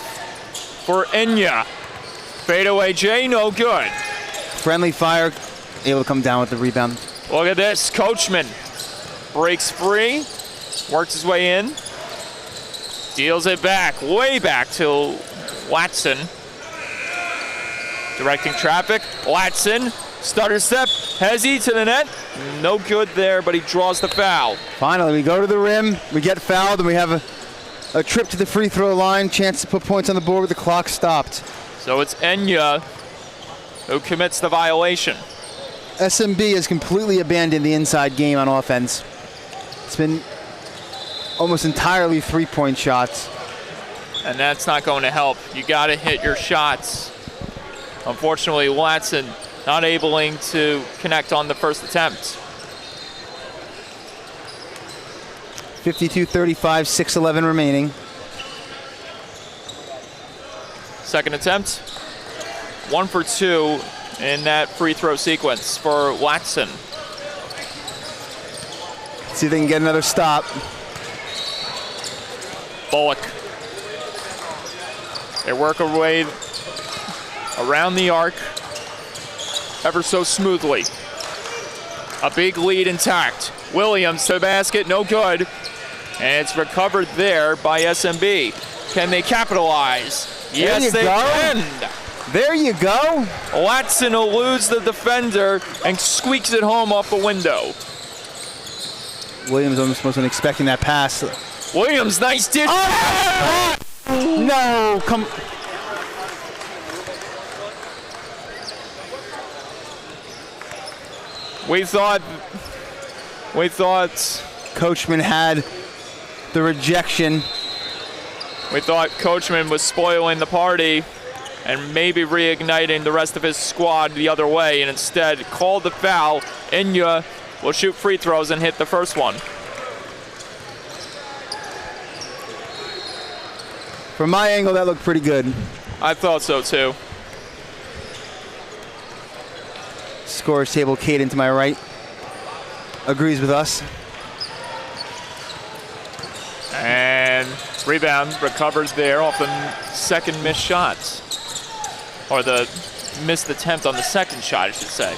for Enya? Fadeaway J, no good.
Friendly fire, able to come down with the rebound.
Look at this, Coachman breaks free, works his way in, deals it back, way back to Watson. Directing traffic, Watson, stutter step, Hezzy to the net. No good there, but he draws the foul.
Finally, we go to the rim, we get fouled, and we have a trip to the free throw line, chance to put points on the board with the clock stopped.
So it's Enya who commits the violation.
SMB has completely abandoned the inside game on offense. It's been almost entirely three-point shots.
And that's not going to help. You got to hit your shots. Unfortunately, Watson not able to connect on the first attempt.
52-35, 6:11 remaining.
Second attempt, 1 for 2 in that free throw sequence for Watson.
See if they can get another stop.
Bullock. They work their way around the arc ever so smoothly. A big lead intact. Williams to the basket, no good. And it's recovered there by SMB. Can they capitalize? Yes, they can.
There you go.
Watson eludes the defender and squeaks it home off the window.
Williams almost wasn't expecting that pass.
Williams, nice dish.
Oh! No, come.
We thought
Coachman had the rejection.
We thought Coachman was spoiling the party and maybe reigniting the rest of his squad the other way, and instead called the foul. Inya will shoot free throws and hit the first one.
From my angle, that looked pretty good.
I thought so too.
Scores table, Caden to my right agrees with us.
And rebound recovered there off the second missed shot. Or the missed attempt on the second shot, I should say.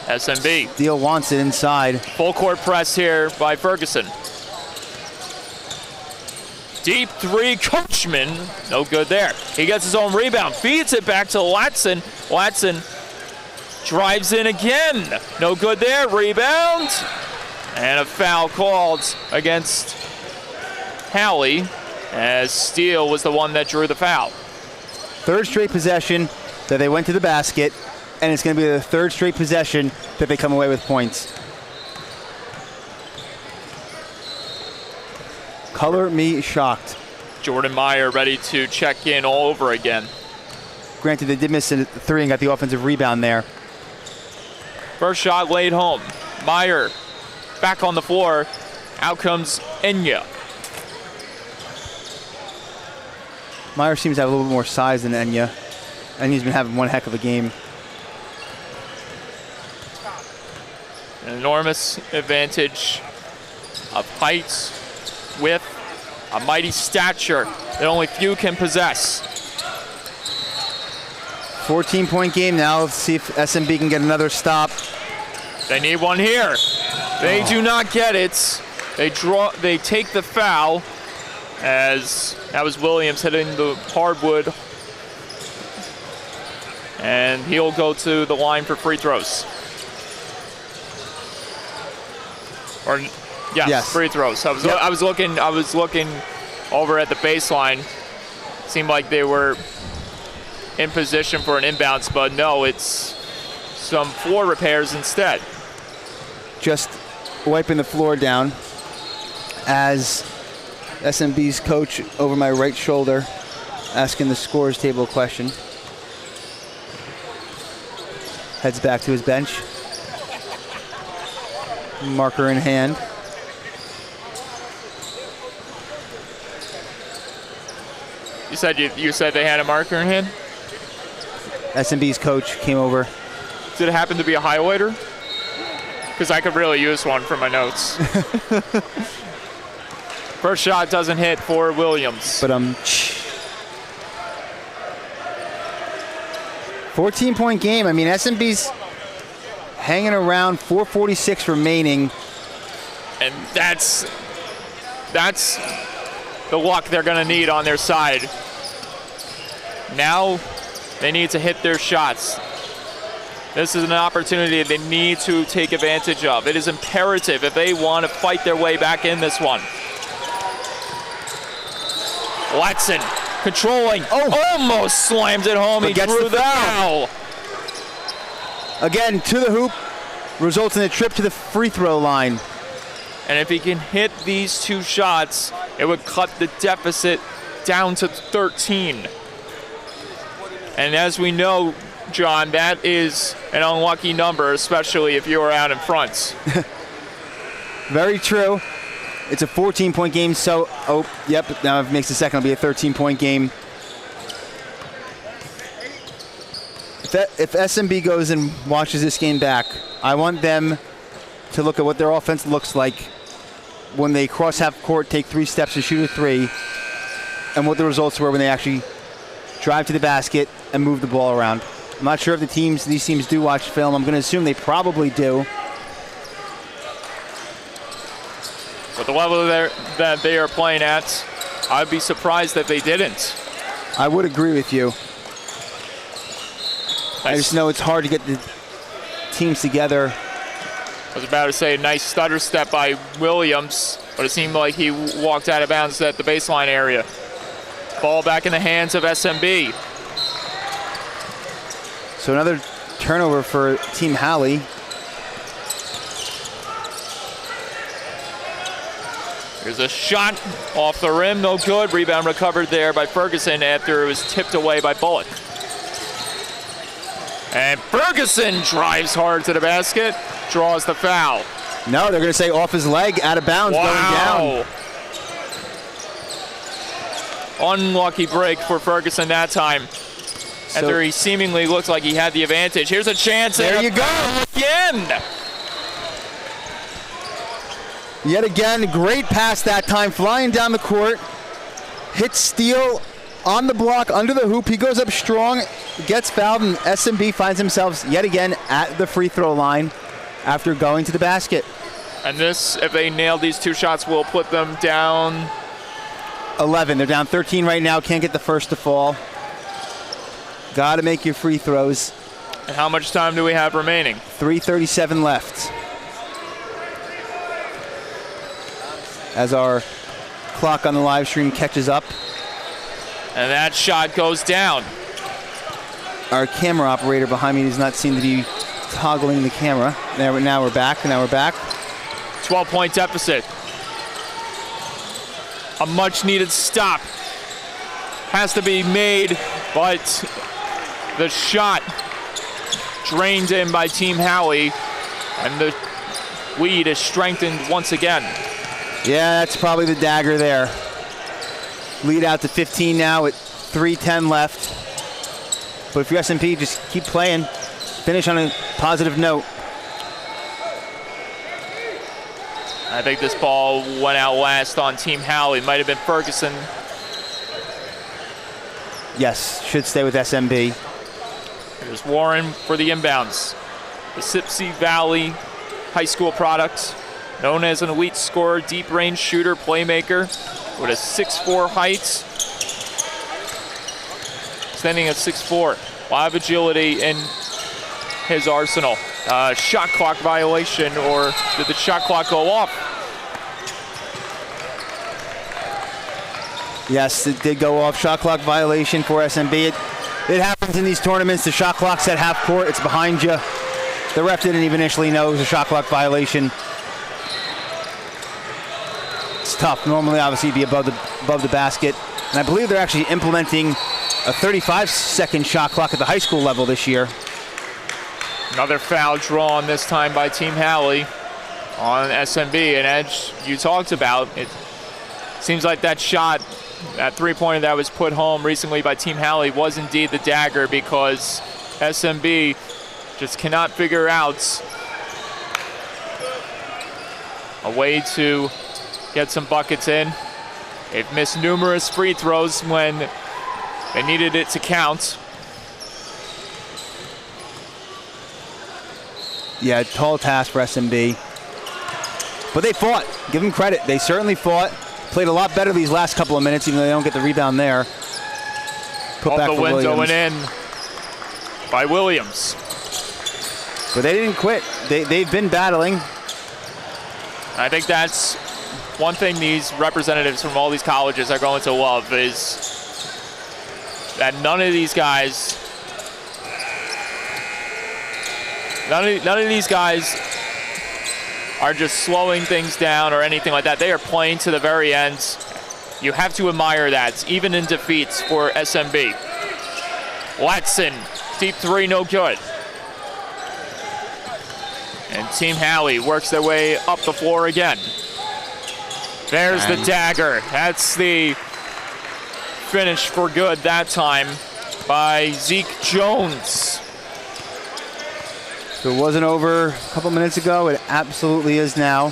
SMB.
Deal wants it inside.
Full court press here by Ferguson. Deep three, Coachman. No good there. He gets his own rebound, feeds it back to Watson. Watson drives in again. No good there. Rebound. And a foul called against Halley, as Steele was the one that drew the foul.
Third straight possession that they went to the basket, and it's going to be the third straight possession that they come away with points. Color me shocked.
Jordan Meyer ready to check in all over again.
Granted, they did miss a three and got the offensive rebound there.
First shot laid home. Meyer back on the floor. Out comes Enya.
Meyer seems to have a little bit more size than Enya. Enya's been having one heck of a game.
An enormous advantage of height, width, a mighty stature that only few can possess.
14-point game now. Let's see if SMB can get another stop.
They need one here. They do not get it. They take the foul, as that was Williams hitting the hardwood. And he'll go to the line for free throws. Or yes. Free throws. I was looking over at the baseline. Seemed like they were in position for an inbounds, but no, it's some floor repairs instead.
Just wiping the floor down as SMB's coach over my right shoulder asking the scores table a question. Heads back to his bench. Marker in hand.
You said they had a marker in hand?
SMB's coach came over.
Did it happen to be a highlighter? Because I could really use one for my notes. First shot doesn't hit for Williams.
But 14-point game. I mean, SMB's hanging around, 4:46 remaining.
And that's the luck they're going to need on their side. Now they need to hit their shots. This is an opportunity they need to take advantage of. It is imperative if they want to fight their way back in this one. Watson controlling. Almost slammed it home. He drew the foul.
Again, to the hoop, results in a trip to the free throw line.
And if he can hit these two shots, it would cut the deficit down to 13. And as we know, John, that is an unlucky number, especially if you are out in front.
Very true. It's a 14-point game, so, now if it makes the second, it'll be a 13-point game. If SMB goes and watches this game back, I want them to look at what their offense looks like when they cross half court, take 3 steps to shoot a 3, and what the results were when they actually drive to the basket and move the ball around. I'm not sure if these teams do watch film. I'm going to assume they probably do.
With the level that they are playing at, I'd be surprised that they didn't.
I would agree with you.
Nice.
I just know it's hard to get the teams together.
I was about to say a nice stutter step by Williams, but it seemed like he walked out of bounds at the baseline area. Ball back in the hands of SMB.
So another turnover for Team Halley.
Here's a shot off the rim, no good. Rebound recovered there by Ferguson after it was tipped away by Bullock. And Ferguson drives hard to the basket, draws the foul.
No, they're going to say off his leg, out of bounds, going down.
Unlucky break for Ferguson that time. After he seemingly looked like he had the advantage. Here's a chance.
There you go.
Again.
Yet again, great pass that time, flying down the court. Hits Steele on the block, under the hoop. He goes up strong, gets fouled, and SMB finds themselves yet again at the free throw line after going to the basket.
And this, if they nail these two shots, will put them down
11. They're down 13 right now. Can't get the first to fall. Got to make your free throws.
And how much time do we have remaining?
3:37 left. As our clock on the live stream catches up.
And that shot goes down.
Our camera operator behind me does not seem to be toggling the camera. Now we're back.
12-point deficit. A much-needed stop has to be made, but the shot drained in by Team Halley, and the lead is strengthened once again.
Yeah, that's probably the dagger there. Lead out to 15 now with 3:10 left. But if you're SMP, just keep playing. Finish on a positive note.
I think this ball went out last on Team Halley. Might have been Ferguson.
Yes, should stay with SMB.
Here's Warren for the inbounds. The Sipsey Valley High School product, known as an elite scorer, deep range shooter, playmaker, with a 6'4" height, standing at 6'4". A lot of agility in his arsenal. Shot clock violation, or did the shot clock go off?
Yes, it did go off. Shot clock violation for SMB. It happens in these tournaments. The shot clock's at half court. It's behind you. The ref didn't even initially know it was a shot clock violation. It's tough. Normally, obviously, you'd be above the basket. And I believe they're actually implementing a 35-second shot clock at the high school level this year.
Another foul drawn, this time by Team Halley on SMB. And as you talked about, it seems like that shot, that three-pointer that was put home recently by Team Halley was indeed the dagger, because SMB just cannot figure out a way to get some buckets in. They've missed numerous free throws when they needed it to count.
Yeah, tall task for SMB. But they fought. Give them credit. They certainly fought. Played a lot better these last couple of minutes, even though they don't get the rebound there. Put back
Off the
for
window
Williams.
and in by Williams.
But they didn't quit. They've been battling.
I think that's one thing these representatives from all these colleges are going to love, is that none of these guys are just slowing things down or anything like that. They are playing to the very end. You have to admire that, even in defeats for SMB. Watson, deep three, no good. And Team Halley works their way up the floor again. There's the dagger. That's the finish for good that time by Zeke Jones.
If it wasn't over a couple minutes ago, it absolutely is now.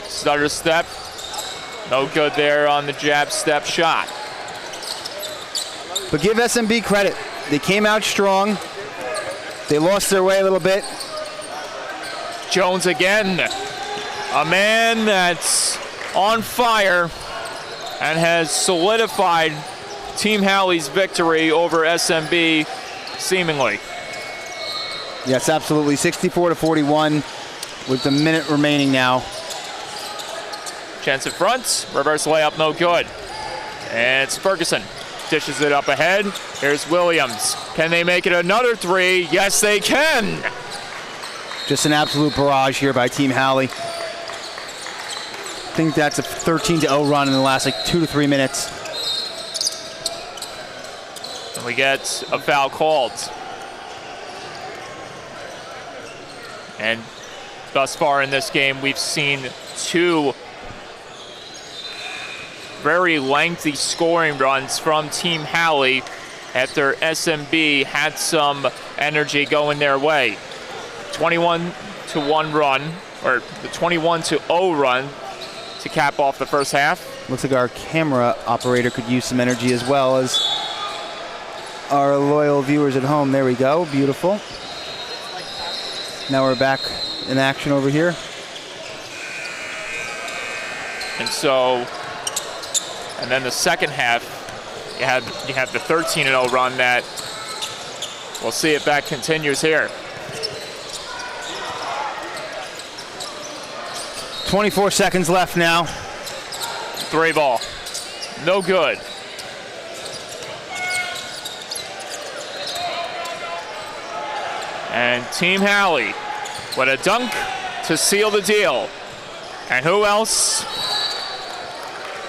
Stutter step. No good there on the jab step shot.
But give SMB credit. They came out strong. They lost their way a little bit.
Jones again. A man that's on fire and has solidified Team Halley's victory over SMB, seemingly.
Yes, absolutely. 64-41 with a minute remaining now.
Chance in front, reverse layup, no good. And it's Ferguson, dishes it up ahead. Here's Williams. Can they make it another three? Yes, they can.
Just an absolute barrage here by Team Halley. I think that's a 13-0 run in the last 2 to 3 minutes.
And we get a foul called. And thus far in this game, we've seen 2 very lengthy scoring runs from Team Halley after SMB had some energy going their way. 21-1 run, or the 21-0 run to cap off the first half.
Looks like our camera operator could use some energy as well as our loyal viewers at home. There we go, beautiful. Now we're back in action over here.
And so, and then the second half, you have the 13-0 run that we'll see if that continues here.
24 seconds left now.
3 ball, no good. And Team Halley with a dunk to seal the deal. And who else?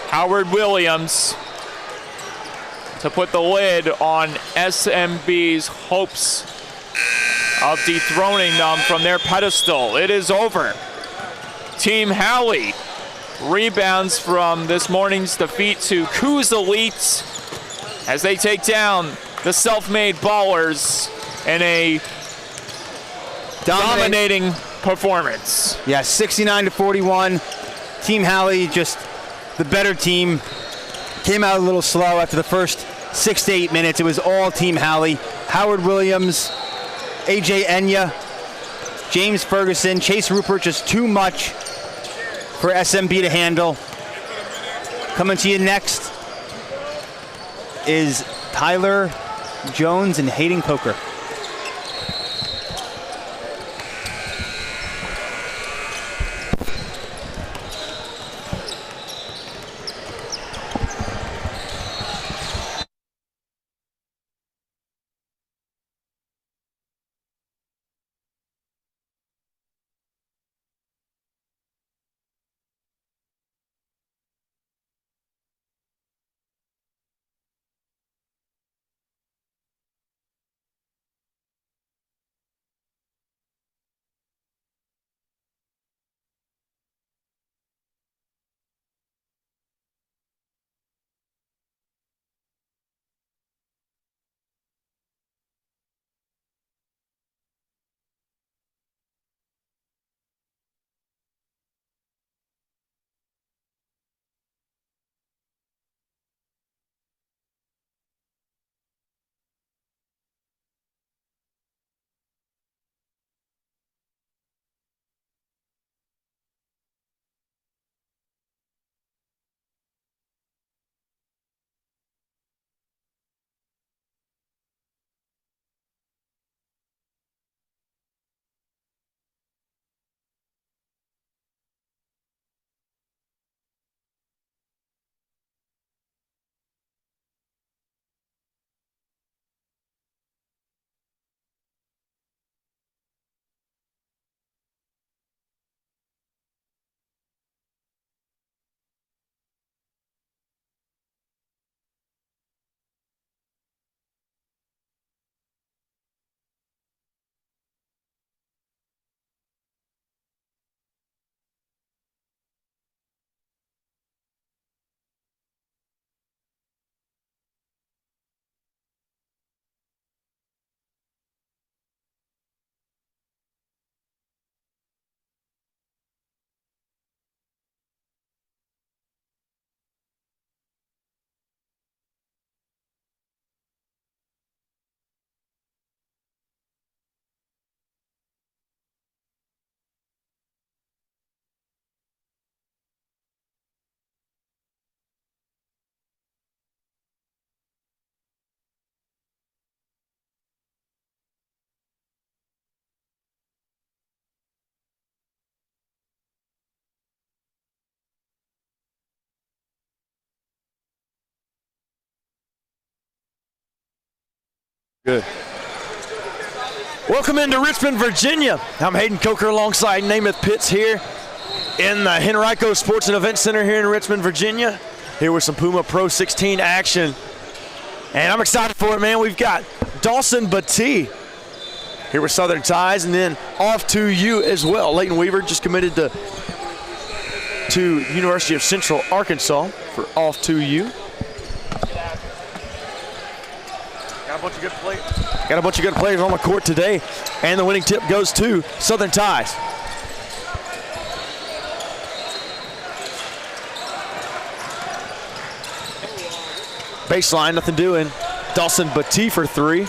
Howard Williams to put the lid on SMB's hopes of dethroning them from their pedestal. It is over. Team Halley rebounds from this morning's defeat to Coos Elite as they take down the self-made Ballers in a dominating performance.
Yeah, 69-41. Team Halley, just the better team, came out a little slow after the first 6 to 8 minutes. It was all Team Halley. Howard Williams, AJ Enya, James Ferguson, Chase Rupert, just too much for SMB to handle. Coming to you next is Tyler Jones and Hayden Coker.
Good. Welcome into Richmond, Virginia. I'm Hayden Coker alongside Namath Pitts here in the Henrico Sports and Event Center here in Richmond, Virginia. Here with some Puma Pro 16 action. And I'm excited for it, man. We've got Dawson Batee here with Southern Ties, and then off to you as well. Leighton Weaver just committed to University of Central Arkansas for off to you. Got a bunch of good players on the court today, and the winning tip goes to Southern Ties. Baseline, nothing doing. Dawson Batee for three.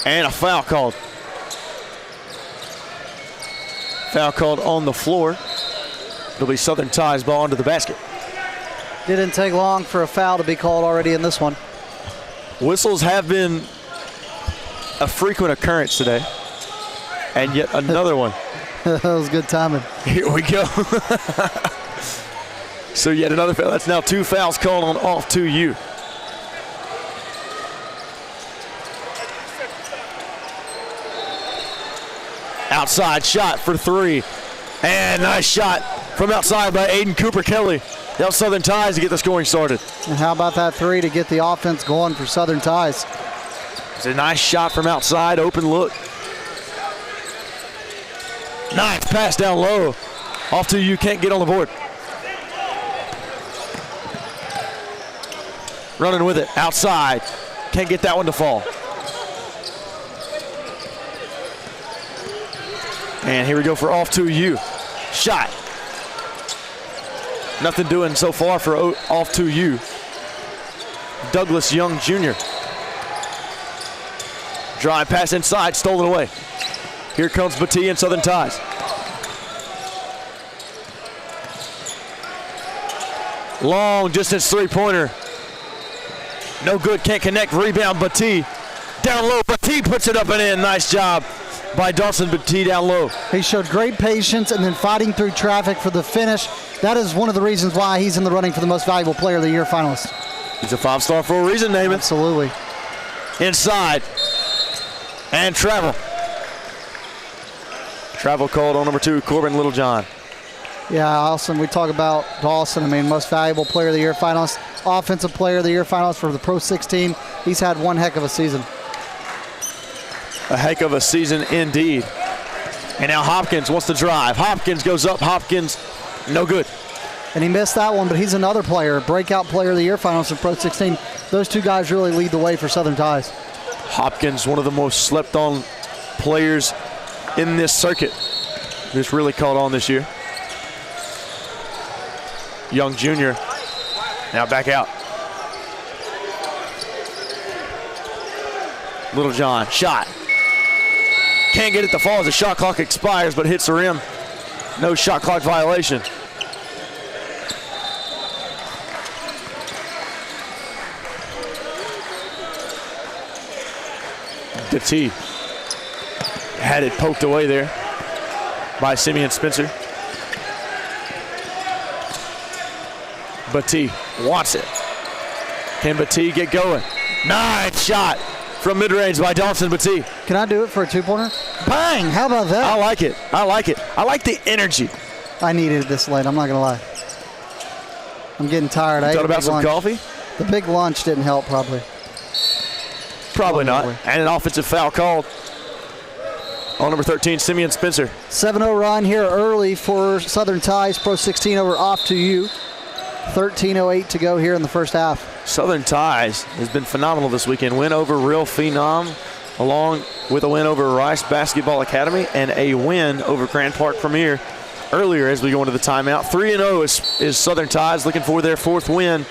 And a foul called. Foul called on the floor. It'll be Southern Ties ball into the basket.
Didn't take long for a foul to be called already in this one.
Whistles have been a frequent occurrence today. And yet another one.
That was good timing.
Here we go. So yet another foul. That's now two fouls called on off to you. Outside shot for three. And nice shot from outside by Aiden Cooper Kelly. Now Southern Ties to get the scoring started.
And how about that three to get the offense going for Southern Ties?
It's a nice shot from outside, open look. Nice pass down low. Off to you, can't get on the board. Running with it, outside. Can't get that one to fall. And here we go for off to you. Shot. Nothing doing so far for off to you. Douglas Young Jr. Drive pass inside, stolen away. Here comes Batee and Southern Ties. Long distance three-pointer. No good, can't connect, rebound Batee. Down low, Batee puts it up and in. Nice job by Dawson Batee down low.
He showed great patience and then fighting through traffic for the finish. That is one of the reasons why he's in the running for the most valuable player of the year finalist.
He's a five-star for a reason, Namath.
Absolutely.
Inside. And travel. Travel called on number two, Corbin Littlejohn.
Yeah, awesome. We talk about Dawson. I mean, most valuable player of the year finalist, offensive player of the year finalist for the Pro 16. He's had one heck of a season.
A heck of a season indeed. And now Hopkins wants to drive. Hopkins goes up. Hopkins, no good.
And he missed that one, but he's another player, breakout player of the year finalist in Pro 16. Those two guys really lead the way for Southern Ties.
Hopkins, one of the most slept on players in this circuit. Who's really caught on this year. Young Jr. now back out. Littlejohn, shot. Can't get it to fall as the shot clock expires, but hits the rim. No shot clock violation. Batee had it poked away there by Simeon Spencer. Batee wants it. Can Batee get going? Nice shot from mid-range by Dawson Batee.
Can I do it for a two-pointer? Bang! How about that?
I like it. I like it. I like the energy.
I needed this late. I'm not going to lie. I'm getting tired.
You thought about some coffee?
The big lunch didn't help, probably.
Probably not. And an offensive foul called on number 13, Simeon Spencer.
7-0 run here early for Southern Ties. Pro 16 over off to you. 13:08 to go here in the first half.
Southern Ties has been phenomenal this weekend. Win over Real Phenom, along with a win over Rice Basketball Academy and a win over Grand Park Premier earlier as we go into the timeout. 3-0 is Southern Ties, looking for their fourth win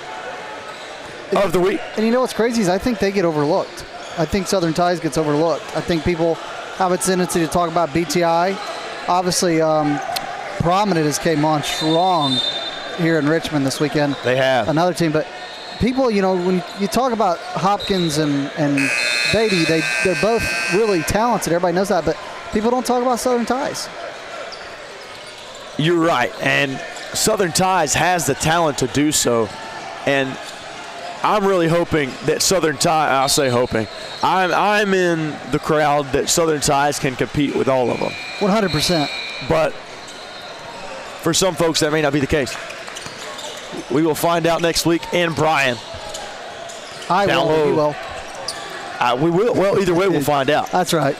of the week.
And you know what's crazy is I think they get overlooked. I think Southern Ties gets overlooked. I think people have a tendency to talk about BTI. Obviously, Prominent has came on strong here in Richmond this weekend.
They have.
Another team, but people, you know, when you talk about Hopkins and Beatty, they're both really talented. Everybody knows that, but people don't talk about Southern Ties.
You're right, and Southern Ties has the talent to do so. And I'm really hoping that Southern Ties, I'll say hoping, I'm in the crowd that Southern Ties can compete with all of them.
100%.
But for some folks, that may not be the case. We will find out next week. And Brian.
I
down
will.
low.
You will.
We will. Well, either way, we'll find out.
That's right.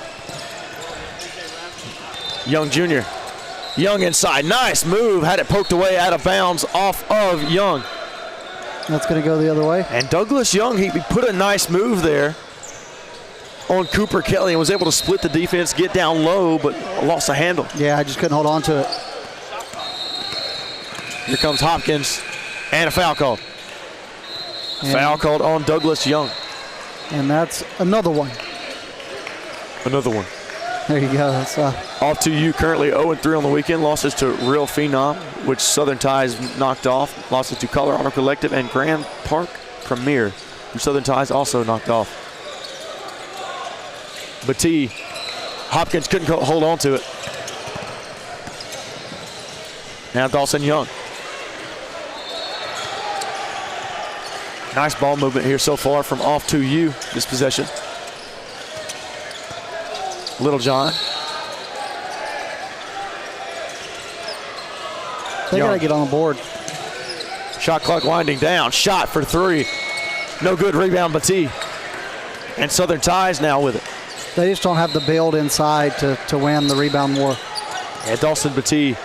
Young Jr. Young inside. Nice move. Had it poked away out of bounds off of Young.
That's going to go the other way.
And Douglas Young, he put a nice move there on Cooper Kelly and was able to split the defense, get down low, but lost a handle.
Yeah, I just couldn't hold on to it.
Here comes Hopkins, and a foul called. Foul called on Douglas Young.
And that's another one.
Another one.
There you go. That's,
Off to you, currently 0-3 on the weekend. Losses to Real Phenom, which Southern Ties knocked off. Losses to Colorado Collective and Grand Park Premier, who Southern Ties also knocked off. Batee, Hopkins couldn't hold on to it. Now Dawson Young. Nice ball movement here so far from off to you this possession. Little John.
they got to get on the board.
Shot clock winding down. Shot for three. No good. Rebound, Batee. And Southern Ties now with it.
They just don't have the build inside to win the rebound war.
And Dawson Batee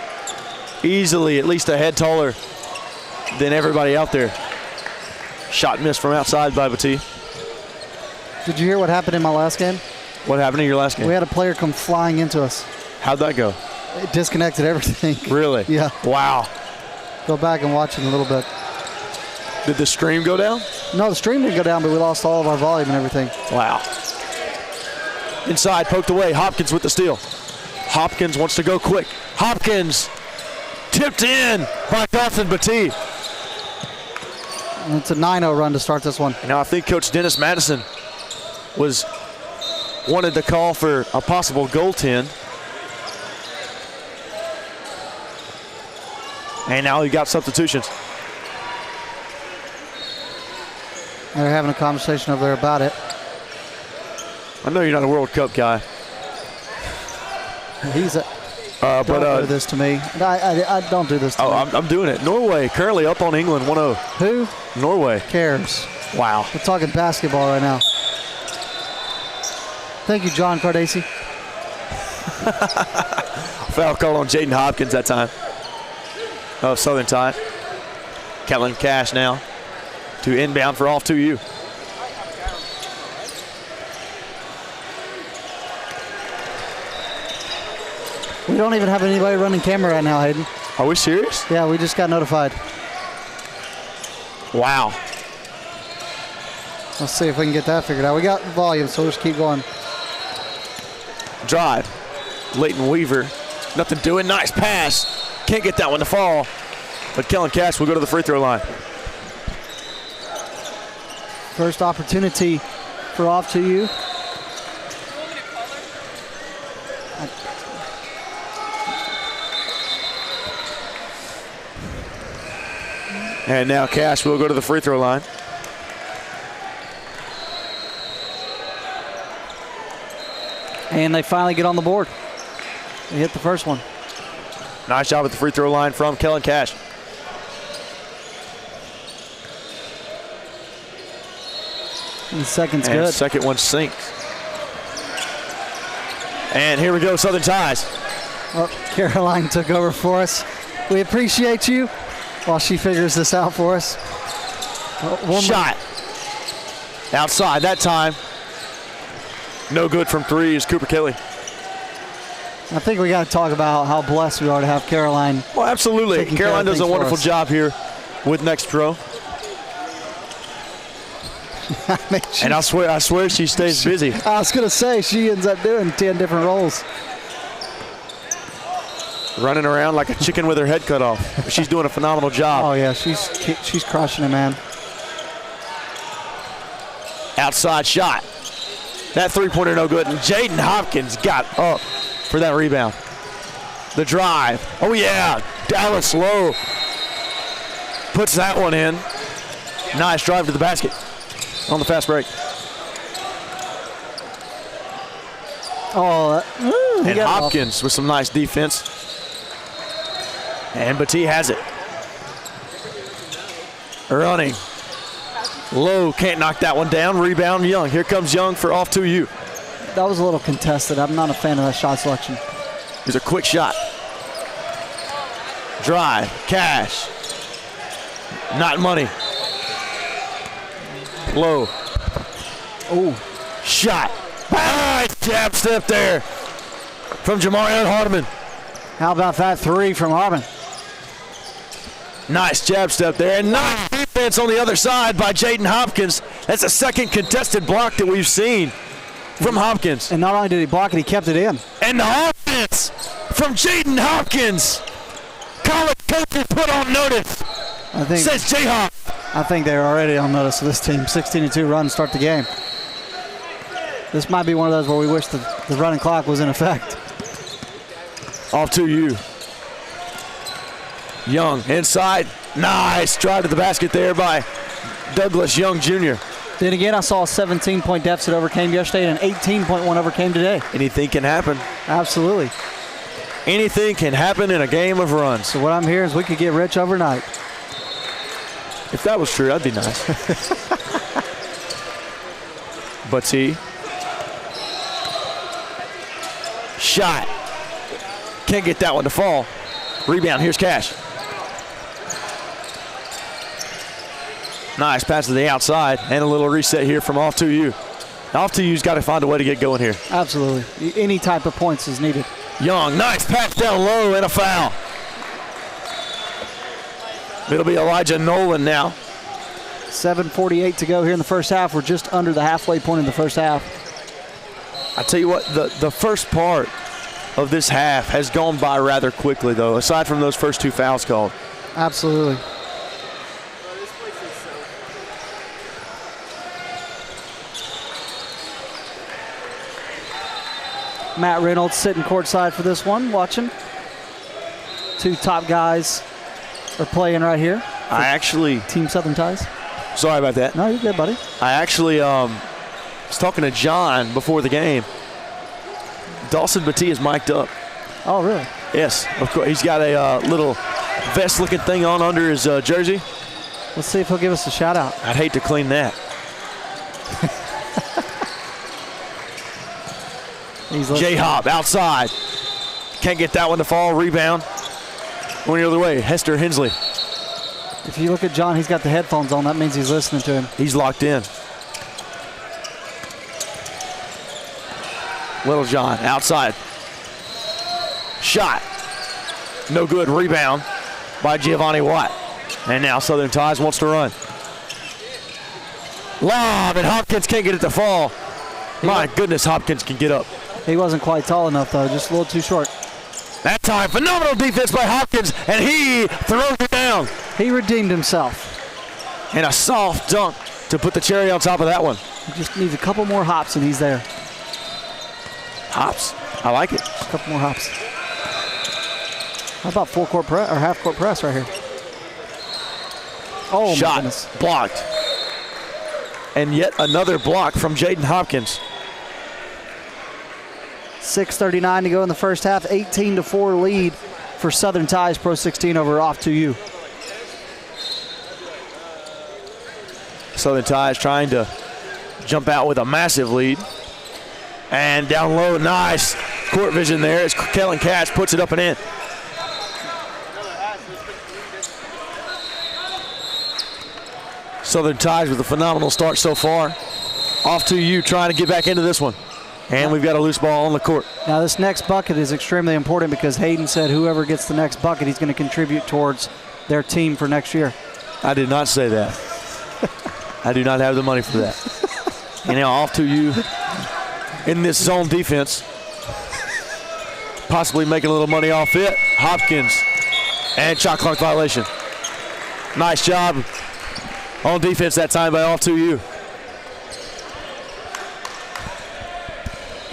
easily at least a head taller than everybody out there. Shot missed from outside by Batee.
Did you hear what happened in my last game?
What happened in your last game?
We had a player come flying into us.
How'd that go?
It disconnected everything.
Really?
Yeah.
Wow.
Go back and watch it a little bit.
Did the stream go down?
No, the stream didn't go down, but we lost all of our volume and everything.
Wow. Inside, poked away. Hopkins with the steal. Hopkins wants to go quick. Hopkins tipped in by Dawson Batee.
And it's a 9-0 run to start this one.
Now I think Coach Dennis Madison wanted to call for a possible goaltend. And now he got substitutions.
They're having a conversation over there about it.
I know you're not a World Cup guy.
He's a... don't do this to me. I don't do this to me.
I'm doing it. Norway currently up on England 1-0.
Who?
Norway.
Cares?
Wow.
We're talking basketball right now. Thank you, John Cardacci.
Foul call on Jaden Hopkins that time. Of Southern Tide. Kellen Cash now to inbound for off to you.
We don't even have anybody running camera right now, Hayden.
Are we serious?
Yeah, we just got notified.
Wow.
Let's see if we can get that figured out. We got volume, so we'll just keep going.
Drive. Leighton Weaver. Nothing doing. Nice pass. Can't get that one to fall. But Kellen Cash will go to the free throw line.
First opportunity for off to you.
And now Cash will go to the free throw line.
And they finally get on the board. They hit the first one.
Nice job at the free throw line from Kellen Cash.
And the second's
And
good.
second one sinks. And here we go, Southern Ties.
Well, Caroline took over for us. We appreciate you while she figures this out for us.
Shot. Outside that time. No good from three is Cooper Kelly.
I think we got to talk about how blessed we are to have Caroline.
Well, absolutely.
Taking care
Caroline
of
does a
things for
wonderful
us.
job here with NXTPRO. And I swear she stays busy.
I was going to say, she ends up doing 10 different roles.
Running around like a chicken with her head cut off. She's doing a phenomenal job.
Oh, yeah, she's crushing it, man.
Outside shot. That three-pointer no good. And Jaden Hopkins got up for that rebound. The drive. Oh, yeah. Dallas Lowe puts that one in. Nice drive to the basket on the fast break.
Oh, he
And
got it off.
Hopkins with some nice defense. And Batee has it. Running. Low, can't knock that one down. Rebound, Young. Here comes Young for off to you.
That was a little contested. I'm not a fan of that shot selection.
Here's a quick shot. Drive, Cash. Not money. Low.
Oh,
Shot. Nice jab step there from Jamarion Hardiman.
how about that three from Harmon?
Nice jab step there. And nice defense on the other side by Jaden Hopkins. That's the second contested block that we've seen from Hopkins.
And not only did he block it, he kept it in.
And the offense from Jaden Hopkins. College coaches put on notice,
I think
says J-Hop.
I think they're already on notice of this team. 16-2 run to start the game. This might be one of those where we wish the running clock was in effect.
Off to you. Young inside. Nice drive to the basket there by Douglas Young Jr.
Then again, I saw a 17-point deficit overcame yesterday and an 18.1 overcame today.
Anything can happen.
Absolutely.
Anything can happen in a game of runs.
So what I'm hearing is we could get rich overnight.
If that was true, that'd be nice. Batee. Shot. Can't get that one to fall. Rebound, here's Cash. Nice pass to the outside and a little reset here from off to you. Off to you's got to find a way to get going here.
Absolutely. Any type of points is needed.
Young, nice pass down low and a foul. It'll be Elijah Nolan now.
7:48 to go here in the first half. We're just under the halfway point in the first half.
I tell you what, the first part of this half has gone by rather quickly, though, aside from those first two fouls called.
Absolutely. Matt Reynolds sitting courtside for this one, watching. Two top guys are playing right here.
I actually,
Team Southern Ties.
sorry about that.
No, you're good, buddy.
I actually was talking to John before the game. Dawson Batee is mic'd up.
Oh, really?
Yes, of course. He's got a little vest-looking thing on under his jersey.
Let's see if he'll give us a shout out.
I'd hate to clean that.
He's listening.
J-Hop outside. Can't get that one to fall. Rebound. Going the other way. Hester Hensley.
If you look at John, he's got the headphones on. That means he's listening to him.
He's locked in. Little John outside. Shot. No good. Rebound by Giovanni Watt. And now Southern Ties wants to run. Lob, and Hopkins can't get it to fall. My goodness, Hopkins can get up.
He wasn't quite tall enough, though. Just a little too short.
That time, phenomenal defense by Hopkins, and he throws it down.
He redeemed himself.
And a soft dunk to put the cherry on top of that one.
He just needs a couple more hops, and he's there.
Hops. I like it.
Just a couple more hops. How about full court press or half court press right here? Oh, my
Shot
goodness.
blocked. And yet another block from Jaden Hopkins.
6:39 to go in the first half. 18-4 lead for Southern Ties. PRO16 over off to you.
Southern Ties trying to jump out with a massive lead. And down low, nice court vision there as Kellen Cash puts it up and in. Southern Ties with a phenomenal start so far. Off to you trying to get back into this one. And we've got a loose ball on the court.
Now this next bucket is extremely important because Hayden said whoever gets the next bucket, he's going to contribute towards their team for next year.
I did not say that. I do not have the money for that. And now off to you in this zone defense. Possibly making a little money off it. Hopkins and shot clock violation. Nice job on defense that time by off to you.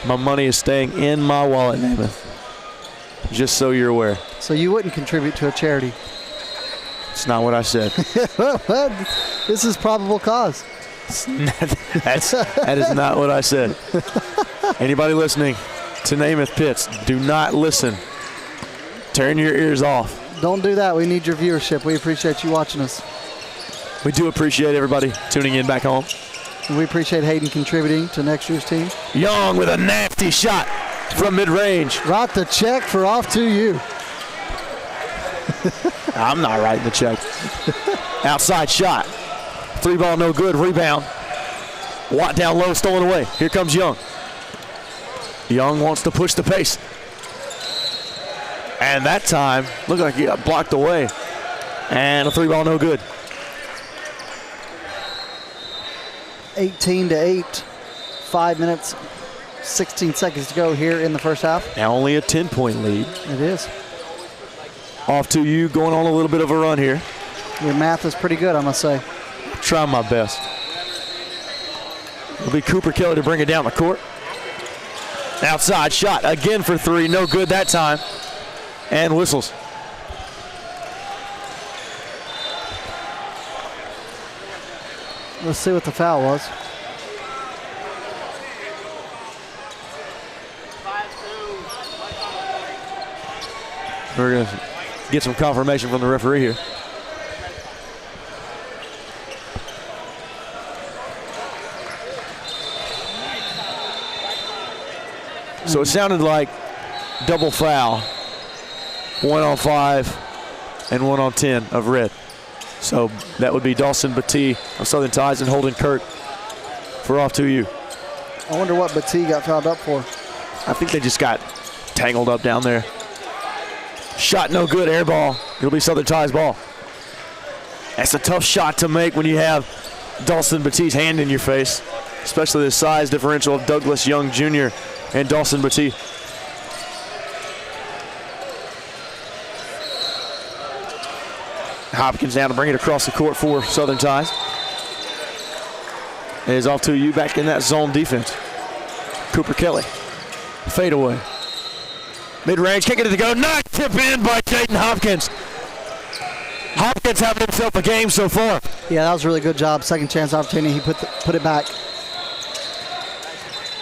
My money is staying in my wallet, Namath. Just so you're aware.
So you wouldn't contribute to a charity?
It's not what I said.
This is probable cause.
That is not what I said. Anybody listening to Namath Pitts, do not listen. Turn your ears off.
Don't do that. We need your viewership. We appreciate you watching us.
We do appreciate everybody tuning in back home.
And we appreciate Hayden contributing to next year's team.
Young with a nasty shot from mid-range.
Write the check for off to you.
I'm not writing the check. Outside shot. 3-ball, no good. Rebound. Watt down low, stolen away. Here comes Young. Young wants to push the pace. And that time, looked like he got blocked away. And a 3-ball, no good.
18-8. 5 minutes, 16 seconds to go here in the first half.
Now only a 10-point lead.
It is.
Off to you, going on a little bit of a run here.
Your math is pretty good, I must say.
Try my best. It'll be Cooper Kelly to bring it down the court. Outside shot again for 3, no good that time. And whistles.
Let's see what the foul was.
We're going to get some confirmation from the referee here. So it sounded like double foul. 1 on 5 and 1 on 10 of red. So that would be Dawson Batee of Southern Ties and Holden Kirk for off to you.
I wonder what Batee got fouled up for.
I think they just got tangled up down there. Shot no good, air ball. It'll be Southern Ties ball. That's a tough shot to make when you have Dawson Batee's hand in your face, especially the size differential of Douglas Young Jr. and Dawson Batee. Hopkins down to bring it across the court for Southern Ties. It is off to you back in that zone defense. Cooper Kelly. Fade away. Mid-range, kicking it to go. Nice tip in by Jaden Hopkins. Hopkins having himself a game so far.
Yeah, that was a really good job. Second chance opportunity. He put it back.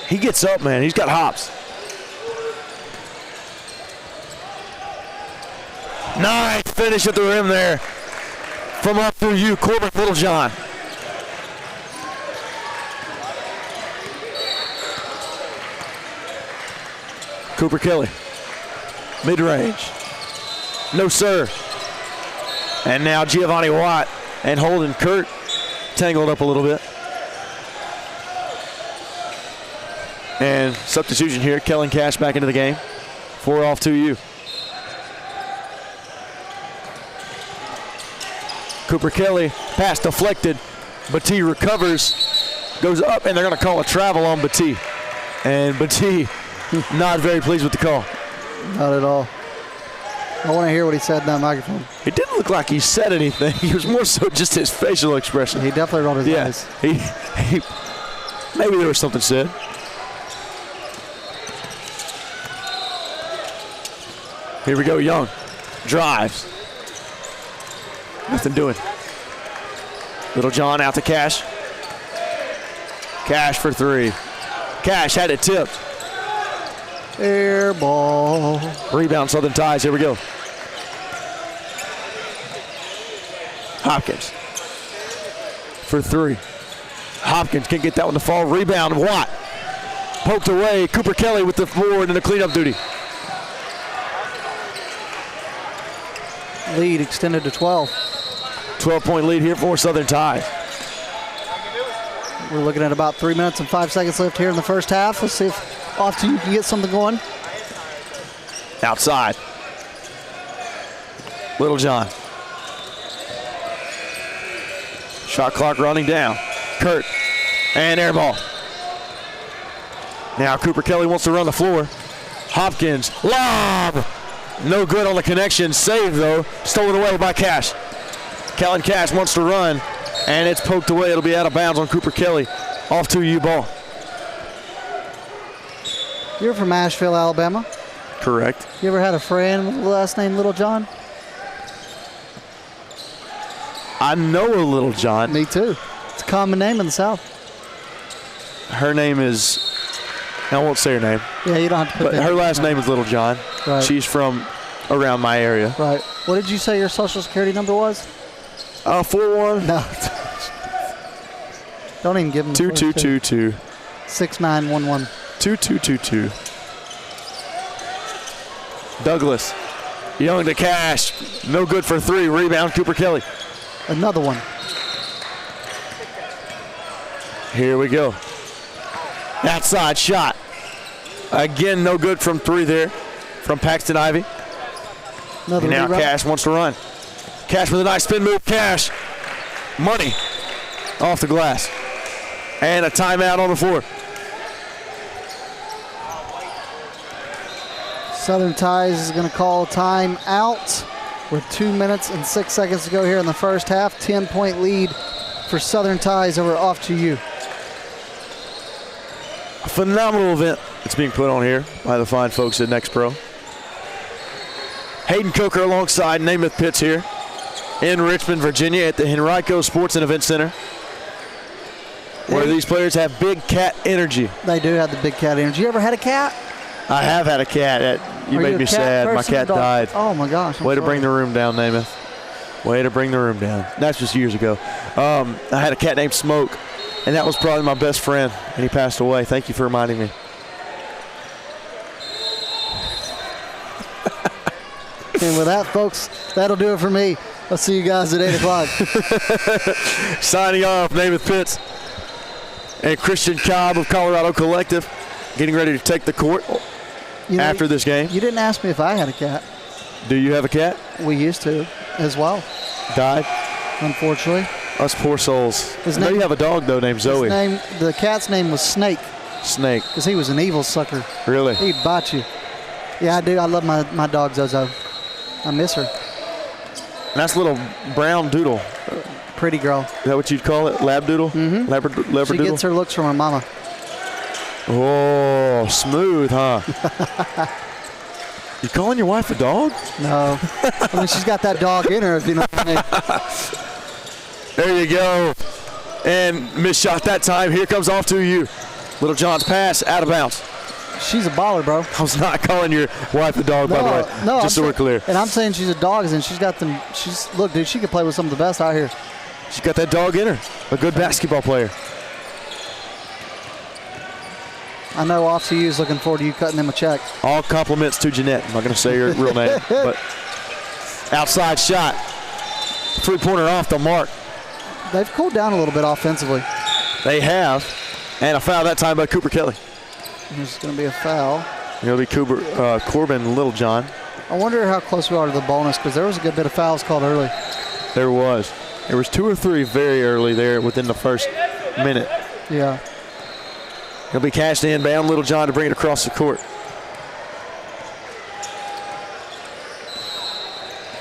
He gets up, man. He's got hops. Nice finish at the rim there. From up through you, Corbin Littlejohn. Cooper Kelly. Mid-range. No, sir. And now Giovanni Watt and Holden Kurt tangled up a little bit. And substitution here, Kellen Cash back into the game. 4 off to you. Cooper Kelly, pass deflected. Batee recovers, goes up, and they're going to call a travel on Batee. And Batee not very pleased with the call.
Not at all. I want to hear what he said in that microphone.
It didn't look like he said anything. It was more so just his facial expression.
He definitely rolled his eyes.
He maybe there was something said. Here we go, Young. Drives. Nothing doing. Littlejohn out to Cash. Cash for 3. Cash had it tipped.
Air ball.
Rebound Southern Ties. Here we go. Hopkins for 3. Hopkins can't get that one to fall. Rebound, Watt. Poked away. Cooper Kelly with the forward and the cleanup duty.
Lead extended to 12.
12-point lead here for Southern Ties.
We're looking at about 3 minutes and 5 seconds left here in the first half. Let's see if off to you can get something going.
Outside. Littlejohn. Shot clock running down. Kurt. And air ball. Now Cooper Kelly wants to run the floor. Hopkins. Lob. No good on the connection. Save, though. Stolen away by Cash. Kellen Cash wants to run, and it's poked away. It'll be out of bounds on Cooper Kelly. Off to you ball.
You're from Asheville, Alabama.
Correct.
You ever had a friend with the last name Littlejohn?
I know a Little John.
Me too. It's a common name in the South.
Her name is, I won't say her name,
Yeah, you don't have to put
but
that.
her last name is Little John.
Right.
She's from around my area.
Right. What did you say your social security number was?
41
No. Don't even give them
2222
6911.
2222. Douglas, Young to Cash, no good for 3. Rebound, Cooper Kelly.
Another one.
Here we go. Outside shot. Again, no good from 3 there from Paxton Ivy.
Another
And now
rebound.
Cash wants to run. Cash with a nice spin move. Cash. Money off the glass. And a timeout on the floor.
Southern Ties is going to call time out with 2 minutes and 6 seconds to go here in the first half. 10-point lead for Southern Ties over Off to You.
A phenomenal event that's being put on here by the fine folks at NXTPRO. Hayden Coker alongside Namath Pitts here in Richmond, Virginia at the Henrico Sports and Event Center, where these players have big cat energy.
They do have the big cat energy. You ever had a cat?
I have had a cat. You
Are
made
you a
me
cat
sad. My
person or
cat
dog?
died.
Oh my gosh. I'm
Way to
sorry.
bring the room down, Namath. Way to bring the room down. That's just years ago. I had a cat named Smoke, and that was probably my best friend, and he passed away. Thank you for reminding me.
And with that, folks, that'll do it for me. I'll see you guys at 8 o'clock.
Signing off, Namath Pitts and Christian Cobb of Colorado Collective getting ready to take the court
You know,
after this game.
You didn't ask me if I had a cat.
Do you have a cat?
We used to as well,
Died?
unfortunately.
Us poor souls.
His
I know
name-
you have a dog, though, named Zoe.
The cat's name was Snake
Snake.
because he was an evil sucker.
Really?
He'd bite you. Yeah, I do. I love my dog, Zozo. I miss her.
Nice little brown doodle.
Pretty girl.
Is that what you'd call it? Lab doodle? Mm-hmm.
She
Labradoodle?
gets her looks from her mama.
Oh, smooth, huh? You calling your wife a dog?
No. I mean, she's got that dog in her, if you know what I mean.
There you go. And missed shot that time. Here comes Off to You. Little John's pass, out of bounds.
She's a baller, bro.
I was not calling your wife a dog, by the way.
No,
just so we're clear.
And I'm saying she's a dog, and she's got them. Look, dude, she could play with some of the best out here.
She's got that dog in her. A good basketball player.
I know Off to You is looking forward to you cutting them a check.
All compliments to Jeanette. I'm not going to say her real name, but outside shot. 3-pointer off the mark.
They've cooled down a little bit offensively.
They have. And a foul that time by Cooper Kelly.
There's going to be a foul.
It'll be Corbin Littlejohn.
I wonder how close we are to the bonus because there was a good bit of fouls called early.
There was 2 or 3 very early there within the first minute.
Yeah.
He'll be cashed in, bound Littlejohn to bring it across the court.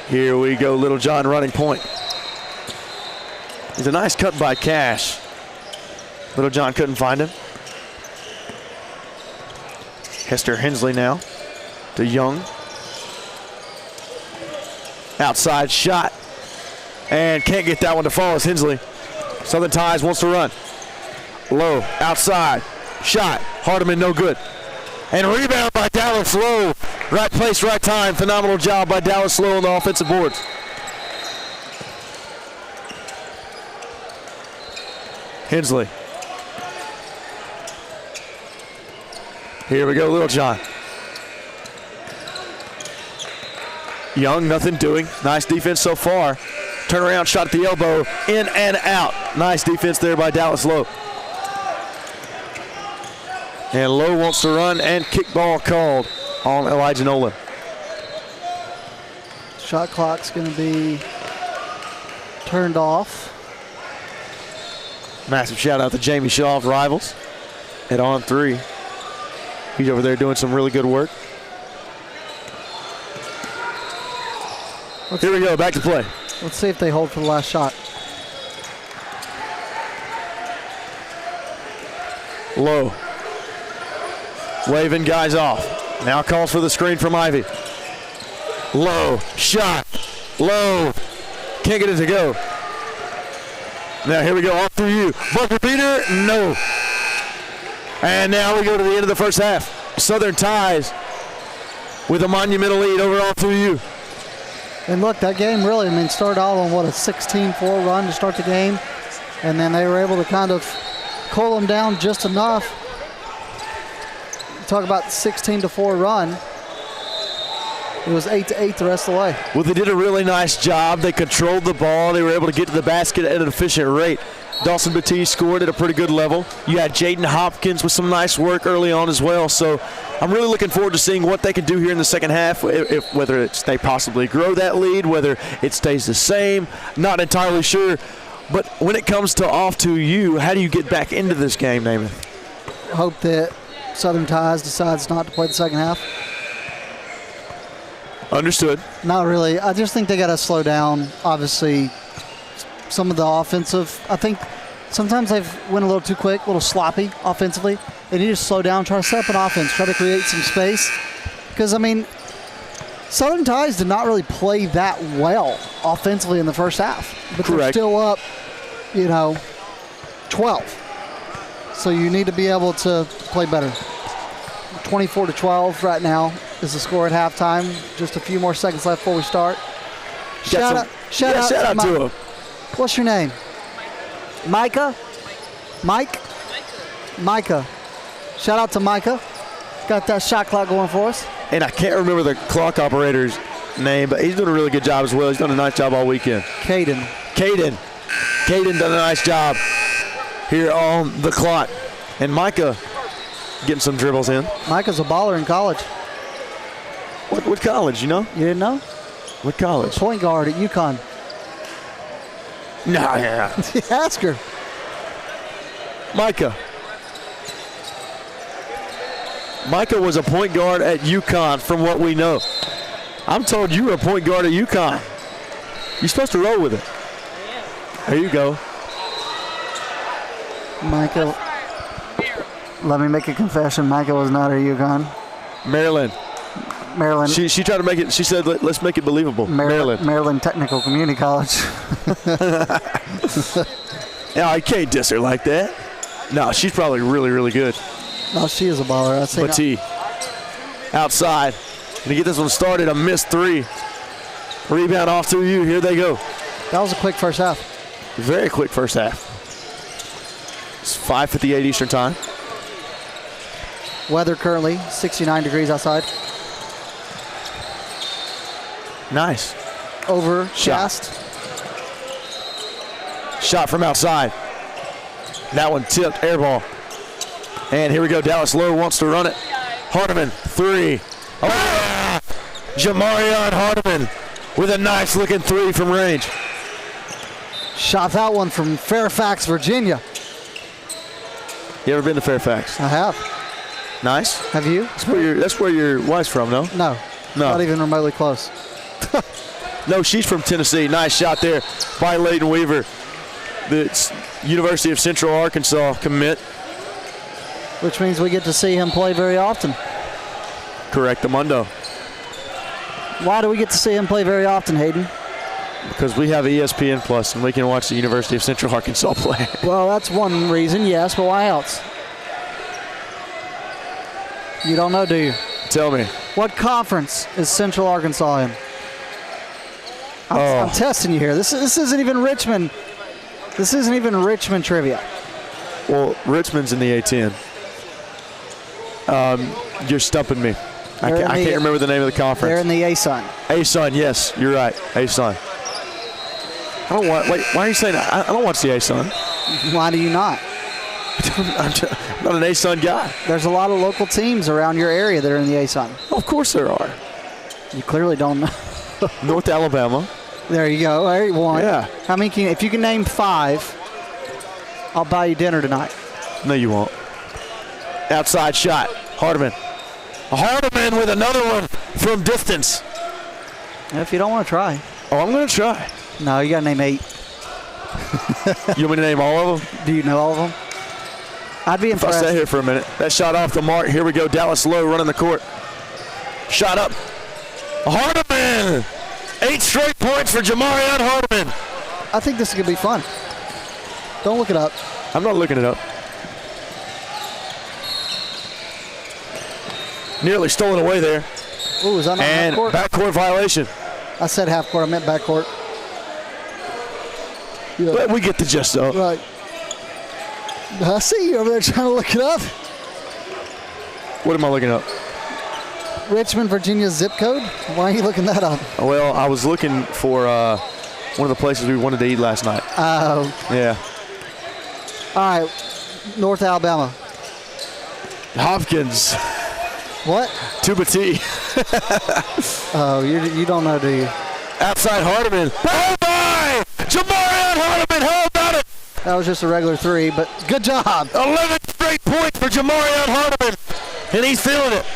Here we go, Littlejohn running point. It's a nice cut by Cash. Littlejohn couldn't find him. Hester Hensley now to Young. Outside shot. And can't get that one to fall as Hensley. Southern Ties wants to run. Low, outside, shot. Hardiman no good. And rebound by Dallas Lowe. Right place, right time. Phenomenal job by Dallas Lowe on the offensive boards. Hensley. Here we go, Littlejohn. Young, nothing doing. Nice defense so far. Turnaround shot at the elbow, in and out. Nice defense there by Dallas Lowe. And Lowe wants to run and kick ball called on Elijah Nolan.
Shot clock's going to be turned off.
Massive shout out to Jamie Shaw of Rivals at On 3. He's over there doing some really good work. Here we go, back to play.
Let's see if they hold for the last shot.
Low. Waving guys off. Now calls for the screen from Ivy. Low. Shot. Low. Can't get it to go. Now here we go, off through you. Buzzer beater, no. And now we go to the end of the first half. Southern ties with a monumental lead over off through you.
And look, that game really, started out on, a 16-4 run to start the game. And then they were able to kind of cool them down just enough. Talk about 16-4 run. It was 8-8 the rest of the way.
Well, they did a really nice job. They controlled the ball. They were able to get to the basket at an efficient rate. Dawson Batiste scored at a pretty good level. You had Jaden Hopkins with some nice work early on as well. So I'm really looking forward to seeing what they can do here in the second half, whether they possibly grow that lead, whether it stays the same. Not entirely sure. But when it comes to off to you, how do you get back into this game, Namath?
Hope that Southern Ties decides not to play the second half.
Understood.
Not really. I just think they got to slow down. Obviously, some of the offensive, I think sometimes they've went a little too quick, a little sloppy offensively. They need to slow down, try to set up an offense, try to create some space. Because, Southern Ties did not really play that well offensively in the first half. But
Correct.
They're still up, 12. So you need to be able to play better. 24-12 right now is the score at halftime. Just a few more seconds left before we start. Shout out
to him.
What's your name? Micah? Mike? Micah. Shout out to Micah. Got that shot clock going for us.
And I can't remember the clock operator's name, but he's doing a really good job as well. He's done a nice job all weekend.
Caden
done a nice job here on the clock. And Micah getting some dribbles in.
Micah's a baller in college.
What college, you know?
You didn't know?
What college?
Point guard at UConn.
No, yeah.
Ask her.
Micah was a point guard at UConn from what we know. I'm told you were a point guard at UConn. You're supposed to roll with it. There you go.
Micah, let me make a confession. Micah was not at UConn.
Maryland. She tried to make it, she said, let's make it believable.
Maryland Technical Community College.
Yeah, I can't diss her like that. No, she's probably really, really good.
No, she is a baller.
Batiste outside. Gonna get this one started. A missed three. Rebound off to you. Here they go.
That was a quick first half.
Very quick first half. It's 5:58 Eastern time.
Weather currently 69 degrees outside.
Nice.
Overcast.
Shot from outside. That one tipped, air ball. And here we go. Dallas Lowe wants to run it. Hardiman, three. Oh, Jamarion Hardiman with a nice looking three from range.
Shot that one from Fairfax, Virginia.
You ever been to Fairfax?
I have.
Nice.
Have you?
That's where your wife's from, no?
No. Not even remotely close.
No, she's from Tennessee. Nice shot there by Layden Weaver, the University of Central Arkansas commit.
Which means we get to see him play very often.
Correct, Amundo.
Why do we get to see him play very often, Hayden?
Because we have ESPN Plus and we can watch the University of Central Arkansas play.
Well, that's one reason, yes, but why else? You don't know, do you?
Tell me.
What conference is Central Arkansas in? I'm testing you here. This isn't even Richmond. This isn't even Richmond trivia.
Well, Richmond's in the A-10. You're stumping me. I can't remember the name of the conference.
They're in the A-Sun.
A-Sun, yes, you're right. A-Sun. Why are you saying that? I don't watch the A-Sun.
Why do you not?
I'm not an A-Sun guy.
There's a lot of local teams around your area that are in the A-Sun.
Of course there are.
You clearly don't know.
North Alabama.
There you go. There you one.
Yeah.
How many if you can name 5, I'll buy you dinner tonight.
No, you won't. Outside shot. Hardiman. Hardiman with another one from distance.
If you don't want to try.
Oh, I'm going to try.
No, you got to name 8.
You want me to name all of them?
Do you know all of them? I'd be impressed.
If I stay here for a minute. That shot off the mark. Here we go. Dallas Lowe running the court. Shot up. Hardiman. 8 straight points for Jamarion Hardiman.
I think this is going to be fun. Don't look it up.
I'm not looking it up. Nearly stolen away there.
Ooh, is that not
And
half court?
backcourt violation.
I said half court. I meant back court. Yeah.
But we get the gist though.
Right. I see you over there trying to look it up.
What am I looking up?
Richmond, Virginia zip code? Why are you looking that up?
Well, I was looking for one of the places we wanted to eat last night.
Oh.
Yeah.
All right. North Alabama.
Hopkins.
What?
Tuba T.
Oh, you don't know, do you?
Outside Hardiman. Oh my! Jamarian Hardiman, how about it?
That was just a regular 3, but good job.
11 straight points for Jamarian Hardiman. And he's feeling it.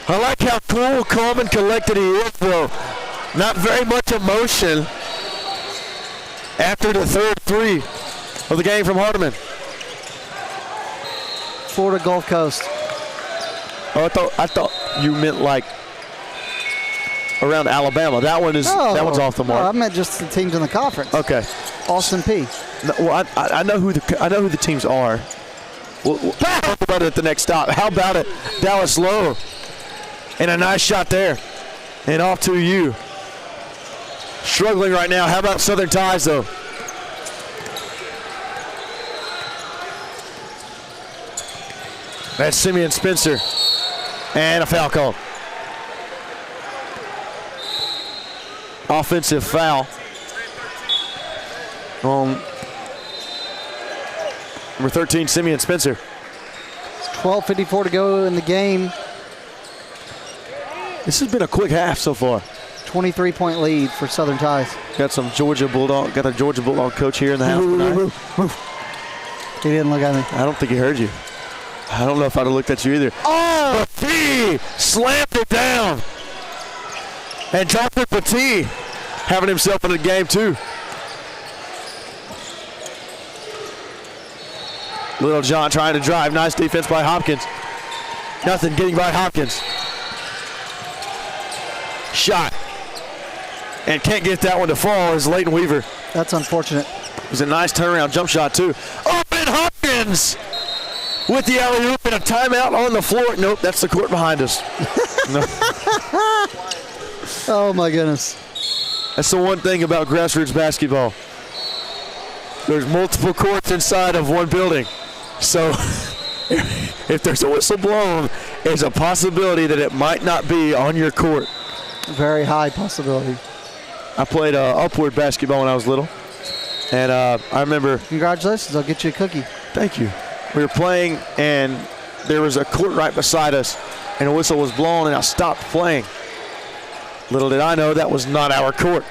I like how cool, calm, and collected he is, though. Not very much emotion after the third 3 of the game from Hardiman.
Florida Gulf Coast.
Oh, I thought you meant like around Alabama. That one's off the mark.
No, I meant just the teams in the conference.
Okay.
Austin P.
No, well, I know who the teams are. We'll talk about it at the next stop. How about it, Dallas Lowe, and a nice shot there, and off to you. Struggling right now. How about Southern Ties though? That's Simeon Spencer. And a foul call. Offensive foul on number 13, Simeon Spencer.
12:54 to go in the game.
This has been a quick half so far.
23-point lead for Southern Ties.
Got a Georgia Bulldog coach here in the house tonight.
He didn't look at me.
I don't think he heard you. I don't know if I'd have looked at you either. Oh, Petit slammed it down. And Jonathan Petit having himself in the game too. Little John trying to drive. Nice defense by Hopkins. Nothing getting by Hopkins. Shot. And can't get that one to fall is Leighton Weaver.
That's unfortunate.
It was a nice turnaround jump shot too. Open Hopkins with the alley-oop and a timeout on the floor. Nope, that's the court behind us. No.
Oh my goodness.
That's the one thing about grassroots basketball. There's multiple courts inside of one building. So if there's a whistle blown, there's a possibility that it might not be on your court.
Very high possibility.
I played upward basketball when I was little. And I remember...
Congratulations, I'll get you a cookie.
Thank you. We were playing and there was a court right beside us and a whistle was blown and I stopped playing. Little did I know that was not our court.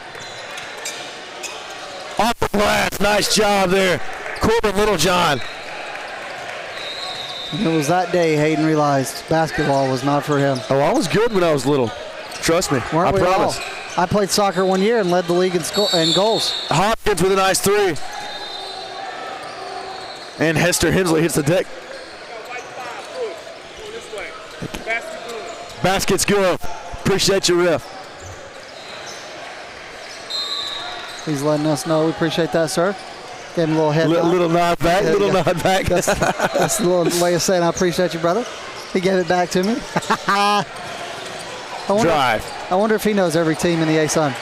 Off the glass, nice job there. Corbin Littlejohn.
It was that day Hayden realized basketball was not for him.
Oh, I was good when I was little. Trust me, I promise.
I played soccer 1 year and led the league in goals.
Hopkins with a nice 3. And Hester Hensley hits the deck. Basket's good. Appreciate you, ref.
He's letting us know. We appreciate that, sir. Gave him a little head nod.
Little nod back, nod back.
That's the little way of saying I appreciate you, brother. He gave it back to me.
Drive.
I wonder if he knows every team in the A-Sun.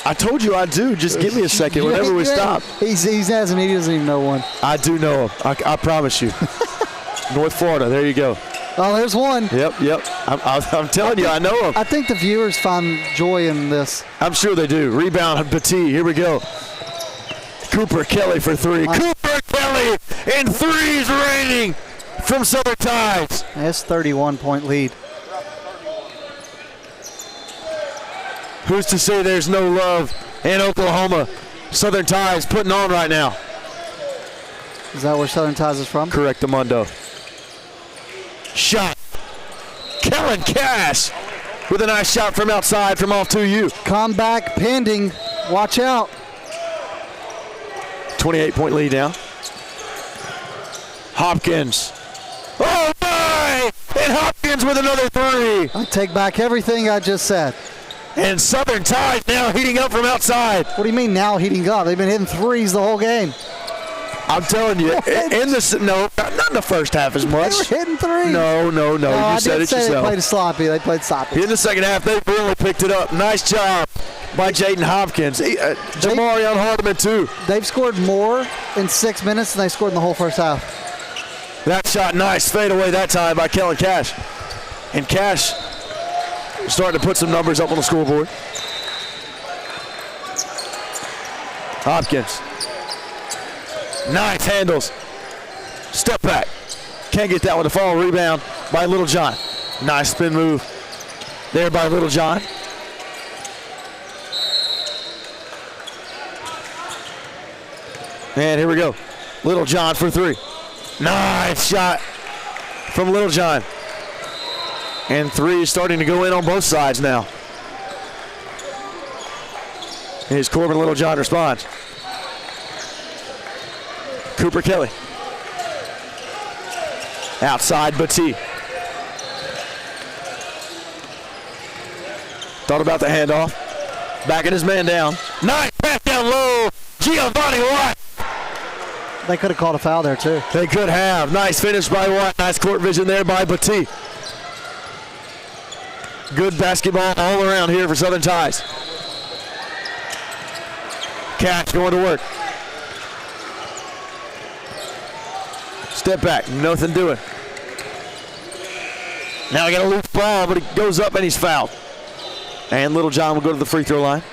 I told you I do. Just give me a second whenever we stop.
He doesn't even know one.
I do know him. I promise you. North Florida. There you go.
Oh, there's one.
Yep. I'm telling you, I know him.
I think the viewers find joy in this.
I'm sure they do. Rebound, Petit. Here we go. Cooper Kelly for 3. Cooper Kelly in 3s raining from Southern Ties.
That's 31-point lead.
Who's to say there's no love in Oklahoma? Southern Ties putting on right now.
Is that where Southern Ties is from?
Correct, Amundo. Shot. Kellen Cash with a nice shot from outside from off to you.
Comeback pending. Watch out.
28-point lead now. Hopkins. Oh my! And Hopkins with another 3.
I take back everything I just said.
And Southern Tide now heating up from outside.
What do you mean now heating up? They've been hitting threes the whole game.
I'm telling you, in this, no, not in the first half as much.
They were hitting threes.
No. You said it yourself.
They played sloppy. They played sloppy.
In the second half, they really picked it up. Nice job by Jaden Hopkins. Jamarion Hardeman, too.
They've scored more in 6 minutes than they scored in the whole first half.
That shot, nice fade away that time by Kellen Cash. And Cash starting to put some numbers up on the scoreboard. Hopkins. Nice handles. Step back. Can't get that one to fall. Rebound by Little John. Nice spin move there by Little John. And here we go. Little John for three. Nice shot from Little John. And three is starting to go in on both sides now. Here's Corbin. Little John responds. Cooper Kelly. Outside Batee. Thought about the handoff. Backing his man down. Nice pass down low. Giovanni Watt.
They could have called a foul there, too.
They could have. Nice finish by Watt. Nice court vision there by Batee. Good basketball all around here for Southern Ties. Cash going to work. Step back, nothing doing. Now we got a loose ball, but he goes up and he's fouled. And Little John will go to the free throw line.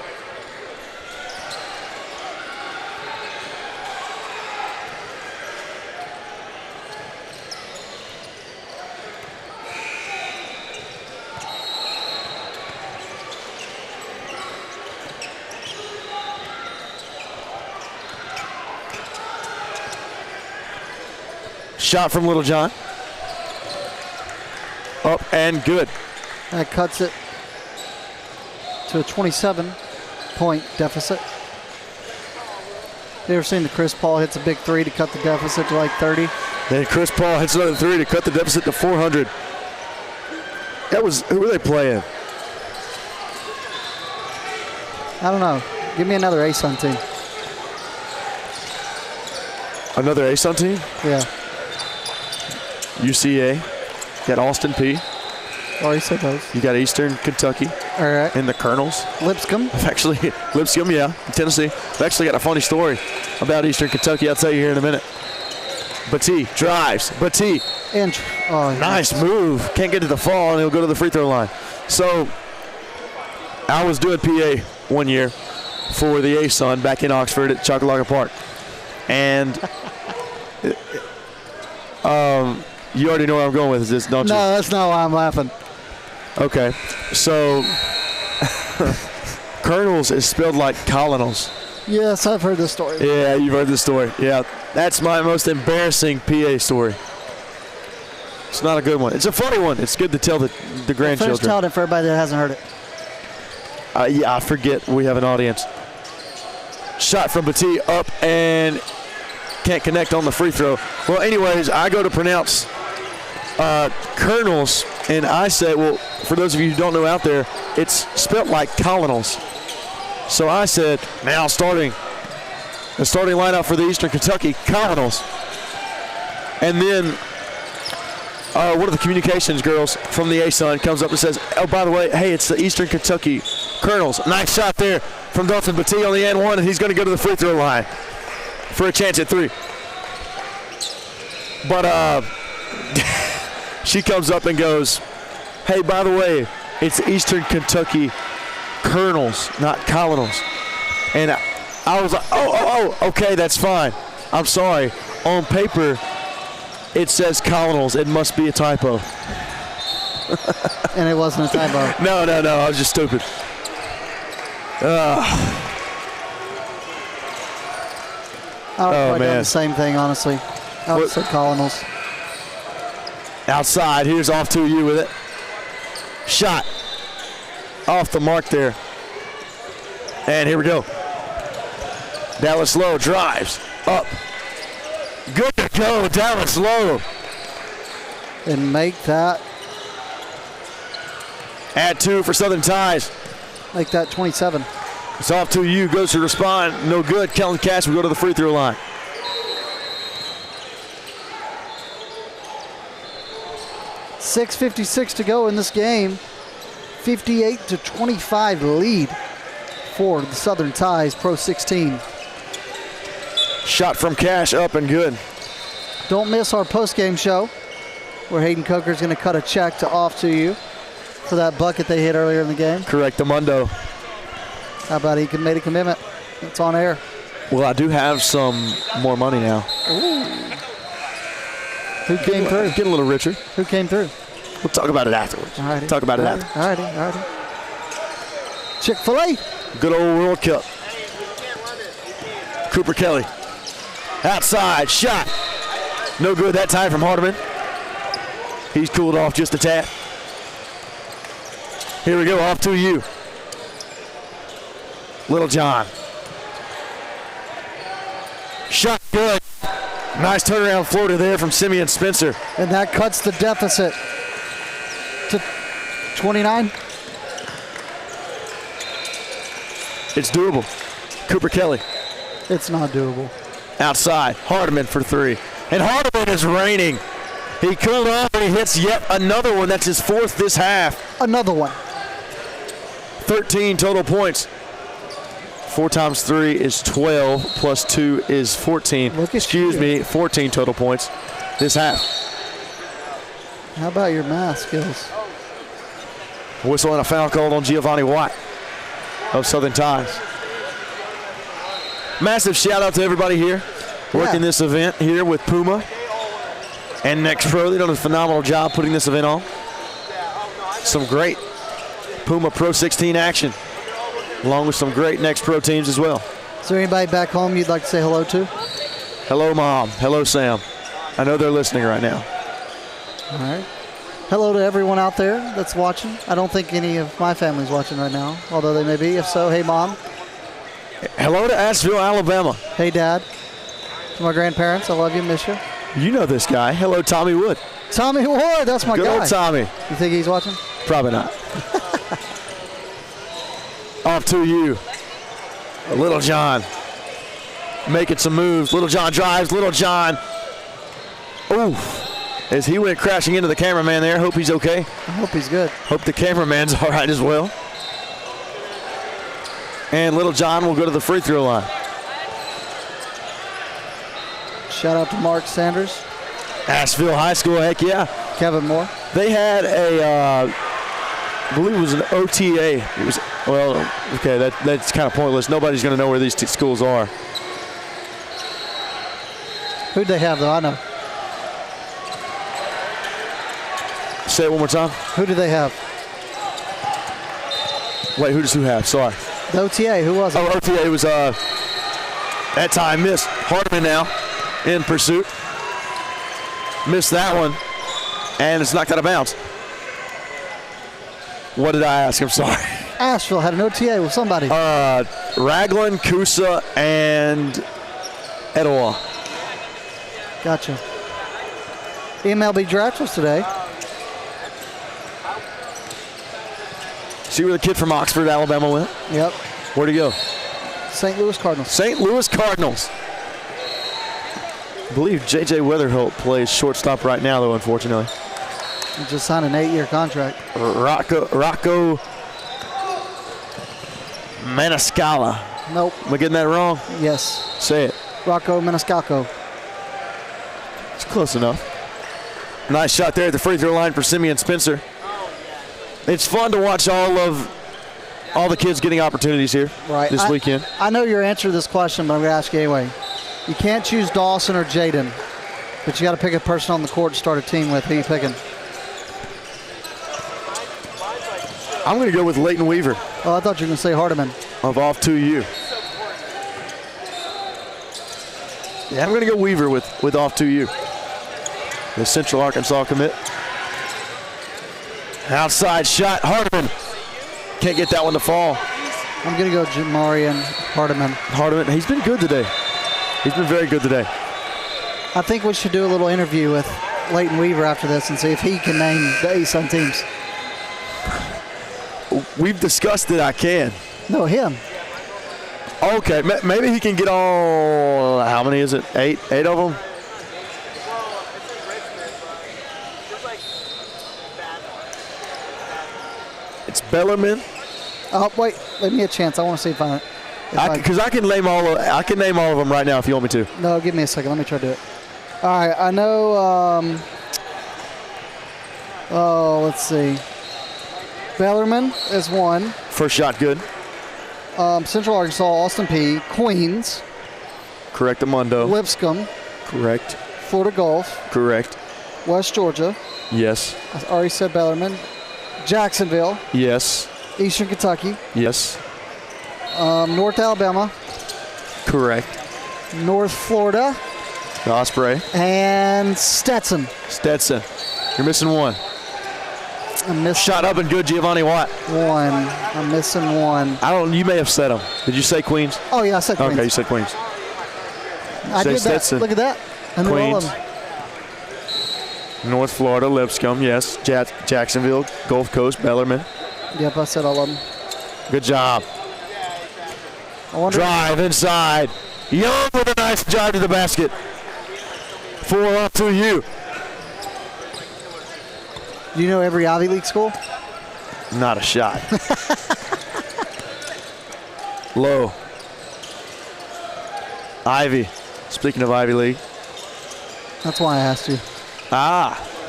Shot from Little John. Up and good.
That cuts it to a 27-point deficit. You ever seen the Chris Paul hits a big three to cut the deficit to like 30?
Then Chris Paul hits another three to cut the deficit to 400. That was, who were they playing?
I don't know. Give me another ASUN team.
Another ASUN team?
Yeah.
UCA. Got Austin P.
Already said those.
You got Eastern Kentucky.
All right.
And the Colonels.
Lipscomb.
I've actually, Lipscomb, yeah, Tennessee. I've actually got a funny story about Eastern Kentucky. I'll tell you here in a minute. Batee drives. Batee. Nice move. Can't get to the fall, and he'll go to the free throw line. So, I was doing PA one year for the ASUN back in Oxford at Chockalaka Park. And you already know where I'm going with this, don't you?
No, that's not why I'm laughing.
Okay. So, Colonels is spelled like colonels.
Yes, I've heard this story.
Yeah, you've heard this story. Yeah, that's my most embarrassing PA story. It's not a good one. It's a funny one. It's good to tell the grandchildren.
First, tell it for everybody that hasn't heard it.
Yeah, I forget we have an audience. Shot from Batee up and can't connect on the free throw. Well, anyways, I go to pronounce Colonels, and I say, well, for those of you who don't know out there, it's spelt like colonels. So I said, now the starting lineup for the Eastern Kentucky Colonels. And then one of the communications girls from the ASUN comes up and says, oh, by the way, hey, it's the Eastern Kentucky Colonels. Nice shot there from Dalton Batee on the end one, and he's going to go to the free throw line for a chance at three. But she comes up and goes, hey, by the way, it's Eastern Kentucky Colonels, not Colonels. And I was like, oh, okay, that's fine. I'm sorry. On paper, it says Colonels. It must be a typo.
And it wasn't a typo.
No, I was just stupid.
I would have done the same thing, honestly. I would have said Colonels.
Outside, here's off to you with it. Shot. Off the mark there. And here we go. Dallas Lowe drives. Up. Good to go, Dallas Lowe.
And make that.
Add two for Southern Ties.
make that 27.
It's off to you. Goes to respond. No good. Kellen Cash will go to the free throw line.
.6:56 to go in this game. 58-25 lead for the Southern Ties, Pro 16.
Shot from Cash up and good.
Don't miss our post-game show where Hayden Coker is going to cut a check to Off to You for that bucket they hit earlier in the game.
Correct, Amundo.
How about he made a commitment? It's on air.
Well, I do have some more money now.
Ooh. Who came through?
Getting a little richer.
Who came through?
We'll talk about it afterwards.
Alrighty.
Talk about it after.
Alrighty. Chick-fil-A.
Good old World Cup. Cooper Kelly. Outside, shot. No good that time from Hardeman. He's cooled off just a tad. Here we go, off to you. Little John. Shot good. Nice turnaround floater there from Simeon Spencer.
And that cuts the deficit to 29.
It's doable. Cooper Kelly.
It's not doable.
Outside, Hardeman for three. And Hardeman is raining. He cooled off and he hits yet another one. That's his fourth this half.
Another one.
13 total points. 4 times 3 is 12, plus 2 is 14. Excuse me, 14 total points this half.
How about your math skills?
Whistle and a foul called on Giovanni Watt of Southern Ties. Massive shout out to everybody here working this event here with Puma and NXTPRO. They done a phenomenal job putting this event on. Some great Puma Pro 16 action, along with some great NXTPRO teams as well.
Is there anybody back home you'd like to say hello to?
Hello, Mom. Hello, Sam. I know they're listening right now.
All right. Hello to everyone out there that's watching. I don't think any of my family's watching right now, although they may be. If so, hey, Mom.
Hello to Asheville, Alabama.
Hey, Dad. To my grandparents, I love you, miss you.
You know this guy. Hello, Tommy Wood.
Tommy Wood, that's my
Good
guy.
old Tommy.
You think he's watching?
Probably not. Off to you. Little John making some moves. Little John drives. Little John. Oof. As he went crashing into the cameraman there. Hope he's okay.
I hope he's good.
Hope the cameraman's all right as well. And Little John will go to the free throw line.
Shout out to Mark Sanders.
Asheville High School, heck yeah.
Kevin Moore.
They had I believe it was an OTA. It was, well, okay, that's kind of pointless. Nobody's going to know where these two schools are.
Who'd they have, though? I know.
Say it one more time.
Who do they have?
Wait, who does who have? Sorry.
The OTA, who was it?
Oh, OTA was, that time missed. Hardeman now in pursuit. Missed that one, and it's knocked out of bounds. What did I ask? I'm sorry.
Asheville had an OTA with somebody.
Raglan, Coosa, and Etowah.
Gotcha. MLB draft was today.
See where the kid from Oxford, Alabama went?
Yep.
Where'd he go?
St. Louis Cardinals.
St. Louis Cardinals. I believe J.J. Weatherholt plays shortstop right now, though, unfortunately.
He just signed an 8-year contract.
Rocco Maniscalco.
Nope.
Am I getting that wrong?
Yes.
Say it.
Rocco Maniscalco.
It's close enough. Nice shot there at the free throw line for Simeon Spencer. It's fun to watch all the kids getting opportunities here this weekend.
I know your answer to this question, but I'm going to ask you anyway. You can't choose Dawson or Jaden, but you got to pick a person on the court to start a team with. Who are you picking?
I'm going to go with Leighton Weaver.
Oh, I thought you were going to say Hardeman.
Of off to you. Yeah, I'm going to go Weaver with off to you. The Central Arkansas commit. Outside shot, Hardeman. Can't get that one to fall.
I'm going to go Jamarian Hardeman.
Hardeman, he's been good today. He's been very good today.
I think we should do a little interview with Leighton Weaver after this and see if he can name the ASUN teams.
We've discussed it. I can.
No, him.
Okay, maybe he can get all. How many is it? 8 of them. It's Bellarmine.
Oh, wait. Let me a chance. I want to see if I.
Because I can name all. I can name all of them right now if you want me to.
No, give me a second. Let me try to do it. All right. I know. Let's see. Bellarmine is one.
First shot, good.
Central Arkansas, Austin P. Queens.
Correct, Amundo.
Lipscomb.
Correct.
Florida Gulf.
Correct.
West Georgia.
Yes.
I already said Bellarmine. Jacksonville.
Yes.
Eastern Kentucky.
Yes.
North Alabama.
Correct.
North Florida.
Osprey.
And Stetson.
Stetson. You're missing one.
I'm missing
Shot up and good, Giovanni Watt.
one. I'm missing one.
You may have said them. Did you say Queens?
Oh, yeah, I said Queens.
Okay, you said Queens.
I
say
did
Stetson.
that. Look at that. I knew all of
Queens.
them.
North Florida, Lipscomb, yes. Jacksonville, Gulf Coast, Bellarmine.
Yep, I said all of them.
Good job.
I wonder.
Drive inside. Young with a nice drive to the basket. 4 up to you.
Do you know every Ivy League school?
Not a shot. Low. Ivy. Speaking of Ivy League.
That's why I asked you.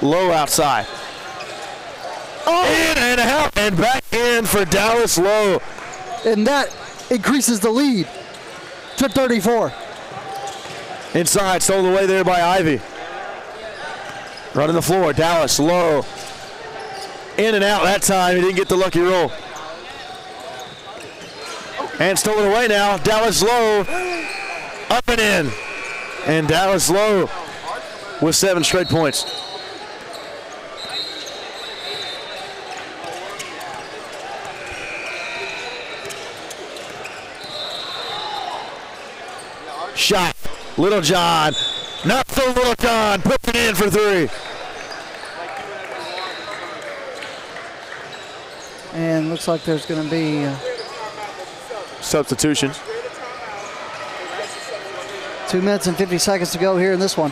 Low outside. In and out and back in for Dallas Low.
And that increases the lead to 34.
Inside, stole away there by Ivy. Running the floor, Dallas Low. In and out that time, he didn't get the lucky roll. And stolen away now, Dallas Low. Up and in. And Dallas Low with 7 straight points. Shot. Little John. Not so Little John. Puts it in for 3.
And looks like there's going to be
Substitutions.
2 minutes and 50 seconds to go here in this one.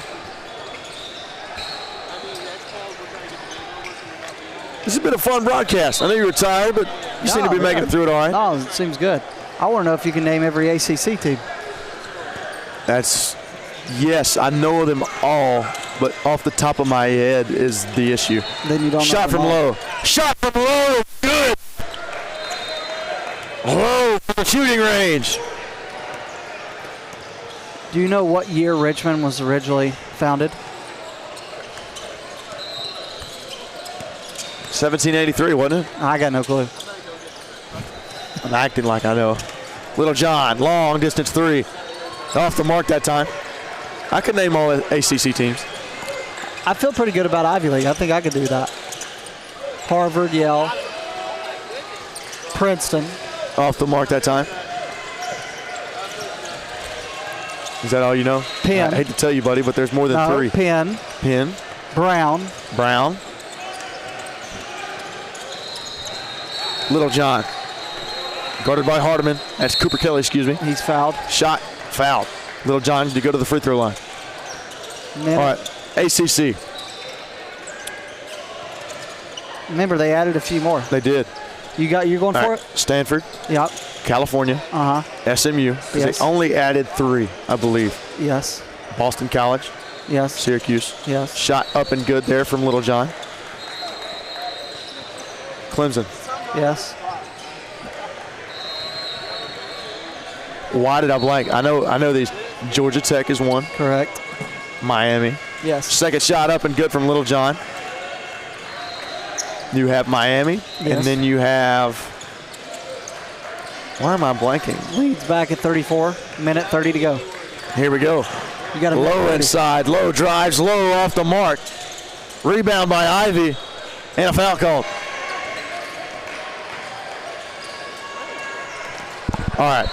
This has been a fun broadcast. I know you were tired, but you seem to be making it through it all right.
No, it seems good. I want to know if you can name every ACC team.
Yes, I know them all, but off the top of my head is the issue.
Then you don't know
Shot
them
from
all.
Low. Shot from Low. Good. Low from the shooting range.
Do you know what year Richmond was originally founded?
1783, wasn't it?
I got no clue.
I'm acting like I know. Little John, long distance 3. Off the mark that time. I could name all ACC teams.
I feel pretty good about Ivy League. I think I could do that. Harvard, Yale, Princeton.
Off the mark that time. Is that all you know?
Penn.
I hate to tell you, buddy, but there's more than 3.
Penn.
Penn.
Brown.
Little John. Guarded by Hardiman. That's Cooper Kelly, excuse me.
He's fouled.
Shot. Fouled. Little John to go to the free throw line. All right. ACC.
Remember, they added a few more.
They did.
You're going for it?
Stanford.
Yep.
California. SMU.
Yes.
They only added 3, I believe.
Yes.
Boston College.
Yes.
Syracuse.
Yes.
Shot up and good there from Little John. Clemson.
Yes.
Why did I blank? I know these. Georgia Tech is 1.
Correct.
Miami.
Yes.
Second shot up and good from Little John. You have Miami,
Yes.
and then you have. Why am I blanking?
Leads back at 34. Minute 30 to go.
Here we go.
You got a
Low inside. Low drives. Low off the mark. Rebound by Ivy, and a foul called. All right.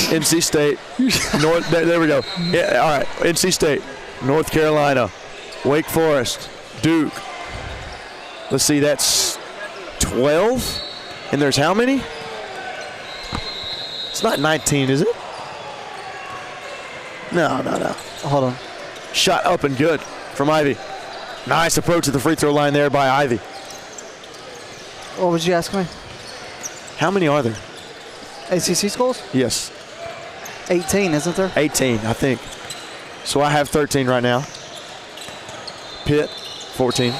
NC State. There we go. Yeah, all right. NC State. North Carolina. Wake Forest. Duke. Let's see, that's 12. And there's how many? It's not 19, is it? No.
Hold on.
Shot up and good from Ivy. Nice approach to the free throw line there by Ivy.
What was you asking me?
How many are there?
ACC schools?
Yes,
18, isn't there?
18, I think. So I have 13 right now. Pitt, 14.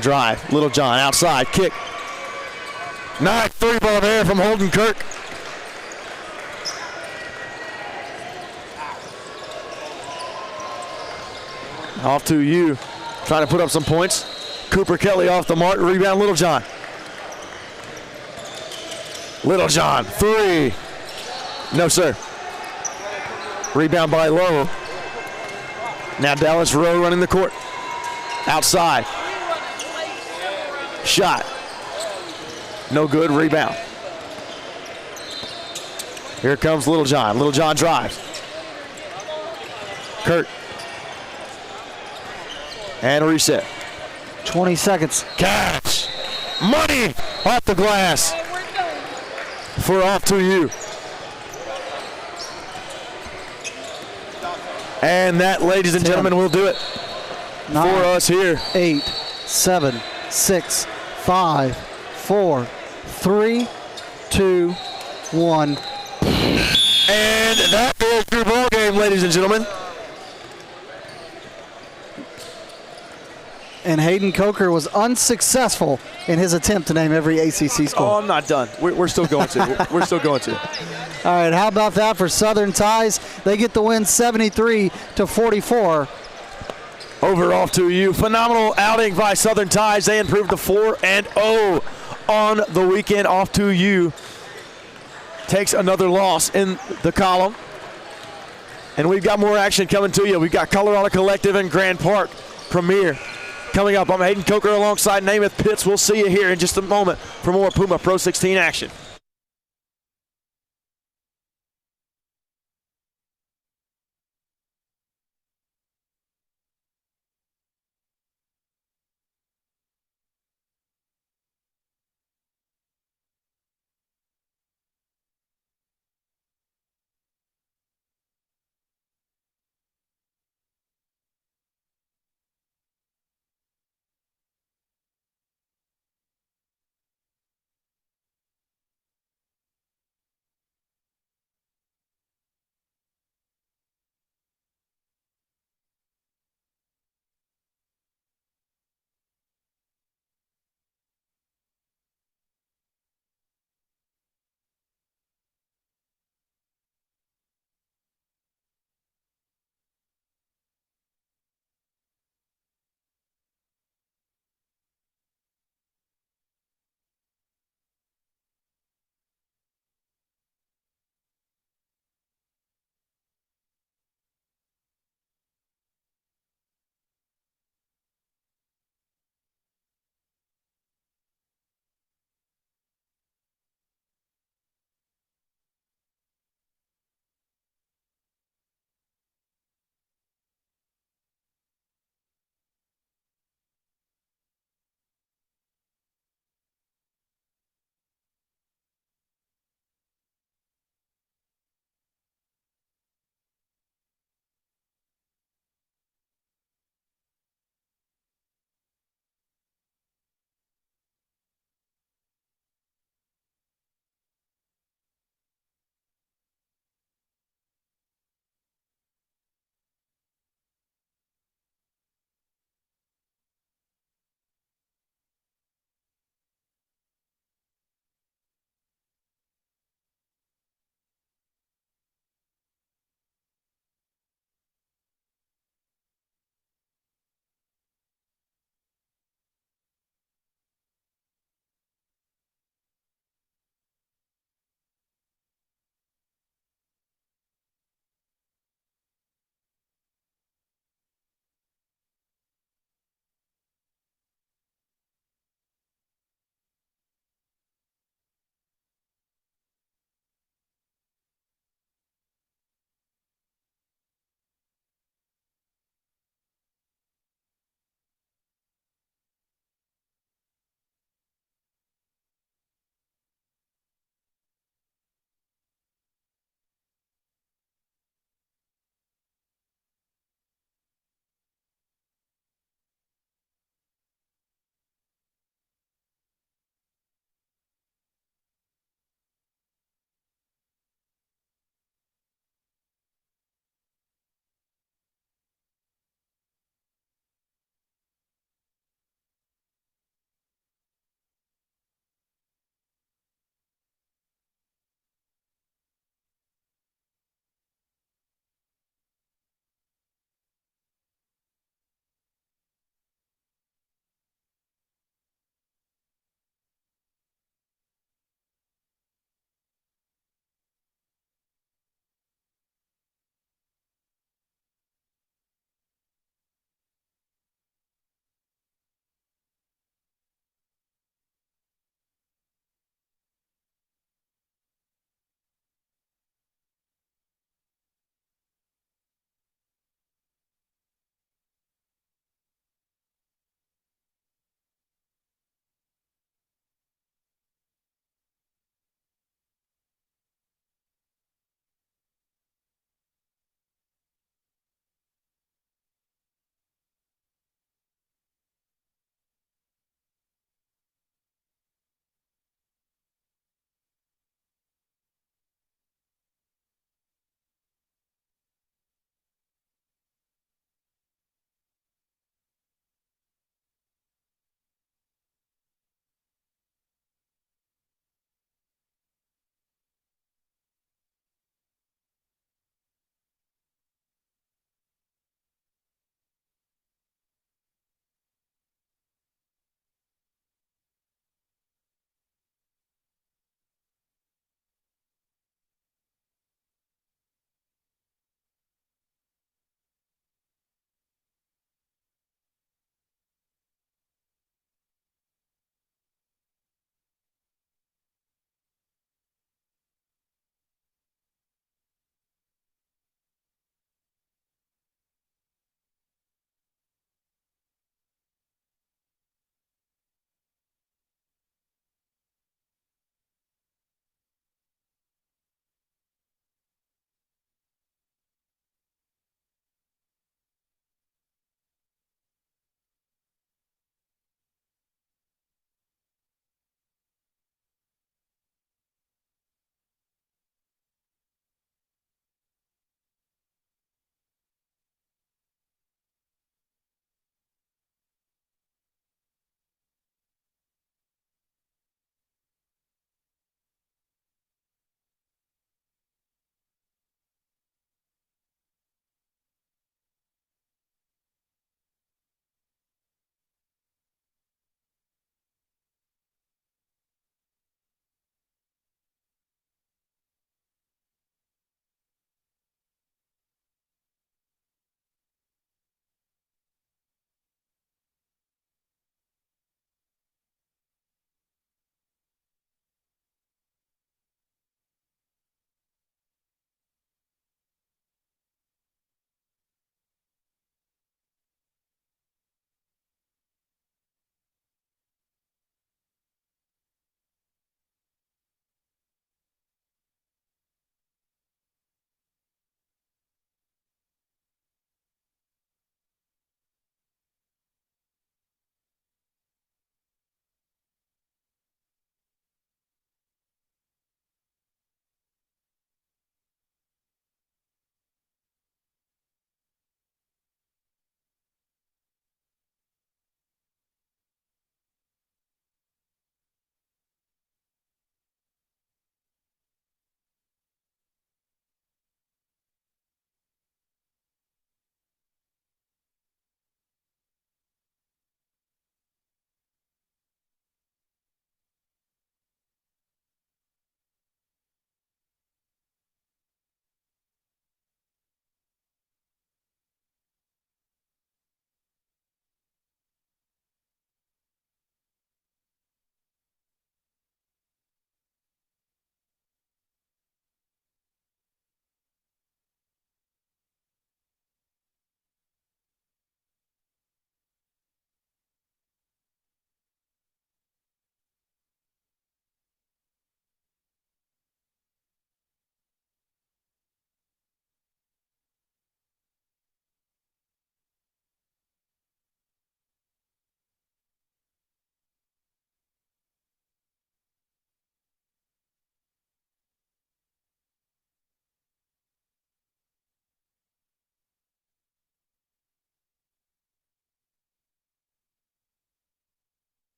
Drive, Little John outside, kick. Nice three ball there from Holden Kirk. Off to you, trying to put up some points. Cooper Kelly off the mark, rebound Little John. Little John, three. No, sir. Rebound by Lowe. Now Dallas Rowe running the court. Outside. Shot. No good, rebound. Here comes Little John. Little John drives. Kurt. And reset.
20 seconds.
Catch. Money off the glass. For off to you. And that, ladies and
10,
gentlemen, will do it
9,
for us here.
8, 7, 6, 5, 4, 3, 2, 1.
And that is your ball game, ladies and gentlemen.
And Hayden Coker was unsuccessful in his attempt to name every ACC school.
Oh, I'm not done. We're still going to. We're still going to.
All right, how about that for Southern Ties? They get the win 73-44.
Over off to you. Phenomenal outing by Southern Ties. They improved to 4-0 on the weekend. Off to you. Takes another loss in the column. And we've got more action coming to you. We've got Colorado Collective and Grand Park Premier coming up. I'm Hayden Coker alongside Namath Pitts. We'll see you here in just a moment for more Puma Pro 16 action.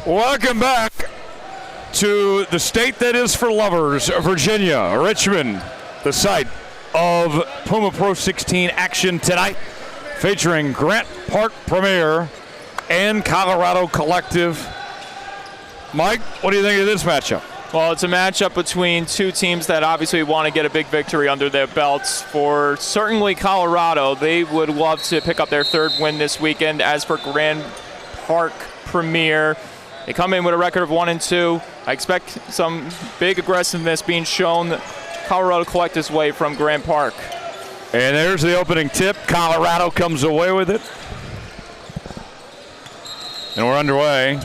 Welcome back to the state that is for lovers, Virginia, Richmond, the site of Puma Pro 16 action tonight, featuring Grant Park Premier and Colorado Collective. Mike, what do you think of this matchup?
Well, it's a matchup between two teams that obviously want to get a big victory under their belts. For certainly Colorado, they would love to pick up their third win this weekend. As for Grand Park Premier, they come in with a record of 1-2. I expect some big aggressiveness being shown Colorado Collective's way from Grand Park.
And there's the opening tip. Colorado comes away with it. And we're underway.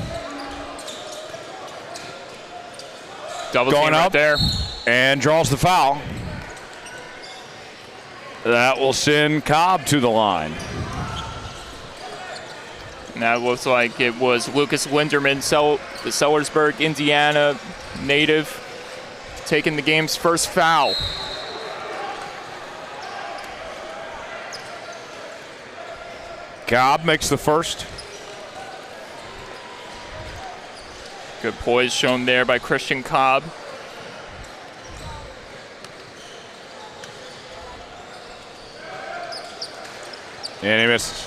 Double
going
team right
up
there.
And draws the foul. That will send Cobb to the line.
And that looks like it was Lucas Linderman, the Sellersburg, Indiana native, taking the game's first foul.
Cobb makes the first.
Good poise shown there by Christian Cobb.
And he misses.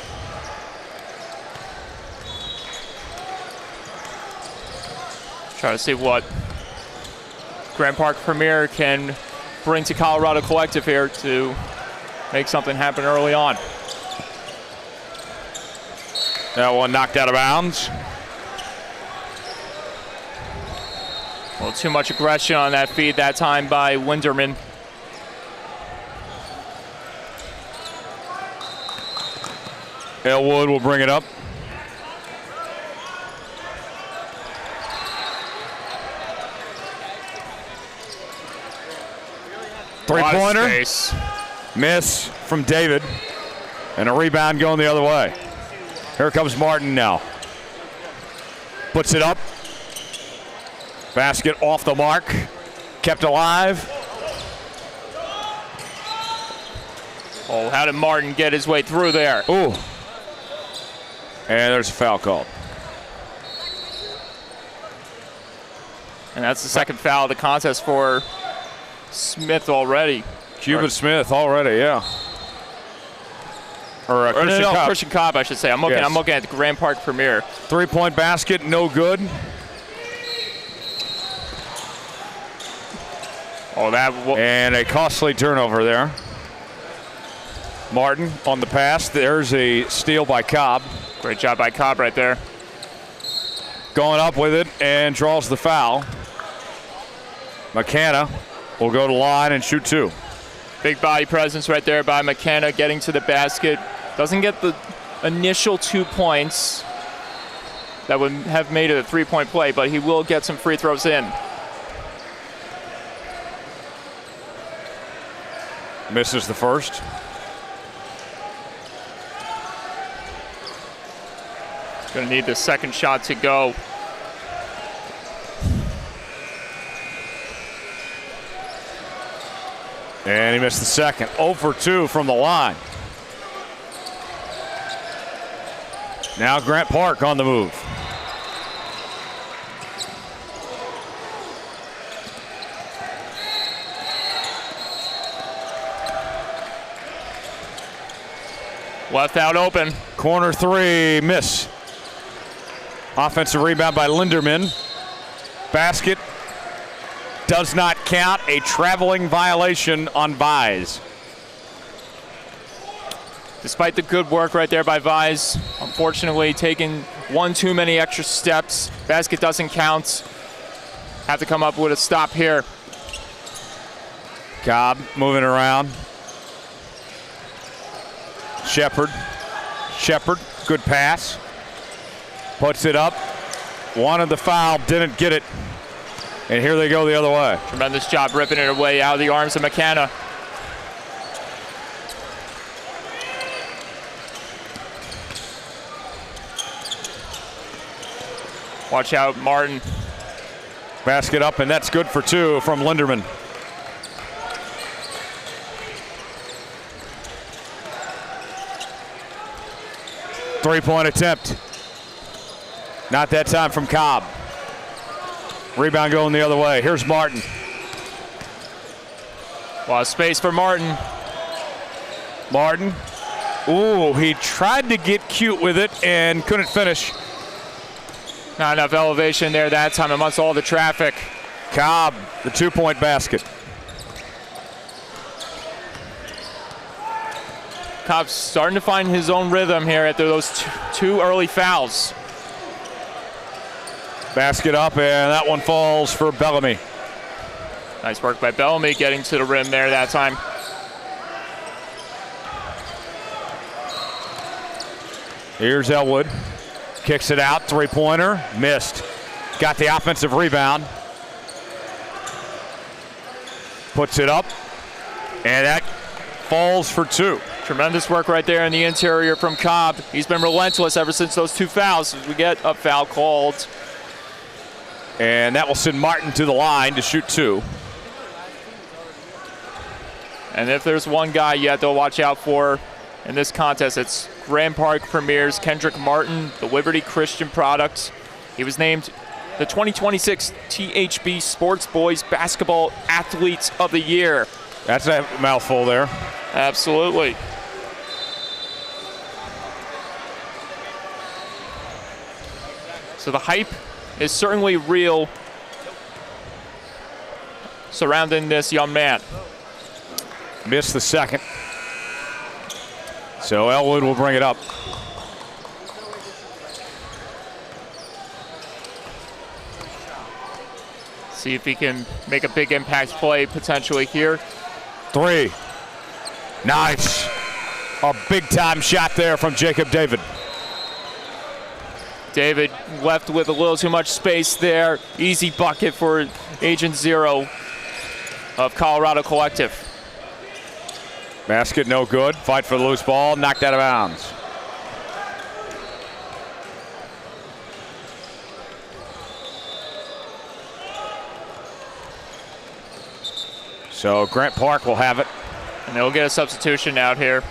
Try to see what Grand Park Premier can bring to Colorado Collective here to make something happen early on.
That one knocked out of bounds.
A little too much aggression on that feed that time by Linderman.
Elwood will bring it up. Three-pointer. Miss from David. And a rebound going the other way. Here comes Martin now. Puts it up. Basket off the mark. Kept alive.
Oh, how did Martin get his way through there?
Ooh. And there's a foul called.
And that's the second foul of the contest for Smith already.
Cuban Smith already, yeah. Or
Christian Cobb, I should say. I'm looking at the Grand Park Premier.
Three-point basket, no good.
Oh,
and a costly turnover there. Martin on the pass. There's a steal by Cobb.
Great job by Cobb right there.
Going up with it and draws the foul. McKenna will go to line and shoot two.
Big body presence right there by McKenna, getting to the basket. Doesn't get the initial 2 points that would have made it a three-point play, but he will get some free throws in.
Misses the first.
Going to need the second shot to go.
And he missed the second. 0 for 2 from the line. Now Grant Park on the move.
Left out open.
Corner three, miss. Offensive rebound by Linderman. Basket does not count. A traveling violation on Vise.
Despite the good work right there by Vise, unfortunately taking one too many extra steps. Basket doesn't count. Have to come up with a stop here.
Cobb moving around. Shepard, good pass. Puts it up. Wanted the foul, didn't get it. And here they go the other way.
Tremendous job ripping it away out of the arms of McKenna. Watch out, Martin.
Basket up, and that's good for two from Linderman. Three-point attempt. Not that time from Cobb. Rebound going the other way. Here's Martin.
A lot of space for Martin.
Martin. Ooh, he tried to get cute with it and couldn't finish.
Not enough elevation there that time amongst all the traffic.
Cobb, the 2-point basket.
Cobb's starting to find his own rhythm here after those two early fouls.
Basket up, and that one falls for Bellamy.
Nice work by Bellamy getting to the rim there that time.
Here's Elwood. Kicks it out, three-pointer, missed. Got the offensive rebound. Puts it up, and that falls for two.
Tremendous work right there in the interior from Cobb. He's been relentless ever since those two fouls. We get a foul called.
And that will send Martin to the line to shoot two.
And if there's one guy you have to watch out for in this contest, it's Grand Park Premier's Kendrick Martin, the Liberty Christian product. He was named the 2026 THB Sports Boys Basketball Athletes of the Year.
That's a mouthful there.
Absolutely. So the hype is certainly real surrounding this young man.
Missed the second. So Elwood will bring it up.
See if he can make a big impact play potentially here.
Three. Nice. A big-time shot there from Jacob David.
David left with a little too much space there. Easy bucket for Agent Zero of Colorado Collective.
Basket no good. Fight for the loose ball. Knocked out of bounds. So Grant Park will have it.
And they'll get a substitution out here.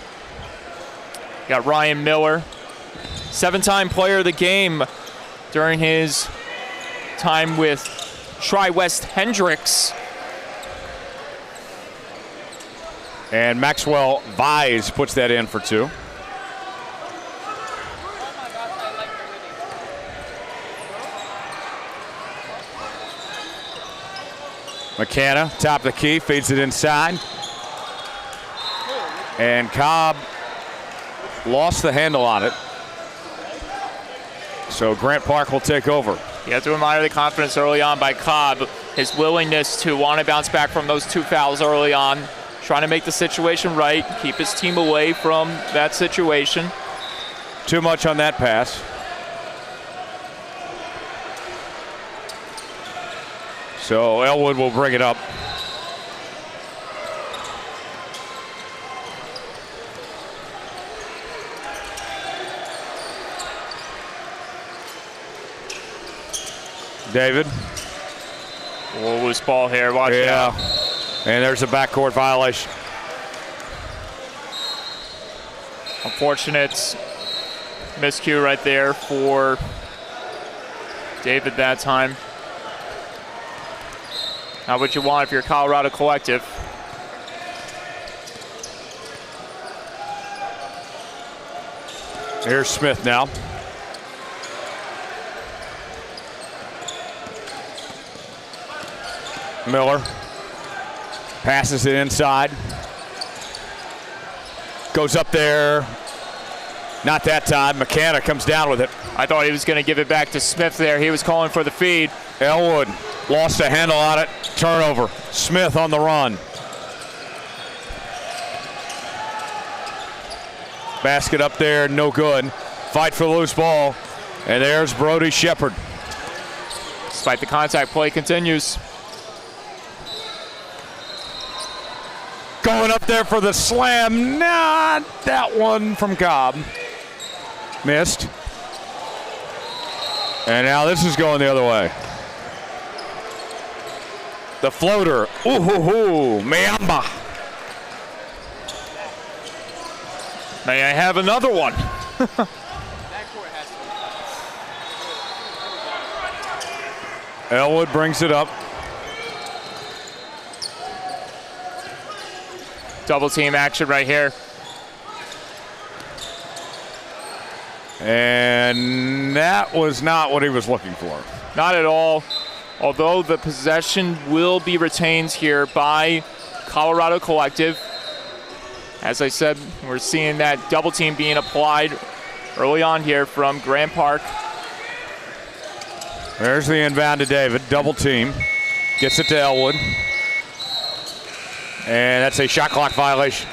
Got Ryan Miller, 7-time player of the game during his time with Tri-West Hendricks.
And Maxwell Vise puts that in for two. McKenna, top of the key, feeds it inside. And Cobb lost the handle on it. So Grant Park will take over.
You have to admire the confidence early on by Cobb, his willingness to want to bounce back from those two fouls early on, trying to make the situation right, keep his team away from that situation.
Too much on that pass. So Elwood will bring it up. David.
A little loose ball here, watch out.
And there's a backcourt violation.
Unfortunate miscue right there for David that time. Not what you want if you're Colorado Collective.
Here's Smith now. Miller passes it inside. Goes up there. Not that time. McKenna comes down with it.
I thought he was going to give it back to Smith there. He was calling for the feed.
Elwood lost the handle on it. Turnover. Smith on the run. Basket up there, no good. Fight for the loose ball. And there's Brody Shepard.
Despite the contact, play continues.
Going up there for the slam. Not that one from Cobb. Missed. And now this is going the other way. The floater. Ooh, Mayamba.
May I have another one?
Elwood brings it up.
Double team action right here.
And that was not what he was looking for.
Not at all. Although the possession will be retained here by Colorado Collective. As I said, we're seeing that double team being applied early on here from Grant Park.
There's the inbound to David. Double team. Gets it to Elwood. And that's a shot clock violation.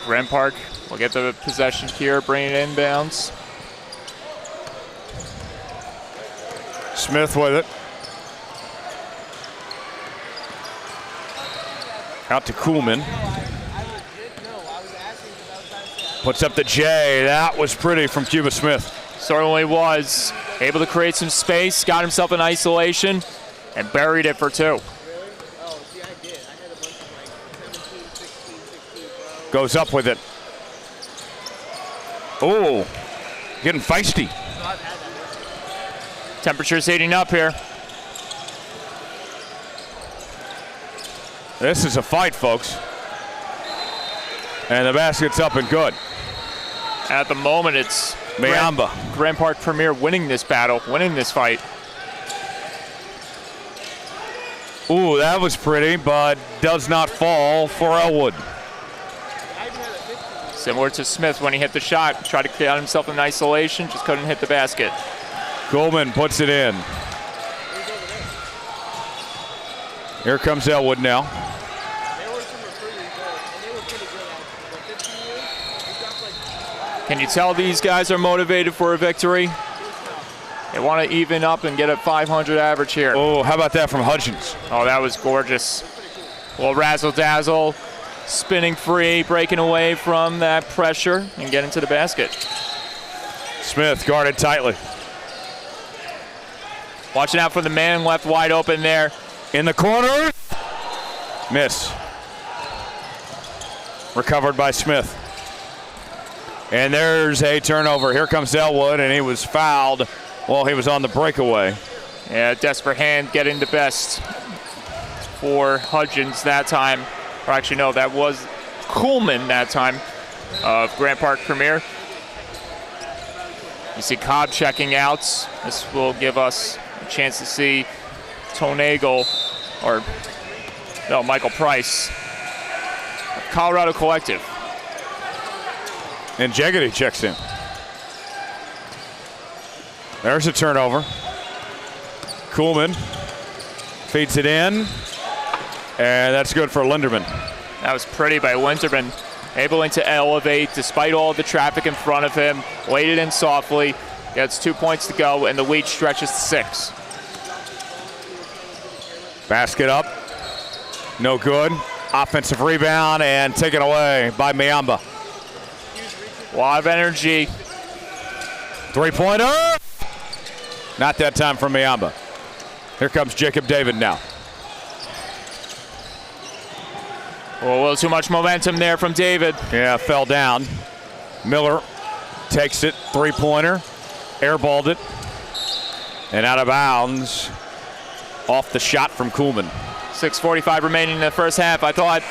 Grant Park will get the possession here, bring it inbounds.
Smith with it. Out to Kuhlman. Puts up the J. That was pretty from Cuba Smith.
Certainly was. Able to create some space, got himself in isolation, and buried it for two.
Goes up with it. Oh, getting feisty.
Temperature's heating up here.
This is a fight, folks. And the basket's up and good.
At the moment, it's
Mayamba.
Grand Park Premier winning this battle, winning this fight.
Ooh, that was pretty, but does not fall for Elwood.
Similar to Smith when he hit the shot, tried to get himself in isolation, just couldn't hit the basket.
Goldman puts it in. Here comes Elwood now.
Can you tell these guys are motivated for a victory? They want to even up and get a 500 average here.
Oh, how about that from Hudgens?
Oh, that was gorgeous. Well, razzle-dazzle, spinning free, breaking away from that pressure and getting to the basket.
Smith guarded tightly.
Watching out for the man left wide open there.
In the corner. Miss. Recovered by Smith. And there's a turnover. Here comes Elwood, and he was fouled while he was on the breakaway.
Yeah, desperate hand getting the best for Hudgens that time. Or actually, no, that was Kuhlman that time of Grant Park Premier. You see Cobb checking out. This will give us a chance to see Tonagle, or no, Michael Price, Colorado Collective.
And Jeggedy checks in. There's a turnover. Kuhlman feeds it in, and that's good for Linderman.
That was pretty by Linderman, able to elevate despite all the traffic in front of him, laid it in softly, gets 2 points to go, and the lead stretches to 6.
Basket up, no good. Offensive rebound and taken away by Mayamba.
A lot of energy.
Three-pointer. Not that time from Mayamba. Here comes Jacob David now.
Well, a little too much momentum there from David.
Yeah, fell down. Miller takes it, three-pointer, airballed it, and out of bounds off the shot from Kuhlman.
6:45 remaining in the first half. I thought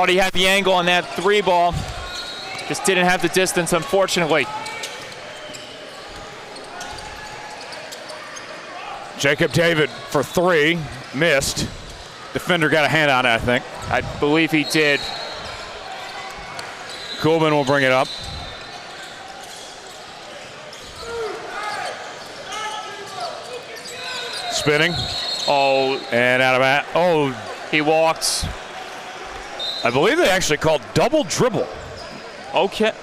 he had the angle on that three ball. Just didn't have the distance, unfortunately.
Jacob David for three, missed. Defender got a hand on it, I think.
I believe he did.
Kuhlman will bring it up. Spinning.
Oh,
and out of that. Oh,
he walked.
I believe they actually called double dribble.
Okay.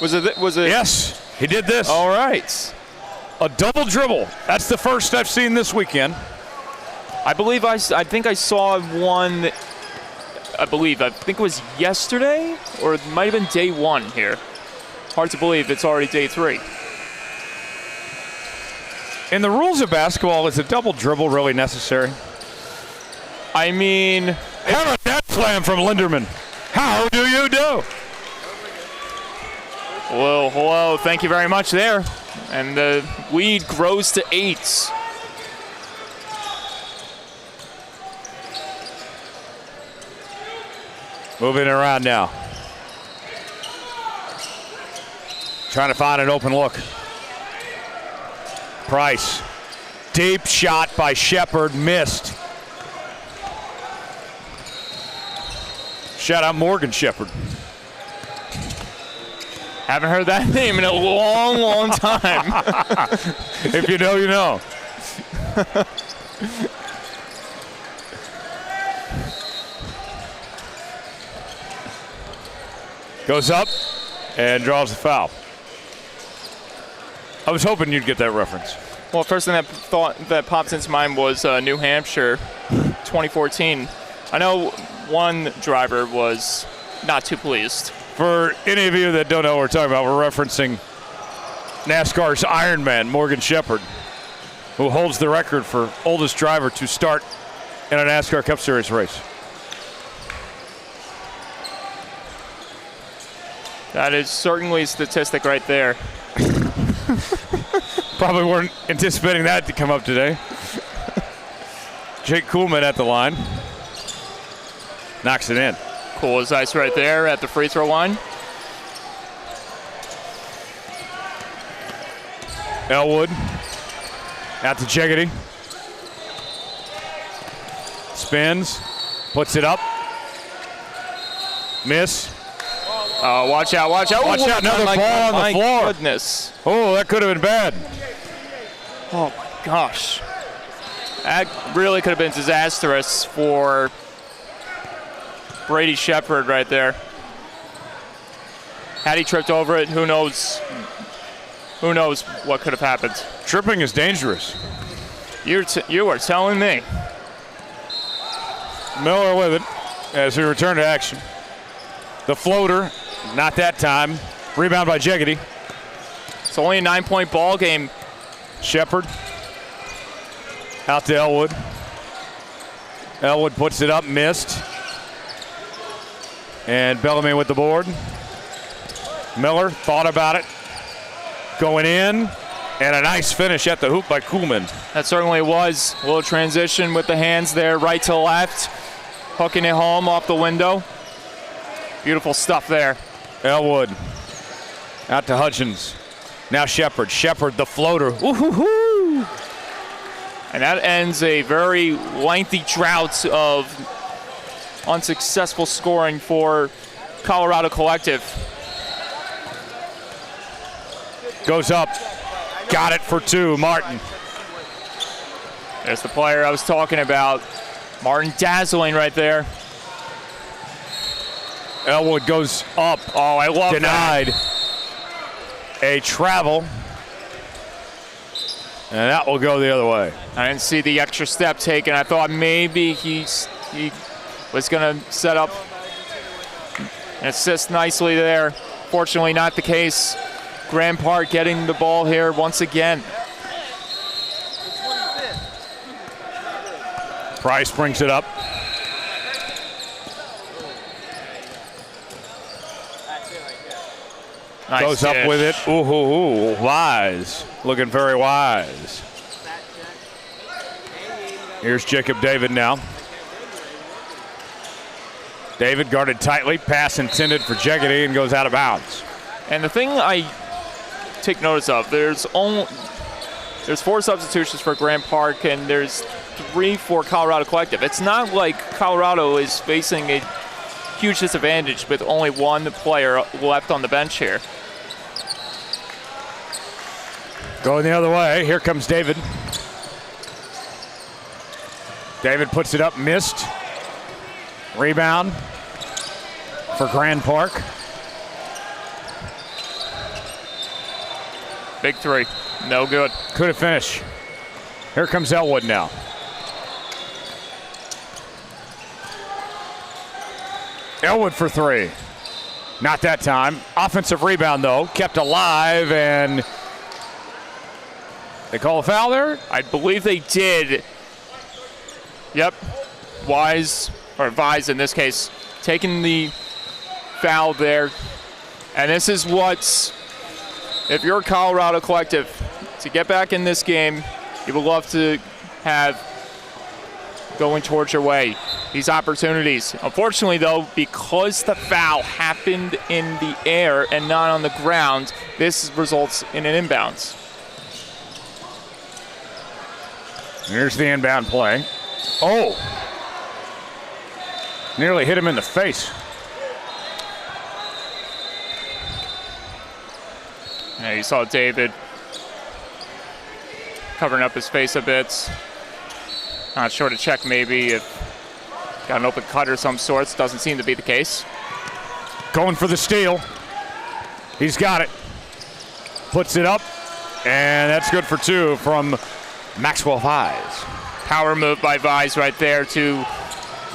Was it?
Yes, he did this.
All right.
A double dribble. That's the first I've seen this weekend.
I think I saw one. I think it was yesterday, or it might have been day one here. Hard to believe it's already day 3.
In the rules of basketball, is a double dribble really necessary?
I mean,
how about that slam from Linderman? How do you do?
Well, hello. Thank you very much there. And the lead grows to 8.
Moving around now. Trying to find an open look. Price. Deep shot by Shepard, missed. Shout out Morgan Shepard.
Haven't heard that name in a long, long time.
If you know, you know. Goes up and draws the foul. I was hoping you'd get that reference.
Well, first thing that popped into mind was New Hampshire 2014. I know one driver was not too pleased.
For any of you that don't know what we're talking about, we're referencing NASCAR's Iron Man, Morgan Shepard, who holds the record for oldest driver to start in a NASCAR Cup Series race.
That is certainly a statistic right there.
Probably weren't anticipating that to come up today. Jake Kuhlman at the line. Knocks it in.
Cool as ice right there at the free throw line.
Elwood out to Jeggedy. Spins, puts it up. Miss.
Watch out, watch out.
Watch out, another ball on the floor.
My goodness.
Oh, that could have been bad.
Oh my gosh. That really could have been disastrous for Brady Shepard right there. Had he tripped over it, who knows? Who knows what could have happened?
Tripping is dangerous.
You are telling me.
Miller with it as we return to action. The floater, not that time. Rebound by Jeggedy.
It's only a 9-point ball game.
Shepard out to Elwood. Elwood puts it up, missed. And Bellamy with the board. Miller thought about it. Going in. And a nice finish at the hoop by Kuhlman.
That certainly was. A little transition with the hands there, right to left. Hooking it home off the window. Beautiful stuff there.
Elwood out to Hutchins. Now Shepard. Shepard, the floater. Woo-hoo-hoo.
And that ends a very lengthy drought of unsuccessful scoring for Colorado Collective.
Goes up. Got it for 2. Martin.
There's the player I was talking about. Martin dazzling right there.
Elwood goes up.
Oh, I love
Denied. A travel. And that will go the other way.
I didn't see the extra step taken. I thought maybe he was going to set up and assist nicely there. Fortunately, not the case. Grand Park getting the ball here once again.
Price brings it up.
Nice
Goes up
dish.
with it. Ooh, wise. Looking very wise. Here's Jacob David now. David guarded tightly. Pass intended for Jeggedy and goes out of bounds.
And the thing I take notice of, there's 4 substitutions for Grand Park and there's 3 for Colorado Collective. It's not like Colorado is facing a huge disadvantage with only 1 player left on the bench here.
Going the other way. Here comes David. David puts it up, missed. Rebound for Grand Park.
Big 3. No good.
Couldn't finish. Here comes Elwood now. Elwood for 3. Not that time. Offensive rebound, though. Kept alive, and they call a foul there?
I believe they did. Yep. Wise, or Vise in this case, taking the foul there. And this is what's if you're Colorado Collective, to get back in this game, you would love to have going towards your way these opportunities. Unfortunately, though, because the foul happened in the air and not on the ground, this results in an inbounds.
Here's the inbound play. Oh! Nearly hit him in the face.
Yeah, you saw David covering up his face a bit. Not sure to check maybe if got an open cut or some sorts. Doesn't seem to be the case.
Going for the steal. He's got it. Puts it up, and that's good for two from Maxwell Vise.
Power move by Vise right there to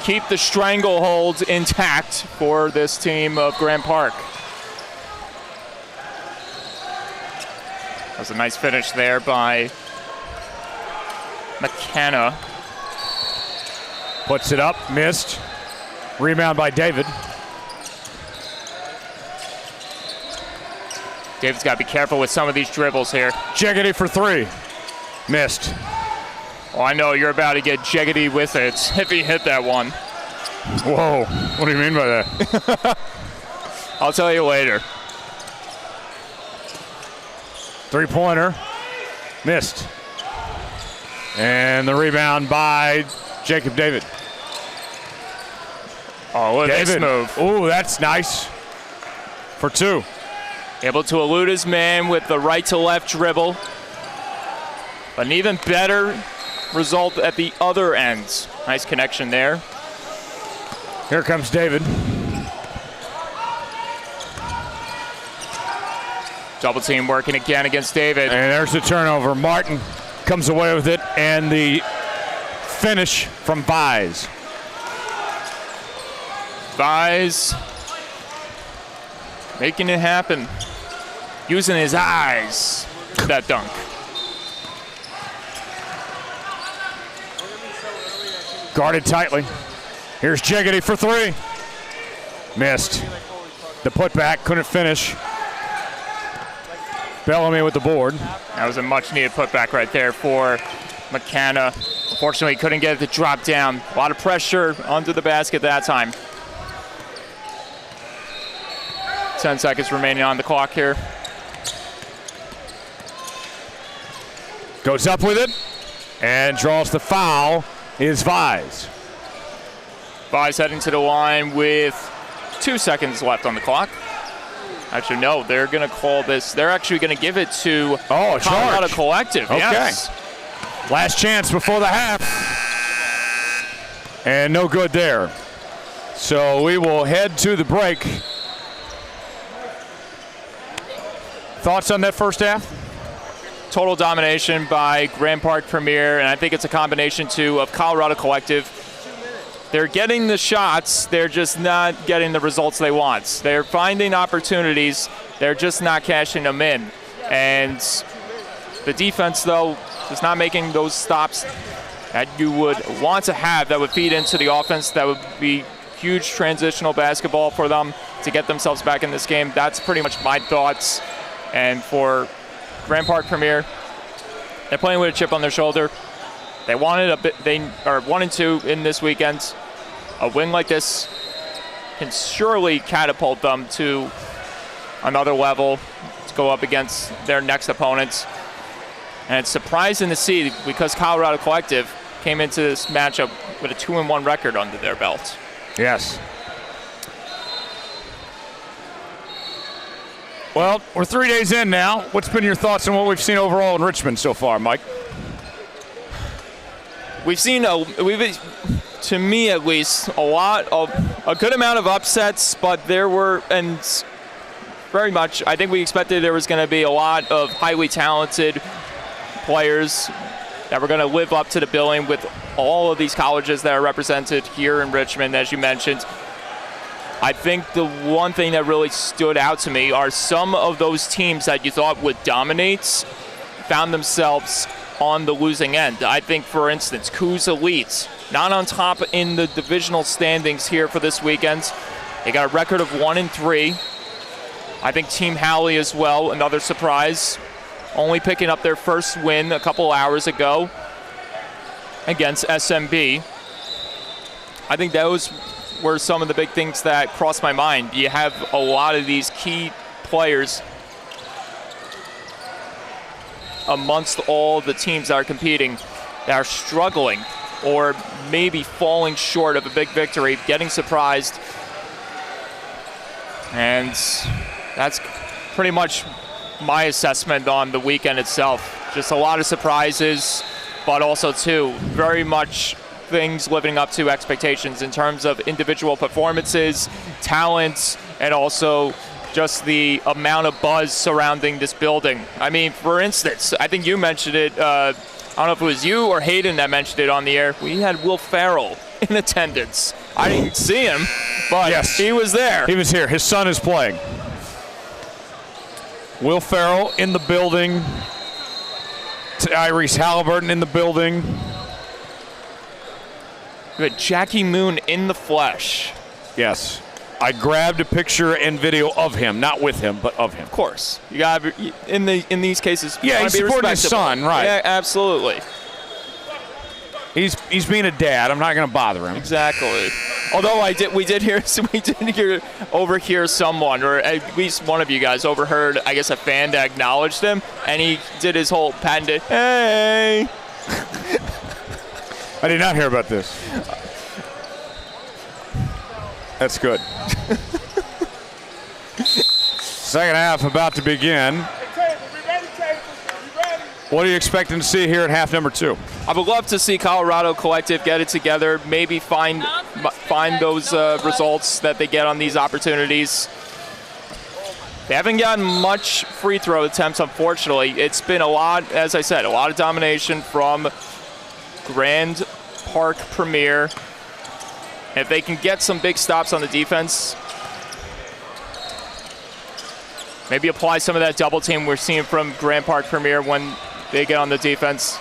keep the stranglehold intact for this team of Grand Park. That was a nice finish there by McKenna.
Puts it up, missed. Rebound by David.
David's got to be careful with some of these dribbles here.
Jeggedy for three. Missed.
Oh, I know you're about to get jeggedy with it if he hit that one.
Whoa, what do you mean by that?
I'll tell you later.
Three-pointer. Missed. And the rebound by Jacob David.
Oh, what a nice
David.
move.
Ooh, that's nice. For two.
Able to elude his man with the right to left dribble. An even better result at the other end. Nice connection there.
Here comes David.
Double team working again against David.
And there's the turnover. Martin comes away with it, and the finish from Vise.
Vise making it happen. Using his eyes. That dunk.
Guarded tightly. Here's Jeggedy for three. Missed. The putback, couldn't finish. Bellamy with the board.
That was a much-needed putback right there for McKenna. Unfortunately, couldn't get it to drop down. A lot of pressure under the basket that time. 10 seconds remaining on the clock here.
Goes up with it and draws the foul. Is Vise.
Vise heading to the line with 2 seconds left on the clock. Actually, no, they're going to call this. They're actually going to give it to Colorado Collective.
Okay.
Yes.
Last chance before the half. And no good there. So we will head to the break. Thoughts on that first half?
Total domination by Grand Park Premier, and I think it's a combination, too, of Colorado Collective. They're getting the shots, they're just not getting the results they want. They're finding opportunities, they're just not cashing them in. And the defense, though, is not making those stops that you would want to have that would feed into the offense. That would be huge transitional basketball for them to get themselves back in this game. That's pretty much my thoughts. And for Grand Park Premier, they're playing with a chip on their shoulder. They wanted a bit. They are 1-2 in this weekend. A win like this can surely catapult them to another level to go up against their next opponents. And it's surprising to see because Colorado Collective came into this matchup with a 2-1 record under their belt.
Yes. Well, we're 3 days in now. What's been your thoughts on what we've seen overall in Richmond so far, Mike?
We've seen, to me at least, a good amount of upsets, but there were, and very much, I think we expected there was going to be a lot of highly talented players that were going to live up to the billing with all of these colleges that are represented here in Richmond, as you mentioned. I think the one thing that really stood out to me are some of those teams that you thought would dominate found themselves on the losing end. I think, for instance, Coos Elite, not on top in the divisional standings here for this weekend. They got a record of 1-3. I think Team Howley as well, another surprise. Only picking up their first win a couple hours ago against SMB. I think those were some of the big things that crossed my mind. You have a lot of these key players amongst all the teams that are competing that are struggling or maybe falling short of a big victory, getting surprised. And that's pretty much my assessment on the weekend itself. Just a lot of surprises, but also too, very much things living up to expectations in terms of individual performances, talents, and also just the amount of buzz surrounding this building. I mean, for instance, I think you mentioned it, I don't know if it was you or Hayden that mentioned it on the air. We had Will Farrell in attendance. I didn't see him, but yes, he was there.
He was here. His son is playing. Will Farrell in the building. Tyrese Halliburton in the building.
We had Jackie Moon in the flesh.
Yes. I grabbed a picture and video of him, not with him, but of him.
Of course. You got in these cases.
Yeah, he's supporting his son, right?
Yeah, absolutely.
He's being a dad. I'm not going to bother him.
Exactly. Although we did overhear someone, or at least one of you guys overheard, I guess, a fan that acknowledged him, and he did his whole patented, hey.
I did not hear about this. That's good. Second half about to begin. What are you expecting to see here at half number 2?
I would love to see Colorado Collective get it together, maybe find those results that they get on these opportunities. They haven't gotten much free throw attempts, unfortunately. It's been a lot, as I said, a lot of domination from Grand Park Premier. If they can get some big stops on the defense, maybe apply some of that double team we're seeing from Grand Park Premier when they get on the defense,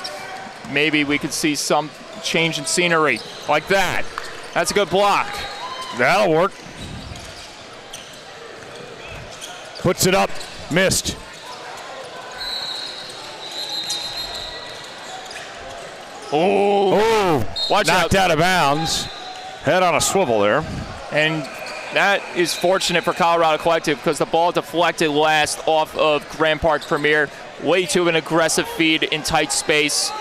maybe we could see some change in scenery like that. That's a good block.
That'll work. Puts it up, missed.
Oh, watch
knocked out of bounds. Head on a swivel there.
And that is fortunate for Colorado Collective because the ball deflected last off of Grand Park Premier. Way too an aggressive feed in tight space.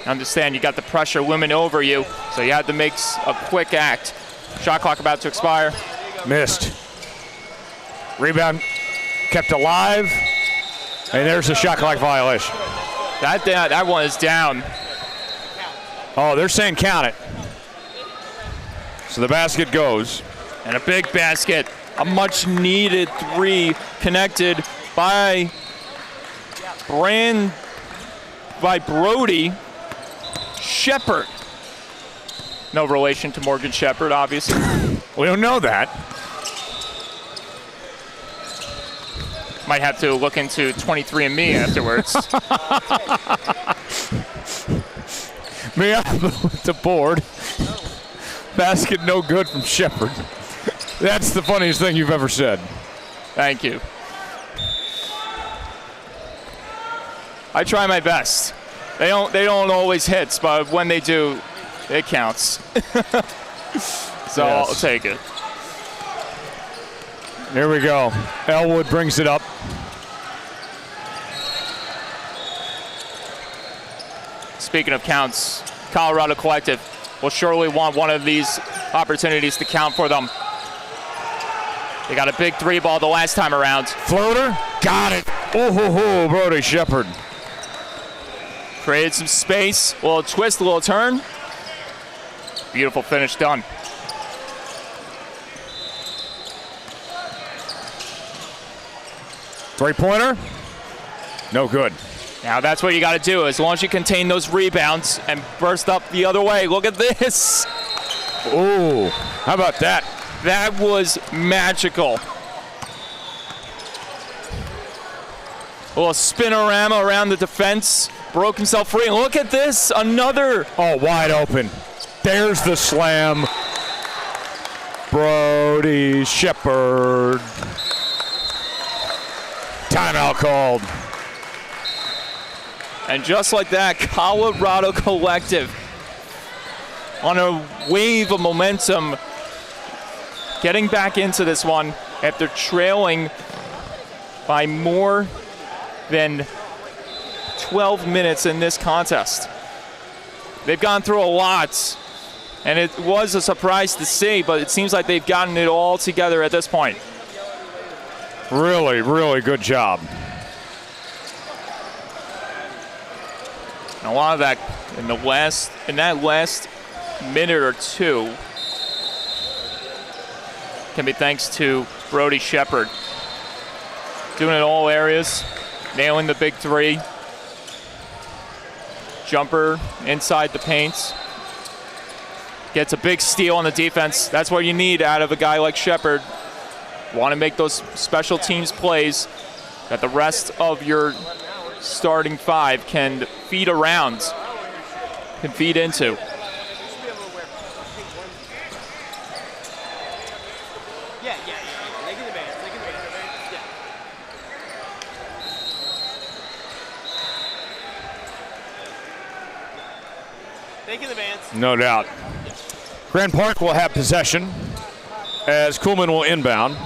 Understand you got the pressure looming over you, so you had to make a quick act. Shot clock about to expire.
Missed. Rebound kept alive. And there's a shot clock violation.
That one is down.
Oh, they're saying count it. So the basket goes.
And a big basket. A much needed 3 connected by Brody Shepard. No relation to Morgan Shepard, obviously.
We don't know that.
Might have to look into 23andMe afterwards.
Me on the board. Basket no good from Shepard. That's the funniest thing you've ever said.
Thank you. I try my best. They don't always hit, but when they do, it counts. So yes. I'll take it.
There we go. Elwood brings it up.
Speaking of counts, Colorado Collective will surely want one of these opportunities to count for them. They got a big 3 ball the last time around.
Floater, got it. Oh, Brody Shepard.
Created some space, a little twist, a little turn. Beautiful finish done.
Three-pointer, no good.
Now that's what you got to do. As long as you contain those rebounds and burst up the other way. Look at this.
Oh, how about that?
That was magical. A little spinorama around the defense. Broke himself free. And look at this. Another.
Oh, wide open. There's the slam. Brody Shepard. Timeout called.
And just like that, Colorado Collective on a wave of momentum, getting back into this one after trailing by more than 12 minutes in this contest. They've gone through a lot, and it was a surprise to see, but it seems like they've gotten it all together at this point.
Really, really good job.
And a lot of that in that last minute or two can be thanks to Brody Shepard. Doing it in all areas, nailing the big three. Jumper inside the paint. Gets a big steal on the defense. That's what you need out of a guy like Shepard. Want to make those special teams plays that the rest of your starting five can feed around, can feed into.
No doubt. Grand Park will have possession as Kuhlman will inbound.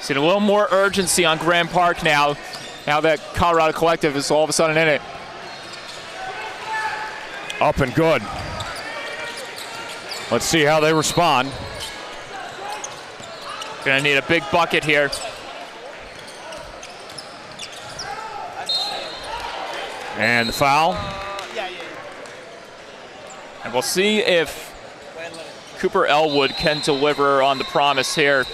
Seen a little more urgency on Grand Park now that Colorado Collective is all of a sudden in it.
Up and good. Let's see how they respond.
Gonna need a big bucket here.
And the foul.
And we'll see if Cooper Elwood can deliver on the promise here.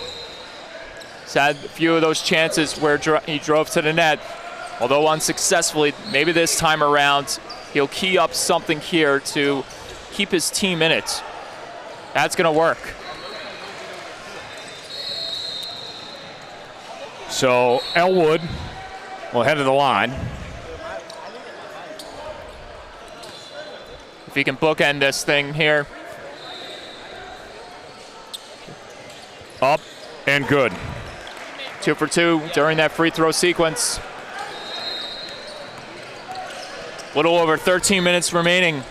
He's had a few of those chances where he drove to the net, although unsuccessfully. Maybe this time around he'll key up something here to keep his team in it. That's gonna work.
So Elwood will head to the line.
If he can bookend this thing here.
Up and good.
2 for 2 during that free throw sequence. Little over 13 minutes remaining.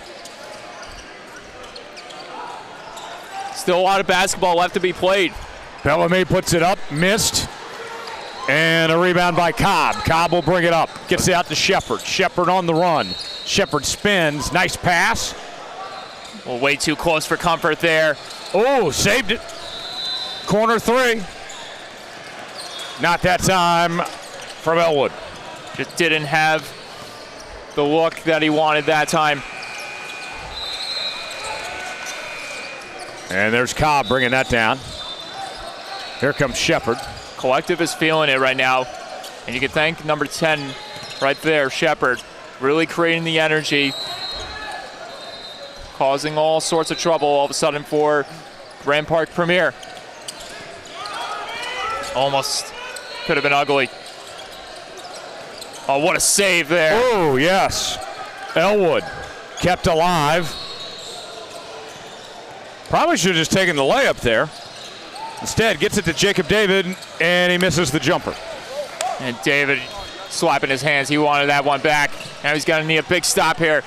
Still a lot of basketball left to be played.
Bellamy puts it up, missed. And a rebound by Cobb. Cobb will bring it up. Gets it out to Shepard. Shepard on the run. Shepard spins. Nice pass.
Well, way too close for comfort there.
Oh, saved it. Corner three. Not that time from Elwood.
Just didn't have the look that he wanted that time.
And there's Cobb bringing that down. Here comes Shepard.
Collective is feeling it right now. And you can thank number 10 right there, Shepard. Really creating the energy. Causing all sorts of trouble all of a sudden for Grand Park Premier. Almost could have been ugly. Oh, what a save there.
Oh, yes. Elwood kept alive. Probably should have just taken the layup there. Instead, gets it to Jacob David, and he misses the jumper.
And David slapping his hands. He wanted that one back. Now he's going to need a big stop here.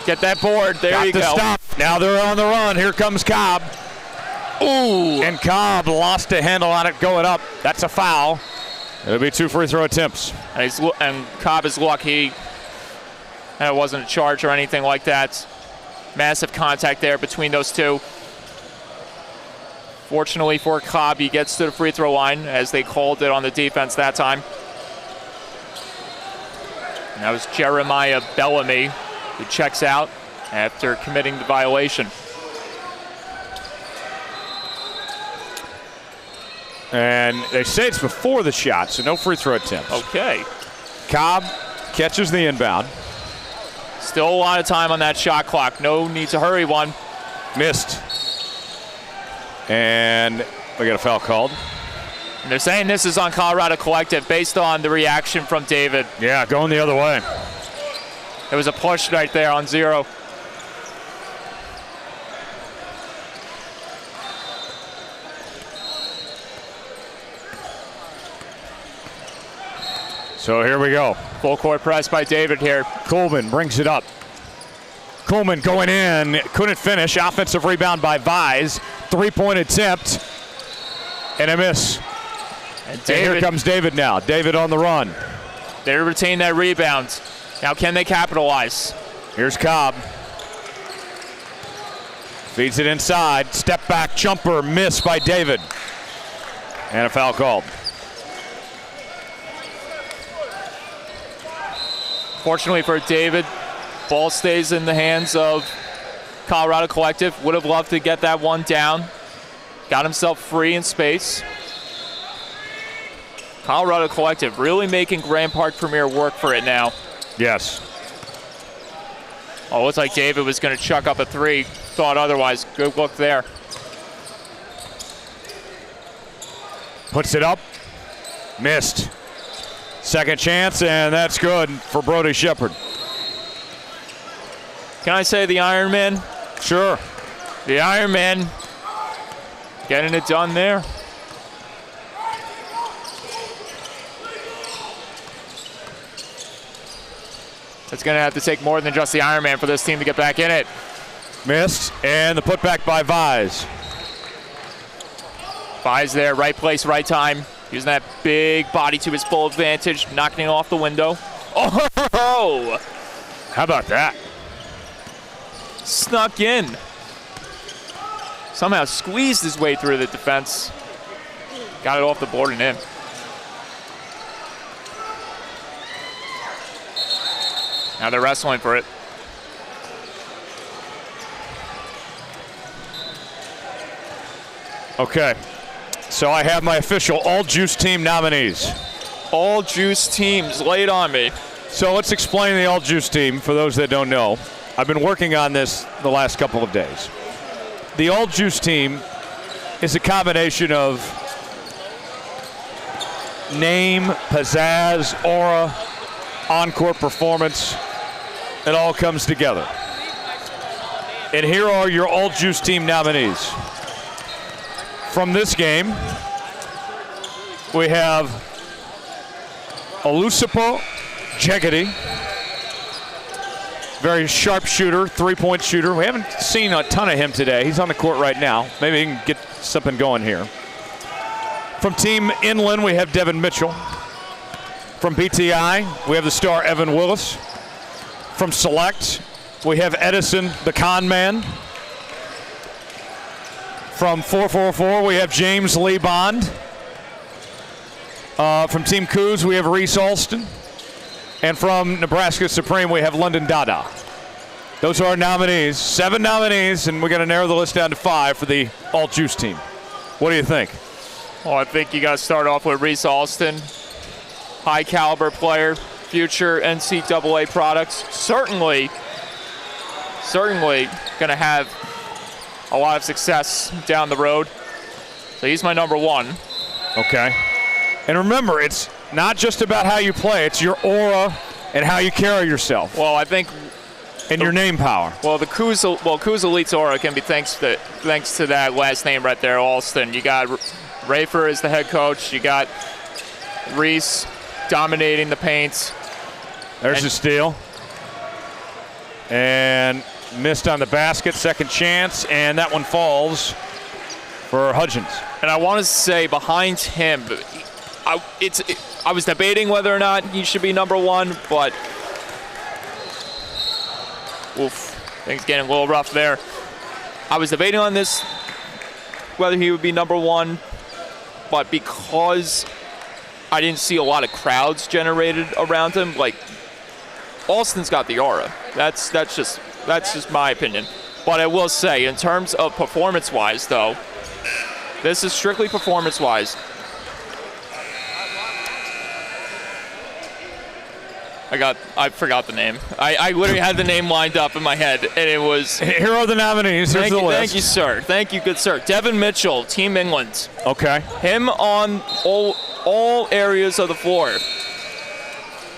Get that board. There you go.
Got the stop. Now they're on the run. Here comes Cobb.
Ooh.
And Cobb lost a handle on it going up. That's a foul. It'll be 2 free throw attempts.
And Cobb is lucky. That wasn't a charge or anything like that. Massive contact there between those two. Fortunately for Cobb, he gets to the free throw line as they called it on the defense that time. And that was Jeremiah Bellamy who checks out after committing the violation.
And they say it's before the shot, so no free throw attempts.
Okay.
Cobb catches the inbound.
Still a lot of time on that shot clock. No need to hurry one.
Missed. And we got a foul called.
And they're saying this is on Colorado Collective based on the reaction from David.
Yeah, going the other way.
It was a push right there on 0.
So here we go.
Full court press by David here.
Coleman brings it up. Coleman going in, couldn't finish. Offensive rebound by Vise. 3-point attempt, and a miss.
And
here comes David now. David on the run.
They retain that rebound. Now can they capitalize?
Here's Cobb. Feeds it inside. Step back jumper missed by David. And a foul called.
Fortunately for David, ball stays in the hands of Colorado Collective. Would have loved to get that one down. Got himself free in space. Colorado Collective really making Grand Park Premier work for it now.
Yes.
Oh, looks like David was going to chuck up a 3. Thought otherwise. Good look there.
Puts it up. Missed. Second chance, and that's good for Brody Shepard.
Can I say the Iron Man?
Sure.
The Iron Man getting it done there. It's going to have to take more than just the Iron Man for this team to get back in it.
Missed, and the putback by Vise.
Vise there, right place, right time. Using that big body to his full advantage, knocking it off the window. Oh!
How about that?
Snuck in. Somehow squeezed his way through the defense. Got it off the board and in. Now they're wrestling for it.
Okay. So I have my official All Juice team nominees.
All Juice teams, lay it on me.
So let's explain the All Juice team for those that don't know. I've been working on this the last couple of days. The All Juice team is a combination of name, pizzazz, aura, on-court performance. It all comes together. And here are your All Juice team nominees. From this game, we have Olusopo Jegedy. Very sharp shooter, three-point shooter. We haven't seen a ton of him today. He's on the court right now. Maybe he can get something going here. From Team Inland, we have Devin Mitchell. From BTI, we have the star Evan Willis. From Select, we have Edison, the con man. From 444, we have James Lee Bond. From Team Coos, we have Reese Alston. And from Nebraska Supreme, we have London Dada. Those are our nominees. 7 nominees, and we're going to narrow the list down to 5 for the All Juice team. What do you think?
Well, I think you got to start off with Reese Alston. High caliber player, future NCAA products. Certainly going to have a lot of success down the road. So he's my number 1.
Okay. And remember, it's not just about how you play, it's your aura and how you carry yourself.
Well, I think
and your name power.
Well, Coos Elite's aura can be thanks to that last name right there, Alston. You got Rafer as the head coach. You got Reese dominating the paint.
There's a steal. And missed on the basket, second chance, and that one falls for Hudgens.
And I want to say behind him, I was debating whether or not he should be number 1, but things getting a little rough there. I was debating on this, whether he would be number 1, but because I didn't see a lot of crowds generated around him, like, Alston's got the aura. That's just my opinion. But I will say, in terms of performance-wise, though, this is strictly performance-wise. I forgot the name. I literally had the name lined up in my head, and it was...
Here are the nominees. Here's the list.
Thank you, sir. Thank you, good sir. Devin Mitchell, Team England.
Okay.
Him on all areas of the floor.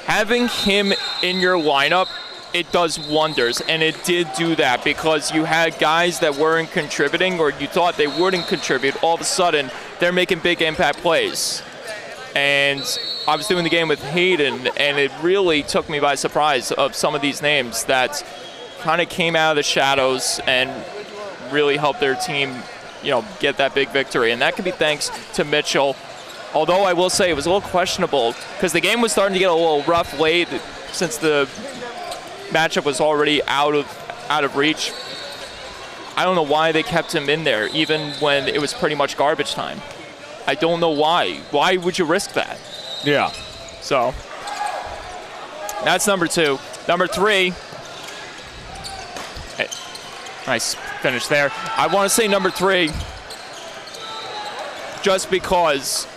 Having him in your lineup it does wonders, and it did do that because you had guys that weren't contributing or you thought they wouldn't contribute. All of a sudden, they're making big impact plays. And I was doing the game with Hayden, and it really took me by surprise of some of these names that kind of came out of the shadows and really helped their team, get that big victory. And that could be thanks to Mitchell. Although I will say it was a little questionable because the game was starting to get a little rough late since the matchup was already out of reach. I don't know why they kept him in there even when it was pretty much garbage time. I don't know why. Why would you risk that?
Yeah.
So that's number 2. Number 3. Nice finish there. I want to say number 3 just because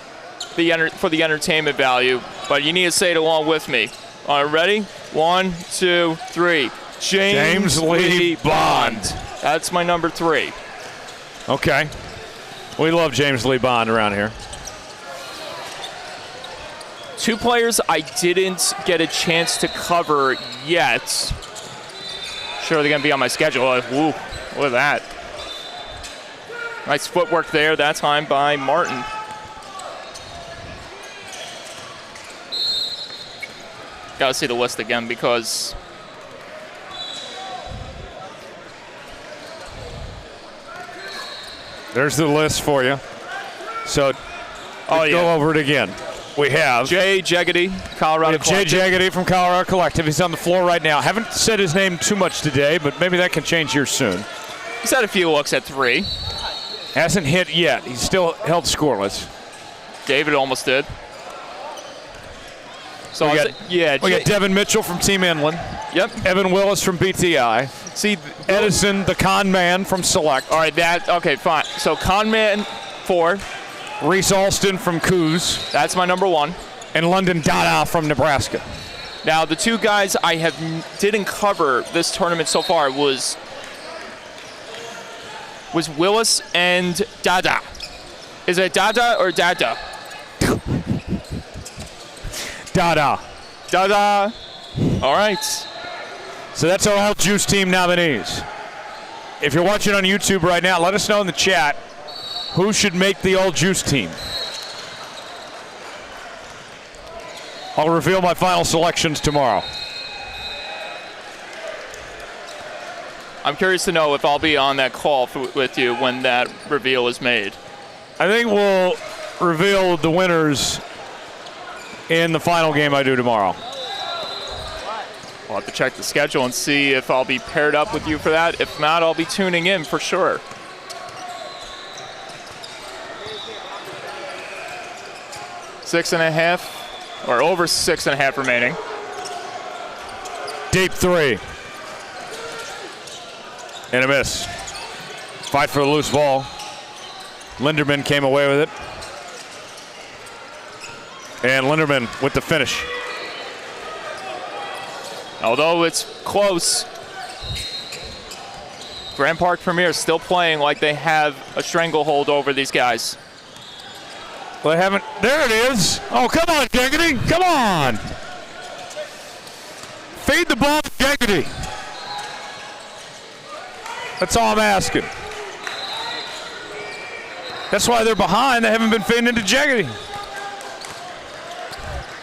for the entertainment value, but you need to say it along with me. All right, ready? 1, 2, 3. James Lee Bond. That's my number 3.
Okay. We love James Lee Bond around here.
2 players I didn't get a chance to cover yet. Sure, they're going to be on my schedule. Woo, look at that. Nice footwork there that time by Martin. Got to see the list again because
there's the list for you. So go over it again. We have
Jay Jeggedy, Colorado Collective.
Jay Jeggedy from Colorado Collective. He's on the floor right now. Haven't said his name too much today, but maybe that can change here soon.
He's had a few looks at 3.
Hasn't hit yet. He's still held scoreless.
David almost did. So
we got Devin Mitchell from Team Inland.
Yep.
Evan Willis from BTI.
See,
Edison, the con man from Select.
All right, okay, fine. So con man 4.
Reese Alston from Coos.
That's my number 1.
And London Dada from Nebraska.
Now, the 2 guys I didn't cover this tournament so far was Willis and Dada. Is it Dada or Dada?
Dada.
Dada. All right.
So that's our All Juice Team nominees. If you're watching on YouTube right now, let us know in the chat who should make the All Juice Team. I'll reveal my final selections tomorrow.
I'm curious to know if I'll be on that call with you when that reveal is made.
I think we'll reveal the winners in the final game I do tomorrow.
I'll have to check the schedule and see if I'll be paired up with you for that. If not, I'll be tuning in for sure. Six and a half, or over 6.5 remaining.
Deep 3. And a miss. Fight for the loose ball. Linderman came away with it. And Linderman with the finish.
Although it's close, Grand Park Premier still playing like they have a stranglehold over these guys.
Well, they haven't. There it is. Oh, come on, Jeggedy. Come on. Feed the ball to Jeggedy. That's all I'm asking. That's why they're behind. They haven't been feeding into Jeggedy.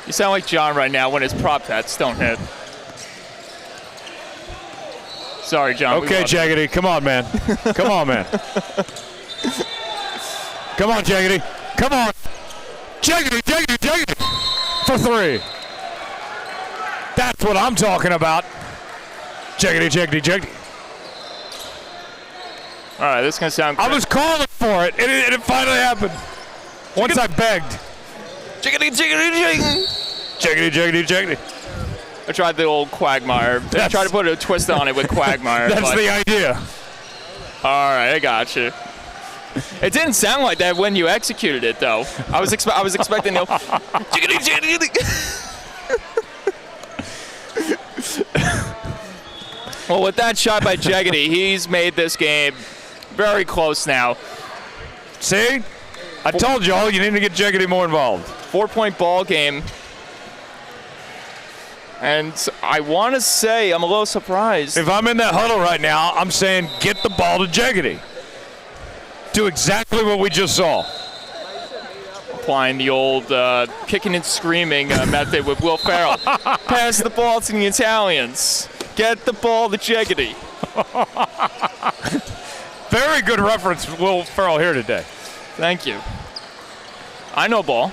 You sound like John right now when his prop bets don't hit. Sorry, John.
Okay, Jeggedy. Come on, man. Come on, man. Come on, Jeggedy. Come on. Jeggedy, Jeggedy, Jeggedy. For 3. That's what I'm talking about. Jeggedy, Jeggedy, Jeggedy.
All right, this is going to sound great.
I was calling for it, and it finally happened. Once I begged.
Jiggity, jiggity, jiggity.
Jiggity, jiggity, jiggity.
I tried the old Quagmire. I tried to put a twist on it with Quagmire.
That's the idea.
All right, I got you. It didn't sound like that when you executed it, though. I was expecting the jiggity, jiggity. Well, with that shot by Jeggedy, he's made this game very close now.
See? I told y'all you need to get Jeggedy more involved.
4-point ball game. And I want to say I'm a little surprised.
If I'm in that huddle right now, I'm saying get the ball to Jeggedy. Do exactly what we just saw.
Applying the old kicking and screaming method with Will Ferrell. Pass the ball to the Italians. Get the ball to Jeggedy.
Very good reference, Will Ferrell here today.
Thank you. I know ball.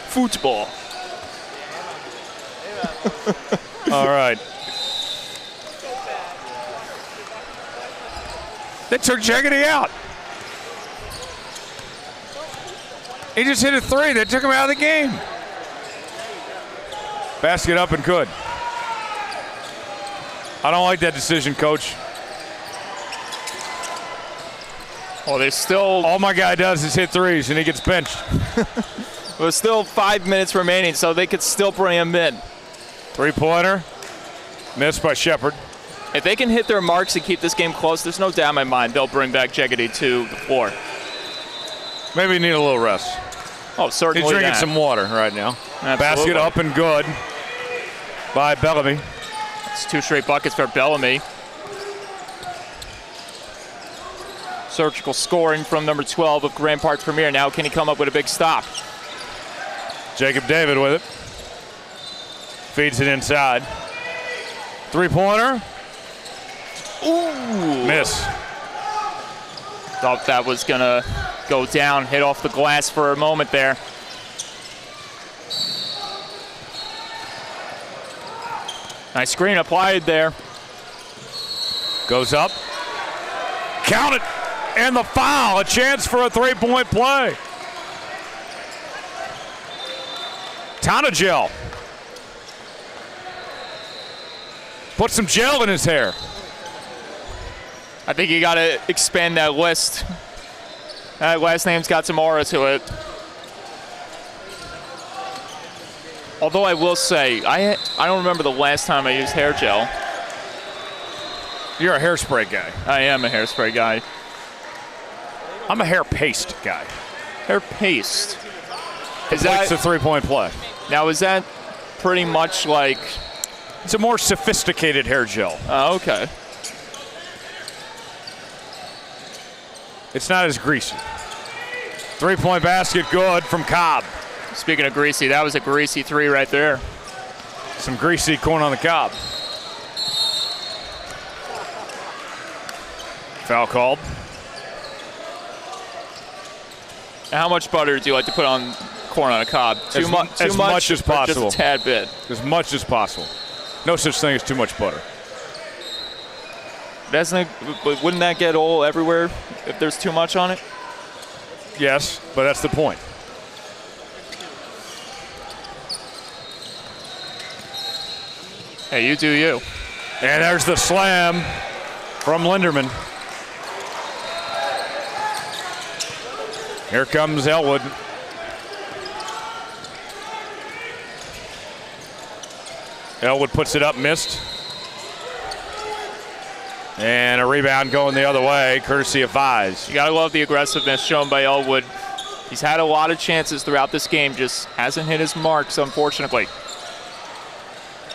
Football.
All right. They took Jeggedy out. He just hit a three. They took him out of the game. Basket up and good. I don't like that decision, Coach.
Well, there's still...
All my guy does is hit threes, and he gets benched.
There's still 5 minutes remaining, so they could still bring him in.
Three-pointer. Missed by Shepard.
If they can hit their marks and keep this game close, there's no doubt in my mind they'll bring back Jeggedy to the floor.
Maybe you need a little rest.
Oh, certainly.
He's drinking some water right now.
Absolutely.
Basket up and good by Bellamy.
It's 2 straight buckets for Bellamy. Surgical scoring from number 12 of Grand Park Premier. Now can he come up with a big stop?
Jacob David with it. Feeds it inside. Three-pointer.
Ooh.
Miss.
Thought that was going to go down, hit off the glass for a moment there. Nice screen applied there.
Goes up. Count it. And the foul. A chance for a three-point play. Tonagel. Put some gel in his hair.
I think you got to expand that list. That last name's got some aura to it. Although I will say, I don't remember the last time I used hair gel.
You're a hairspray guy.
I am a hairspray guy.
I'm a hair paste guy.
Hair paste.
That's a three-point play.
Now, is that pretty much like...
It's a more sophisticated hair gel.
Oh, okay.
It's not as greasy. Three-point basket good from Cobb.
Speaking of greasy, that was a greasy three right there.
Some greasy corn on the cob. Foul called.
Now, how much butter do you like to put on corn on a cob? Too much
as possible.
Just a tad bit.
As much as possible. No such thing as too much butter.
Wouldn't that get all everywhere if there's too much on it?
Yes, but that's the point.
Hey, you do you.
And there's the slam from Linderman. Here comes Elwood. Elwood puts it up, missed. And a rebound going the other way, courtesy of Vise.
You gotta love the aggressiveness shown by Elwood. He's had a lot of chances throughout this game, just hasn't hit his marks, unfortunately.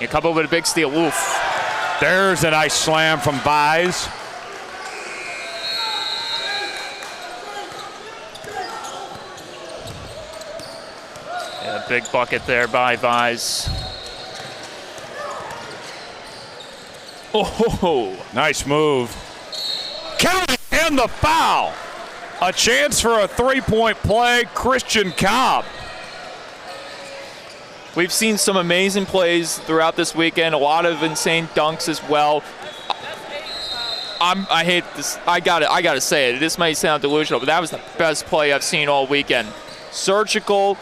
A couple with a big steal. Oof.
There's a nice slam from Vise.
Yeah, big bucket there by Vise. Oh,
nice move. Count it and the foul. A chance for a three-point play, Christian Cobb.
We've seen some amazing plays throughout this weekend, a lot of insane dunks as well. I hate this. I gotta say it. This may sound delusional, but that was the best play I've seen all weekend. Surgical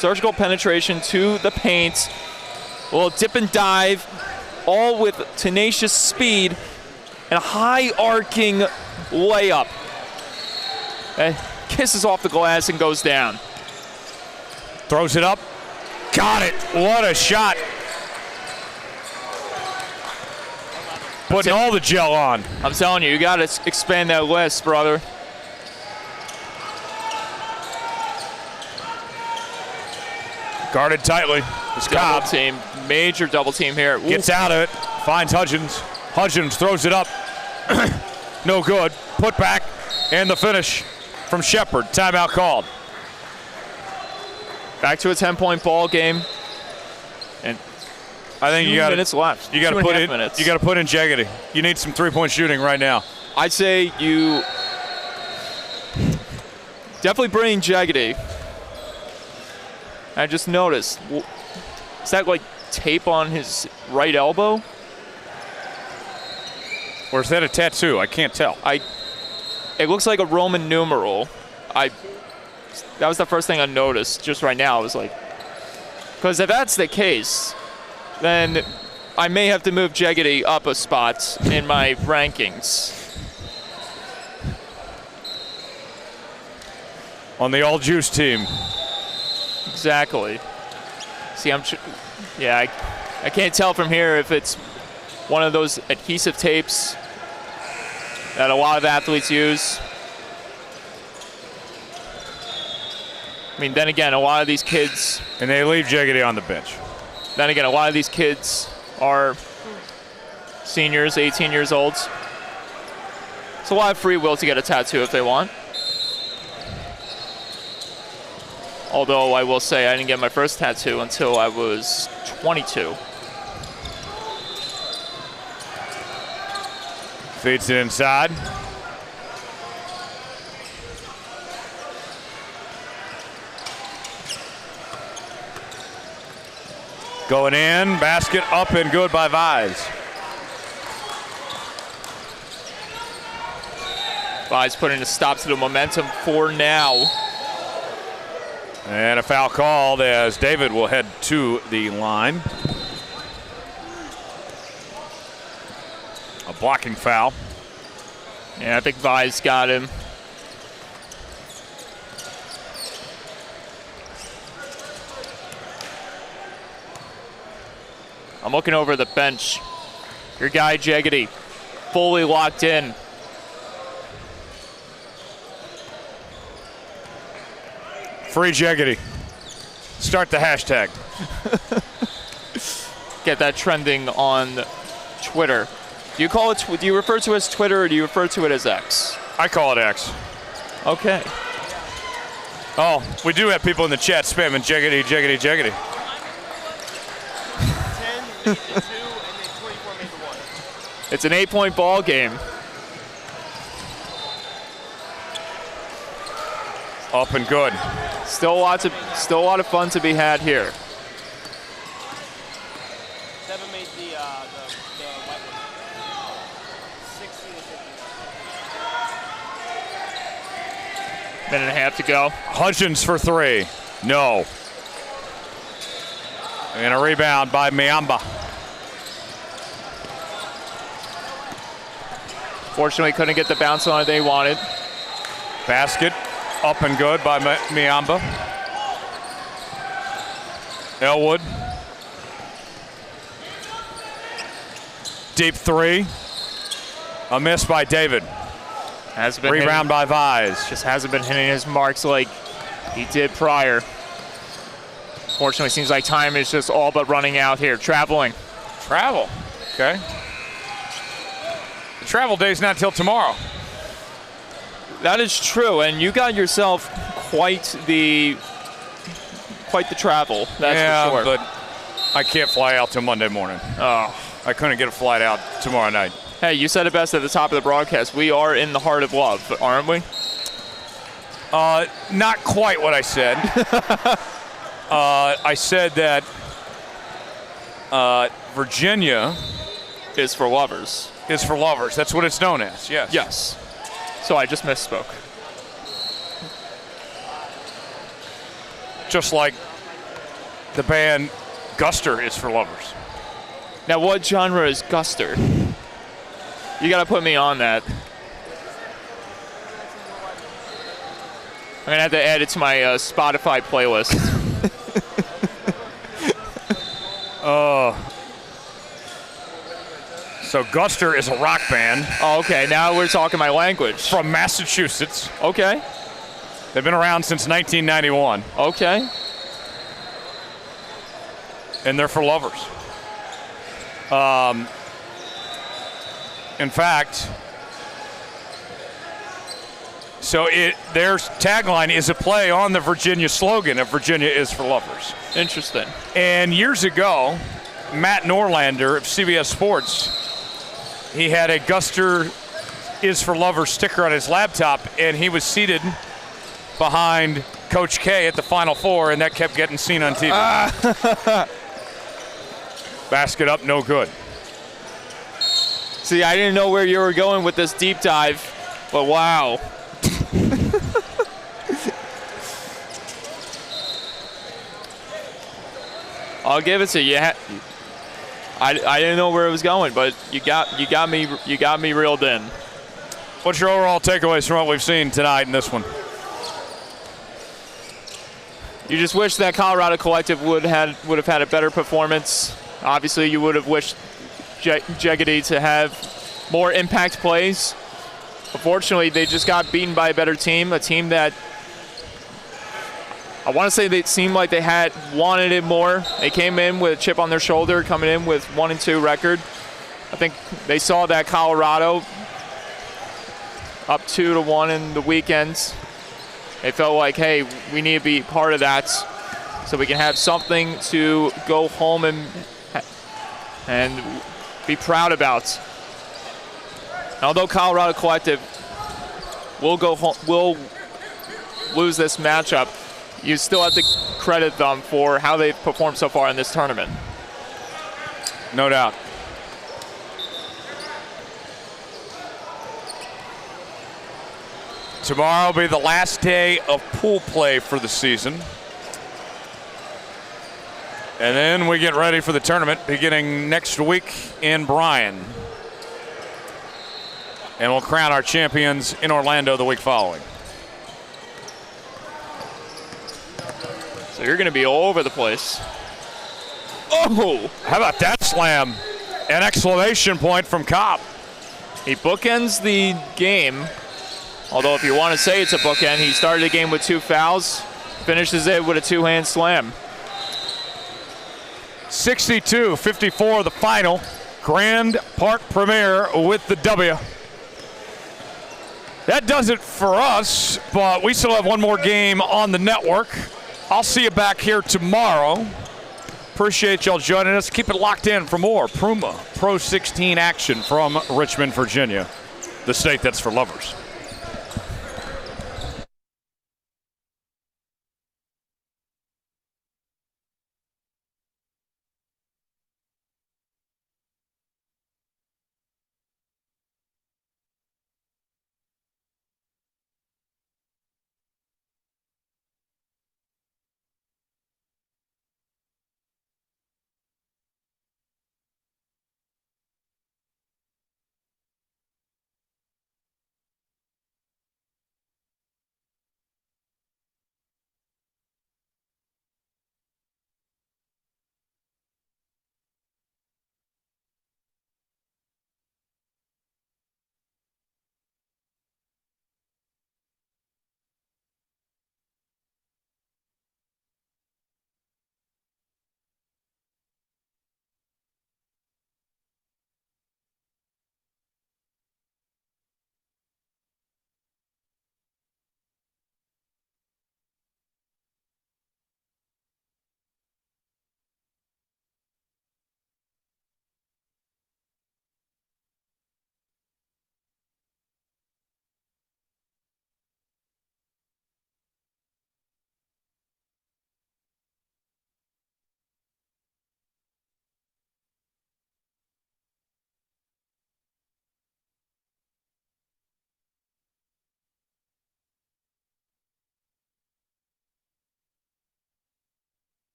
penetration to the paint, a little dip and dive, all with tenacious speed and a high arcing layup. And kisses off the glass and goes down.
Throws it up. Got it. What a shot. Putting all the gel on.
I'm telling you, you got to expand that list, brother.
Guarded tightly. It's
Double
Cobb.
team. Major double team here. Ooh.
Gets out of it. Finds Hudgens. Hudgens throws it up. No good. Put back. And the finish from Shepard. Timeout called.
Back to a 10-point ball game. And
I think you got
minutes left.
You got to put in.
Minutes.
You got to put in Jaggedy. You need some three-point shooting right now.
I'd say you definitely bring Jaggedy. I just noticed. Is that like tape on his right elbow?
Or is that a tattoo? I can't tell.
It looks like a Roman numeral. That was the first thing I noticed just right now. I was like, because if that's the case, then I may have to move Jaggedy up a spot in my rankings.
On the all juice team.
Exactly. See, I can't tell from here if it's one of those adhesive tapes that a lot of athletes use. I mean, then again, a lot of these kids...
And they leave Jaggedy on the bench.
Then again, a lot of these kids are seniors, 18 years old. It's a lot of free will to get a tattoo if they want. Although I will say I didn't get my first tattoo until I was 22.
Feeds it inside. Going in, basket up and good by Vise.
Vise putting a stop to the momentum for now.
And a foul called as David will head to the line. A blocking foul.
Yeah, I think Vise got him. I'm looking over the bench. Your guy, Jaggedy, fully locked in.
Free Jaggedy. Start the hashtag.
Get that trending on Twitter. Do you call it? Do you refer to it as Twitter or do you refer to it as X?
I call it X.
Okay.
Oh, we do have people in the chat spamming Jaggedy, Jaggedy, Jaggedy.
10 made the 2, and then 24 made the 1.
It's an 8-point ball game.
Up and good.
Still a lot of fun to be had here.
7 made the white one. 60 to 50.
Minute and a half to go.
Hudgens for 3. No. And a rebound by Miamba.
Fortunately, couldn't get the bounce on it they wanted.
Basket up and good by Miamba. Elwood. Deep 3. A miss by David. Rebound by Vise.
Just hasn't been hitting his marks like he did prior. Fortunately, seems like time is just all but running out here. Traveling.
Travel. Okay. The travel day's not till tomorrow.
That is true, and you got yourself quite the travel. That's for sure.
But I can't fly out till Monday morning.
Oh.
I couldn't get a flight out tomorrow night.
Hey, you said it best at the top of the broadcast. We are in the heart of love, aren't we?
Not quite what I said. I said that Virginia
is for lovers.
Is for lovers. That's what it's known as. Yes.
Yes. So I just misspoke.
Just like the band Guster is for lovers.
Now, what genre is Guster? You got to put me on that. I'm going to have to add it to my Spotify playlist.
So Guster is a rock band.
Oh, okay. Now we're talking my language.
From Massachusetts.
Okay.
They've been around since 1991.
Okay.
and they're for lovers. In fact, so their tagline is a play on the Virginia slogan of Virginia is for lovers.
Interesting.
And years ago, Matt Norlander of CBS Sports, he had a Guster is for lovers sticker on his laptop, and he was seated behind Coach K at the Final Four, and that kept getting seen on TV. Basket up, no good.
See, I didn't know where you were going with this deep dive, but wow. I'll give it to you. I didn't know where it was going, but you got me reeled in.
What's your overall takeaways from what we've seen tonight in this one?
You just wish that Colorado Collective would have had a better performance. Obviously, you would have wished Jegedy to have more impact plays. Unfortunately, they just got beaten by a better team, a team that I want to say they seemed like they had wanted it more. They came in with a chip on their shoulder, coming in with 1-2 record. I think they saw that Colorado up 2-1 in the weekends. They felt like, hey, we need to be part of that so we can have something to go home and be proud about. Although Colorado Collective will lose this matchup, you still have to credit them for how they've performed so far in this tournament.
No doubt. Tomorrow will be the last day of pool play for the season. And then we get ready for the tournament beginning next week in Bryan. And we'll crown our champions in Orlando the week following.
So you're going to be all over the place.
Oh, how about that slam? An exclamation point from Kopp.
He bookends the game. Although if you want to say it's a bookend, he started the game with 2 fouls, finishes it with a 2-hand slam.
62-54 the final. Grand Park Premier with the W. That does it for us, but we still have one more game on the network. I'll see you back here tomorrow. Appreciate y'all joining us. Keep it locked in for more Pro 16 action from Richmond, Virginia, the state that's for lovers.